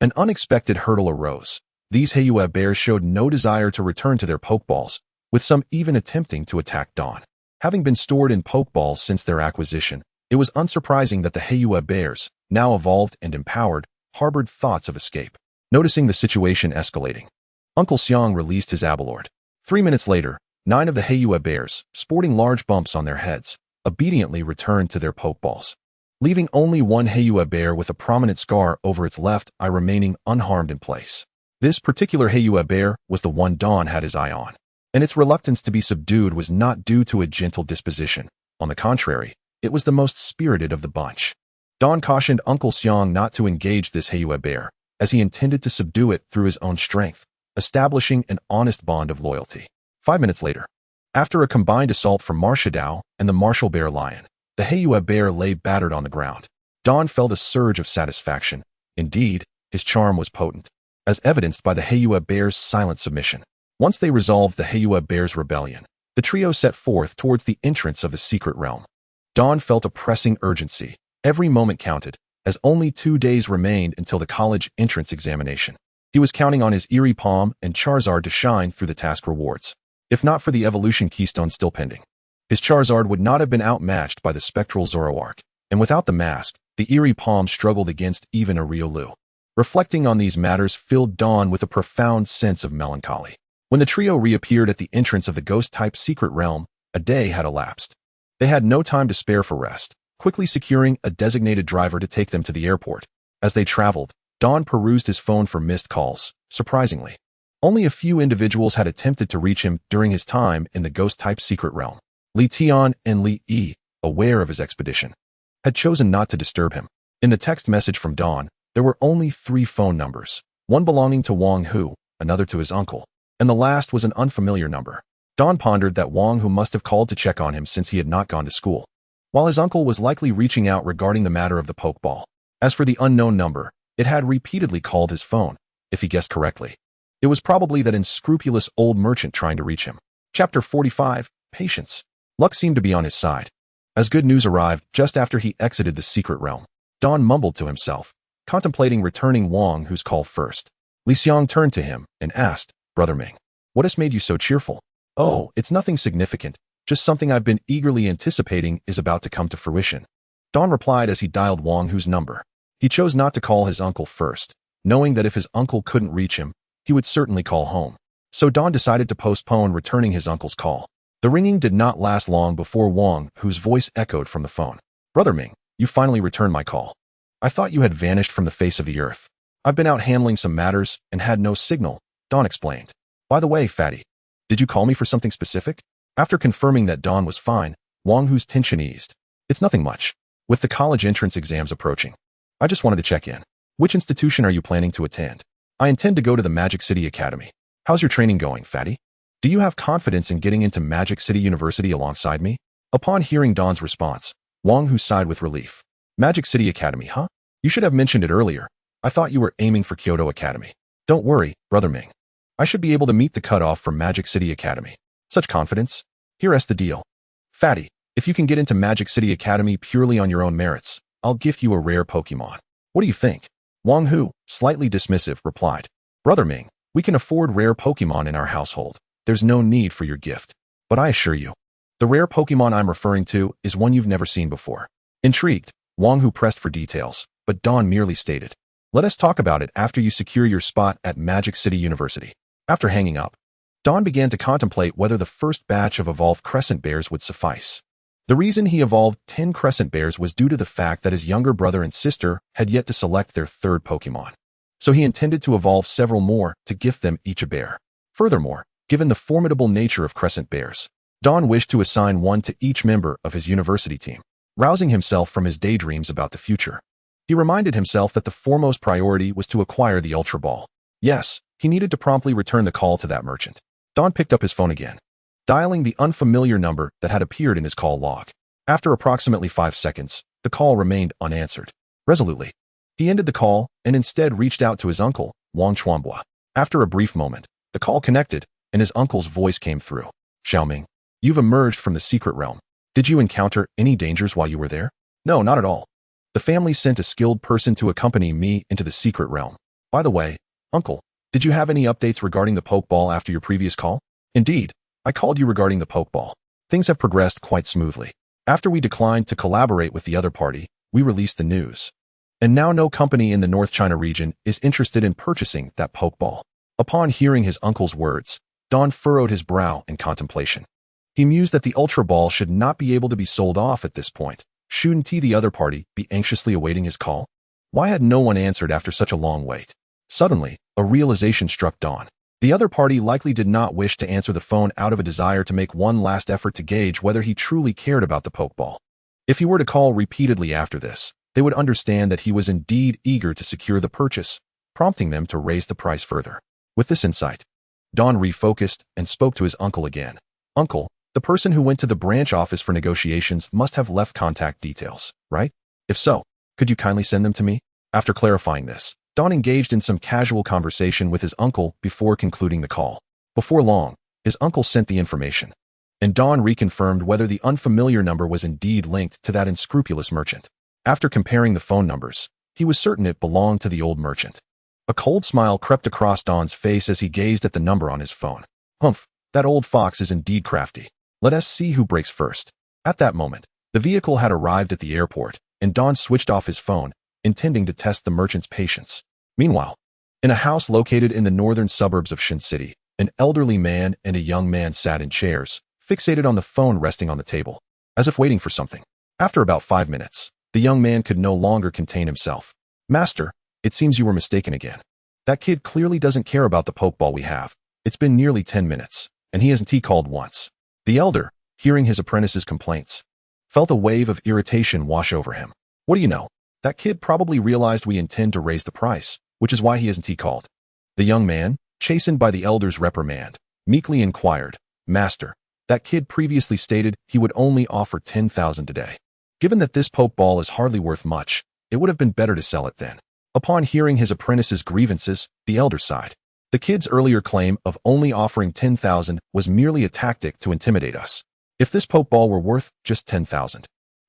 an unexpected hurdle arose. These Heiyue bears showed no desire to return to their Pokeballs, with some even attempting to attack Dawn. Having been stored in Pokeballs since their acquisition, it was unsurprising that the Heiyue bears, now evolved and empowered, harbored thoughts of escape. Noticing the situation escalating, Uncle Xiang released his Abelord. 3 minutes later, 9 of the Heiyue bears, sporting large bumps on their heads, obediently returned to their Pokeballs, leaving only one Heiyue bear with a prominent scar over its left eye remaining unharmed in place. This particular Heiyue bear was the one Dawn had his eye on, and its reluctance to be subdued was not due to a gentle disposition. On the contrary, it was the most spirited of the bunch. Dawn cautioned Uncle Xiang not to engage this Heiyue bear, as he intended to subdue it through his own strength, establishing an honest bond of loyalty. 5 minutes later, after a combined assault from Marshadao and the Marshall Bear Lion, the Heiyue bear lay battered on the ground. Dawn felt a surge of satisfaction. Indeed, his charm was potent, as evidenced by the Heiyue bear's silent submission. Once they resolved the Heiyue bear's rebellion, the trio set forth towards the entrance of the secret realm. Dawn felt a pressing urgency. Every moment counted, as only 2 days remained until the college entrance examination. He was counting on his Eerie Palm and Charizard to shine through the task rewards. If not for the evolution keystone still pending, his Charizard would not have been outmatched by the spectral Zoroark, and without the mask, the Eerie Palm struggled against even a Riolu. Reflecting on these matters filled Dawn with a profound sense of melancholy. When the trio reappeared at the entrance of the ghost-type secret realm, a day had elapsed. They had no time to spare for rest, quickly securing a designated driver to take them to the airport. As they traveled, Dawn perused his phone for missed calls. Surprisingly, only a few individuals had attempted to reach him during his time in the ghost-type secret realm. Li Tian and Li Yi, aware of his expedition, had chosen not to disturb him. In the text message from Dawn, there were only 3 phone numbers, one belonging to Wang Hu, another to his uncle, and the last was an unfamiliar number. Dawn pondered that Wang Hu must have called to check on him since he had not gone to school, while his uncle was likely reaching out regarding the matter of the Pokeball. As for the unknown number, it had repeatedly called his phone, if he guessed correctly. It was probably that unscrupulous old merchant trying to reach him. Chapter 45, Patience. Luck seemed to be on his side. As good news arrived just after he exited the secret realm, Don mumbled to himself, contemplating returning Wang Hu's call first. Li Xiang turned to him and asked, Brother Ming, what has made you so cheerful? Oh, it's nothing significant, just something I've been eagerly anticipating is about to come to fruition. Don replied as he dialed Wang Hu's number. He chose not to call his uncle first, knowing that if his uncle couldn't reach him, he would certainly call home. So Don decided to postpone returning his uncle's call. The ringing did not last long before Wang Hu's voice echoed from the phone. Brother Ming, you finally returned my call. I thought you had vanished from the face of the earth. I've been out handling some matters and had no signal, Don explained. By the way, Fatty, did you call me for something specific? After confirming that Don was fine, Wang Hu's tension eased. It's nothing much. With the college entrance exams approaching, I just wanted to check in. Which institution are you planning to attend? I intend to go to the Magic City Academy. How's your training going, Fatty? Do you have confidence in getting into Magic City University alongside me? Upon hearing Don's response, Wang Hu sighed with relief. Magic City Academy, huh? You should have mentioned it earlier. I thought you were aiming for Kyoto Academy. Don't worry, Brother Ming. I should be able to meet the cutoff for Magic City Academy. Such confidence? Here's the deal. Fatty, if you can get into Magic City Academy purely on your own merits, I'll gift you a rare Pokemon. What do you think? Wang Hu, slightly dismissive, replied. Brother Ming, we can afford rare Pokemon in our household. There's no need for your gift. But I assure you, the rare Pokemon I'm referring to is one you've never seen before. Intrigued, Wang Hu pressed for details, but Don merely stated, let us talk about it after you secure your spot at Magic City University. After hanging up, Don began to contemplate whether the first batch of evolved Crescent Bears would suffice. The reason he evolved 10 Crescent Bears was due to the fact that his younger brother and sister had yet to select their third Pokemon. So he intended to evolve several more to gift them each a bear. Furthermore, given the formidable nature of Crescent Bears, Don wished to assign one to each member of his university team, rousing himself from his daydreams about the future. He reminded himself that the foremost priority was to acquire the Ultra Ball. Yes, he needed to promptly return the call to that merchant. Don picked up his phone again, dialing the unfamiliar number that had appeared in his call log. After approximately 5 seconds, the call remained unanswered. Resolutely, he ended the call and instead reached out to his uncle, Wang Chuanbua. After a brief moment, the call connected and his uncle's voice came through. Xiaoming, you've emerged from the secret realm. Did you encounter any dangers while you were there? No, not at all. The family sent a skilled person to accompany me into the secret realm. By the way, Uncle, did you have any updates regarding the Pokeball after your previous call? Indeed, I called you regarding the Pokeball. Things have progressed quite smoothly. After we declined to collaborate with the other party, we released the news. And now no company in the North China region is interested in purchasing that Pokeball. Upon hearing his uncle's words, Don furrowed his brow in contemplation. He mused that the Ultra Ball should not be able to be sold off at this point. Shouldn't the other party be anxiously awaiting his call? Why had no one answered after such a long wait? Suddenly, a realization struck Don. The other party likely did not wish to answer the phone out of a desire to make one last effort to gauge whether he truly cared about the Pokeball. If he were to call repeatedly after this, they would understand that he was indeed eager to secure the purchase, prompting them to raise the price further. With this insight, Don refocused and spoke to his uncle again. Uncle, the person who went to the branch office for negotiations must have left contact details, right? If so, could you kindly send them to me? After clarifying this, Don engaged in some casual conversation with his uncle before concluding the call. Before long, his uncle sent the information, and Don reconfirmed whether the unfamiliar number was indeed linked to that unscrupulous merchant. After comparing the phone numbers, he was certain it belonged to the old merchant. A cold smile crept across Don's face as he gazed at the number on his phone. Humph, that old fox is indeed crafty. Let us see who breaks first. At that moment, the vehicle had arrived at the airport, and Don switched off his phone, intending to test the merchant's patience. Meanwhile, in a house located in the northern suburbs of Shin City, an elderly man and a young man sat in chairs, fixated on the phone resting on the table, as if waiting for something. After about 5 minutes, the young man could no longer contain himself. Master, it seems you were mistaken again. That kid clearly doesn't care about the Pokeball we have. It's been nearly 10 minutes, and he hasn't called once. The elder, hearing his apprentice's complaints, felt a wave of irritation wash over him. What do you know? That kid probably realized we intend to raise the price, which is why he hasn't called. The young man, chastened by the elder's reprimand, meekly inquired, Master, that kid previously stated he would only offer 10,000 today. Given that this Pokeball is hardly worth much, it would have been better to sell it then. Upon hearing his apprentice's grievances, the elder sighed. The kid's earlier claim of only offering 10,000 was merely a tactic to intimidate us. If this Pokeball were worth just 10,000,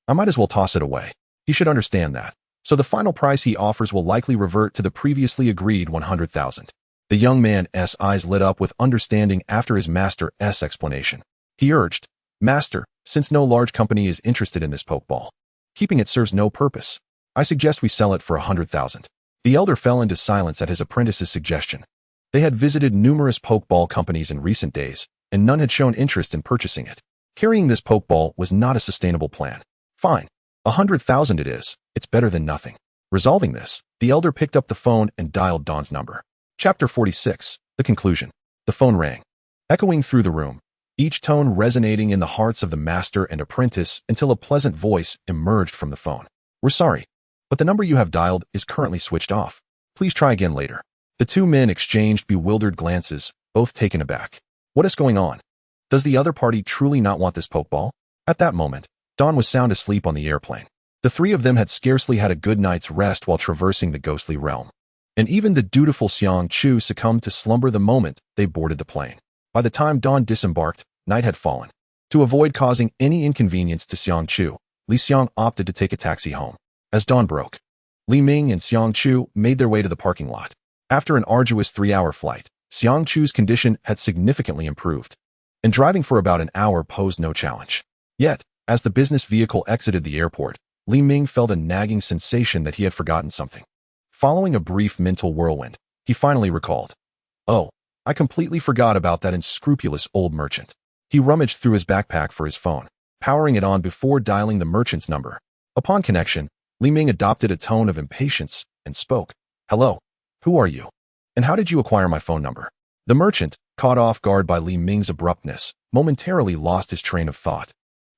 I might as well toss it away. He should understand that. So the final price he offers will likely revert to the previously agreed 100,000. The young man's eyes lit up with understanding after his master's explanation. He urged, "Master, since no large company is interested in this Pokeball, keeping it serves no purpose. I suggest we sell it for 100,000. The elder fell into silence at his apprentice's suggestion. They had visited numerous Pokeball companies in recent days, and none had shown interest in purchasing it. Carrying this Pokeball was not a sustainable plan. Fine. 100,000 it is. It's better than nothing. Resolving this, the elder picked up the phone and dialed Dawn's number. Chapter 46. The Conclusion. The phone rang, echoing through the room, each tone resonating in the hearts of the master and apprentice until a pleasant voice emerged from the phone. "We're sorry, but the number you have dialed is currently switched off. Please try again later." The two men exchanged bewildered glances, both taken aback. What is going on? Does the other party truly not want this Pokeball? At that moment, Dawn was sound asleep on the airplane. The three of them had scarcely had a good night's rest while traversing the ghostly realm. And even the dutiful Xiang Chu succumbed to slumber the moment they boarded the plane. By the time Dawn disembarked, night had fallen. To avoid causing any inconvenience to Xiang Chu, Li Xiang opted to take a taxi home. As dawn broke, Li Ming and Xiang Chu made their way to the parking lot. After an arduous 3-hour flight, Xiang Chu's condition had significantly improved, and driving for about an hour posed no challenge. Yet, as the business vehicle exited the airport, Li Ming felt a nagging sensation that he had forgotten something. Following a brief mental whirlwind, he finally recalled, "Oh, I completely forgot about that unscrupulous old merchant." He rummaged through his backpack for his phone, powering it on before dialing the merchant's number. Upon connection, Li Ming adopted a tone of impatience and spoke, "Hello, who are you? And how did you acquire my phone number?" The merchant, caught off guard by Li Ming's abruptness, momentarily lost his train of thought,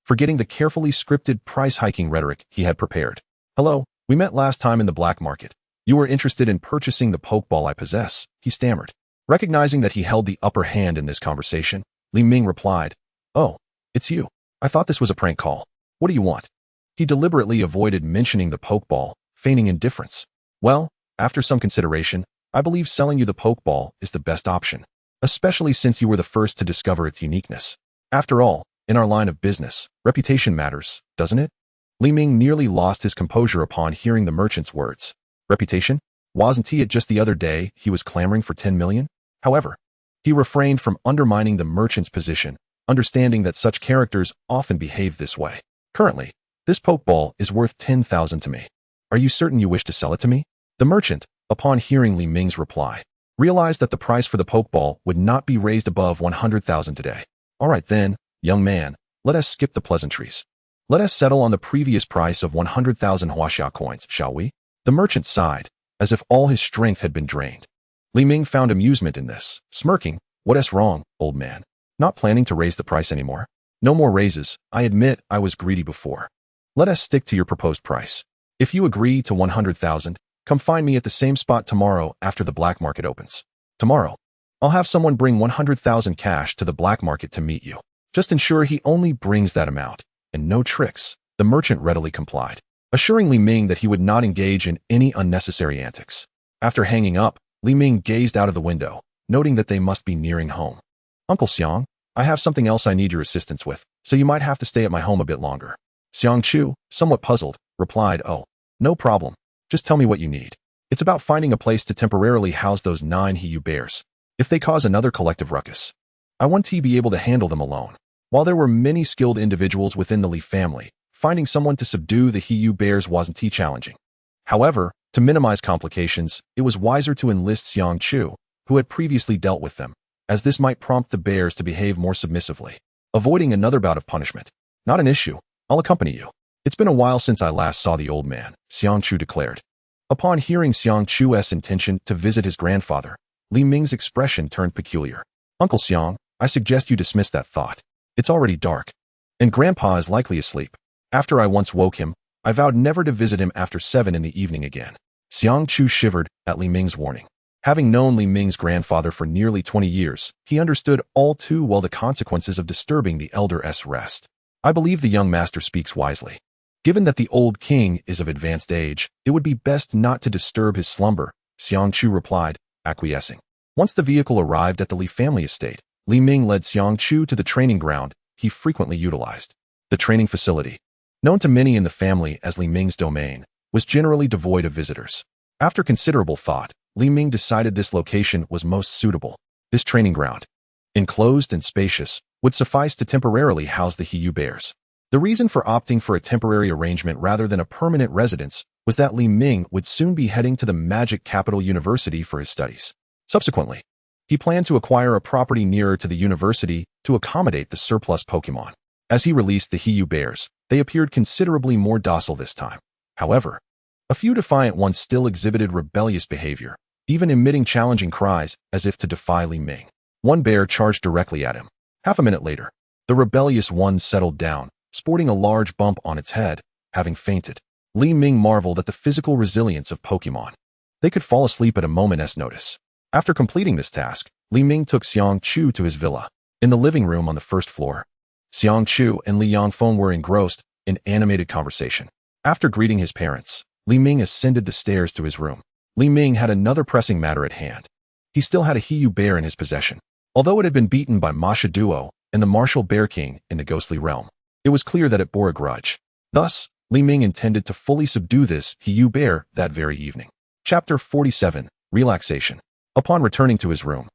forgetting the carefully scripted price-hiking rhetoric he had prepared. "Hello, we met last time in the black market. You were interested in purchasing the Pokeball I possess," he stammered. Recognizing that he held the upper hand in this conversation, Li Ming replied, "Oh, it's you. I thought this was a prank call. What do you want?" He deliberately avoided mentioning the Pokeball, feigning indifference. "Well, after some consideration, I believe selling you the Pokeball is the best option, especially since you were the first to discover its uniqueness. After all, in our line of business, reputation matters, doesn't it?" Li Ming nearly lost his composure upon hearing the merchant's words. Reputation? Wasn't he just the other day he was clamoring for 10 million? However, he refrained from undermining the merchant's position, understanding that such characters often behave this way. "Currently, this Pokeball is worth 10,000 to me. Are you certain you wish to sell it to me?" The merchant, upon hearing Li Ming's reply, realized that the price for the Pokeball would not be raised above 100,000 today. "All right then, young man, let us skip the pleasantries. Let us settle on the previous price of 100,000 Huaxia coins, shall we?" The merchant sighed, as if all his strength had been drained. Li Ming found amusement in this, smirking, "What's wrong, old man? Not planning to raise the price anymore?" "No more raises. I admit I was greedy before. Let us stick to your proposed price. If you agree to 100,000, come find me at the same spot tomorrow after the black market opens. Tomorrow, I'll have someone bring 100,000 cash to the black market to meet you. Just ensure he only brings that amount, and no tricks." The merchant readily complied, assuring Li Ming that he would not engage in any unnecessary antics. After hanging up, Li Ming gazed out of the window, noting that they must be nearing home. "Uncle Xiang, I have something else I need your assistance with, so you might have to stay at my home a bit longer." Xiang Chu, somewhat puzzled, replied, "Oh, no problem. Just tell me what you need. It's about finding a place to temporarily house those 9 Hiyu bears. If they cause another collective ruckus, I want to be able to handle them alone." While there were many skilled individuals within the Li family, finding someone to subdue the Hiyu bears wasn't too challenging. However, to minimize complications, it was wiser to enlist Xiang Chu, who had previously dealt with them, as this might prompt the bears to behave more submissively, avoiding another bout of punishment. "Not an issue. I'll accompany you. It's been a while since I last saw the old man," Xiang Chu declared. Upon hearing Xiang Chu's intention to visit his grandfather, Li Ming's expression turned peculiar. "Uncle Xiang, I suggest you dismiss that thought. It's already dark, and Grandpa is likely asleep. After I once woke him, I vowed never to visit him after 7 in the evening again." Xiang Chu shivered at Li Ming's warning. Having known Li Ming's grandfather for nearly 20 years, he understood all too well the consequences of disturbing the elder's rest. "I believe the young master speaks wisely. Given that the old king is of advanced age, it would be best not to disturb his slumber, Xiangchu replied, acquiescing. Once the vehicle arrived at the Li family estate, Li Ming led Xiangchu to the training ground he frequently utilized. The training facility, known to many in the family as Li Ming's domain, was generally devoid of visitors. After considerable thought, Li Ming decided this location was most suitable. This training ground, enclosed and spacious, would suffice to temporarily house the Hiyu bears. The reason for opting for a temporary arrangement rather than a permanent residence was that Li Ming would soon be heading to the Magic Capital University for his studies. Subsequently, he planned to acquire a property nearer to the university to accommodate the surplus Pokemon. As he released the Hiyu bears, they appeared considerably more docile this time. However, a few defiant ones still exhibited rebellious behavior, even emitting challenging cries as if to defy Li Ming. One bear charged directly at him. Half a minute later, the rebellious one settled down, sporting a large bump on its head, having fainted. Li Ming marveled at the physical resilience of Pokemon. They could fall asleep at a moment's notice. After completing this task, Li Ming took Xiangchu to his villa. In the living room on the first floor, Xiangchu and Li Yangfeng were engrossed in animated conversation. After greeting his parents, Li Ming ascended the stairs to his room. Li Ming had another pressing matter at hand. He still had a Hiyu bear in his possession. Although it had been beaten by Masha Duo and the martial Bear King in the ghostly realm, it was clear that it bore a grudge. Thus, Li Ming intended to fully subdue this Hiyu bear that very evening. Chapter 47, Relaxation. Upon returning to his room,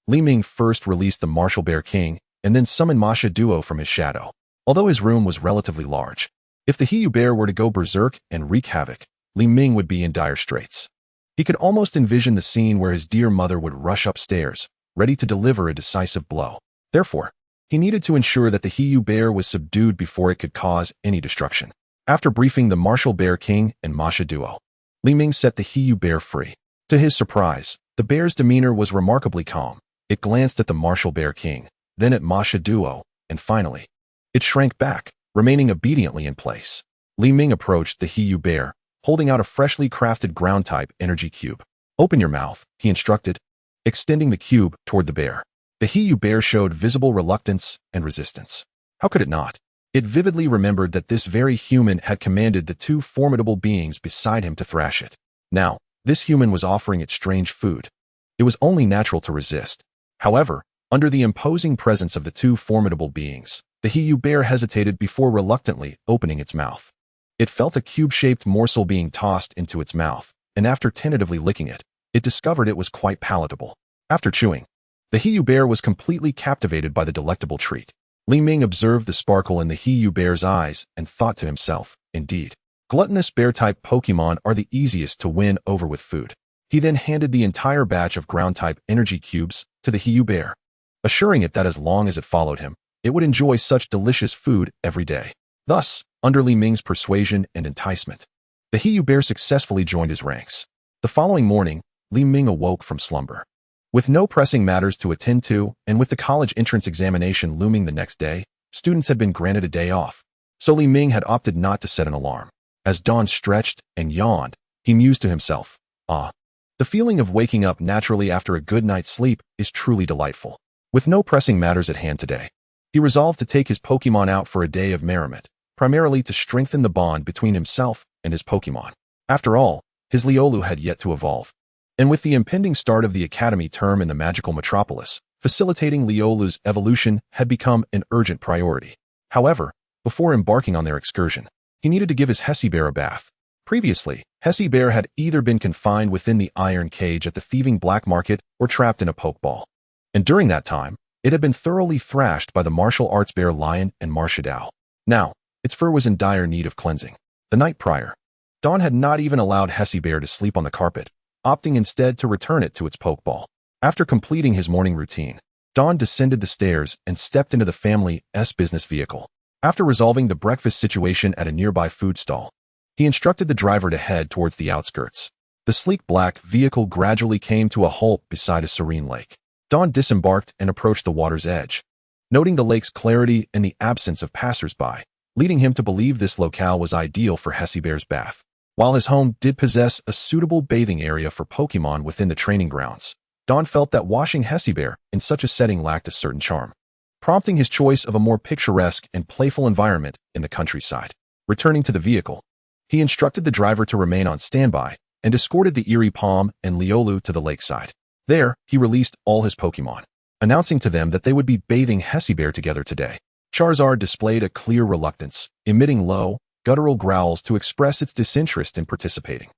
Li Ming first released the martial Bear King and then summoned Masha Duo from his shadow. Although his room was relatively large, if the Hiyu bear were to go berserk and wreak havoc, Li Ming would be in dire straits. He could almost envision the scene where his dear mother would rush upstairs, ready to deliver a decisive blow. Therefore, he needed to ensure that the Hiyu bear was subdued before it could cause any destruction. After briefing the martial Bear King and Masha Duo, Li Ming set the Hiyu bear free. To his surprise, the bear's demeanor was remarkably calm. It glanced at the martial Bear King, then at Masha Duo, and finally, it shrank back, remaining obediently in place. Li Ming approached the Hiyu bear, holding out a freshly crafted ground-type energy cube. Open your mouth, he instructed, extending the cube toward the bear. The Hiyu bear showed visible reluctance and resistance. How could it not? It vividly remembered that this very human had commanded the two formidable beings beside him to thrash it. Now, this human was offering it strange food. It was only natural to resist. However, under the imposing presence of the two formidable beings, the Hiyu bear hesitated before reluctantly opening its mouth. It felt a cube-shaped morsel being tossed into its mouth, and after tentatively licking it, it discovered it was quite palatable. After chewing, the Hiyu bear was completely captivated by the delectable treat. Li Ming observed the sparkle in the Hiyu bear's eyes and thought to himself, indeed, gluttonous bear-type Pokemon are the easiest to win over with food. He then handed the entire batch of ground-type energy cubes to the Hiyu bear, assuring it that as long as it followed him, it would enjoy such delicious food every day. Thus, under Li Ming's persuasion and enticement, the Hiyu bear successfully joined his ranks. The following morning, Li Ming awoke from slumber. With no pressing matters to attend to, and with the college entrance examination looming the next day, students had been granted a day off. So Li Ming had opted not to set an alarm. As dawn stretched and yawned, he mused to himself, the feeling of waking up naturally after a good night's sleep is truly delightful. With no pressing matters at hand today, he resolved to take his Pokemon out for a day of merriment, primarily to strengthen the bond between himself and his Pokemon. After all, his Liolu had yet to evolve. And with the impending start of the academy term in the magical metropolis, facilitating Liolu's evolution had become an urgent priority. However, before embarking on their excursion, he needed to give his Hesse bear a bath. Previously, Hesse bear had either been confined within the iron cage at the thieving black market or trapped in a pokeball. And during that time, it had been thoroughly thrashed by the martial arts bear Lion and Marshadao. Now, its fur was in dire need of cleansing. The night prior, Dawn had not even allowed Hesse bear to sleep on the carpet, opting instead to return it to its pokeball. After completing his morning routine, Dawn descended the stairs and stepped into the family's business vehicle. After resolving the breakfast situation at a nearby food stall, he instructed the driver to head towards the outskirts. The sleek black vehicle gradually came to a halt beside a serene lake. Dawn disembarked and approached the water's edge, noting the lake's clarity and the absence of passers-by, leading him to believe this locale was ideal for Hesse bear's bath. While his home did possess a suitable bathing area for Pokemon within the training grounds, Dawn felt that washing Hesse bear in such a setting lacked a certain charm, prompting his choice of a more picturesque and playful environment in the countryside. Returning to the vehicle, he instructed the driver to remain on standby and escorted the Eerie Palm and Liolu to the lakeside. There, he released all his Pokémon, announcing to them that they would be bathing Hessybear together today. Charizard displayed a clear reluctance, emitting low, guttural growls to express its disinterest in participating.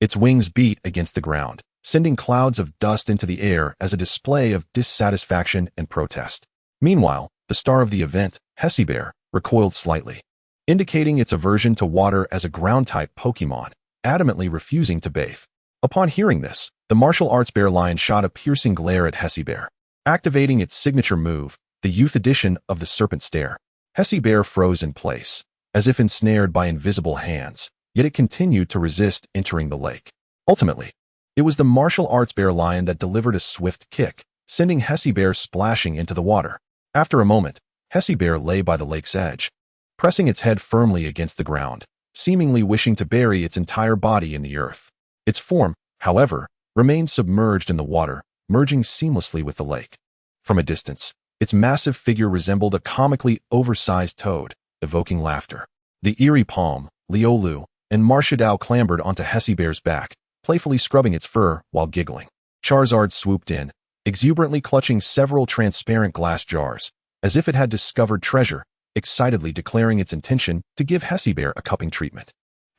Its wings beat against the ground, sending clouds of dust into the air as a display of dissatisfaction and protest. Meanwhile, the star of the event, Hessybear, recoiled slightly, indicating its aversion to water as a ground-type Pokémon, adamantly refusing to bathe. Upon hearing this, the martial arts bear lion shot a piercing glare at Hessybear, activating its signature move, the youth edition of the Serpent Stare. Hessybear froze in place, as if ensnared by invisible hands, yet it continued to resist entering the lake. Ultimately, it was the martial arts bear lion that delivered a swift kick, sending Hessybear splashing into the water. After a moment, Hessybear lay by the lake's edge, pressing its head firmly against the ground, seemingly wishing to bury its entire body in the earth. Its form, however, remained submerged in the water, merging seamlessly with the lake. From a distance, its massive figure resembled a comically oversized toad, evoking laughter. The Eerie Palm, Liolu, and Marshadao clambered onto Hessybear's back, playfully scrubbing its fur while giggling. Charizard swooped in, exuberantly clutching several transparent glass jars, as if it had discovered treasure, excitedly declaring its intention to give Hessybear a cupping treatment.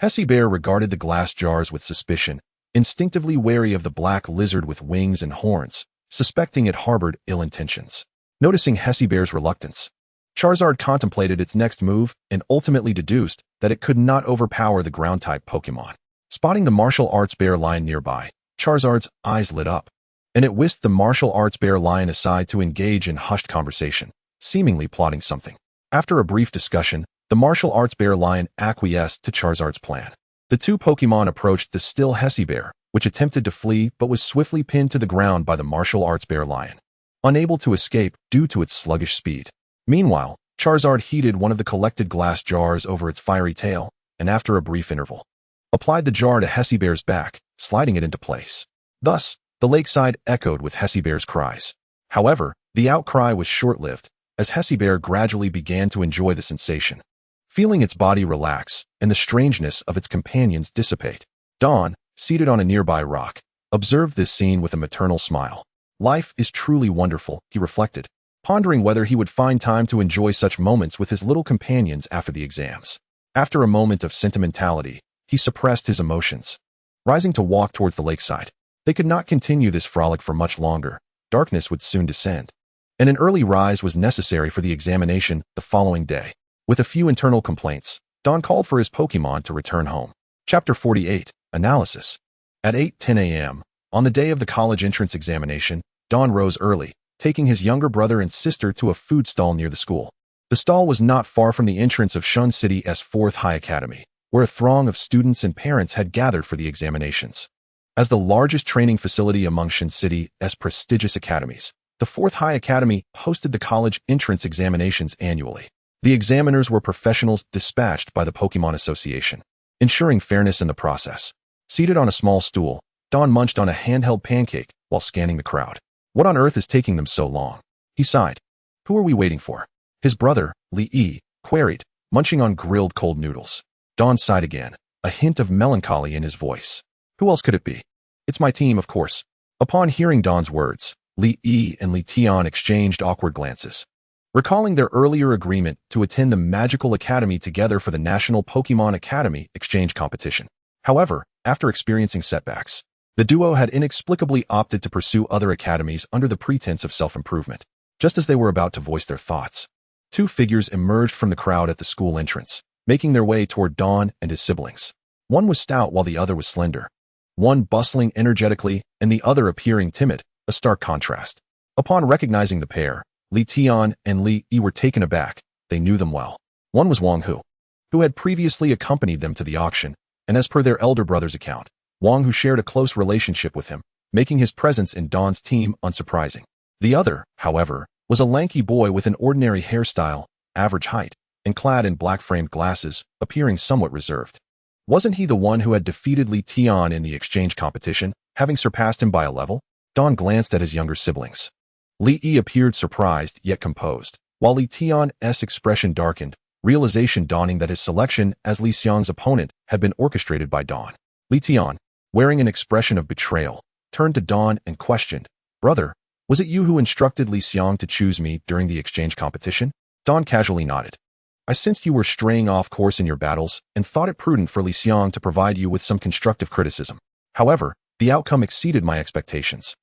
Hessybear regarded the glass jars with suspicion, instinctively wary of the black lizard with wings and horns, suspecting it harbored ill intentions. Noticing Hessybear's reluctance, Charizard contemplated its next move and ultimately deduced that it could not overpower the ground-type Pokémon. Spotting the martial arts bear lion nearby, Charizard's eyes lit up, and it whisked the martial arts bear lion aside to engage in hushed conversation, seemingly plotting something. After a brief discussion, the martial arts bear lion acquiesced to Charizard's plan. The two Pokémon approached the still Hessybear, which attempted to flee but was swiftly pinned to the ground by the martial arts bear lion, unable to escape due to its sluggish speed. Meanwhile, Charizard heated one of the collected glass jars over its fiery tail, and after a brief interval, applied the jar to Hessybear's back, sliding it into place. Thus, the lakeside echoed with Hessybear's cries. However, the outcry was short-lived, as Hessybear gradually began to enjoy the sensation, feeling its body relax and the strangeness of its companions dissipate. Dawn, seated on a nearby rock, observed this scene with a maternal smile. Life is truly wonderful, he reflected, pondering whether he would find time to enjoy such moments with his little companions after the exams. After a moment of sentimentality, he suppressed his emotions, rising to walk towards the lakeside. They could not continue this frolic for much longer. Darkness would soon descend, and an early rise was necessary for the examination the following day. With a few internal complaints, Dawn called for his Pokémon to return home. Chapter 48, Analysis. At 8:10 a.m., on the day of the college entrance examination, Dawn rose early, taking his younger brother and sister to a food stall near the school. The stall was not far from the entrance of Shun City's 4th High Academy, where a throng of students and parents had gathered for the examinations. As the largest training facility among Shun City's prestigious academies, the 4th High Academy hosted the college entrance examinations annually. The examiners were professionals dispatched by the Pokémon Association, ensuring fairness in the process. Seated on a small stool, Dawn munched on a handheld pancake while scanning the crowd. What on earth is taking them so long? He sighed. Who are we waiting for? His brother, Li queried, munching on grilled cold noodles. Dawn sighed again, a hint of melancholy in his voice. Who else could it be? It's my team, of course. Upon hearing Dawn's words, Li and Li Tian exchanged awkward glances, recalling their earlier agreement to attend the Magical Academy together for the National Pokémon Academy exchange competition. However, after experiencing setbacks, the duo had inexplicably opted to pursue other academies under the pretense of self-improvement. Just as they were about to voice their thoughts, two figures emerged from the crowd at the school entrance, making their way toward Dawn and his siblings. One was stout while the other was slender, one bustling energetically and the other appearing timid, a stark contrast. Upon recognizing the pair, Li Tian and Li were taken aback. They knew them well. One was Wang Hu, who had previously accompanied them to the auction, and as per their elder brother's account, Wang Hu shared a close relationship with him, making his presence in Dawn's team unsurprising. The other, however, was a lanky boy with an ordinary hairstyle, average height, and clad in black-framed glasses, appearing somewhat reserved. Wasn't he the one who had defeated Li Tian in the exchange competition, having surpassed him by a level? Dawn glanced at his younger siblings. Li appeared surprised yet composed, while Li Tian's expression darkened, realization dawning that his selection as Li Xiang's opponent had been orchestrated by Dawn. Li Tian, wearing an expression of betrayal, turned to Dawn and questioned, "Brother, was it you who instructed Li Xiang to choose me during the exchange competition?" Dawn casually nodded. "I sensed you were straying off course in your battles and thought it prudent for Li Xiang to provide you with some constructive criticism. However, the outcome exceeded my expectations.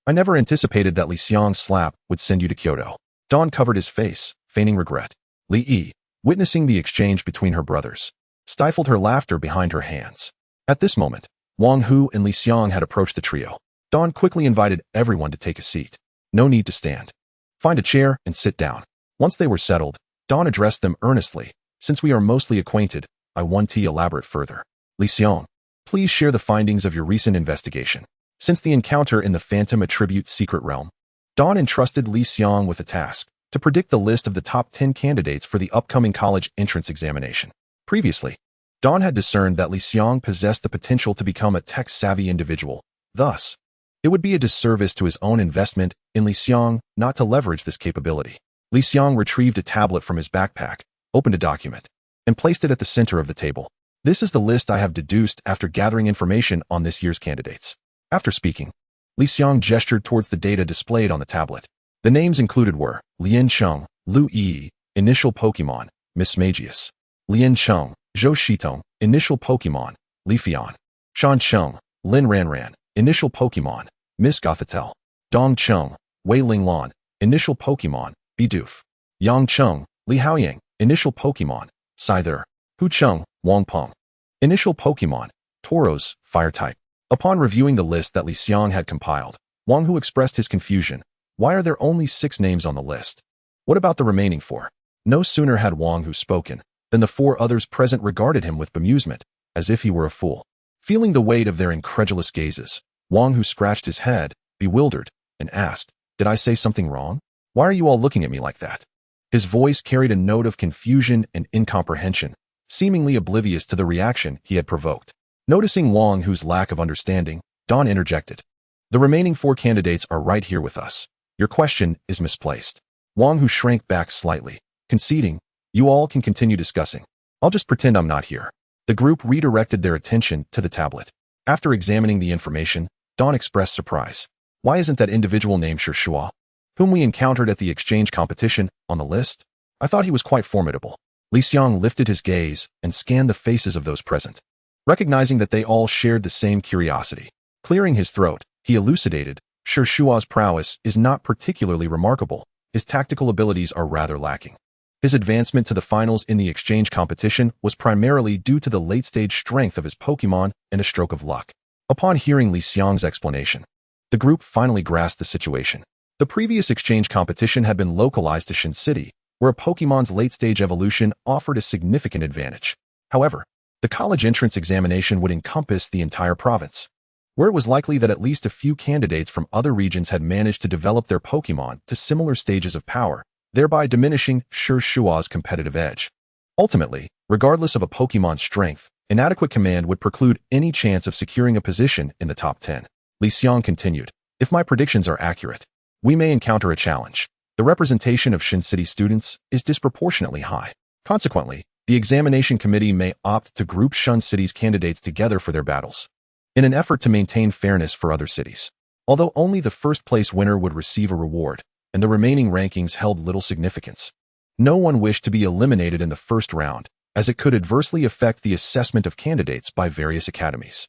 I never anticipated that Li Xiang's slap would send you to Kyoto." Dawn covered his face, feigning regret. Li Yi, witnessing the exchange between her brothers, stifled her laughter behind her hands. At this moment, Wang Hu and Li Xiang had approached the trio. Dawn quickly invited everyone to take a seat. "No need to stand. Find a chair and sit down." Once they were settled, Dawn addressed them earnestly. "Since we are mostly acquainted, I want to elaborate further. Li Xiang, please share the findings of your recent investigation. Since the encounter in the Phantom Attribute Secret Realm, Dawn entrusted Li Xiang with a task to predict the list of the top 10 candidates for the upcoming college entrance examination. Previously, Dawn had discerned that Li Xiang possessed the potential to become a tech-savvy individual. Thus, it would be a disservice to his own investment in Li Xiang not to leverage this capability. Li Xiang retrieved a tablet from his backpack, opened a document, and placed it at the center of the table. "This is the list I have deduced after gathering information on this year's candidates." After speaking, Li Xiang gestured towards the data displayed on the tablet. The names included were Lian Cheng, Lu Yi, initial Pokemon, Miss Magius; Lian Cheng, Zhou Shitong, initial Pokemon, Li Fian; Shan Cheng, Lin Ranran, initial Pokemon, Miss Gothitelle; Dong Cheng, Wei Linglan, initial Pokemon, Bidoof; Yang Cheng, Li Haoyang, initial Pokemon, Scyther; Hu Cheng, Wang Peng, initial Pokemon, Tauros, Fire-type. Upon reviewing the list that Li Xiang had compiled, Wang Hu expressed his confusion. Why are there only 6 names on the list? What about the remaining 4? No sooner had Wang Hu spoken than the 4 others present regarded him with bemusement, as if he were a fool. Feeling the weight of their incredulous gazes, Wang Hu scratched his head, bewildered, and asked, "Did I say something wrong? Why are you all looking at me like that?" His voice carried a note of confusion and incomprehension, seemingly oblivious to the reaction he had provoked. Noticing Wang Hu's lack of understanding, Dawn interjected, "The remaining 4 candidates are right here with us. Your question is misplaced." Wang Hu shrank back slightly, conceding, "You all can continue discussing. I'll just pretend I'm not here." The group redirected their attention to the tablet. After examining the information, Dawn expressed surprise. "Why isn't that individual named Shishua, whom we encountered at the exchange competition, on the list? I thought he was quite formidable." Li Xiang lifted his gaze and scanned the faces of those present. Recognizing that they all shared the same curiosity, clearing his throat, he elucidated, "Shua's prowess is not particularly remarkable. His tactical abilities are rather lacking. His advancement to the finals in the exchange competition was primarily due to the late-stage strength of his Pokemon and a stroke of luck." Upon hearing Li Xiang's explanation, the group finally grasped the situation. The previous exchange competition had been localized to Shin City, where a Pokemon's late-stage evolution offered a significant advantage. However, the college entrance examination would encompass the entire province, where it was likely that at least a few candidates from other regions had managed to develop their Pokemon to similar stages of power, thereby diminishing Shua's competitive edge. Ultimately, regardless of a Pokemon's strength, inadequate command would preclude any chance of securing a position in the top 10. Li Xiang continued, "If my predictions are accurate, we may encounter a challenge. The representation of Shin City students is disproportionately high. Consequently, the examination committee may opt to group Shun City's candidates together for their battles, in an effort to maintain fairness for other cities. Although only the first-place winner would receive a reward, and the remaining rankings held little significance, no one wished to be eliminated in the first round, as it could adversely affect the assessment of candidates by various academies.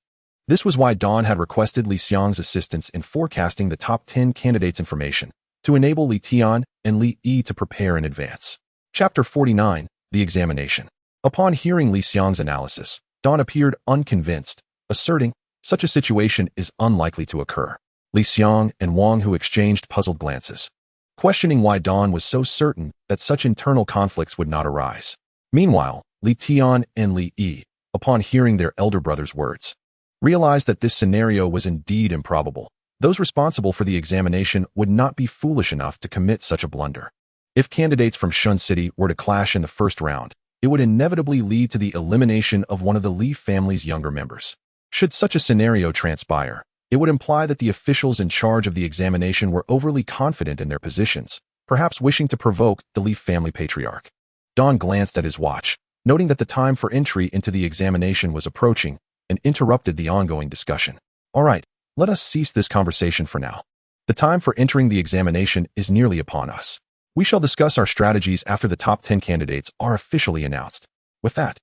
This was why Dawn had requested Li Xiang's assistance in forecasting the top 10 candidates' information, to enable Li Tian and Li Yi to prepare in advance. Chapter 49, The Examination. Upon hearing Li Xiang's analysis, Dawn appeared unconvinced, asserting, "Such a situation is unlikely to occur." Li Xiang and Wang Hu exchanged puzzled glances, questioning why Dawn was so certain that such internal conflicts would not arise. Meanwhile, Li Tian and Li Yi, upon hearing their elder brother's words, realized that this scenario was indeed improbable. Those responsible for the examination would not be foolish enough to commit such a blunder. If candidates from Shun City were to clash in the first round, it would inevitably lead to the elimination of one of the Li family's younger members. Should such a scenario transpire, it would imply that the officials in charge of the examination were overly confident in their positions, perhaps wishing to provoke the Li family patriarch. Don glanced at his watch, noting that the time for entry into the examination was approaching, and interrupted the ongoing discussion. All right, let us cease this conversation for now. The time for entering the examination is nearly upon us. We shall discuss our strategies after the top 10 candidates are officially announced. With that,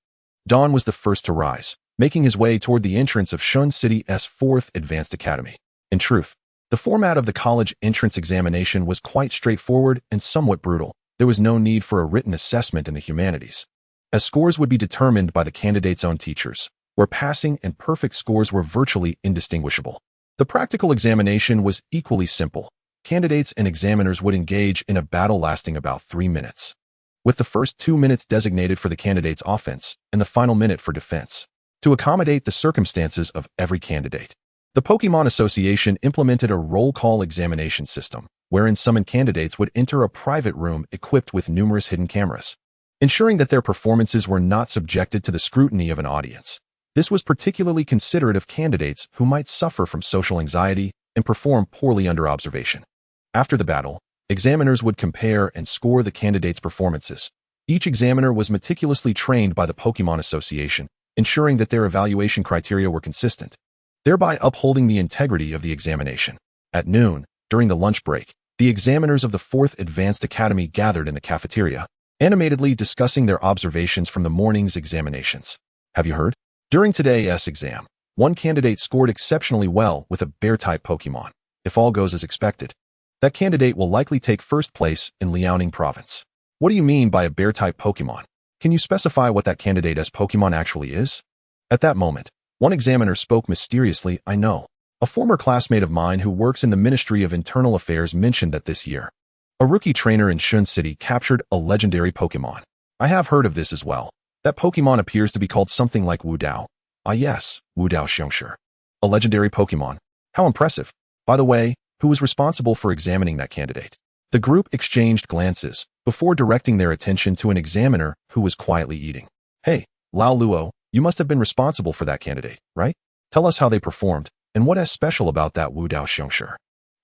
Don was the first to rise, making his way toward the entrance of Shun City's 4th Advanced Academy. In truth, the format of the college entrance examination was quite straightforward and somewhat brutal. There was no need for a written assessment in the humanities, as scores would be determined by the candidate's own teachers, where passing and perfect scores were virtually indistinguishable. The practical examination was equally simple. Candidates and examiners would engage in a battle lasting about 3 minutes, with the first 2 minutes designated for the candidate's offense and the final minute for defense, to accommodate the circumstances of every candidate. The Pokemon Association implemented a roll call examination system, wherein summoned candidates would enter a private room equipped with numerous hidden cameras, ensuring that their performances were not subjected to the scrutiny of an audience. This was particularly considerate of candidates who might suffer from social anxiety and perform poorly under observation. After the battle, examiners would compare and score the candidates' performances. Each examiner was meticulously trained by the Pokemon Association, ensuring that their evaluation criteria were consistent, thereby upholding the integrity of the examination. At noon, during the lunch break, the examiners of the 4th Advanced Academy gathered in the cafeteria, animatedly discussing their observations from the morning's examinations. Have you heard? During today's exam, one candidate scored exceptionally well with a bear-type Pokemon. If all goes as expected, that candidate will likely take first place in Liaoning Province. What do you mean by a bear-type Pokemon? Can you specify what that candidate's Pokemon actually is? At that moment, one examiner spoke mysteriously. I know. A former classmate of mine who works in the Ministry of Internal Affairs mentioned that this year, a rookie trainer in Shun City captured a legendary Pokemon. I have heard of this as well. That Pokemon appears to be called something like Wudao. Ah yes, Wudao Xiongshi. A legendary Pokemon. How impressive. By the way, who was responsible for examining that candidate? The group exchanged glances before directing their attention to an examiner who was quietly eating. Hey, Lao Luo, you must have been responsible for that candidate, right? Tell us how they performed, and what is special about that Wudao Xiongshi.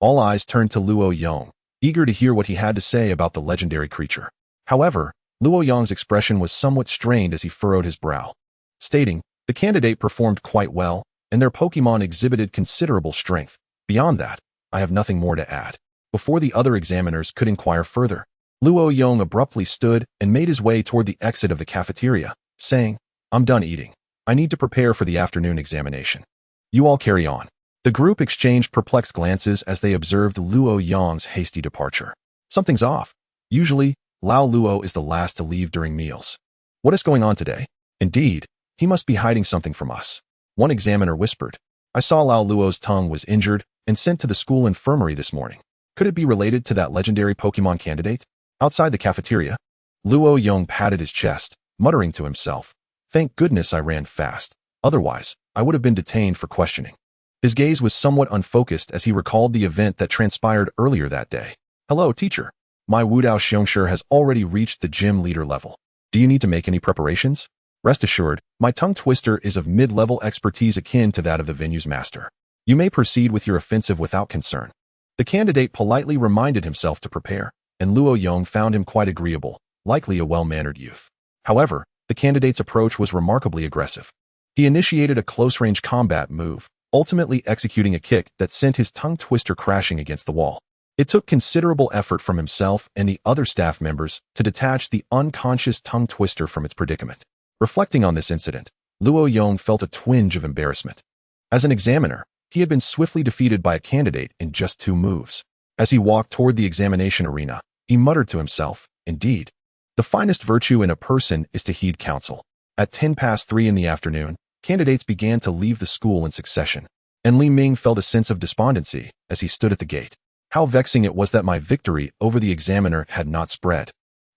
All eyes turned to Luo Yong, eager to hear what he had to say about the legendary creature. However, Luo Yong's expression was somewhat strained as he furrowed his brow, stating, the candidate performed quite well, and their Pokemon exhibited considerable strength. Beyond that, I have nothing more to add. Before the other examiners could inquire further, Luo Yong abruptly stood and made his way toward the exit of the cafeteria, saying, I'm done eating. I need to prepare for the afternoon examination. You all carry on. The group exchanged perplexed glances as they observed Luo Yong's hasty departure. Something's off. Usually, Lao Luo is the last to leave during meals. What is going on today? Indeed, he must be hiding something from us. One examiner whispered. I saw Lao Luo's tongue was injured and sent to the school infirmary this morning. Could it be related to that legendary Pokemon candidate? Outside the cafeteria, Luo Yong patted his chest, muttering to himself, thank goodness I ran fast. Otherwise, I would have been detained for questioning. His gaze was somewhat unfocused as he recalled the event that transpired earlier that day. Hello, teacher. My Wudao Xiongshi has already reached the gym leader level. Do you need to make any preparations? Rest assured, my tongue twister is of mid-level expertise akin to that of the venue's master. You may proceed with your offensive without concern. The candidate politely reminded himself to prepare, and Luo Yong found him quite agreeable, likely a well-mannered youth. However, the candidate's approach was remarkably aggressive. He initiated a close-range combat move, ultimately executing a kick that sent his tongue twister crashing against the wall. It took considerable effort from himself and the other staff members to detach the unconscious tongue twister from its predicament. Reflecting on this incident, Luo Yong felt a twinge of embarrassment. As an examiner, he had been swiftly defeated by a candidate in just 2 moves. As he walked toward the examination arena, he muttered to himself, indeed, the finest virtue in a person is to heed counsel. At 3:10 in the afternoon, candidates began to leave the school in succession, and Li Ming felt a sense of despondency as he stood at the gate. How vexing it was that my victory over the examiner had not spread.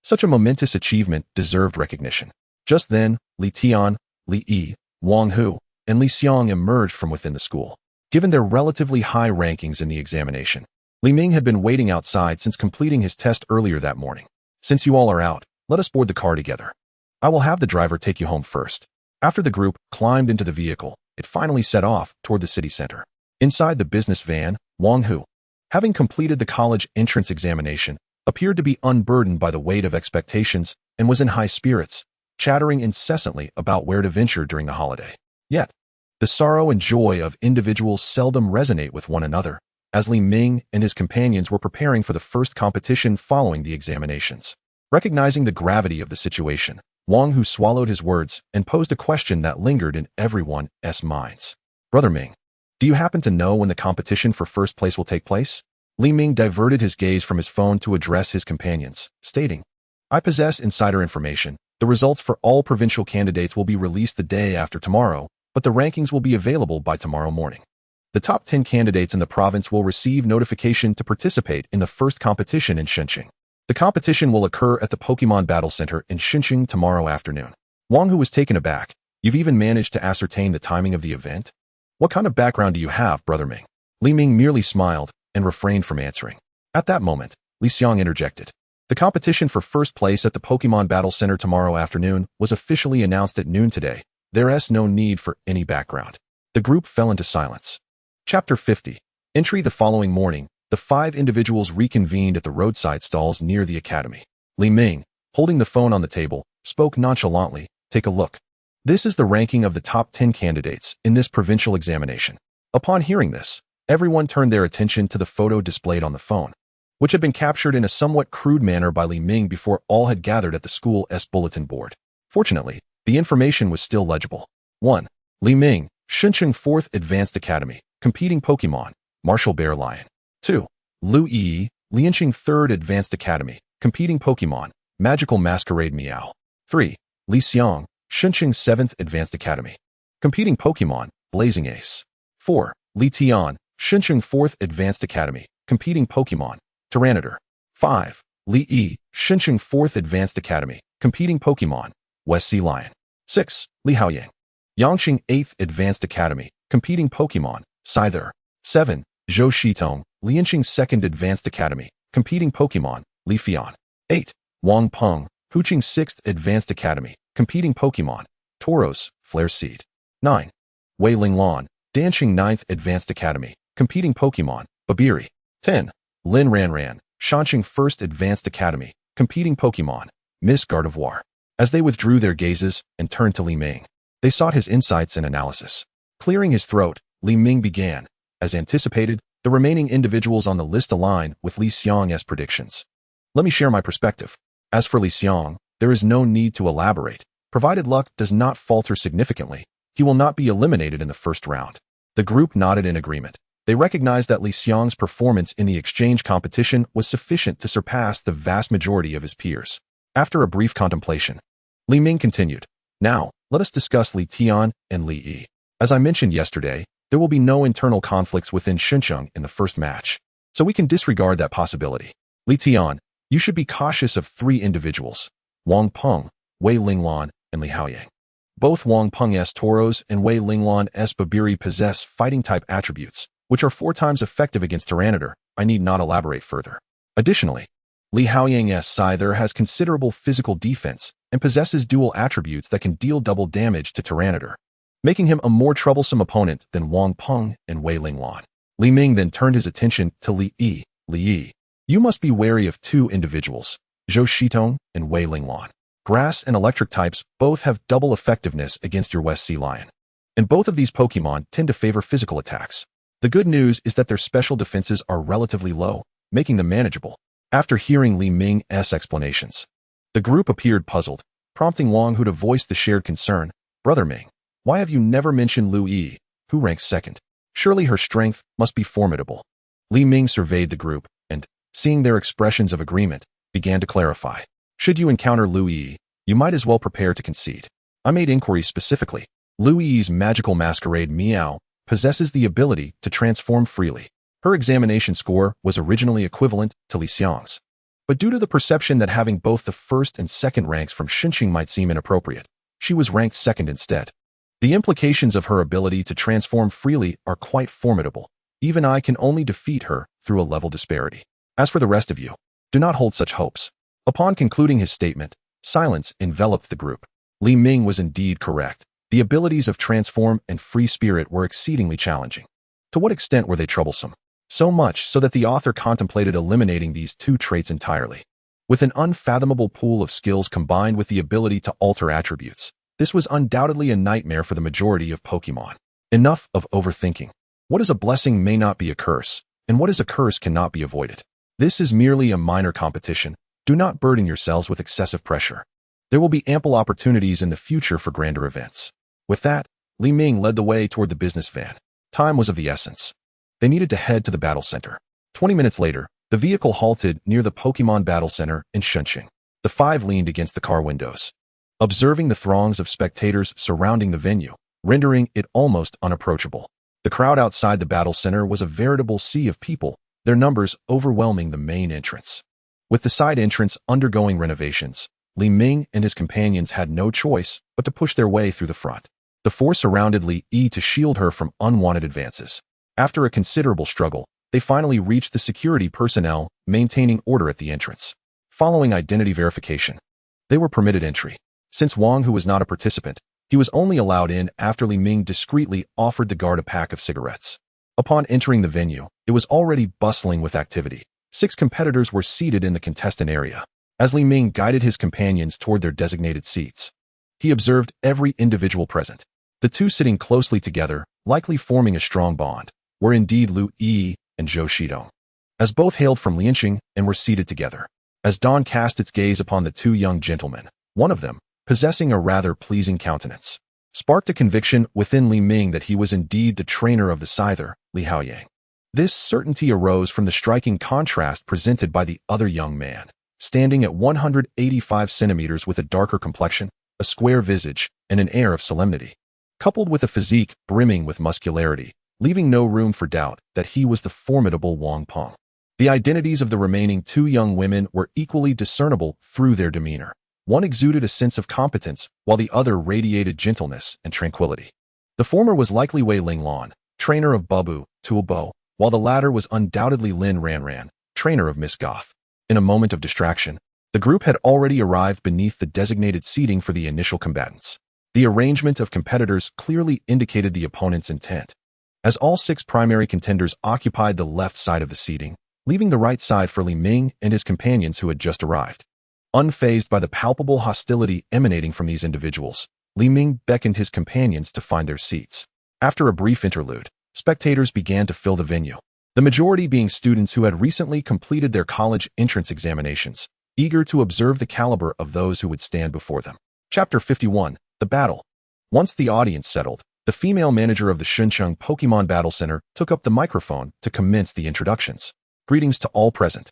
Such a momentous achievement deserved recognition. Just then, Li Tian, Li Yi, Wang Hu, and Li Xiang emerged from within the school. Given their relatively high rankings in the examination, Li Ming had been waiting outside since completing his test earlier that morning. Since you all are out, let us board the car together. I will have the driver take you home first. After the group climbed into the vehicle, it finally set off toward the city center. Inside the business van, Wang Hu, having completed the college entrance examination, appeared to be unburdened by the weight of expectations and was in high spirits, chattering incessantly about where to venture during the holiday. Yet, the sorrow and joy of individuals seldom resonate with one another, as Li Ming and his companions were preparing for the first competition following the examinations. Recognizing the gravity of the situation, Wang Hu swallowed his words and posed a question that lingered in everyone's minds. Brother Ming, do you happen to know when the competition for first place will take place? Li Ming diverted his gaze from his phone to address his companions, stating, I possess insider information. The results for all provincial candidates will be released the day after tomorrow, but the rankings will be available by tomorrow morning. The top 10 candidates in the province will receive notification to participate in the first competition in Shenzhen. The competition will occur at the Pokemon Battle Center in Shenzhen tomorrow afternoon. Wang Hu was taken aback. You've even managed to ascertain the timing of the event? What kind of background do you have, Brother Ming? Li Ming merely smiled and refrained from answering. At that moment, Li Xiang interjected. The competition for first place at the Pokemon Battle Center tomorrow afternoon was officially announced at noon today. There's no need for any background. The group fell into silence. Chapter 50. Entry the following morning, the 5 individuals reconvened at the roadside stalls near the academy. Li Ming, holding the phone on the table, spoke nonchalantly, Take a look. This is the ranking of the top 10 candidates in this provincial examination. Upon hearing this, everyone turned their attention to the photo displayed on the phone, which had been captured in a somewhat crude manner by Li Ming before all had gathered at the school's bulletin board. Fortunately, the information was still legible. 1. Li Ming, Shenzhen 4th Advanced Academy, competing Pokemon, Martial Bear Lion. 2. Lu Yi, Lianqing 3rd Advanced Academy, competing Pokemon, Magical Masquerade Meow. 3. Li Xiang, Shenzhen 7th Advanced Academy, competing Pokemon, Blazing Ace. 4. Li Tian, Shenzhen 4th Advanced Academy, competing Pokemon, Tyranitar. 5. Li Yi, Shenzhen 4th Advanced Academy, competing Pokemon, West Sea Lion. 6. Li Haoyang, Yangqing 8th Advanced Academy, competing Pokemon, Scyther. 7. Zhou Shitong, Lianqing 2nd Advanced Academy, competing Pokemon, Li Fian. 8. Wang Peng, Huqing 6th Advanced Academy, competing Pokemon, Tauros, Flare Seed. 9. Wei Linglan, Danqing 9th Advanced Academy, competing Pokemon, Babiri. 10. Lin Ranran, Shanxing 1st Advanced Academy, competing Pokemon, Miss Gardevoir. As they withdrew their gazes and turned to Li Ming, they sought his insights and analysis. Clearing his throat, Li Ming began. As anticipated, the remaining individuals on the list align with Li Xiang's predictions. Let me share my perspective. As for Li Xiang, there is no need to elaborate. Provided luck does not falter significantly, he will not be eliminated in the first round. The group nodded in agreement. They recognized that Li Xiang's performance in the exchange competition was sufficient to surpass the vast majority of his peers. After a brief contemplation, Li Ming continued. Now, let us discuss Li Tian and Li Yi. As I mentioned yesterday, there will be no internal conflicts within Shenzhen in the first match, so we can disregard that possibility. Li Tian, you should be cautious of 3 individuals, Wang Peng, Wei Linglan, and Li Haoyang. Both Wang Peng's Tauros and Wei Linglan's Babiri possess fighting-type attributes, which are 4 times effective against Tyranitar. I need not elaborate further. Additionally, Li Haoyang's Scyther has considerable physical defense and possesses dual attributes that can deal double damage to Tyranitar, making him a more troublesome opponent than Wang Peng and Wei Linglan. Li Ming then turned his attention to Li Yi. Li Yi, you must be wary of 2 individuals, Zhou Shitong and Wei Linglan. Grass and electric types both have double effectiveness against your West Sea Lion, and both of these Pokemon tend to favor physical attacks. The good news is that their special defenses are relatively low, making them manageable. After hearing Li Ming's explanations, the group appeared puzzled, prompting Wang Hu to voice the shared concern. Brother Ming, why have you never mentioned Lu Yi, who ranks 2nd? Surely her strength must be formidable. Li Ming surveyed the group and, seeing their expressions of agreement, began to clarify. Should you encounter Lu Yi, you might as well prepare to concede. I made inquiries specifically. Lu Yi's Magical Masquerade Meow possesses the ability to transform freely. Her examination score was originally equivalent to Li Xiang's, but due to the perception that having both the 1st and 2nd ranks from Shenzhen might seem inappropriate, she was ranked 2nd instead. The implications of her ability to transform freely are quite formidable. Even I can only defeat her through a level disparity. As for the rest of you, do not hold such hopes. Upon concluding his statement, silence enveloped the group. Li Ming was indeed correct. The abilities of Transform and Free Spirit were exceedingly challenging. To what extent were they troublesome? So much so that the author contemplated eliminating these two traits entirely. With an unfathomable pool of skills combined with the ability to alter attributes, this was undoubtedly a nightmare for the majority of Pokemon. Enough of overthinking. What is a blessing may not be a curse, and what is a curse cannot be avoided. This is merely a minor competition. Do not burden yourselves with excessive pressure. There will be ample opportunities in the future for grander events. With that, Li Ming led the way toward the business van. Time was of the essence. They needed to head to the battle center. 20 minutes later, the vehicle halted near the Pokemon Battle Center in Shunqing. The five leaned against the car windows, observing the throngs of spectators surrounding the venue, rendering it almost unapproachable. The crowd outside the battle center was a veritable sea of people, their numbers overwhelming the main entrance. With the side entrance undergoing renovations, Li Ming and his companions had no choice but to push their way through the front. The four surrounded Li Yi to shield her from unwanted advances. After a considerable struggle, they finally reached the security personnel maintaining order at the entrance. Following identity verification, they were permitted entry. Since Wang, who was not a participant, he was only allowed in after Li Ming discreetly offered the guard a pack of cigarettes. Upon entering the venue, it was already bustling with activity. 6 competitors were seated in the contestant area. As Li Ming guided his companions toward their designated seats, he observed every individual present. The two sitting closely together, likely forming a strong bond, were indeed Lu Yi and Zhou Shidong, as both hailed from Lianxing and were seated together. As dawn cast its gaze upon the two young gentlemen, one of them, possessing a rather pleasing countenance, sparked a conviction within Li Ming that he was indeed the trainer of the Scyther, Li Haoyang. This certainty arose from the striking contrast presented by the other young man, standing at 185 centimeters with a darker complexion, a square visage, and an air of solemnity, coupled with a physique brimming with muscularity, leaving no room for doubt that he was the formidable Wang Peng. The identities of the remaining 2 young women were equally discernible through their demeanor. One exuded a sense of competence, while the other radiated gentleness and tranquility. The former was likely Wei Linglan, trainer of Bubu, Tuobo, while the latter was undoubtedly Lin Ranran, trainer of Miss Goth. In a moment of distraction, the group had already arrived beneath the designated seating for the initial combatants. The arrangement of competitors clearly indicated the opponent's intent, as all 6 primary contenders occupied the left side of the seating, leaving the right side for Li Ming and his companions who had just arrived. Unfazed by the palpable hostility emanating from these individuals, Li Ming beckoned his companions to find their seats. After a brief interlude, spectators began to fill the venue, the majority being students who had recently completed their college entrance examinations, eager to observe the caliber of those who would stand before them. Chapter 51, The Battle. Once the audience settled, the female manager of the Shunqing Pokemon Battle Center took up the microphone to commence the introductions. Greetings to all present.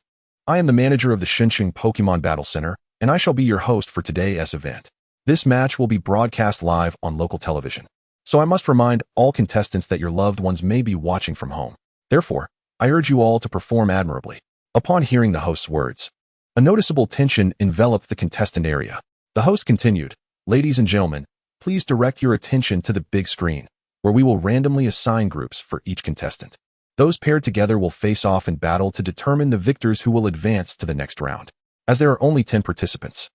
I am the manager of the Shunqing Pokemon Battle Center, and I shall be your host for today's event. This match will be broadcast live on local television, so I must remind all contestants that your loved ones may be watching from home. Therefore, I urge you all to perform admirably. Upon hearing the host's words, a noticeable tension enveloped the contestant area. The host continued, "Ladies and gentlemen, please direct your attention to the big screen, where we will randomly assign groups for each contestant. Those paired together will face off in battle to determine the victors who will advance to the next round. As there are only 10 participants,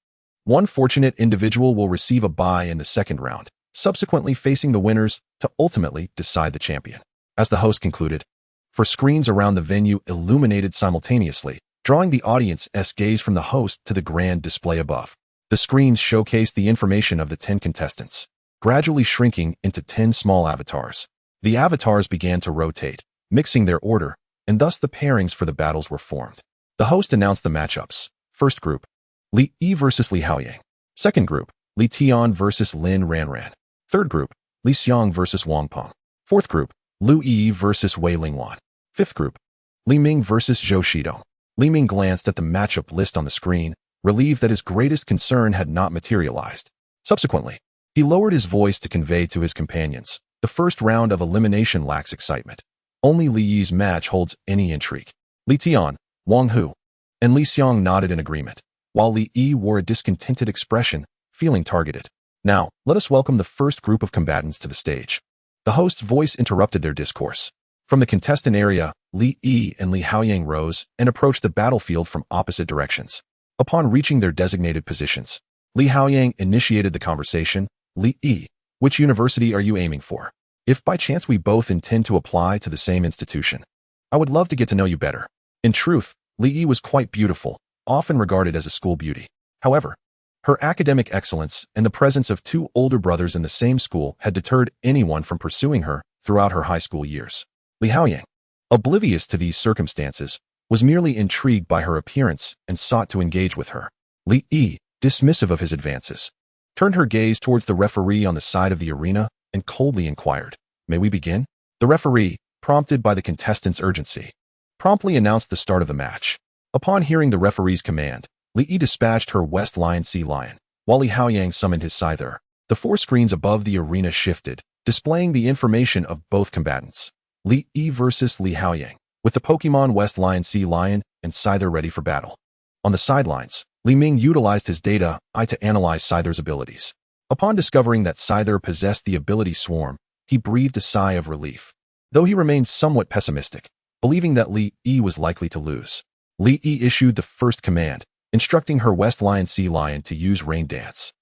one fortunate individual will receive a bye in the second round, subsequently facing the winners to ultimately decide the champion." As the host concluded, for screens around the venue illuminated simultaneously, drawing the audience's gaze from the host to the grand display above. The screens showcased the information of the 10 contestants, gradually shrinking into 10 small avatars. The avatars began to rotate, mixing their order, and thus the pairings for the battles were formed. The host announced the matchups. First group, Li Yi versus Li Haoyang. Second group, Li Tian versus Lin Ranran. Third group, Li Xiang versus Wang Peng. Fourth group, Lu Yi versus Wei Linglan. Fifth group, Li Ming versus Zhou Shidong. Li Ming glanced at the matchup list on the screen, relieved that his greatest concern had not materialized. Subsequently, he lowered his voice to convey to his companions, the first round of elimination lacks excitement. Only Li Yi's match holds any intrigue. Li Tian, Wang Hu, and Li Xiang nodded in agreement, while Li Yi wore a discontented expression, feeling targeted. Now, let us welcome the first group of combatants to the stage. The host's voice interrupted their discourse. From the contestant area, Li Yi and Li Haoyang rose and approached the battlefield from opposite directions. Upon reaching their designated positions, Li Haoyang initiated the conversation. "Li Yi, which university are you aiming for? If by chance we both intend to apply to the same institution, I would love to get to know you better. In truth, Li was quite beautiful, often regarded as a school beauty. However, her academic excellence and the presence of two older brothers in the same school had deterred anyone from pursuing her throughout her high school years. Li Haoyang, oblivious to these circumstances, was merely intrigued by her appearance and sought to engage with her. Li, dismissive of his advances, turned her gaze towards the referee on the side of the arena and coldly inquired, "May we begin?" The referee, prompted by the contestants' urgency, promptly announced the start of the match. Upon hearing the referee's command, Li dispatched her West Lion Sea Lion, while Li Haoyang summoned his Scyther. The four screens above the arena shifted, displaying the information of both combatants. Li versus Li Haoyang, with the Pokemon West Lion Sea Lion and Scyther ready for battle. On the sidelines, Li Ming utilized his data eye to analyze Scyther's abilities. Upon discovering that Scyther possessed the ability Swarm, he breathed a sigh of relief, though he remained somewhat pessimistic, believing that Li was likely to lose. Li issued the first command, instructing her West Lion Sea Lion to use Rain Dance.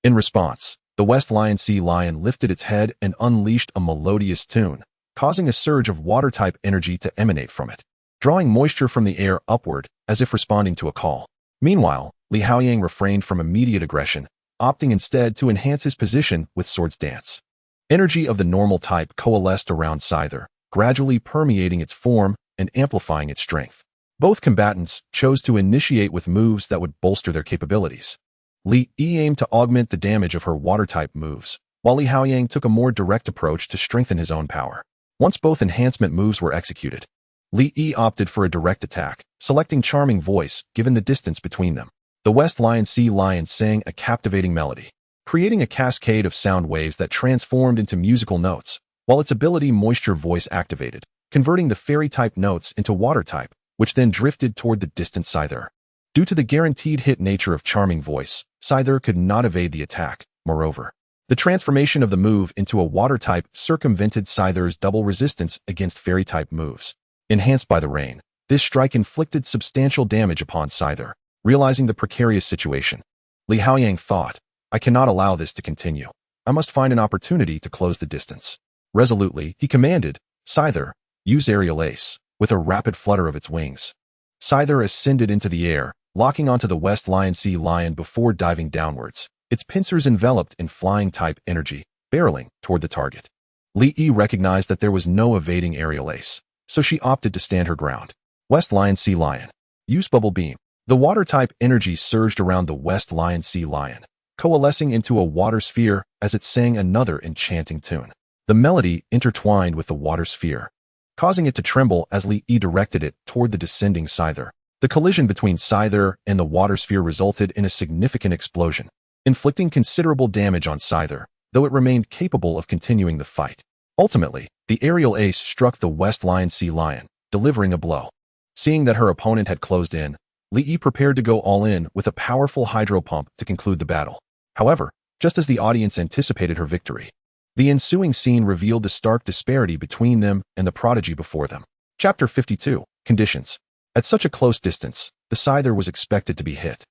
In response, the West Lion Sea Lion lifted its head and unleashed a melodious tune, causing a surge of water-type energy to emanate from it, drawing moisture from the air upward as if responding to a call. Meanwhile, Li Haoyang refrained from immediate aggression, opting instead to enhance his position with Swords Dance. Energy of the normal type coalesced around Scyther, gradually permeating its form and amplifying its strength. Both combatants chose to initiate with moves that would bolster their capabilities. Li aimed to augment the damage of her water-type moves, while Li Haoyang took a more direct approach to strengthen his own power. Once both enhancement moves were executed, Li opted for a direct attack, selecting Charming Voice given the distance between them. The West Lion Sea Lion sang a captivating melody, creating a cascade of sound waves that transformed into musical notes, while its ability Moisture Voice activated, converting the fairy-type notes into water-type, which then drifted toward the distant Scyther. Due to the guaranteed hit nature of Charming Voice, Scyther could not evade the attack. Moreover, the transformation of the move into a water-type circumvented Scyther's double resistance against fairy-type moves. Enhanced by the rain, this strike inflicted substantial damage upon Scyther. Realizing the precarious situation, Li Haoyang thought, "I cannot allow this to continue. I must find an opportunity to close the distance." Resolutely, he commanded, "Scyther, use Aerial Ace." With a rapid flutter of its wings, Scyther ascended into the air, locking onto the West Lion Sea Lion before diving downwards, its pincers enveloped in flying-type energy, barreling toward the target. Li recognized that there was no evading Aerial Ace, so she opted to stand her ground. West Lion Sea Lion, use Bubble Beam. The water-type energy surged around the West Lion Sea Lion, coalescing into a water sphere as it sang another enchanting tune. The melody intertwined with the water sphere, causing it to tremble as Li directed it toward the descending Scyther. The collision between Scyther and the water sphere resulted in a significant explosion, inflicting considerable damage on Scyther, though it remained capable of continuing the fight. Ultimately, the Aerial Ace struck the West Lion Sea Lion, delivering a blow. Seeing that her opponent had closed in, Li prepared to go all in with a powerful hydro pump to conclude the battle. However, just as the audience anticipated her victory, the ensuing scene revealed the stark disparity between them and the prodigy before them. Chapter 52, Conditions. At such a close distance, the Scyther was expected to be hit,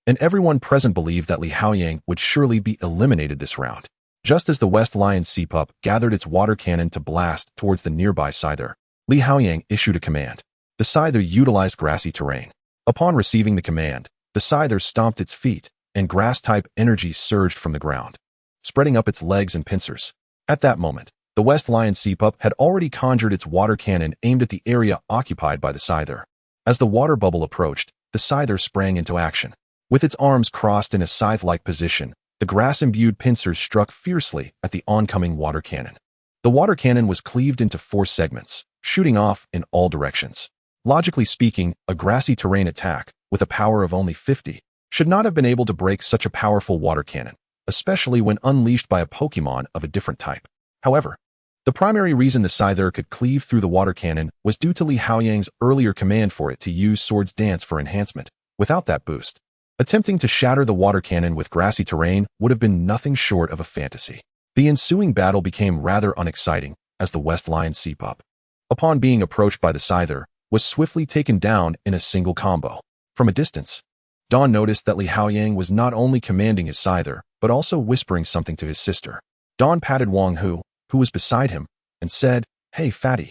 and everyone present believed that Li Haoyang would surely be eliminated this round. Just as the West Lion Sea Pup gathered its water cannon to blast towards the nearby Scyther, Li Haoyang issued a command. The Scyther utilized grassy terrain. Upon receiving the command, the Scyther stomped its feet, and grass-type energy surged from the ground, spreading up its legs and pincers. At that moment, the West Lion Sea Pup had already conjured its water cannon aimed at the area occupied by the Scyther. As the water bubble approached, the Scyther sprang into action. With its arms crossed in a scythe-like position, the grass-imbued pincers struck fiercely at the oncoming water cannon. The water cannon was cleaved into 4 segments, shooting off in all directions. Logically speaking, a grassy terrain attack, with a power of only 50, should not have been able to break such a powerful water cannon, especially when unleashed by a Pokemon of a different type. However, the primary reason the Scyther could cleave through the water cannon was due to Li Haoyang's earlier command for it to use Swords Dance for enhancement. Without that boost, attempting to shatter the water cannon with grassy terrain would have been nothing short of a fantasy. The ensuing battle became rather unexciting, as the West Lion Sea Pup, upon being approached by the Scyther, was swiftly taken down in a single combo. From a distance, Dawn noticed that Li Haoyang was not only commanding his Scyther, but also whispering something to his sister. Dawn patted Wang Hu, who was beside him, and said, "Hey, fatty,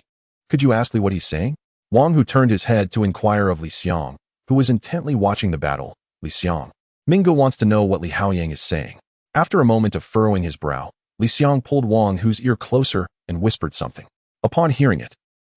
could you ask Li what he's saying?" Wang Hu turned his head to inquire of Li Xiang, who was intently watching the battle. Li Xiang. Mingo wants to know what Li Haoyang is saying. After a moment of furrowing his brow, Li Xiang pulled Wang Hu's ear closer and whispered something. Upon hearing it,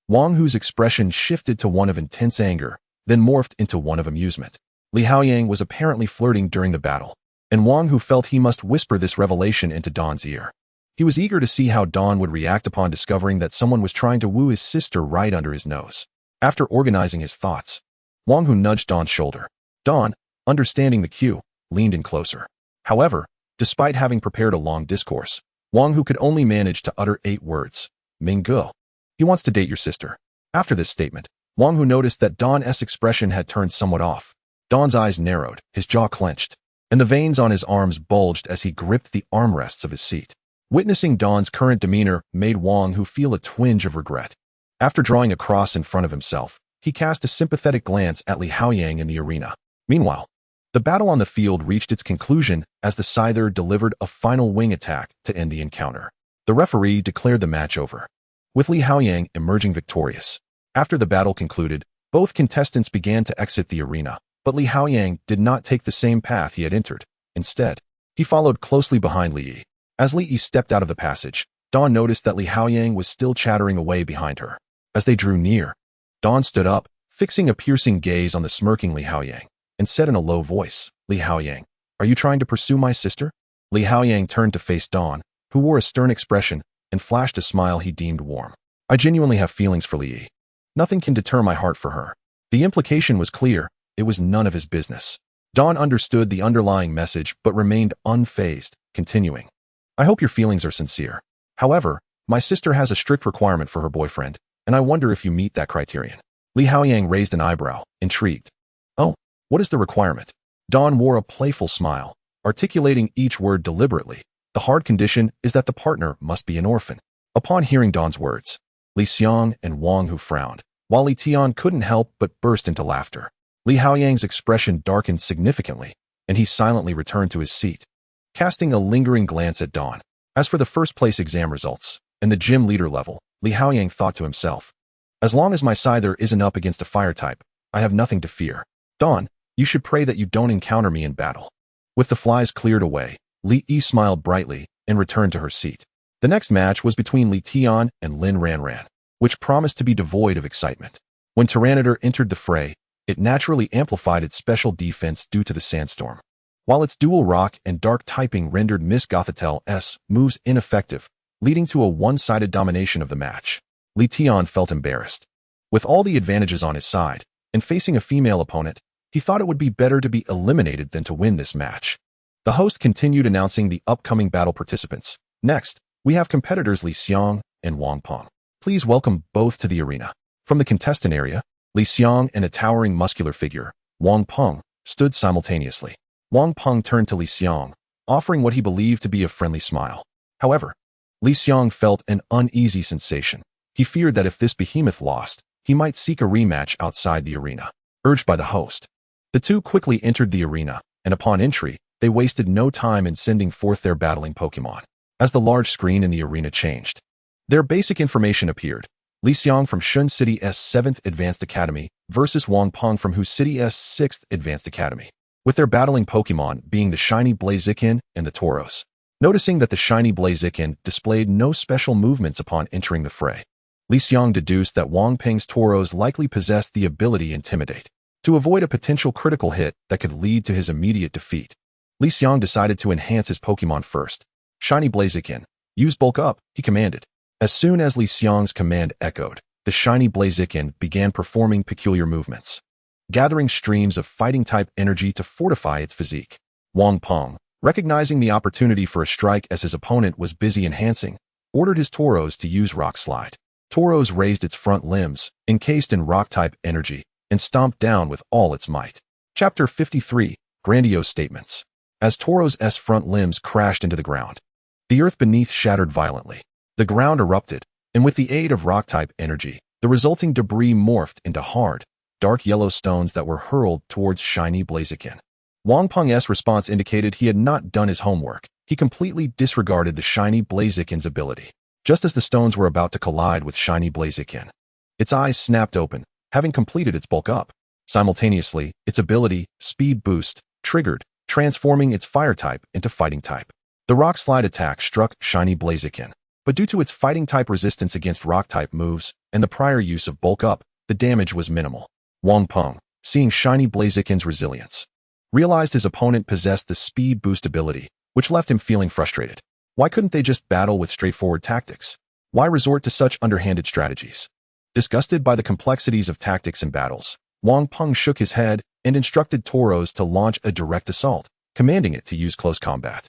Wang Hu's expression shifted to one of intense anger, then morphed into one of amusement. Li Haoyang was apparently flirting during the battle, and Wang Hu felt he must whisper this revelation into Dawn's ear. He was eager to see how Dawn would react upon discovering that someone was trying to woo his sister right under his nose. After organizing his thoughts, Wang Hu nudged Dawn's shoulder. Dawn, understanding the cue, leaned in closer. However, despite having prepared a long discourse, Wang Hu could only manage to utter 8 words. Ming Ge. He wants to date your sister. After this statement, Wang Hu noticed that Dawn's expression had turned somewhat off. Dawn's eyes narrowed, his jaw clenched, and the veins on his arms bulged as he gripped the armrests of his seat. Witnessing Dawn's current demeanor made Wang Hu feel a twinge of regret. After drawing a cross in front of himself, he cast a sympathetic glance at Li Haoyang in the arena. Meanwhile, the battle on the field reached its conclusion as the Scyther delivered a final wing attack to end the encounter. The referee declared the match over, with Li Haoyang emerging victorious. After the battle concluded, both contestants began to exit the arena, but Li Haoyang did not take the same path he had entered. Instead, he followed closely behind Li Yi. As Li Yi stepped out of the passage, Dawn noticed that Li Haoyang was still chattering away behind her. As they drew near, Dawn stood up, fixing a piercing gaze on the smirking Li Haoyang, and said in a low voice, Li Haoyang, are you trying to pursue my sister? Li Haoyang turned to face Dawn, who wore a stern expression, and flashed a smile he deemed warm. I genuinely have feelings for Li Yi. Nothing can deter my heart for her. The implication was clear, it was none of his business. Dawn understood the underlying message but remained unfazed, continuing. I hope your feelings are sincere. However, my sister has a strict requirement for her boyfriend, and I wonder if you meet that criterion. Li Haoyang raised an eyebrow, intrigued. Oh, what is the requirement? Dawn wore a playful smile, articulating each word deliberately. The hard condition is that the partner must be an orphan. Upon hearing Dawn's words, Li Xiang and Wang Hu frowned, while Li Tian couldn't help but burst into laughter. Li Haoyang's expression darkened significantly, and he silently returned to his seat, casting a lingering glance at Dawn. As for the first-place exam results, and the gym leader level, Li Haoyang thought to himself, as long as my Scyther isn't up against a fire type, I have nothing to fear. Dawn, you should pray that you don't encounter me in battle. With the flies cleared away, Li Yi smiled brightly and returned to her seat. The next match was between Li Tian and Lin Ranran, which promised to be devoid of excitement. When Tyranitar entered the fray, it naturally amplified its special defense due to the sandstorm, while its dual rock and dark typing rendered Miss Gothitel's moves ineffective, leading to a one-sided domination of the match. Li Tian felt embarrassed. With all the advantages on his side, and facing a female opponent, he thought it would be better to be eliminated than to win this match. The host continued announcing the upcoming battle participants. Next, we have competitors Li Xiang and Wang Peng. Please welcome both to the arena. From the contestant area, Li Xiang and a towering muscular figure, Wang Peng, stood simultaneously. Wang Peng turned to Li Xiang, offering what he believed to be a friendly smile. However, Li Xiang felt an uneasy sensation. He feared that if this behemoth lost, he might seek a rematch outside the arena. Urged by the host, the two quickly entered the arena, and upon entry, they wasted no time in sending forth their battling Pokemon. As the large screen in the arena changed, their basic information appeared. Li Xiang from Shun City's 7th Advanced Academy versus Wang Peng from Hu City's 6th Advanced Academy, with their battling Pokemon being the shiny Blaziken and the Tauros. Noticing that the shiny Blaziken displayed no special movements upon entering the fray, Li Xiang deduced that Wang Peng's Tauros likely possessed the ability Intimidate. To avoid a potential critical hit that could lead to his immediate defeat, Li Xiang decided to enhance his Pokemon first. Shiny Blaziken, use Bulk Up, he commanded. As soon as Li Xiang's command echoed, the shiny Blaziken began performing peculiar movements, gathering streams of fighting-type energy to fortify its physique. Wang Peng, recognizing the opportunity for a strike as his opponent was busy enhancing, ordered his Tauros to use Rock Slide. Tauros raised its front limbs, encased in rock-type energy, and stomped down with all its might. Chapter 53, Grandiose Statements. As Tauros' front limbs crashed into the ground, the earth beneath shattered violently. The ground erupted, and with the aid of rock-type energy, the resulting debris morphed into hard, dark yellow stones that were hurled towards shiny Blaziken. Wang Peng's response indicated he had not done his homework. He completely disregarded the shiny Blaziken's ability. Just as the stones were about to collide with shiny Blaziken, its eyes snapped open, having completed its bulk up. Simultaneously, its ability, Speed Boost, triggered, transforming its fire type into fighting type. The Rock Slide attack struck Shiny Blaziken, but due to its fighting type resistance against rock type moves and the prior use of bulk up, the damage was minimal. Wang Peng, seeing Shiny Blaziken's resilience, realized his opponent possessed the Speed Boost ability, which left him feeling frustrated. Why couldn't they just battle with straightforward tactics? Why resort to such underhanded strategies? Disgusted by the complexities of tactics and battles, Wang Peng shook his head and instructed Tauros to launch a direct assault, commanding it to use close combat.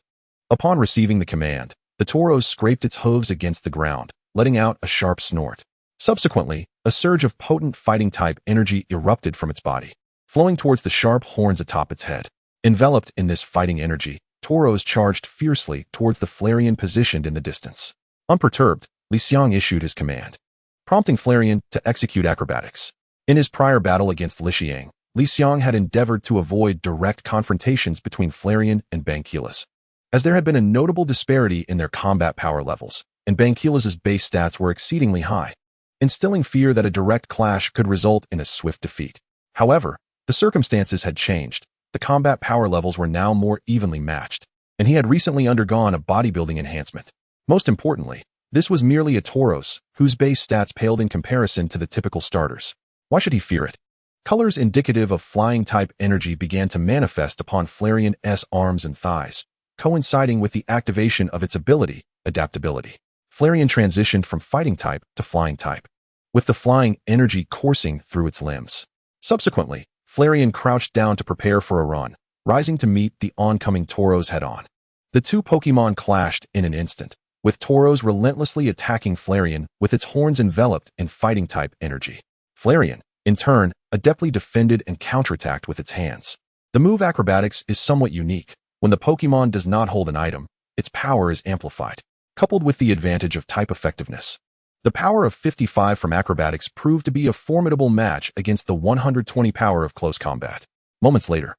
Upon receiving the command, the Tauros scraped its hooves against the ground, letting out a sharp snort. Subsequently, a surge of potent fighting-type energy erupted from its body, flowing towards the sharp horns atop its head. Enveloped in this fighting energy, Tauros charged fiercely towards the Flareon positioned in the distance. Unperturbed, Li Xiang issued his command, prompting Flareon to execute acrobatics. In his prior battle against Li Xiang had endeavored to avoid direct confrontations between Flareon and Banquilas, as there had been a notable disparity in their combat power levels, and Banquilas' base stats were exceedingly high, instilling fear that a direct clash could result in a swift defeat. However, the circumstances had changed. The combat power levels were now more evenly matched, and he had recently undergone a bodybuilding enhancement. Most importantly, this was merely a Tauros, whose base stats paled in comparison to the typical starters. Why should he fear it? Colors indicative of flying-type energy began to manifest upon Flareon's arms and thighs, coinciding with the activation of its ability, Adaptability. Flareon transitioned from fighting type to flying type, with the flying energy coursing through its limbs. Subsequently, Flareon crouched down to prepare for a run, rising to meet the oncoming Tauros head-on. The two Pokemon clashed in an instant, with Tauros relentlessly attacking Flareon with its horns enveloped in fighting-type energy. Flareon, in turn, adeptly defended and counterattacked with its hands. The move Acrobatics is somewhat unique. When the Pokemon does not hold an item, its power is amplified, coupled with the advantage of type effectiveness. The power of 55 from Acrobatics proved to be a formidable match against the 120 power of close combat. Moments later,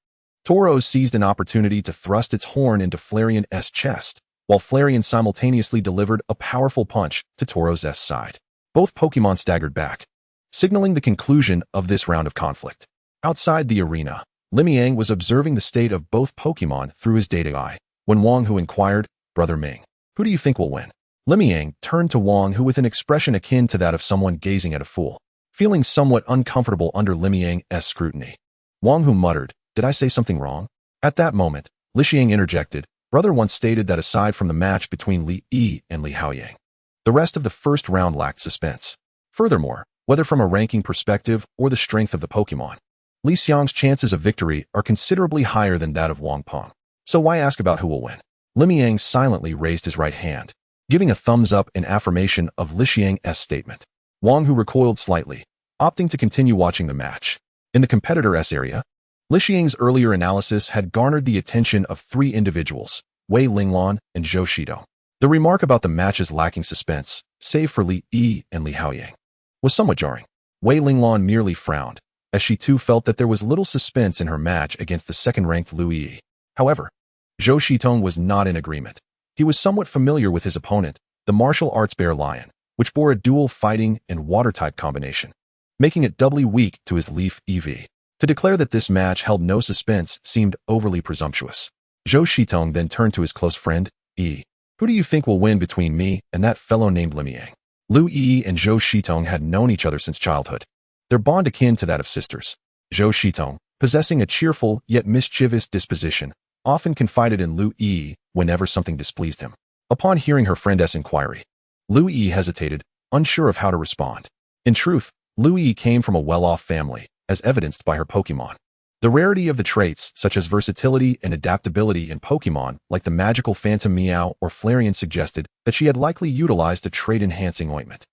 Tauros seized an opportunity to thrust its horn into Flareon's chest, while Flareon simultaneously delivered a powerful punch to Tauros' side. Both Pokemon staggered back, signaling the conclusion of this round of conflict. Outside the arena, Li Ming was observing the state of both Pokemon through his data eye, when Wang Hu inquired, "Brother Ming, who do you think will win?" Li Ming turned to Wang Hu with an expression akin to that of someone gazing at a fool, feeling somewhat uncomfortable under Li Ming's scrutiny. Wang Hu muttered, "Did I say something wrong?" At that moment, Li Xiang interjected, "Brother once stated that aside from the match between Li Yi and Li Haoyang, the rest of the first round lacked suspense. Furthermore, whether from a ranking perspective or the strength of the Pokemon, Li Xiang's chances of victory are considerably higher than that of Wang Peng. So why ask about who will win?" Li Ming silently raised his right hand, giving a thumbs up in affirmation of Li Xiang's statement. Wang Hu recoiled slightly, opting to continue watching the match. In the competitor's area, Li Xiang's earlier analysis had garnered the attention of three individuals, Wei Linglan and Zhou Shito. The remark about the matches lacking suspense, save for Li Yi and Li Haoyang, was somewhat jarring. Wei Linglan merely frowned, as she too felt that there was little suspense in her match against the second-ranked Lu Yi. However, Zhou Shito was not in agreement. He was somewhat familiar with his opponent, the martial arts bear lion, which bore a dual fighting and water-type combination, making it doubly weak to his Leaf EV. To declare that this match held no suspense seemed overly presumptuous. Zhou Shito then turned to his close friend, Yi. "Who do you think will win between me and that fellow named Li Ming?" Lu Yi and Zhou Shito had known each other since childhood, their bond akin to that of sisters. Zhou Shito, possessing a cheerful yet mischievous disposition, often confided in Lu Yi whenever something displeased him. Upon hearing her friend's inquiry, Lu Yi hesitated, unsure of how to respond. In truth, Lu Yi came from a well-off family, as evidenced by her Pokemon. The rarity of the traits, such as versatility and adaptability in Pokemon, like the magical Phantom Meow or Flareon, suggested that she had likely utilized a trait-enhancing ointment.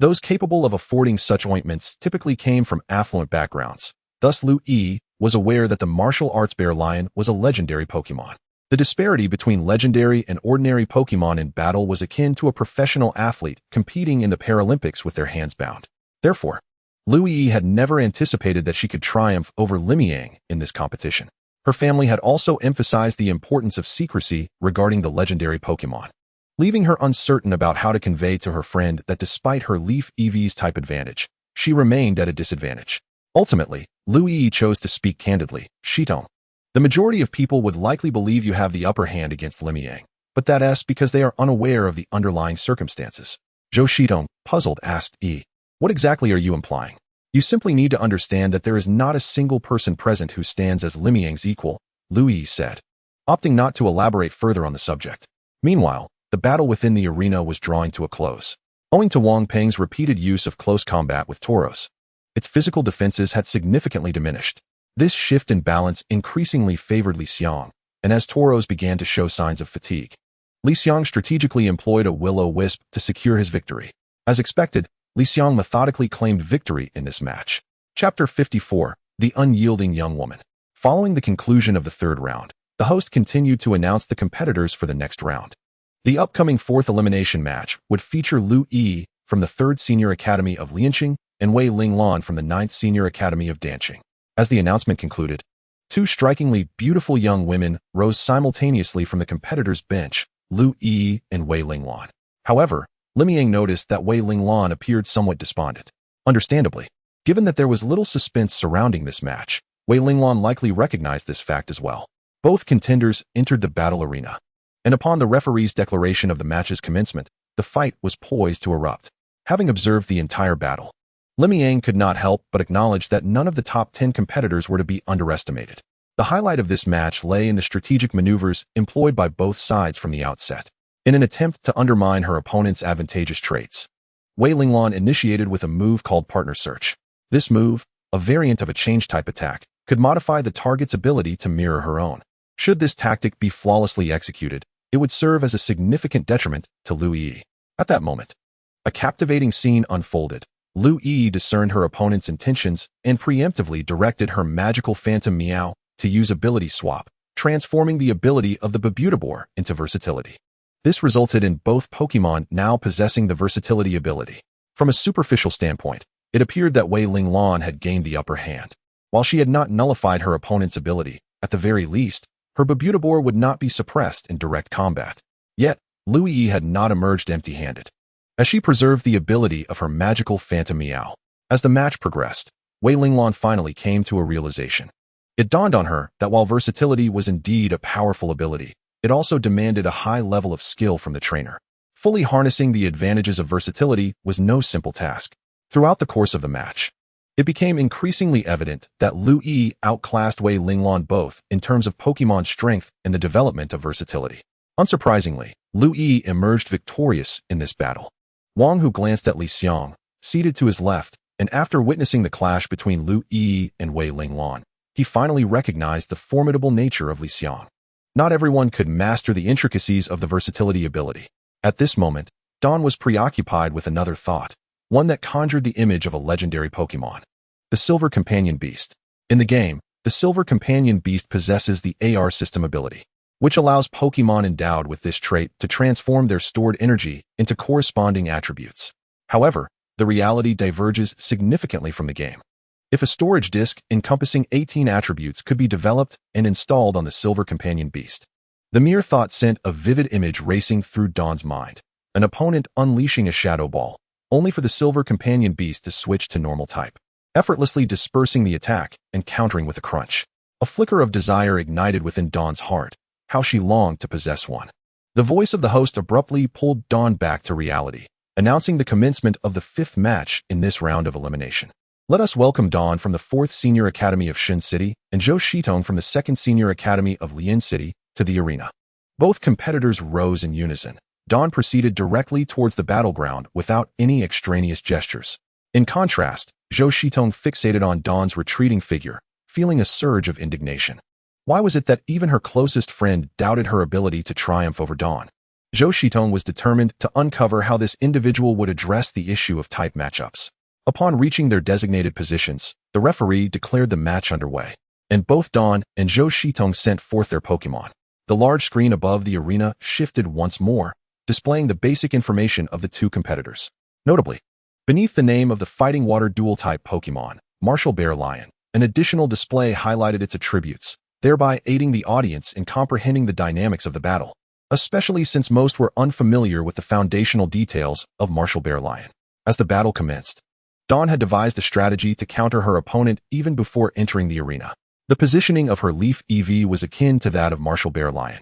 Those capable of affording such ointments typically came from affluent backgrounds. Thus Lu Yi was aware that the martial arts bear lion was a legendary Pokemon. The disparity between legendary and ordinary Pokemon in battle was akin to a professional athlete competing in the Paralympics with their hands bound. Therefore, Lu Yi had never anticipated that she could triumph over Li Ming in this competition. Her family had also emphasized the importance of secrecy regarding the legendary Pokemon, leaving her uncertain about how to convey to her friend that despite her Leaf EV's type advantage, she remained at a disadvantage. Ultimately, Lu Yi chose to speak candidly. Shitong. The majority of people would likely believe you have the upper hand against Li Ming, but that's because they are unaware of the underlying circumstances. Zhou Shitong, puzzled, asked Yi. What exactly are you implying? You simply need to understand that there is not a single person present who stands as Li Ming's equal, Lu Yi said, opting not to elaborate further on the subject. Meanwhile, the battle within the arena was drawing to a close. Owing to Wang Peng's repeated use of close combat with Tauros, its physical defenses had significantly diminished. This shift in balance increasingly favored Li Xiang, and as Tauros began to show signs of fatigue, Li Xiang strategically employed a will-o-wisp to secure his victory. As expected, Li Xiang methodically claimed victory in this match. Chapter 54, The Unyielding Young Woman. Following the conclusion of the third round, the host continued to announce the competitors for the next round. The upcoming fourth elimination match would feature Lu Yi from the 3rd Senior Academy of Lianqing and Wei Linglan from the 9th Senior Academy of Danqing. As the announcement concluded, 2 strikingly beautiful young women rose simultaneously from the competitors' bench, Lu Yi and Wei Linglan. However, Li Ming noticed that Wei Linglan appeared somewhat despondent. Understandably, given that there was little suspense surrounding this match, Wei Linglan likely recognized this fact as well. Both contenders entered the battle arena, and upon the referee's declaration of the match's commencement, the fight was poised to erupt. Having observed the entire battle, Li Ming could not help but acknowledge that none of the top 10 competitors were to be underestimated. The highlight of this match lay in the strategic maneuvers employed by both sides from the outset. In an attempt to undermine her opponent's advantageous traits, Wei Linglan initiated with a move called Partner Search. This move, a variant of a change-type attack, could modify the target's ability to mirror her own. Should this tactic be flawlessly executed, it would serve as a significant detriment to Lu Yi. At that moment, a captivating scene unfolded. Lu Yi discerned her opponent's intentions and preemptively directed her magical Phantom Meow to use ability swap, transforming the ability of the Babutibor into versatility. This resulted in both Pokemon now possessing the versatility ability. From a superficial standpoint, it appeared that Wei Linglan had gained the upper hand. While she had not nullified her opponent's ability, at the very least, her Babutibor would not be suppressed in direct combat. Yet, Lu Yi had not emerged empty-handed, as she preserved the ability of her magical Phantom Meow. As the match progressed, Wei Linglan finally came to a realization. It dawned on her that while versatility was indeed a powerful ability, it also demanded a high level of skill from the trainer. Fully harnessing the advantages of versatility was no simple task. Throughout the course of the match, it became increasingly evident that Lu Yi outclassed Wei Linglan both in terms of Pokemon strength and the development of versatility. Unsurprisingly, Lu Yi emerged victorious in this battle. Wang, who glanced at Li Xiang, seated to his left, and after witnessing the clash between Lu Yi and Wei Linglan, he finally recognized the formidable nature of Li Xiang. Not everyone could master the intricacies of the versatility ability. At this moment, Dawn was preoccupied with another thought, one that conjured the image of a legendary Pokemon. The Silver Companion Beast. In the game, the Silver Companion Beast possesses the AR system ability, which allows Pokemon endowed with this trait to transform their stored energy into corresponding attributes. However, the reality diverges significantly from the game. If a storage disk encompassing 18 attributes could be developed and installed on the Silver Companion Beast, the mere thought sent a vivid image racing through Dawn's mind, an opponent unleashing a Shadow Ball, only for the Silver Companion Beast to switch to normal type, effortlessly dispersing the attack and countering with a crunch. A flicker of desire ignited within Dawn's heart. How she longed to possess one. The voice of the host abruptly pulled Dawn back to reality, announcing the commencement of the 5th match in this round of elimination. Let us welcome Dawn from the 4th Senior Academy of Shin City and Zhou Shitong from the 2nd Senior Academy of Lian City to the arena. Both competitors rose in unison. Dawn proceeded directly towards the battleground without any extraneous gestures. In contrast, Zhou Shitong fixated on Dawn's retreating figure, feeling a surge of indignation. Why was it that even her closest friend doubted her ability to triumph over Dawn? Zhou Shitong was determined to uncover how this individual would address the issue of type matchups. Upon reaching their designated positions, the referee declared the match underway, and both Dawn and Zhou Shitong sent forth their Pokemon. The large screen above the arena shifted once more, displaying the basic information of the two competitors. Notably, beneath the name of the Fighting Water Dual-type Pokemon, Martial Bear Lion, an additional display highlighted its attributes, thereby aiding the audience in comprehending the dynamics of the battle, especially since most were unfamiliar with the foundational details of Martial Bear Lion. As the battle commenced, Dawn had devised a strategy to counter her opponent even before entering the arena. The positioning of her Leaf EV was akin to that of Martial Bear Lion,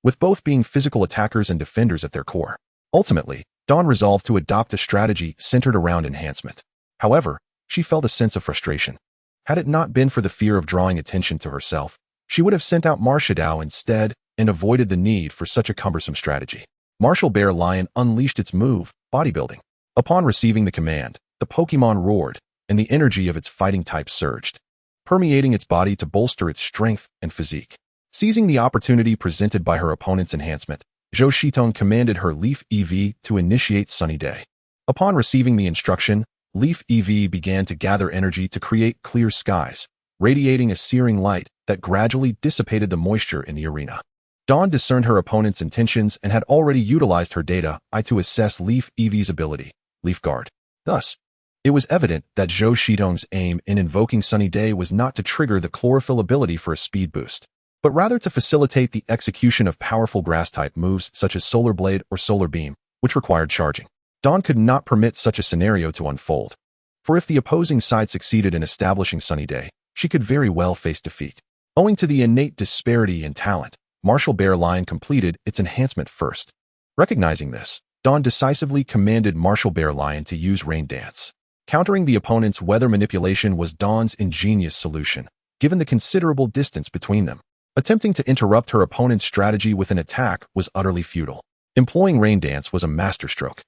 with both being physical attackers and defenders at their core. Ultimately, Dawn resolved to adopt a strategy centered around enhancement. However, she felt a sense of frustration. Had it not been for the fear of drawing attention to herself, she would have sent out Marshadao instead and avoided the need for such a cumbersome strategy. Martial Bear Lion unleashed its move, Bodybuilding. Upon receiving the command, the Pokemon roared, and the energy of its fighting type surged, permeating its body to bolster its strength and physique. Seizing the opportunity presented by her opponent's enhancement, Zhou Shitong commanded her Leaf EV to initiate Sunny Day. Upon receiving the instruction, Leaf EV began to gather energy to create clear skies, radiating a searing light that gradually dissipated the moisture in the arena. Dawn discerned her opponent's intentions and had already utilized her data to assess Leaf EV's ability, Leaf Guard. Thus, it was evident that Zhou Shitong's aim in invoking Sunny Day was not to trigger the chlorophyll ability for a speed boost, but rather to facilitate the execution of powerful grass-type moves such as Solar Blade or Solar Beam, which required charging. Dawn could not permit such a scenario to unfold, for if the opposing side succeeded in establishing Sunny Day, she could very well face defeat. Owing to the innate disparity in talent, Martial Bear Lion completed its enhancement first. Recognizing this, Dawn decisively commanded Martial Bear Lion to use Rain Dance. Countering the opponent's weather manipulation was Dawn's ingenious solution, given the considerable distance between them. Attempting to interrupt her opponent's strategy with an attack was utterly futile. Employing Rain Dance was a masterstroke,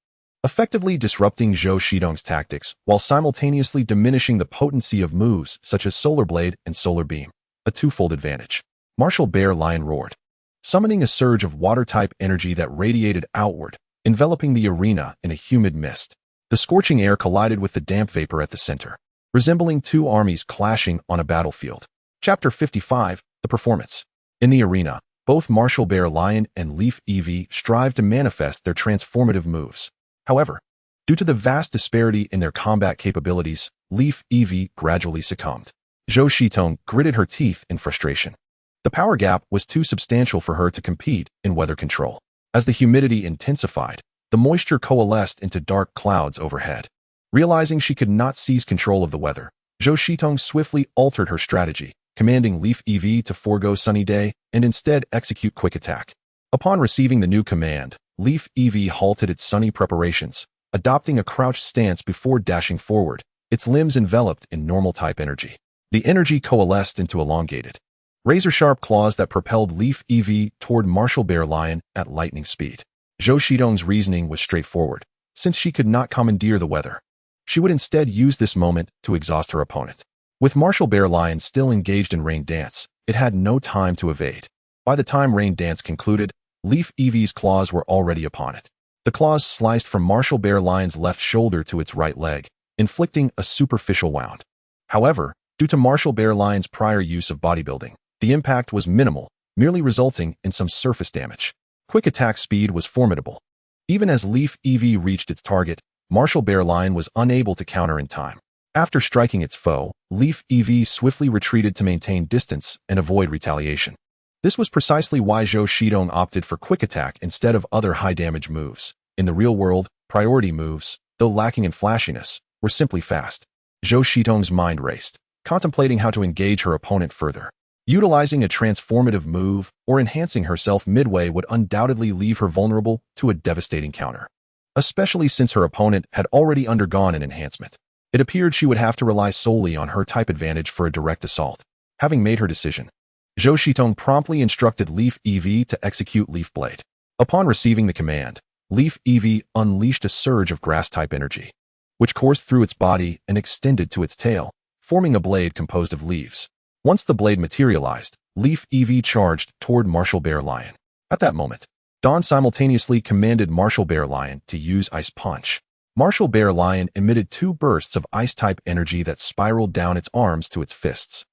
effectively disrupting Zhou Shitong's tactics while simultaneously diminishing the potency of moves such as Solar Blade and Solar Beam, a twofold advantage. Martial Bear Lion roared, summoning a surge of water-type energy that radiated outward, enveloping the arena in a humid mist. The scorching air collided with the damp vapor at the center, resembling two armies clashing on a battlefield. Chapter 55, The Performance. In the arena, both Martial Bear Lion and Leaf EV strive to manifest their transformative moves. However, due to the vast disparity in their combat capabilities, Leaf EV gradually succumbed. Zhou Shitong gritted her teeth in frustration. The power gap was too substantial for her to compete in weather control. As the humidity intensified, the moisture coalesced into dark clouds overhead. Realizing she could not seize control of the weather, Zhou Shitong swiftly altered her strategy, commanding Leaf EV to forego Sunny Day and instead execute Quick Attack. Upon receiving the new command, Leaf EV halted its sunny preparations, adopting a crouched stance before dashing forward, its limbs enveloped in normal-type energy. The energy coalesced into elongated, razor-sharp claws that propelled Leaf EV toward Martial Bear Lion at lightning speed. Zhou Shitong's reasoning was straightforward. Since she could not commandeer the weather, she would instead use this moment to exhaust her opponent. With Martial Bear Lion still engaged in Rain Dance, it had no time to evade. By the time Rain Dance concluded, Leaf EV's claws were already upon it. The claws sliced from Martial Bear Lion's left shoulder to its right leg, inflicting a superficial wound. However, due to Martial Bear Lion's prior use of bodybuilding, the impact was minimal, merely resulting in some surface damage. Quick attack speed was formidable. Even as Leaf EV reached its target, Martial Bear Lion was unable to counter in time. After striking its foe, Leaf EV swiftly retreated to maintain distance and avoid retaliation. This was precisely why Zhou Shitong opted for Quick Attack instead of other high-damage moves. In the real world, priority moves, though lacking in flashiness, were simply fast. Zhou Shitong's mind raced, contemplating how to engage her opponent further. Utilizing a transformative move or enhancing herself midway would undoubtedly leave her vulnerable to a devastating counter, especially since her opponent had already undergone an enhancement. It appeared she would have to rely solely on her type advantage for a direct assault. Having made her decision, Zhou Shitong promptly instructed Leaf EV to execute Leaf Blade. Upon receiving the command, Leaf EV unleashed a surge of grass-type energy, which coursed through its body and extended to its tail, forming a blade composed of leaves. Once the blade materialized, Leaf EV charged toward Martial Bear Lion. At that moment, Dawn simultaneously commanded Martial Bear Lion to use Ice Punch. Martial Bear Lion emitted two bursts of ice-type energy that spiraled down its arms to its fists,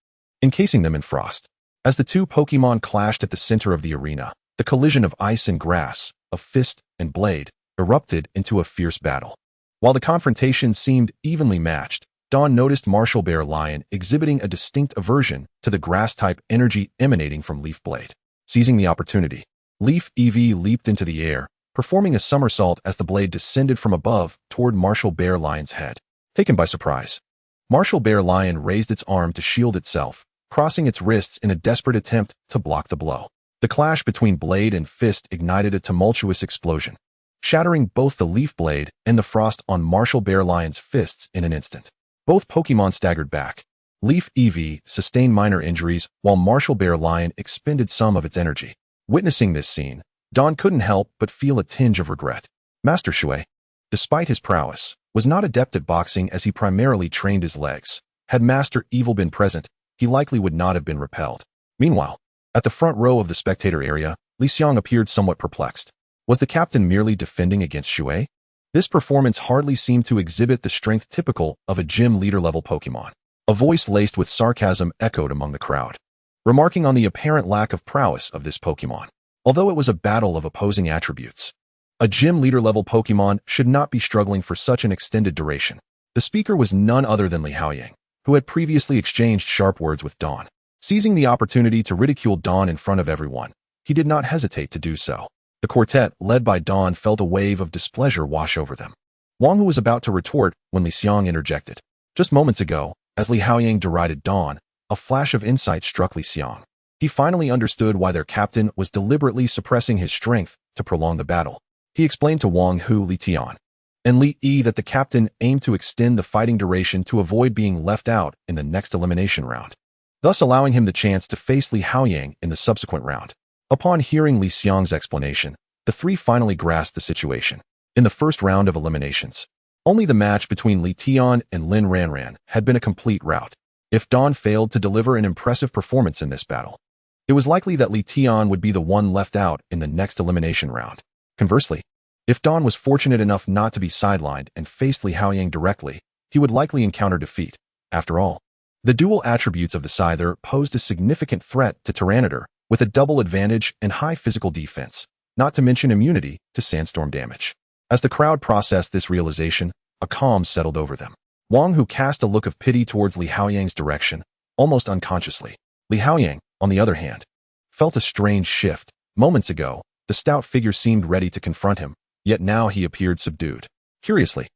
encasing them in frost. As the two Pokemon clashed at the center of the arena, the collision of ice and grass, of fist and blade, erupted into a fierce battle. While the confrontation seemed evenly matched, Dawn noticed Martial Bear Lion exhibiting a distinct aversion to the grass-type energy emanating from Leaf Blade. Seizing the opportunity, Leaf EV leaped into the air, performing a somersault as the blade descended from above toward Martial Bear Lion's head. Taken by surprise, Martial Bear Lion raised its arm to shield itself, crossing its wrists in a desperate attempt to block the blow. The clash between blade and fist ignited a tumultuous explosion, shattering both the leaf blade and the frost on Martial Bear Lion's fists in an instant. Both Pokemon staggered back. Leaf EV sustained minor injuries while Martial Bear Lion expended some of its energy. Witnessing this scene, Dawn couldn't help but feel a tinge of regret. Master Shui, despite his prowess, was not adept at boxing as he primarily trained his legs. Had Master Evil been present, he likely would not have been repelled. Meanwhile, at the front row of the spectator area, Li Xiang appeared somewhat perplexed. Was the captain merely defending against Shui? This performance hardly seemed to exhibit the strength typical of a gym leader-level Pokemon. A voice laced with sarcasm echoed among the crowd, remarking on the apparent lack of prowess of this Pokemon. Although it was a battle of opposing attributes, a gym leader-level Pokemon should not be struggling for such an extended duration. The speaker was none other than Li Haoyang, who had previously exchanged sharp words with Dawn. Seizing the opportunity to ridicule Dawn in front of everyone, he did not hesitate to do so. The quartet, led by Dawn, felt a wave of displeasure wash over them. Wang Hu was about to retort when Li Xiang interjected. Just moments ago, as Li Haoyang derided Dawn, a flash of insight struck Li Xiang. He finally understood why their captain was deliberately suppressing his strength to prolong the battle. He explained to Wang Hu, Li Tian, and Li Yi that the captain aimed to extend the fighting duration to avoid being left out in the next elimination round, thus allowing him the chance to face Li Haoyang in the subsequent round. Upon hearing Li Xiang's explanation, the three finally grasped the situation. In the first round of eliminations, only the match between Li Tian and Lin Ranran had been a complete rout. If Dawn failed to deliver an impressive performance in this battle, it was likely that Li Tian would be the one left out in the next elimination round. Conversely, if Dawn was fortunate enough not to be sidelined and faced Li Haoyang directly, he would likely encounter defeat. After all, the dual attributes of the Scyther posed a significant threat to Tyranitar, with a double advantage and high physical defense, not to mention immunity to sandstorm damage. As the crowd processed this realization, a calm settled over them. Wang Hu cast a look of pity towards Li Haoyang's direction, almost unconsciously. Li Haoyang, on the other hand, felt a strange shift. Moments ago, the stout figure seemed ready to confront him, yet now he appeared subdued. Curiously,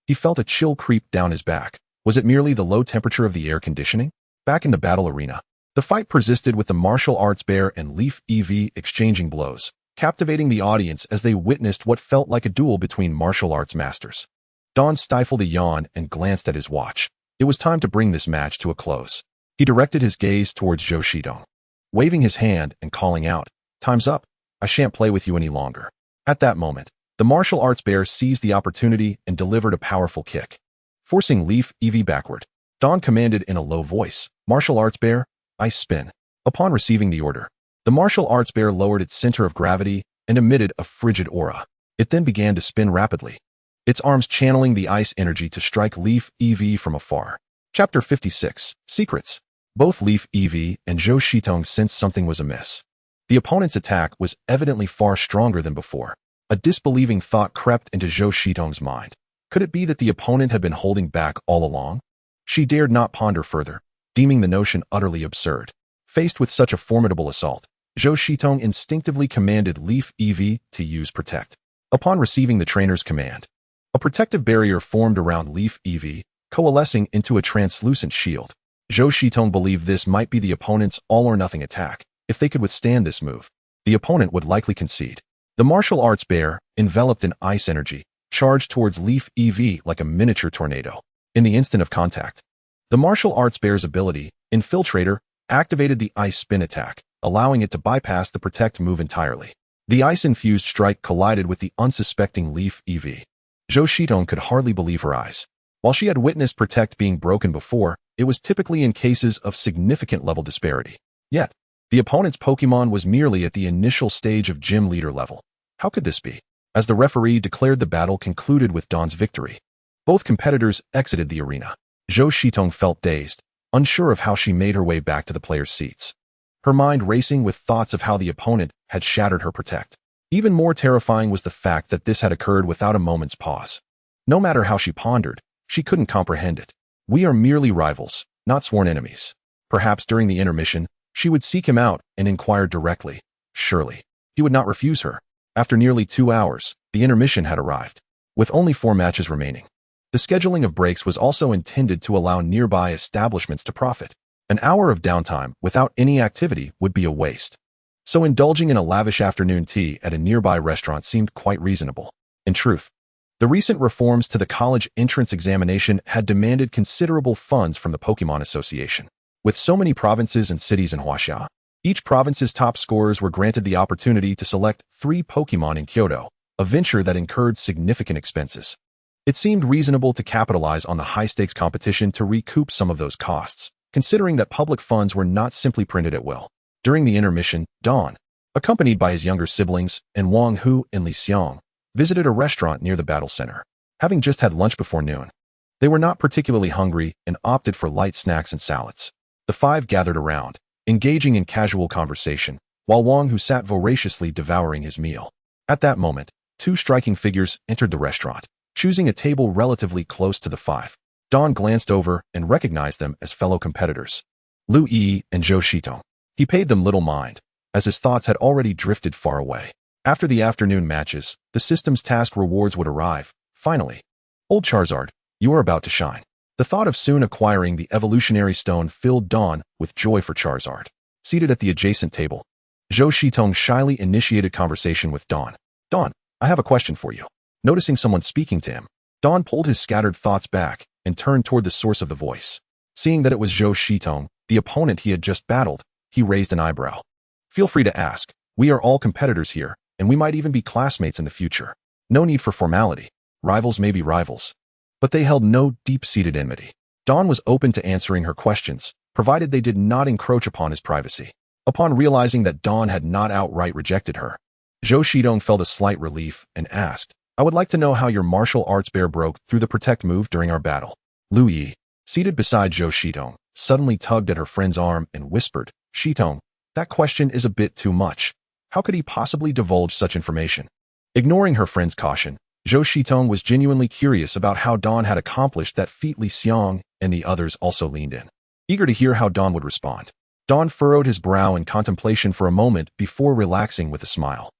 he felt a chill creep down his back. Was it merely the low temperature of the air conditioning? Back in the battle arena, the fight persisted with the martial arts bear and Leaf EV exchanging blows, captivating the audience as they witnessed what felt like a duel between martial arts masters. Dawn stifled a yawn and glanced at his watch. It was time to bring this match to a close. He directed his gaze towards Zhou Shidong, waving his hand and calling out, "Time's up. I shan't play with you any longer." At that moment, the martial arts bear seized the opportunity and delivered a powerful kick, forcing Leaf EV backward. Dawn commanded in a low voice, "Martial arts bear, ice spin." Upon receiving the order, the martial arts bear lowered its center of gravity and emitted a frigid aura. It then began to spin rapidly, its arms channeling the ice energy to strike Leaf EV from afar. Chapter 56, Secrets. Both Leaf EV and Zhou Shitong sensed something was amiss. The opponent's attack was evidently far stronger than before. A disbelieving thought crept into Zhou Shitong's mind. Could it be that the opponent had been holding back all along? She dared not ponder further, deeming the notion utterly absurd. Faced with such a formidable assault, Zhou Shitong instinctively commanded Leaf EV to use Protect. Upon receiving the trainer's command, a protective barrier formed around Leaf EV, coalescing into a translucent shield. Zhou Shitong believed this might be the opponent's all-or-nothing attack. If they could withstand this move, the opponent would likely concede. The martial arts bear, enveloped in ice energy, charged towards Leaf EV like a miniature tornado. In the instant of contact, the martial arts bear's ability, Infiltrator, activated the ice spin attack, allowing it to bypass the Protect move entirely. The ice-infused strike collided with the unsuspecting Leaf EV. Zhou Shitong could hardly believe her eyes. While she had witnessed Protect being broken before, it was typically in cases of significant level disparity. Yet, the opponent's Pokemon was merely at the initial stage of gym leader level. How could this be? As the referee declared the battle concluded with Dawn's victory, both competitors exited the arena. Zhou Shitong felt dazed, unsure of how she made her way back to the players' seats, her mind racing with thoughts of how the opponent had shattered her Protect. Even more terrifying was the fact that this had occurred without a moment's pause. No matter how she pondered, she couldn't comprehend it. We are merely rivals, not sworn enemies. Perhaps during the intermission, she would seek him out and inquire directly. Surely, he would not refuse her. After nearly 2 hours, the intermission had arrived. With only 4 matches remaining, The scheduling of breaks was also intended to allow nearby establishments to profit. An hour of downtime without any activity would be a waste. So indulging in a lavish afternoon tea at a nearby restaurant seemed quite reasonable. In truth, the recent reforms to the college entrance examination had demanded considerable funds from the Pokemon Association. With so many provinces and cities in Huaxia, each province's top scorers were granted the opportunity to select 3 Pokemon in Kyoto, a venture that incurred significant expenses. It seemed reasonable to capitalize on the high-stakes competition to recoup some of those costs, considering that public funds were not simply printed at will. During the intermission, Don, accompanied by his younger siblings, and Wang Hu and Li Xiong, visited a restaurant near the battle center. Having just had lunch before noon, they were not particularly hungry and opted for light snacks and salads. The 5 gathered around, engaging in casual conversation, while Wang Hu sat voraciously devouring his meal. At that moment, 2 striking figures entered the restaurant, choosing a table relatively close to the 5. Don glanced over and recognized them as fellow competitors, Lu Yi and Zhou Shitong. He paid them little mind, as his thoughts had already drifted far away. After the afternoon matches, the system's task rewards would arrive. Finally, old Charizard, you are about to shine. The thought of soon acquiring the evolutionary stone filled Dawn with joy for Charizard. Seated at the adjacent table, Zhou Shitong shyly initiated conversation with Dawn. Dawn, I have a question for you. Noticing someone speaking to him, Dawn pulled his scattered thoughts back and turned toward the source of the voice. Seeing that it was Zhou Shitong, the opponent he had just battled, he raised an eyebrow. Feel free to ask. We are all competitors here, and we might even be classmates in the future. No need for formality. Rivals may be rivals. But they held no deep-seated enmity. Dawn was open to answering her questions, provided they did not encroach upon his privacy. Upon realizing that Dawn had not outright rejected her, Zhou Shitong felt a slight relief and asked, I would like to know how your martial arts bear broke through the protect move during our battle. Lu Yi, seated beside Zhou Shitong, suddenly tugged at her friend's arm and whispered, Shitong, that question is a bit too much. How could he possibly divulge such information? Ignoring her friend's caution, Zhou Shitong was genuinely curious about how Dawn had accomplished that feat. Li Xiong and the others also leaned in, eager to hear how Dawn would respond. Dawn furrowed his brow in contemplation for a moment before relaxing with a smile.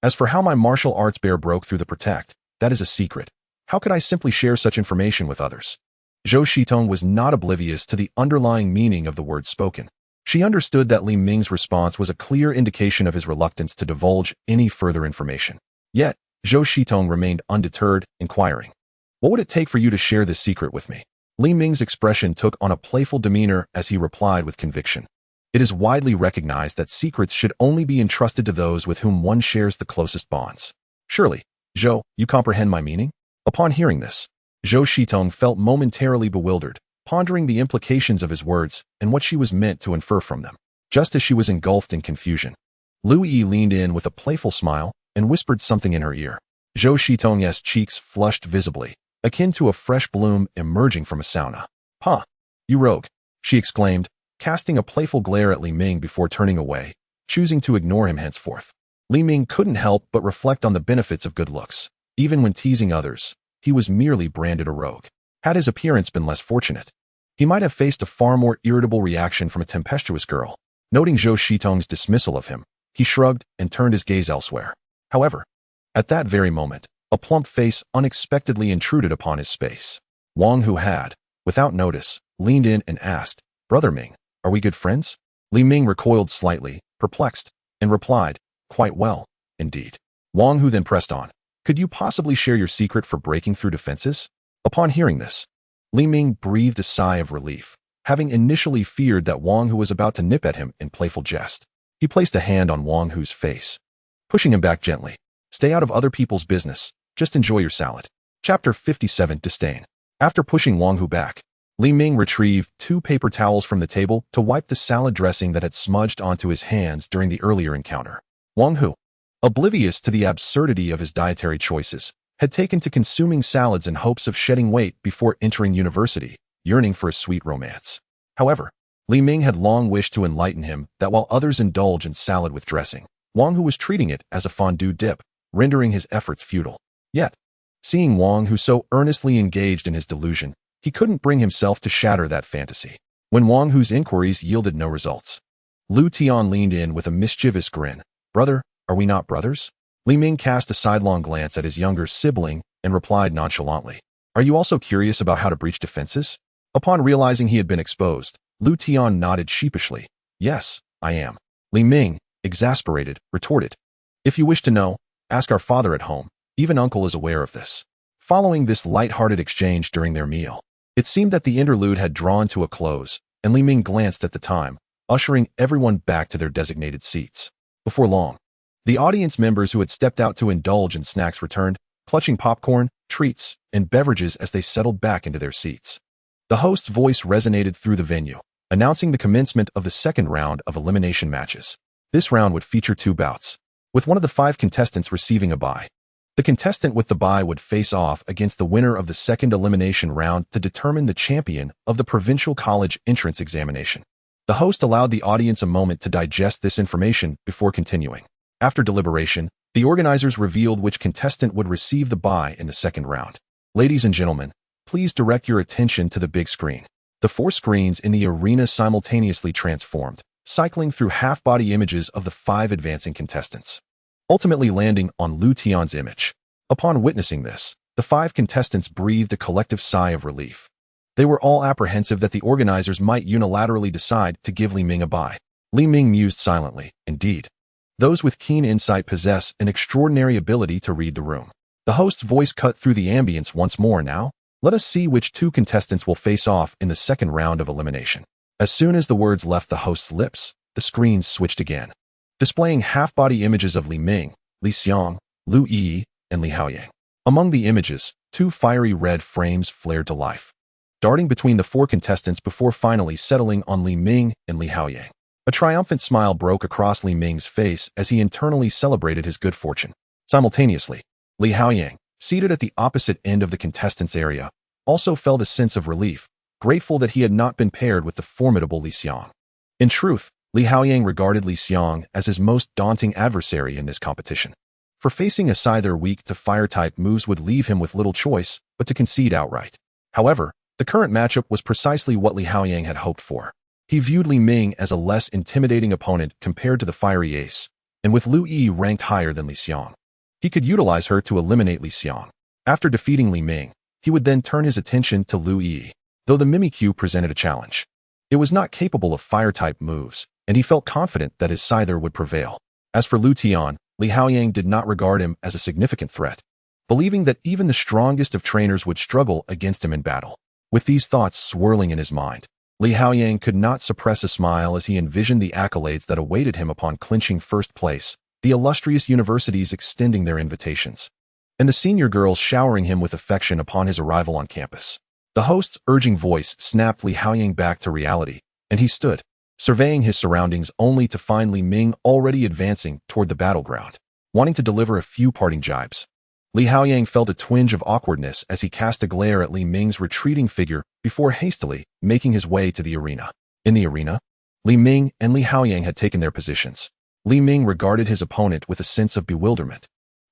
As for how my martial arts bear broke through the protect, that is a secret. How could I simply share such information with others? Zhou Shitong was not oblivious to the underlying meaning of the words spoken. She understood that Li Ming's response was a clear indication of his reluctance to divulge any further information. Yet, Zhou Shitong remained undeterred, inquiring, What would it take for you to share this secret with me? Li Ming's expression took on a playful demeanor as he replied with conviction. It is widely recognized that secrets should only be entrusted to those with whom one shares the closest bonds. Surely, Zhou, you comprehend my meaning? Upon hearing this, Zhou Shitong felt momentarily bewildered, pondering the implications of his words and what she was meant to infer from them. Just as she was engulfed in confusion, Lu Yi leaned in with a playful smile and whispered something in her ear. Zhou Shitong's cheeks flushed visibly, akin to a fresh bloom emerging from a sauna. Huh, you rogue, she exclaimed, casting a playful glare at Li Ming before turning away, choosing to ignore him henceforth. Li Ming couldn't help but reflect on the benefits of good looks. Even when teasing others, he was merely branded a rogue. Had his appearance been less fortunate, he might have faced a far more irritable reaction from a tempestuous girl. Noting Zhou Shitong's dismissal of him, he shrugged and turned his gaze elsewhere. However, at that very moment, a plump face unexpectedly intruded upon his space. Wang Hu had, without notice, leaned in and asked, Brother Ming, are we good friends? Li Ming recoiled slightly, perplexed, and replied, Quite well, indeed. Wang Hu then pressed on, Could you possibly share your secret for breaking through defenses? Upon hearing this, Li Ming breathed a sigh of relief, having initially feared that Wang Hu was about to nip at him in playful jest. He placed a hand on Wang Hu's face, pushing him back gently. Stay out of other people's business. Just enjoy your salad. Chapter 57 Disdain. After pushing Wang Hu back, Li Ming retrieved 2 paper towels from the table to wipe the salad dressing that had smudged onto his hands during the earlier encounter. Wang Hu, oblivious to the absurdity of his dietary choices, had taken to consuming salads in hopes of shedding weight before entering university, yearning for a sweet romance. However, Li Ming had long wished to enlighten him that while others indulge in salad with dressing, Wang Hu was treating it as a fondue dip, rendering his efforts futile. Yet, seeing Wang Hu so earnestly engaged in his delusion, he couldn't bring himself to shatter that fantasy. When Wang Hu's inquiries yielded no results, Lu Tian leaned in with a mischievous grin. Brother, are we not brothers? Li Ming cast a sidelong glance at his younger sibling and replied nonchalantly. Are you also curious about how to breach defenses? Upon realizing he had been exposed, Lu Tian nodded sheepishly. Yes, I am. Li Ming, exasperated, retorted. If you wish to know, ask our father at home. Even uncle is aware of this. Following this light-hearted exchange during their meal, it seemed that the interlude had drawn to a close, and Li Ming glanced at the time, ushering everyone back to their designated seats. Before long, the audience members who had stepped out to indulge in snacks returned, clutching popcorn, treats, and beverages as they settled back into their seats. The host's voice resonated through the venue, announcing the commencement of the second round of elimination matches. This round would feature 2 bouts, with one of the 5 contestants receiving a bye. The contestant with the bye would face off against the winner of the second elimination round to determine the champion of the provincial college entrance examination. The host allowed the audience a moment to digest this information before continuing. After deliberation, the organizers revealed which contestant would receive the bye in the second round. Ladies and gentlemen, please direct your attention to the big screen. The 4 screens in the arena simultaneously transformed, cycling through half-body images of the 5 advancing contestants, ultimately landing on Lu Tian's image. Upon witnessing this, the 5 contestants breathed a collective sigh of relief. They were all apprehensive that the organizers might unilaterally decide to give Li Ming a bye. Li Ming mused silently. Indeed, those with keen insight possess an extraordinary ability to read the room. The host's voice cut through the ambience once more. Now, let us see which 2 contestants will face off in the second round of elimination. As soon as the words left the host's lips, the screens switched again, displaying half-body images of Li Ming, Li Xiang, Lu Yi, and Li Haoyang. Among the images, 2 fiery red frames flared to life, darting between the 4 contestants before finally settling on Li Ming and Li Haoyang. A triumphant smile broke across Li Ming's face as he internally celebrated his good fortune. Simultaneously, Li Haoyang, seated at the opposite end of the contestants' area, also felt a sense of relief, grateful that he had not been paired with the formidable Li Xiang. In truth, Li Haoyang regarded Li Xiang as his most daunting adversary in this competition. For facing a Scyther weak to fire-type moves would leave him with little choice but to concede outright. However, the current matchup was precisely what Li Haoyang had hoped for. He viewed Li Ming as a less intimidating opponent compared to the fiery ace, and with Lu Yi ranked higher than Li Xiang, he could utilize her to eliminate Li Xiang. After defeating Li Ming, he would then turn his attention to Lu Yi, though the Mimikyu presented a challenge. It was not capable of fire-type moves, and he felt confident that his Scyther would prevail. As for Lu Tian, Li Haoyang did not regard him as a significant threat, believing that even the strongest of trainers would struggle against him in battle. With these thoughts swirling in his mind, Li Haoyang could not suppress a smile as he envisioned the accolades that awaited him upon clinching first place, the illustrious universities extending their invitations, and the senior girls showering him with affection upon his arrival on campus. The host's urging voice snapped Li Haoyang back to reality, and he stood, surveying his surroundings only to find Li Ming already advancing toward the battleground, wanting to deliver a few parting jibes. Li Haoyang felt a twinge of awkwardness as he cast a glare at Li Ming's retreating figure before hastily making his way to the arena. In the arena, Li Ming and Li Haoyang had taken their positions. Li Ming regarded his opponent with a sense of bewilderment,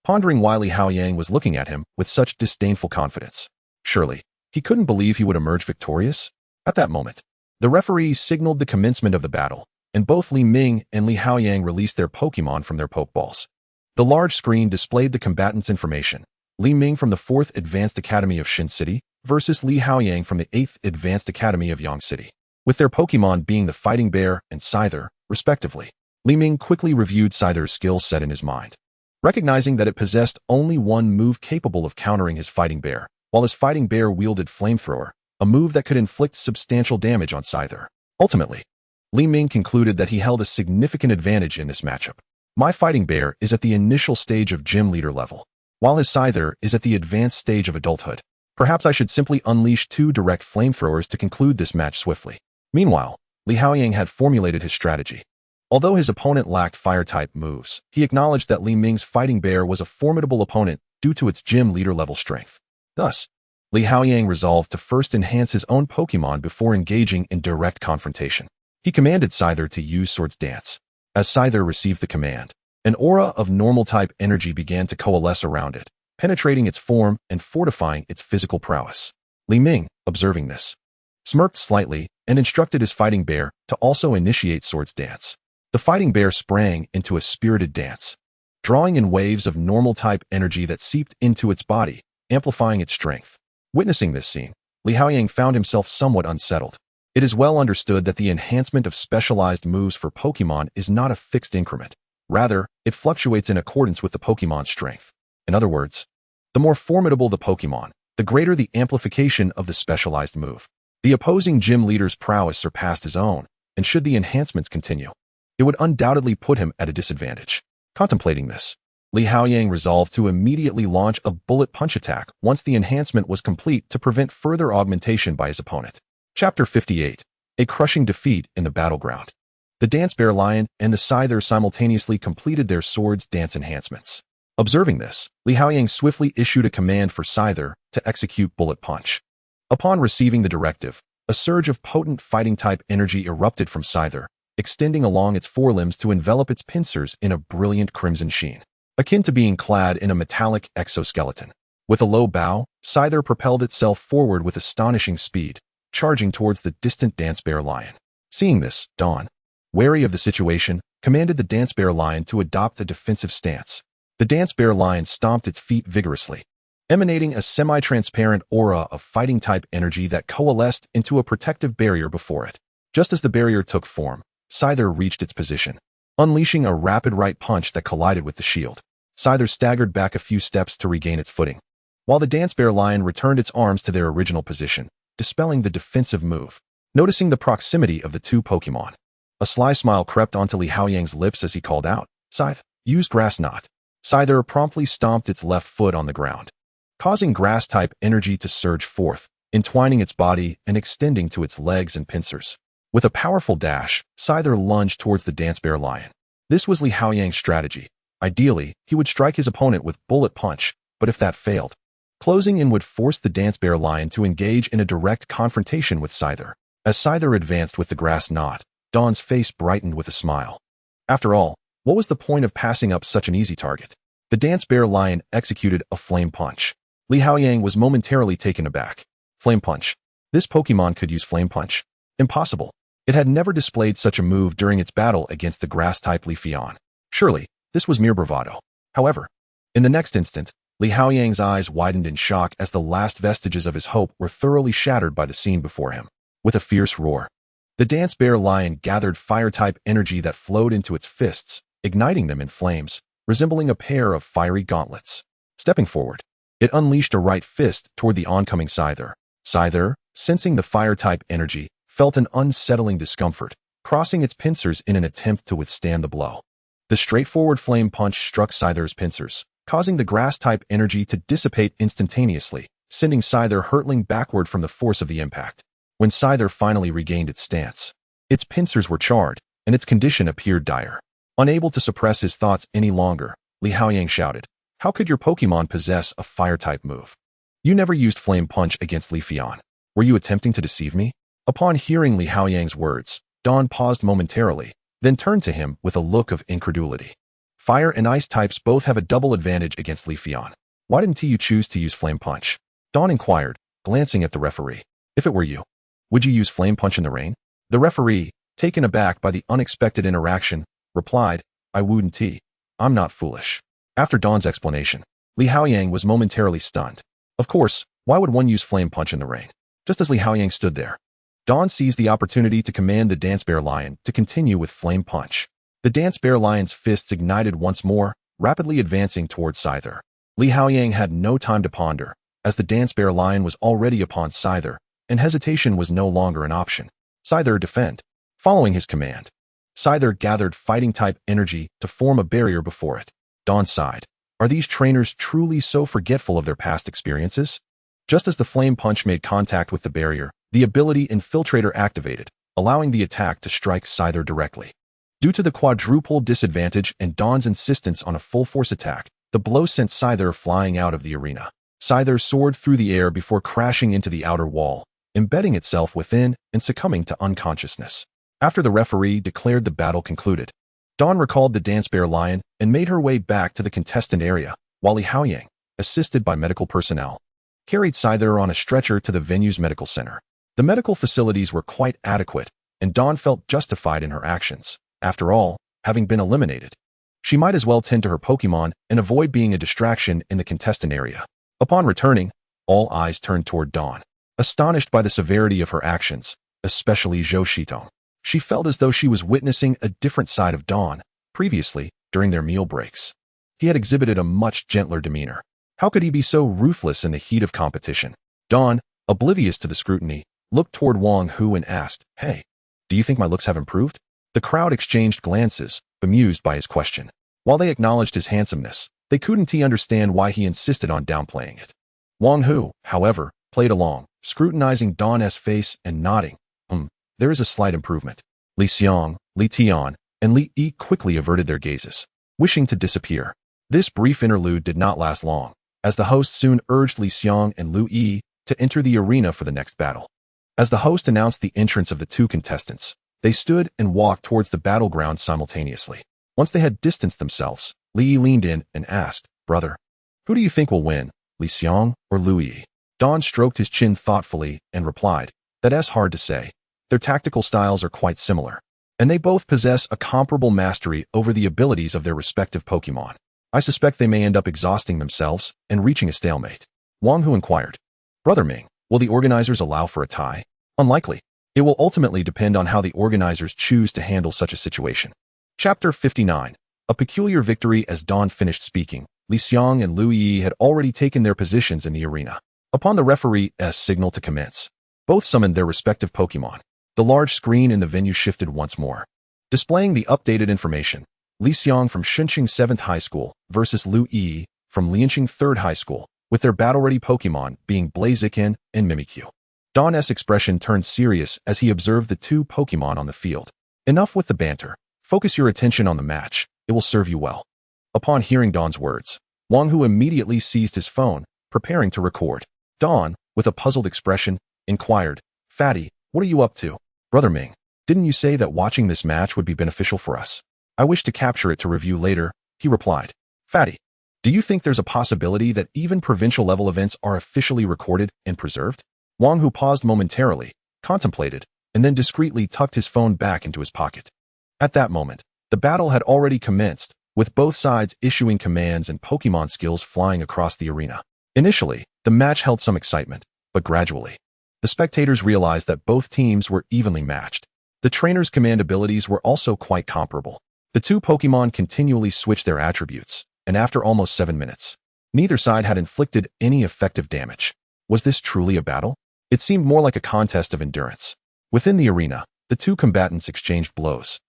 pondering why Li Haoyang was looking at him with such disdainful confidence. Surely, he couldn't believe he would emerge victorious? At that moment, the referee signaled the commencement of the battle, and both Li Ming and Li Haoyang released their Pokemon from their Pokeballs. The large screen displayed the combatants' information. Li Ming from the 4th Advanced Academy of Shin City versus Li Haoyang from the 8th Advanced Academy of Yang City, with their Pokemon being the Fighting Bear and Scyther, respectively. Li Ming quickly reviewed Scyther's skill set in his mind, recognizing that it possessed only one move capable of countering his Fighting Bear, while his Fighting Bear wielded Flamethrower, a move that could inflict substantial damage on Scyther. Ultimately, Li Ming concluded that he held a significant advantage in this matchup. My Fighting Bear is at the initial stage of gym leader level, while his Scyther is at the advanced stage of adulthood. Perhaps I should simply unleash 2 direct flamethrowers to conclude this match swiftly. Meanwhile, Li Haoyang had formulated his strategy. Although his opponent lacked fire-type moves, he acknowledged that Li Ming's Fighting Bear was a formidable opponent due to its gym leader level strength. Thus, Li Haoyang resolved to first enhance his own Pokemon before engaging in direct confrontation. He commanded Scyther to use Swords Dance. As Scyther received the command, an aura of normal-type energy began to coalesce around it, penetrating its form and fortifying its physical prowess. Li Ming, observing this, smirked slightly and instructed his Fighting Bear to also initiate Swords Dance. The Fighting Bear sprang into a spirited dance, drawing in waves of normal-type energy that seeped into its body, amplifying its strength. Witnessing this scene, Li Haoyang found himself somewhat unsettled. It is well understood that the enhancement of specialized moves for Pokemon is not a fixed increment. Rather, it fluctuates in accordance with the Pokemon's strength. In other words, the more formidable the Pokemon, the greater the amplification of the specialized move. The opposing gym leader's prowess surpassed his own, and should the enhancements continue, it would undoubtedly put him at a disadvantage. Contemplating this, Li Haoyang resolved to immediately launch a bullet punch attack once the enhancement was complete to prevent further augmentation by his opponent. Chapter 58. A crushing defeat in the battleground. The Dance Bear Lion and the Scyther simultaneously completed their Swords Dance enhancements. Observing this, Li Haoyang swiftly issued a command for Scyther to execute Bullet Punch. Upon receiving the directive, a surge of potent fighting-type energy erupted from Scyther, extending along its forelimbs to envelop its pincers in a brilliant crimson sheen, akin to being clad in a metallic exoskeleton. With a low bow, Scyther propelled itself forward with astonishing speed, charging towards the distant Dance Bear Lion. Seeing this, Dawn, wary of the situation, commanded the Dance Bear Lion to adopt a defensive stance. The Dance Bear Lion stomped its feet vigorously, emanating a semi-transparent aura of fighting-type energy that coalesced into a protective barrier before it. Just as the barrier took form, Scyther reached its position, unleashing a rapid right punch that collided with the shield. Scyther staggered back a few steps to regain its footing, while the Dance Bear Lion returned its arms to their original position, dispelling the defensive move. Noticing the proximity of the two Pokemon, a sly smile crept onto Li Haoyang's lips as he called out, "Scythe, use Grass Knot." Scyther promptly stomped its left foot on the ground, causing grass-type energy to surge forth, entwining its body and extending to its legs and pincers. With a powerful dash, Scyther lunged towards the Dance Bear Lion. This was Li Haoyang's strategy. Ideally, he would strike his opponent with Bullet Punch, but if that failed, closing in would force the Dance Bear Lion to engage in a direct confrontation with Scyther. As Scyther advanced with the Grass Knot, Dawn's face brightened with a smile. After all, what was the point of passing up such an easy target? The Dance Bear Lion executed a Flame Punch. Li Haoyang was momentarily taken aback. Flame Punch. This Pokemon could use Flame Punch. Impossible. It had never displayed such a move during its battle against the Grass-type Leafeon. Surely, this was mere bravado. However, in the next instant, Li Haoyang's eyes widened in shock as the last vestiges of his hope were thoroughly shattered by the scene before him. With a fierce roar, the Dance Bear Lion gathered fire-type energy that flowed into its fists, igniting them in flames, resembling a pair of fiery gauntlets. Stepping forward, it unleashed a right fist toward the oncoming Scyther. Scyther, sensing the fire-type energy, felt an unsettling discomfort, crossing its pincers in an attempt to withstand the blow. The straightforward Flame Punch struck Scyther's pincers, causing the grass-type energy to dissipate instantaneously, sending Scyther hurtling backward from the force of the impact. When Scyther finally regained its stance, its pincers were charred, and its condition appeared dire. Unable to suppress his thoughts any longer, Li Haoyang shouted, "How could your Pokemon possess a fire-type move? You never used Flame Punch against Leafeon. Were you attempting to deceive me?" Upon hearing Li Haoyang's words, Dawn paused momentarily, then turned to him with a look of incredulity. Fire and Ice types both have a double advantage against Leafeon. Why didn't you choose to use Flame Punch? Dawn inquired, glancing at the referee. If it were you, would you use Flame Punch in the rain? The referee, taken aback by the unexpected interaction, replied, "I wouldn't. I'm not foolish." After Dawn's explanation, Li Haoyang was momentarily stunned. Of course, why would one use Flame Punch in the rain? Just as Li Haoyang stood there, Dawn seized the opportunity to command the Dance Bear Lion to continue with Flame Punch. The Dance Bear Lion's fists ignited once more, rapidly advancing towards Scyther. Li Haoyang had no time to ponder, as the Dance Bear Lion was already upon Scyther, and hesitation was no longer an option. Scyther, defend. Following his command, Scyther gathered fighting-type energy to form a barrier before it. Dawn sighed. Are these trainers truly so forgetful of their past experiences? Just as the Flame Punch made contact with the barrier, the ability Infiltrator activated, allowing the attack to strike Scyther directly. Due to the quadruple disadvantage and Dawn's insistence on a full-force attack, the blow sent Scyther flying out of the arena. Scyther soared through the air before crashing into the outer wall, embedding itself within and succumbing to unconsciousness. After the referee declared the battle concluded, Dawn recalled the Dance Bear Lion and made her way back to the contestant area, while Li Haoyang, assisted by medical personnel, carried Scyther on a stretcher to the venue's medical center. The medical facilities were quite adequate, and Dawn felt justified in her actions. After all, having been eliminated, she might as well tend to her Pokemon and avoid being a distraction in the contestant area. Upon returning, all eyes turned toward Dawn. Astonished by the severity of her actions, especially Zhou Shitong, she felt as though she was witnessing a different side of Dawn. Previously, during their meal breaks, he had exhibited a much gentler demeanor. How could he be so ruthless in the heat of competition? Dawn, oblivious to the scrutiny, looked toward Wang Hu and asked, "Hey, do you think my looks have improved?" The crowd exchanged glances, bemused by his question. While they acknowledged his handsomeness, they couldn't understand why he insisted on downplaying it. Wang Hu, however, played along, scrutinizing Dawn's face and nodding. There is a slight improvement. Li Xiang, Li Tian, and Li Yi quickly averted their gazes, wishing to disappear. This brief interlude did not last long, as the host soon urged Li Xiang and Li Yi to enter the arena for the next battle. As the host announced the entrance of the two contestants, they stood and walked towards the battleground simultaneously. Once they had distanced themselves, Li Yi leaned in and asked, "Brother, who do you think will win, Li Xiang or Li Yi?" Dawn stroked his chin thoughtfully and replied, "That's hard to say. Their tactical styles are quite similar, and they both possess a comparable mastery over the abilities of their respective Pokemon. I suspect they may end up exhausting themselves and reaching a stalemate." Wang Hu inquired, "Brother Ming, will the organizers allow for a tie?" "Unlikely. It will ultimately depend on how the organizers choose to handle such a situation." Chapter 59. A peculiar victory. As Dawn finished speaking, Li Xiang and Li Yi had already taken their positions in the arena. Upon the referee's signal to commence, both summoned their respective Pokemon. The large screen in the venue shifted once more, displaying the updated information. Li Xiang from Shunqing 7th High School versus Li Yi from Lianqing 3rd High School, with their battle-ready Pokemon being Blaziken and Mimikyu. Dawn's expression turned serious as he observed the two Pokemon on the field. "Enough with the banter. Focus your attention on the match. It will serve you well." Upon hearing Dawn's words, Wang Hu immediately seized his phone, preparing to record. Dawn, with a puzzled expression, inquired, "Fatty, what are you up to?" "Brother Ming, didn't you say that watching this match would be beneficial for us? I wish to capture it to review later," he replied. "Fatty, do you think there's a possibility that even provincial-level events are officially recorded and preserved?" Wang Hu paused momentarily, contemplated, and then discreetly tucked his phone back into his pocket. At that moment, the battle had already commenced, with both sides issuing commands and Pokemon skills flying across the arena. Initially, the match held some excitement, but gradually, the spectators realized that both teams were evenly matched. The trainers' command abilities were also quite comparable. The two Pokemon continually switched their attributes, and after almost 7 minutes, neither side had inflicted any effective damage. Was this truly a battle? It seemed more like a contest of endurance. Within the arena, the two combatants exchanged blows,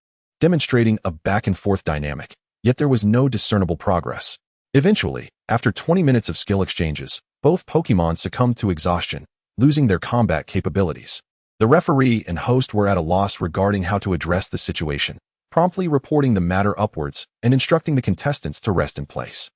demonstrating a back-and-forth dynamic, yet there was no discernible progress. Eventually, after 20 minutes of skill exchanges, both Pokemon succumbed to exhaustion, losing their combat capabilities. The referee and host were at a loss regarding how to address the situation, promptly reporting the matter upwards and instructing the contestants to rest in place.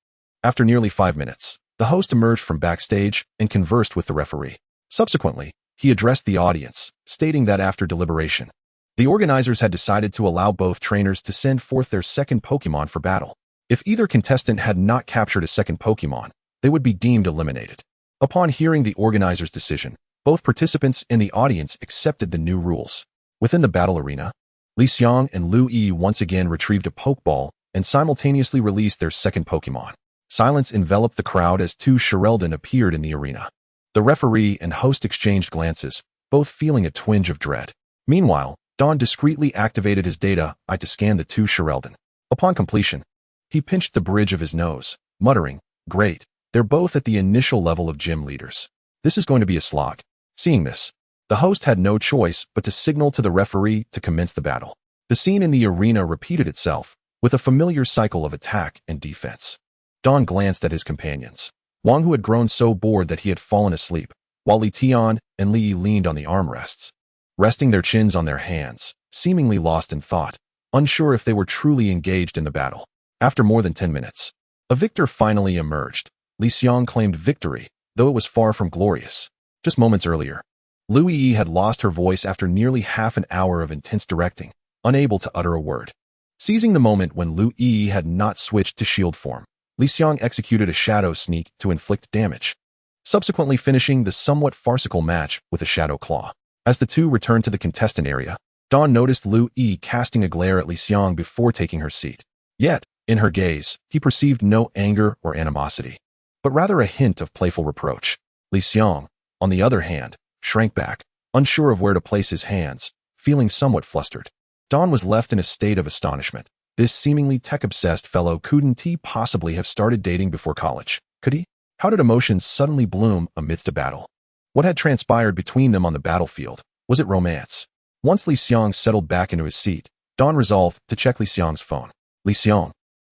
After nearly 5 minutes, the host emerged from backstage and conversed with the referee. Subsequently, he addressed the audience, stating that after deliberation, the organizers had decided to allow both trainers to send forth their second Pokemon for battle. If either contestant had not captured a second Pokemon, they would be deemed eliminated. Upon hearing the organizers' decision, both participants in the audience accepted the new rules. Within the battle arena, Li Xiang and Li Yi once again retrieved a Pokeball and simultaneously released their second Pokemon. Silence enveloped the crowd as two Sheldon appeared in the arena. The referee and host exchanged glances, both feeling a twinge of dread. Meanwhile, Dawn discreetly activated his data eye to scan the two Sheldon. Upon completion, he pinched the bridge of his nose, muttering, "Great, they're both at the initial level of gym leaders. This is going to be a slog." Seeing this, the host had no choice but to signal to the referee to commence the battle. The scene in the arena repeated itself, with a familiar cycle of attack and defense. Dawn glanced at his companions. Wang Hu had grown so bored that he had fallen asleep, while Li Tian and Li Yi leaned on the armrests, resting their chins on their hands, seemingly lost in thought, unsure if they were truly engaged in the battle. After more than 10 minutes, a victor finally emerged. Li Xiang claimed victory, though it was far from glorious. Just moments earlier, Li Yi had lost her voice after nearly half an hour of intense directing, unable to utter a word. Seizing the moment when Li Yi had not switched to shield form, Li Xiang executed a shadow sneak to inflict damage, subsequently finishing the somewhat farcical match with a shadow claw. As the two returned to the contestant area, Dawn noticed Li Yi casting a glare at Li Xiang before taking her seat. Yet, in her gaze, he perceived no anger or animosity, but rather a hint of playful reproach. Li Xiang, on the other hand, shrank back, unsure of where to place his hands, feeling somewhat flustered. Dawn was left in a state of astonishment. This seemingly tech-obsessed fellow couldn't he possibly have started dating before college? Could he? How did emotions suddenly bloom amidst a battle? What had transpired between them on the battlefield? Was it romance? Once Li Xiang settled back into his seat, Dawn resolved to check Li Xiang's phone. Li Xiang,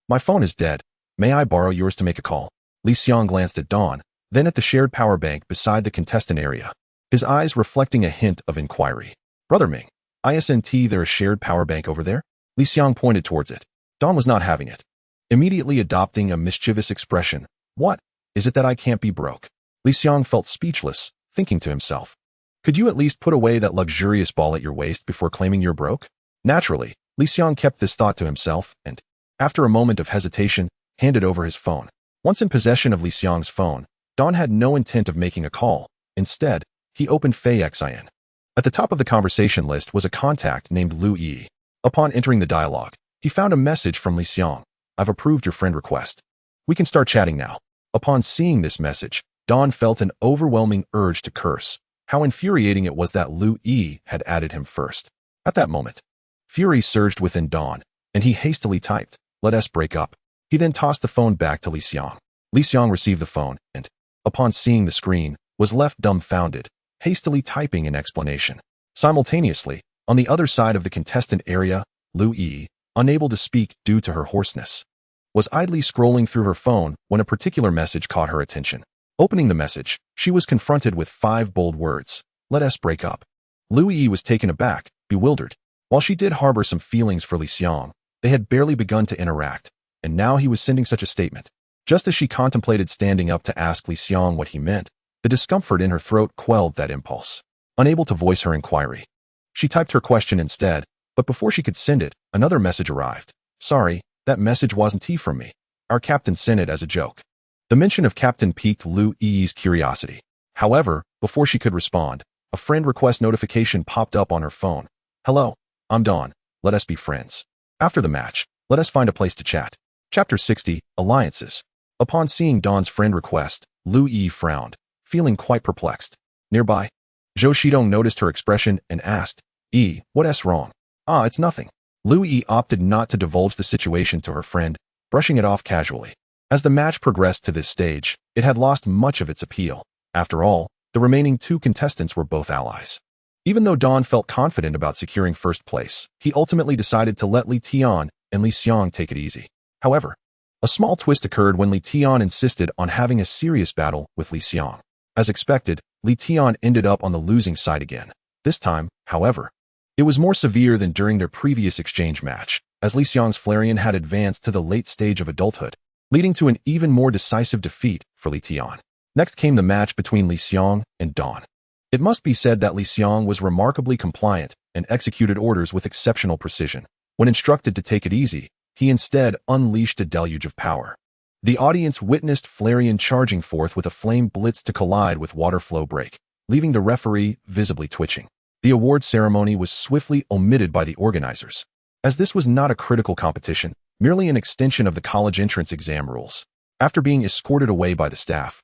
my phone is dead. May I borrow yours to make a call? Li Xiang glanced at Dawn, then at the shared power bank beside the contestant area, his eyes reflecting a hint of inquiry. Brother Ming, isn't there a shared power bank over there? Li Xiang pointed towards it. Dawn was not having it. Immediately adopting a mischievous expression. What? Is it that I can't be broke? Li Xiang felt speechless, thinking to himself. Could you at least put away that luxurious ball at your waist before claiming you're broke? Naturally, Li Xiang kept this thought to himself and, after a moment of hesitation, handed over his phone. Once in possession of Li Xiang's phone, Dawn had no intent of making a call. Instead, he opened Fanfic. At the top of the conversation list was a contact named Lu Yi. Upon entering the dialogue, he found a message from Li Xiang. I've approved your friend request. We can start chatting now. Upon seeing this message, Dawn felt an overwhelming urge to curse. How infuriating it was that Lu Yi had added him first. At that moment, fury surged within Dawn, and he hastily typed, "Let us break up." He then tossed the phone back to Li Xiang. Li Xiang received the phone and, upon seeing the screen, was left dumbfounded, hastily typing an explanation. Simultaneously, on the other side of the contestant area, Lu Yi, unable to speak due to her hoarseness, was idly scrolling through her phone when a particular message caught her attention. Opening the message, she was confronted with 5 bold words. Let us break up. Lu Yi was taken aback, bewildered. While she did harbor some feelings for Li Xiang, they had barely begun to interact, and now he was sending such a statement. Just as she contemplated standing up to ask Li Xiang what he meant, the discomfort in her throat quelled that impulse. Unable to voice her inquiry, she typed her question instead, but before she could send it, another message arrived. Sorry, that message wasn't from me. Our captain sent it as a joke. The mention of captain piqued Lu Yi's curiosity. However, before she could respond, a friend request notification popped up on her phone. Hello, I'm Dawn. Let us be friends. After the match, let us find a place to chat. Chapter 60, Alliances. Upon seeing Dawn's friend request, Lu Yi frowned, feeling quite perplexed. Nearby, Zhou Shidong noticed her expression and asked, what's wrong? It's nothing. Lu Yi opted not to divulge the situation to her friend, brushing it off casually. As the match progressed to this stage, it had lost much of its appeal. After all, the remaining 2 contestants were both allies. Even though Dawn felt confident about securing first place, he ultimately decided to let Li Tian and Li Xiang take it easy. However, a small twist occurred when Li Tian insisted on having a serious battle with Li Xiang. As expected, Li Tian ended up on the losing side again. This time, however, it was more severe than during their previous exchange match, as Li Xiang's Flareon had advanced to the late stage of adulthood, leading to an even more decisive defeat for Li Tian. Next came the match between Li Xiang and Dawn. It must be said that Li Xiang was remarkably compliant and executed orders with exceptional precision. When instructed to take it easy, he instead unleashed a deluge of power. The audience witnessed Flareon charging forth with a flame blitz to collide with water flow break, leaving the referee visibly twitching. The award ceremony was swiftly omitted by the organizers, as this was not a critical competition, merely an extension of the college entrance exam rules. After being escorted away by the staff,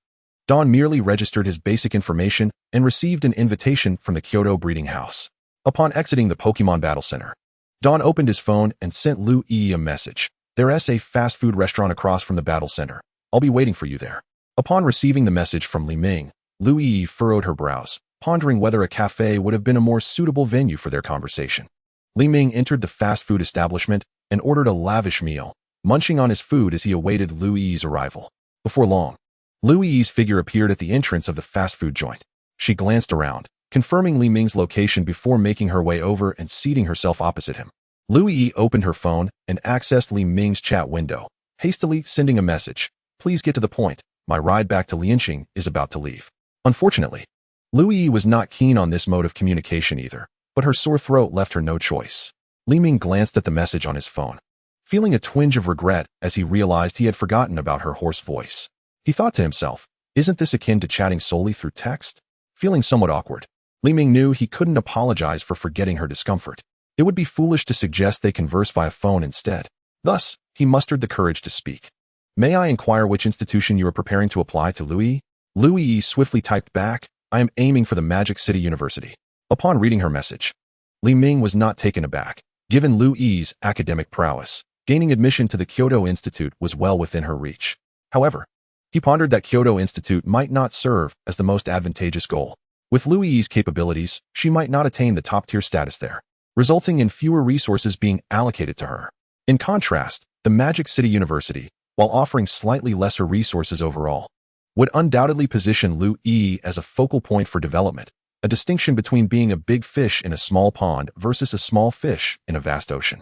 Dawn merely registered his basic information and received an invitation from the Kyoto breeding house. Upon exiting the Pokemon Battle Center, Dawn opened his phone and sent Lu Yi a message. There's a fast food restaurant across from the battle center. I'll be waiting for you there. Upon receiving the message from Li Ming, Lu Yi furrowed her brows, pondering whether a cafe would have been a more suitable venue for their conversation. Li Ming entered the fast food establishment and ordered a lavish meal, munching on his food as he awaited Lu Yi's arrival. Before long, Lu Yi's figure appeared at the entrance of the fast food joint. She glanced around, confirming Li Ming's location before making her way over and seating herself opposite him. Lu Yi opened her phone and accessed Li Ming's chat window, hastily sending a message. Please get to the point. My ride back to Lianqing is about to leave. Unfortunately, Lu Yi was not keen on this mode of communication either, but her sore throat left her no choice. Li Ming glanced at the message on his phone, feeling a twinge of regret as he realized he had forgotten about her hoarse voice. He thought to himself, isn't this akin to chatting solely through text? Feeling somewhat awkward, Li Ming knew he couldn't apologize for forgetting her discomfort. It would be foolish to suggest they converse via phone instead. Thus, he mustered the courage to speak. May I inquire which institution you are preparing to apply to, Louis? Lu Yi swiftly typed back, "I am aiming for the Magic City University." Upon reading her message, Li Ming was not taken aback. Given Lu Yi's academic prowess, gaining admission to the Kyoto Institute was well within her reach. However, he pondered that Kyoto Institute might not serve as the most advantageous goal. With Lu Yi's capabilities, she might not attain the top-tier status there, resulting in fewer resources being allocated to her. In contrast, the Magic City University, while offering slightly lesser resources overall, would undoubtedly position Lu Yi as a focal point for development, a distinction between being a big fish in a small pond versus a small fish in a vast ocean.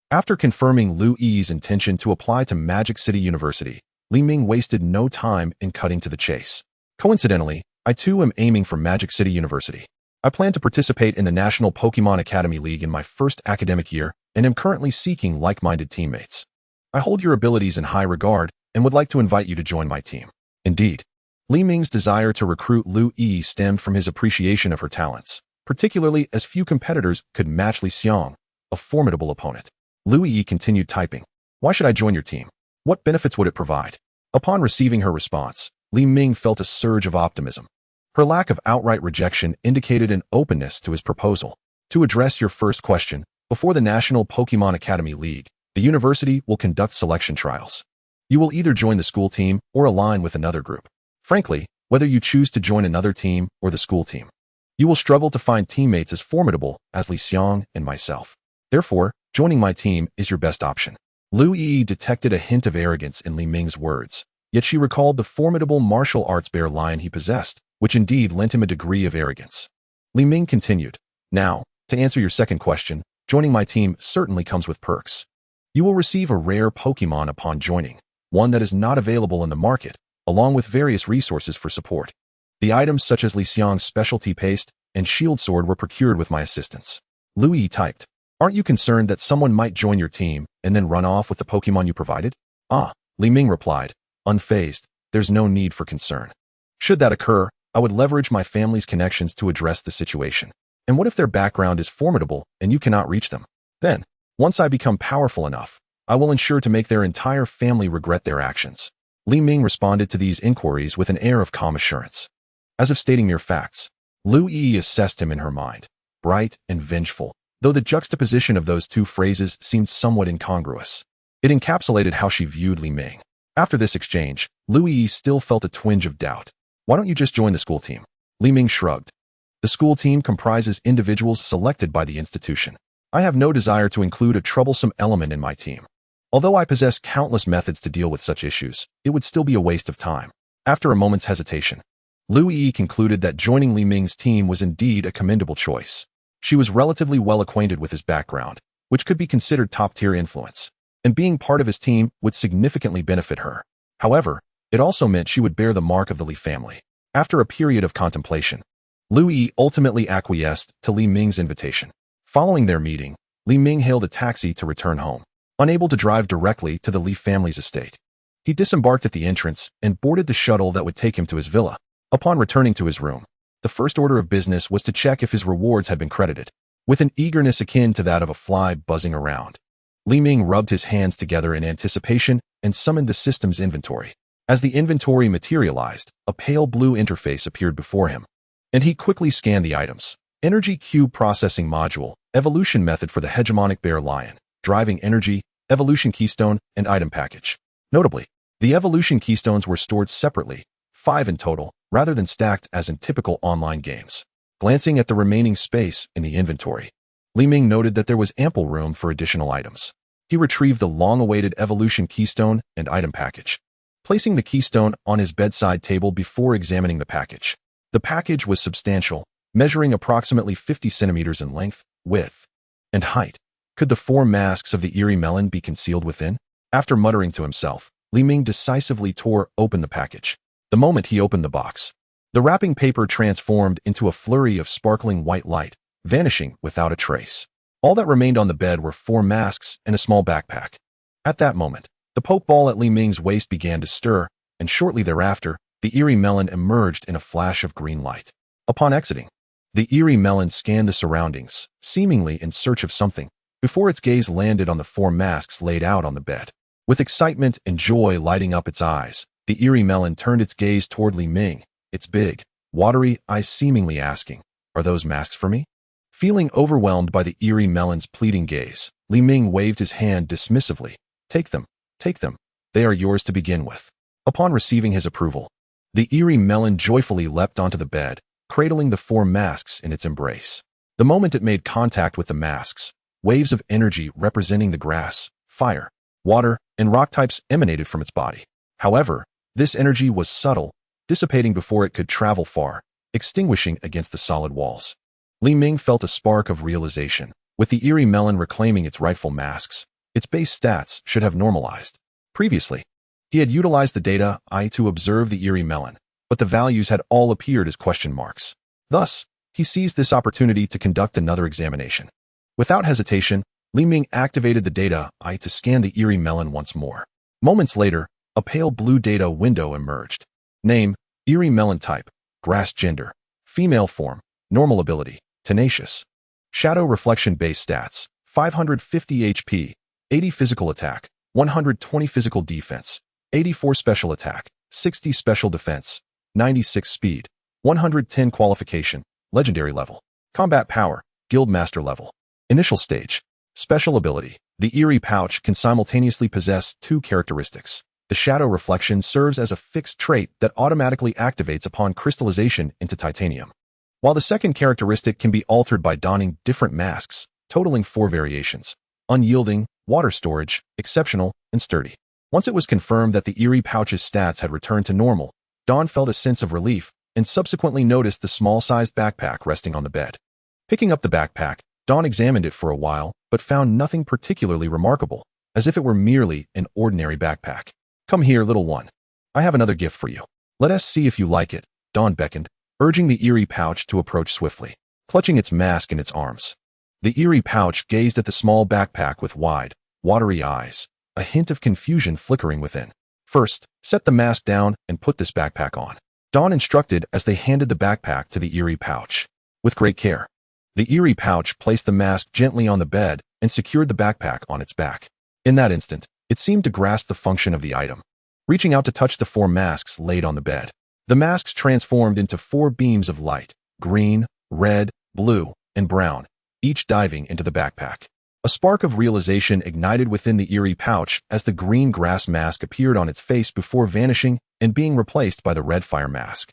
After confirming Lu Yi's intention to apply to Magic City University, Li Ming wasted no time in cutting to the chase. Coincidentally, I too am aiming for Magic City University. I plan to participate in the National Pokemon Academy League in my first academic year and am currently seeking like-minded teammates. I hold your abilities in high regard and would like to invite you to join my team. Indeed, Li Ming's desire to recruit Lu Yi stemmed from his appreciation of her talents, particularly as few competitors could match Li Xiang, a formidable opponent. Lu Yi continued typing, "Why should I join your team? What benefits would it provide?" Upon receiving her response, Li Ming felt a surge of optimism. Her lack of outright rejection indicated an openness to his proposal. To address your first question, before the National Pokemon Academy League, the university will conduct selection trials. You will either join the school team or align with another group. Frankly, whether you choose to join another team or the school team, you will struggle to find teammates as formidable as Li Xiang and myself. Therefore, joining my team is your best option. Lu Yi detected a hint of arrogance in Li Ming's words, yet she recalled the formidable martial arts bear lion he possessed, which indeed lent him a degree of arrogance. Li Ming continued, "Now, to answer your second question, joining my team certainly comes with perks. You will receive a rare Pokemon upon joining, one that is not available in the market, along with various resources for support. The items such as Li Xiang's specialty paste and shield sword were procured with my assistance." Lu Yi typed, "Aren't you concerned that someone might join your team and then run off with the Pokemon you provided?" Li Ming replied, unfazed, "There's no need for concern. Should that occur, I would leverage my family's connections to address the situation. And what if their background is formidable and you cannot reach them? Then, once I become powerful enough, I will ensure to make their entire family regret their actions." Li Ming responded to these inquiries with an air of calm assurance. As if stating mere facts, Lu Yi assessed him in her mind, bright and vengeful, though the juxtaposition of those two phrases seemed somewhat incongruous. It encapsulated how she viewed Li Ming. After this exchange, Lu Yi still felt a twinge of doubt. "Why don't you just join the school team?" Li Ming shrugged. "The school team comprises individuals selected by the institution. I have no desire to include a troublesome element in my team. Although I possess countless methods to deal with such issues, it would still be a waste of time." After a moment's hesitation, Lu Yi concluded that joining Li Ming's team was indeed a commendable choice. She was relatively well acquainted with his background, which could be considered top-tier influence, and being part of his team would significantly benefit her. However, it also meant she would bear the mark of the Li family. After a period of contemplation, Lu Yi ultimately acquiesced to Li Ming's invitation. Following their meeting, Li Ming hailed a taxi to return home. Unable to drive directly to the Li family's estate, he disembarked at the entrance and boarded the shuttle that would take him to his villa. Upon returning to his room, the first order of business was to check if his rewards had been credited. With an eagerness akin to that of a fly buzzing around, Li Ming rubbed his hands together in anticipation and summoned the system's inventory. As the inventory materialized, a pale blue interface appeared before him, and he quickly scanned the items. Energy Cube Processing Module, Evolution Method for the Hegemonic Bear Lion, Driving Energy, Evolution Keystone, and Item Package. Notably, the Evolution Keystones were stored separately, 5 in total, rather than stacked as in typical online games. Glancing at the remaining space in the inventory, Li Ming noted that there was ample room for additional items. He retrieved the long-awaited Evolution Keystone and Item Package, placing the keystone on his bedside table before examining the package. The package was substantial, measuring approximately 50 centimeters in length, width, and height. Could the 4 masks of the eerie melon be concealed within? After muttering to himself, Li Ming decisively tore open the package. The moment he opened the box, the wrapping paper transformed into a flurry of sparkling white light, vanishing without a trace. All that remained on the bed were 4 masks and a small backpack. At that moment, the pokeball at Li Ming's waist began to stir, and shortly thereafter, the eerie melon emerged in a flash of green light. Upon exiting, the eerie melon scanned the surroundings, seemingly in search of something, before its gaze landed on the 4 masks laid out on the bed. With excitement and joy lighting up its eyes, the eerie melon turned its gaze toward Li Ming, its big, watery eyes seemingly asking, "Are those masks for me?" Feeling overwhelmed by the eerie melon's pleading gaze, Li Ming waved his hand dismissively. Take them, take them. They are yours to begin with." Upon receiving his approval, the eerie melon joyfully leapt onto the bed, cradling the 4 masks in its embrace. The moment it made contact with the masks, waves of energy representing the grass, fire, water, and rock types emanated from its body. However, this energy was subtle, dissipating before it could travel far, extinguishing against the solid walls. Li Ming felt a spark of realization. With the eerie melon reclaiming its rightful masks, its base stats should have normalized. Previously, he had utilized the data to observe the eerie melon, but the values had all appeared as question marks. Thus, he seized this opportunity to conduct another examination. Without hesitation, Li Ming activated the data to scan the eerie melon once more. Moments later, a pale blue data window emerged. Name: eerie melon type, grass gender, female form, normal ability, tenacious. Shadow reflection base stats, 550 HP, 80 physical attack, 120 physical defense, 84 special attack, 60 special defense, 96 speed, 110 qualification, legendary level. Combat power, guild master level. Initial stage. Special ability. The eerie pouch can simultaneously possess 2 characteristics. The shadow reflection serves as a fixed trait that automatically activates upon crystallization into titanium, while the second characteristic can be altered by donning different masks, totaling 4 variations: unyielding, water storage, exceptional, and sturdy. Once it was confirmed that the eerie pouch's stats had returned to normal, Dawn felt a sense of relief and subsequently noticed the small-sized backpack resting on the bed. Picking up the backpack, Dawn examined it for a while, but found nothing particularly remarkable, as if it were merely an ordinary backpack. "Come here, little one. I have another gift for you. Let us see if you like it," Dawn beckoned, urging the eerie pouch to approach swiftly. Clutching its mask in its arms, the eerie pouch gazed at the small backpack with wide, watery eyes, a hint of confusion flickering within. "First, set the mask down and put this backpack on," Dawn instructed as they handed the backpack to the eerie pouch. With great care, the eerie pouch placed the mask gently on the bed and secured the backpack on its back. In that instant, it seemed to grasp the function of the item. Reaching out to touch the 4 masks laid on the bed, the masks transformed into 4 beams of light: green, red, blue, and brown, each diving into the backpack. A spark of realization ignited within the eerie pouch as the green grass mask appeared on its face before vanishing and being replaced by the red fire mask.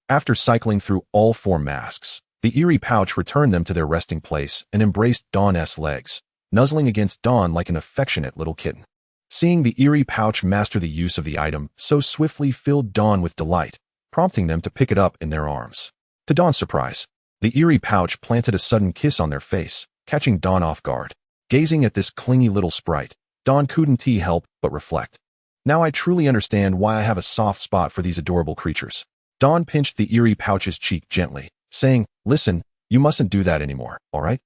After cycling through all 4 masks, the eerie pouch returned them to their resting place and embraced Dawn's legs, nuzzling against Dawn like an affectionate little kitten. Seeing the eerie pouch master the use of the item so swiftly filled Dawn with delight, prompting them to pick it up in their arms. To Dawn's surprise, the eerie pouch planted a sudden kiss on their face, catching Dawn off guard. Gazing at this clingy little sprite, Dawn couldn't help but reflect. Now I truly understand why I have a soft spot for these adorable creatures. Dawn pinched the eerie pouch's cheek gently, saying, "Listen, you mustn't do that anymore, all right?"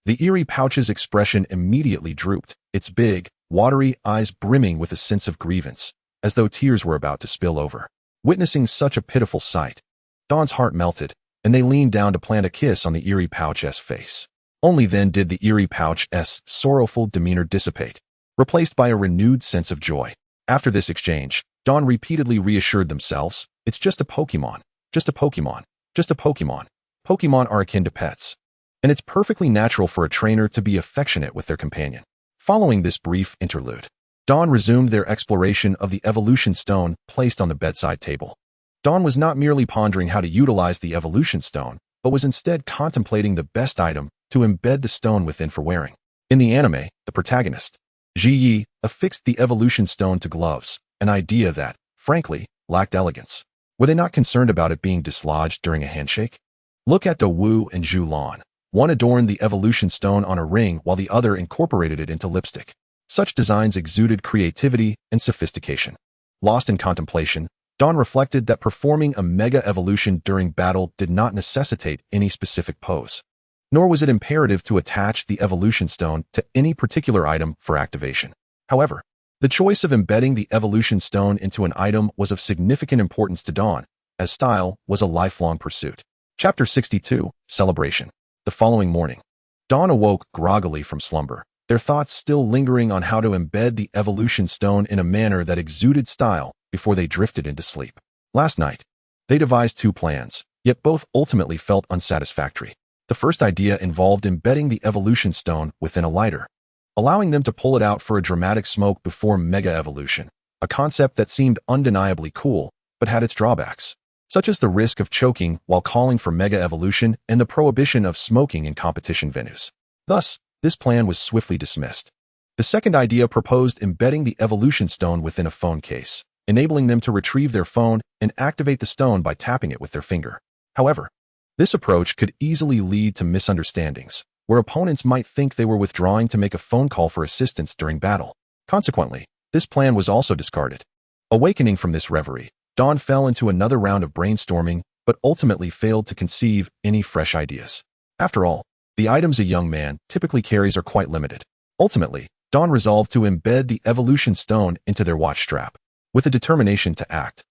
The eerie pouch's expression immediately drooped, its big, watery eyes brimming with a sense of grievance, as though tears were about to spill over. Witnessing such a pitiful sight, Dawn's heart melted, and they leaned down to plant a kiss on the eerie pouch's face. Only then did the eerie pouch's sorrowful demeanor dissipate, replaced by a renewed sense of joy. After this exchange, Dawn repeatedly reassured themselves, "It's just a Pokemon, just a Pokemon, just a Pokemon. Pokemon are akin to pets, and it's perfectly natural for a trainer to be affectionate with their companion." Following this brief interlude, Dawn resumed their exploration of the evolution stone placed on the bedside table. Dawn was not merely pondering how to utilize the evolution stone, but was instead contemplating the best item to embed the stone within for wearing. In the anime, the protagonist, Ji Yi, affixed the evolution stone to gloves, an idea that, frankly, lacked elegance. Were they not concerned about it being dislodged during a handshake? Look at Do Wu and Zhu Lan. One adorned the evolution stone on a ring while the other incorporated it into lipstick. Such designs exuded creativity and sophistication. Lost in contemplation, Dawn reflected that performing a mega evolution during battle did not necessitate any specific pose, nor was it imperative to attach the evolution stone to any particular item for activation. However, the choice of embedding the evolution stone into an item was of significant importance to Dawn, as style was a lifelong pursuit. Chapter 62, Celebration. The following morning, Dawn awoke groggily from slumber, their thoughts still lingering on how to embed the evolution stone in a manner that exuded style before they drifted into sleep. Last night, They devised two plans, yet both ultimately felt unsatisfactory. The first idea involved embedding the evolution stone within a lighter, allowing them to pull it out for a dramatic smoke before mega evolution, a concept that seemed undeniably cool, but had its drawbacks, such as the risk of choking while calling for mega evolution and the prohibition of smoking in competition venues. Thus, this plan was swiftly dismissed. The second idea proposed embedding the evolution stone within a phone case, enabling them to retrieve their phone and activate the stone by tapping it with their finger. However, this approach could easily lead to misunderstandings, where opponents might think they were withdrawing to make a phone call for assistance during battle. Consequently, this plan was also discarded. Awakening from this reverie, Dawn fell into another round of brainstorming, but ultimately failed to conceive any fresh ideas. After all, the items a young man typically carries are quite limited. Ultimately, Dawn resolved to embed the evolution stone into their watch strap. With a determination to act,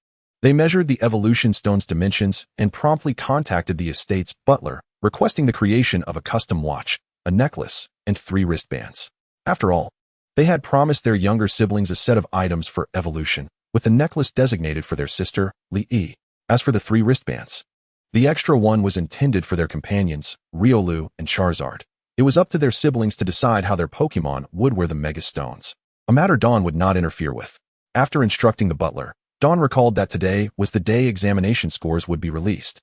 they measured the evolution stone's dimensions and promptly contacted the estate's butler, requesting the creation of a custom watch, a necklace, and 3 wristbands. After all, they had promised their younger siblings a set of items for evolution, with the necklace designated for their sister, Li. As for the 3 wristbands, the extra one was intended for their companions, Riolu and Charizard. It was up to their siblings to decide how their Pokémon would wear the Mega Stones, a matter Dawn would not interfere with. After instructing the butler, Dawn recalled that today was the day examination scores would be released,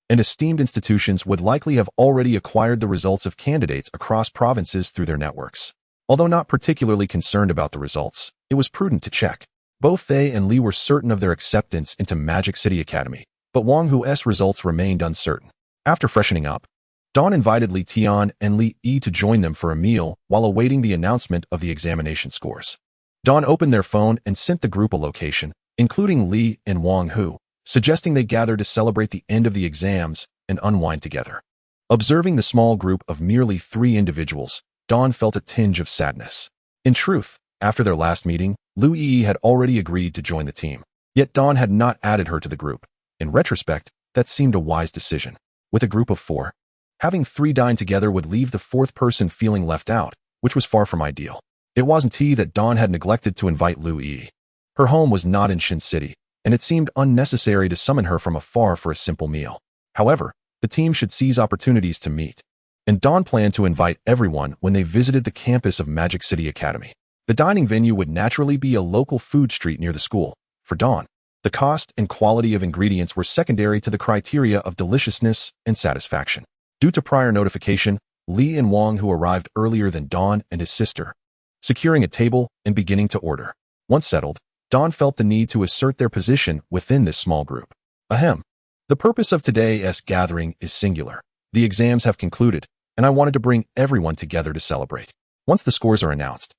and esteemed institutions would likely have already acquired the results of candidates across provinces through their networks. Although not particularly concerned about the results, it was prudent to check. Both they and Li were certain of their acceptance into Magic City Academy, but Wang Hu's results remained uncertain. After freshening up, Dawn invited Li Tian and Li Yi to join them for a meal while awaiting the announcement of the examination scores. Dawn opened their phone and sent the group a location, including Li and Wang Hu, suggesting they gather to celebrate the end of the exams and unwind together. Observing the small group of merely 3 individuals, Dawn felt a tinge of sadness. In truth, after their last meeting, Lu Yi had already agreed to join the team. Yet Dawn had not added her to the group. In retrospect, that seemed a wise decision. With a group of 4, having 3 dine together would leave the 4th person feeling left out, which was far from ideal. It wasn't that Dawn had neglected to invite Lu Yi. Her home was not in Shin City, and it seemed unnecessary to summon her from afar for a simple meal. However, the team should seize opportunities to meet, and Dawn planned to invite everyone when they visited the campus of Magic City Academy. The dining venue would naturally be a local food street near the school. For Dawn, the cost and quality of ingredients were secondary to the criteria of deliciousness and satisfaction. Due to prior notification, Li and Wang, who arrived earlier than Dawn and his sister, securing a table and beginning to order. Once settled, Dawn felt the need to assert their position within this small group. Ahem. The purpose of today's gathering is singular. The exams have concluded, and I wanted to bring everyone together to celebrate. Once the scores are announced,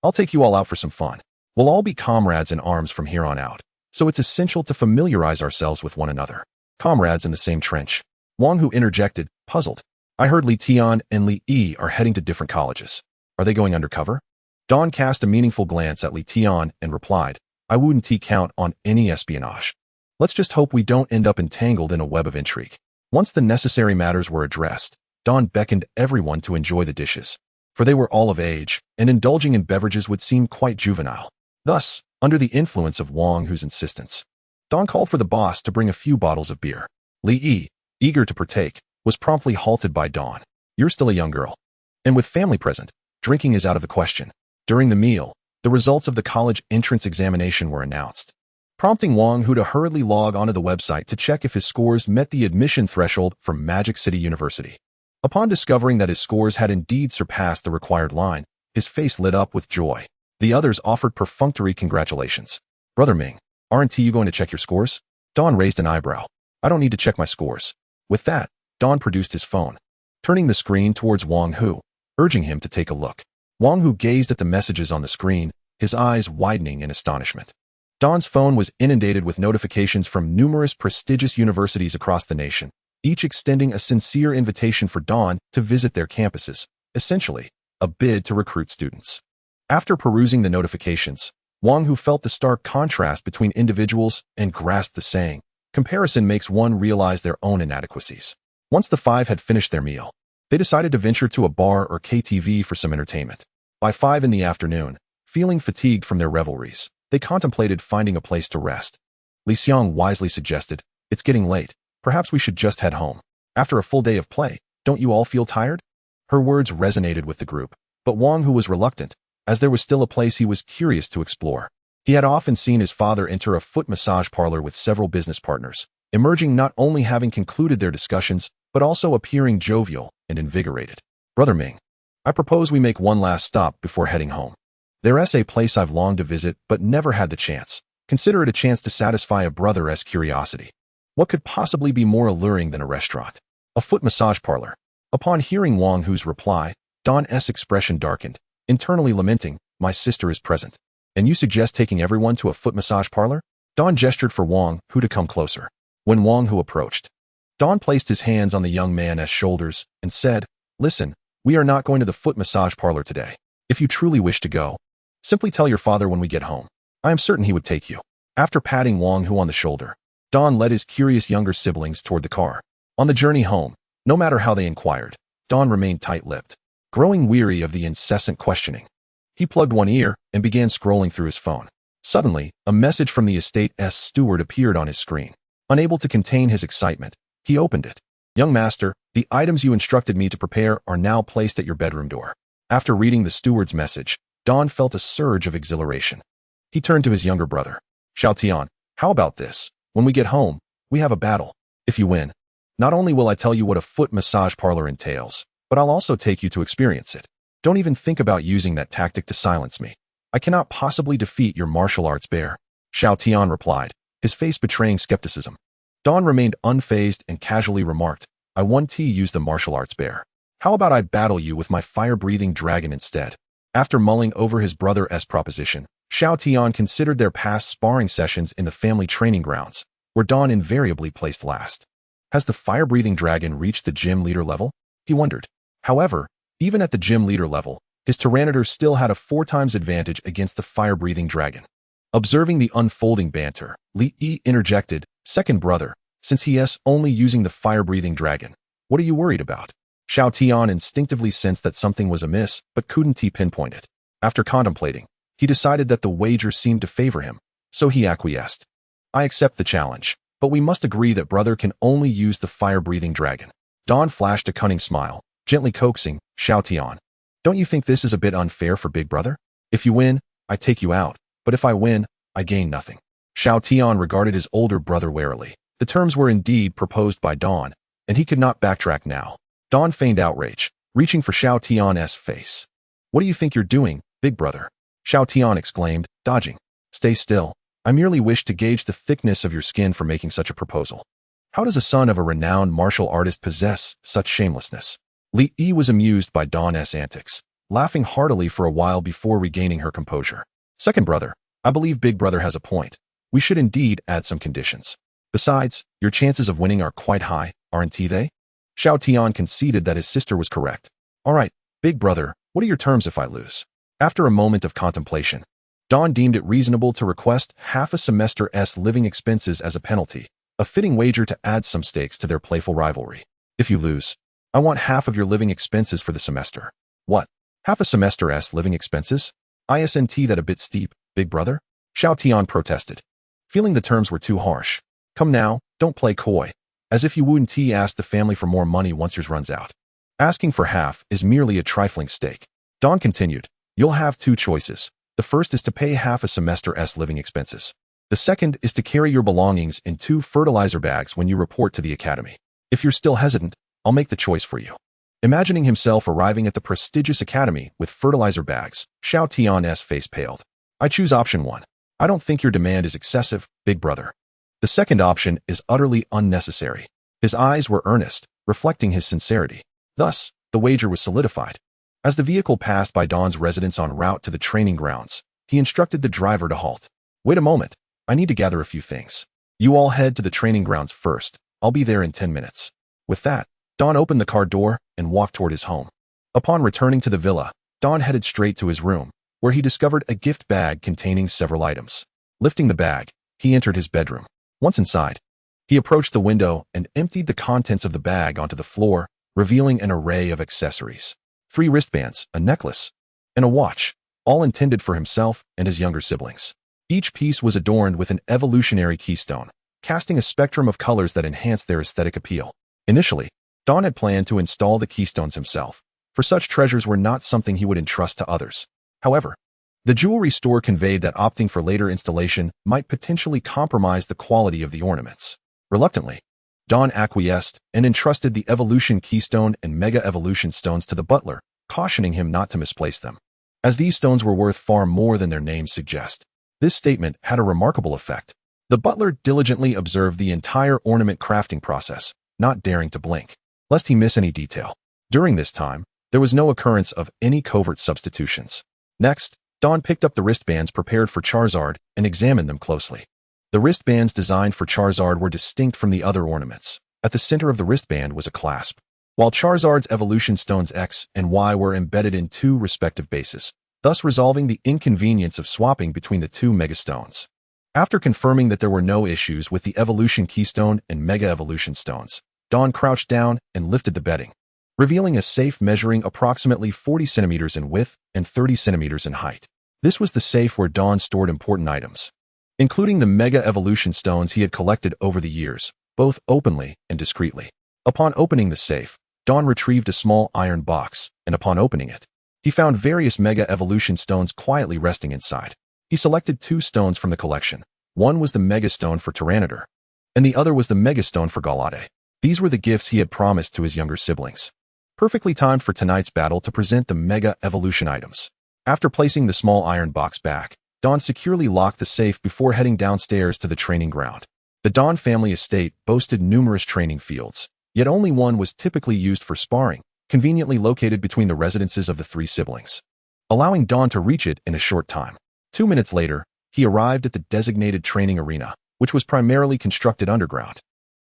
I'll take you all out for some fun. We'll all be comrades in arms from here on out, so it's essential to familiarize ourselves with one another. Comrades in the same trench. Wang Hu interjected, puzzled. I heard Li Tian and Li Yi are heading to different colleges. Are they going undercover? Dawn cast a meaningful glance at Li Tian and replied, I wouldn't count on any espionage. Let's just hope we don't end up entangled in a web of intrigue. Once the necessary matters were addressed, Dawn beckoned everyone to enjoy the dishes, for they were all of age, and indulging in beverages would seem quite juvenile. Thus, under the influence of Wang Hu's insistence, Dawn called for the boss to bring a few bottles of beer. Li Yi, eager to partake, was promptly halted by Dawn. You're still a young girl. And with family present, drinking is out of the question. During the meal, the results of the college entrance examination were announced, prompting Wang Hu to hurriedly log onto the website to check if his scores met the admission threshold for Magic City University. Upon discovering that his scores had indeed surpassed the required line, his face lit up with joy. The others offered perfunctory congratulations. Brother Ming, aren't you going to check your scores? Dawn raised an eyebrow. I don't need to check my scores. With that, Dawn produced his phone, turning the screen towards Wang Hu, urging him to take a look. Wang Hu gazed at the messages on the screen, his eyes widening in astonishment. Dawn's phone was inundated with notifications from numerous prestigious universities across the nation, each extending a sincere invitation for Dawn to visit their campuses, essentially, a bid to recruit students. After perusing the notifications, Wang Hu felt the stark contrast between individuals and grasped the saying, comparison makes one realize their own inadequacies. Once the 5 had finished their meal, they decided to venture to a bar or KTV for some entertainment. By 5 in the afternoon, feeling fatigued from their revelries, they contemplated finding a place to rest. Li Xiang wisely suggested, It's getting late. Perhaps we should just head home. After a full day of play, don't you all feel tired? Her words resonated with the group, but Wong Hu was reluctant, as there was still a place he was curious to explore. He had often seen his father enter a foot massage parlor with several business partners, emerging not only having concluded their discussions, but also appearing jovial and invigorated. Brother Ming, I propose we make one last stop before heading home. There's a place I've longed to visit but never had the chance. Consider it a chance to satisfy a brother's curiosity. What could possibly be more alluring than a restaurant? A foot massage parlor. Upon hearing Wong Hu's reply, Don's expression darkened, internally lamenting, my sister is present. And you suggest taking everyone to a foot massage parlor? Don gestured for Wong Hu to come closer. When Wong Hu approached, Don placed his hands on the young man's shoulders and said, listen, we are not going to the foot massage parlor today. If you truly wish to go, simply tell your father when we get home. I am certain he would take you. After patting Wong Hu on the shoulder, Don led his curious younger siblings toward the car. On the journey home, no matter how they inquired, Don remained tight-lipped, growing weary of the incessant questioning. He plugged one ear and began scrolling through his phone. Suddenly, a message from the estate's steward appeared on his screen. Unable to contain his excitement, he opened it. Young master, the items you instructed me to prepare are now placed at your bedroom door. After reading the steward's message, Don felt a surge of exhilaration. He turned to his younger brother. Xiao Tian, how about this? When we get home, we have a battle. If you win, not only will I tell you what a foot massage parlor entails, but I'll also take you to experience it. Don't even think about using that tactic to silence me. I cannot possibly defeat your martial arts bear. Xiao Tian replied, his face betraying skepticism. Don remained unfazed and casually remarked, I won't use the martial arts bear. How about I battle you with my fire-breathing dragon instead? After mulling over his brother's proposition, Xiao Tian considered their past sparring sessions in the family training grounds, where Don invariably placed last. Has the fire-breathing dragon reached the gym leader level? He wondered. However, even at the gym leader level, his Tyranitar still had a 4 times advantage against the fire-breathing dragon. Observing the unfolding banter, Li interjected, second brother, since he is only using the fire-breathing dragon, what are you worried about? Xiao Tian instinctively sensed that something was amiss, but couldn't pinpoint it. After contemplating, he decided that the wager seemed to favor him, so he acquiesced. I accept the challenge, but we must agree that brother can only use the fire-breathing dragon. Don flashed a cunning smile, gently coaxing, Xiao Tian. Don't you think this is a bit unfair for big brother? If you win, I take you out, but if I win, I gain nothing. Xiao Tian regarded his older brother warily. The terms were indeed proposed by Don, and he could not backtrack now. Don feigned outrage, reaching for Xiao Tian's face. What do you think you're doing, big brother? Xiao Tian exclaimed, dodging. Stay still. I merely wish to gauge the thickness of your skin for making such a proposal. How does a son of a renowned martial artist possess such shamelessness? Li was amused by Don's antics, laughing heartily for a while before regaining her composure. Second brother, I believe big brother has a point. We should indeed add some conditions. Besides, your chances of winning are quite high, aren't they? Xiao Tian conceded that his sister was correct. All right, big brother, what are your terms if I lose? After a moment of contemplation, Don deemed it reasonable to request half a semester's living expenses as a penalty, a fitting wager to add some stakes to their playful rivalry. If you lose, I want half of your living expenses for the semester. What? Half a semester's living expenses? Isn't that a bit steep, big brother? Xiao Tian protested, feeling the terms were too harsh. Come now, don't play coy, as if you wouldn't ask the family for more money once yours runs out. Asking for half is merely a trifling stake. Don continued, you'll have 2 choices. The first is to pay half a semester's living expenses. The second is to carry your belongings in 2 fertilizer bags when you report to the academy. If you're still hesitant, I'll make the choice for you. Imagining himself arriving at the prestigious academy with fertilizer bags, Xiao Tian's face paled. I choose option 1. I don't think your demand is excessive, big brother. The second option is utterly unnecessary. His eyes were earnest, reflecting his sincerity. Thus, the wager was solidified. As the vehicle passed by Don's residence en route to the training grounds, he instructed the driver to halt. Wait a moment, I need to gather a few things. You all head to the training grounds first. I'll be there in 10 minutes. With that, Don opened the car door and walked toward his home. Upon returning to the villa, Don headed straight to his room, where he discovered a gift bag containing several items. Lifting the bag, he entered his bedroom. Once inside, he approached the window and emptied the contents of the bag onto the floor, revealing an array of accessories. 3 wristbands, a necklace, and a watch, all intended for himself and his younger siblings. Each piece was adorned with an evolutionary keystone, casting a spectrum of colors that enhanced their aesthetic appeal. Initially, Dawn had planned to install the keystones himself, for such treasures were not something he would entrust to others. However, the jewelry store conveyed that opting for later installation might potentially compromise the quality of the ornaments. Reluctantly, Dawn acquiesced and entrusted the Evolution Keystone and Mega Evolution Stones to the butler, cautioning him not to misplace them, as these stones were worth far more than their names suggest. This statement had a remarkable effect. The butler diligently observed the entire ornament crafting process, not daring to blink, lest he miss any detail. During this time, there was no occurrence of any covert substitutions. Next, Dawn picked up the wristbands prepared for Charizard and examined them closely. The wristbands designed for Charizard were distinct from the other ornaments. At the center of the wristband was a clasp, while Charizard's evolution stones X and Y were embedded in two respective bases, thus resolving the inconvenience of swapping between the two Mega Stones. After confirming that there were no issues with the Evolution Keystone and Mega Evolution Stones, Dawn crouched down and lifted the bedding, revealing a safe measuring approximately 40 centimeters in width and 30 centimeters in height. This was the safe where Dawn stored important items, including the Mega Evolution Stones he had collected over the years, both openly and discreetly. Upon opening the safe, Dawn retrieved a small iron box, and upon opening it, he found various Mega Evolution Stones quietly resting inside. He selected two stones from the collection. One was the Mega Stone for Tyranitar, and the other was the Mega Stone for Galade. These were the gifts he had promised to his younger siblings. Perfectly timed for tonight's battle to present the Mega Evolution items. After placing the small iron box back, Dawn securely locked the safe before heading downstairs to the training ground. The Dawn family estate boasted numerous training fields, yet only one was typically used for sparring, conveniently located between the residences of the three siblings, allowing Dawn to reach it in a short time. 2 minutes later, he arrived at the designated training arena, which was primarily constructed underground.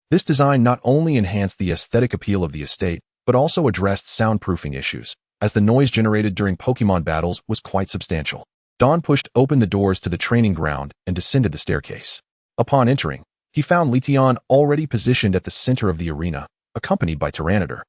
This design not only enhanced the aesthetic appeal of the estate, but also addressed soundproofing issues, as the noise generated during Pokemon battles was quite substantial. Dawn pushed open the doors to the training ground and descended the staircase. Upon entering, he found Letion already positioned at the center of the arena, accompanied by Tyranitar,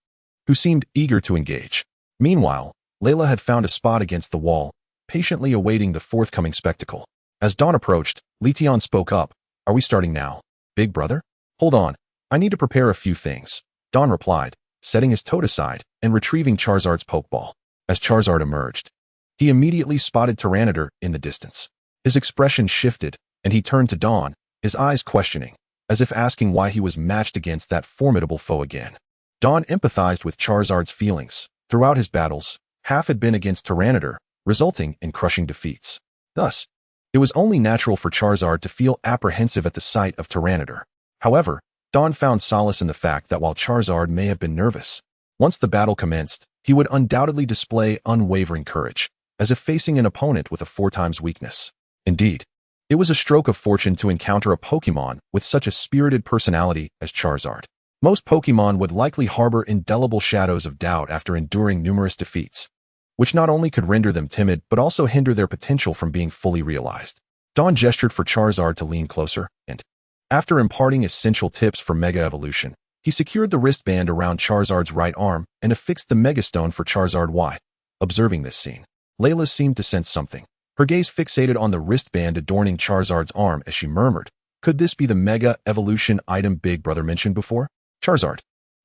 who seemed eager to engage. Meanwhile, Layla had found a spot against the wall, patiently awaiting the forthcoming spectacle. As Dawn approached, Letion spoke up. "Are we starting now, big brother?" "Hold on, I need to prepare a few things," Dawn replied, setting his toad aside and retrieving Charizard's Pokeball. As Charizard emerged, he immediately spotted Tyranitar in the distance. His expression shifted, and he turned to Dawn, his eyes questioning, as if asking why he was matched against that formidable foe again. Dawn empathized with Charizard's feelings. Throughout his battles, half had been against Tyranitar, resulting in crushing defeats. Thus, it was only natural for Charizard to feel apprehensive at the sight of Tyranitar. However, Dawn found solace in the fact that while Charizard may have been nervous, once the battle commenced, he would undoubtedly display unwavering courage, as if facing an opponent with a 4x weakness. Indeed, it was a stroke of fortune to encounter a Pokemon with such a spirited personality as Charizard. Most Pokemon would likely harbor indelible shadows of doubt after enduring numerous defeats, which not only could render them timid but also hinder their potential from being fully realized. Dawn gestured for Charizard to lean closer, and, after imparting essential tips for Mega Evolution, he secured the wristband around Charizard's right arm and affixed the Mega Stone for Charizard Y. Observing this scene, Layla seemed to sense something. Her gaze fixated on the wristband adorning Charizard's arm as she murmured, "Could this be the Mega Evolution item Big Brother mentioned before?" Charizard,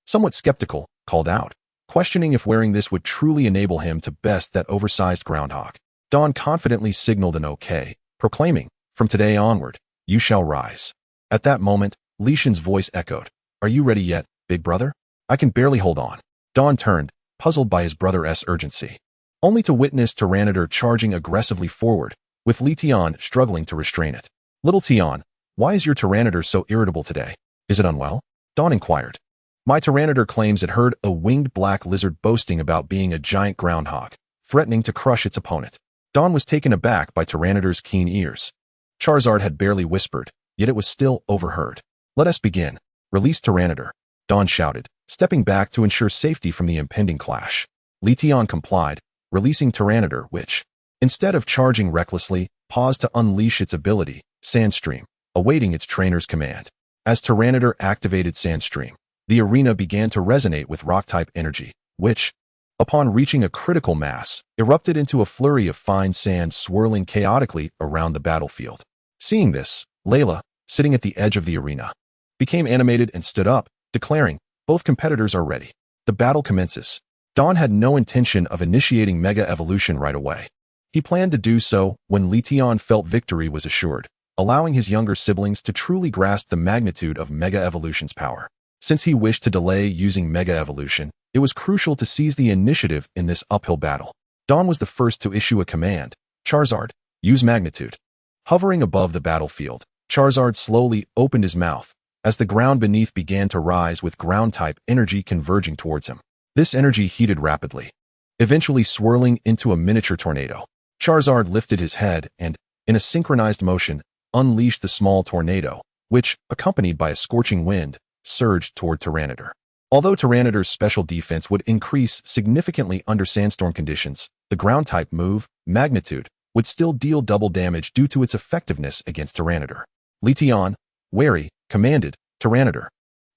somewhat skeptical, called out, questioning if wearing this would truly enable him to best that oversized groundhog. Dawn confidently signaled an okay, proclaiming, "From today onward, you shall rise." At that moment, Letion's voice echoed, "Are you ready yet, big brother? I can barely hold on." Dawn turned, puzzled by his brother's urgency, only to witness Tyranitar charging aggressively forward, with Letion struggling to restrain it. "Little Tion, why is your Tyranitar so irritable today? Is it unwell?" Dawn inquired. "My Tyranitar claims it heard a winged black lizard boasting about being a giant groundhog, threatening to crush its opponent." Dawn was taken aback by Tyranitar's keen ears. Charizard had barely whispered, yet it was still overheard. "Let us begin. Release Tyranitar," Dawn shouted, stepping back to ensure safety from the impending clash. Letion complied, releasing Tyranitar, which, instead of charging recklessly, paused to unleash its ability, Sandstream, awaiting its trainer's command. As Tyranitar activated Sandstream, the arena began to resonate with rock-type energy, which, upon reaching a critical mass, erupted into a flurry of fine sand swirling chaotically around the battlefield. Seeing this, Layla, sitting at the edge of the arena, became animated and stood up, declaring, "Both competitors are ready." The battle commences. Dawn had no intention of initiating Mega Evolution right away. He planned to do so when Li Tian felt victory was assured, allowing his younger siblings to truly grasp the magnitude of Mega Evolution's power. Since he wished to delay using Mega Evolution, it was crucial to seize the initiative in this uphill battle. Dawn was the first to issue a command, "Charizard, use magnitude." Hovering above the battlefield, Charizard slowly opened his mouth, as the ground beneath began to rise with ground-type energy converging towards him. This energy heated rapidly, eventually swirling into a miniature tornado. Charizard lifted his head and, in a synchronized motion, unleashed the small tornado, which, accompanied by a scorching wind, surged toward Tyranitar. Although Tyranitar's special defense would increase significantly under sandstorm conditions, the ground-type move, Magnitude, would still deal double damage due to its effectiveness against Tyranitar. Li Tian, wary, commanded, "Tyranitar,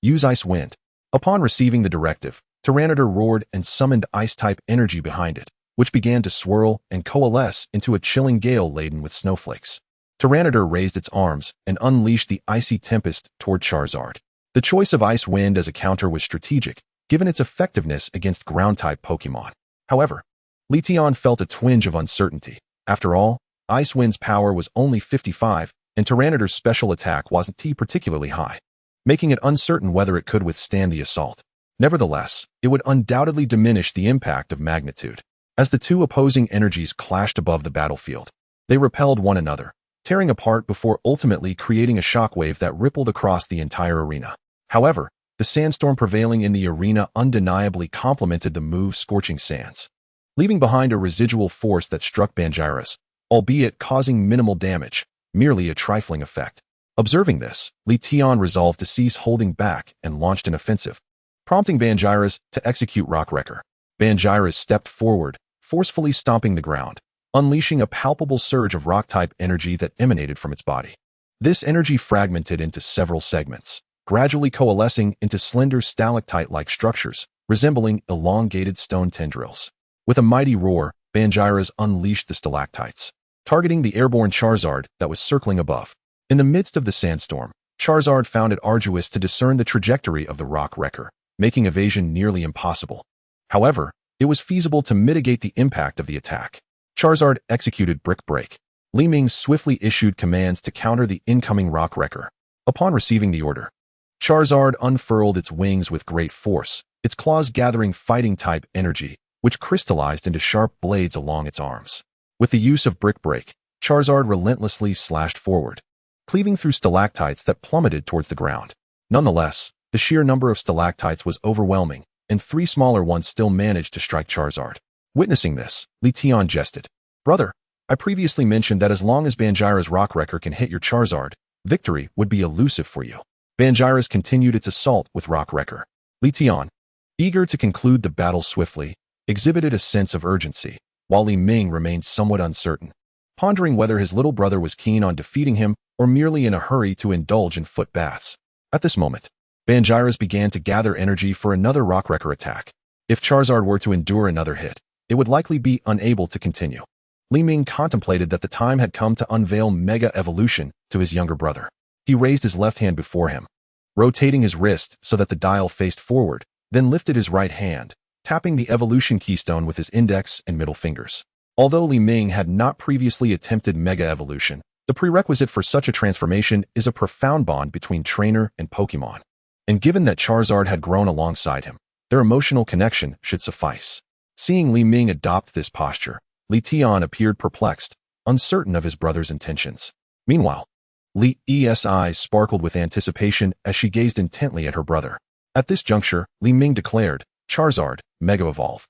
use Ice Wind." Upon receiving the directive, Tyranitar roared and summoned Ice-type energy behind it, which began to swirl and coalesce into a chilling gale laden with snowflakes. Tyranitar raised its arms and unleashed the icy tempest toward Charizard. The choice of Ice Wind as a counter was strategic, given its effectiveness against ground-type Pokemon. However, Li Tian felt a twinge of uncertainty. After all, Ice Wind's power was only 55, and Tyranitar's special attack wasn't particularly high, making it uncertain whether it could withstand the assault. Nevertheless, it would undoubtedly diminish the impact of Magnitude. As the two opposing energies clashed above the battlefield, they repelled one another, tearing apart before ultimately creating a shockwave that rippled across the entire arena. However, the sandstorm prevailing in the arena undeniably complemented the move's scorching sands, leaving behind a residual force that struck Bangiras, albeit causing minimal damage, merely a trifling effect. Observing this, Li Tian resolved to cease holding back and launched an offensive, prompting Bangiras to execute Rock Wrecker. Bangiras stepped forward, forcefully stomping the ground, unleashing a palpable surge of rock-type energy that emanated from its body. This energy fragmented into several segments, gradually coalescing into slender stalactite-like structures, resembling elongated stone tendrils. With a mighty roar, Bangiras unleashed the stalactites, targeting the airborne Charizard that was circling above. In the midst of the sandstorm, Charizard found it arduous to discern the trajectory of the Rock Wrecker, making evasion nearly impossible. However, it was feasible to mitigate the impact of the attack. Charizard executed Brick Break. Li Ming swiftly issued commands to counter the incoming Rock Wrecker. Upon receiving the order, Charizard unfurled its wings with great force, its claws gathering fighting-type energy, which crystallized into sharp blades along its arms. With the use of Brick Break, Charizard relentlessly slashed forward, cleaving through stalactites that plummeted towards the ground. Nonetheless, the sheer number of stalactites was overwhelming, and 3 smaller ones still managed to strike Charizard. Witnessing this, Li Tian jested. "Brother, I previously mentioned that as long as Bangiras' Rock Wrecker can hit your Charizard, victory would be elusive for you." Bangiras continued its assault with Rock Wrecker. Li Tian, eager to conclude the battle swiftly, exhibited a sense of urgency, while Li Ming remained somewhat uncertain, pondering whether his little brother was keen on defeating him or merely in a hurry to indulge in foot baths. At this moment, Bangiras began to gather energy for another Rock Wrecker attack. If Charizard were to endure another hit, it would likely be unable to continue. Li Ming contemplated that the time had come to unveil Mega Evolution to his younger brother. He raised his left hand before him, rotating his wrist so that the dial faced forward, then lifted his right hand, tapping the evolution keystone with his index and middle fingers. Although Li Ming had not previously attempted Mega Evolution, the prerequisite for such a transformation is a profound bond between trainer and Pokemon. And given that Charizard had grown alongside him, their emotional connection should suffice. Seeing Li Ming adopt this posture, Li Tian appeared perplexed, uncertain of his brother's intentions. Meanwhile, Li's eyes sparkled with anticipation as she gazed intently at her brother. At this juncture, Li Ming declared, "Charizard, Mega Evolve."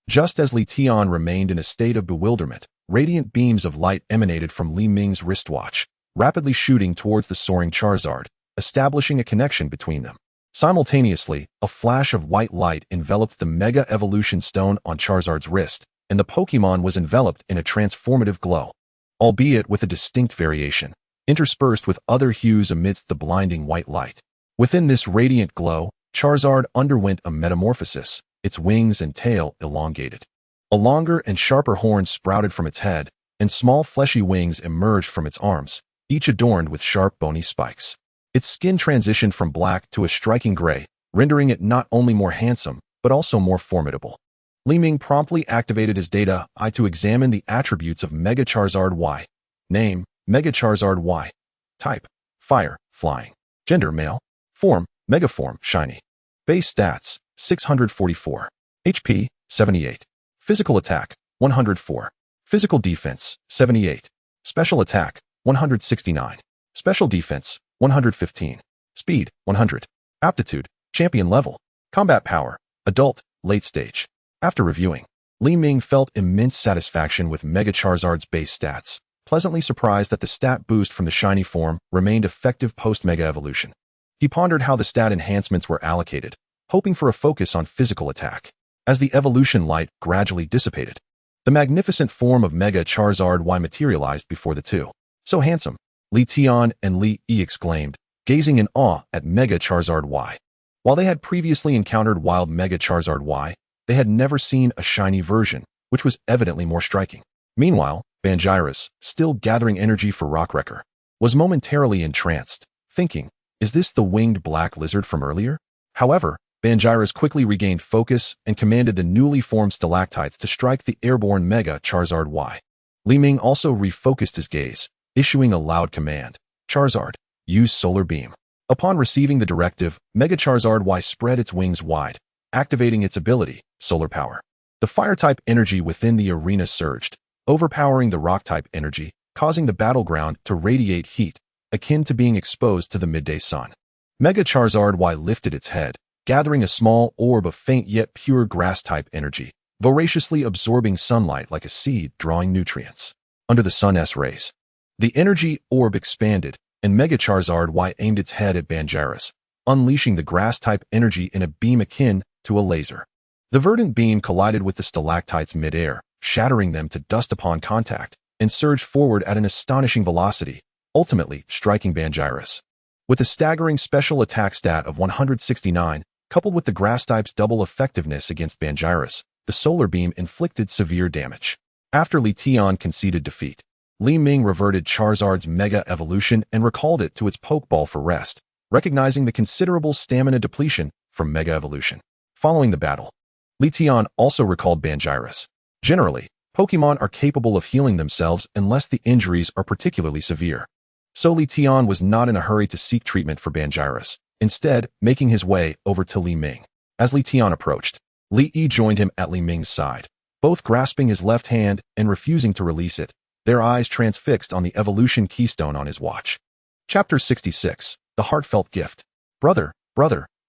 Just as Li Tian remained in a state of bewilderment, radiant beams of light emanated from Li Ming's wristwatch, rapidly shooting towards the soaring Charizard, establishing a connection between them. Simultaneously, a flash of white light enveloped the Mega Evolution Stone on Charizard's wrist, and the Pokemon was enveloped in a transformative glow, albeit with a distinct variation, interspersed with other hues amidst the blinding white light. Within this radiant glow, Charizard underwent a metamorphosis, its wings and tail elongated. A longer and sharper horn sprouted from its head, and small fleshy wings emerged from its arms, each adorned with sharp bony spikes. Its skin transitioned from black to a striking gray, rendering it not only more handsome, but also more formidable. Li Ming promptly activated his data eye to examine the attributes of Mega Charizard Y. Name, Mega Charizard Y. Type, Fire, Flying. Gender, Male. Form, Megaform, Shiny. Base stats, 644. HP, 78. Physical attack, 104. Physical defense, 78. Special attack, 169. Special defense, 115. Speed, 100. Aptitude, champion level. Combat power, adult, late stage. After reviewing, Li Ming felt immense satisfaction with Mega Charizard's base stats, pleasantly surprised that the stat boost from the shiny form remained effective post-Mega Evolution. He pondered how the stat enhancements were allocated, hoping for a focus on physical attack. As the evolution light gradually dissipated, the magnificent form of Mega Charizard Y materialized before the two. So handsome, Li Tian and Li Yi exclaimed, gazing in awe at Mega Charizard Y. While they had previously encountered wild Mega Charizard Y, they had never seen a shiny version, which was evidently more striking. Meanwhile, Banjirus, still gathering energy for Rockwrecker, was momentarily entranced, thinking, is this the winged black lizard from earlier? However, Banjirus quickly regained focus and commanded the newly formed stalactites to strike the airborne Mega Charizard Y. Li Ming also refocused his gaze, issuing a loud command, Charizard, use Solar Beam. Upon receiving the directive, Mega Charizard Y spread its wings wide, activating its ability, Solar Power. The Fire-type energy within the arena surged, overpowering the Rock-type energy, causing the battleground to radiate heat, akin to being exposed to the midday sun. Mega Charizard Y lifted its head, gathering a small orb of faint yet pure Grass-type energy, voraciously absorbing sunlight like a seed drawing nutrients. Under the sun's rays, the energy orb expanded, and Mega Charizard Y aimed its head at Banjirus, unleashing the Grass-type energy in a beam akin to a laser. The verdant beam collided with the stalactites mid-air, shattering them to dust upon contact, and surged forward at an astonishing velocity, ultimately striking Banjirus. With a staggering special attack stat of 169, coupled with the Grass-type's double effectiveness against Banjirus, the Solar Beam inflicted severe damage. After Li Tian conceded defeat, Li Ming reverted Charizard's Mega Evolution and recalled it to its Pokeball for rest, recognizing the considerable stamina depletion from Mega Evolution. Following the battle, Li Tian also recalled Banjirus. Generally, Pokemon are capable of healing themselves unless the injuries are particularly severe. So Li Tian was not in a hurry to seek treatment for Banjirus, instead making his way over to Li Ming. As Li Tian approached, Li Yi joined him at Li Ming's side, both grasping his left hand and refusing to release it, their eyes transfixed on the evolution keystone on his watch. Chapter 66, The Heartfelt Gift. Brother,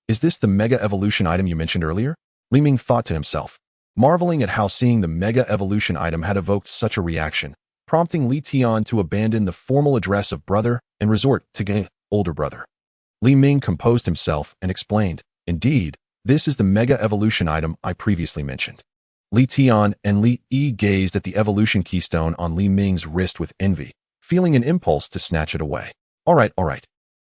is this the Mega Evolution item you mentioned earlier? Li Ming thought to himself, marveling at how seeing the Mega Evolution item had evoked such a reaction, prompting Li Tian to abandon the formal address of brother and resort to older brother. Li Ming composed himself and explained, indeed, this is the Mega Evolution item I previously mentioned. Li Tian and Li Yi gazed at the evolution keystone on Li Ming's wrist with envy, feeling an impulse to snatch it away. All right.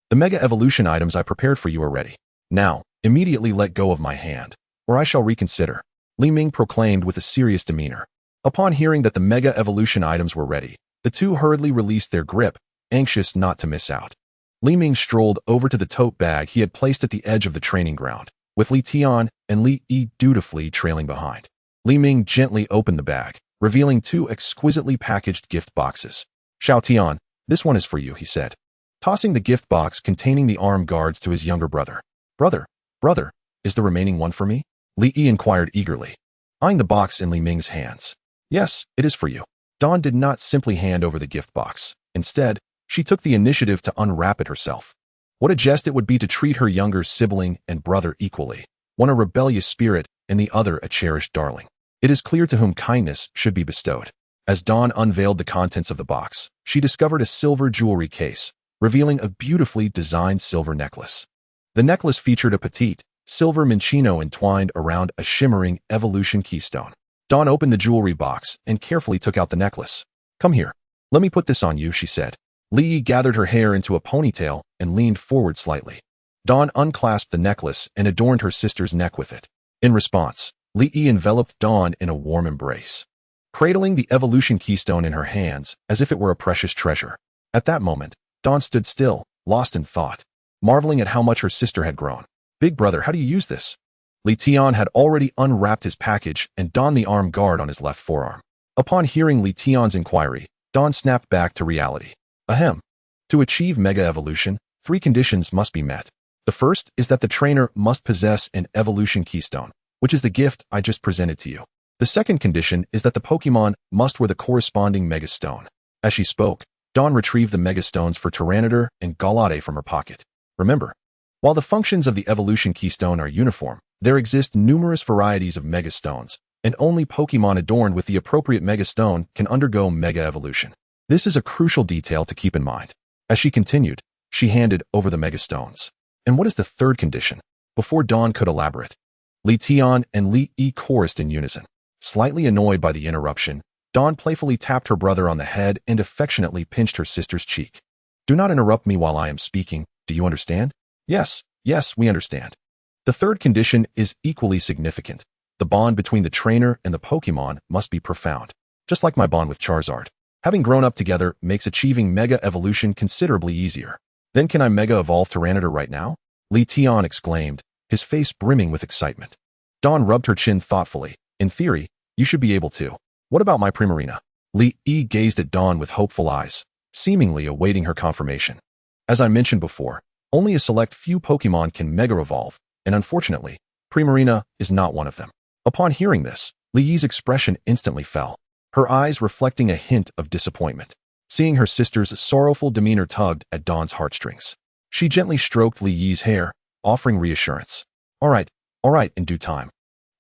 The Mega Evolution items I prepared for you are ready. Now, immediately let go of my hand, or I shall reconsider, Li Ming proclaimed with a serious demeanor. Upon hearing that the Mega Evolution items were ready, the two hurriedly released their grip, anxious not to miss out. Li Ming strolled over to the tote bag he had placed at the edge of the training ground, with Li Tian and Li Yi dutifully trailing behind. Li Ming gently opened the bag, revealing two exquisitely packaged gift boxes. Xiao Tian, this one is for you, he said, tossing the gift box containing the arm guards to his younger brother. Brother, is the remaining one for me? Li Yi inquired eagerly, eyeing the box in Li Ming's hands. Yes, it is for you. Dawn did not simply hand over the gift box. Instead, she took the initiative to unwrap it herself. What a jest it would be to treat her younger sibling and brother equally, one a rebellious spirit and the other a cherished darling. It is clear to whom kindness should be bestowed. As Dawn unveiled the contents of the box, she discovered a silver jewelry case, revealing a beautifully designed silver necklace. The necklace featured a petite, silver minchino entwined around a shimmering evolution keystone. Dawn opened the jewelry box and carefully took out the necklace. Come here. Let me put this on you, she said. Li Yi gathered her hair into a ponytail and leaned forward slightly. Dawn unclasped the necklace and adorned her sister's neck with it. In response, Li Yi enveloped Dawn in a warm embrace, cradling the evolution keystone in her hands as if it were a precious treasure. At that moment, Dawn stood still, lost in thought, marveling at how much her sister had grown. Big brother, how do you use this? Li Tian had already unwrapped his package and donned the arm guard on his left forearm. Upon hearing Li Tian's inquiry, Dawn snapped back to reality. Ahem. To achieve Mega Evolution, 3 conditions must be met. The first is that the trainer must possess an evolution keystone, which is the gift I just presented to you. The second condition is that the Pokemon must wear the corresponding Mega Stone. As she spoke, Dawn retrieved the Mega Stones for Tyranitar and Galade from her pocket. Remember, while the functions of the evolution keystone are uniform, there exist numerous varieties of Mega Stones, and only Pokemon adorned with the appropriate Mega Stone can undergo Mega Evolution. This is a crucial detail to keep in mind. As she continued, she handed over the Mega Stones. And what is the third condition? Before Dawn could elaborate, Li Tian and Li Yi chorused in unison. Slightly annoyed by the interruption, Dawn playfully tapped her brother on the head and affectionately pinched her sister's cheek. Do not interrupt me while I am speaking, do you understand? Yes, we understand. The third condition is equally significant. The bond between the trainer and the Pokemon must be profound. Just like my bond with Charizard. Having grown up together makes achieving Mega Evolution considerably easier. Then can I Mega Evolve Tyranitar right now? Li Tian exclaimed, his face brimming with excitement. Dawn rubbed her chin thoughtfully. In theory, you should be able to. What about my Primarina? Li Yi gazed at Dawn with hopeful eyes, seemingly awaiting her confirmation. As I mentioned before, only a select few Pokemon can Mega Evolve, and unfortunately, Primarina is not one of them. Upon hearing this, Li Yi's expression instantly fell, her eyes reflecting a hint of disappointment. Seeing her sister's sorrowful demeanor tugged at Dawn's heartstrings. She gently stroked Li Yi's hair, offering reassurance. All right, in due time.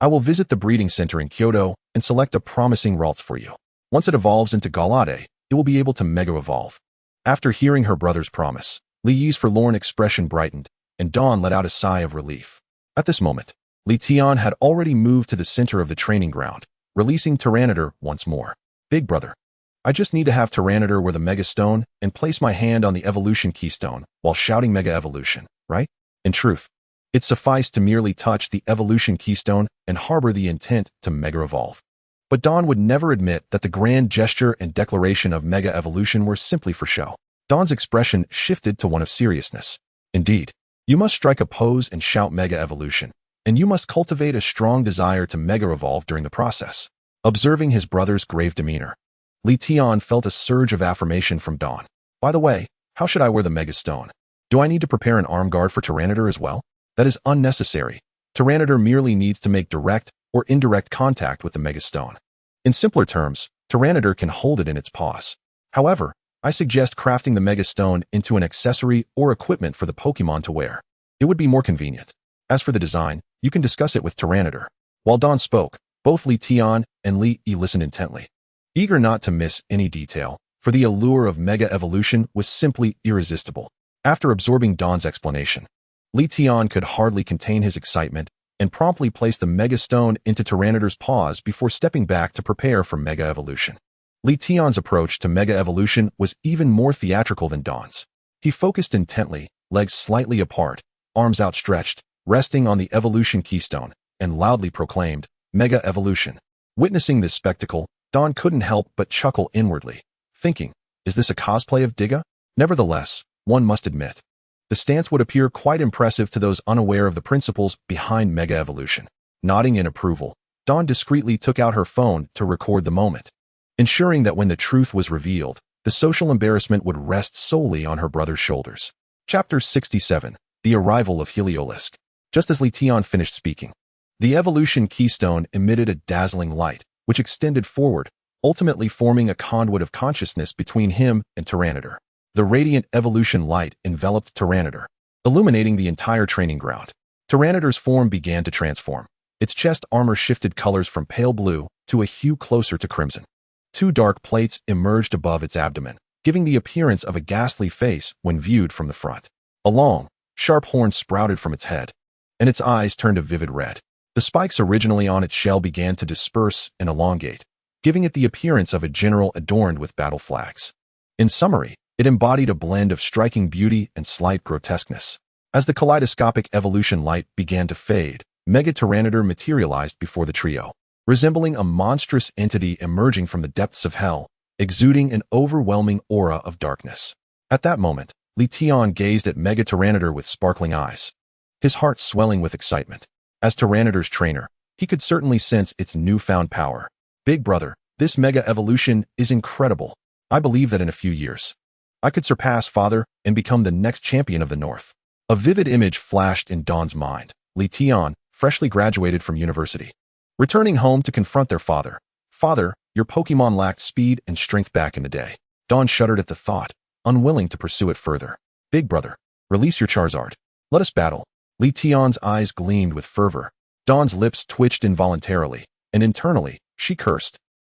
I will visit the breeding center in Kyoto and select a promising Ralts for you. Once it evolves into Galade, it will be able to Mega Evolve. After hearing her brother's promise, Li Yi's forlorn expression brightened, and Dawn let out a sigh of relief. At this moment, Li Tian had already moved to the center of the training ground, releasing Tyranitar once more. Big brother, I just need to have Tyranitar wear the Mega Stone and place my hand on the evolution keystone while shouting Mega Evolution, right? In truth, it sufficed to merely touch the evolution keystone and harbor the intent to Mega Evolve. But Dawn would never admit that the grand gesture and declaration of Mega Evolution were simply for show. Dawn's expression shifted to one of seriousness. Indeed, you must strike a pose and shout Mega Evolution, and you must cultivate a strong desire to Mega Evolve during the process. Observing his brother's grave demeanor, Li Tian felt a surge of affirmation from Dawn. By the way, how should I wear the Mega Stone? Do I need to prepare an arm guard for Tyranitar as well? That is unnecessary. Tyranitar merely needs to make direct or indirect contact with the Mega Stone. In simpler terms, Tyranitar can hold it in its paws. However, I suggest crafting the Mega Stone into an accessory or equipment for the Pokemon to wear. It would be more convenient. As for the design, you can discuss it with Tyranitar. While Dawn spoke, both Li Tian and Li Yi listened intently, eager not to miss any detail, for the allure of Mega Evolution was simply irresistible. After absorbing Dawn's explanation, Li Tian could hardly contain his excitement and promptly placed the Mega Stone into Tyranitar's paws before stepping back to prepare for Mega Evolution. Li Tian's approach to Mega Evolution was even more theatrical than Dawn's. He focused intently, legs slightly apart, arms outstretched, resting on the evolution keystone, and loudly proclaimed, Mega Evolution. Witnessing this spectacle, Dawn couldn't help but chuckle inwardly, thinking, is this a cosplay of Digga? Nevertheless, one must admit, the stance would appear quite impressive to those unaware of the principles behind Mega Evolution. Nodding in approval, Dawn discreetly took out her phone to record the moment, ensuring that when the truth was revealed, the social embarrassment would rest solely on her brother's shoulders. Chapter 67, The Arrival of Heliolisk. Just as Li Tian finished speaking, the evolution keystone emitted a dazzling light, which extended forward, ultimately forming a conduit of consciousness between him and Tyranitar. The radiant evolution light enveloped Tyranitar, illuminating the entire training ground. Tyranitar's form began to transform. Its chest armor shifted colors from pale blue to a hue closer to crimson. 2 dark plates emerged above its abdomen, giving the appearance of a ghastly face when viewed from the front. A long, sharp horn sprouted from its head, and its eyes turned a vivid red. The spikes originally on its shell began to disperse and elongate, giving it the appearance of a general adorned with battle flags. In summary, it embodied a blend of striking beauty and slight grotesqueness. As the kaleidoscopic evolution light began to fade, Mega Tyranitar materialized before the trio, resembling a monstrous entity emerging from the depths of hell, exuding an overwhelming aura of darkness. At that moment, Li Tian gazed at Mega Tyranitar with sparkling eyes, his heart swelling with excitement. As Tyranitar's trainer, he could certainly sense its newfound power. Big brother, this mega evolution is incredible. I believe that in a few years, I could surpass father and become the next champion of the North. A vivid image flashed in Dawn's mind. Li Tian, freshly graduated from university, returning home to confront their father. Father, your Pokemon lacked speed and strength back in the day. Dawn shuddered at the thought, unwilling to pursue it further. Big brother, release your Charizard. Let us battle. Li Tian's eyes gleamed with fervor. Dawn's lips twitched involuntarily, and internally, she cursed.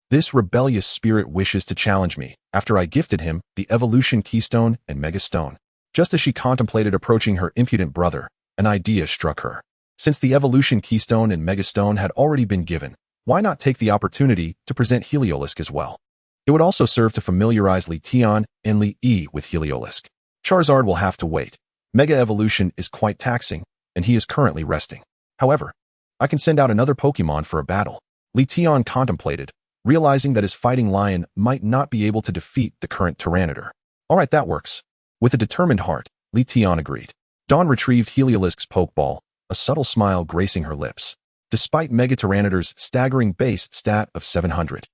This rebellious spirit wishes to challenge me after I gifted him the Evolution Keystone and Mega Stone. Just as she contemplated approaching her impudent brother, an idea struck her. Since the Evolution Keystone and Mega Stone had already been given, why not take the opportunity to present Heliolisk as well? It would also serve to familiarize Li Tian and Li Yi with Heliolisk. Charizard will have to wait. Mega Evolution is quite taxing, and he is currently resting. However, I can send out another Pokemon for a battle. Li Tian contemplated, realizing that his fighting lion might not be able to defeat the current Tyranitar. Alright, that works. With a determined heart, Li Tian agreed. Dawn retrieved Heliolisk's Pokeball, a subtle smile gracing her lips. Despite Mega Tyranitar's staggering base stat of 700,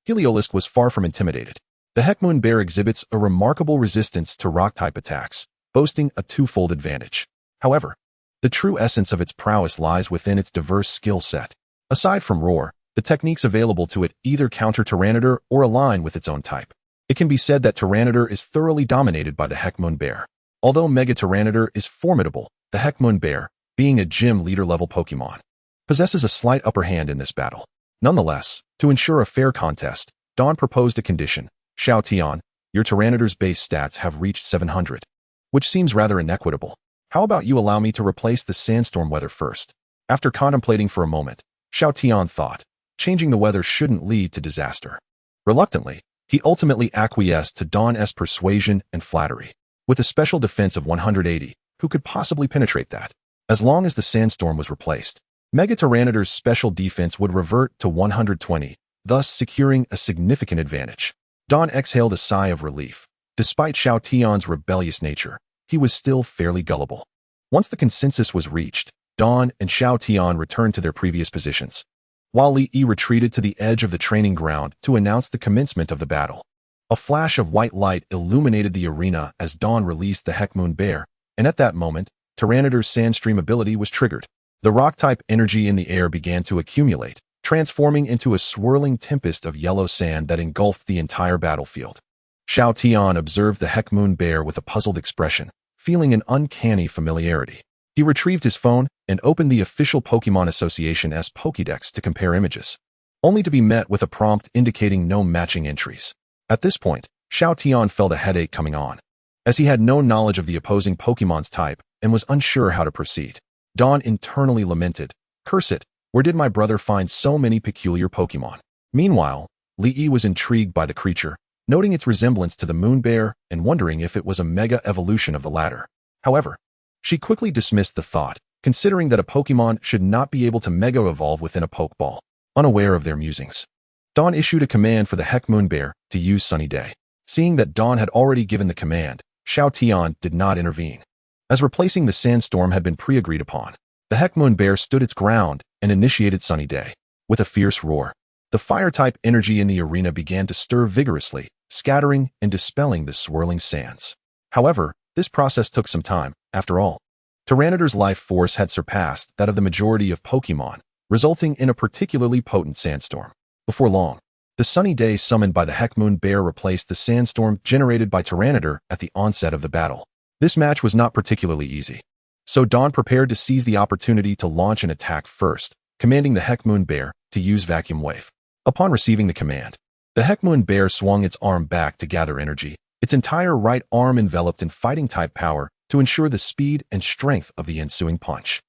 Heliolisk was far from intimidated. The Heckmoon Bear exhibits a remarkable resistance to rock-type attacks, boasting a twofold advantage. However, the true essence of its prowess lies within its diverse skill set. Aside from Roar, the techniques available to it either counter Tyranitar or align with its own type. It can be said that Tyranitar is thoroughly dominated by the Heckmoon Bear. Although Mega Tyranitar is formidable, the Heckmoon Bear, being a gym leader-level Pokemon, possesses a slight upper hand in this battle. Nonetheless, to ensure a fair contest, Dawn proposed a condition. Xiao Tian, your Tyranitar's base stats have reached 700, which seems rather inequitable. How about you allow me to replace the sandstorm weather first? After contemplating for a moment, Xiao Tian thought, changing the weather shouldn't lead to disaster. Reluctantly, he ultimately acquiesced to Dawn's persuasion and flattery. With a special defense of 180, who could possibly penetrate that? As long as the sandstorm was replaced, Mega Tyranitar's special defense would revert to 120, thus securing a significant advantage. Dawn exhaled a sigh of relief. Despite Xiao Tian's rebellious nature, he was still fairly gullible. Once the consensus was reached, Dawn and Xiao Tian returned to their previous positions, while Li Yi retreated to the edge of the training ground to announce the commencement of the battle. A flash of white light illuminated the arena as Dawn released the Heckmoon Bear, and at that moment, Tyranitar's Sandstream ability was triggered. The rock-type energy in the air began to accumulate, transforming into a swirling tempest of yellow sand that engulfed the entire battlefield. Xiao Tian observed the Heckmoon Bear with a puzzled expression, feeling an uncanny familiarity. He retrieved his phone and opened the official Pokemon Association's Pokédex to compare images, only to be met with a prompt indicating no matching entries. At this point, Xiao Tian felt a headache coming on, as he had no knowledge of the opposing Pokemon's type and was unsure how to proceed. Dawn internally lamented, "Curse it, where did my brother find so many peculiar Pokemon?" Meanwhile, Li Yi was intrigued by the creature, noting its resemblance to the Moon Bear and wondering if it was a mega evolution of the latter. However, she quickly dismissed the thought, considering that a Pokemon should not be able to mega evolve within a Pokeball. Unaware of their musings, Dawn issued a command for the Heckmoon Bear to use Sunny Day. Seeing that Dawn had already given the command, Xiao Tian did not intervene, as replacing the sandstorm had been pre-agreed upon. The Heckmoon Bear stood its ground and initiated Sunny Day. With a fierce roar, the fire-type energy in the arena began to stir vigorously, scattering and dispelling the swirling sands. However, this process took some time. After all, Tyranitar's life force had surpassed that of the majority of Pokemon, resulting in a particularly potent sandstorm. Before long, the Sunny Day summoned by the Heckmoon Bear replaced the sandstorm generated by Tyranitar at the onset of the battle. This match was not particularly easy, so Dawn prepared to seize the opportunity to launch an attack first, commanding the Heckmoon Bear to use Vacuum Wave. Upon receiving the command, the Heckmoon Bear swung its arm back to gather energy, its entire right arm enveloped in fighting-type power to ensure the speed and strength of the ensuing punch.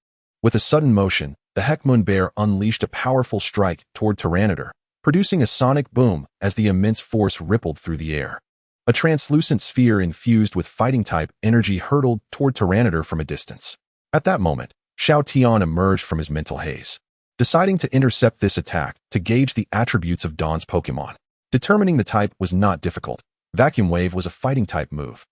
With a sudden motion, the Heckmoon Bear unleashed a powerful strike toward Tyranitar, producing a sonic boom as the immense force rippled through the air. A translucent sphere infused with fighting-type energy hurtled toward Tyranitar from a distance. At that moment, Xiao Tian emerged from his mental haze, deciding to intercept this attack to gauge the attributes of Dawn's Pokemon. Determining the type was not difficult. Vacuum Wave was a fighting-type move.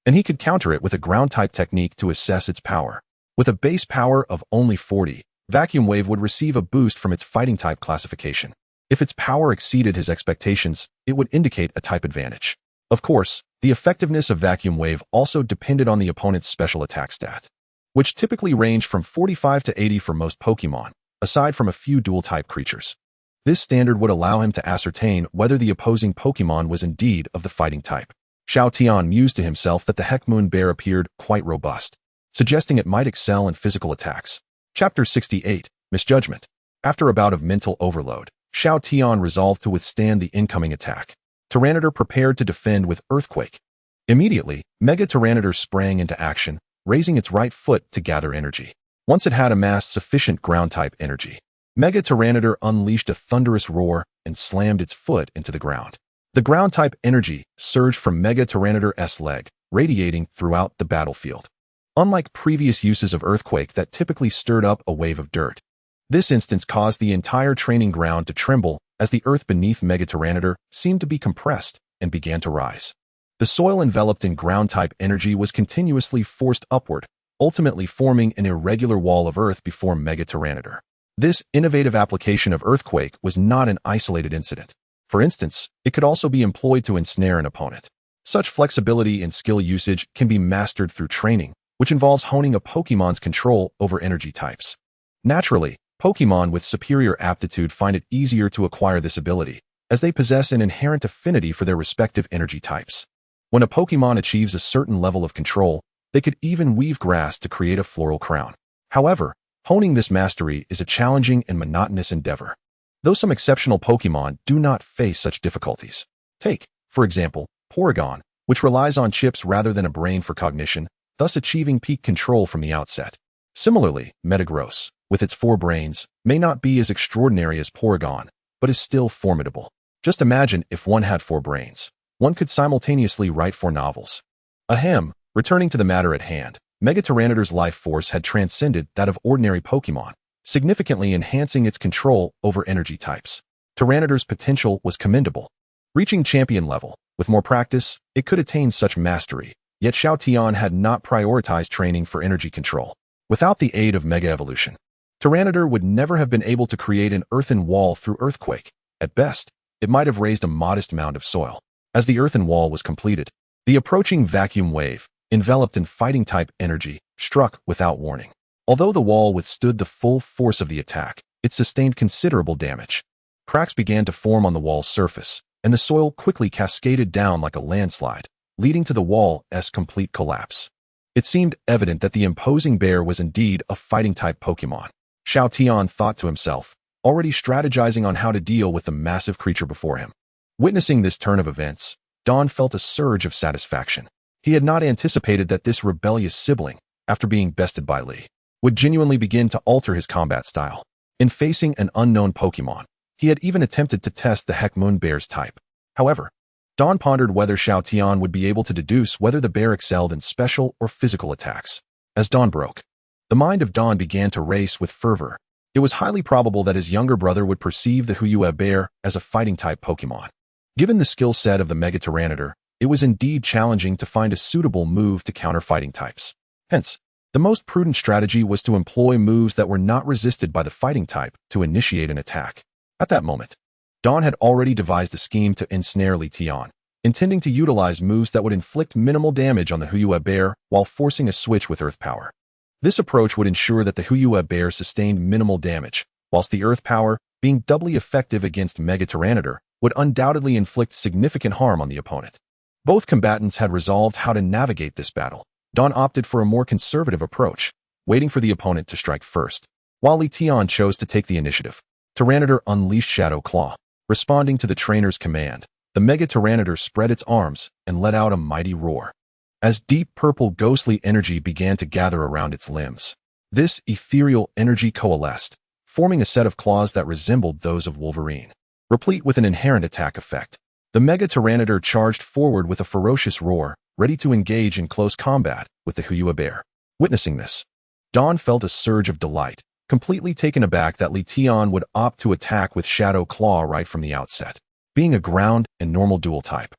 and he could counter it with a ground-type technique to assess its power. With a base power of only 40, Vacuum Wave would receive a boost from its fighting-type classification. If its power exceeded his expectations, it would indicate a type advantage. Of course, the effectiveness of Vacuum Wave also depended on the opponent's special attack stat, which typically ranged from 45 to 80 for most Pokemon, aside from a few dual-type creatures. This standard would allow him to ascertain whether the opposing Pokemon was indeed of the fighting type. Xiao Tian mused to himself that the Heckmoon Bear appeared quite robust, suggesting it might excel in physical attacks. Chapter 68, Misjudgment. After a bout of mental overload, Xiao Tian resolved to withstand the incoming attack. Tyranitar prepared to defend with Earthquake. Immediately, Mega Tyranitar sprang into action, raising its right foot to gather energy. Once it had amassed sufficient ground-type energy, Mega Tyranitar unleashed a thunderous roar and slammed its foot into the ground. The ground-type energy surged from Mega Tyranitar's leg, radiating throughout the battlefield. Unlike previous uses of Earthquake that typically stirred up a wave of dirt, this instance caused the entire training ground to tremble as the earth beneath Mega Tyranitar seemed to be compressed and began to rise. The soil enveloped in ground-type energy was continuously forced upward, ultimately forming an irregular wall of earth before Mega Tyranitar. This innovative application of Earthquake was not an isolated incident. For instance, it could also be employed to ensnare an opponent. Such flexibility in skill usage can be mastered through training, which involves honing a Pokemon's control over energy types. Naturally, Pokemon with superior aptitude find it easier to acquire this ability, as they possess an inherent affinity for their respective energy types. When a Pokemon achieves a certain level of control, they could even weave grass to create a floral crown. However, honing this mastery is a challenging and monotonous endeavor, though some exceptional Pokemon do not face such difficulties. Take, for example, Porygon, which relies on chips rather than a brain for cognition, thus achieving peak control from the outset. Similarly, Metagross, with its 4 brains, may not be as extraordinary as Porygon, but is still formidable. Just imagine if one had 4 brains. One could simultaneously write 4 novels. Ahem, returning to the matter at hand, Mega Tyranitar's life force had transcended that of ordinary Pokemon, significantly enhancing its control over energy types. Tyranitar's potential was commendable. Reaching champion level, with more practice, it could attain such mastery, yet Xiao Tian had not prioritized training for energy control. Without the aid of Mega Evolution, Tyranitar would never have been able to create an earthen wall through Earthquake. At best, it might have raised a modest mound of soil. As the earthen wall was completed, the approaching Vacuum Wave, enveloped in fighting-type energy, struck without warning. Although the wall withstood the full force of the attack, it sustained considerable damage. Cracks began to form on the wall's surface, and the soil quickly cascaded down like a landslide, leading to the wall's complete collapse. It seemed evident that the imposing bear was indeed a fighting-type Pokemon. Xiao Tian thought to himself, already strategizing on how to deal with the massive creature before him. Witnessing this turn of events, Don felt a surge of satisfaction. He had not anticipated that this rebellious sibling, after being bested by Li, would genuinely begin to alter his combat style. In facing an unknown Pokemon, he had even attempted to test the Heckmoon Bear's type. However, Don pondered whether Xiao Tian would be able to deduce whether the bear excelled in special or physical attacks. As dawn broke, the mind of Don began to race with fervor. It was highly probable that his younger brother would perceive the Huyue bear as a fighting-type Pokemon. Given the skill set of the Mega Tyranitar, it was indeed challenging to find a suitable move to counter fighting types. Hence, the most prudent strategy was to employ moves that were not resisted by the fighting type to initiate an attack. At that moment, Don had already devised a scheme to ensnare Li Tian, intending to utilize moves that would inflict minimal damage on the Huyue bear while forcing a switch with Earth Power. This approach would ensure that the Huyue bear sustained minimal damage, whilst the Earth Power, being doubly effective against Mega Tyranitar, would undoubtedly inflict significant harm on the opponent. Both combatants had resolved how to navigate this battle. Don opted for a more conservative approach, waiting for the opponent to strike first, while Li Tian chose to take the initiative. Tyranitar unleashed Shadow Claw. Responding to the trainer's command, the Mega Tyranitar spread its arms and let out a mighty roar. As deep purple ghostly energy began to gather around its limbs, this ethereal energy coalesced, forming a set of claws that resembled those of Wolverine. Replete with an inherent attack effect, the Mega Tyranitar charged forward with a ferocious roar, ready to engage in close combat with the Huyue bear. Witnessing this, Don felt a surge of delight, completely taken aback that Li Tian would opt to attack with Shadow Claw right from the outset. Being a ground and normal dual type,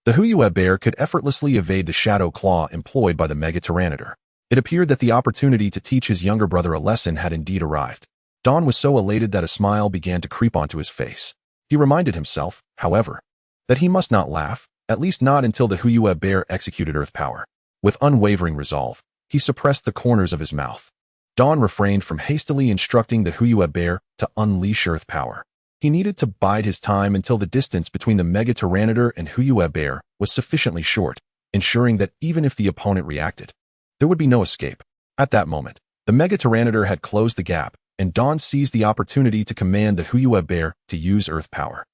The Huyue bear could effortlessly evade the shadow claw employed by the Mega Tyranitar. It appeared that the opportunity to teach his younger brother a lesson had indeed arrived. Don was so elated that a smile began to creep onto his face. He reminded himself, however, that he must not laugh, at least not until the Huyue bear executed Earth Power. With unwavering resolve, he suppressed the corners of his mouth. Don refrained from hastily instructing the Huyue bear to unleash Earth Power. He needed to bide his time until the distance between the Mega Tyranitar and Huyue bear was sufficiently short, ensuring that even if the opponent reacted, there would be no escape. At that moment, the Mega Tyranitar had closed the gap, and Don seized the opportunity to command the Huyue bear to use Earth Power.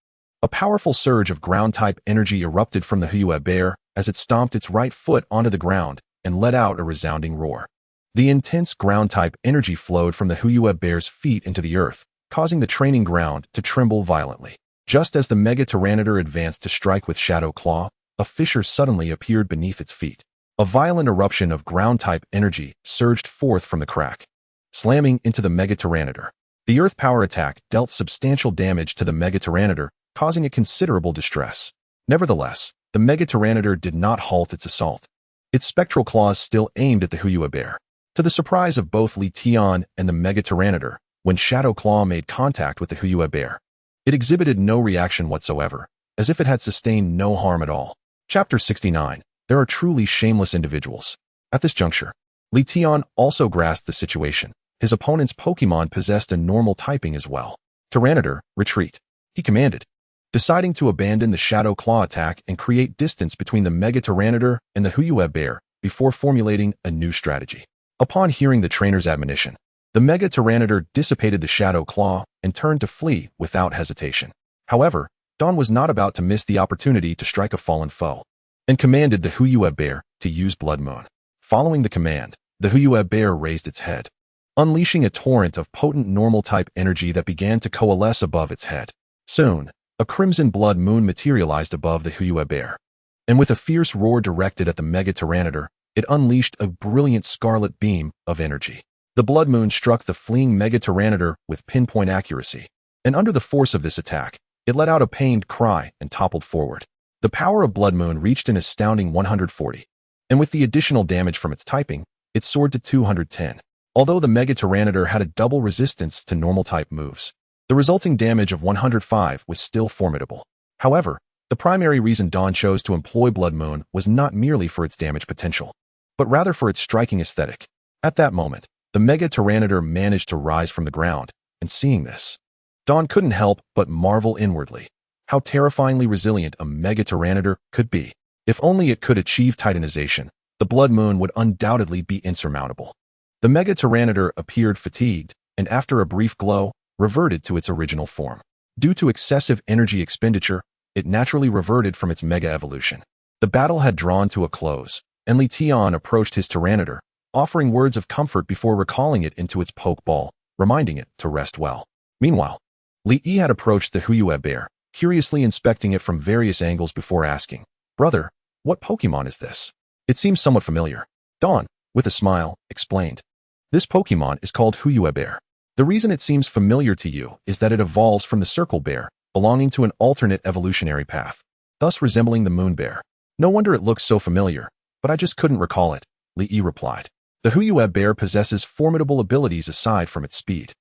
A powerful surge of ground-type energy erupted from the Huyue bear as it stomped its right foot onto the ground and let out a resounding roar. The intense ground-type energy flowed from the Huyue bear's feet into the earth, causing the training ground to tremble violently. Just as the Mega Tyranitar advanced to strike with Shadow Claw, a fissure suddenly appeared beneath its feet. A violent eruption of ground-type energy surged forth from the crack, slamming into the Mega Tyranitar. The Earth Power attack dealt substantial damage to the Mega Tyranitar, causing it considerable distress. Nevertheless, the Mega Tyranitar did not halt its assault. Its spectral claws still aimed at the Huyue bear. To the surprise of both Li Tian and the Mega Tyranitar, when Shadow Claw made contact with the Huyue bear, it exhibited no reaction whatsoever, as if it had sustained no harm at all. Chapter 69. There are truly shameless individuals. At this juncture, Li Tian also grasped the situation. His opponent's Pokemon possessed a normal typing as well. Tyranitar, retreat, he commanded, deciding to abandon the Shadow Claw attack and create distance between the Mega Tyranitar and the Huyue bear before formulating a new strategy. Upon hearing the trainer's admonition, the Mega Tyranitar dissipated the Shadow Claw and turned to flee without hesitation. However, Don was not about to miss the opportunity to strike a fallen foe, and commanded the Huyue bear to use Blood Moon. Following the command, the Huyue bear raised its head, unleashing a torrent of potent normal-type energy that began to coalesce above its head. Soon, a crimson blood moon materialized above the Huyue bear, and with a fierce roar directed at the Mega Tyranitar, it unleashed a brilliant scarlet beam of energy. The blood moon struck the fleeing Mega Tyranitar with pinpoint accuracy, and under the force of this attack, it let out a pained cry and toppled forward. The power of Blood Moon reached an astounding 140, and with the additional damage from its typing, it soared to 210. Although the Mega Tyranitar had a double resistance to normal-type moves, the resulting damage of 105 was still formidable. However, the primary reason Don chose to employ Blood Moon was not merely for its damage potential, but rather for its striking aesthetic. At that moment, the Mega Tyranitar managed to rise from the ground, and seeing this, Don couldn't help but marvel inwardly how terrifyingly resilient a Mega Tyranitar could be. If only it could achieve titanization, the Blood Moon would undoubtedly be insurmountable. The Mega Tyranitar appeared fatigued, and after a brief glow, reverted to its original form. Due to excessive energy expenditure, it naturally reverted from its Mega evolution. The battle had drawn to a close, and Li Tian approached his Tyranitar, offering words of comfort before recalling it into its Pokeball, reminding it to rest well. Meanwhile, Li Yi had approached the Huyue bear, curiously inspecting it from various angles before asking, "Brother, what Pokemon is this? It seems somewhat familiar." Don, with a smile, explained, "This Pokemon is called Huyue bear. The reason it seems familiar to you is that it evolves from the Circle bear, belonging to an alternate evolutionary path, thus resembling the Moon bear. No wonder it looks so familiar, but I just couldn't recall it," Li Yi replied. "The Huyue bear possesses formidable abilities aside from its speed.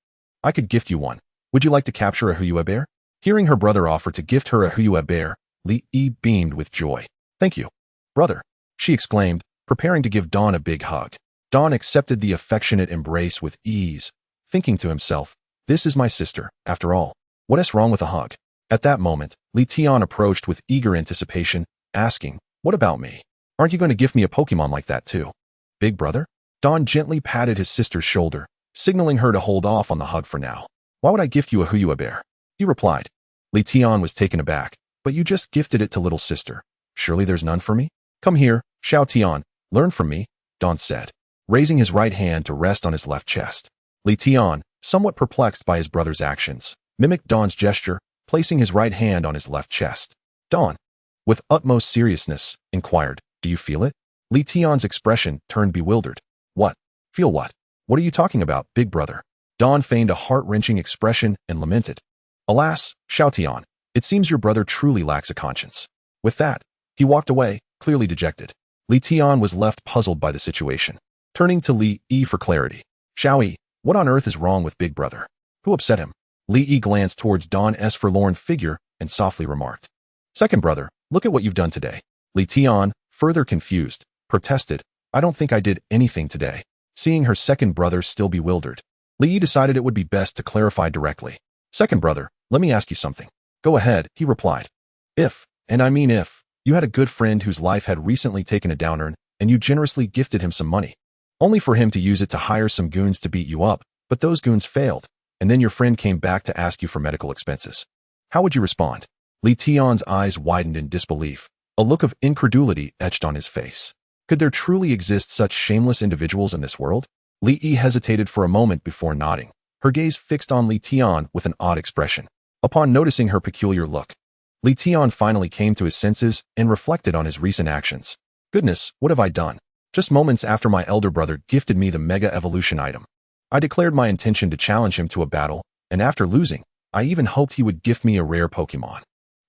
I could gift you one. Would you like to capture a Huyue bear?" Hearing her brother offer to gift her a Huyue bear, Li Yi beamed with joy. "Thank you, brother," she exclaimed, preparing to give Don a big hug. Don accepted the affectionate embrace with ease, thinking to himself, "This is my sister, after all. What is wrong with a hug?" At that moment, Li Tian approached with eager anticipation, asking, "What about me? Aren't you going to gift me a Pokemon like that too, big brother?" Don gently patted his sister's shoulder, signaling her to hold off on the hug for now. "Why would I gift you a Huyue bear?" he replied. Li Tian was taken aback. "But you just gifted it to little sister. Surely there's none for me?" "Come here, Xiao Tian, learn from me," Don said, raising his right hand to rest on his left chest. Li Tian, somewhat perplexed by his brother's actions, mimicked Don's gesture, placing his right hand on his left chest. Don, with utmost seriousness, inquired, "Do you feel it?" Li Tian's expression turned bewildered. "What? Feel what? What are you talking about, big brother?" Don feigned a heart-wrenching expression and lamented, "Alas, Xiao Tian, it seems your brother truly lacks a conscience." With that, He walked away, clearly dejected. Li Tian was left puzzled by the situation. Turning to Li Yi for clarity. Xiao Yi, what on earth is wrong with Big Brother? Who upset him? Li Yi glanced towards Dawn's forlorn figure and softly remarked. Second brother, look at what you've done today. Li Tian, further confused, protested, I don't think I did anything today. Seeing her second brother still bewildered, Li Yi decided it would be best to clarify directly. Second brother, let me ask you something. Go ahead, he replied. If, and I mean if, you had a good friend whose life had recently taken a downturn and you generously gifted him some money, only for him to use it to hire some goons to beat you up, but those goons failed, and then your friend came back to ask you for medical expenses. How would you respond? Li Tian's eyes widened in disbelief. A look of incredulity etched on his face. Could there truly exist such shameless individuals in this world? Li Yi hesitated for a moment before nodding, her gaze fixed on Li Tian with an odd expression. Upon noticing her peculiar look, Li Tian finally came to his senses and reflected on his recent actions. Goodness, what have I done? Just moments after my elder brother gifted me the Mega Evolution item, I declared my intention to challenge him to a battle, and after losing, I even hoped he would gift me a rare Pokemon.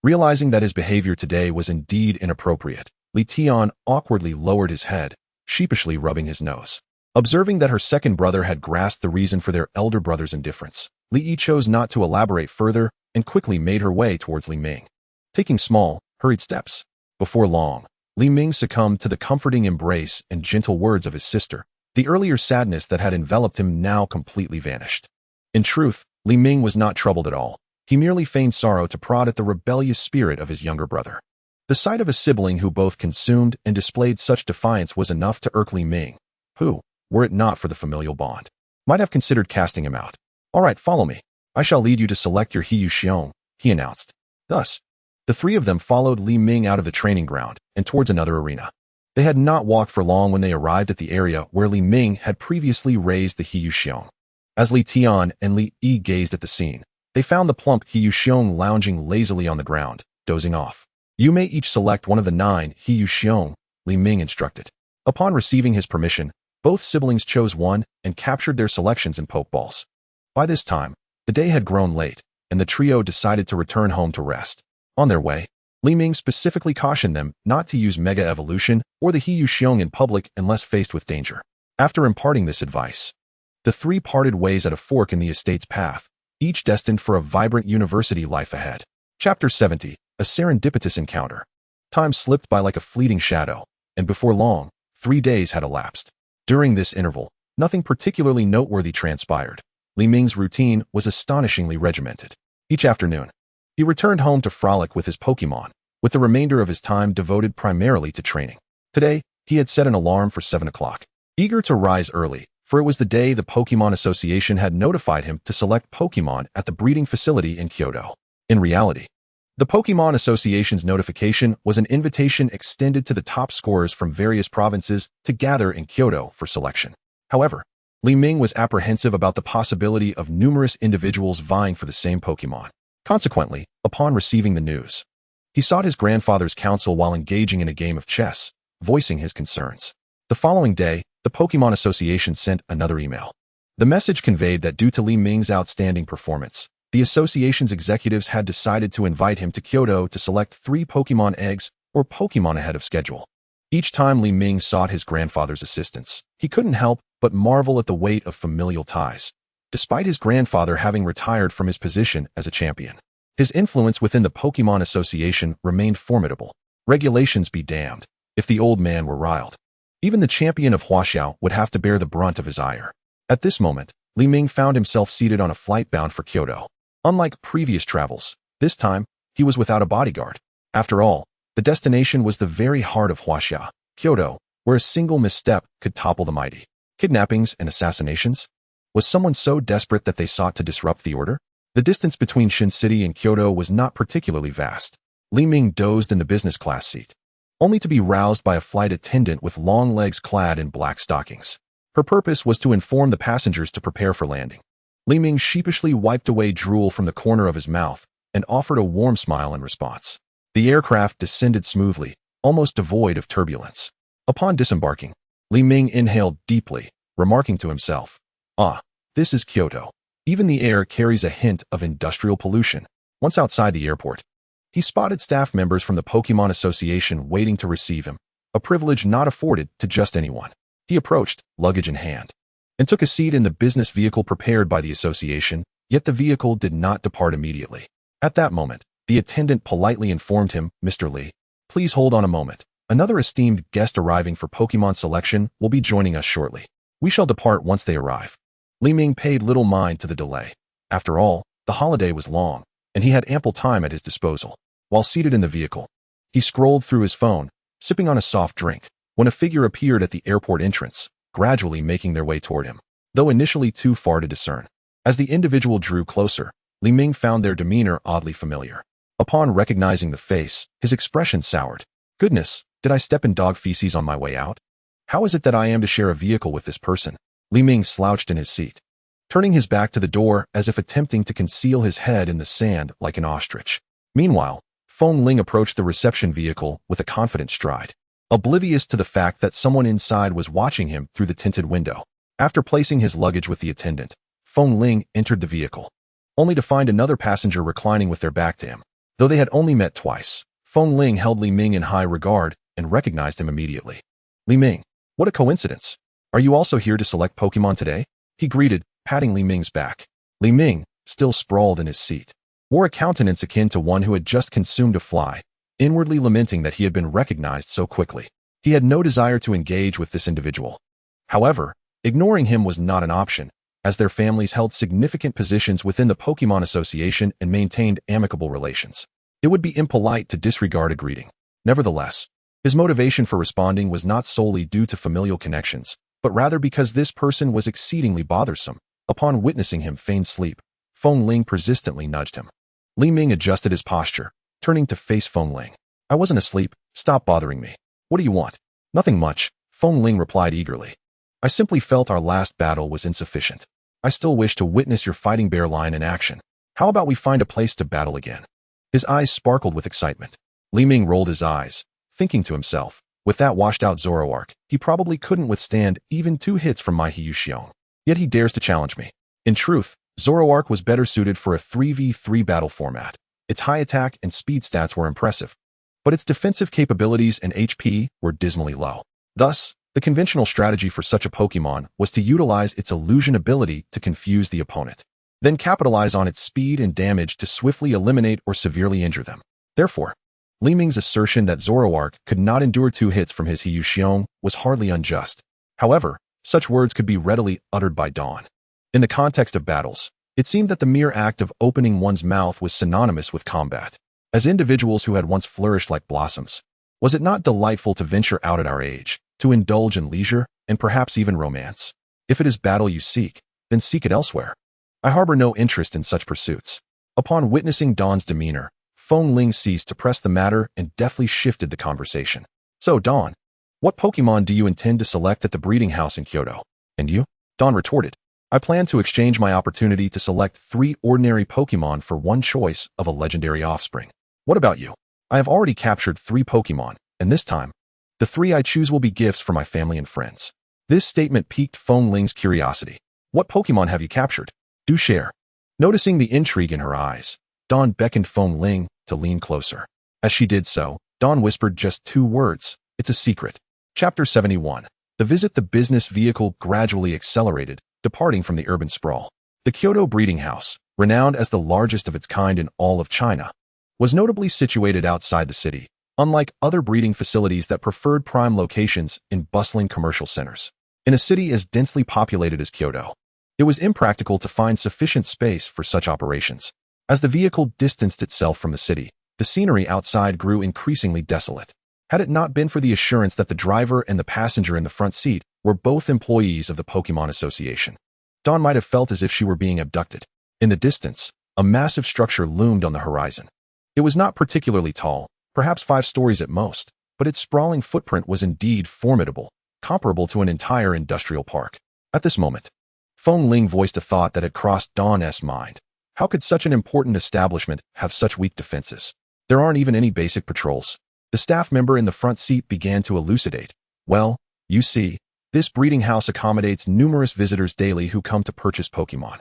Realizing that his behavior today was indeed inappropriate, Li Tian awkwardly lowered his head, sheepishly rubbing his nose. Observing that her second brother had grasped the reason for their elder brother's indifference, Li Yi chose not to elaborate further and quickly made her way towards Li Ming. Taking small, hurried steps. Before long, Li Ming succumbed to the comforting embrace and gentle words of his sister. The earlier sadness that had enveloped him now completely vanished. In truth, Li Ming was not troubled at all. He merely feigned sorrow to prod at the rebellious spirit of his younger brother. The sight of a sibling who both consumed and displayed such defiance was enough to irk Li Ming, who, were it not for the familial bond, might have considered casting him out. All right, follow me. I shall lead you to select your Hiyu Xiong, he announced. Thus, the three of them followed Li Ming out of the training ground and towards another arena. They had not walked for long when they arrived at the area where Li Ming had previously raised the Hiyu Xiong. As Li Tian and Li Yi gazed at the scene, they found the plump Hiyu Xiong lounging lazily on the ground, dozing off. You may each select one of the 9 Hiyu Xiong, Li Ming instructed. Upon receiving his permission, both siblings chose one and captured their selections in Pokeballs. By this time, the day had grown late, and the trio decided to return home to rest. On their way, Li Ming specifically cautioned them not to use Mega Evolution or the Hiyu Xiong in public unless faced with danger. After imparting this advice, the three parted ways at a fork in the estate's path, each destined for a vibrant university life ahead. Chapter 70, A Serendipitous Encounter. Time slipped by like a fleeting shadow, and before long, 3 days had elapsed. During this interval, nothing particularly noteworthy transpired. Li Ming's routine was astonishingly regimented. Each afternoon, he returned home to frolic with his Pokemon, with the remainder of his time devoted primarily to training. Today, he had set an alarm for 7 o'clock. Eager to rise early, for it was the day the Pokemon Association had notified him to select Pokemon at the breeding facility in Kyoto. In reality, the Pokemon Association's notification was an invitation extended to the top scorers from various provinces to gather in Kyoto for selection. However, Li Ming was apprehensive about the possibility of numerous individuals vying for the same Pokemon. Consequently, upon receiving the news, he sought his grandfather's counsel while engaging in a game of chess, voicing his concerns. The following day, the Pokemon Association sent another email. The message conveyed that due to Li Ming's outstanding performance, the association's executives had decided to invite him to Kyoto to select 3 Pokemon eggs or Pokemon ahead of schedule. Each time Li Ming sought his grandfather's assistance, he couldn't help but marvel at the weight of familial ties. Despite his grandfather having retired from his position as a champion, his influence within the Pokemon Association remained formidable. Regulations be damned, if the old man were riled. Even the champion of Huaxiao would have to bear the brunt of his ire. At this moment, Li Ming found himself seated on a flight bound for Kyoto. Unlike previous travels, this time, he was without a bodyguard. After all, the destination was the very heart of Huaxia, Kyoto, where a single misstep could topple the mighty. Kidnappings and assassinations? Was someone so desperate that they sought to disrupt the order? The distance between Shin City and Kyoto was not particularly vast. Li Ming dozed in the business class seat, only to be roused by a flight attendant with long legs clad in black stockings. Her purpose was to inform the passengers to prepare for landing. Li Ming sheepishly wiped away drool from the corner of his mouth and offered a warm smile in response. The aircraft descended smoothly, almost devoid of turbulence. Upon disembarking, Li Ming inhaled deeply, remarking to himself, "Ah, this is Kyoto. Even the air carries a hint of industrial pollution." Once outside the airport, He spotted staff members from the Pokemon Association waiting to receive him, a privilege not afforded to just anyone. He approached, luggage in hand, and took a seat in the business vehicle prepared by the association, yet the vehicle did not depart immediately. At that moment, the attendant politely informed him, "Mr. Li, please hold on a moment. Another esteemed guest arriving for Pokemon selection will be joining us shortly. We shall depart once they arrive." Li Ming paid little mind to the delay. After all, the holiday was long, and he had ample time at his disposal. While seated in the vehicle, he scrolled through his phone, sipping on a soft drink, when a figure appeared at the airport entrance, gradually making their way toward him, though initially too far to discern. As the individual drew closer, Li Ming found their demeanor oddly familiar. Upon recognizing the face, his expression soured. "Goodness, did I step in dog feces on my way out? How is it that I am to share a vehicle with this person?" Li Ming slouched in his seat, turning his back to the door as if attempting to conceal his head in the sand like an ostrich. Meanwhile, Feng Ling approached the reception vehicle with a confident stride, oblivious to the fact that someone inside was watching him through the tinted window. After placing his luggage with the attendant, Feng Ling entered the vehicle, only to find another passenger reclining with their back to him. Though they had only met twice, Feng Ling held Li Ming in high regard and recognized him immediately. "Li Ming, what a coincidence. Are you also here to select Pokemon today?" he greeted, patting Li Ming's back. Li Ming, still sprawled in his seat, wore a countenance akin to one who had just consumed a fly, inwardly lamenting that he had been recognized so quickly. He had no desire to engage with this individual. However, ignoring him was not an option, as their families held significant positions within the Pokemon Association and maintained amicable relations. It would be impolite to disregard a greeting. Nevertheless, his motivation for responding was not solely due to familial connections, but rather because this person was exceedingly bothersome. Upon witnessing him feign sleep, Feng Ling persistently nudged him. Li Ming adjusted his posture, turning to face Feng Ling. "I wasn't asleep. Stop bothering me. What do you want?" "Nothing much," Feng Ling replied eagerly. "I simply felt our last battle was insufficient. I still wish to witness your fighting bear line in action. How about we find a place to battle again?" His eyes sparkled with excitement. Li Ming rolled his eyes, thinking to himself, with that washed-out Zoroark, he probably couldn't withstand even 2 hits from my Hyuxiong. Yet he dares to challenge me. In truth, Zoroark was better suited for a 3v3 battle format. Its high attack and speed stats were impressive, but its defensive capabilities and HP were dismally low. Thus, the conventional strategy for such a Pokemon was to utilize its illusion ability to confuse the opponent, then capitalize on its speed and damage to swiftly eliminate or severely injure them. Therefore, Li Ming's assertion that Zoroark could not endure 2 hits from his Hyuxiong was hardly unjust. However, such words could be readily uttered by Dawn. In the context of battles, it seemed that the mere act of opening one's mouth was synonymous with combat. As individuals who had once flourished like blossoms, was it not delightful to venture out at our age, to indulge in leisure, and perhaps even romance? If it is battle you seek, then seek it elsewhere. I harbor no interest in such pursuits. Upon witnessing Dawn's demeanor, Feng Ling ceased to press the matter and deftly shifted the conversation. "So, Dawn, what Pokemon do you intend to select at the breeding house in Kyoto?" "And you?" Dawn retorted. "I plan to exchange my opportunity to select 3 ordinary Pokemon for 1 choice of a legendary offspring. What about you?" "I have already captured 3 Pokemon, and this time, the 3 I choose will be gifts for my family and friends." This statement piqued Feng Ling's curiosity. "What Pokemon have you captured? Do share." Noticing the intrigue in her eyes, Dawn beckoned Feng Ling to lean closer. As she did so, Dawn whispered just 2 words, "It's a secret." Chapter 71. The business vehicle gradually accelerated, departing from the urban sprawl. The Kyoto breeding house, renowned as the largest of its kind in all of China, was notably situated outside the city, unlike other breeding facilities that preferred prime locations in bustling commercial centers. In a city as densely populated as Kyoto, it was impractical to find sufficient space for such operations. As the vehicle distanced itself from the city, the scenery outside grew increasingly desolate. Had it not been for the assurance that the driver and the passenger in the front seat were both employees of the Pokemon Association, Dawn might have felt as if she were being abducted. In the distance, a massive structure loomed on the horizon. It was not particularly tall, perhaps 5 stories at most, but its sprawling footprint was indeed formidable, comparable to an entire industrial park. At this moment, Feng Ling voiced a thought that had crossed Dawn's mind. How could such an important establishment have such weak defenses? There aren't even any basic patrols. The staff member in the front seat began to elucidate. "Well, you see, this breeding house accommodates numerous visitors daily who come to purchase Pokemon.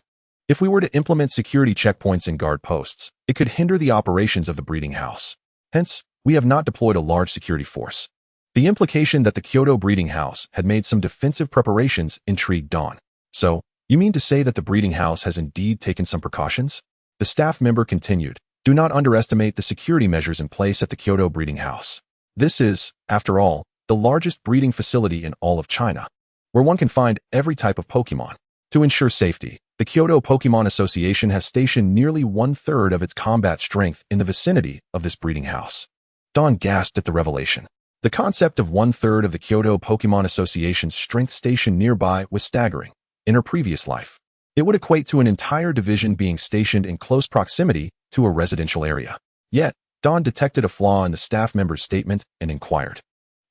If we were to implement security checkpoints and guard posts, it could hinder the operations of the breeding house. Hence, we have not deployed a large security force. The implication that the Kyoto breeding house had made some defensive preparations intrigued Dawn. So, you mean to say that the breeding house has indeed taken some precautions? The staff member continued, do not underestimate the security measures in place at the Kyoto breeding house. This is, after all, the largest breeding facility in all of China, where one can find every type of Pokemon. To ensure safety, the Kyoto Pokemon Association has stationed nearly 1/3 of its combat strength in the vicinity of this breeding house. Dawn gasped at the revelation. The concept of 1/3 of the Kyoto Pokemon Association's strength stationed nearby was staggering. In her previous life, it would equate to an entire division being stationed in close proximity to a residential area. Yet, Dawn detected a flaw in the staff member's statement and inquired,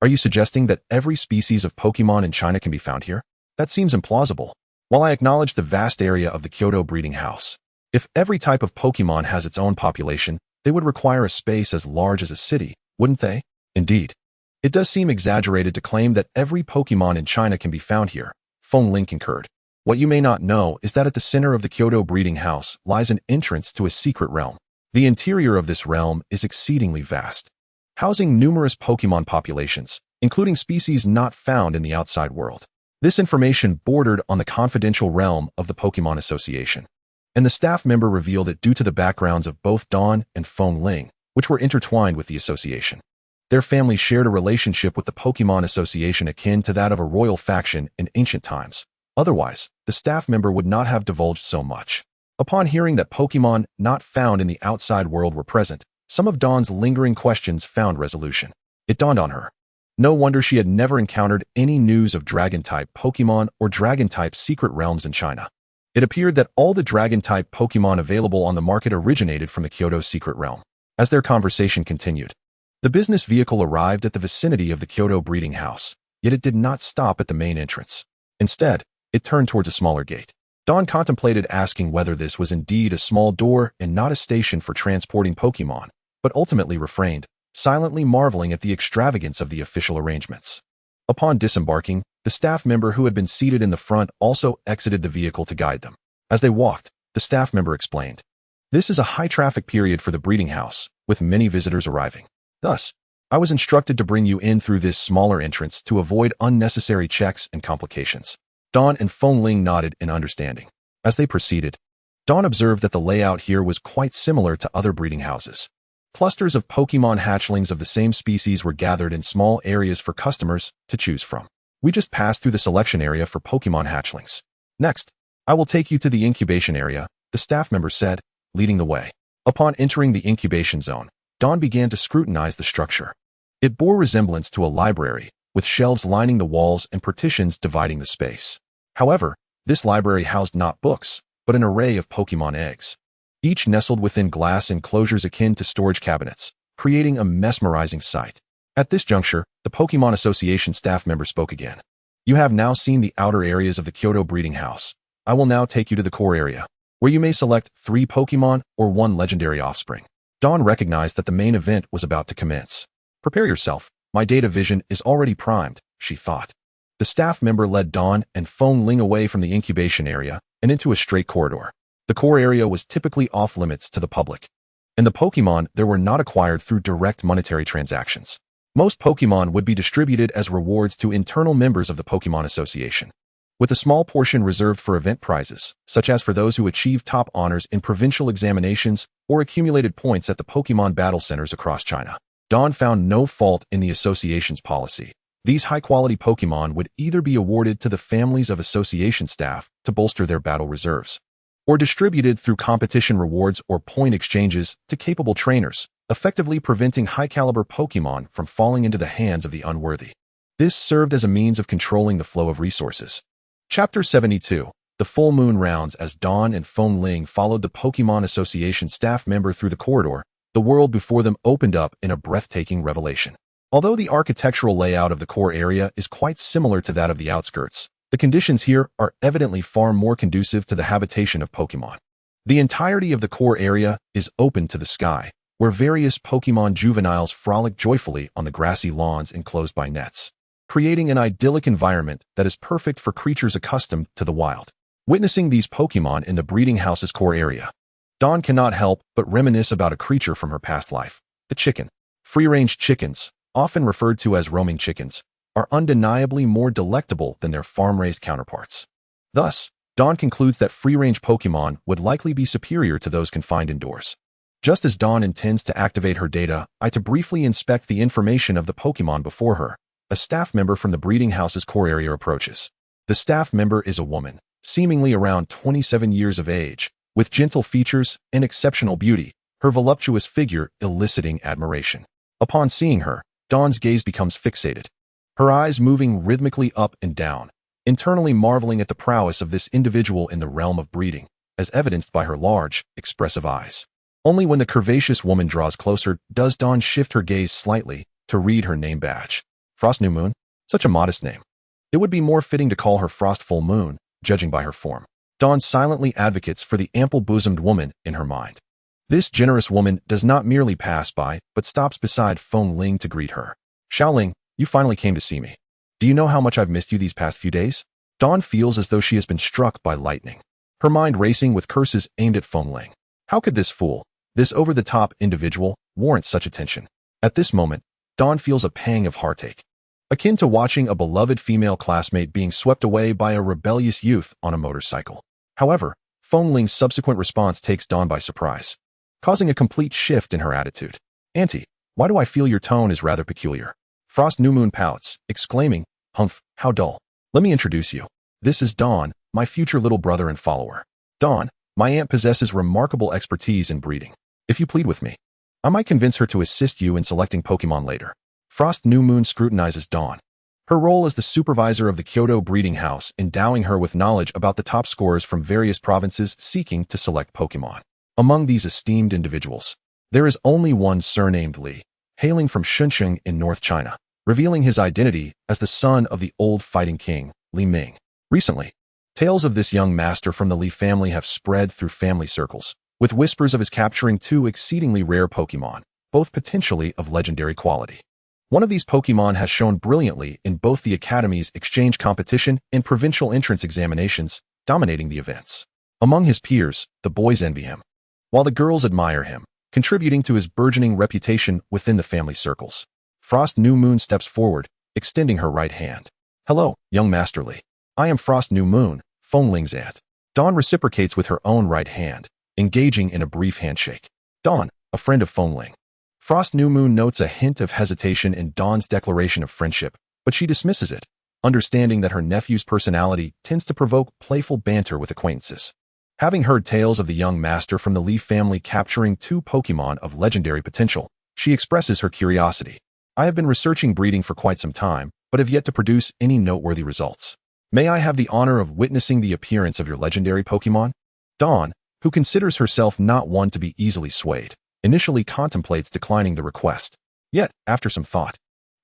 are you suggesting that every species of Pokemon in China can be found here? That seems implausible. While I acknowledge the vast area of the Kyoto breeding house, if every type of Pokemon has its own population, they would require a space as large as a city, wouldn't they? Indeed. It does seem exaggerated to claim that every Pokemon in China can be found here, Feng Ling concurred. What you may not know is that at the center of the Kyoto breeding house lies an entrance to a secret realm. The interior of this realm is exceedingly vast, housing numerous Pokemon populations, including species not found in the outside world. This information bordered on the confidential realm of the Pokemon Association, and the staff member revealed it due to the backgrounds of both Dawn and Feng Ling, which were intertwined with the association. Their families shared a relationship with the Pokemon Association akin to that of a royal faction in ancient times. Otherwise, the staff member would not have divulged so much. Upon hearing that Pokemon not found in the outside world were present, some of Dawn's lingering questions found resolution. It dawned on her. No wonder she had never encountered any news of Dragon-type Pokemon or Dragon-type secret realms in China. It appeared that all the Dragon-type Pokemon available on the market originated from the Kyoto secret realm. As their conversation continued, the business vehicle arrived at the vicinity of the Kyoto breeding house, yet it did not stop at the main entrance. Instead, it turned towards a smaller gate. Dawn contemplated asking whether this was indeed a small door and not a station for transporting Pokemon, but ultimately refrained, silently marveling at the extravagance of the official arrangements. Upon disembarking, the staff member who had been seated in the front also exited the vehicle to guide them. As they walked, the staff member explained, this is a high-traffic period for the breeding house, with many visitors arriving. Thus, I was instructed to bring you in through this smaller entrance to avoid unnecessary checks and complications. Dawn and Feng Ling nodded in understanding. As they proceeded, Dawn observed that the layout here was quite similar to other breeding houses. Clusters of Pokemon hatchlings of the same species were gathered in small areas for customers to choose from. We just passed through the selection area for Pokemon hatchlings. Next, I will take you to the incubation area, the staff member said, leading the way. Upon entering the incubation zone, Dawn began to scrutinize the structure. It bore resemblance to a library, with shelves lining the walls and partitions dividing the space. However, this library housed not books, but an array of Pokemon eggs, each nestled within glass enclosures akin to storage cabinets, creating a mesmerizing sight. At this juncture, the Pokemon Association staff member spoke again. You have now seen the outer areas of the Kyoto breeding house. I will now take you to the core area, where you may select 3 Pokemon or 1 legendary offspring. Dawn recognized that the main event was about to commence. Prepare yourself. My data vision is already primed, she thought. The staff member led Dawn and Feng Ling away from the incubation area and into a straight corridor. The core area was typically off-limits to the public, and the Pokemon there were not acquired through direct monetary transactions. Most Pokemon would be distributed as rewards to internal members of the Pokemon Association, with a small portion reserved for event prizes, such as for those who achieved top honors in provincial examinations or accumulated points at the Pokemon battle centers across China. Dawn found no fault in the association's policy. These high-quality Pokemon would either be awarded to the families of association staff to bolster their battle reserves, or distributed through competition rewards or point exchanges to capable trainers, effectively preventing high-caliber Pokemon from falling into the hands of the unworthy. This served as a means of controlling the flow of resources. Chapter 72. The Full Moon Rounds. As Dawn and Feng Ling followed the Pokemon Association staff member through the corridor, the world before them opened up in a breathtaking revelation. Although the architectural layout of the core area is quite similar to that of the outskirts, the conditions here are evidently far more conducive to the habitation of Pokemon. The entirety of the core area is open to the sky, where various Pokemon juveniles frolic joyfully on the grassy lawns enclosed by nets, creating an idyllic environment that is perfect for creatures accustomed to the wild. Witnessing these Pokemon in the breeding house's core area, Dawn cannot help but reminisce about a creature from her past life, the chicken. Free-range chickens, often referred to as roaming chickens, are undeniably more delectable than their farm-raised counterparts. Thus, Dawn concludes that free-range Pokemon would likely be superior to those confined indoors. Just as Dawn intends to activate her data eye to briefly inspect the information of the Pokemon before her, a staff member from the breeding house's core area approaches. The staff member is a woman, seemingly around 27 years of age, with gentle features and exceptional beauty, her voluptuous figure eliciting admiration. Upon seeing her, Dawn's gaze becomes fixated, her eyes moving rhythmically up and down, internally marveling at the prowess of this individual in the realm of breeding, as evidenced by her large, expressive eyes. Only when the curvaceous woman draws closer does Dawn shift her gaze slightly to read her name badge. Frost New Moon? Such a modest name. It would be more fitting to call her Frost Full Moon, judging by her form. Dawn silently advocates for the ample-bosomed woman in her mind. This generous woman does not merely pass by, but stops beside Feng Ling to greet her. Xiaoling, you finally came to see me. Do you know how much I've missed you these past few days? Dawn feels as though she has been struck by lightning, her mind racing with curses aimed at Feng Ling. How could this fool, this over-the-top individual, warrant such attention? At this moment, Dawn feels a pang of heartache, akin to watching a beloved female classmate being swept away by a rebellious youth on a motorcycle. However, Feng Ling's subsequent response takes Dawn by surprise, causing a complete shift in her attitude. Auntie, why do I feel your tone is rather peculiar? Frost New Moon pouts, exclaiming, Humph, how dull. Let me introduce you. This is Dawn, my future little brother and follower. Dawn, my aunt possesses remarkable expertise in breeding. If you plead with me, I might convince her to assist you in selecting Pokemon later. Frost New Moon scrutinizes Dawn, her role as the supervisor of the Kyoto breeding house, endowing her with knowledge about the top scorers from various provinces seeking to select Pokemon. Among these esteemed individuals, there is only one surnamed Li, hailing from Shunxing in North China, revealing his identity as the son of the old fighting king, Li Ming. Recently, tales of this young master from the Li family have spread through family circles, with whispers of his capturing two exceedingly rare Pokemon, both potentially of legendary quality. One of these Pokemon has shown brilliantly in both the Academy's exchange competition and provincial entrance examinations, dominating the events. Among his peers, the boys envy him, while the girls admire him, contributing to his burgeoning reputation within the family circles. Frost New Moon steps forward, extending her right hand. Hello, young Master Li. I am Frost New Moon, Feng Ling's aunt. Dawn reciprocates with her own right hand, engaging in a brief handshake. Dawn, a friend of Feng Ling. Frost New Moon notes a hint of hesitation in Dawn's declaration of friendship, but she dismisses it, understanding that her nephew's personality tends to provoke playful banter with acquaintances. Having heard tales of the young master from the Li family capturing two Pokemon of legendary potential, she expresses her curiosity. I have been researching breeding for quite some time, but have yet to produce any noteworthy results. May I have the honor of witnessing the appearance of your legendary Pokemon? Dawn, who considers herself not one to be easily swayed, initially contemplates declining the request. Yet, after some thought,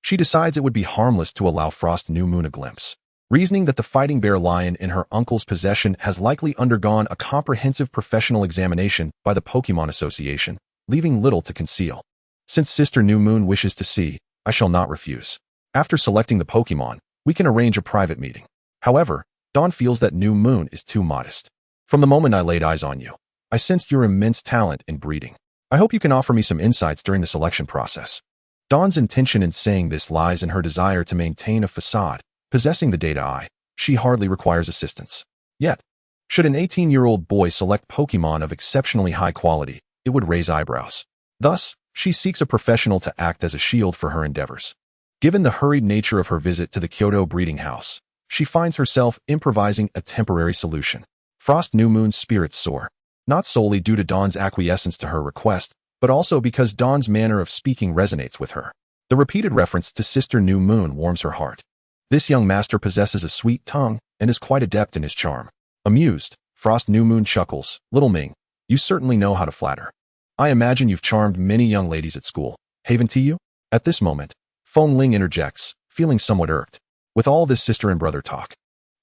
she decides it would be harmless to allow Frost New Moon a glimpse, reasoning that the fighting bear lion in her uncle's possession has likely undergone a comprehensive professional examination by the Pokemon Association, leaving little to conceal. Since Sister New Moon wishes to see, I shall not refuse. After selecting the Pokemon, we can arrange a private meeting. However, Dawn feels that New Moon is too modest. From the moment I laid eyes on you, I sensed your immense talent in breeding. I hope you can offer me some insights during the selection process. Dawn's intention in saying this lies in her desire to maintain a facade. Possessing the data eye, she hardly requires assistance. Yet, should an 18-year-old boy select Pokemon of exceptionally high quality, it would raise eyebrows. Thus, she seeks a professional to act as a shield for her endeavors. Given the hurried nature of her visit to the Kyoto breeding house, she finds herself improvising a temporary solution. Frost New Moon's spirits soar, not solely due to Dawn's acquiescence to her request, but also because Dawn's manner of speaking resonates with her. The repeated reference to Sister New Moon warms her heart. This young master possesses a sweet tongue and is quite adept in his charm. Amused, Frost New Moon chuckles. Little Ming, you certainly know how to flatter. I imagine you've charmed many young ladies at school. Haven't you? At this moment, Feng Ling interjects, feeling somewhat irked. With all this sister and brother talk,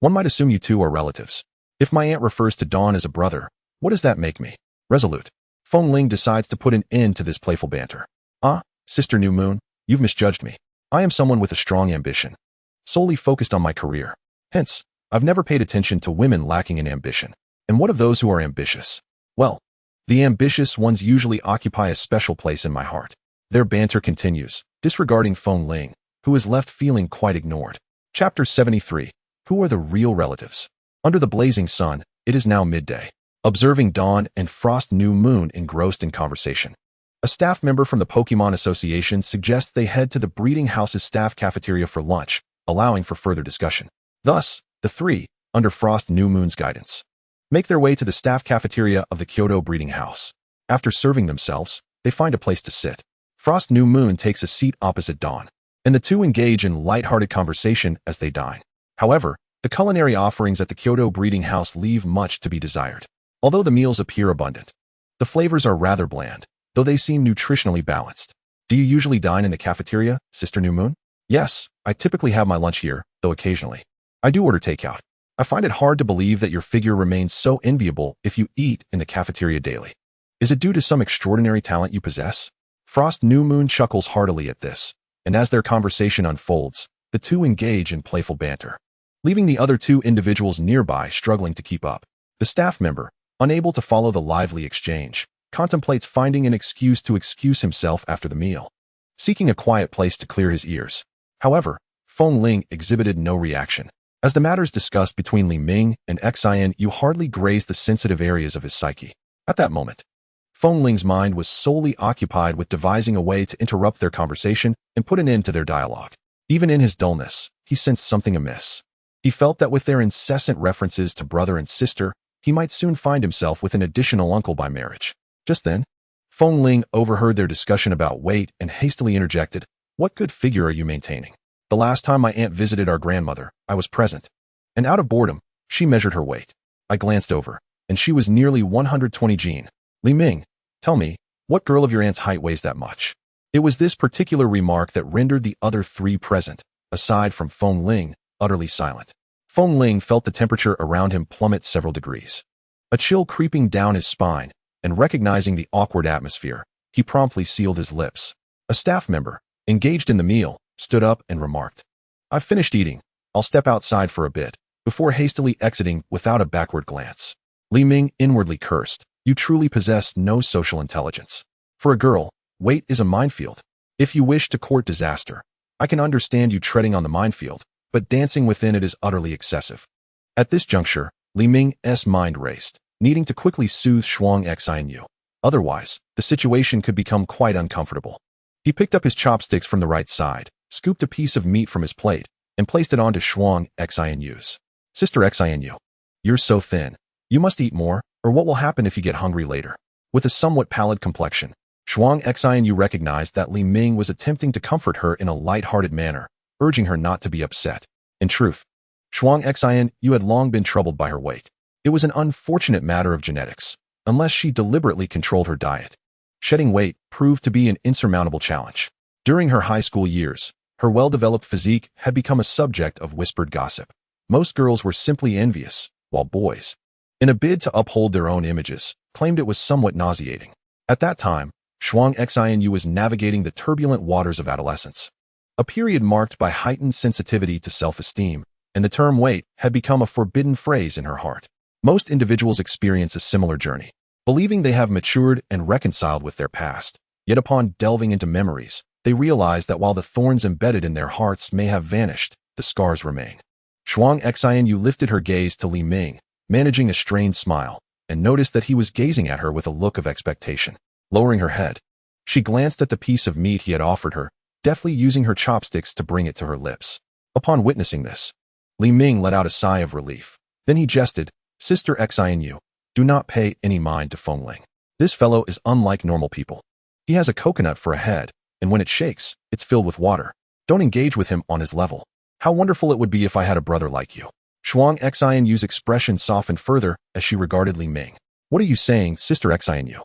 one might assume you two are relatives. If my aunt refers to Dawn as a brother, what does that make me? Resolute, Feng Ling decides to put an end to this playful banter. Sister New Moon, you've misjudged me. I am someone with a strong ambition, solely focused on my career. Hence, I've never paid attention to women lacking in ambition. And what of those who are ambitious? Well, The ambitious ones usually occupy a special place in my heart. Their banter continues, disregarding Feng Ling, who is left feeling quite ignored. Chapter 73. Who are the real relatives? Under the blazing sun, it is now midday. Observing dawn and frost new moon engrossed in conversation. A staff member from the Pokemon Association suggests they head to the breeding house's staff cafeteria for lunch, allowing for further discussion. Thus, the three, under Frost New Moon's guidance, make their way to the staff cafeteria of the Kyoto breeding house. After serving themselves, they find a place to sit. Frost New Moon takes a seat opposite Dawn, and the two engage in light-hearted conversation as they dine. However, the culinary offerings at the Kyoto breeding house leave much to be desired. Although the meals appear abundant, the flavors are rather bland, though they seem nutritionally balanced. Do you usually dine in the cafeteria, Sister New Moon? Yes, I typically have my lunch here, though occasionally I do order takeout. I find it hard to believe that your figure remains so enviable if you eat in the cafeteria daily. Is it due to some extraordinary talent you possess? Frost New Moon chuckles heartily at this, and as their conversation unfolds, the two engage in playful banter, leaving the other two individuals nearby struggling to keep up. The staff member, unable to follow the lively exchange, contemplates finding an excuse to excuse himself after the meal, seeking a quiet place to clear his ears. However, Feng Ling exhibited no reaction. As the matters discussed between Li Ming and Xian hardly grazed the sensitive areas of his psyche. At that moment, Feng Ling's mind was solely occupied with devising a way to interrupt their conversation and put an end to their dialogue. Even in his dullness, he sensed something amiss. He felt that with their incessant references to brother and sister, he might soon find himself with an additional uncle by marriage. Just then, Feng Ling overheard their discussion about weight and hastily interjected, "What good figure are you maintaining? The last time my aunt visited our grandmother, I was present, and out of boredom, she measured her weight. I glanced over, and she was nearly 120 Gene. Li Ming, tell me, what girl of your aunt's height weighs that much?" It was this particular remark that rendered the other three present, aside from Feng Ling, utterly silent. Feng Ling felt the temperature around him plummet several degrees, a chill creeping down his spine, and recognizing the awkward atmosphere, he promptly sealed his lips. A staff member, engaged in the meal, stood up and remarked, "I've finished eating. I'll step outside for a bit," before hastily exiting without a backward glance. Li Ming inwardly cursed, "You truly possess no social intelligence. For a girl, weight is a minefield. If you wish to court disaster, I can understand you treading on the minefield, but dancing within it is utterly excessive." At this juncture, Li Ming's mind raced, needing to quickly soothe Shuang Xianyu. Otherwise, the situation could become quite uncomfortable. He picked up his chopsticks from the right side, scooped a piece of meat from his plate, and placed it onto Shuang Xianyu's. "Sister Xianyu, you're so thin. You must eat more, or what will happen if you get hungry later?" With a somewhat pallid complexion, Shuang Xianyu recognized that Li Ming was attempting to comfort her in a light-hearted manner, urging her not to be upset. In truth, Shuang Xianyu had long been troubled by her weight. It was an unfortunate matter of genetics, unless she deliberately controlled her diet. Shedding weight proved to be an insurmountable challenge. During her high school years, her well-developed physique had become a subject of whispered gossip. Most girls were simply envious, while boys, in a bid to uphold their own images, claimed it was somewhat nauseating. At that time, Shuang Xianyu was navigating the turbulent waters of adolescence, a period marked by heightened sensitivity to self-esteem, and the term weight had become a forbidden phrase in her heart. Most individuals experience a similar journey, believing they have matured and reconciled with their past. Yet upon delving into memories, they realize that while the thorns embedded in their hearts may have vanished, the scars remain. Shuang Xianyu lifted her gaze to Li Ming, managing a strained smile, and noticed that he was gazing at her with a look of expectation. Lowering her head, she glanced at the piece of meat he had offered her, deftly using her chopsticks to bring it to her lips. Upon witnessing this, Li Ming let out a sigh of relief. Then he jested, "Sister Xianyu, do not pay any mind to Feng Ling. This fellow is unlike normal people. He has a coconut for a head, and when it shakes, it's filled with water. Don't engage with him on his level. How wonderful it would be if I had a brother like you." Shuang Xianyu's expression softened further as she regarded Li Ming. "What are you saying, Sister Xianyu?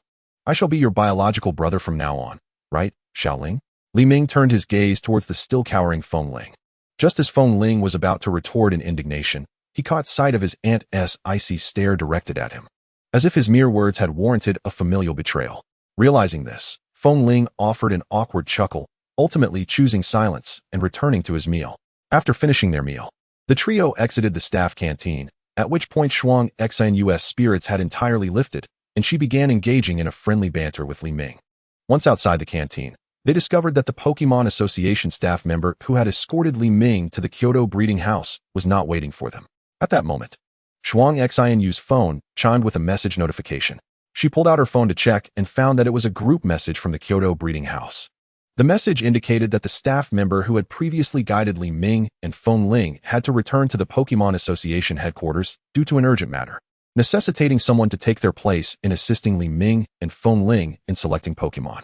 I shall be your biological brother from now on, right, Xiaoling?" Li Ming turned his gaze towards the still cowering Feng Ling. Just as Feng Ling was about to retort in indignation, he caught sight of his aunt's icy stare directed at him, as if his mere words had warranted a familial betrayal. Realizing this, Feng Ling offered an awkward chuckle, ultimately choosing silence and returning to his meal. After finishing their meal, the trio exited the staff canteen, at which point Shuang Xianyu's spirits had entirely lifted, and she began engaging in a friendly banter with Li Ming. Once outside the canteen, they discovered that the Pokemon Association staff member who had escorted Li Ming to the Kyoto breeding house was not waiting for them. At that moment, Shuang Xianyu's phone chimed with a message notification. She pulled out her phone to check and found that it was a group message from the Kyoto breeding house. The message indicated that the staff member who had previously guided Li Ming and Feng Ling had to return to the Pokemon Association headquarters due to an urgent matter, necessitating someone to take their place in assisting Li Ming and Feng Ling in selecting Pokemon.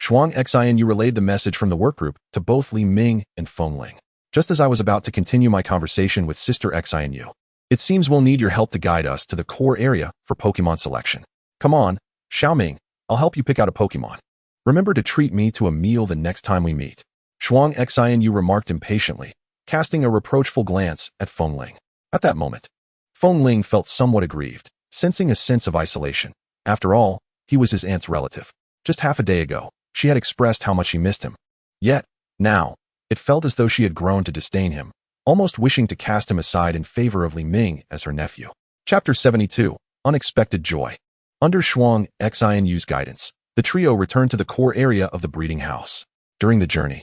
Shuang Xianyu relayed the message from the workgroup to both Li Ming and Feng Ling. Just as I was about to continue my conversation with Sister Xianyu, it seems we'll need your help to guide us to the core area for Pokemon selection. Come on, Xiaoming, I'll help you pick out a Pokemon. Remember to treat me to a meal the next time we meet. Shuang Xianyu remarked impatiently, casting a reproachful glance at Feng Ling. At that moment, Feng Ling felt somewhat aggrieved, sensing a sense of isolation. After all, he was his aunt's relative. Just half a day ago, she had expressed how much she missed him. Yet, now, it felt as though she had grown to disdain him, almost wishing to cast him aside in favor of Li Ming as her nephew. Chapter 72. Unexpected Joy. Under Shuang Xianyu's guidance, the trio returned to the core area of the breeding house. During the journey,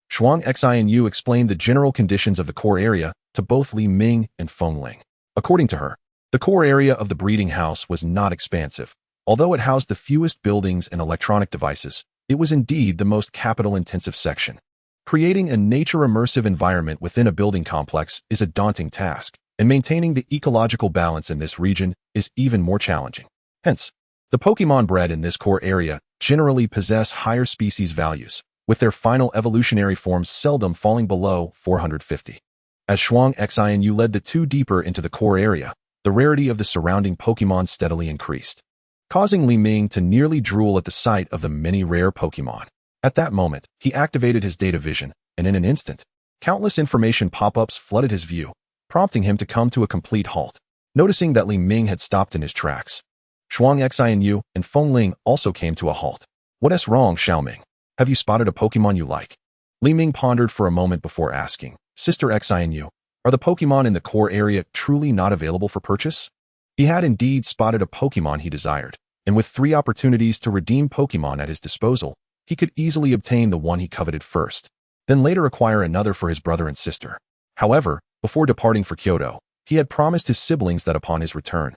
Shuang Xianyu explained the general conditions of the core area to both Li Ming and Feng Ling. According to her, the core area of the breeding house was not expansive. Although it housed the fewest buildings and electronic devices, it was indeed the most capital-intensive section. Creating a nature-immersive environment within a building complex is a daunting task, and maintaining the ecological balance in this region is even more challenging. Hence, the Pokemon bred in this core area generally possess higher species values, with their final evolutionary forms seldom falling below 450. As Shuang Xianyu led the two deeper into the core area, the rarity of the surrounding Pokemon steadily increased, causing Li Ming to nearly drool at the sight of the many rare Pokemon. At that moment, he activated his data vision, and in an instant, countless information pop-ups flooded his view, prompting him to come to a complete halt. Noticing that Li Ming had stopped in his tracks, Shuang Xianyu and Feng Ling also came to a halt. What's wrong, Xiaoming? Have you spotted a Pokemon you like? Li Ming pondered for a moment before asking, Sister Xianyu, are the Pokemon in the core area truly not available for purchase? He had indeed spotted a Pokemon he desired, and with 3 opportunities to redeem Pokemon at his disposal, he could easily obtain the one he coveted first, then later acquire another for his brother and sister. However, before departing for Kyoto, he had promised his siblings that upon his return,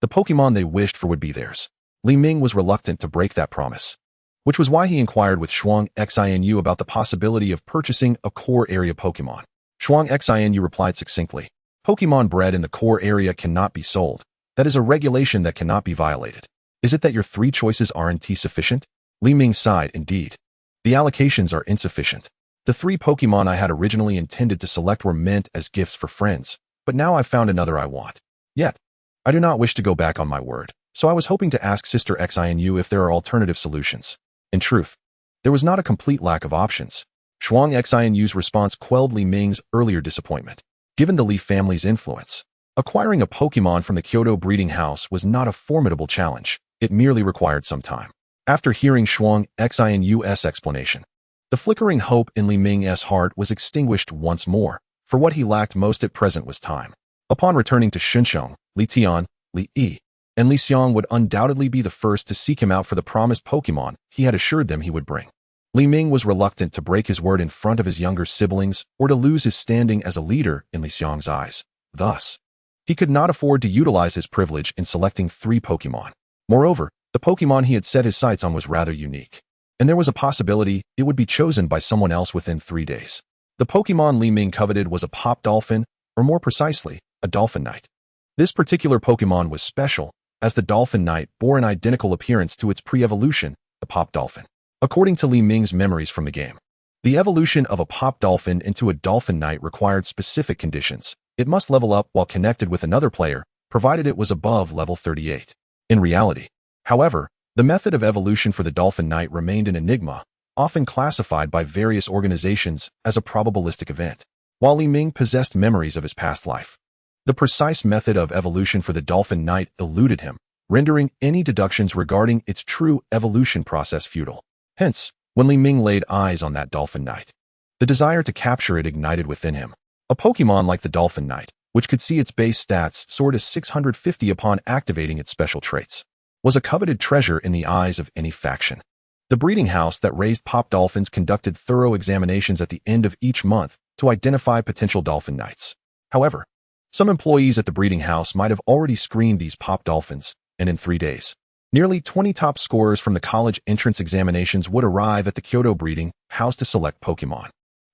the Pokemon they wished for would be theirs. Li Ming was reluctant to break that promise, which was why he inquired with Shuang Xianyu about the possibility of purchasing a core area Pokemon. Shuang Xianyu replied succinctly, Pokemon bred in the core area cannot be sold. That is a regulation that cannot be violated. Is it that your 3 choices aren't sufficient? Li Ming sighed, indeed. The allocations are insufficient. The 3 Pokemon I had originally intended to select were meant as gifts for friends, but now I've found another I want. Yet, I do not wish to go back on my word, so I was hoping to ask Sister Xianyu if there are alternative solutions. In truth, there was not a complete lack of options. Shuang Xianyu's response quelled Li Ming's earlier disappointment. Given the Li family's influence, acquiring a Pokemon from the Kyoto breeding house was not a formidable challenge. It merely required some time. After hearing Shuang Xianyu's explanation, the flickering hope in Li Ming's heart was extinguished once more, for what he lacked most at present was time. Upon returning to Shunsheng, Li Tian, Li Yi, and Li Xiang would undoubtedly be the first to seek him out for the promised Pokemon he had assured them he would bring. Li Ming was reluctant to break his word in front of his younger siblings or to lose his standing as a leader in Li Xiang's eyes. Thus, he could not afford to utilize his privilege in selecting 3 Pokemon. Moreover, the Pokemon he had set his sights on was rather unique, and there was a possibility it would be chosen by someone else within 3 days. The Pokemon Li Ming coveted was a Pop Dolphin, or more precisely, a Dolphin Knight. This particular Pokemon was special, as the Dolphin Knight bore an identical appearance to its pre-evolution, the Pop Dolphin. According to Li Ming's memories from the game, the evolution of a Pop Dolphin into a Dolphin Knight required specific conditions. It must level up while connected with another player, provided it was above level 38. In reality, however, the method of evolution for the Dolphin Knight remained an enigma, often classified by various organizations as a probabilistic event. While Li Ming possessed memories of his past life, the precise method of evolution for the Dolphin Knight eluded him, rendering any deductions regarding its true evolution process futile. Hence, when Li Ming laid eyes on that Dolphin Knight, the desire to capture it ignited within him. A Pokemon like the Dolphin Knight, which could see its base stats soar to 650 upon activating its special traits. was a coveted treasure in the eyes of any faction. The breeding house that raised pop dolphins conducted thorough examinations at the end of each month to identify potential dolphin knights. However, some employees at the breeding house might have already screened these pop dolphins, and in 3 days, nearly 20 top scorers from the college entrance examinations would arrive at the Kyoto breeding house to select Pokemon.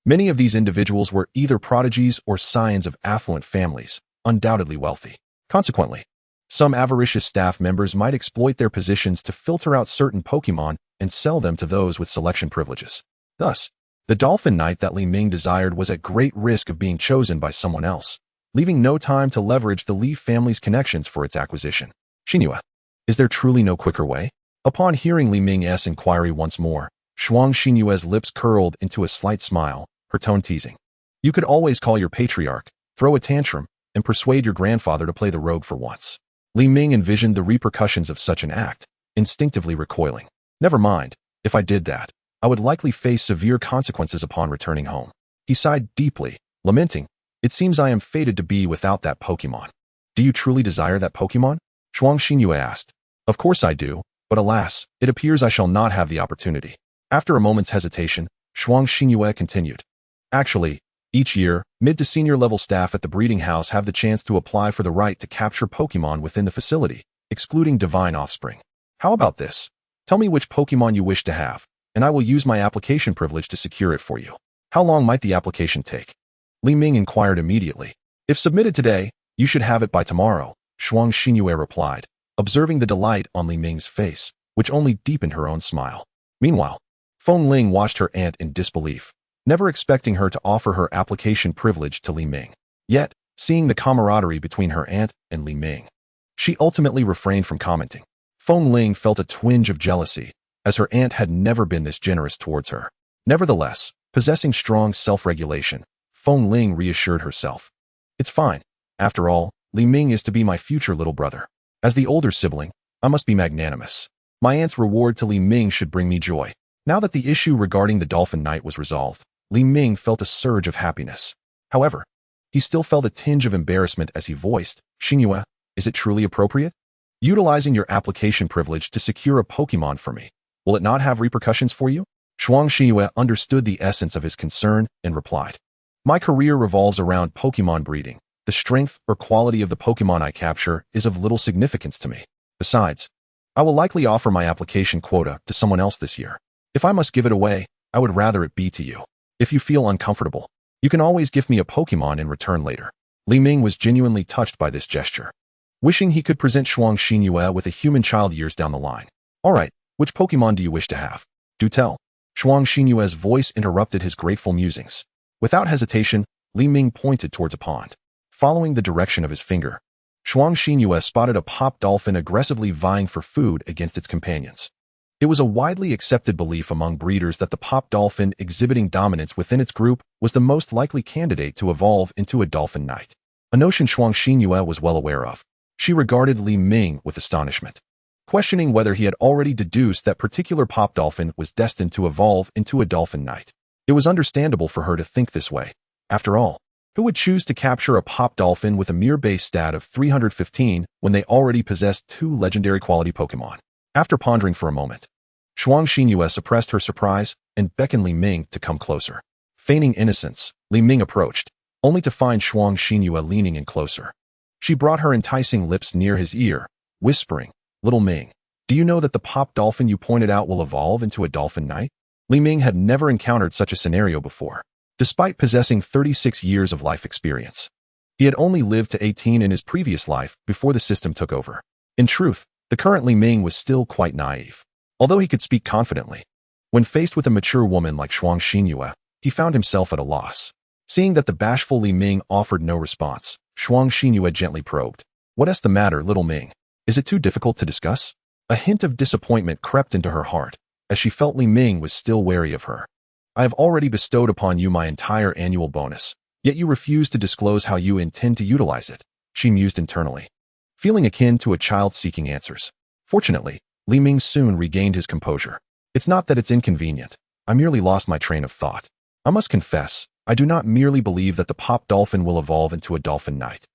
Many of these individuals were either prodigies or scions of affluent families, undoubtedly wealthy. Consequently, some avaricious staff members might exploit their positions to filter out certain Pokemon and sell them to those with selection privileges. Thus, the Dolphin Knight that Li Ming desired was at great risk of being chosen by someone else, leaving no time to leverage the Li family's connections for its acquisition. Xinhua, is there truly no quicker way? Upon hearing Li Ming's inquiry once more, Shuang Xinyue's lips curled into a slight smile, her tone teasing. You could always call your patriarch, throw a tantrum, and persuade your grandfather to play the rogue for once. Li Ming envisioned the repercussions of such an act, instinctively recoiling. Never mind, if I did that, I would likely face severe consequences upon returning home. He sighed deeply, lamenting, it seems I am fated to be without that Pokemon. Do you truly desire that Pokemon? Shuang Xinyue asked. Of course I do, but alas, it appears I shall not have the opportunity. After a moment's hesitation, Shuang Xinyue continued. Actually, each year, mid to senior level staff at the breeding house have the chance to apply for the right to capture Pokemon within the facility, excluding divine offspring. How about this? Tell me which Pokemon you wish to have, and I will use my application privilege to secure it for you. How long might the application take? Li Ming inquired immediately. If submitted today, you should have it by tomorrow, Shuang Xinyue replied, observing the delight on Li Ming's face, which only deepened her own smile. Meanwhile, Feng Ling watched her aunt in disbelief, never expecting her to offer her application privilege to Li Ming. Yet, seeing the camaraderie between her aunt and Li Ming, she ultimately refrained from commenting. Feng Ling felt a twinge of jealousy, as her aunt had never been this generous towards her. Nevertheless, possessing strong self-regulation, Feng Ling reassured herself. It's fine. After all, Li Ming is to be my future little brother. As the older sibling, I must be magnanimous. My aunt's reward to Li Ming should bring me joy. Now that the issue regarding the Dolphin Knight was resolved, Li Ming felt a surge of happiness. However, he still felt a tinge of embarrassment as he voiced, Xinhua, is it truly appropriate? Utilizing your application privilege to secure a Pokemon for me, will it not have repercussions for you? Shuang Xinyue understood the essence of his concern and replied. My career revolves around Pokemon breeding. The strength or quality of the Pokemon I capture is of little significance to me. Besides, I will likely offer my application quota to someone else this year. If I must give it away, I would rather it be to you. If you feel uncomfortable, you can always give me a Pokemon in return later. Li Ming was genuinely touched by this gesture, wishing he could present Shuang Xinyue with a human child years down the line. Alright, which Pokemon do you wish to have? Do tell. Shuang Xinyue's voice interrupted his grateful musings. Without hesitation, Li Ming pointed towards a pond. Following the direction of his finger, Shuang Xinyue spotted a pop dolphin aggressively vying for food against its companions. It was a widely accepted belief among breeders that the pop dolphin exhibiting dominance within its group was the most likely candidate to evolve into a Dolphin Knight, a notion Shuang Xinyue was well aware of. She regarded Li Ming with astonishment, questioning whether he had already deduced that particular pop dolphin was destined to evolve into a Dolphin Knight. It was understandable for her to think this way. After all, who would choose to capture a pop dolphin with a mere base stat of 315 when they already possessed 2 legendary quality Pokemon? After pondering for a moment, Shuang Xinyue suppressed her surprise and beckoned Li Ming to come closer. Feigning innocence, Li Ming approached, only to find Shuang Xinyue leaning in closer. She brought her enticing lips near his ear, whispering, Little Ming, do you know that the pop dolphin you pointed out will evolve into a Dolphin Knight? Li Ming had never encountered such a scenario before. Despite possessing 36 years of life experience, he had only lived to 18 in his previous life before the system took over. In truth, the current Li Ming was still quite naive, although he could speak confidently. When faced with a mature woman like Shuang Xinyue, he found himself at a loss. Seeing that the bashful Li Ming offered no response, Shuang Xinyue gently probed. What's the matter, little Ming? Is it too difficult to discuss? A hint of disappointment crept into her heart, as she felt Li Ming was still wary of her. I have already bestowed upon you my entire annual bonus, yet you refuse to disclose how you intend to utilize it, she mused internally, feeling akin to a child seeking answers. Fortunately, Li Ming soon regained his composure. It's not that it's inconvenient. I merely lost my train of thought. I must confess, I do not merely believe that the pop dolphin will evolve into a Dolphin Knight.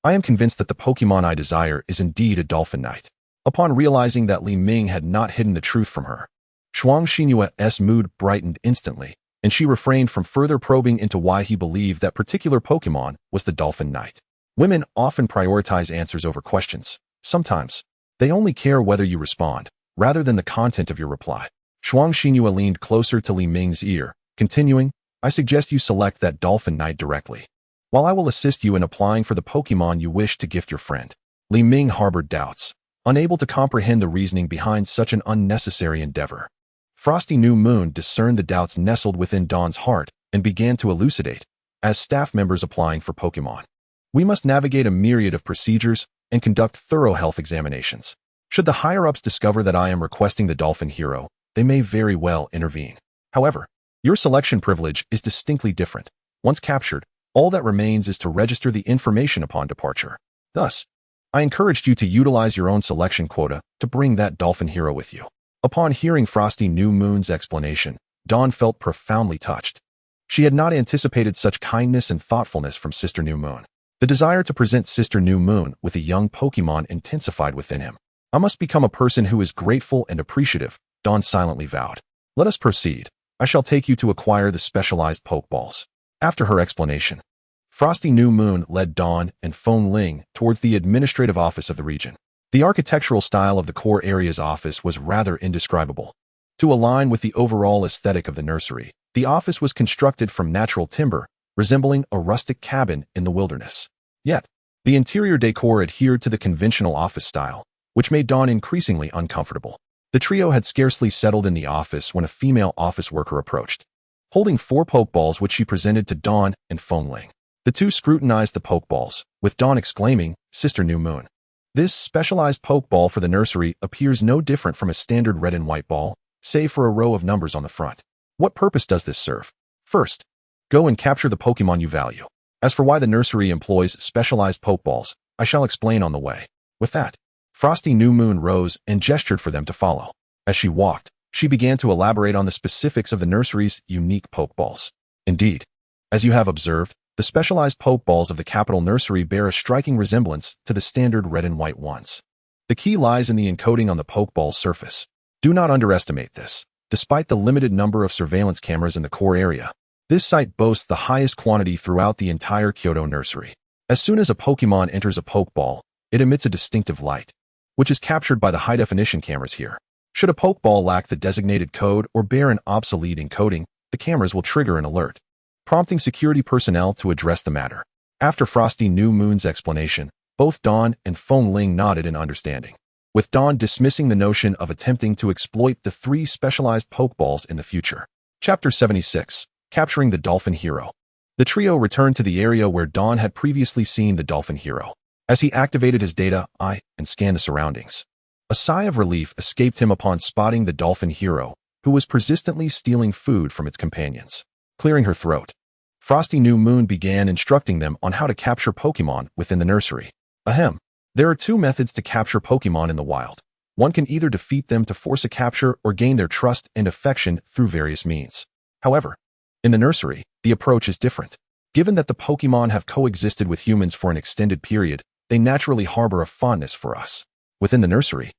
I am convinced that the Pokemon I desire is indeed a Dolphin Knight. Upon realizing that Li Ming had not hidden the truth from her, Shuang Xinyue's mood brightened instantly, and she refrained from further probing into why he believed that particular Pokemon was the Dolphin Knight. Women often prioritize answers over questions. Sometimes, they only care whether you respond, rather than the content of your reply. Shuang Xinyue leaned closer to Li Ming's ear, continuing, I suggest you select that Dolphin Knight directly, while I will assist you in applying for the Pokemon you wish to gift your friend. Li Ming harbored doubts, unable to comprehend the reasoning behind such an unnecessary endeavor. Frosty New Moon discerned the doubts nestled within Dawn's heart and began to elucidate. As staff members applying for Pokemon, we must navigate a myriad of procedures and conduct thorough health examinations. Should the higher-ups discover that I am requesting the Dolphin Hero, they may very well intervene. However, your selection privilege is distinctly different. Once captured, all that remains is to register the information upon departure. Thus, I encouraged you to utilize your own selection quota to bring that Dolphin Hero with you. Upon hearing Frosty New Moon's explanation, Dawn felt profoundly touched. She had not anticipated such kindness and thoughtfulness from Sister New Moon. The desire to present Sister New Moon with a young Pokemon intensified within him. I must become a person who is grateful and appreciative, Dawn silently vowed. Let us proceed. I shall take you to acquire the specialized Pokeballs. After her explanation, Frosty New Moon led Dawn and Feng Ling towards the administrative office of the region. The architectural style of the core area's office was rather indescribable. To align with the overall aesthetic of the nursery, the office was constructed from natural timber, resembling a rustic cabin in the wilderness. Yet, the interior decor adhered to the conventional office style, which made Dawn increasingly uncomfortable. The trio had scarcely settled in the office when a female office worker approached, holding 4 Pokeballs which she presented to Dawn and Feng Ling. The two scrutinized the Pokeballs, with Dawn exclaiming, Sister New Moon. This specialized Pokeball for the nursery appears no different from a standard red and white ball, save for a row of numbers on the front. What purpose does this serve? First, go and capture the Pokemon you value. As for why the nursery employs specialized Pokeballs, I shall explain on the way. With that, Frosty New Moon rose and gestured for them to follow. As she walked, she began to elaborate on the specifics of the nursery's unique Pokeballs. Indeed, as you have observed, the specialized Pokeballs of the Capital Nursery bear a striking resemblance to the standard red and white ones. The key lies in the encoding on the Pokeball's surface. Do not underestimate this. Despite the limited number of surveillance cameras in the core area, this site boasts the highest quantity throughout the entire Kyoto Nursery. As soon as a Pokemon enters a Pokeball, it emits a distinctive light, which is captured by the high-definition cameras here. Should a Pokeball lack the designated code or bear an obsolete encoding, the cameras will trigger an alert, prompting security personnel to address the matter. After Frosty New Moon's explanation, both Dawn and Feng Ling nodded in understanding, with Dawn dismissing the notion of attempting to exploit the 3 specialized Pokeballs in the future. Chapter 76. Capturing the Dolphin Hero. The trio returned to the area where Dawn had previously seen the Dolphin Hero. As he activated his data eye and scanned the surroundings, a sigh of relief escaped him upon spotting the Dolphin Hero, who was persistently stealing food from its companions. Clearing her throat, Frosty New Moon began instructing them on how to capture Pokemon within the nursery. Ahem. There are 2 methods to capture Pokemon in the wild. One can either defeat them to force a capture or gain their trust and affection through various means. However, in the nursery, the approach is different. Given that the Pokemon have coexisted with humans for an extended period, they naturally harbor a fondness for us. Within the nursery,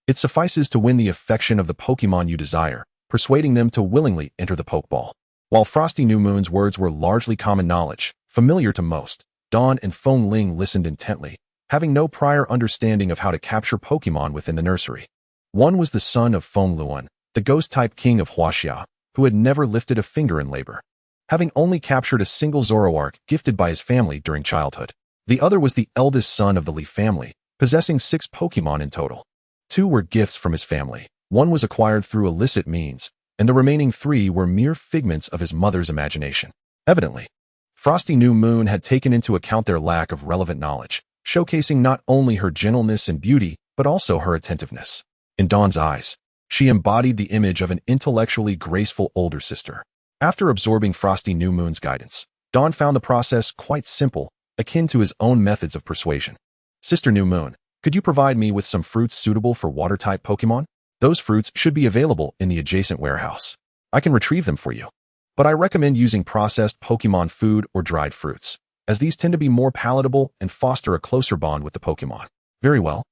it suffices to win the affection of the Pokemon you desire, persuading them to willingly enter the Pokeball. While Frosty New Moon's words were largely common knowledge, familiar to most, Dawn and Feng Ling listened intently, having no prior understanding of how to capture Pokemon within the nursery. One was the son of Feng Luan, the ghost-type king of Huaxia, who had never lifted a finger in labor, having only captured a single Zoroark gifted by his family during childhood. The other was the eldest son of the Li family, possessing 6 Pokemon in total. 2 were gifts from his family, 1 was acquired through illicit means, and the remaining 3 were mere figments of his mother's imagination. Evidently, Frosty New Moon had taken into account their lack of relevant knowledge, showcasing not only her gentleness and beauty, but also her attentiveness. In Dawn's eyes, she embodied the image of an intellectually graceful older sister. After absorbing Frosty New Moon's guidance, Dawn found the process quite simple, akin to his own methods of persuasion. Sister New Moon, could you provide me with some fruits suitable for water-type Pokemon? Those fruits should be available in the adjacent warehouse. I can retrieve them for you, but I recommend using processed Pokemon food or dried fruits, as these tend to be more palatable and foster a closer bond with the Pokemon. Very well.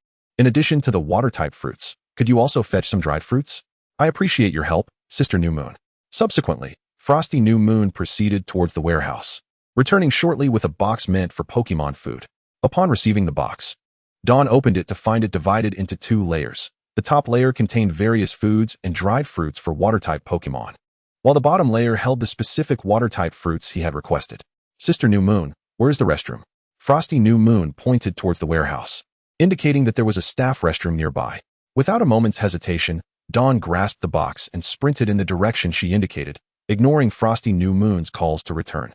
In addition to the water-type fruits, could you also fetch some dried fruits? I appreciate your help, Sister New Moon. Subsequently, Frosty New Moon proceeded towards the warehouse, returning shortly with a box meant for Pokemon food. Upon receiving the box, Dawn opened it to find it divided into 2 layers. The top layer contained various foods and dried fruits for water-type Pokemon, while the bottom layer held the specific water-type fruits he had requested. Sister New Moon, where's the restroom? Frosty New Moon pointed towards the warehouse, indicating that there was a staff restroom nearby. Without a moment's hesitation, Dawn grasped the box and sprinted in the direction she indicated, ignoring Frosty New Moon's calls to return.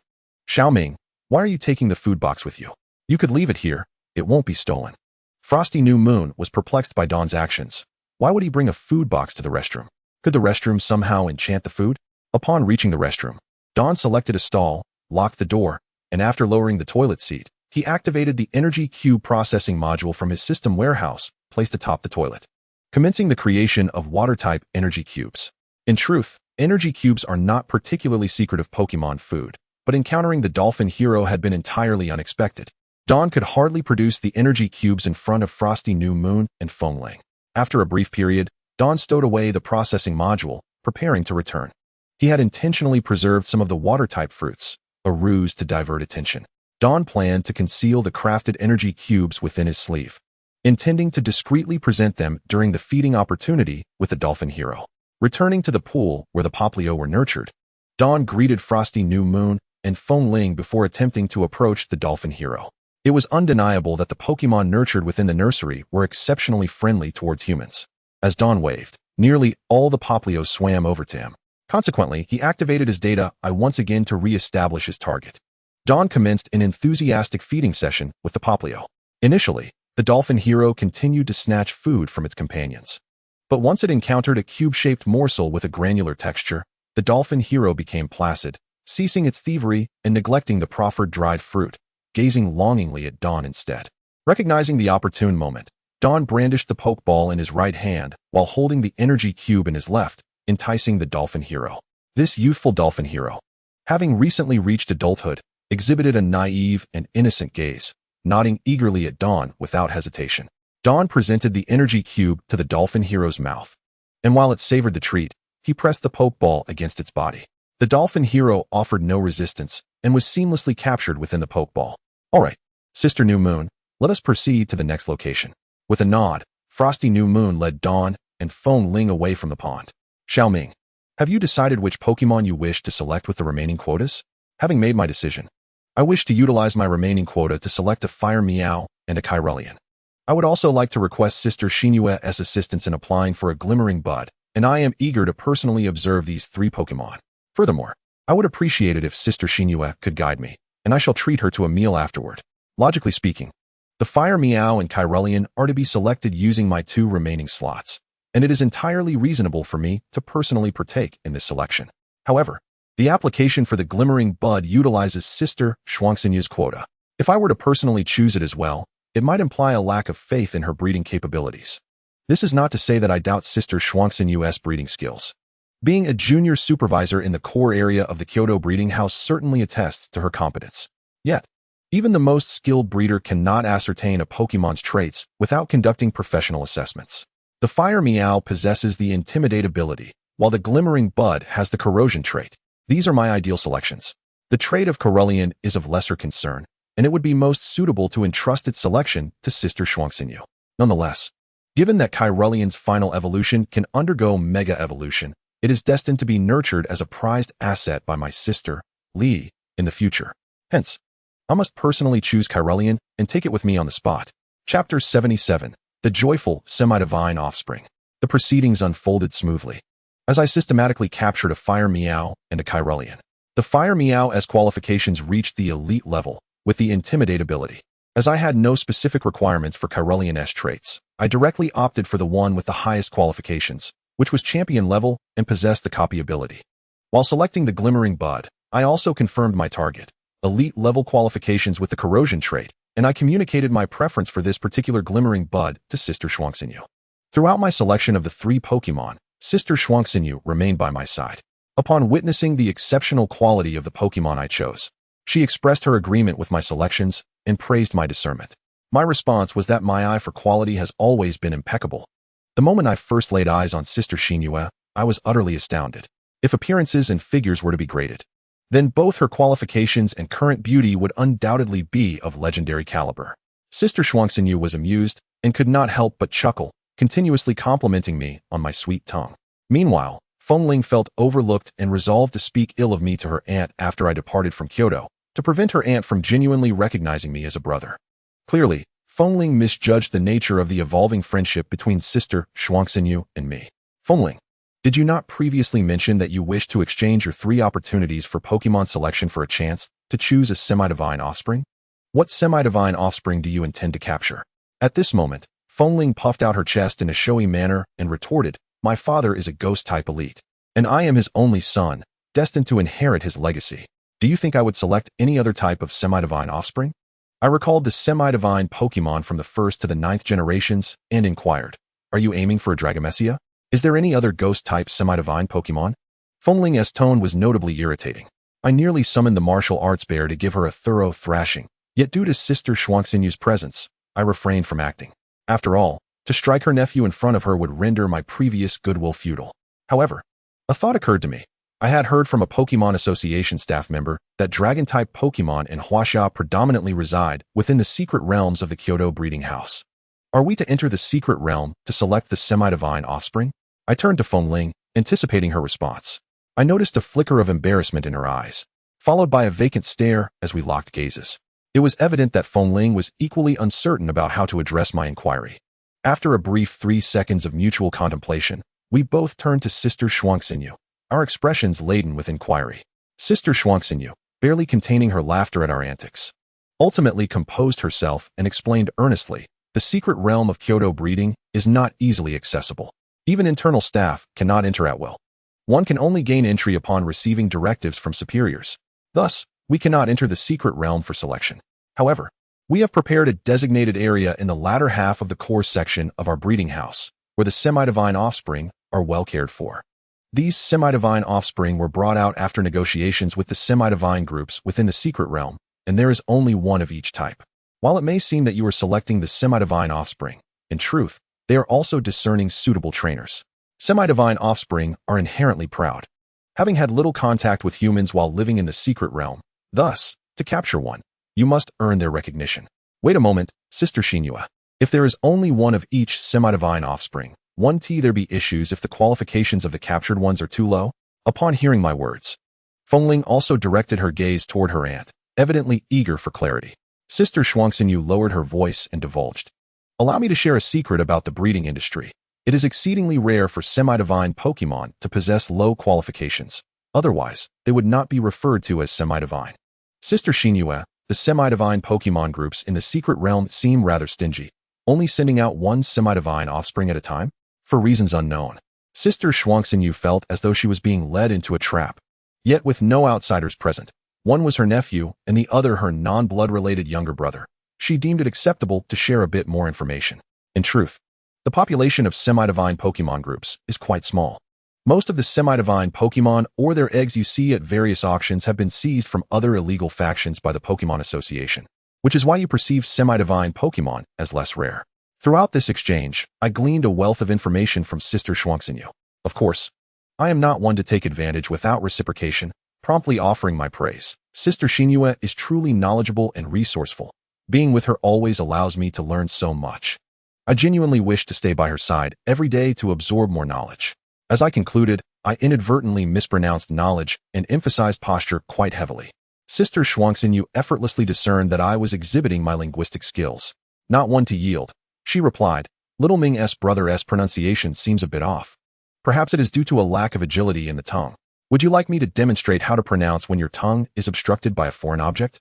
Xiao Ming, why are you taking the food box with you? You could leave it here, it won't be stolen. Frosty New Moon was perplexed by Dawn's actions. Why would he bring a food box to the restroom? Could the restroom somehow enchant the food? Upon reaching the restroom, Dawn selected a stall, locked the door, and after lowering the toilet seat, he activated the energy cube processing module from his system warehouse, placed atop the toilet, commencing the creation of water-type energy cubes. In truth, energy cubes are not particularly secretive Pokemon food, but encountering the Dolphin Hero had been entirely unexpected. Dawn could hardly produce the energy cubes in front of Frosty New Moon and Fengling. After a brief period, Dawn stowed away the processing module, preparing to return. He had intentionally preserved some of the water-type fruits, a ruse to divert attention. Dawn planned to conceal the crafted energy cubes within his sleeve, intending to discreetly present them during the feeding opportunity with the Dolphin Hero. Returning to the pool where the Poplio were nurtured, Dawn greeted Frosty New Moon and Fengling before attempting to approach the Dolphin Hero. It was undeniable that the Pokemon nurtured within the nursery were exceptionally friendly towards humans. As Dawn waved, nearly all the Poplios swam over to him. Consequently, he activated his data eye once again to re-establish his target. Dawn commenced an enthusiastic feeding session with the Poplio. Initially, the Dolphin Hero continued to snatch food from its companions. But once it encountered a cube-shaped morsel with a granular texture, the Dolphin Hero became placid, ceasing its thievery and neglecting the proffered dried fruit, gazing longingly at Dawn instead. Recognizing the opportune moment, Dawn brandished the Pokeball in his right hand while holding the energy cube in his left, enticing the Dolphin Hero. This youthful Dolphin Hero, having recently reached adulthood, exhibited a naive and innocent gaze, nodding eagerly at Dawn without hesitation. Dawn presented the energy cube to the Dolphin Hero's mouth, and while it savored the treat, he pressed the Pokeball against its body. The Dolphin Hero offered no resistance and was seamlessly captured within the Pokeball. All right, Sister New Moon, let us proceed to the next location. With a nod, Frosty New Moon led Dawn and Fengling away from the pond. Xiao Ming, have you decided which Pokemon you wish to select with the remaining quotas? Having made my decision, I wish to utilize my remaining quota to select a Fire Meow and a Kyurelian. I would also like to request Sister Xinyue's assistance in applying for a Glimmering Bud, and I am eager to personally observe these 3 Pokemon. Furthermore, I would appreciate it if Sister Xinyue could guide me, and I shall treat her to a meal afterward. Logically speaking, the Fire Meow and Kyurelian are to be selected using my 2 remaining slots, and it is entirely reasonable for me to personally partake in this selection. However, the application for the Glimmering Bud utilizes Sister Shuangxinyu's quota. If I were to personally choose it as well, it might imply a lack of faith in her breeding capabilities. This is not to say that I doubt Sister Shuangxinyu's breeding skills. Being a junior supervisor in the core area of the Kyoto breeding house certainly attests to her competence. Yet, even the most skilled breeder cannot ascertain a Pokemon's traits without conducting professional assessments. The Fire Meow possesses the Intimidate ability, while the Glimmering Bud has the Corrosion trait. These are my ideal selections. The trait of Kyurelian is of lesser concern, and it would be most suitable to entrust its selection to Sister Shuangxinyu. Nonetheless, given that Kyurelian's final evolution can undergo Mega Evolution, it is destined to be nurtured as a prized asset by my sister, Li, in the future. Hence, I must personally choose Kyurelian and take it with me on the spot. Chapter 77. The Joyful Semi-Divine Offspring. The proceedings unfolded smoothly, as I systematically captured a Fire Meow and a Kyurelian. The Fire Meow's qualifications reached the elite level, with the Intimidate ability. As I had no specific requirements for Kyurelian's traits, I directly opted for the one with the highest qualifications, which was champion level and possessed the copy ability. While selecting the Glimmering Bud, I also confirmed my target, elite level qualifications with the Corrosion trait, and I communicated my preference for this particular Glimmering Bud to Sister Shuangxinyu. Throughout my selection of the 3 Pokemon, Sister Shuangxinyu remained by my side. Upon witnessing the exceptional quality of the Pokemon I chose, she expressed her agreement with my selections and praised my discernment. My response was that my eye for quality has always been impeccable. The moment I first laid eyes on Sister Shinue, I was utterly astounded. If appearances and figures were to be graded, then both her qualifications and current beauty would undoubtedly be of legendary caliber. Sister Shuangxinyu was amused and could not help but chuckle, continuously complimenting me on my sweet tongue. Meanwhile, Fengling felt overlooked and resolved to speak ill of me to her aunt after I departed from Kyoto, to prevent her aunt from genuinely recognizing me as a brother. Clearly, Fengling misjudged the nature of the evolving friendship between Sister Shuangxinyu and me. Fengling, did you not previously mention that you wished to exchange your 3 opportunities for Pokemon selection for a chance to choose a semi-divine offspring? What semi-divine offspring do you intend to capture? At this moment, Fengling puffed out her chest in a showy manner and retorted, "My father is a ghost-type elite, and I am his only son, destined to inherit his legacy. Do you think I would select any other type of semi-divine offspring?" I recalled the semi-divine Pokemon from the 1st to the 9th generations and inquired, "Are you aiming for a Dragomesia? Is there any other ghost-type semi-divine Pokemon?" Fengling's tone was notably irritating. I nearly summoned the martial arts bear to give her a thorough thrashing, yet due to Sister Shuangxinyu's presence, I refrained from acting. After all, to strike her nephew in front of her would render my previous goodwill futile. However, a thought occurred to me. I had heard from a Pokemon Association staff member that Dragon-type Pokemon in Huaxia predominantly reside within the secret realms of the Kyoto breeding house. Are we to enter the secret realm to select the semi-divine offspring? I turned to Fengling, anticipating her response. I noticed a flicker of embarrassment in her eyes, followed by a vacant stare as we locked gazes. It was evident that Fengling was equally uncertain about how to address my inquiry. After a brief 3 seconds of mutual contemplation, we both turned to Sister Shuangxinyu, our expressions laden with inquiry. Sister Shuangxinyu, barely containing her laughter at our antics, ultimately composed herself and explained earnestly, the secret realm of Kyoto breeding is not easily accessible. Even internal staff cannot enter at will. One can only gain entry upon receiving directives from superiors. Thus, we cannot enter the secret realm for selection. However, we have prepared a designated area in the latter half of the core section of our breeding house, where the semi-divine offspring are well cared for. These semi-divine offspring were brought out after negotiations with the semi-divine groups within the secret realm, and there is only one of each type. While it may seem that you are selecting the semi-divine offspring, in truth, they are also discerning suitable trainers. Semi-divine offspring are inherently proud, having had little contact with humans while living in the secret realm. Thus, to capture one, you must earn their recognition. Wait a moment, Sister Shinue. If there is only one of each semi-divine offspring, won't there be issues if the qualifications of the captured ones are too low? Upon hearing my words, Fengling also directed her gaze toward her aunt, evidently eager for clarity. Sister Shuangxinyu lowered her voice and divulged, "Allow me to share a secret about the breeding industry. It is exceedingly rare for semi-divine Pokemon to possess low qualifications. Otherwise, they would not be referred to as semi-divine. Sister Shinue, the semi-divine Pokemon groups in the secret realm seem rather stingy, only sending out one semi-divine offspring at a time, for reasons unknown." Sister Shuangxinyu felt as though she was being led into a trap. Yet with no outsiders present, one was her nephew and the other her non-blood-related younger brother, she deemed it acceptable to share a bit more information. In truth, the population of semi-divine Pokemon groups is quite small. Most of the semi-divine Pokemon or their eggs you see at various auctions have been seized from other illegal factions by the Pokemon Association, which is why you perceive semi-divine Pokemon as less rare. Throughout this exchange, I gleaned a wealth of information from Sister Shuangxinyu. Of course, I am not one to take advantage without reciprocation, promptly offering my praise. Sister Shinue is truly knowledgeable and resourceful. Being with her always allows me to learn so much. I genuinely wish to stay by her side every day to absorb more knowledge. As I concluded, I inadvertently mispronounced knowledge and emphasized posture quite heavily. Sister Shuangxinyu effortlessly discerned that I was exhibiting my linguistic skills. Not one to yield, she replied, "Little Ming's brother's pronunciation seems a bit off. Perhaps it is due to a lack of agility in the tongue. Would you like me to demonstrate how to pronounce when your tongue is obstructed by a foreign object?"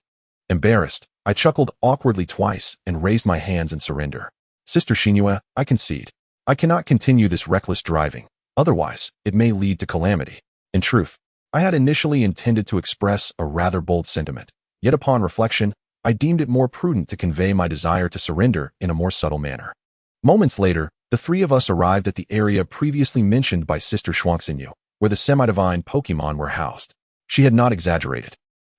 Embarrassed, I chuckled awkwardly twice and raised my hands in surrender. "Sister Shinue, I concede. I cannot continue this reckless driving. Otherwise, it may lead to calamity." In truth, I had initially intended to express a rather bold sentiment, yet upon reflection, I deemed it more prudent to convey my desire to surrender in a more subtle manner. Moments later, the 3 of us arrived at the area previously mentioned by Sister Shuangxinyu, where the semi-divine Pokemon were housed. She had not exaggerated.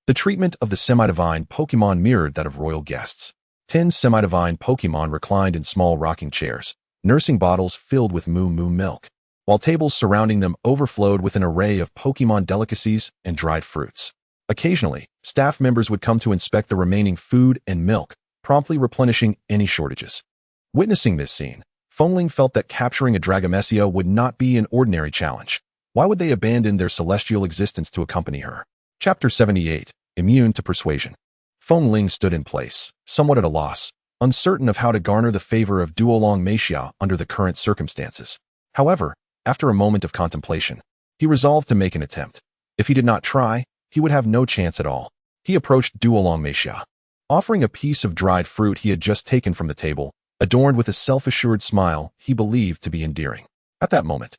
The treatment of the semi-divine Pokemon mirrored that of royal guests. 10 semi-divine Pokemon reclined in small rocking chairs, nursing bottles filled with moo moo milk, while tables surrounding them overflowed with an array of Pokemon delicacies and dried fruits. Occasionally, staff members would come to inspect the remaining food and milk, promptly replenishing any shortages. Witnessing this scene, Fengling felt that capturing a Dragamessia would not be an ordinary challenge. Why would they abandon their celestial existence to accompany her? Chapter 78, Immune to Persuasion. Fengling stood in place, somewhat at a loss, uncertain of how to garner the favor of Duolong Meixia under the current circumstances. However, after a moment of contemplation, he resolved to make an attempt. If he did not try, he would have no chance at all. He approached Duolong Meixia, offering a piece of dried fruit he had just taken from the table, adorned with a self-assured smile he believed to be endearing. At that moment,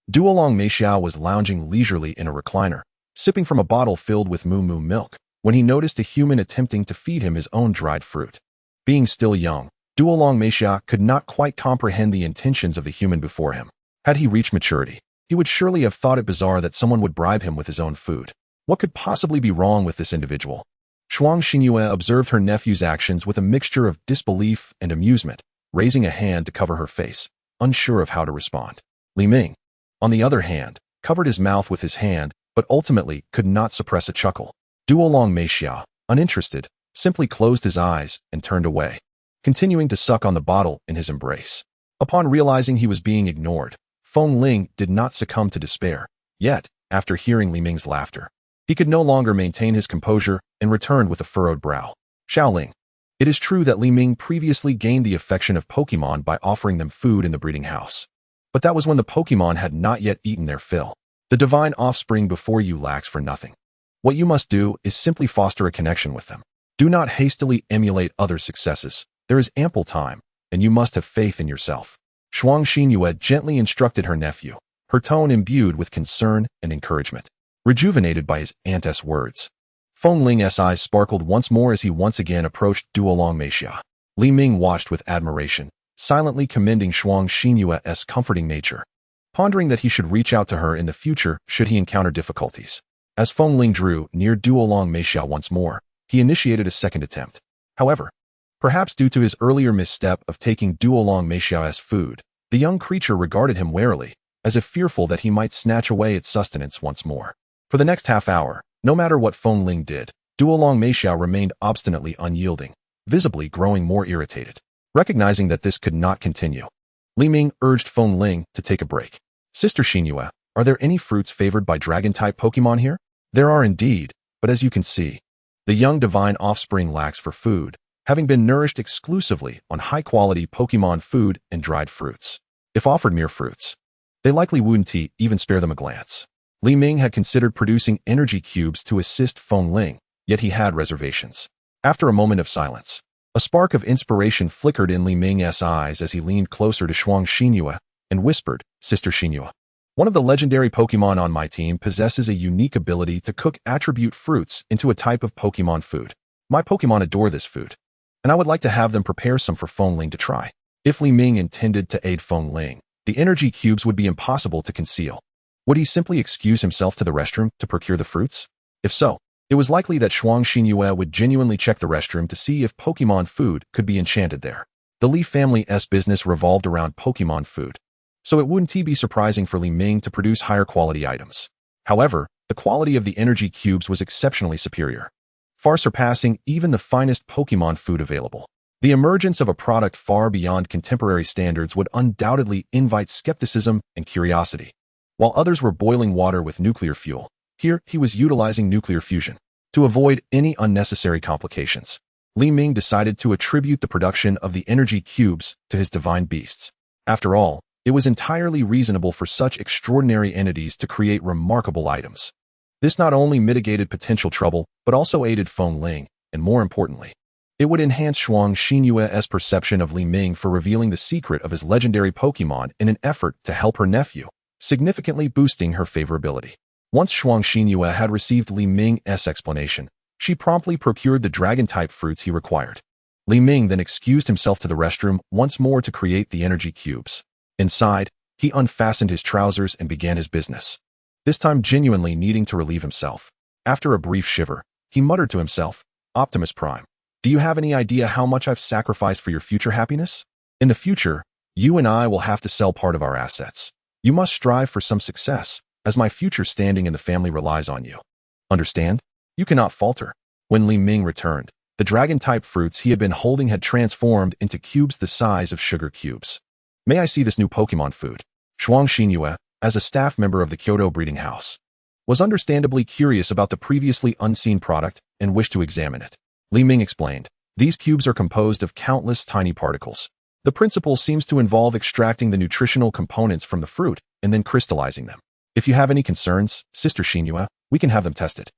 Duolong Meixia was lounging leisurely in a recliner, sipping from a bottle filled with moo moo milk, when he noticed a human attempting to feed him his own dried fruit. Being still young, Duolong Meixia could not quite comprehend the intentions of the human before him. Had he reached maturity, he would surely have thought it bizarre that someone would bribe him with his own food. What could possibly be wrong with this individual? Shuang Xinyue observed her nephew's actions with a mixture of disbelief and amusement, raising a hand to cover her face, unsure of how to respond. Li Ming, on the other hand, covered his mouth with his hand, but ultimately could not suppress a chuckle. Duolong Meixia, uninterested, simply closed his eyes and turned away, continuing to suck on the bottle in his embrace. Upon realizing he was being ignored, Fengling did not succumb to despair. Yet, after hearing Li Ming's laughter, he could no longer maintain his composure and returned with a furrowed brow. Xiaoling. It is true that Li Ming previously gained the affection of Pokemon by offering them food in the breeding house. But that was when the Pokemon had not yet eaten their fill. The divine offspring before you lacks for nothing. What you must do is simply foster a connection with them. Do not hastily emulate others' successes. There is ample time, and you must have faith in yourself. Shuang Xinyue gently instructed her nephew, her tone imbued with concern and encouragement. Rejuvenated by his aunt's words, Fengling's eyes sparkled once more as he once again approached Duolong Meixia. Li Ming watched with admiration, silently commending Shuang Xinyue's comforting nature, pondering that he should reach out to her in the future should he encounter difficulties. As Fengling drew near Duolong Meixia once more, he initiated a second attempt. However, perhaps due to his earlier misstep of taking Duolong Meixia's food, the young creature regarded him warily, as if fearful that he might snatch away its sustenance once more. For the next half hour, no matter what Fengling did, Duolong Meixia remained obstinately unyielding, visibly growing more irritated. Recognizing that this could not continue, Li Ming urged Fengling to take a break. Sister Xinyue, are there any fruits favored by dragon-type Pokemon here? There are indeed, but as you can see, the young divine offspring lacks for food, having been nourished exclusively on high-quality Pokemon food and dried fruits. If offered mere fruits, they likely wouldn't even spare them a glance. Li Ming had considered producing energy cubes to assist Fengling, yet he had reservations. After a moment of silence, a spark of inspiration flickered in Li Ming's eyes as he leaned closer to Shuang Xinyue and whispered, Sister Xinyue, one of the legendary Pokemon on my team possesses a unique ability to cook attribute fruits into a type of Pokemon food. My Pokemon adore this food, and I would like to have them prepare some for Fengling to try. If Li Ming intended to aid Fengling, the energy cubes would be impossible to conceal. Would he simply excuse himself to the restroom to procure the fruits? If so, it was likely that Shuang Xinyue would genuinely check the restroom to see if Pokemon food could be enchanted there. The Li family's business revolved around Pokemon food, so it wouldn't be surprising for Li Ming to produce higher quality items. However, the quality of the energy cubes was exceptionally superior, far surpassing even the finest Pokemon food available. The emergence of a product far beyond contemporary standards would undoubtedly invite skepticism and curiosity. While others were boiling water with nuclear fuel, here he was utilizing nuclear fusion. To avoid any unnecessary complications, Li Ming decided to attribute the production of the energy cubes to his divine beasts. After all, it was entirely reasonable for such extraordinary entities to create remarkable items. This not only mitigated potential trouble, but also aided Fengling, and more importantly, it would enhance Shuang Xinyue's perception of Li Ming for revealing the secret of his legendary Pokemon in an effort to help her nephew, significantly boosting her favorability. Once Shuang Xinyue had received Li Ming's explanation, she promptly procured the dragon-type fruits he required. Li Ming then excused himself to the restroom once more to create the energy cubes. Inside, he unfastened his trousers and began his business, this time genuinely needing to relieve himself. After a brief shiver, he muttered to himself, Optimus Prime, Do you have any idea how much I've sacrificed for your future happiness? In the future, you and I will have to sell part of our assets. You must strive for some success, as my future standing in the family relies on you. Understand? You cannot falter. When Li Ming returned, the dragon-type fruits he had been holding had transformed into cubes the size of sugar cubes. May I see this new Pokemon food? Shuang Xinyue, as a staff member of the Kyoto breeding house, was understandably curious about the previously unseen product and wished to examine it. Li Ming explained, these cubes are composed of countless tiny particles. The principle seems to involve extracting the nutritional components from the fruit and then crystallizing them. If you have any concerns, Sister Xinyue, we can have them tested.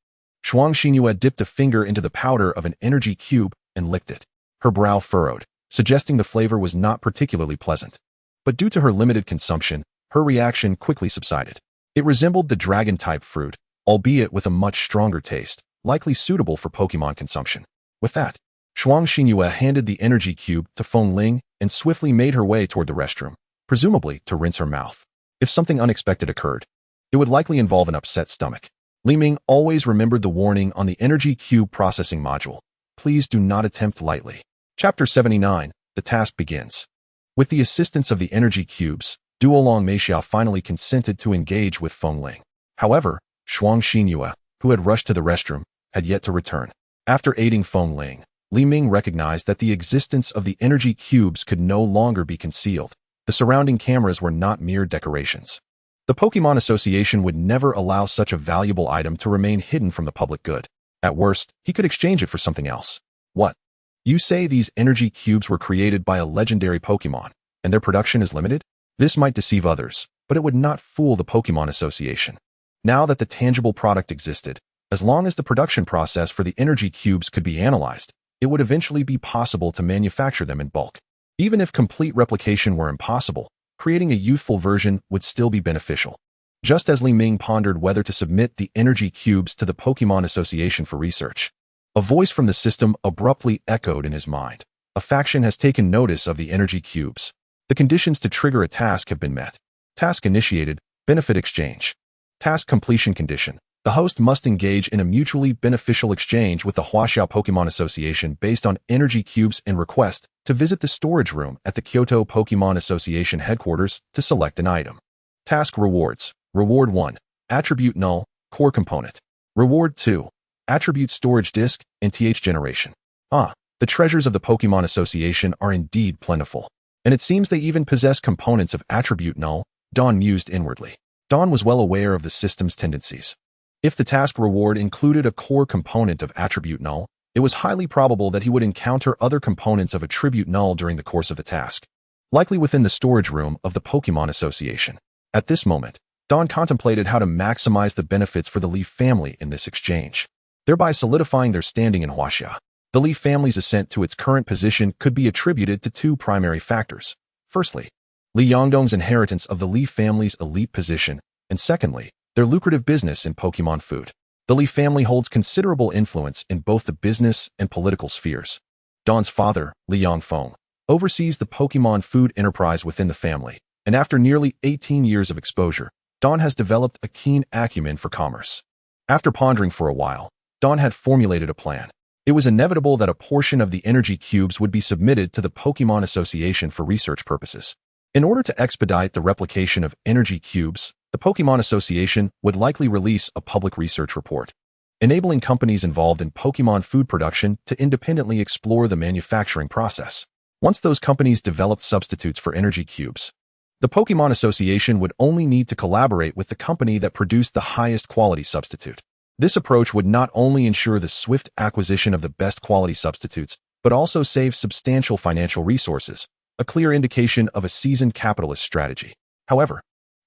Shuang Xinyue dipped a finger into the powder of an energy cube and licked it. Her brow furrowed, suggesting the flavor was not particularly pleasant. But due to her limited consumption, her reaction quickly subsided. It resembled the dragon-type fruit, albeit with a much stronger taste, likely suitable for Pokemon consumption. With that, Shuang Xinyue handed the energy cube to Feng Ling and swiftly made her way toward the restroom, presumably to rinse her mouth. If something unexpected occurred, it would likely involve an upset stomach. Li Ming always remembered the warning on the energy cube processing module. Please do not attempt lightly. Chapter 79, the task begins. With the assistance of the energy cubes, Duolong Meixiao finally consented to engage with Feng Ling. However, Shuang Xinyue, who had rushed to the restroom, had yet to return. After aiding Feng Ling, Li Ming recognized that the existence of the energy cubes could no longer be concealed. The surrounding cameras were not mere decorations. The Pokemon Association would never allow such a valuable item to remain hidden from the public good. At worst, he could exchange it for something else. What? You say these energy cubes were created by a legendary Pokemon, and their production is limited? This might deceive others, but it would not fool the Pokemon Association. Now that the tangible product existed, as long as the production process for the energy cubes could be analyzed, it would eventually be possible to manufacture them in bulk. Even if complete replication were impossible, creating a youthful version would still be beneficial. Just as Li Ming pondered whether to submit the energy cubes to the Pokemon Association for research, a voice from the system abruptly echoed in his mind. A faction has taken notice of the energy cubes. The conditions to trigger a task have been met. Task initiated, benefit exchange. Task completion condition. The host must engage in a mutually beneficial exchange with the Huaxiao Pokemon Association based on energy cubes and request to visit the storage room at the Kyoto Pokemon Association headquarters to select an item. Task rewards. Reward 1. Attribute null, core component. Reward 2. Attribute storage disk and TH generation. The treasures of the Pokemon Association are indeed plentiful. And it seems they even possess components of attribute null, Dawn mused inwardly. Dawn was well aware of the system's tendencies. If the task reward included a core component of attribute null, it was highly probable that he would encounter other components of attribute null during the course of the task, likely within the storage room of the Pokemon Association. At this moment, Dawn contemplated how to maximize the benefits for the Leaf family in this exchange, thereby solidifying their standing in Huaxia. The Leaf family's ascent to its current position could be attributed to two primary factors. Firstly, Li Yongdong's inheritance of the Leaf family's elite position, and secondly, their lucrative business in Pokemon food. The Li family holds considerable influence in both the business and political spheres. Dawn's father, Li Yongfeng, oversees the Pokemon food enterprise within the family, and after nearly 18 years of exposure, Dawn has developed a keen acumen for commerce. After pondering for a while, Dawn had formulated a plan. It was inevitable that a portion of the energy cubes would be submitted to the Pokemon Association for research purposes. In order to expedite the replication of energy cubes, the Pokemon Association would likely release a public research report, enabling companies involved in Pokemon food production to independently explore the manufacturing process. Once those companies developed substitutes for energy cubes, the Pokemon Association would only need to collaborate with the company that produced the highest quality substitute. This approach would not only ensure the swift acquisition of the best quality substitutes, but also save substantial financial resources, a clear indication of a seasoned capitalist strategy. However,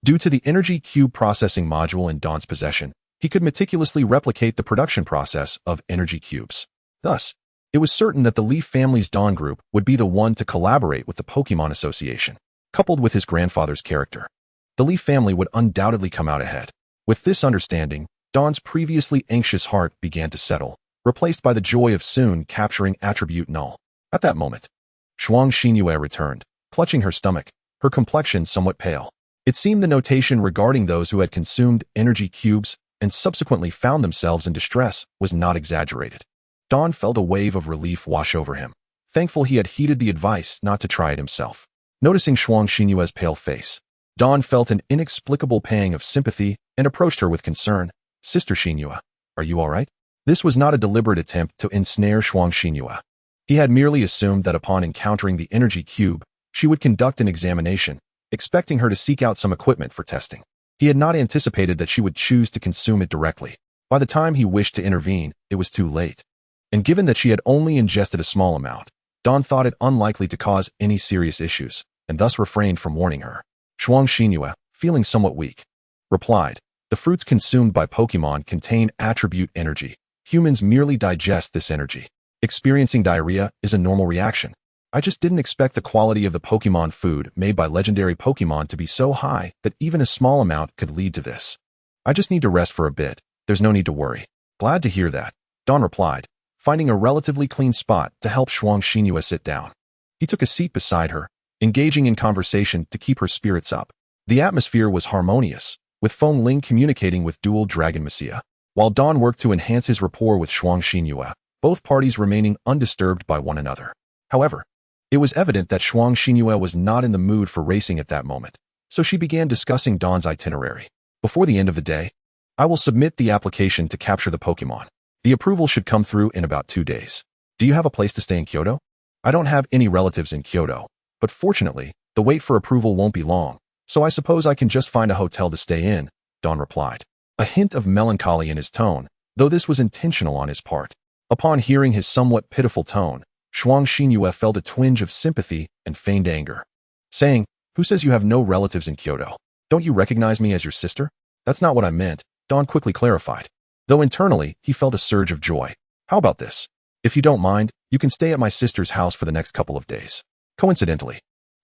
due to the energy cube processing module in Dawn's possession, he could meticulously replicate the production process of energy cubes. Thus, it was certain that the Leaf family's Dawn group would be the one to collaborate with the Pokemon Association. Coupled with his grandfather's character, the Leaf family would undoubtedly come out ahead. With this understanding, Dawn's previously anxious heart began to settle, replaced by the joy of soon capturing attribute null. At that moment, Shuang Xinyue returned, clutching her stomach, her complexion somewhat pale. It seemed the notation regarding those who had consumed energy cubes and subsequently found themselves in distress was not exaggerated. Don felt a wave of relief wash over him, thankful he had heeded the advice not to try it himself. Noticing Shuang Xinyue's pale face, Don felt an inexplicable pang of sympathy and approached her with concern. "Sister Xinyue, are you all right?" This was not a deliberate attempt to ensnare Shuang Xinyue. He had merely assumed that upon encountering the energy cube, she would conduct an examination, expecting her to seek out some equipment for testing. He had not anticipated that she would choose to consume it directly. By the time he wished to intervene, it was too late. And given that she had only ingested a small amount, Don thought it unlikely to cause any serious issues, and thus refrained from warning her. Shuang Xinyue, feeling somewhat weak, replied, "The fruits consumed by Pokemon contain attribute energy. Humans merely digest this energy. Experiencing diarrhea is a normal reaction. I just didn't expect the quality of the Pokemon food made by legendary Pokemon to be so high that even a small amount could lead to this. I just need to rest for a bit. There's no need to worry." "Glad to hear that," Don replied, finding a relatively clean spot to help Shuang Xinyue sit down. He took a seat beside her, engaging in conversation to keep her spirits up. The atmosphere was harmonious, with Feng Ling communicating with Dual Dragon Messiah, while Don worked to enhance his rapport with Shuang Xinyue, both parties remaining undisturbed by one another. However, it was evident that Shuang Xinyue was not in the mood for racing at that moment, so she began discussing Don's itinerary. "Before the end of the day, I will submit the application to capture the Pokemon. The approval should come through in about 2 days. Do you have a place to stay in Kyoto?" "I don't have any relatives in Kyoto, but fortunately, the wait for approval won't be long, so I suppose I can just find a hotel to stay in," Don replied, a hint of melancholy in his tone, though this was intentional on his part. Upon hearing his somewhat pitiful tone, Shuang Xinyue felt a twinge of sympathy and feigned anger, saying, "Who says you have no relatives in Kyoto? Don't you recognize me as your sister?" "That's not what I meant," Don quickly clarified, though internally he felt a surge of joy. "How about this? If you don't mind, you can stay at my sister's house for the next couple of days. Coincidentally,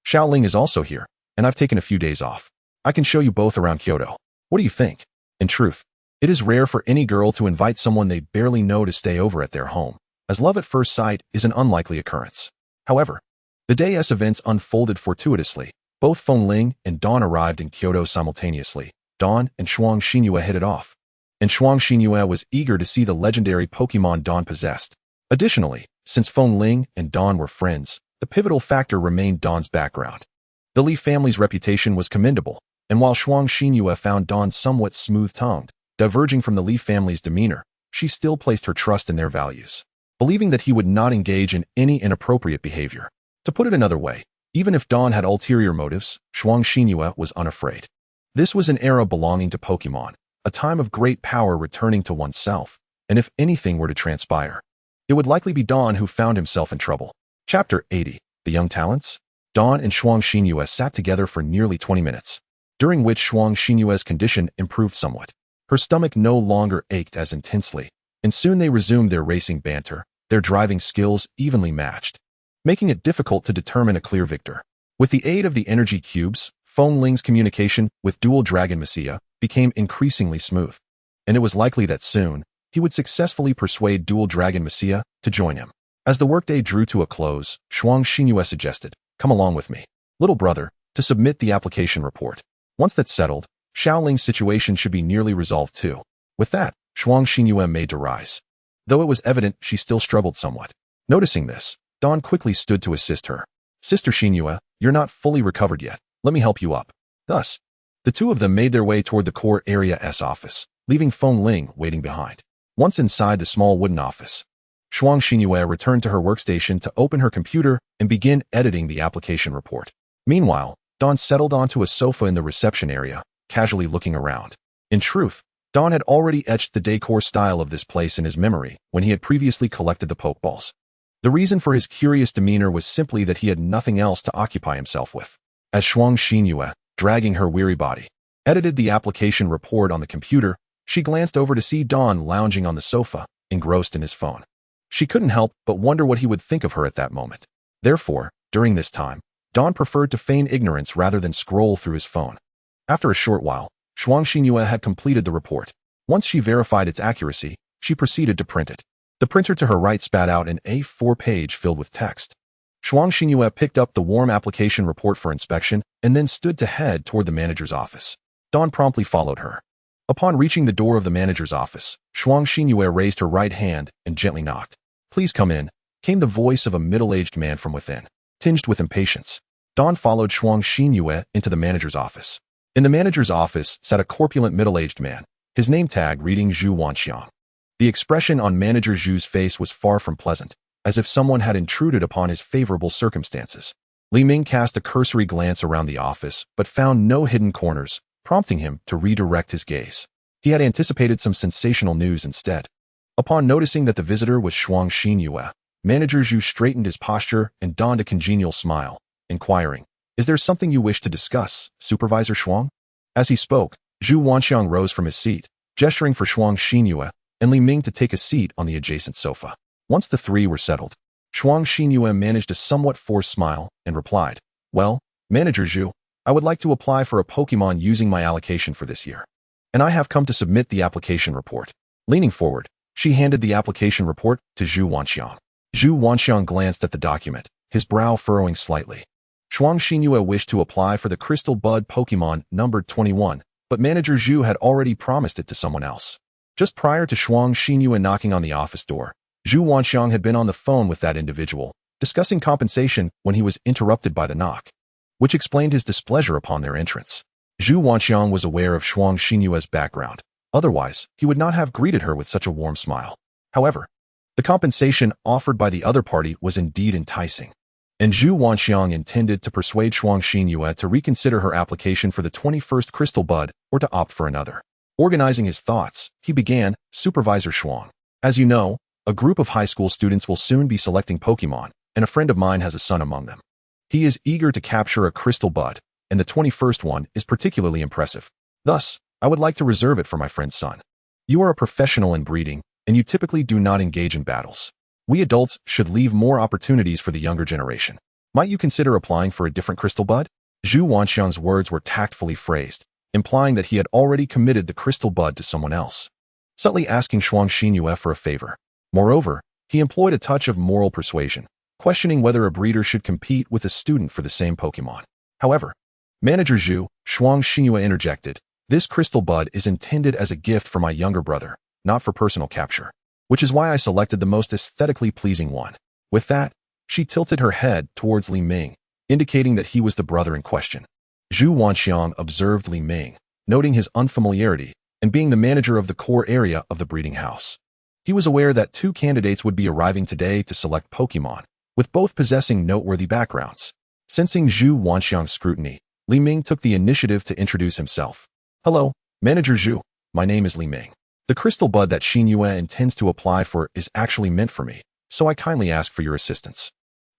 Xiaoling is also here, and I've taken a few days off. I can show you both around Kyoto. What do you think?" In truth, it is rare for any girl to invite someone they barely know to stay over at their home, as love at first sight is an unlikely occurrence. However, the day's events unfolded fortuitously. Both Feng Ling and Don arrived in Kyoto simultaneously. Don and Shuang Xinyue hit it off, and Shuang Xinyue was eager to see the legendary Pokemon Don possessed. Additionally, since Feng Ling and Don were friends, the pivotal factor remained Don's background. The Li family's reputation was commendable, and while Shuang Xinyue found Don somewhat smooth-tongued, diverging from the Li family's demeanor, she still placed her trust in their values, believing that he would not engage in any inappropriate behavior. To put it another way, even if Don had ulterior motives, Shuang Xinyue was unafraid. This was an era belonging to Pokemon, a time of great power returning to oneself, and if anything were to transpire, it would likely be Don who found himself in trouble. Chapter 80, The Young Talents. Don and Shuang Xinyue sat together for nearly 20 minutes, during which Shuang Xinyue's condition improved somewhat. Her stomach no longer ached as intensely, and soon they resumed their racing banter, their driving skills evenly matched, making it difficult to determine a clear victor. With the aid of the energy cubes, Feng Ling's communication with Dual Dragon Messiah became increasingly smooth, and it was likely that soon, he would successfully persuade Dual Dragon Messiah to join him. As the workday drew to a close, Shuang Xinyue suggested, "Come along with me, little brother, to submit the application report. Once that's settled, Xiaoling's situation should be nearly resolved too." With that, Shuang Xinyue made to rise, though it was evident she still struggled somewhat. Noticing this, Don quickly stood to assist her. "Sister Xinyue, you're not fully recovered yet. Let me help you up." Thus, the two of them made their way toward the core area's office, leaving Feng Ling waiting behind. Once inside the small wooden office, Shuang Xinyue returned to her workstation to open her computer and begin editing the application report. Meanwhile, Don settled onto a sofa in the reception area, casually looking around. In truth, Don had already etched the decor style of this place in his memory when he had previously collected the Pokeballs. The reason for his curious demeanor was simply that he had nothing else to occupy himself with. As Shuang Xinyue, dragging her weary body, edited the application report on the computer, she glanced over to see Don lounging on the sofa, engrossed in his phone. She couldn't help but wonder what he would think of her at that moment. Therefore, during this time, Don preferred to feign ignorance rather than scroll through his phone. After a short while, Shuang Xinyue had completed the report. Once she verified its accuracy, she proceeded to print it. The printer to her right spat out an A4 page filled with text. Shuang Xinyue picked up the warm application report for inspection and then stood to head toward the manager's office. Don promptly followed her. Upon reaching the door of the manager's office, Shuang Xinyue raised her right hand and gently knocked. Please come in, came the voice of a middle-aged man from within, tinged with impatience. Don followed Shuang Xinyue into the manager's office. In the manager's office sat a corpulent middle-aged man, his name tag reading Zhu Wanxiang. The expression on Manager Zhu's face was far from pleasant, as if someone had intruded upon his favorable circumstances. Li Ming cast a cursory glance around the office, but found no hidden corners, prompting him to redirect his gaze. He had anticipated some sensational news instead. Upon noticing that the visitor was Shuang Xinyue, Manager Zhu straightened his posture and donned a congenial smile, inquiring, "Is there something you wish to discuss, Supervisor Shuang?" As he spoke, Zhu Wanxiang rose from his seat, gesturing for Shuang Xinyue and Li Ming to take a seat on the adjacent sofa. Once the three were settled, Shuang Xinyue managed a somewhat forced smile and replied, "Well, Manager Zhu, I would like to apply for a Pokemon using my allocation for this year. And I have come to submit the application report." Leaning forward, she handed the application report to Zhu Wanxiang. Zhu Wanxiang glanced at the document, his brow furrowing slightly. Shuang Xinyue wished to apply for the Crystal Bud Pokemon numbered 21, but Manager Zhu had already promised it to someone else. Just prior to Shuang Xinyue knocking on the office door, Zhu Wanxiang had been on the phone with that individual, discussing compensation when he was interrupted by the knock, which explained his displeasure upon their entrance. Zhu Wanxiang was aware of Shuang Xinyue's background. Otherwise, he would not have greeted her with such a warm smile. However, the compensation offered by the other party was indeed enticing, and Zhu Wanxiang intended to persuade Shuang Xinyue to reconsider her application for the 21st Crystal Bud or to opt for another. Organizing his thoughts, he began, "Supervisor Shuang, as you know, a group of high school students will soon be selecting Pokemon, and a friend of mine has a son among them. He is eager to capture a Crystal Bud, and the 21st one is particularly impressive. Thus, I would like to reserve it for my friend's son. You are a professional in breeding, and you typically do not engage in battles. We adults should leave more opportunities for the younger generation. Might you consider applying for a different Crystal Bud?" Zhu Wanxiang's words were tactfully phrased, implying that he had already committed the Crystal Bud to someone else, subtly asking Shuang Xinyue for a favor. Moreover, he employed a touch of moral persuasion, questioning whether a breeder should compete with a student for the same Pokemon. However, Manager Zhu, Shuang Xinyue interjected, "This Crystal Bud is intended as a gift for my younger brother, not for personal capture, which is why I selected the most aesthetically pleasing one." With that, she tilted her head towards Li Ming, indicating that he was the brother in question. Zhu Wanxiang observed Li Ming, noting his unfamiliarity, and being the manager of the core area of the breeding house. He was aware that two candidates would be arriving today to select Pokemon, with both possessing noteworthy backgrounds. Sensing Zhu Wanxiang's scrutiny, Li Ming took the initiative to introduce himself. "Hello, Manager Zhu. My name is Li Ming. The Crystal Bud that Xinyue intends to apply for is actually meant for me, so I kindly ask for your assistance."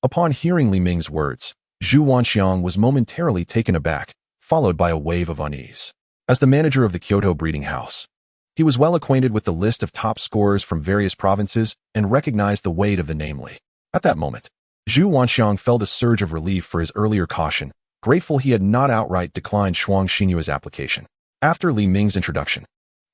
Upon hearing Li Ming's words, Zhu Wanxiang was momentarily taken aback, followed by a wave of unease. As the manager of the Kyoto breeding house, he was well acquainted with the list of top scorers from various provinces and recognized the weight of the namely. At that moment, Zhu Wanxiang felt a surge of relief for his earlier caution, grateful he had not outright declined Shuang Xinyue's application. After Li Ming's introduction,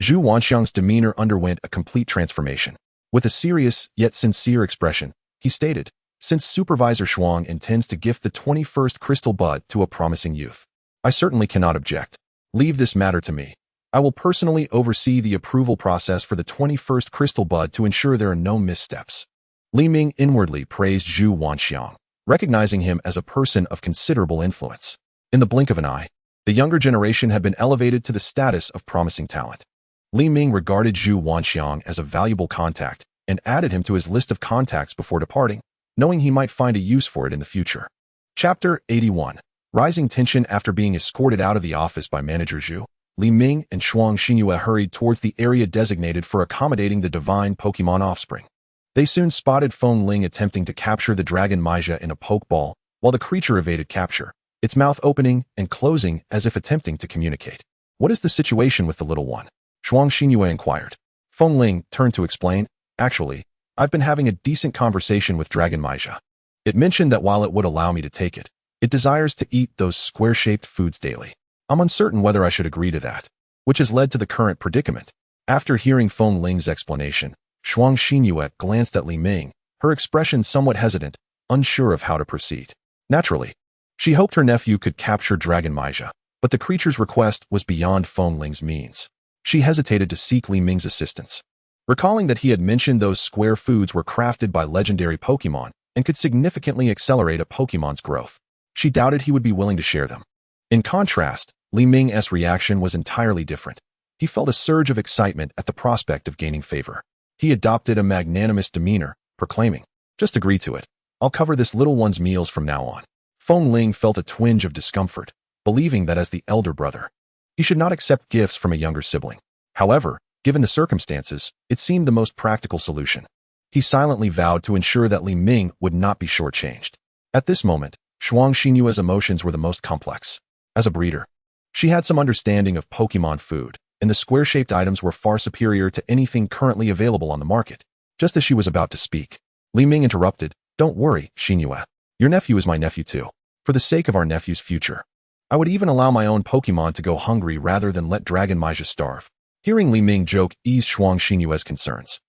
Zhu Wanxiang's demeanor underwent a complete transformation. With a serious yet sincere expression, he stated, "Since Supervisor Shuang intends to gift the 21st Crystal Bud to a promising youth, I certainly cannot object. Leave this matter to me. I will personally oversee the approval process for the 21st Crystal Bud to ensure there are no missteps." Li Ming inwardly praised Zhu Wanxiang, recognizing him as a person of considerable influence. In the blink of an eye, the younger generation had been elevated to the status of promising talent. Li Ming regarded Zhu Wanxiang as a valuable contact and added him to his list of contacts before departing, knowing he might find a use for it in the future. Chapter 81. Rising tension. After being escorted out of the office by Manager Zhu, Li Ming and Shuang Xinyue hurried towards the area designated for accommodating the divine Pokemon offspring. They soon spotted Feng Ling attempting to capture the dragon Maija in a Pokeball, while the creature evaded capture, its mouth opening and closing as if attempting to communicate. "What is the situation with the little one?" Shuang Xinyue inquired. Feng Ling turned to explain, "Actually, I've been having a decent conversation with Dragon Maija. It mentioned that while it would allow me to take it, it desires to eat those square-shaped foods daily. I'm uncertain whether I should agree to that, which has led to the current predicament." After hearing Feng Ling's explanation, Shuang Xinyue glanced at Li Ming, her expression somewhat hesitant, unsure of how to proceed. Naturally, she hoped her nephew could capture Dragon Maija, but the creature's request was beyond Feng Ling's means. She hesitated to seek Li Ming's assistance. Recalling that he had mentioned those square foods were crafted by legendary Pokemon and could significantly accelerate a Pokemon's growth, she doubted he would be willing to share them. In contrast, Li Ming's reaction was entirely different. He felt a surge of excitement at the prospect of gaining favor. He adopted a magnanimous demeanor, proclaiming, "Just agree to it. I'll cover this little one's meals from now on." Feng Ling felt a twinge of discomfort, believing that as the elder brother, he should not accept gifts from a younger sibling. However, given the circumstances, it seemed the most practical solution. He silently vowed to ensure that Li Ming would not be shortchanged. At this moment, Shuang Xinyue's emotions were the most complex. As a breeder, she had some understanding of Pokemon food, and the square-shaped items were far superior to anything currently available on the market. Just as she was about to speak, Li Ming interrupted, "Don't worry, Xinyue. Your nephew is my nephew too. For the sake of our nephew's future, I would even allow my own Pokemon to go hungry rather than let Dragon Maija starve." Hearing Li Ming joke eased Shuang Xinyue's concerns,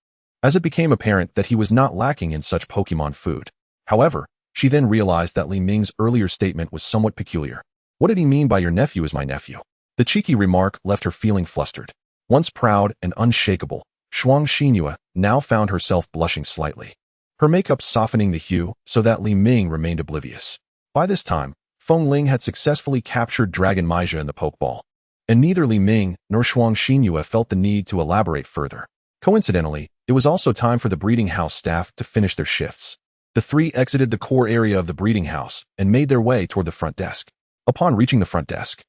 as it became apparent that he was not lacking in such Pokemon food. However, she then realized that Li Ming's earlier statement was somewhat peculiar. What did he mean by "your nephew is my nephew"? The cheeky remark left her feeling flustered. Once proud and unshakable, Shuang Xinyue now found herself blushing slightly, her makeup softening the hue so that Li Ming remained oblivious. By this time, Feng Ling had successfully captured Dragon Maija in the Pokeball, and neither Li Ming nor Shuang Xinyue felt the need to elaborate further. Coincidentally, it was also time for the breeding house staff to finish their shifts. The three exited the core area of the breeding house and made their way toward the front desk. Upon reaching the front desk,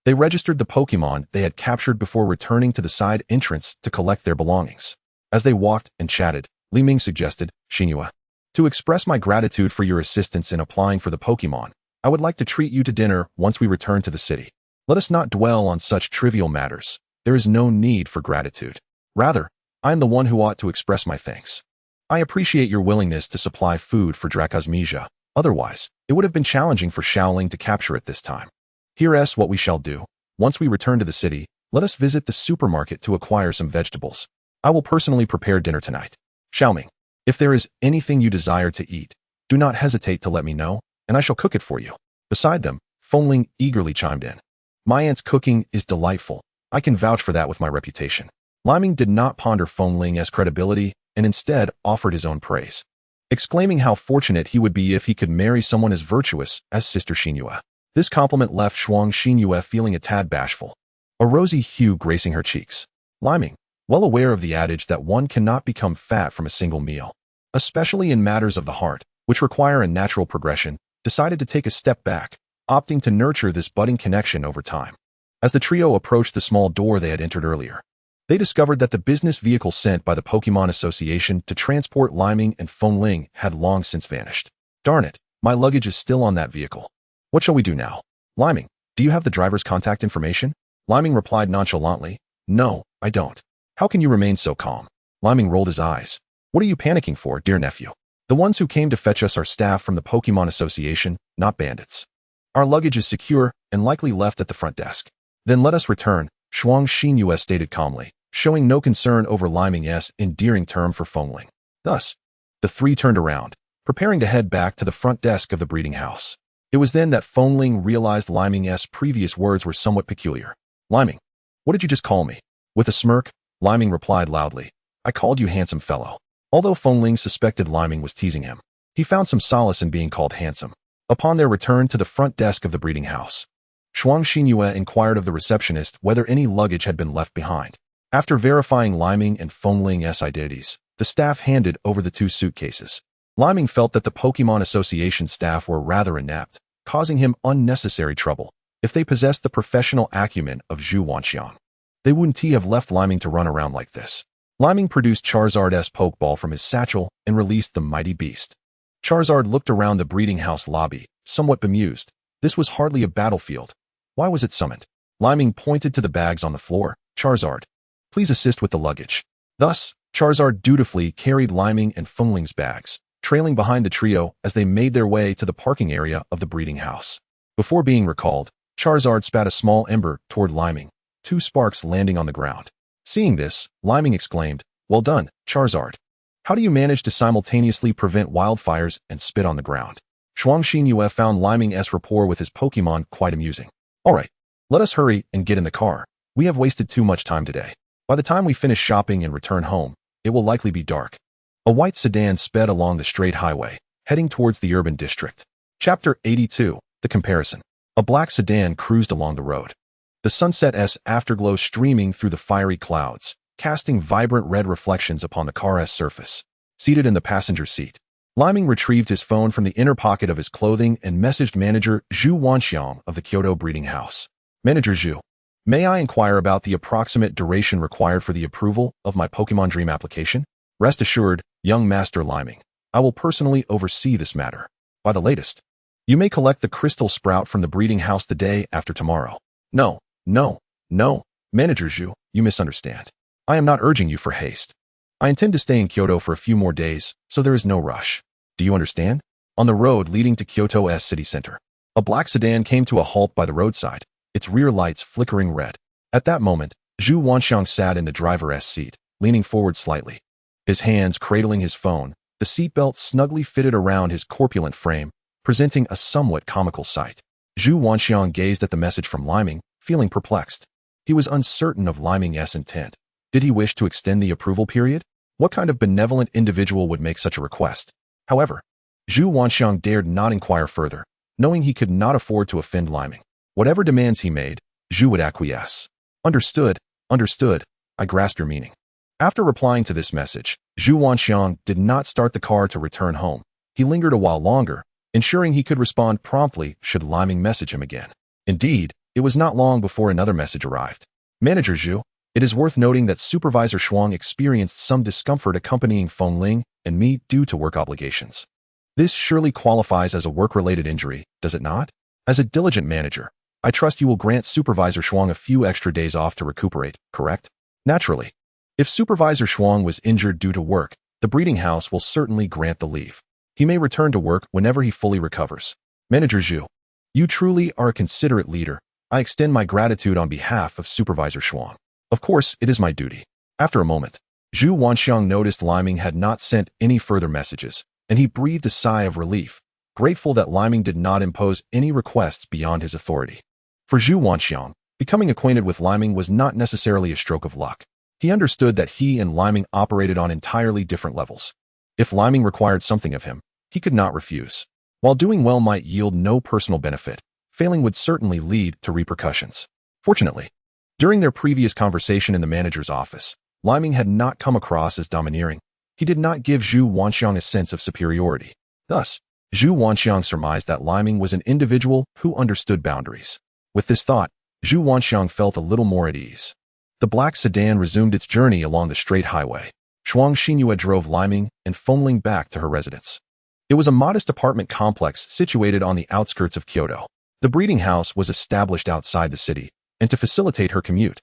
they registered the Pokemon they had captured before returning to the side entrance to collect their belongings. As they walked and chatted, Li Ming suggested, "Xinyue, to express my gratitude for your assistance in applying for the Pokemon, I would like to treat you to dinner once we return to the city. Let us not dwell on such trivial matters. There is no need for gratitude. Rather, I am the one who ought to express my thanks. I appreciate your willingness to supply food for Dragon Maija. Otherwise, it would have been challenging for Xiaoling to capture it this time. Here's what we shall do. Once we return to the city, let us visit the supermarket to acquire some vegetables. I will personally prepare dinner tonight. Xiaoming, if there is anything you desire to eat, do not hesitate to let me know, and I shall cook it for you." Beside them, Feng Ling eagerly chimed in. "My aunt's cooking is delightful. I can vouch for that with my reputation." Li Ming did not ponder Feng Ling's credibility and instead offered his own praise, exclaiming how fortunate he would be if he could marry someone as virtuous as Sister Xinyue. This compliment left Shuang Xinyue feeling a tad bashful, a rosy hue gracing her cheeks. Li Ming, well aware of the adage that one cannot become fat from a single meal, especially in matters of the heart, which require a natural progression, decided to take a step back, opting to nurture this budding connection over time. As the trio approached the small door they had entered earlier, they discovered that the business vehicle sent by the Pokemon Association to transport Li Ming and Feng Ling had long since vanished. "Darn it, my luggage is still on that vehicle. What shall we do now?" "Li Ming, do you have the driver's contact information?" Li Ming replied nonchalantly, "No, I don't." "How can you remain so calm?" Li Ming rolled his eyes. "What are you panicking for, dear nephew? The ones who came to fetch us are staff from the Pokemon Association, not bandits. Our luggage is secure and likely left at the front desk." "Then let us return," Shuang Xinyue stated calmly, showing no concern over Li Ming's endearing term for Feng Ling. Thus, the three turned around, preparing to head back to the front desk of the breeding house. It was then that Feng Ling realized Li Ming's previous words were somewhat peculiar. "Li Ming, what did you just call me?" With a smirk, Li Ming replied loudly, "I called you handsome fellow." Although Feng Ling suspected Li Ming was teasing him, he found some solace in being called handsome. Upon their return to the front desk of the breeding house, Shuang Xinyue inquired of the receptionist whether any luggage had been left behind. After verifying Li Ming and Feng Ling's identities, the staff handed over the two suitcases. Li Ming felt that the Pokemon Association staff were rather inept, causing him unnecessary trouble. If they possessed the professional acumen of Zhu Wanxiang, they wouldn't have left Li Ming to run around like this. Li Ming produced Charizard's Pokeball from his satchel and released the mighty beast. Charizard looked around the breeding house lobby, somewhat bemused. This was hardly a battlefield. Why was it summoned? Li Ming pointed to the bags on the floor. "Charizard, please assist with the luggage." Thus, Charizard dutifully carried Li Ming and Feng Ling's bags, trailing behind the trio as they made their way to the parking area of the breeding house. Before being recalled, Charizard spat a small ember toward Li Ming, two sparks landing on the ground. Seeing this, Li Ming exclaimed, "Well done, Charizard. How do you manage to simultaneously prevent wildfires and spit on the ground?" Shuang Xinyue found Li Ming's rapport with his Pokemon quite amusing. "All right, let us hurry and get in the car. We have wasted too much time today. By the time we finish shopping and return home, it will likely be dark. A white sedan sped along the straight highway, heading towards the urban district. Chapter 82, The Comparison. A black sedan cruised along the road. The sunset's afterglow streaming through the fiery clouds, casting vibrant red reflections upon the car's surface. Seated in the passenger seat, Li Ming retrieved his phone from the inner pocket of his clothing and messaged manager Zhu Wanxiang of the Kyoto breeding house. Manager Zhu, may I inquire about the approximate duration required for the approval of my Pokemon Dream application? Rest assured, young Master Li Ming, I will personally oversee this matter. By the latest, you may collect the crystal sprout from the breeding house the day after tomorrow. No, Manager Zhu, you misunderstand. I am not urging you for haste. I intend to stay in Kyoto for a few more days, so there is no rush. Do you understand? On the road leading to Kyoto's city center, a black sedan came to a halt by the roadside, its rear lights flickering red. At that moment, Zhu Wanxiang sat in the driver's seat, leaning forward slightly. His hands cradling his phone, the seatbelt snugly fitted around his corpulent frame, presenting a somewhat comical sight. Zhu Wanxiang gazed at the message from Li Ming, feeling perplexed. He was uncertain of Li Ming's intent. Did he wish to extend the approval period? What kind of benevolent individual would make such a request? However, Zhu Wanxiang dared not inquire further, knowing he could not afford to offend Li Ming. Whatever demands he made, Zhu would acquiesce. Understood, I grasp your meaning. After replying to this message, Zhu Wanxiang did not start the car to return home. He lingered a while longer, ensuring he could respond promptly should Li Ming message him again. Indeed, it was not long before another message arrived. Manager Zhu, it is worth noting that Supervisor Shuang experienced some discomfort accompanying Fengling and me due to work obligations. This surely qualifies as a work-related injury, does it not? As a diligent manager, I trust you will grant Supervisor Shuang a few extra days off to recuperate, correct? Naturally. If Supervisor Shuang was injured due to work, the breeding house will certainly grant the leave. He may return to work whenever he fully recovers. Manager Zhu, you truly are a considerate leader. I extend my gratitude on behalf of Supervisor Shuang. Of course, it is my duty. After a moment, Zhu Wanxiang noticed Li Ming had not sent any further messages, and he breathed a sigh of relief, grateful that Li Ming did not impose any requests beyond his authority. For Zhu Wanxiang, becoming acquainted with Li Ming was not necessarily a stroke of luck. He understood that he and Li Ming operated on entirely different levels. If Li Ming required something of him, he could not refuse. While doing well might yield no personal benefit, failing would certainly lead to repercussions. Fortunately, during their previous conversation in the manager's office, Li Ming had not come across as domineering. He did not give Zhu Wanxiang a sense of superiority. Thus, Zhu Wanxiang surmised that Li Ming was an individual who understood boundaries. With this thought, Zhu Wanxiang felt a little more at ease. The black sedan resumed its journey along the straight highway. Shuang Xinyue drove Li Ming and Fengling back to her residence. It was a modest apartment complex situated on the outskirts of Kyoto. The breeding house was established outside the city, and to facilitate her commute,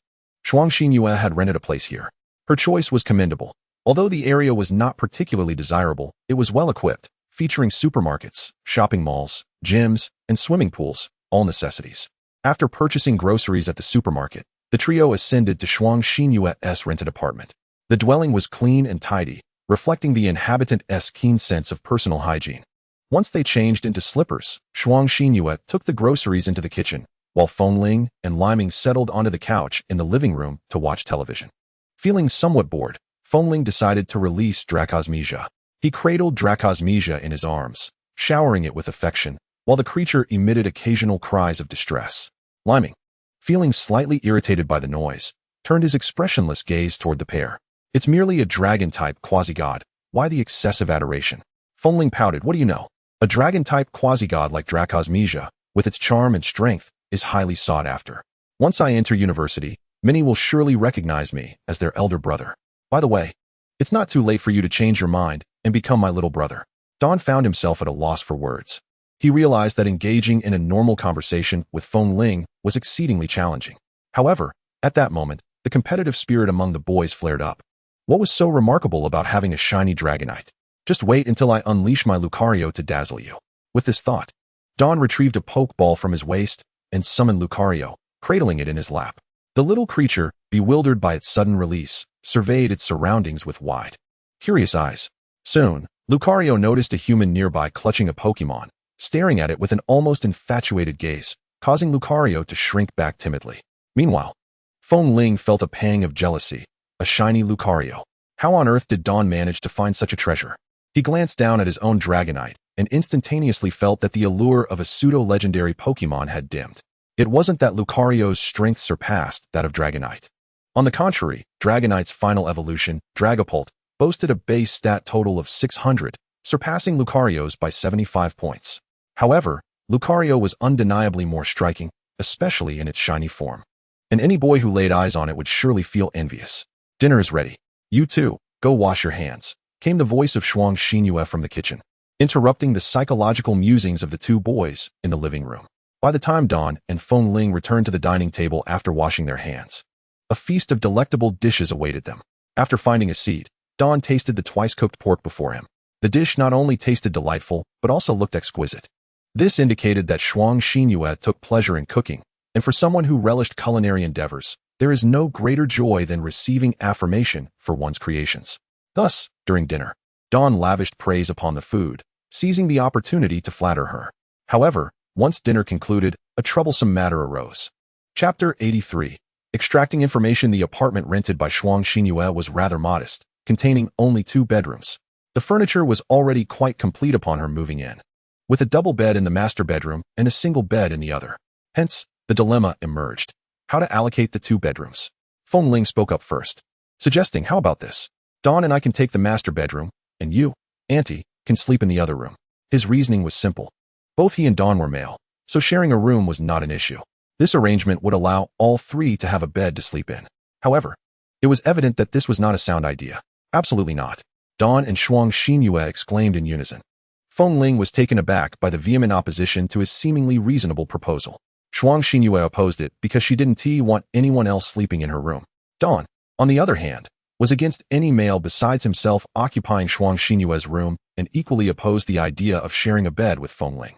Shuang Xinyue had rented a place here. Her choice was commendable. Although the area was not particularly desirable, it was well equipped, featuring supermarkets, shopping malls, gyms, and swimming pools, all necessities. After purchasing groceries at the supermarket, the trio ascended to Shuang Xinyue's rented apartment. The dwelling was clean and tidy, reflecting the inhabitant's keen sense of personal hygiene. Once they changed into slippers, Shuang Xinyue took the groceries into the kitchen, while Fengling and Li Ming settled onto the couch in the living room to watch television. Feeling somewhat bored, Fengling decided to release Dracosmesia. He cradled Dracosmesia in his arms, showering it with affection, while the creature emitted occasional cries of distress. Li Ming, feeling slightly irritated by the noise, turned his expressionless gaze toward the pair. It's merely a dragon-type quasi-god. Why the excessive adoration? Fengling pouted. What do you know? A dragon-type quasi-god like Dracosmesia, with its charm and strength, is highly sought after. Once I enter university, many will surely recognize me as their elder brother. By the way, it's not too late for you to change your mind and become my little brother. Don found himself at a loss for words. He realized that engaging in a normal conversation with Fengling was exceedingly challenging. However, at that moment, the competitive spirit among the boys flared up. What was so remarkable about having a shiny Dragonite? Just wait until I unleash my Lucario to dazzle you. With this thought, Don retrieved a Pokeball from his waist and summoned Lucario, cradling it in his lap. The little creature, bewildered by its sudden release, surveyed its surroundings with wide, curious eyes. Soon, Lucario noticed a human nearby clutching a Pokemon, staring at it with an almost infatuated gaze, causing Lucario to shrink back timidly. Meanwhile, Fengling felt a pang of jealousy. A shiny Lucario. How on earth did Dawn manage to find such a treasure? He glanced down at his own Dragonite and instantaneously felt that the allure of a pseudo-legendary Pokemon had dimmed. It wasn't that Lucario's strength surpassed that of Dragonite. On the contrary, Dragonite's final evolution, Dragapult, boasted a base stat total of 600, surpassing Lucario's by 75 points. However, Lucario was undeniably more striking, especially in its shiny form. And any boy who laid eyes on it would surely feel envious. Dinner is ready. You too, go wash your hands, came the voice of Shuang Xinyue from the kitchen, interrupting the psychological musings of the two boys in the living room. By the time Dawn and Feng Ling returned to the dining table after washing their hands, a feast of delectable dishes awaited them. After finding a seat, Dawn tasted the twice-cooked pork before him. The dish not only tasted delightful, but also looked exquisite. This indicated that Shuang Xinyue took pleasure in cooking, and for someone who relished culinary endeavors, there is no greater joy than receiving affirmation for one's creations. Thus, during dinner, Dawn lavished praise upon the food, seizing the opportunity to flatter her. However, once dinner concluded, a troublesome matter arose. Chapter 83. Extracting information. The apartment rented by Shuang Xinyue was rather modest, containing only 2 bedrooms. The furniture was already quite complete upon her moving in, with a double bed in the master bedroom and a single bed in the other. Hence, the dilemma emerged: how to allocate the 2 bedrooms. Feng Ling spoke up first, suggesting, how about this? Dawn and I can take the master bedroom, and you, Auntie, can sleep in the other room. His reasoning was simple. Both he and Dawn were male, so sharing a room was not an issue. This arrangement would allow all 3 to have a bed to sleep in. However, it was evident that this was not a sound idea. Absolutely not. Dawn and Shuang Xinyue exclaimed in unison. Feng Ling was taken aback by the vehement opposition to his seemingly reasonable proposal. Shuang Xinyue opposed it because she didn't want anyone else sleeping in her room. Dawn, on the other hand, was against any male besides himself occupying Shuang Xinyue's room and equally opposed the idea of sharing a bed with Feng Ling.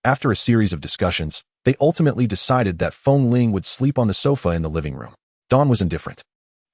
After a series of discussions, they ultimately decided that Feng Ling would sleep on the sofa in the living room. Dawn was indifferent.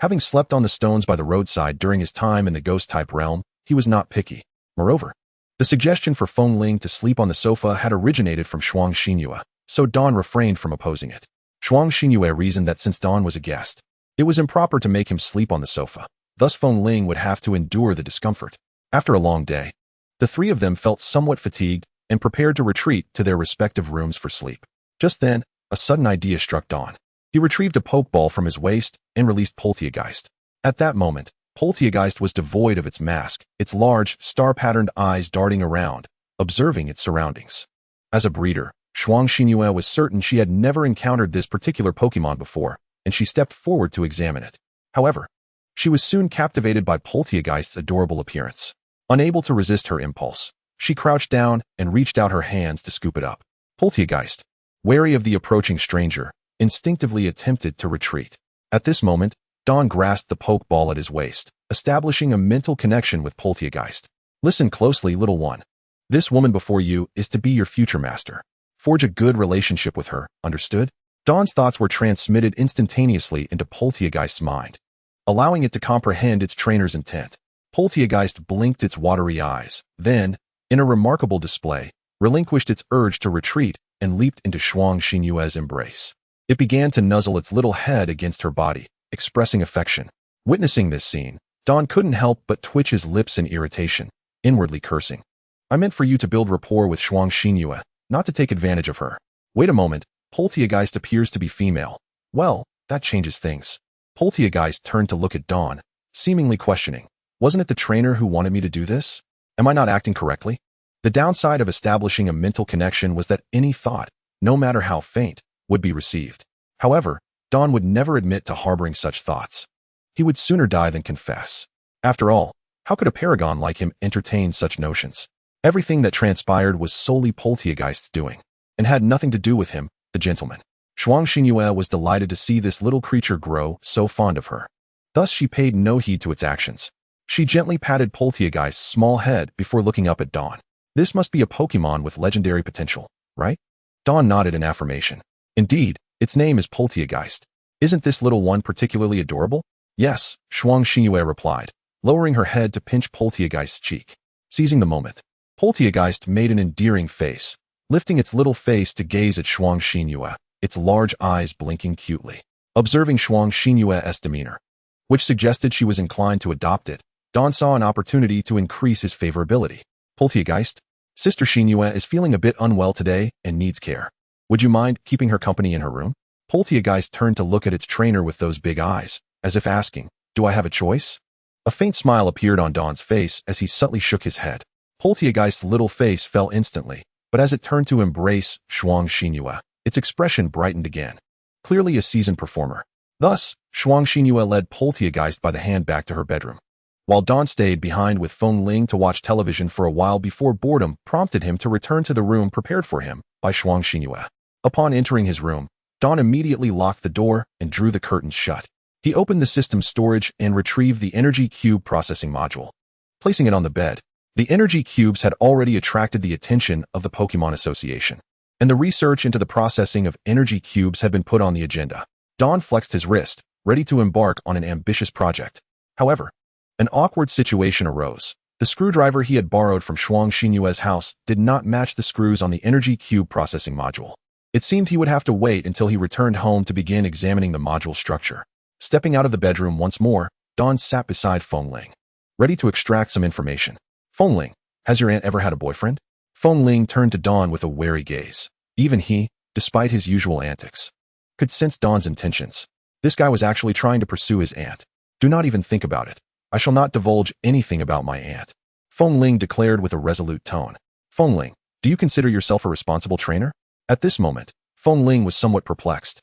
Having slept on the stones by the roadside during his time in the ghost-type realm, he was not picky. Moreover, the suggestion for Feng Ling to sleep on the sofa had originated from Shuang Xinyue, so Dawn refrained from opposing it. Shuang Xinyue reasoned that since Dawn was a guest, it was improper to make him sleep on the sofa. Thus Feng Ling would have to endure the discomfort. After a long day, the 3 of them felt somewhat fatigued and prepared to retreat to their respective rooms for sleep. Just then, a sudden idea struck Dawn. He retrieved a Pokeball from his waist and released Polteageist. At that moment, Polteageist was devoid of its mask, its large, star-patterned eyes darting around, observing its surroundings. As a breeder, Shuang Xinyue was certain she had never encountered this particular Pokemon before, and she stepped forward to examine it. However, she was soon captivated by Polteageist's adorable appearance. Unable to resist her impulse, she crouched down and reached out her hands to scoop it up. Polteageist, wary of the approaching stranger, instinctively attempted to retreat. At this moment, Dawn grasped the Pokeball at his waist, establishing a mental connection with Polteageist. Listen closely, little one. This woman before you is to be your future master. Forge a good relationship with her, understood? Dawn's thoughts were transmitted instantaneously into Polteageist's mind, allowing it to comprehend its trainer's intent. Polteageist blinked its watery eyes, then, in a remarkable display, relinquished its urge to retreat and leaped into Shuang Xinyue's embrace. It began to nuzzle its little head against her body, expressing affection. Witnessing this scene, Dawn couldn't help but twitch his lips in irritation, inwardly cursing. I meant for you to build rapport with Shuang Xinyue, not to take advantage of her. Wait a moment, Polteageist appears to be female. Well, that changes things. Polteageist turned to look at Dawn, seemingly questioning. Wasn't it the trainer who wanted me to do this? Am I not acting correctly? The downside of establishing a mental connection was that any thought, no matter how faint, would be received. However, Dawn would never admit to harboring such thoughts. He would sooner die than confess. After all, how could a paragon like him entertain such notions? Everything that transpired was solely Polteageist's doing, and had nothing to do with him, the gentleman. Shuang Xinyue was delighted to see this little creature grow so fond of her. Thus she paid no heed to its actions. She gently patted Polteageist's small head before looking up at Dawn. This must be a Pokemon with legendary potential, right? Dawn nodded in affirmation. Indeed, its name is Polteageist. Isn't this little one particularly adorable? Yes, Shuang Xinyue replied, lowering her head to pinch Polteageist's cheek. Seizing the moment, Polteageist made an endearing face, lifting its little face to gaze at Shuang Xinyue, its large eyes blinking cutely. Observing Shuang Xinyue's demeanor, which suggested she was inclined to adopt it, Dawn saw an opportunity to increase his favorability. Poltergeist, Sister Shinua is feeling a bit unwell today and needs care. Would you mind keeping her company in her room? Poltergeist turned to look at its trainer with those big eyes, as if asking, do I have a choice? A faint smile appeared on Dawn's face as he subtly shook his head. Poltergeist's little face fell instantly, but as it turned to embrace Shuang Shinua, its expression brightened again. Clearly a seasoned performer. Thus, Shuang Shinua led Poltergeist by the hand back to her bedroom, while Dawn stayed behind with Feng Ling to watch television for a while before boredom prompted him to return to the room prepared for him by Shuang Shinua. Upon entering his room, Dawn immediately locked the door and drew the curtains shut. He opened the system's storage and retrieved the Energy Cube processing module. Placing it on the bed, the Energy Cubes had already attracted the attention of the Pokemon Association, and the research into the processing of Energy Cubes had been put on the agenda. Dawn flexed his wrist, ready to embark on an ambitious project. However, an awkward situation arose. The screwdriver he had borrowed from Shuang Xinyue's house did not match the screws on the Energy Cube processing module. It seemed he would have to wait until he returned home to begin examining the module structure. Stepping out of the bedroom once more, Dawn sat beside Feng Ling, ready to extract some information. Feng Ling, has your aunt ever had a boyfriend? Feng Ling turned to Dawn with a wary gaze. Even he, despite his usual antics, could sense Dawn's intentions. This guy was actually trying to pursue his aunt. Do not even think about it. I shall not divulge anything about my aunt, Feng Ling declared with a resolute tone. Feng Ling, do you consider yourself a responsible trainer? At this moment, Feng Ling was somewhat perplexed,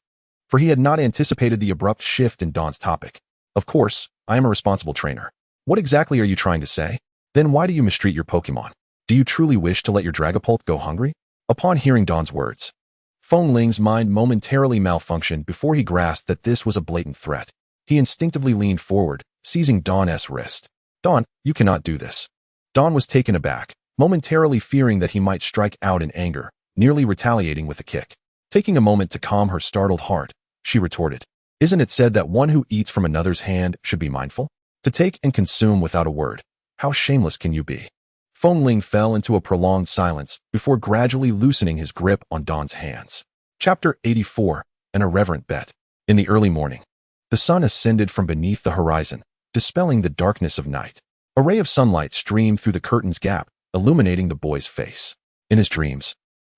for he had not anticipated the abrupt shift in Dawn's topic. Of course, I am a responsible trainer. What exactly are you trying to say? Then why do you mistreat your Pokemon? Do you truly wish to let your Dragapult go hungry? Upon hearing Dawn's words, Feng Ling's mind momentarily malfunctioned before he grasped that this was a blatant threat. He instinctively leaned forward, seizing Dawn's wrist. Dawn, you cannot do this. Dawn was taken aback, momentarily fearing that he might strike out in anger, nearly retaliating with a kick. Taking a moment to calm her startled heart, she retorted, isn't it said that one who eats from another's hand should be mindful? To take and consume without a word. How shameless can you be? Feng Ling fell into a prolonged silence before gradually loosening his grip on Dawn's hands. Chapter 84, An Irreverent Bet. In the early morning, the sun ascended from beneath the horizon, dispelling the darkness of night. A ray of sunlight streamed through the curtain's gap, illuminating the boy's face. In his dreams,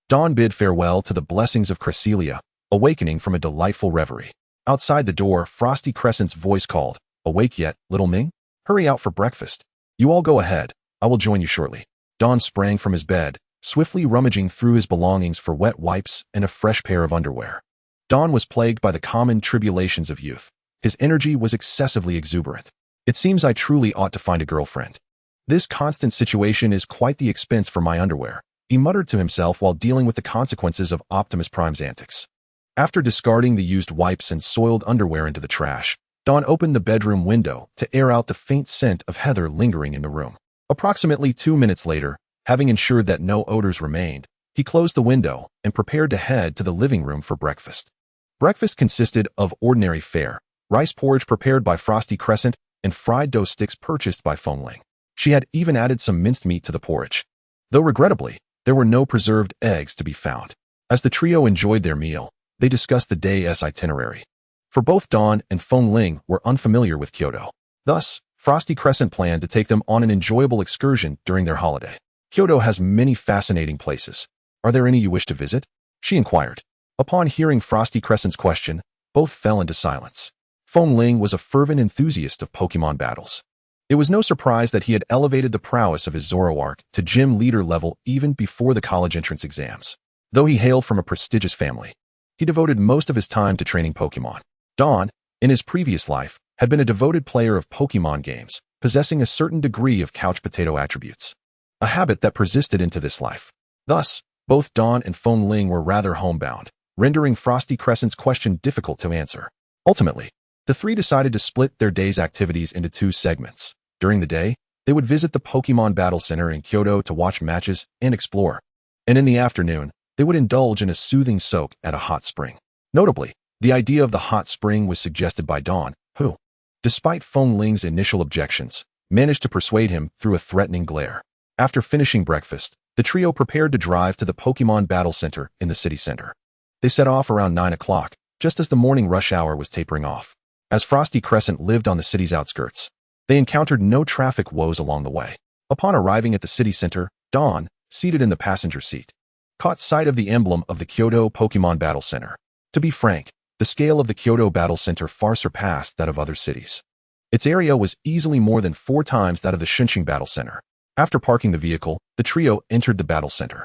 Dawn bid farewell to the blessings of Cresselia, awakening from a delightful reverie. Outside the door, Frosty Crescent's voice called, awake yet, little Ming? Hurry out for breakfast. You all go ahead. I will join you shortly. Dawn sprang from his bed, swiftly rummaging through his belongings for wet wipes and a fresh pair of underwear. Dawn was plagued by the common tribulations of youth. His energy was excessively exuberant. It seems I truly ought to find a girlfriend. This constant situation is quite the expense for my underwear, he muttered to himself while dealing with the consequences of Optimus Prime's antics. After discarding the used wipes and soiled underwear into the trash, Dawn opened the bedroom window to air out the faint scent of heather lingering in the room. Approximately 2 minutes later, having ensured that no odors remained, he closed the window and prepared to head to the living room for breakfast. Breakfast consisted of ordinary fare, rice porridge prepared by Frosty Crescent, and fried dough sticks purchased by Feng Ling. She had even added some minced meat to the porridge. Though regrettably, there were no preserved eggs to be found. As the trio enjoyed their meal, they discussed the day's itinerary. For both Dawn and Feng Ling were unfamiliar with Kyoto. Thus, Frosty Crescent planned to take them on an enjoyable excursion during their holiday. Kyoto has many fascinating places. Are there any you wish to visit? She inquired. Upon hearing Frosty Crescent's question, both fell into silence. Feng Ling was a fervent enthusiast of Pokemon battles. It was no surprise that he had elevated the prowess of his Zoroark to gym leader level even before the college entrance exams. Though he hailed from a prestigious family, he devoted most of his time to training Pokemon. Dawn, in his previous life, had been a devoted player of Pokemon games, possessing a certain degree of couch potato attributes, a habit that persisted into this life. Thus, both Dawn and Feng Ling were rather homebound, rendering Frosty Crescent's question difficult to answer. Ultimately, the three decided to split their day's activities into 2 segments. During the day, they would visit the Pokemon Battle Center in Kyoto to watch matches and explore. And in the afternoon, they would indulge in a soothing soak at a hot spring. Notably, the idea of the hot spring was suggested by Dawn, who, despite Feng Ling's initial objections, managed to persuade him through a threatening glare. After finishing breakfast, the trio prepared to drive to the Pokemon Battle Center in the city center. They set off around 9 o'clock, just as the morning rush hour was tapering off. As Frosty Crescent lived on the city's outskirts, They encountered no traffic woes along the way. Upon arriving at the city center, Dawn, seated in the passenger seat, caught sight of the emblem of the Kyoto Pokemon Battle Center. To be frank, the scale of the Kyoto Battle Center far surpassed that of other cities. Its area was easily more than 4 times that of the Shinching Battle Center. After parking the vehicle, the trio entered the battle center.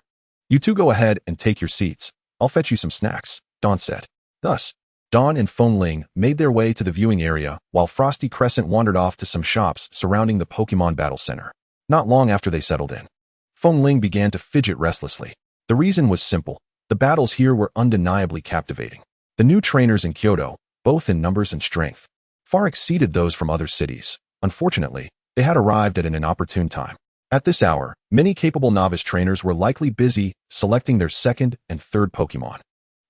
"You two go ahead and take your seats. I'll fetch you some snacks," Dawn said. Thus, Dawn and Feng Ling made their way to the viewing area, while Frosty Crescent wandered off to some shops surrounding the Pokemon Battle Center. Not long after they settled in, Feng Ling began to fidget restlessly. The reason was simple. The battles here were undeniably captivating. The new trainers in Kyoto, both in numbers and strength, far exceeded those from other cities. Unfortunately, they had arrived at an inopportune time. At this hour, many capable novice trainers were likely busy selecting their second and third Pokemon,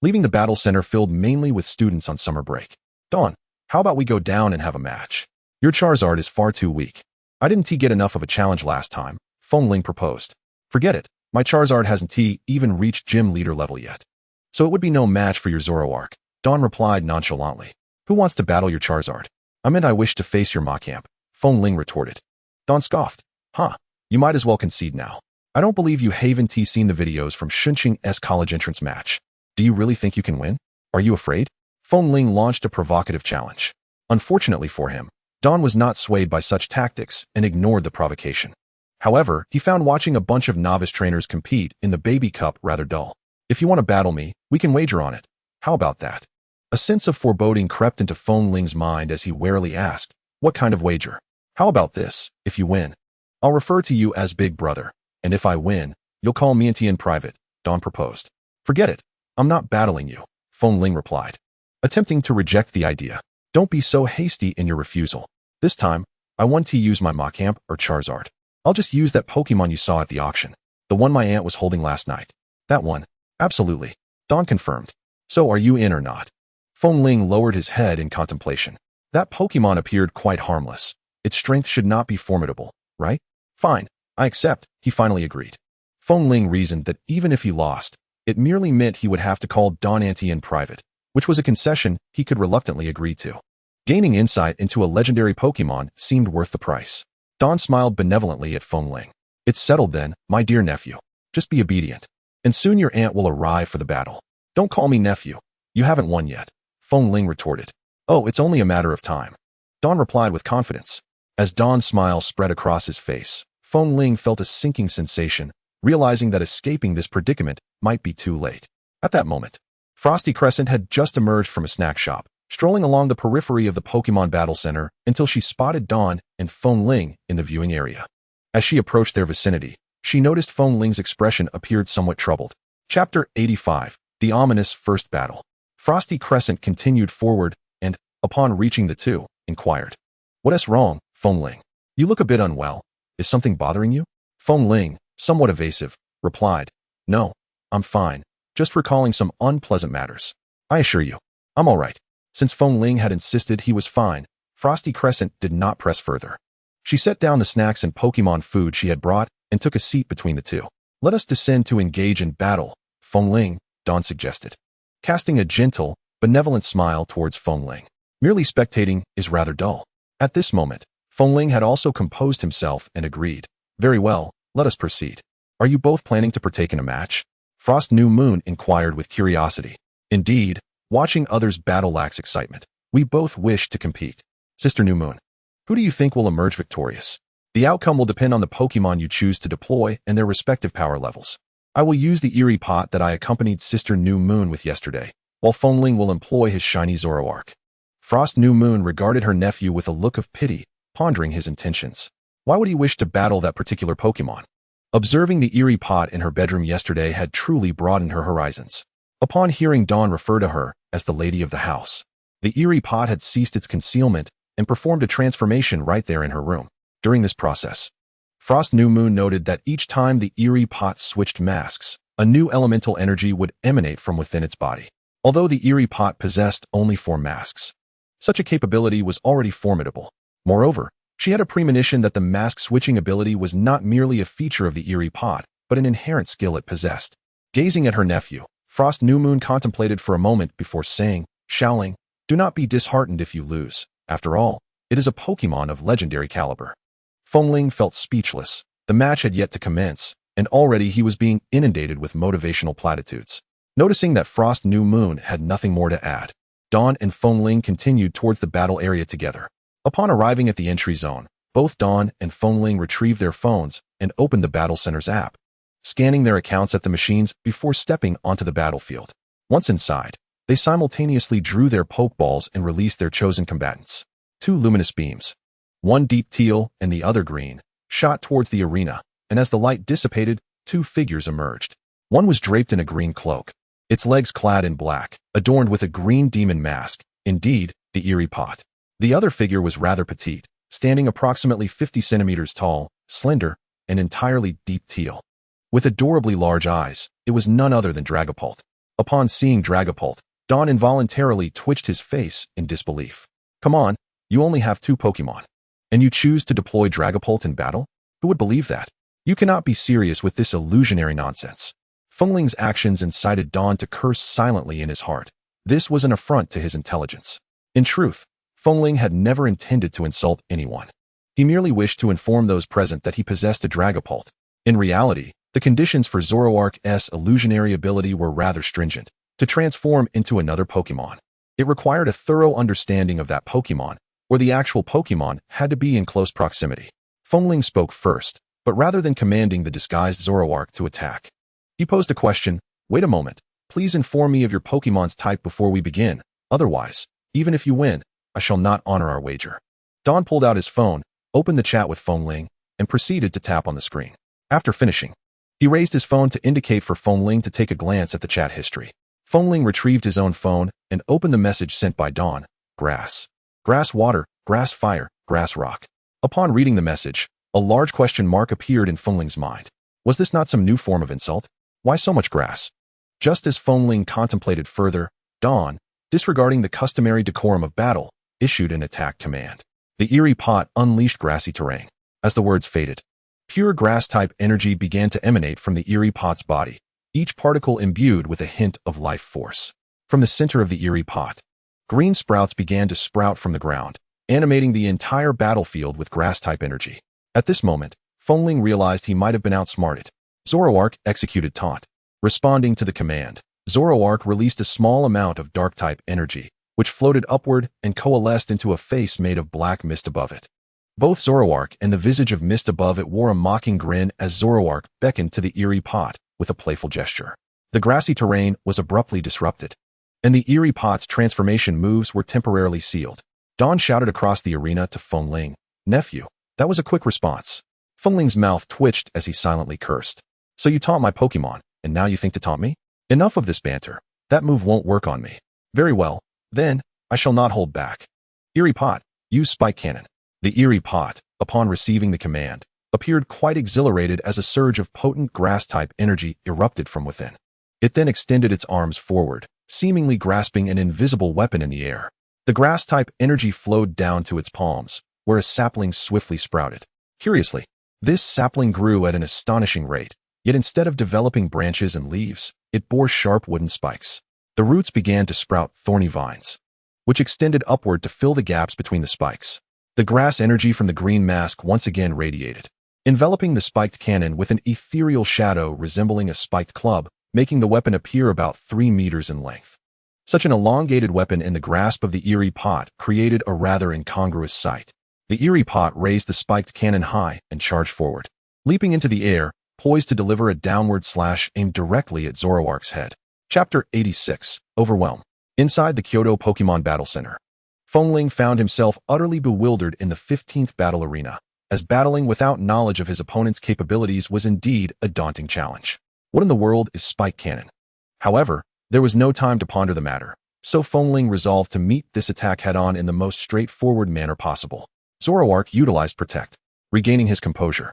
leaving the battle center filled mainly with students on summer break. "Dawn, how about we go down and have a match? Your Charizard is far too weak. I didn't get enough of a challenge last time," Feng Ling proposed. "Forget it. My Charizard hasn't even reached gym leader level yet. So it would be no match for your Zoroark," Dawn replied nonchalantly. "Who wants to battle your Charizard?" "I meant I wish to face your Machamp," Feng Ling retorted. Dawn scoffed. "Huh, you might as well concede now. I don't believe you haven't seen the videos from Shunqing's college entrance match. Do you really think you can win? Are you afraid?" Feng Ling launched a provocative challenge. Unfortunately for him, Dawn was not swayed by such tactics and ignored the provocation. However, he found watching a bunch of novice trainers compete in the Baby Cup rather dull. "If you want to battle me, we can wager on it. How about that?" A sense of foreboding crept into Feng Ling's mind as he warily asked, "What kind of wager?" "How about this? If you win, I'll refer to you as Big Brother, and if I win, you'll call me Auntie in private," Dawn proposed. "Forget it. I'm not battling you," Feng Ling replied, attempting to reject the idea. "Don't be so hasty in your refusal. This time, I want to use my Machamp or Charizard. I'll just use that Pokemon you saw at the auction, the one my aunt was holding last night." "That one? Absolutely," Dawn confirmed. "So are you in or not?" Feng Ling lowered his head in contemplation. That Pokemon appeared quite harmless. Its strength should not be formidable, right? "Fine, I accept," he finally agreed. Feng Ling reasoned that even if he lost, it merely meant he would have to call Dawn Auntie in private, which was a concession he could reluctantly agree to. Gaining insight into a legendary Pokemon seemed worth the price. Dawn smiled benevolently at Feng Ling. "It's settled then, my dear nephew. Just be obedient, and soon your aunt will arrive for the battle." "Don't call me nephew. You haven't won yet," Feng Ling retorted. "Oh, it's only a matter of time," Dawn replied with confidence. As Dawn's smile spread across his face, Feng Ling felt a sinking sensation, realizing that escaping this predicament might be too late. At that moment, Frosty Crescent had just emerged from a snack shop, strolling along the periphery of the Pokemon Battle Center until she spotted Dawn and Feng Ling in the viewing area. As she approached their vicinity, she noticed Feng Ling's expression appeared somewhat troubled. Chapter 85, The Ominous First Battle. Frosty Crescent continued forward and, upon reaching the two, inquired, "What's wrong, Feng Ling? You look a bit unwell. Is something bothering you?" Feng Ling, somewhat evasive, replied, "No, I'm fine, just recalling some unpleasant matters. I assure you, I'm all right." Since Feng Ling had insisted he was fine, Frosty Crescent did not press further. She set down the snacks and Pokemon food she had brought and took a seat between the two. "Let us descend to engage in battle, Feng Ling," Dawn suggested, casting a gentle, benevolent smile towards Feng Ling. "Merely spectating is rather dull." At this moment, Feng Ling had also composed himself and agreed. "Very well, let us proceed. Are you both planning to partake in a match?" Frost New Moon inquired with curiosity. "Indeed, watching others battle lacks excitement. We both wish to compete." "Sister New Moon, who do you think will emerge victorious?" "The outcome will depend on the Pokemon you choose to deploy and their respective power levels. I will use the Eerie Pot that I accompanied Sister New Moon with yesterday, while Feng Ling will employ his shiny Zoroark." Frost New Moon regarded her nephew with a look of pity, pondering his intentions. Why would he wish to battle that particular Pokemon? Observing the Eerie Pot in her bedroom yesterday had truly broadened her horizons. Upon hearing Dawn refer to her as the lady of the house, the Eerie Pot had ceased its concealment and performed a transformation right there in her room. During this process, Frost New Moon noted that each time the Eerie Pot switched masks, a new elemental energy would emanate from within its body. Although the Eerie Pot possessed only 4 masks, such a capability was already formidable. Moreover, she had a premonition that the mask-switching ability was not merely a feature of the Eerie Pot, but an inherent skill it possessed. Gazing at her nephew, Frost New Moon contemplated for a moment before saying, "Xiaoling, do not be disheartened if you lose. After all, It is a Pokemon of legendary caliber. Fengling felt speechless. The match had yet to commence, and already he was being inundated with motivational platitudes. Noticing that Frost New Moon had nothing more to add, Dawn and Fengling continued towards the battle area together. Upon arriving at the entry zone, both Dawn and Fengling retrieved their phones and opened the Battle Center's app, scanning their accounts at the machines before stepping onto the battlefield. Once inside, they simultaneously drew their Pokeballs and released their chosen combatants. Two luminous beams, one deep teal and the other green, shot towards the arena, and as the light dissipated, two figures emerged. One was draped in a green cloak, its legs clad in black, adorned with a green demon mask, indeed, the eerie pot. The other figure was rather petite, standing approximately 50 centimeters tall, slender, and entirely deep teal. With adorably large eyes, it was none other than Dragapult. Upon seeing Dragapult, Dawn involuntarily twitched his face in disbelief. Come on, you only have two Pokemon. And you choose to deploy Dragapult in battle? Who would believe that? You cannot be serious with this illusionary nonsense. Fengling's actions incited Dawn to curse silently in his heart. This was an affront to his intelligence. In truth, Fengling had never intended to insult anyone. He merely wished to inform those present that he possessed a Dragapult. In reality, the conditions for Zoroark's illusionary ability were rather stringent. To transform into another Pokemon, it required a thorough understanding of that Pokemon, or the actual Pokemon had to be in close proximity. Fengling spoke first, but rather than commanding the disguised Zoroark to attack, he posed a question. Wait a moment, please inform me of your Pokemon's type before we begin. Otherwise, even if you win, I shall not honor our wager. Dawn pulled out his phone, opened the chat with Fengling, and proceeded to tap on the screen. After finishing, he raised his phone to indicate for Fengling to take a glance at the chat history. Fengling retrieved his own phone and opened the message sent by Dawn. Grass. Grass water, grass fire, grass rock. Upon reading the message, a large question mark appeared in Fengling's mind. Was this not some new form of insult? Why so much grass? Just as Fengling contemplated further, Dawn, disregarding the customary decorum of battle, issued an attack command. The eerie pot unleashed grassy terrain. As the words faded, pure grass-type energy began to emanate from the eerie pot's body, each particle imbued with a hint of life force. From the center of the eerie pot, green sprouts began to sprout from the ground, animating the entire battlefield with grass-type energy. At this moment, Fengling realized he might have been outsmarted. Zoroark executed taunt. Responding to the command, Zoroark released a small amount of dark-type energy, which floated upward and coalesced into a face made of black mist above it. Both Zoroark and the visage of mist above it wore a mocking grin as Zoroark beckoned to the eerie pot with a playful gesture. The grassy terrain was abruptly disrupted, and the eerie pot's transformation moves were temporarily sealed. Dawn shouted across the arena to Fengling, "Nephew, that was a quick response." Fengling's mouth twitched as he silently cursed. "So you taunt my Pokemon, and now you think to taunt me? Enough of this banter. That move won't work on me." "Very well, then, I shall not hold back. Eerie pot, use Spike Cannon." The eerie pot, upon receiving the command, appeared quite exhilarated as a surge of potent grass-type energy erupted from within. It then extended its arms forward, seemingly grasping an invisible weapon in the air. The grass-type energy flowed down to its palms, where a sapling swiftly sprouted. Curiously, this sapling grew at an astonishing rate, yet instead of developing branches and leaves, it bore sharp wooden spikes. The roots began to sprout thorny vines, which extended upward to fill the gaps between the spikes. The grass energy from the green mask once again radiated, enveloping the spiked cannon with an ethereal shadow resembling a spiked club, making the weapon appear about 3 meters in length. Such an elongated weapon in the grasp of the eerie pot created a rather incongruous sight. The eerie pot raised the spiked cannon high and charged forward, leaping into the air, poised to deliver a downward slash aimed directly at Zoroark's head. Chapter 86, Overwhelm. Inside the Kyoto Pokemon Battle Center, Fengling found himself utterly bewildered in the 15th battle arena, as battling without knowledge of his opponent's capabilities was indeed a daunting challenge. What in the world is Spike Cannon? However, there was no time to ponder the matter, so Fengling resolved to meet this attack head-on in the most straightforward manner possible. Zoroark utilized Protect, regaining his composure.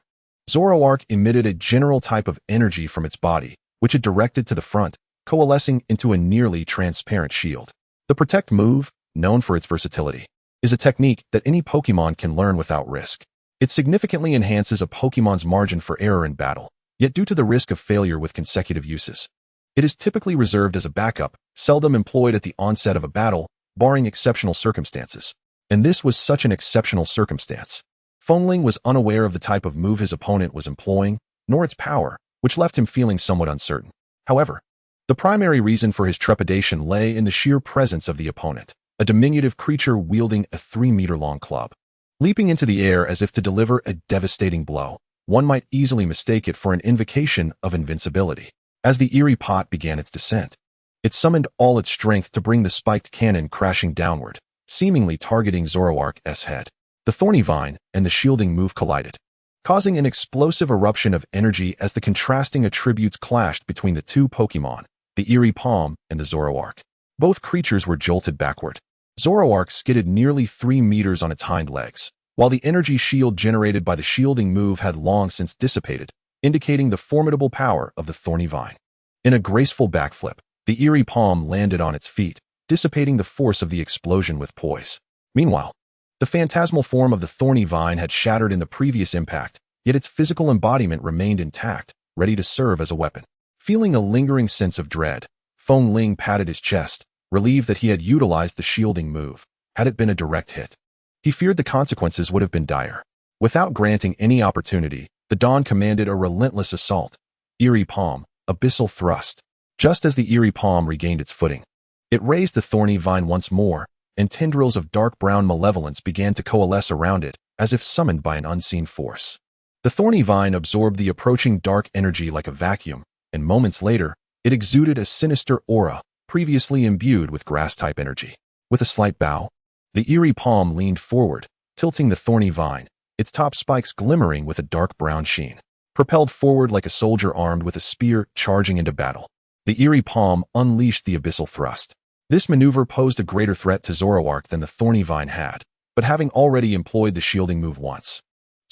Zoroark emitted a general type of energy from its body, which it directed to the front, coalescing into a nearly transparent shield. The Protect move, known for its versatility, is a technique that any Pokemon can learn without risk. It significantly enhances a Pokemon's margin for error in battle, yet due to the risk of failure with consecutive uses, it is typically reserved as a backup, seldom employed at the onset of a battle, barring exceptional circumstances. And this was such an exceptional circumstance. Feng was unaware of the type of move his opponent was employing, nor its power, which left him feeling somewhat uncertain. However, the primary reason for his trepidation lay in the sheer presence of the opponent, a diminutive creature wielding a 3-meter-long club. Leaping into the air as if to deliver a devastating blow, one might easily mistake it for an invocation of invincibility. As the eerie pot began its descent, it summoned all its strength to bring the spiked cannon crashing downward, seemingly targeting Zoroark's head. The thorny vine and the shielding move collided, causing an explosive eruption of energy as the contrasting attributes clashed between the two Pokémon, the eerie palm and the Zoroark. Both creatures were jolted backward. Zoroark skidded nearly 3 meters on its hind legs, while the energy shield generated by the shielding move had long since dissipated, indicating the formidable power of the thorny vine. In a graceful backflip, the eerie palm landed on its feet, dissipating the force of the explosion with poise. Meanwhile, the phantasmal form of the thorny vine had shattered in the previous impact, yet its physical embodiment remained intact, ready to serve as a weapon. Feeling a lingering sense of dread, Feng patted his chest, relieved that he had utilized the shielding move. Had it been a direct hit, he feared the consequences would have been dire. Without granting any opportunity, the Dawn commanded a relentless assault. Eerie palm, abyssal thrust. Just as the eerie palm regained its footing, it raised the thorny vine once more, and tendrils of dark brown malevolence began to coalesce around it, as if summoned by an unseen force. The thorny vine absorbed the approaching dark energy like a vacuum, and moments later, it exuded a sinister aura, previously imbued with grass-type energy. With a slight bow, the eerie palm leaned forward, tilting the thorny vine, its top spikes glimmering with a dark brown sheen. Propelled forward like a soldier armed with a spear charging into battle, the eerie palm unleashed the abyssal thrust. This maneuver posed a greater threat to Zoroark than the thorny vine had, but having already employed the shielding move once,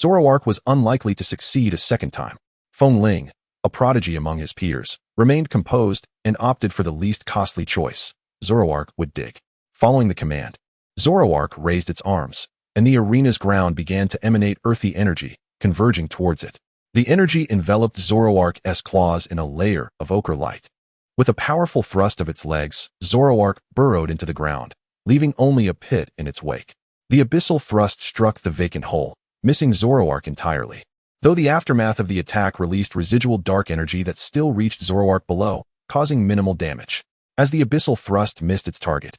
Zoroark was unlikely to succeed a second time. Feng, a prodigy among his peers, remained composed and opted for the least costly choice. Zoroark would dig. Following the command, Zoroark raised its arms, and the arena's ground began to emanate earthy energy, converging towards it. The energy enveloped Zoroark's claws in a layer of ochre light. With a powerful thrust of its legs, Zoroark burrowed into the ground, leaving only a pit in its wake. The abyssal thrust struck the vacant hole, missing Zoroark entirely. Though the aftermath of the attack released residual dark energy that still reached Zoroark below, causing minimal damage. As the abyssal thrust missed its target,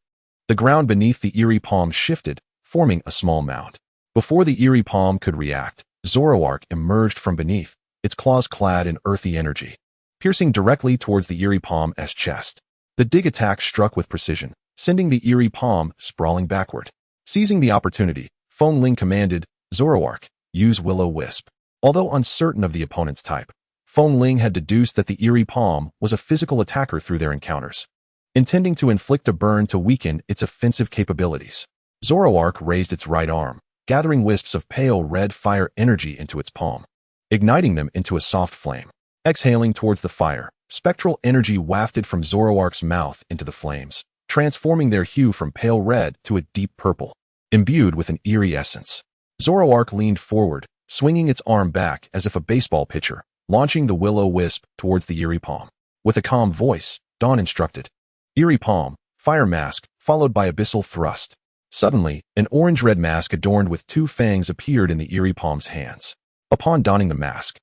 the ground beneath the eerie palm shifted, forming a small mound. Before the eerie palm could react, Zoroark emerged from beneath, its claws clad in earthy energy, piercing directly towards the eerie palm's chest. The dig attack struck with precision, sending the eerie palm sprawling backward. Seizing the opportunity, Feng commanded, Zoroark, use Will-O-Wisp. Although uncertain of the opponent's type, Feng had deduced that the eerie palm was a physical attacker through their encounters, intending to inflict a burn to weaken its offensive capabilities. Zoroark raised its right arm, gathering wisps of pale red fire energy into its palm, igniting them into a soft flame. Exhaling towards the fire, spectral energy wafted from Zoroark's mouth into the flames, transforming their hue from pale red to a deep purple, imbued with an eerie essence. Zoroark leaned forward, swinging its arm back as if a baseball pitcher, launching the Will-O-Wisp towards the eerie palm. With a calm voice, Dawn instructed, eerie palm, fire mask, followed by abyssal thrust. Suddenly, an orange-red mask adorned with 2 fangs appeared in the eerie palm's hands. Upon donning the mask,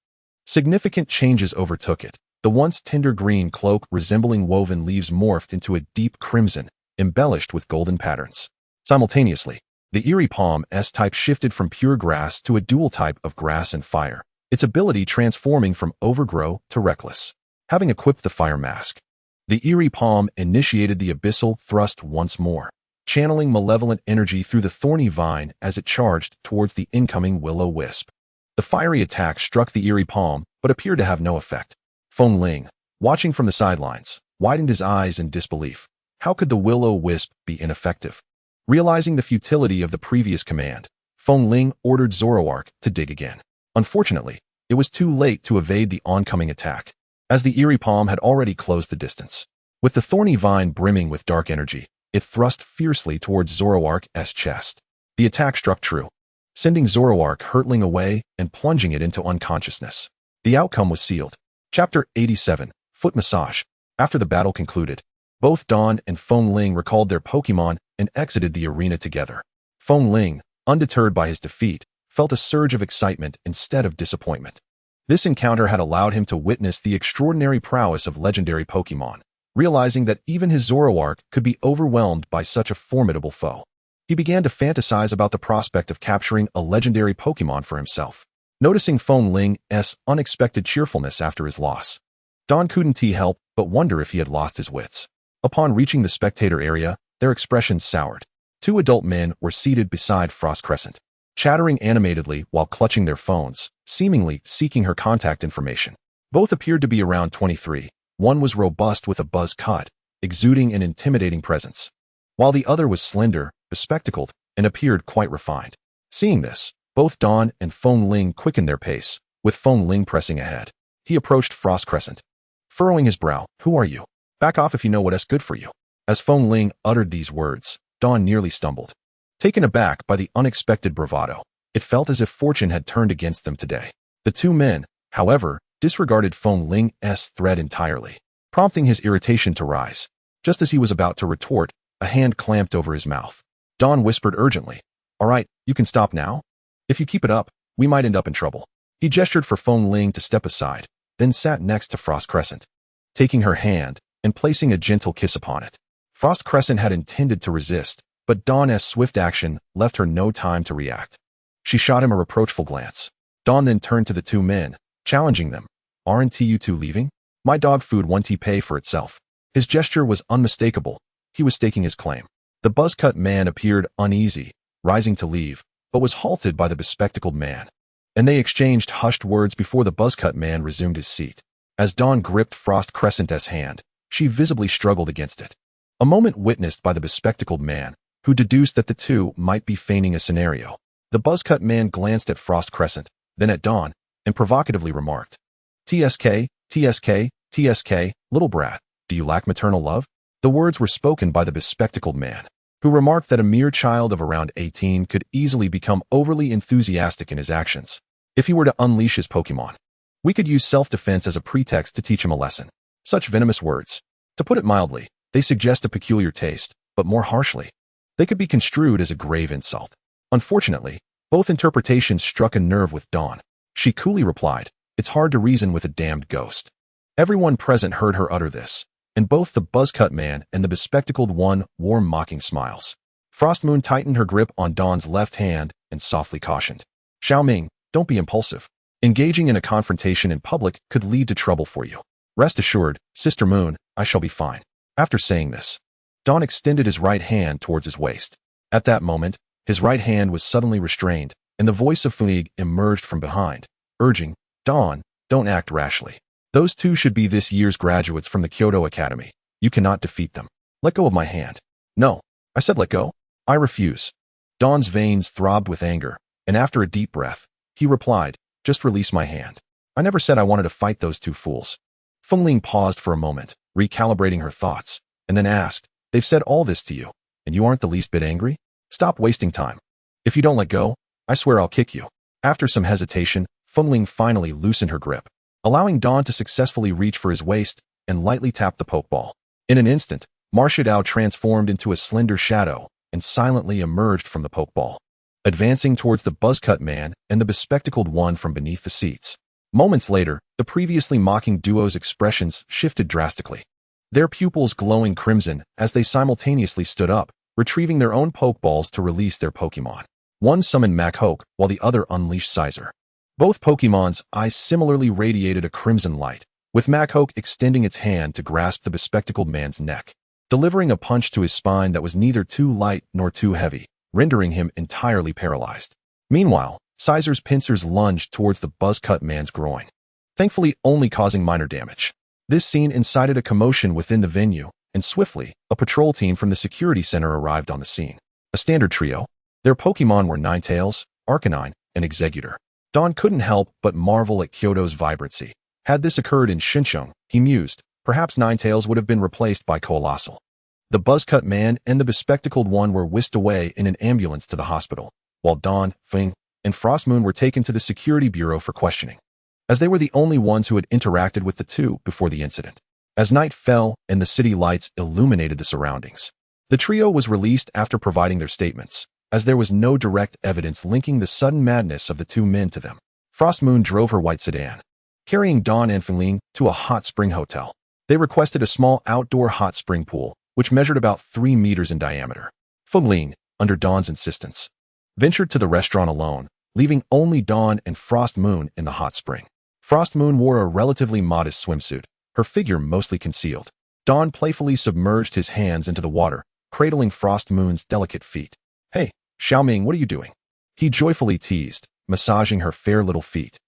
significant changes overtook it. The once tender green cloak resembling woven leaves morphed into a deep crimson, embellished with golden patterns. Simultaneously, the eerie palm's type shifted from pure grass to a dual type of grass and fire, its ability transforming from overgrow to reckless. Having equipped the fire mask, the eerie palm initiated the abyssal thrust once more, channeling malevolent energy through the thorny vine as it charged towards the incoming Will-O-Wisp. The fiery attack struck the eerie palm, but appeared to have no effect. Feng, watching from the sidelines, widened his eyes in disbelief. How could the Will-O-Wisp be ineffective? Realizing the futility of the previous command, Feng ordered Zoroark to dig again. Unfortunately, it was too late to evade the oncoming attack, as the eerie palm had already closed the distance. With the thorny vine brimming with dark energy, it thrust fiercely towards Zoroark's chest. The attack struck true, sending Zoroark hurtling away and plunging it into unconsciousness. The outcome was sealed. Chapter 87, Foot Massage. After the battle concluded, both Dawn and Feng recalled their Pokémon and exited the arena together. Feng Ling, undeterred by his defeat, felt a surge of excitement instead of disappointment. This encounter had allowed him to witness the extraordinary prowess of legendary Pokémon, realizing that even his Zoroark could be overwhelmed by such a formidable foe. He began to fantasize about the prospect of capturing a legendary Pokémon for himself. Noticing Feng Ling's unexpected cheerfulness after his loss, Don couldn't help but wonder if he had lost his wits. Upon reaching the spectator area, their expressions soured. Two adult men were seated beside Frost Crescent, chattering animatedly while clutching their phones, seemingly seeking her contact information. Both appeared to be around 23. One was robust with a buzz cut, exuding an intimidating presence, while the other was slender, bespectacled, and appeared quite refined. Seeing this, both Don and Feng Ling quickened their pace, with Feng Ling pressing ahead. He approached Frost Crescent, furrowing his brow. "Who are you? Back off if you know what's good for you." As Feng Ling uttered these words, Don nearly stumbled. Taken aback by the unexpected bravado, it felt as if fortune had turned against them today. The two men, however, disregarded Feng Ling's threat entirely, prompting his irritation to rise. Just as he was about to retort, a hand clamped over his mouth. Don whispered urgently, "All right, you can stop now? If you keep it up, we might end up in trouble." He gestured for Feng Ling to step aside, then sat next to Frost Crescent, taking her hand and placing a gentle kiss upon it. Frost Crescent had intended to resist, but Dawn's swift action left her no time to react. She shot him a reproachful glance. Dawn then turned to the two men, challenging them. "Aren't you two leaving? My dog food won't pay for itself." His gesture was unmistakable. He was staking his claim. The buzz-cut man appeared uneasy, rising to leave, but was halted by the bespectacled man, and they exchanged hushed words before the buzz-cut man resumed his seat. As Dawn gripped Frost Crescent's hand, she visibly struggled against it. A moment witnessed by the bespectacled man, who deduced that the two might be feigning a scenario. The buzz-cut man glanced at Frost Crescent, then at Dawn, and provocatively remarked, "TSK, TSK, TSK, little brat, do you lack maternal love?" The words were spoken by the bespectacled man, who remarked that a mere child of around 18 could easily become overly enthusiastic in his actions if he were to unleash his Pokémon. "We could use self-defense as a pretext to teach him a lesson." Such venomous words, to put it mildly, they suggest a peculiar taste, but more harshly, they could be construed as a grave insult. Unfortunately, both interpretations struck a nerve with Dawn. She coolly replied, "It's hard to reason with a damned ghost." Everyone present heard her utter this, and both the buzz-cut man and the bespectacled one wore mocking smiles. Frostmoon tightened her grip on Dawn's left hand and softly cautioned, "Xiaoming, don't be impulsive. Engaging in a confrontation in public could lead to trouble for you. Rest assured, Sister Moon, I shall be fine." After saying this, Dawn extended his right hand towards his waist. At that moment, his right hand was suddenly restrained, and the voice of Fuig emerged from behind, urging, "Dawn, don't act rashly. Those two should be this year's graduates from the Kyoto Academy. You cannot defeat them. Let go of my hand." "No, I said let go. I refuse." Dawn's veins throbbed with anger, and after a deep breath, he replied, "Just release my hand. I never said I wanted to fight those two fools." Feng Ling paused for a moment, recalibrating her thoughts, and then asked, "They've said all this to you, and you aren't the least bit angry? Stop wasting time. If you don't let go, I swear I'll kick you." After some hesitation, Feng Ling finally loosened her grip, allowing Dawn to successfully reach for his waist and lightly tap the Pokeball. In an instant, Marshadao transformed into a slender shadow and silently emerged from the Pokeball, advancing towards the buzz-cut man and the bespectacled one from beneath the seats. Moments later, the previously mocking duo's expressions shifted drastically, their pupils glowing crimson as they simultaneously stood up, retrieving their own Pokeballs to release their Pokemon. One summoned Machoke, while the other unleashed Sizer. Both Pokemon's eyes similarly radiated a crimson light, with Machoke extending its hand to grasp the bespectacled man's neck, delivering a punch to his spine that was neither too light nor too heavy, rendering him entirely paralyzed. Meanwhile, Sizer's pincers lunged towards the buzz-cut man's groin, thankfully only causing minor damage. This scene incited a commotion within the venue, and swiftly, a patrol team from the security center arrived on the scene. A standard trio. Their Pokemon were Ninetales, Arcanine, and Exeggutor. Dawn couldn't help but marvel at Kyoto's vibrancy. Had this occurred in Shinchong, he mused, perhaps Ninetales would have been replaced by Colossal. The buzz-cut man and the bespectacled one were whisked away in an ambulance to the hospital, while Dawn, Feng, and Frostmoon were taken to the security bureau for questioning, as they were the only ones who had interacted with the two before the incident. As night fell and the city lights illuminated the surroundings, the trio was released after providing their statements, as there was no direct evidence linking the sudden madness of the two men to them. Frost Moon drove her white sedan, carrying Dawn and Fengling to a hot spring hotel. They requested a small outdoor hot spring pool, which measured about 3 meters in diameter. Fengling, under Dawn's insistence, ventured to the restaurant alone, leaving only Dawn and Frost Moon in the hot spring. Frost Moon wore a relatively modest swimsuit, her figure mostly concealed. Dawn playfully submerged his hands into the water, cradling Frost Moon's delicate feet. "Hey, Xiao Ming, what are you doing?" he joyfully teased, massaging her fair little feet.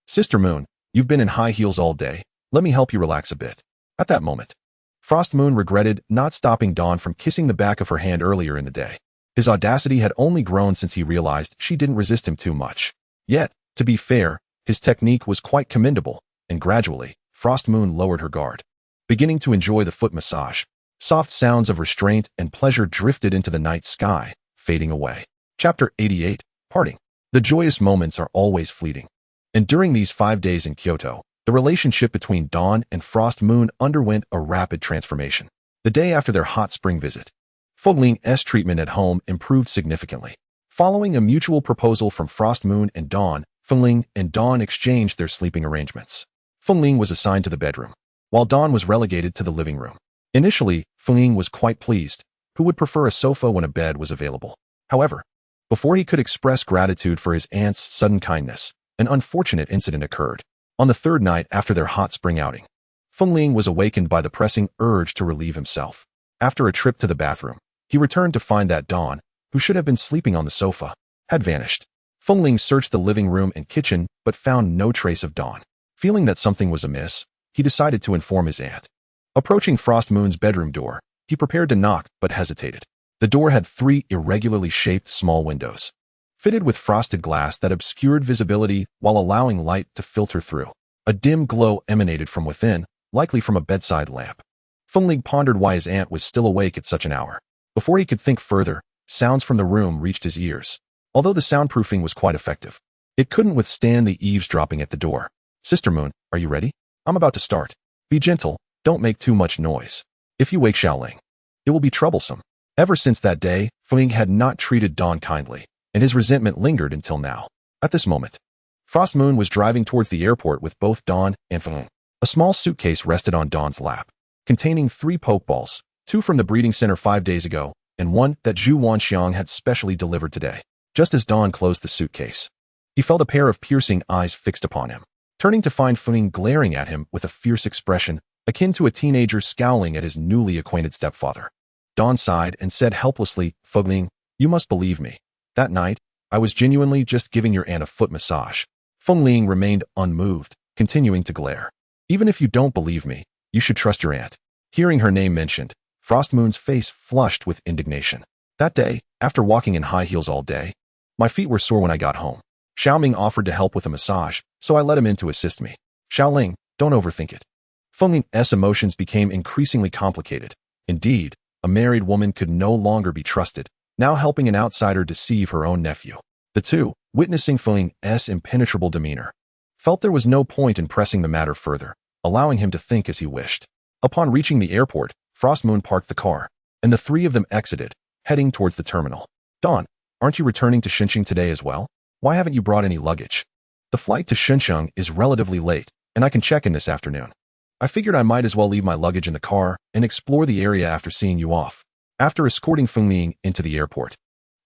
"Sister Moon, you've been in high heels all day. Let me help you relax a bit." At that moment, Frost Moon regretted not stopping Dawn from kissing the back of her hand earlier in the day. His audacity had only grown since he realized she didn't resist him too much. Yet, to be fair, his technique was quite commendable, and gradually, Frost Moon lowered her guard. Beginning to enjoy the foot massage, soft sounds of restraint and pleasure drifted into the night sky, fading away. Chapter 88, Parting. The joyous moments are always fleeting. And during these 5 days in Kyoto, the relationship between Dawn and Frost Moon underwent a rapid transformation. The day after their hot spring visit, Fengling's treatment at home improved significantly. Following a mutual proposal from Frost Moon and Dawn, Fengling and Dawn exchanged their sleeping arrangements. Fengling was assigned to the bedroom, while Dawn was relegated to the living room. Initially, Fengling was quite pleased, who would prefer a sofa when a bed was available. However, before he could express gratitude for his aunt's sudden kindness, an unfortunate incident occurred. On the third night after their hot spring outing, Fengling was awakened by the pressing urge to relieve himself. After a trip to the bathroom, he returned to find that Dawn, who should have been sleeping on the sofa, had vanished. Fengling searched the living room and kitchen but found no trace of Dawn. Feeling that something was amiss, he decided to inform his aunt. Approaching Frost Moon's bedroom door, he prepared to knock but hesitated. The door had 3 irregularly shaped small windows, fitted with frosted glass that obscured visibility while allowing light to filter through. A dim glow emanated from within, likely from a bedside lamp. Fengling pondered why his aunt was still awake at such an hour. Before he could think further, sounds from the room reached his ears. Although the soundproofing was quite effective, it couldn't withstand the eavesdropping at the door. "Sister Moon, are you ready? I'm about to start. Be gentle, don't make too much noise. If you wake Xiaoling, it will be troublesome." Ever since that day, Fengling had not treated Dawn kindly, and his resentment lingered until now. At this moment, Frost Moon was driving towards the airport with both Dawn and Fengling. A small suitcase rested on Dawn's lap, containing 3 Pokeballs, 2 from the breeding center 5 days ago, and 1 that Zhu Wanxiang had specially delivered today. Just as Dawn closed the suitcase, he felt a pair of piercing eyes fixed upon him. Turning to find Fengling glaring at him with a fierce expression, akin to a teenager scowling at his newly acquainted stepfather. Dawn sighed and said helplessly, "Fengling, you must believe me. That night, I was genuinely just giving your aunt a foot massage." Fengling remained unmoved, continuing to glare. "Even if you don't believe me, you should trust your aunt." Hearing her name mentioned, Frost Moon's face flushed with indignation. "That day, after walking in high heels all day, my feet were sore when I got home. Xiao Ming offered to help with a massage, so I let him in to assist me. Xiaoling, don't overthink it." Fengling's emotions became increasingly complicated. Indeed, a married woman could no longer be trusted, now helping an outsider deceive her own nephew. The two, witnessing Fengling's impenetrable demeanor, felt there was no point in pressing the matter further, allowing him to think as he wished. Upon reaching the airport, Frost Moon parked the car, and the 3 of them exited, heading towards the terminal. "Dawn, aren't you returning to Xinjiang today as well? Why haven't you brought any luggage?" "The flight to Xinjiang is relatively late, and I can check in this afternoon. I figured I might as well leave my luggage in the car and explore the area after seeing you off." After escorting Fengling into the airport,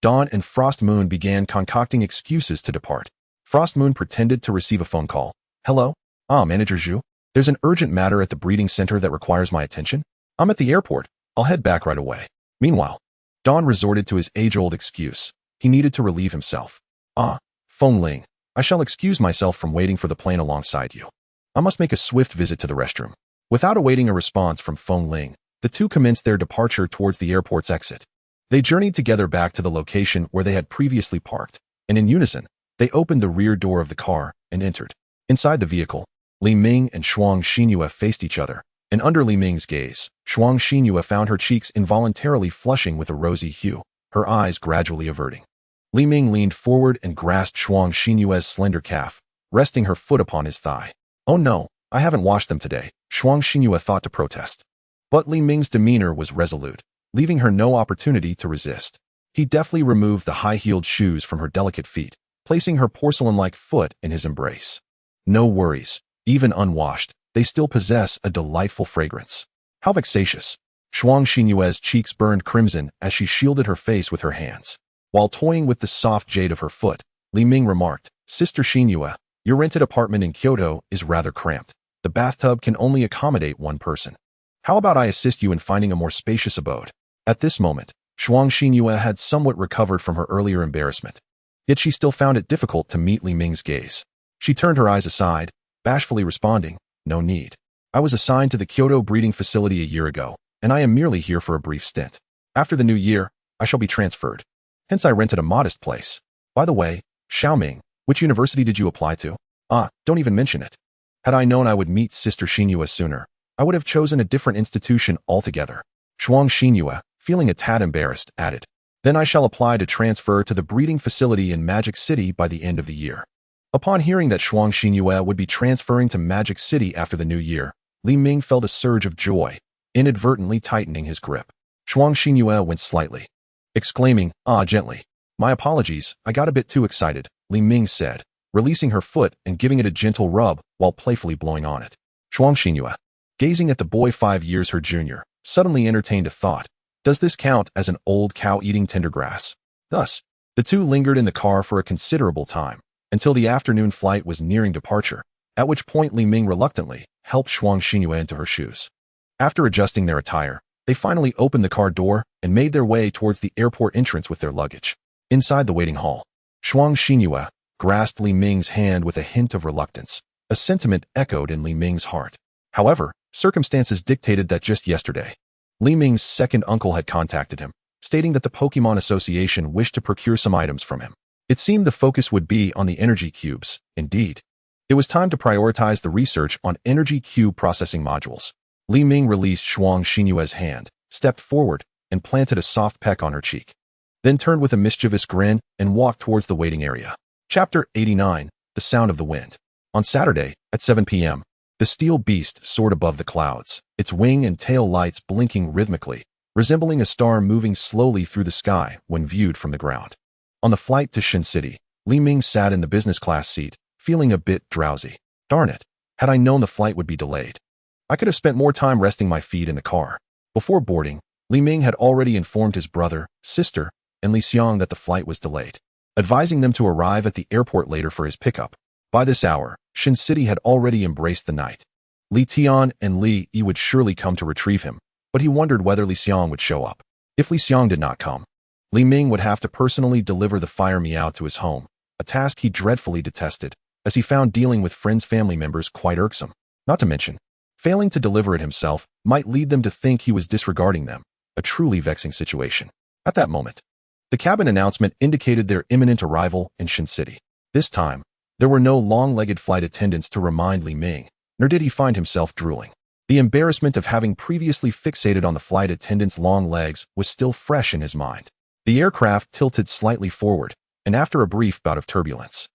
Dawn and Frost Moon began concocting excuses to depart. Frost Moon pretended to receive a phone call. "Hello? Manager Zhu. There's an urgent matter at the breeding center that requires my attention. I'm at the airport. I'll head back right away." Meanwhile, Dawn resorted to his age-old excuse. He needed to relieve himself. Fengling, I shall excuse myself from waiting for the plane alongside you. I must make a swift visit to the restroom." Without awaiting a response from Fengling, the two commenced their departure towards the airport's exit. They journeyed together back to the location where they had previously parked, and in unison, they opened the rear door of the car and entered. Inside the vehicle, Li Ming and Shuang Xinyue faced each other, and under Li Ming's gaze, Shuang Xinyue found her cheeks involuntarily flushing with a rosy hue, her eyes gradually averting. Li Ming leaned forward and grasped Shuang Xinyue's slender calf, resting her foot upon his thigh. "Oh no, I haven't washed them today," Shuang Xinyue thought to protest. But Li Ming's demeanor was resolute, leaving her no opportunity to resist. He deftly removed the high-heeled shoes from her delicate feet, placing her porcelain-like foot in his embrace. No worries, even unwashed, they still possess a delightful fragrance. How vexatious. Shuang Xinyue's cheeks burned crimson as she shielded her face with her hands. While toying with the soft jade of her foot, Li Ming remarked, "Sister Xinyue, your rented apartment in Kyoto is rather cramped. The bathtub can only accommodate one person. How about I assist you in finding a more spacious abode?" At this moment, Shuang Xinyue had somewhat recovered from her earlier embarrassment. Yet she still found it difficult to meet Li Ming's gaze. She turned her eyes aside, bashfully responding, "No need. I was assigned to the Kyoto breeding facility a year ago, and I am merely here for a brief stint. After the new year, I shall be transferred. Hence I rented a modest place. By the way, Xiaoming, which university did you apply to? Don't even mention it. Had I known I would meet Sister Xinyue sooner, I would have chosen a different institution altogether." Shuang Xinyue, feeling a tad embarrassed, added, "Then I shall apply to transfer to the breeding facility in Magic City by the end of the year." Upon hearing that Shuang Xinyue would be transferring to Magic City after the new year, Li Ming felt a surge of joy, inadvertently tightening his grip. Shuang Xinyue went slightly, exclaiming, gently. "My apologies, I got a bit too excited," Li Ming said, releasing her foot and giving it a gentle rub while playfully blowing on it. Shuang Xinyue, gazing at the boy 5 years her junior, suddenly entertained a thought. Does this count as an old cow eating tender grass? Thus, the two lingered in the car for a considerable time, until the afternoon flight was nearing departure, at which point Li Ming reluctantly helped Shuang Xinyue into her shoes. After adjusting their attire, they finally opened the car door and made their way towards the airport entrance with their luggage. Inside the waiting hall, Shuang Xinyue grasped Li Ming's hand with a hint of reluctance, a sentiment echoed in Li Ming's heart. However, circumstances dictated that just yesterday, Li Ming's second uncle had contacted him, stating that the Pokemon Association wished to procure some items from him. It seemed the focus would be on the energy cubes. Indeed, it was time to prioritize the research on energy cube processing modules. Li Ming released Shuang Xinyue's hand, stepped forward, and planted a soft peck on her cheek. Then turned with a mischievous grin and walked towards the waiting area. Chapter 89, The Sound of the Wind. On Saturday, at 7 p.m., the steel beast soared above the clouds, its wing and tail lights blinking rhythmically, resembling a star moving slowly through the sky when viewed from the ground. On the flight to Shin City, Li Ming sat in the business class seat, feeling a bit drowsy. Darn it, had I known the flight would be delayed, I could have spent more time resting my feet in the car. Before boarding, Li Ming had already informed his brother, sister, and Li Xiang that the flight was delayed, advising them to arrive at the airport later for his pickup. By this hour, Shin City had already embraced the night. Li Tian and Li Yi would surely come to retrieve him, but he wondered whether Li Xiang would show up. If Li Xiang did not come, Li Ming would have to personally deliver the fire meow to his home, a task he dreadfully detested, as he found dealing with friends' family members quite irksome. Not to mention, failing to deliver it himself might lead them to think he was disregarding them, a truly vexing situation. At that moment, the cabin announcement indicated their imminent arrival in Shin City. This time, there were no long-legged flight attendants to remind Li Ming, nor did he find himself drooling. The embarrassment of having previously fixated on the flight attendant's long legs was still fresh in his mind. The aircraft tilted slightly forward, and after a brief bout of turbulence,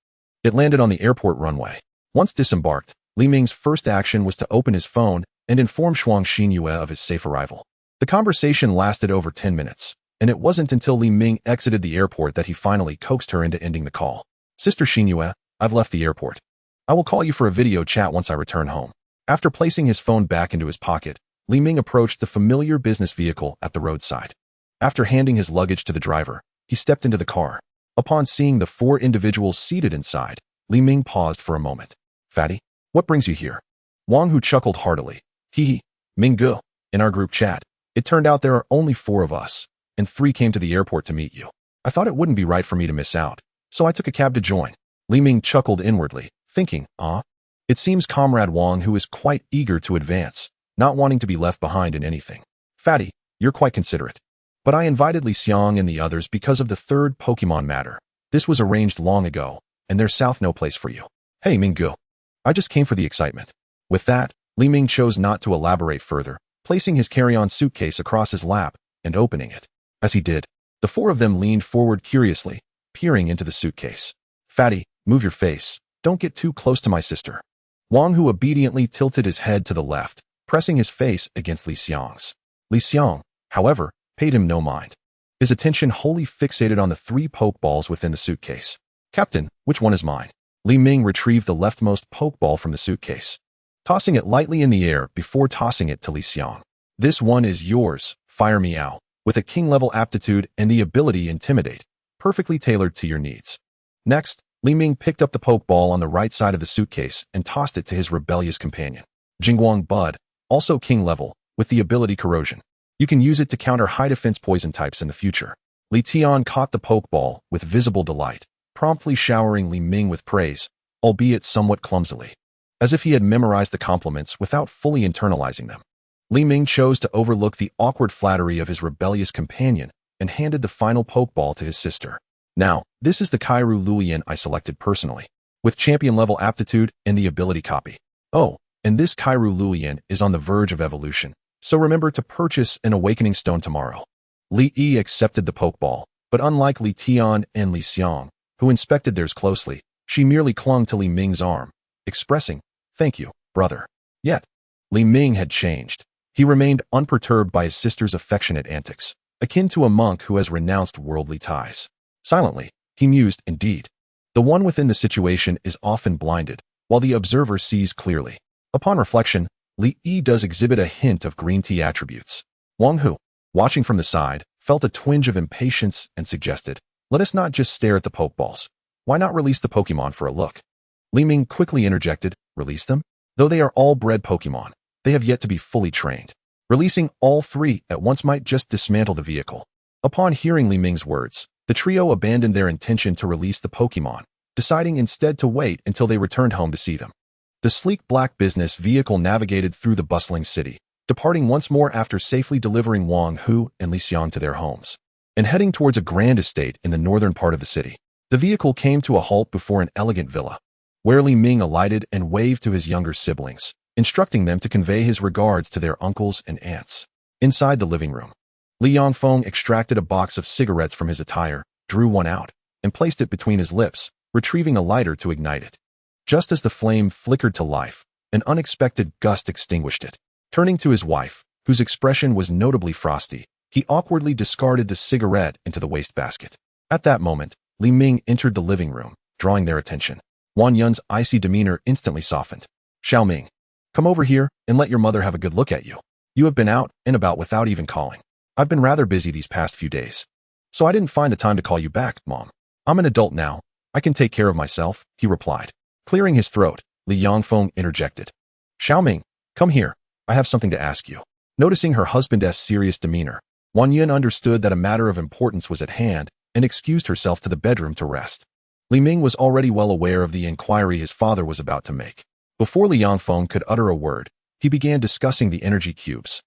it landed on the airport runway. Once disembarked, Li Ming's first action was to open his phone and inform Shuang Xinyue of his safe arrival. The conversation lasted over 10 minutes, and it wasn't until Li Ming exited the airport that he finally coaxed her into ending the call. "Sister Xinyue, I've left the airport. I will call you for a video chat once I return home." After placing his phone back into his pocket, Li Ming approached the familiar business vehicle at the roadside. After handing his luggage to the driver, he stepped into the car. Upon seeing the 4 individuals seated inside, Li Ming paused for a moment. "Fatty, what brings you here?" Wang Hu chuckled heartily. "Hee, Minggu, in our group chat, it turned out there are only 4 of us, and 3 came to the airport to meet you. I thought it wouldn't be right for me to miss out, so I took a cab to join." Li Ming chuckled inwardly, thinking, it seems Comrade Wang Hu is quite eager to advance, not wanting to be left behind in anything. "Fatty, you're quite considerate. But I invited Li Xiang and the others because of the 3rd Pokemon matter. This was arranged long ago, and there's south no place for you. Hey Minggu, I just came for the excitement." With that, Li Ming chose not to elaborate further, placing his carry-on suitcase across his lap and opening it. As he did, the 4 of them leaned forward curiously, peering into the suitcase. "Fatty, move your face. Don't get too close to my sister." Wang Hu obediently tilted his head to the left, pressing his face against Li Xiang's. Li Xiang, however, paid him no mind. his attention wholly fixated on the 3 Pokeballs within the suitcase. "Captain, which one is mine?" Li Ming retrieved the leftmost Pokeball from the suitcase, tossing it lightly in the air before tossing it to Li Xiang. "This one is yours, Fire Meow, with a king-level aptitude and the ability Intimidate, perfectly tailored to your needs." Next, Li Ming picked up the Pokeball on the right side of the suitcase and tossed it to his rebellious companion. "Jingguang Bud, also king-level, with the ability Corrosion. You can use it to counter high-defense poison types in the future." Li Tian caught the Pokeball with visible delight, promptly showering Li Ming with praise, albeit somewhat clumsily, as if he had memorized the compliments without fully internalizing them. Li Ming chose to overlook the awkward flattery of his rebellious companion and handed the final Pokeball to his sister. "Now, this is the Kairu Lulian I selected personally, with champion-level aptitude and the ability copy. Oh, and this Kairu Lulian is on the verge of evolution, so remember to purchase an Awakening Stone tomorrow." Li Yi accepted the Pokeball, but unlike Li Tian and Li Xiang, who inspected theirs closely, she merely clung to Li Ming's arm, expressing, "Thank you, brother." Yet, Li Ming had changed. He remained unperturbed by his sister's affectionate antics, akin to a monk who has renounced worldly ties. Silently, he mused, "Indeed, the one within the situation is often blinded, while the observer sees clearly." Upon reflection, Li Yi does exhibit a hint of green tea attributes. Wang Hu, watching from the side, felt a twinge of impatience and suggested, "Let us not just stare at the Pokeballs. Why not release the Pokemon for a look?" Li Ming quickly interjected, "Release them? Though they are all bred Pokemon, they have yet to be fully trained. Releasing all 3 at once might just dismantle the vehicle." Upon hearing Li Ming's words, the trio abandoned their intention to release the Pokemon, deciding instead to wait until they returned home to see them. The sleek black business vehicle navigated through the bustling city, departing once more after safely delivering Wang Hu and Li Xiang to their homes, and heading towards a grand estate in the northern part of the city. The vehicle came to a halt before an elegant villa, where Li Ming alighted and waved to his younger siblings, instructing them to convey his regards to their uncles and aunts. Inside the living room, Li Yangfeng extracted a box of cigarettes from his attire, drew one out, and placed it between his lips, retrieving a lighter to ignite it. Just as the flame flickered to life, an unexpected gust extinguished it. Turning to his wife, whose expression was notably frosty, he awkwardly discarded the cigarette into the wastebasket. At that moment, Li Ming entered the living room, drawing their attention. Wang Yun's icy demeanor instantly softened. "Xiao Ming, come over here and let your mother have a good look at you. You have been out and about without even calling. I've been rather busy these past few days, so I didn't find the time to call you back, Mom. I'm an adult now. I can take care of myself," he replied. Clearing his throat, Li Yangfeng interjected. "Xiao Ming, come here. I have something to ask you." Noticing her husband's serious demeanor, Wang Yun understood that a matter of importance was at hand and excused herself to the bedroom to rest. Li Ming was already well aware of the inquiry his father was about to make. Before Li Yangfeng could utter a word, he began discussing the energy cubes.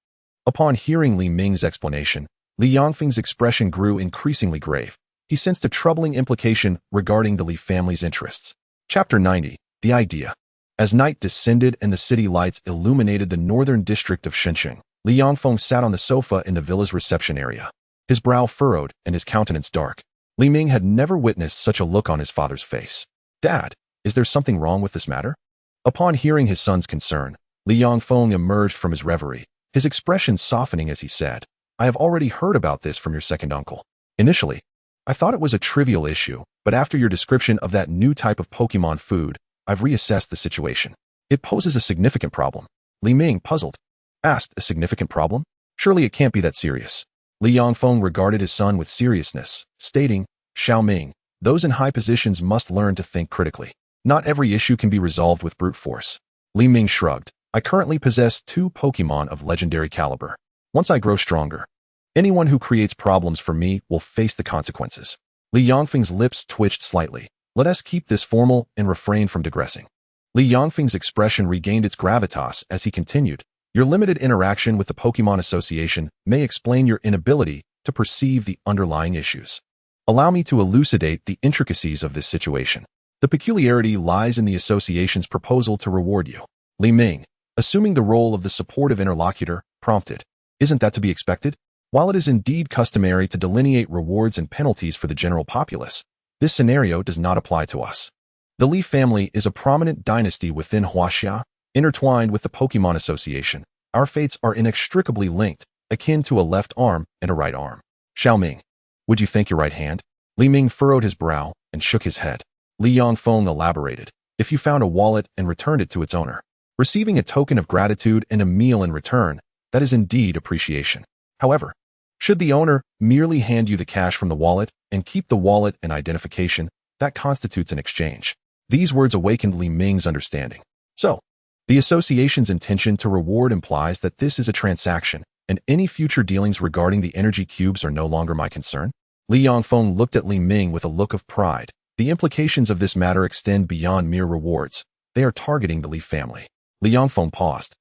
Upon hearing Li Ming's explanation, Li Yangfeng's expression grew increasingly grave. He sensed a troubling implication regarding the Li family's interests. Chapter 90, The Idea. As night descended and the city lights illuminated the northern district of Shenzhen, Li Yangfeng sat on the sofa in the villa's reception area, his brow furrowed and his countenance dark. Li Ming had never witnessed such a look on his father's face. "Dad, is there something wrong with this matter?" Upon hearing his son's concern, Li Yangfeng emerged from his reverie, his expression softening as he said, "I have already heard about this from your second uncle. Initially, I thought it was a trivial issue, but after your description of that new type of Pokemon food, I've reassessed the situation. It poses a significant problem." Li Ming, puzzled, asked, "A significant problem? Surely it can't be that serious." Li Yangfeng regarded his son with seriousness, stating, "Xiao Ming, those in high positions must learn to think critically. Not every issue can be resolved with brute force." Li Ming shrugged. "I currently possess 2 Pokemon of legendary caliber. Once I grow stronger, anyone who creates problems for me will face the consequences." Li Yangfeng's lips twitched slightly. "Let us keep this formal and refrain from digressing." Li Yangfeng's expression regained its gravitas as he continued, "Your limited interaction with the Pokemon Association may explain your inability to perceive the underlying issues. Allow me to elucidate the intricacies of this situation. The peculiarity lies in the association's proposal to reward you." Li Ming, assuming the role of the supportive interlocutor, prompted, "Isn't that to be expected? While it is indeed customary to delineate rewards and penalties for the general populace, this scenario does not apply to us. The Li family is a prominent dynasty within Huaxia, intertwined with the Pokemon Association. Our fates are inextricably linked, akin to a left arm and a right arm." Xiao Ming, Would you thank your right hand? Li Ming furrowed his brow and shook his head. Li Yongfeng elaborated. If you found a wallet and returned it to its owner, receiving a token of gratitude and a meal in return, that is indeed appreciation. However, should the owner merely hand you the cash from the wallet and keep the wallet and identification, that constitutes an exchange. These words awakened Li Ming's understanding. So, the association's intention to reward implies that this is a transaction, and any future dealings regarding the energy cubes are no longer my concern? Li Yongfeng looked at Li Ming with a look of pride. The implications of this matter extend beyond mere rewards. They are targeting the Li family. Li Yongfeng paused,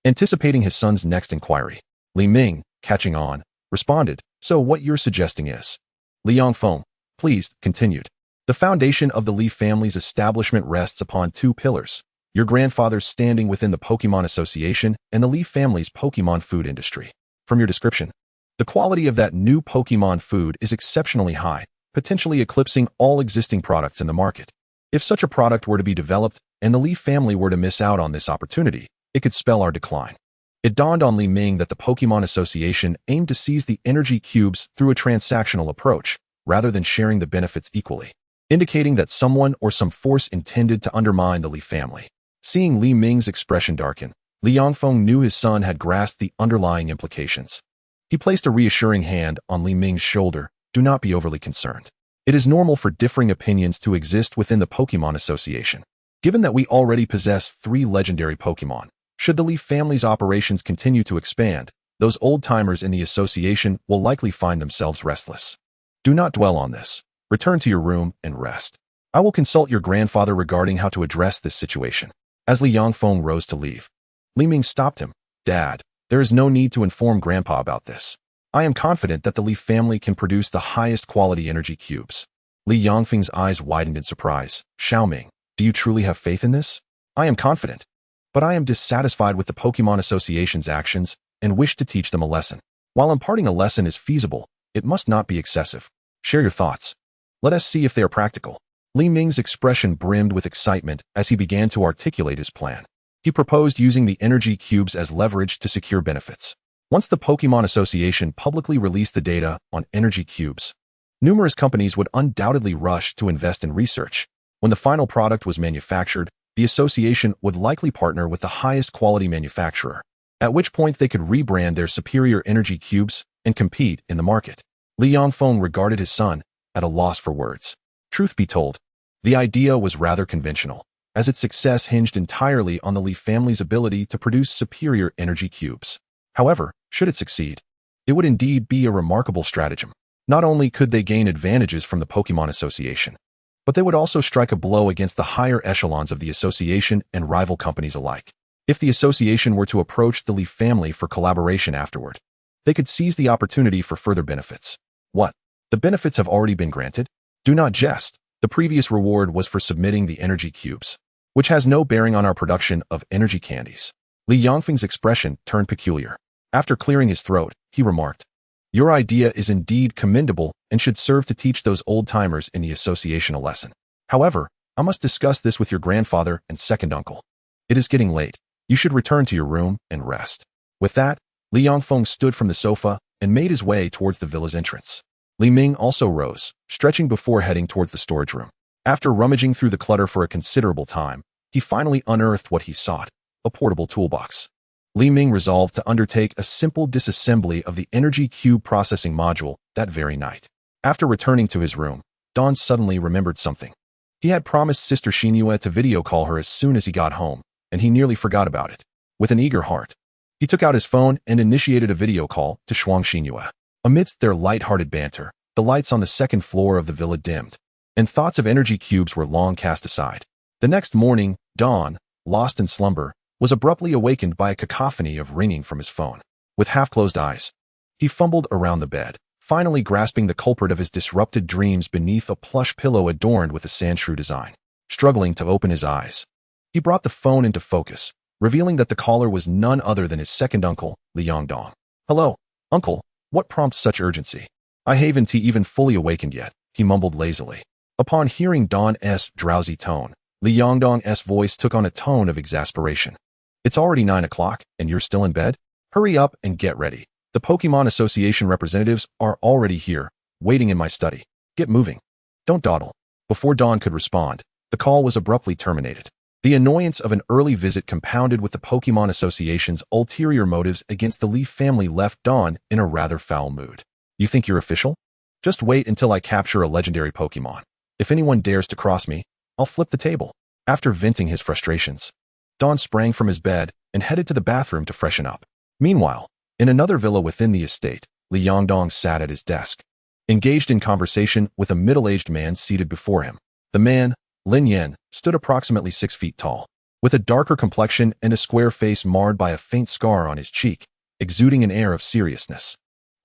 anticipating his son's next inquiry. Li Ming, catching on, responded, so what you're suggesting is? Li Yongfeng, pleased, continued. The foundation of the Li family's establishment rests upon two pillars: your grandfather's standing within the Pokemon Association and the Li family's Pokemon food industry. From your description, the quality of that new Pokemon food is exceptionally high, potentially eclipsing all existing products in the market. If such a product were to be developed and the Li family were to miss out on this opportunity, it could spell our decline. It dawned on Li Ming that the Pokemon Association aimed to seize the energy cubes through a transactional approach, rather than sharing the benefits equally, indicating that someone or some force intended to undermine the Li family. Seeing Li Ming's expression darken, Li Yongfeng knew his son had grasped the underlying implications. He placed a reassuring hand on Li Ming's shoulder. Do not be overly concerned. It is normal for differing opinions to exist within the Pokemon Association. Given that we already possess 3 legendary Pokemon, should the Li family's operations continue to expand, those old-timers in the association will likely find themselves restless. Do not dwell on this. Return to your room and rest. I will consult your grandfather regarding how to address this situation. As Li Yongfeng rose to leave, Li Ming stopped him. Dad, there is no need to inform Grandpa about this. I am confident that the Li family can produce the highest quality energy cubes. Li Yongfeng's eyes widened in surprise. Xiaoming, do you truly have faith in this? I am confident, but I am dissatisfied with the Pokemon Association's actions and wish to teach them a lesson. While imparting a lesson is feasible, it must not be excessive. Share your thoughts. Let us see if they are practical. Li Ming's expression brimmed with excitement as he began to articulate his plan. He proposed using the energy cubes as leverage to secure benefits. Once the Pokemon Association publicly released the data on energy cubes, numerous companies would undoubtedly rush to invest in research. When the final product was manufactured, the association would likely partner with the highest quality manufacturer, at which point they could rebrand their superior energy cubes and compete in the market. Li Yongfeng regarded his son, at a loss for words. Truth be told, the idea was rather conventional, as its success hinged entirely on the Li family's ability to produce superior energy cubes. However, should it succeed, it would indeed be a remarkable stratagem. Not only could they gain advantages from the Pokemon Association, but they would also strike a blow against the higher echelons of the association and rival companies alike. If the association were to approach the Li family for collaboration afterward, they could seize the opportunity for further benefits. What? The benefits have already been granted? Do not jest. The previous reward was for submitting the energy cubes, which has no bearing on our production of energy candies. Li Yongfeng's expression turned peculiar. After clearing his throat, he remarked, your idea is indeed commendable and should serve to teach those old-timers in the association a lesson. However, I must discuss this with your grandfather and second uncle. It is getting late. You should return to your room and rest. With that, Li Yongfeng stood from the sofa and made his way towards the villa's entrance. Li Ming also rose, stretching before heading towards the storage room. After rummaging through the clutter for a considerable time, he finally unearthed what he sought, a portable toolbox. Li Ming resolved to undertake a simple disassembly of the energy cube processing module that very night. After returning to his room, Don suddenly remembered something. He had promised Sister Xinhua to video call her as soon as he got home, and he nearly forgot about it. With an eager heart, he took out his phone and initiated a video call to Shuang Xinhua. Amidst their light-hearted banter, the lights on the second floor of the villa dimmed, and thoughts of energy cubes were long cast aside. The next morning, Don, lost in slumber, was abruptly awakened by a cacophony of ringing from his phone. With half-closed eyes, he fumbled around the bed, finally grasping the culprit of his disrupted dreams beneath a plush pillow adorned with a sandshrew design. Struggling to open his eyes, he brought the phone into focus, revealing that the caller was none other than his second uncle, Li Yongdong. Hello, uncle, what prompts such urgency? I haven't even fully awakened yet, he mumbled lazily. Upon hearing Don's drowsy tone, Li Yongdong's voice took on a tone of exasperation. It's already 9 o'clock, and you're still in bed? Hurry up and get ready. The Pokemon Association representatives are already here, waiting in my study. Get moving. Don't dawdle. Before Dawn could respond, the call was abruptly terminated. The annoyance of an early visit compounded with the Pokemon Association's ulterior motives against the Leaf family left Dawn in a rather foul mood. You think you're official? Just wait until I capture a legendary Pokemon. If anyone dares to cross me, I'll flip the table. After venting his frustrations, Dawn sprang from his bed and headed to the bathroom to freshen up. Meanwhile, in another villa within the estate, Li Yongdong sat at his desk, engaged in conversation with a middle-aged man seated before him. The man, Lin Yan, stood approximately 6 feet tall, with a darker complexion and a square face marred by a faint scar on his cheek, exuding an air of seriousness.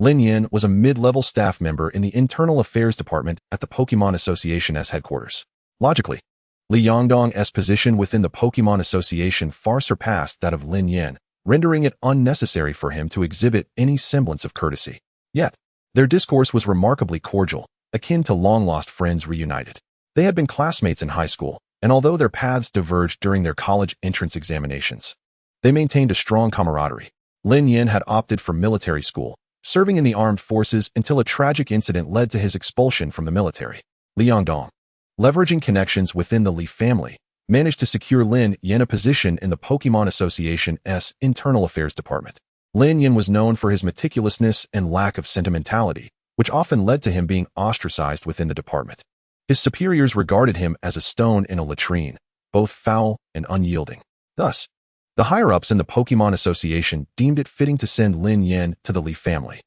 Lin Yan was a mid-level staff member in the Internal Affairs Department at the Pokemon Association's headquarters. Logically, Li Yongdong's position within the Pokemon Association far surpassed that of Lin Yan, rendering it unnecessary for him to exhibit any semblance of courtesy. Yet, their discourse was remarkably cordial, akin to long-lost friends reunited. They had been classmates in high school, and although their paths diverged during their college entrance examinations, they maintained a strong camaraderie. Lin Yan had opted for military school, serving in the armed forces until a tragic incident led to his expulsion from the military. Li Yongdong, leveraging connections within the Li family, managed to secure Lin Yan a position in the Pokemon Association's Internal Affairs Department. Lin Yan was known for his meticulousness and lack of sentimentality, which often led to him being ostracized within the department. His superiors regarded him as a stone in a latrine, both foul and unyielding. Thus, the higher-ups in the Pokemon Association deemed it fitting to send Lin Yan to the Li family,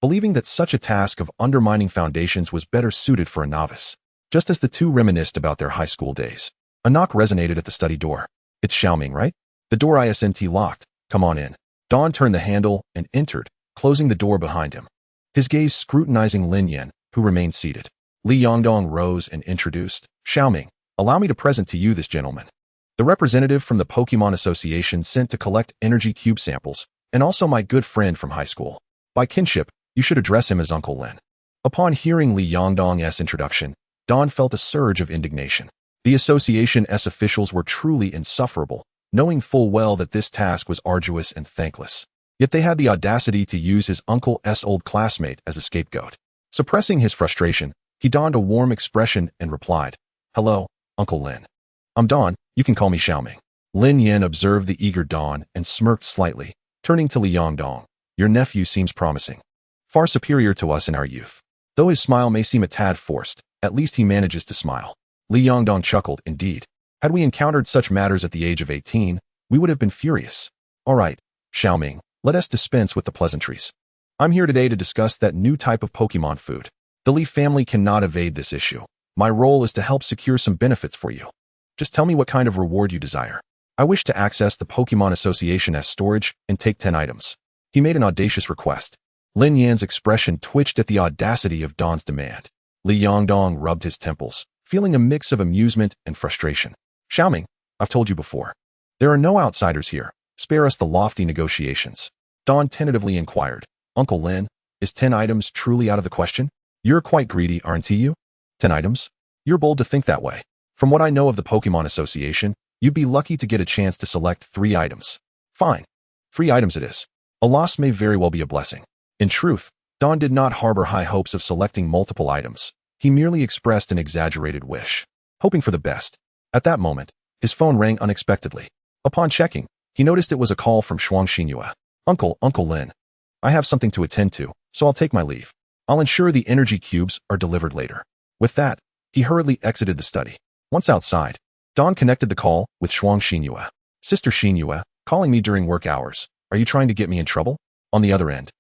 believing that such a task of undermining foundations was better suited for a novice. Just as the two reminisced about their high school days, a knock resonated at the study door. It's Xiao Ming, right? The door isn't locked. Come on in. Dawn turned the handle and entered, closing the door behind him, his gaze scrutinizing Lin Yan, who remained seated. Li Yongdong rose and introduced, Xiao Ming, allow me to present to you this gentleman. The representative from the Pokemon Association sent to collect energy cube samples, and also my good friend from high school. By kinship, you should address him as Uncle Lin. Upon hearing Li Yongdong's introduction, Dawn felt a surge of indignation. The association's officials were truly insufferable, knowing full well that this task was arduous and thankless. Yet they had the audacity to use his uncle's old classmate as a scapegoat. Suppressing his frustration, he donned a warm expression and replied, Hello, Uncle Lin. I'm Dawn, you can call me Xiao Ming. Lin Yan observed the eager Dawn and smirked slightly, turning to Li Yongdong. Your nephew seems promising. Far superior to us in our youth. Though his smile may seem a tad forced, at least he manages to smile. Li Yongdong chuckled, indeed. Had we encountered such matters at the age of 18, we would have been furious. All right, Xiao Ming, let us dispense with the pleasantries. I'm here today to discuss that new type of Pokemon food. The Li family cannot evade this issue. My role is to help secure some benefits for you. Just tell me what kind of reward you desire. I wish to access the Pokemon Association's storage and take 10 items. He made an audacious request. Lin Yan's expression twitched at the audacity of Dawn's demand. Li Yongdong rubbed his temples, feeling a mix of amusement and frustration. Xiao Ming, I've told you before. There are no outsiders here. Spare us the lofty negotiations. Dawn tentatively inquired. Uncle Lin, is 10 items truly out of the question? You're quite greedy, aren't you? 10 items? You're bold to think that way. From what I know of the Pokemon Association, you'd be lucky to get a chance to select 3 items. Fine. 3 items it is. A loss may very well be a blessing. In truth, Dawn did not harbor high hopes of selecting multiple items. He merely expressed an exaggerated wish, hoping for the best. At that moment, his phone rang unexpectedly. Upon checking, he noticed it was a call from Shuang Xinyue. Uncle Lin. I have something to attend to, so I'll take my leave. I'll ensure the energy cubes are delivered later. With that, he hurriedly exited the study. Once outside, Dawn connected the call with Shuang Xinyue. Sister Xinyue, calling me during work hours. Are you trying to get me in trouble? On the other end,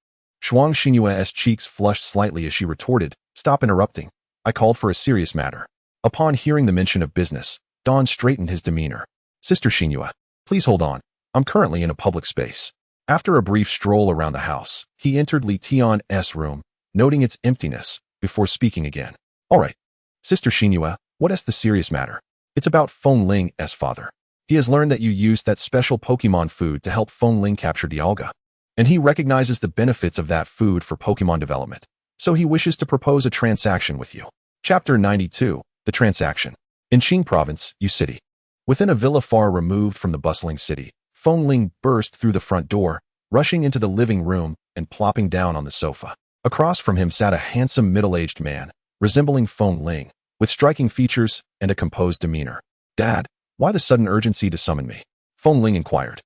Shuang Xinyue's cheeks flushed slightly as she retorted, Stop interrupting. I called for a serious matter. Upon hearing the mention of business, Dawn straightened his demeanor. Sister Xinyue, please hold on. I'm currently in a public space. After a brief stroll around the house, he entered Li Tian's room, noting its emptiness, before speaking again. All right. Sister Xinyue, what is the serious matter? It's about Feng Ling's father. He has learned that you used that special Pokemon food to help Feng Ling capture Dialga, and he recognizes the benefits of that food for Pokemon development, so he wishes to propose a transaction with you. Chapter 92, The Transaction. In Qing Province, Yu City. Within a villa far removed from the bustling city, Feng Ling burst through the front door, rushing into the living room and plopping down on the sofa. Across from him sat a handsome middle-aged man, resembling Feng Ling, with striking features and a composed demeanor. "Dad, why the sudden urgency to summon me?" Feng Ling inquired.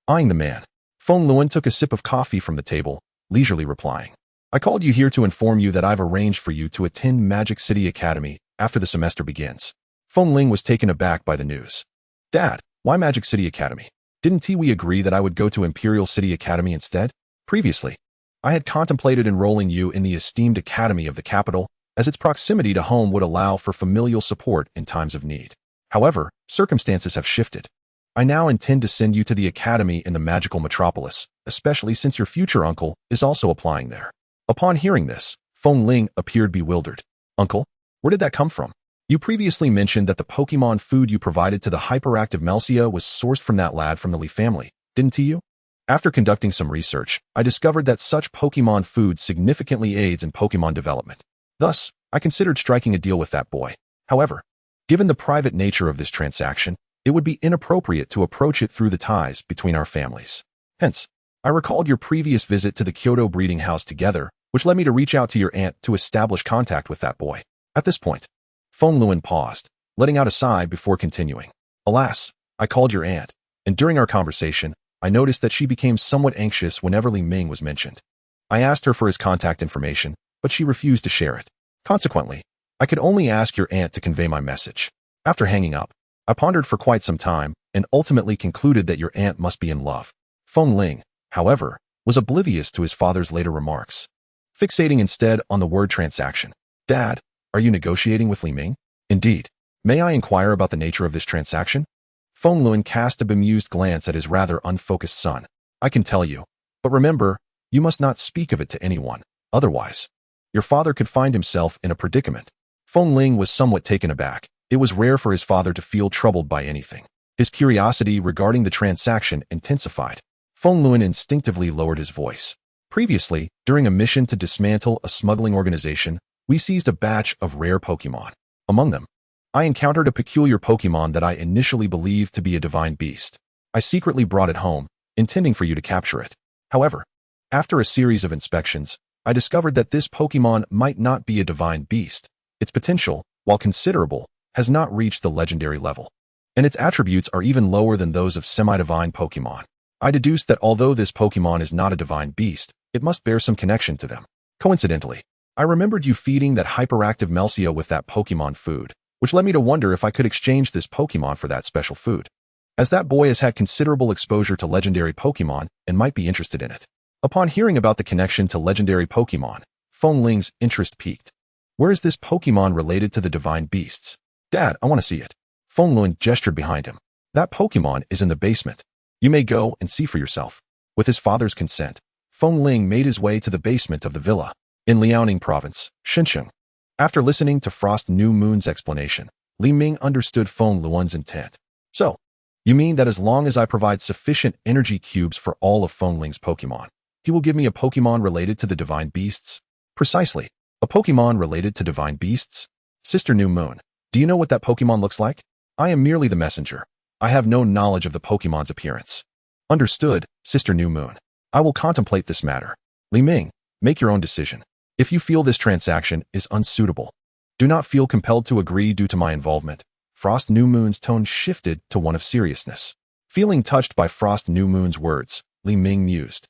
Eyeing the man, Feng Luan took a sip of coffee from the table, leisurely replying. "I called you here to inform you that I've arranged for you to attend Magic City Academy after the semester begins." Feng Ling was taken aback by the news. "Dad, why Magic City Academy? Didn't we agree that I would go to Imperial City Academy instead? Previously, I had contemplated enrolling you in the esteemed academy of the capital, as its proximity to home would allow for familial support in times of need. However, circumstances have shifted. I now intend to send you to the academy in the magical metropolis, especially since your future uncle is also applying there." Upon hearing this, Feng Ling appeared bewildered. "Uncle? Where did that come from? You previously mentioned that the Pokemon food you provided to the hyperactive Melcia was sourced from that lad from the Li family, didn't you?" After conducting some research, I discovered that such Pokemon food significantly aids in Pokemon development. Thus, I considered striking a deal with that boy. However, given the private nature of this transaction, it would be inappropriate to approach it through the ties between our families. Hence, I recalled your previous visit to the Kyoto breeding house together, which led me to reach out to your aunt to establish contact with that boy. At this point, Feng Luan paused, letting out a sigh before continuing. "Alas, I called your aunt, and during our conversation, I noticed that she became somewhat anxious whenever Li Ming was mentioned. I asked her for his contact information, but she refused to share it. Consequently, I could only ask your aunt to convey my message." After hanging up, I pondered for quite some time and ultimately concluded that your aunt must be in love. Feng Ling, however, was oblivious to his father's later remarks, fixating instead on the word transaction. "Dad, are you negotiating with Li Ming?" "Indeed. May I inquire about the nature of this transaction?" Feng Luan cast a bemused glance at his rather unfocused son. "I can tell you, but remember, you must not speak of it to anyone. Otherwise, your father could find himself in a predicament." Feng Ling was somewhat taken aback. It was rare for his father to feel troubled by anything. His curiosity regarding the transaction intensified. Feng Luan instinctively lowered his voice. "Previously, during a mission to dismantle a smuggling organization, we seized a batch of rare Pokemon. Among them, I encountered a peculiar Pokemon that I initially believed to be a divine beast. I secretly brought it home, intending for you to capture it. However, after a series of inspections, I discovered that this Pokemon might not be a divine beast. Its potential, while considerable, has not reached the legendary level, and its attributes are even lower than those of semi-divine Pokemon. I deduced that although this Pokemon is not a divine beast, it must bear some connection to them. Coincidentally, I remembered you feeding that hyperactive Melcia with that Pokemon food, which led me to wonder if I could exchange this Pokemon for that special food, as that boy has had considerable exposure to legendary Pokemon and might be interested in it." Upon hearing about the connection to legendary Pokemon, Feng Ling's interest peaked. "Where is this Pokemon related to the divine beasts?" "Dad, I want to see it." Feng Luan gestured behind him. "That Pokemon is in the basement. You may go and see for yourself." With his father's consent, Feng Ling made his way to the basement of the villa in Liaoning Province, Xinjiang. After listening to Frost New Moon's explanation, Li Ming understood Feng Luan's intent. "So, you mean that as long as I provide sufficient energy cubes for all of Feng Ling's Pokemon, he will give me a Pokemon related to the divine beasts?" "Precisely. A Pokemon related to divine beasts? Sister New Moon, do you know what that Pokemon looks like?" "I am merely the messenger. I have no knowledge of the Pokemon's appearance." "Understood, Sister New Moon. I will contemplate this matter. Li Ming, make your own decision. If you feel this transaction is unsuitable, do not feel compelled to agree due to my involvement." Frost New Moon's tone shifted to one of seriousness. Feeling touched by Frost New Moon's words, Li Ming mused.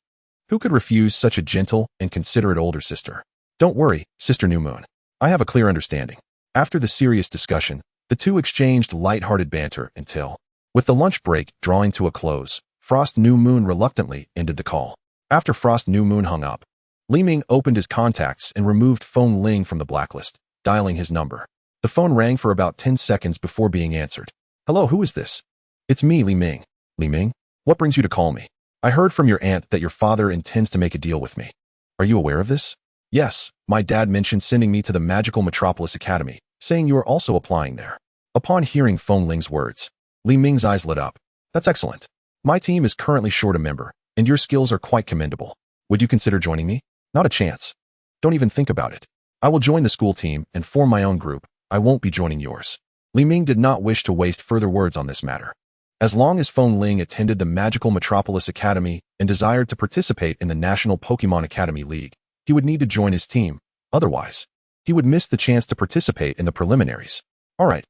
Who could refuse such a gentle and considerate older sister? "Don't worry, Sister New Moon. I have a clear understanding." After the serious discussion, the two exchanged light-hearted banter until, with the lunch break drawing to a close, Frost New Moon reluctantly ended the call. After Frost New Moon hung up, Li Ming opened his contacts and removed Feng Ling from the blacklist, dialing his number. The phone rang for about 10 seconds before being answered. "Hello, who is this?" "It's me, Li Ming." "Li Ming? What brings you to call me?" "I heard from your aunt that your father intends to make a deal with me." "Are you aware of this?" "Yes, my dad mentioned sending me to the Magical Metropolis Academy, saying you are also applying there." Upon hearing Feng Ling's words, Li Ming's eyes lit up. "That's excellent. My team is currently short a member, and your skills are quite commendable. Would you consider joining me?" "Not a chance. Don't even think about it. I will join the school team and form my own group. I won't be joining yours." Li Ming did not wish to waste further words on this matter. As long as Feng Ling attended the Magical Metropolis Academy and desired to participate in the National Pokemon Academy League, he would need to join his team. Otherwise, he would miss the chance to participate in the preliminaries. All right,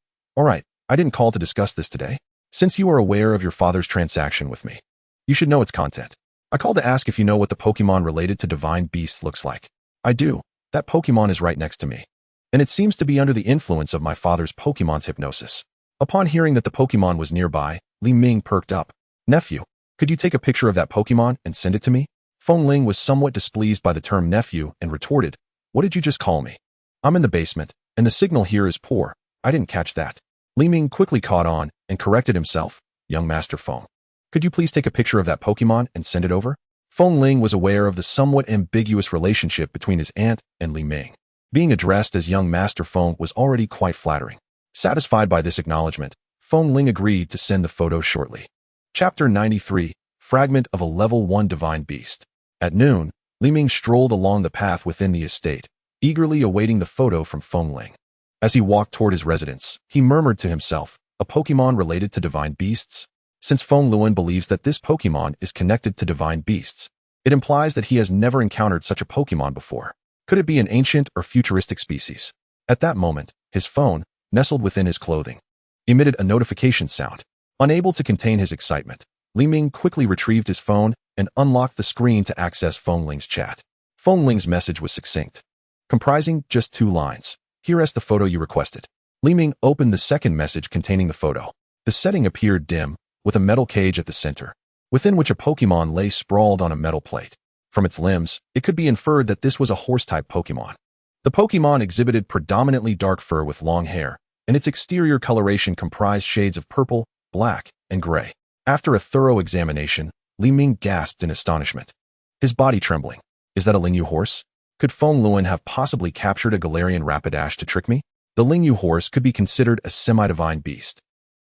I didn't call to discuss this today. Since you are aware of your father's transaction with me, you should know its content. I called to ask if you know what the Pokemon related to divine beasts looks like. I do. That Pokemon is right next to me, and it seems to be under the influence of my father's Pokemon's hypnosis. Upon hearing that the Pokemon was nearby, Li Ming perked up. Nephew, could you take a picture of that Pokemon and send it to me? Feng Ling was somewhat displeased by the term nephew and retorted, what did you just call me? I'm in the basement, and the signal here is poor. I didn't catch that. Li Ming quickly caught on and corrected himself. Young Master Feng, could you please take a picture of that Pokemon and send it over? Feng Ling was aware of the somewhat ambiguous relationship between his aunt and Li Ming. Being addressed as Young Master Feng was already quite flattering. Satisfied by this acknowledgement, Feng Ling agreed to send the photo shortly. Chapter 93, Fragment of a Level 1 Divine Beast. At noon, Li Ming strolled along the path within the estate, eagerly awaiting the photo from Feng Ling. As he walked toward his residence, he murmured to himself, a Pokemon related to divine beasts? Since Feng Luan believes that this Pokemon is connected to divine beasts, it implies that he has never encountered such a Pokemon before. Could it be an ancient or futuristic species? At that moment, his phone, nestled within his clothing, emitted a notification sound. Unable to contain his excitement, Li Ming quickly retrieved his phone and unlocked the screen to access Feng Ling's chat. Feng Ling's message was succinct, comprising just 2 lines. Here is the photo you requested. Li Ming opened the second message containing the photo. The setting appeared dim, with a metal cage at the center, within which a Pokemon lay sprawled on a metal plate. From its limbs, it could be inferred that this was a horse-type Pokemon. The Pokemon exhibited predominantly dark fur with long hair, and its exterior coloration comprised shades of purple, black, and gray. After a thorough examination, Li Ming gasped in astonishment, his body trembling. Is that a Lingyu horse? Could Feng Luan have possibly captured a Galarian Rapidash to trick me? The Lingyu horse could be considered a semi-divine beast.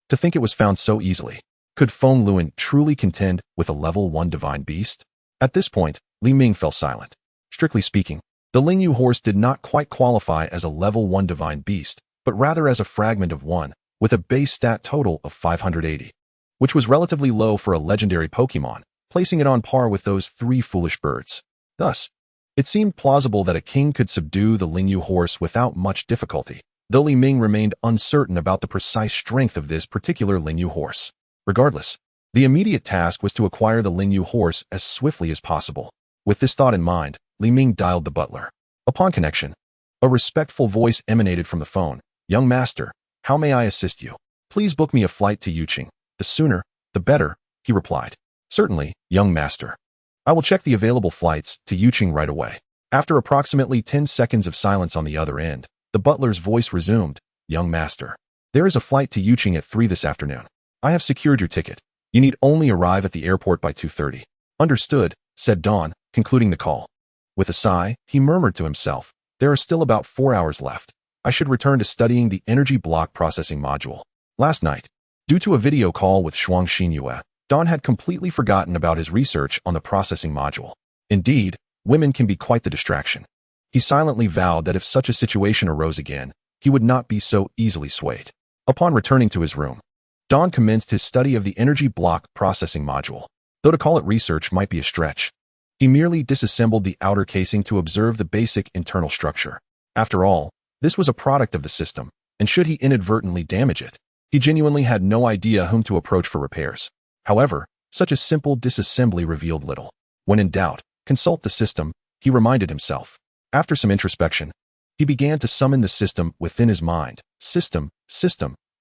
To think it was found so easily. Could Feng Luan truly contend with a level 1 divine beast? At this point, Li Ming fell silent. Strictly speaking, the Lingyu horse did not quite qualify as a level 1 divine beast, but rather as a fragment of 1, with a base stat total of 580, which was relatively low for a legendary Pokemon, placing it on par with those 3 foolish birds. Thus, it seemed plausible that a king could subdue the Lingyu horse without much difficulty, though Li Ming remained uncertain about the precise strength of this particular Lingyu horse. Regardless, the immediate task was to acquire the Lingyu horse as swiftly as possible. With this thought in mind, Li Ming dialed the butler. Upon connection, a respectful voice emanated from the phone. Young master, how may I assist you? Please book me a flight to Yuqing. The sooner, the better, he replied. Certainly, young master. I will check the available flights to Yuqing right away. After approximately 10 seconds of silence on the other end, the butler's voice resumed. Young master, there is a flight to Yuqing at 3 this afternoon. I have secured your ticket. You need only arrive at the airport by 2:30. Understood, said Dawn, concluding the call. With a sigh, he murmured to himself, there are still about 4 hours left. I should return to studying the energy block processing module. Last night, due to a video call with Shuang Xinyue, Dawn had completely forgotten about his research on the processing module. Indeed, women can be quite the distraction. He silently vowed that if such a situation arose again, he would not be so easily swayed. Upon returning to his room, Dawn commenced his study of the energy block processing module. Though to call it research might be a stretch, he merely disassembled the outer casing to observe the basic internal structure. After all, this was a product of the system, and should he inadvertently damage it, he genuinely had no idea whom to approach for repairs. However, such a simple disassembly revealed little. When in doubt, consult the system, he reminded himself. After some introspection, he began to summon the system within his mind. System,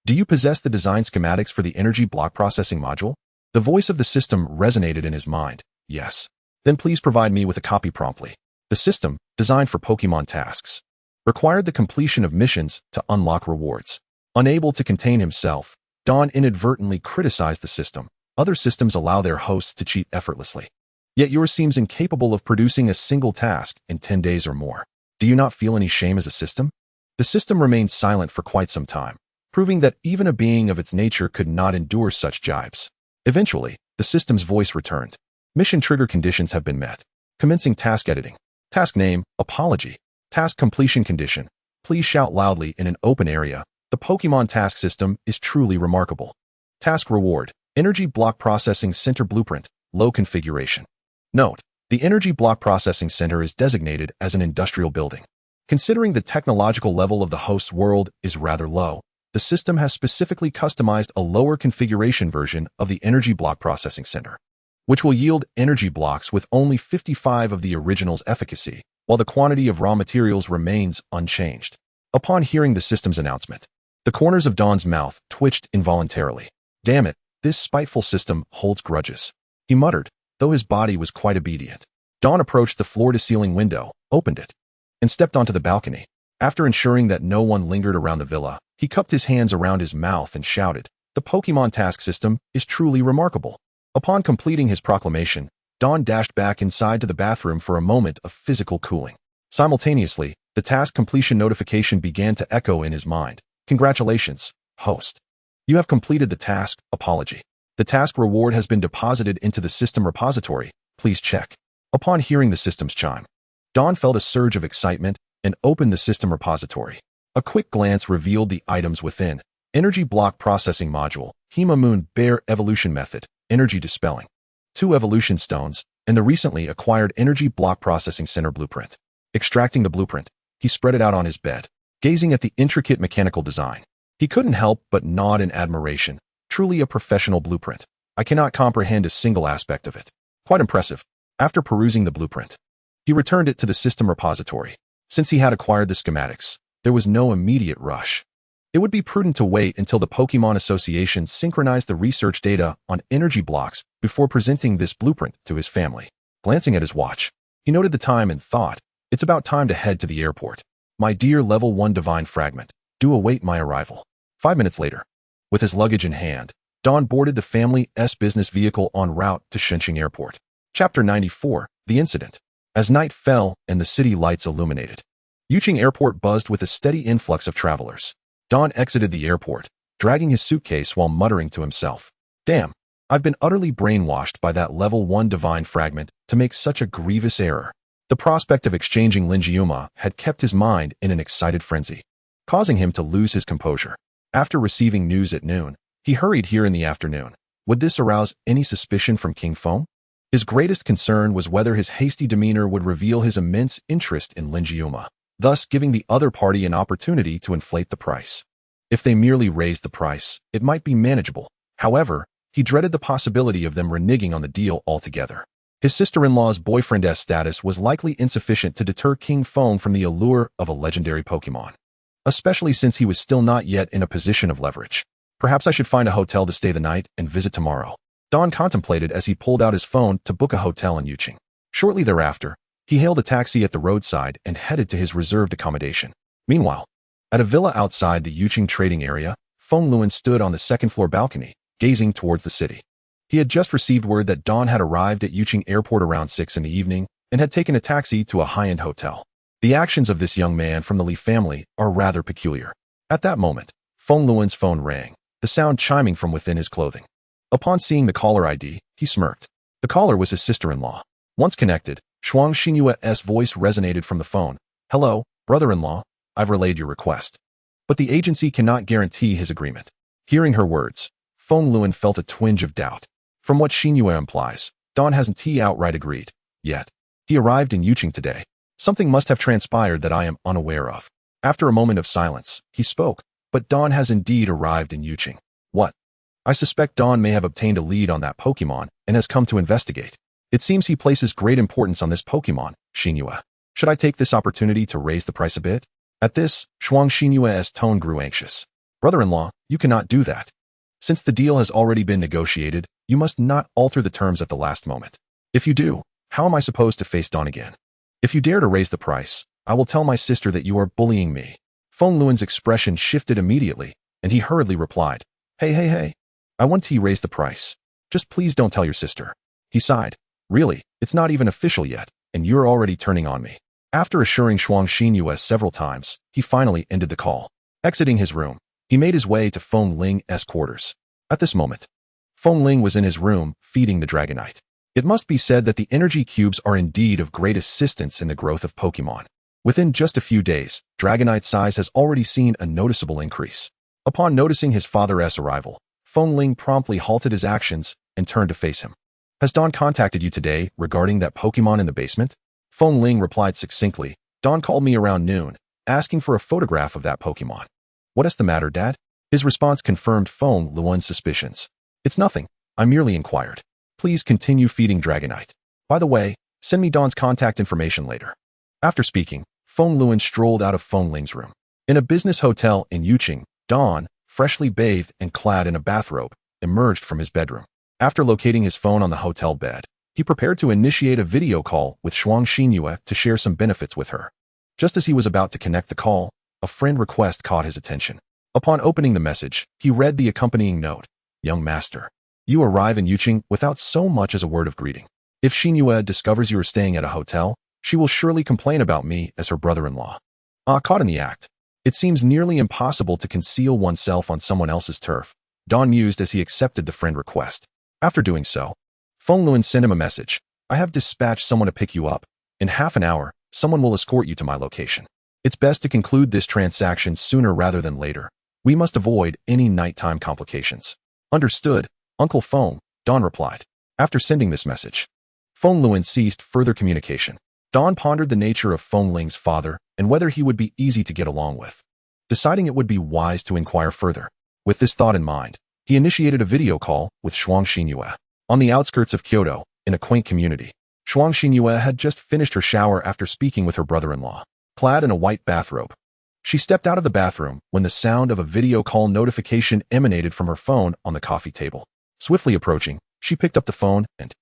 do you possess the design schematics for the energy block processing module? The voice of the system resonated in his mind. Yes. Then please provide me with a copy promptly. The system, designed for Pokemon tasks, required the completion of missions to unlock rewards. Unable to contain himself, Dawn inadvertently criticized the system. Other systems allow their hosts to cheat effortlessly. Yet yours seems incapable of producing a single task in 10 days or more. Do you not feel any shame as a system? The system remained silent for quite some time, proving that even a being of its nature could not endure such jibes. Eventually, the system's voice returned. Mission trigger conditions have been met. Commencing task editing. Task name, apology. Task completion condition. Please shout loudly in an open area. The Pokemon task system is truly remarkable. Task reward. Energy block processing center blueprint. Low configuration. Note, The Energy Block Processing Center is designated as an industrial building. Considering the technological level of the host's world is rather low, the system has specifically customized a lower configuration version of the Energy Block Processing Center, which will yield energy blocks with only 55 of the original's efficacy, while the quantity of raw materials remains unchanged. Upon hearing the system's announcement, the corners of Don's mouth twitched involuntarily. Damn it, this spiteful system holds grudges, he muttered, though his body was quite obedient. Don approached the floor-to-ceiling window, opened it, and stepped onto the balcony. After ensuring that no one lingered around the villa, he cupped his hands around his mouth and shouted, "The Pokemon task system is truly remarkable." Upon completing his proclamation, Don dashed back inside to the bathroom for a moment of physical cooling. Simultaneously, the task completion notification began to echo in his mind. Congratulations, host. You have completed the task, apology. The task reward has been deposited into the system repository. Please check. Upon hearing the system's chime, Don felt a surge of excitement and opened the system repository. A quick glance revealed the items within. Energy Block Processing Module, Hema Moon Bear Evolution Method, Energy Dispelling, 2 Evolution Stones, and the recently acquired Energy Block Processing Center Blueprint. Extracting the blueprint, he spread it out on his bed, gazing at the intricate mechanical design. He couldn't help but nod in admiration. Truly a professional blueprint. I cannot comprehend a single aspect of it. Quite impressive. After perusing the blueprint, he returned it to the system repository. Since he had acquired the schematics, there was no immediate rush. It would be prudent to wait until the Pokemon Association synchronized the research data on energy blocks before presenting this blueprint to his family. Glancing at his watch, he noted the time and thought, it's about time to head to the airport. My dear Level 1 Divine Fragment, do await my arrival. 5 minutes later, with his luggage in hand, Don boarded the family's business vehicle en route to Shenxing Airport. Chapter 94, The Incident. As night fell and the city lights illuminated, Yuqing Airport buzzed with a steady influx of travelers. Don exited the airport, dragging his suitcase while muttering to himself, "Damn, I've been utterly brainwashed by that Level 1 Divine Fragment to make such a grievous error." The prospect of exchanging Linjiuma had kept his mind in an excited frenzy, causing him to lose his composure. After receiving news at noon, he hurried here in the afternoon. Would this arouse any suspicion from King Feng? His greatest concern was whether his hasty demeanor would reveal his immense interest in Linjiuma, thus giving the other party an opportunity to inflate the price. If they merely raised the price, it might be manageable. However, he dreaded the possibility of them reneging on the deal altogether. His sister-in-law's boyfriend's status was likely insufficient to deter King Feng from the allure of a legendary Pokemon, especially since he was still not yet in a position of leverage. Perhaps I should find a hotel to stay the night and visit tomorrow, Don contemplated as he pulled out his phone to book a hotel in Yuqing. Shortly thereafter, he hailed a taxi at the roadside and headed to his reserved accommodation. Meanwhile, at a villa outside the Yuqing trading area, Feng Luan stood on the second-floor balcony, gazing towards the city. He had just received word that Don had arrived at Yuqing Airport around 6 in the evening and had taken a taxi to a high-end hotel. The actions of this young man from the Li family are rather peculiar. At that moment, Feng Luan's phone rang, the sound chiming from within his clothing. Upon seeing the caller ID, he smirked. The caller was his sister-in-law. Once connected, Shuang Xinyue's voice resonated from the phone. "Hello, brother-in-law, I've relayed your request, but the agency cannot guarantee his agreement." Hearing her words, Feng Luan felt a twinge of doubt. From what Xinyue implies, Don hasn't outright agreed yet. He arrived in Yuqing today. Something must have transpired that I am unaware of. After a moment of silence, he spoke, "But Don has indeed arrived in Yuqing." "What?" "I suspect Don may have obtained a lead on that Pokemon and has come to investigate. It seems he places great importance on this Pokemon, Xinyue. Should I take this opportunity to raise the price a bit?" At this, Shuang Xinyue's tone grew anxious. "Brother-in-law, you cannot do that. Since the deal has already been negotiated, you must not alter the terms at the last moment. If you do, how am I supposed to face Don again? If you dare to raise the price, I will tell my sister that you are bullying me." Feng Luan's expression shifted immediately, and he hurriedly replied, Hey. I want to raise the price. Just please don't tell your sister." He sighed. "Really, it's not even official yet, and you're already turning on me." After assuring Shuang Xinyue several times, he finally ended the call. Exiting his room, he made his way to Feng Ling's quarters. At this moment, Feng Ling was in his room, feeding the Dragonite. It must be said that the energy cubes are indeed of great assistance in the growth of Pokemon. Within just a few days, Dragonite's size has already seen a noticeable increase. Upon noticing his father's arrival, Feng Ling promptly halted his actions and turned to face him. Has Dawn contacted you today regarding that Pokemon in the basement? Feng Ling replied succinctly. Dawn called me around noon, asking for a photograph of that Pokemon. What's the matter, Dad? His response confirmed Feng Luan's suspicions. It's nothing. I merely inquired. Please continue feeding Dragonite. By the way, send me Dawn's contact information later. After speaking, Feng Luan strolled out of Feng Ling's room. In a business hotel in Yuqing, Dawn, freshly bathed and clad in a bathrobe, emerged from his bedroom. After locating his phone on the hotel bed, he prepared to initiate a video call with Shuang Xinyue to share some benefits with her. Just as he was about to connect the call, a friend request caught his attention. Upon opening the message, he read the accompanying note. Young master, you arrive in Yuqing without so much as a word of greeting. If Xinyue discovers you are staying at a hotel, she will surely complain about me as her brother-in-law. Caught in the act. It seems nearly impossible to conceal oneself on someone else's turf, Dawn mused as he accepted the friend request. After doing so, Feng Luan sent him a message. I have dispatched someone to pick you up. In half an hour, someone will escort you to my location. It's best to conclude this transaction sooner rather than later. We must avoid any nighttime complications. Understood, Uncle Feng, Dawn replied. After sending this message, Feng Luan ceased further communication. Dawn pondered the nature of Feng Ling's father and whether he would be easy to get along with. Deciding it would be wise to inquire further. With this thought in mind, he initiated a video call with Shuang Xinyue. On the outskirts of Kyoto, in a quaint community, Shuang Xinyue had just finished her shower after speaking with her brother-in-law. Clad in a white bathrobe, she stepped out of the bathroom when the sound of a video call notification emanated from her phone on the coffee table. Swiftly approaching, she picked up the phone and,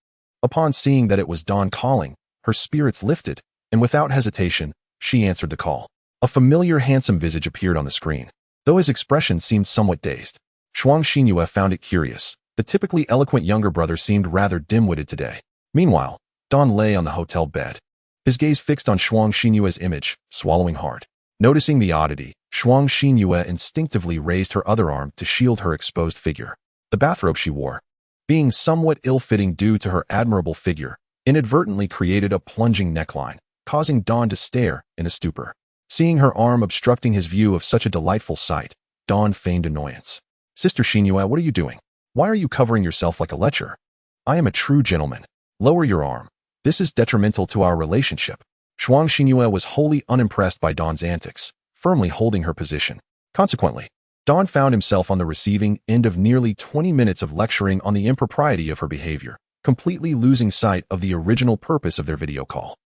upon seeing that it was Dawn calling, her spirits lifted, and without hesitation, she answered the call. A familiar handsome visage appeared on the screen, though his expression seemed somewhat dazed. Shuang Xinyue found it curious. The typically eloquent younger brother seemed rather dim-witted today. Meanwhile, Dawn lay on the hotel bed, his gaze fixed on Shuang Xinyue's image, swallowing hard. Noticing the oddity, Shuang Xinyue instinctively raised her other arm to shield her exposed figure. The bathrobe she wore, being somewhat ill-fitting due to her admirable figure, inadvertently created a plunging neckline, causing Dawn to stare in a stupor. Seeing her arm obstructing his view of such a delightful sight, Dawn feigned annoyance. Sister Xinyue, what are you doing? Why are you covering yourself like a lecher? I am a true gentleman. Lower your arm. This is detrimental to our relationship. Shuang Xinyue was wholly unimpressed by Dawn's antics, firmly holding her position. Consequently, Dawn found himself on the receiving end of nearly 20 minutes of lecturing on the impropriety of her behavior, completely losing sight of the original purpose of their video call.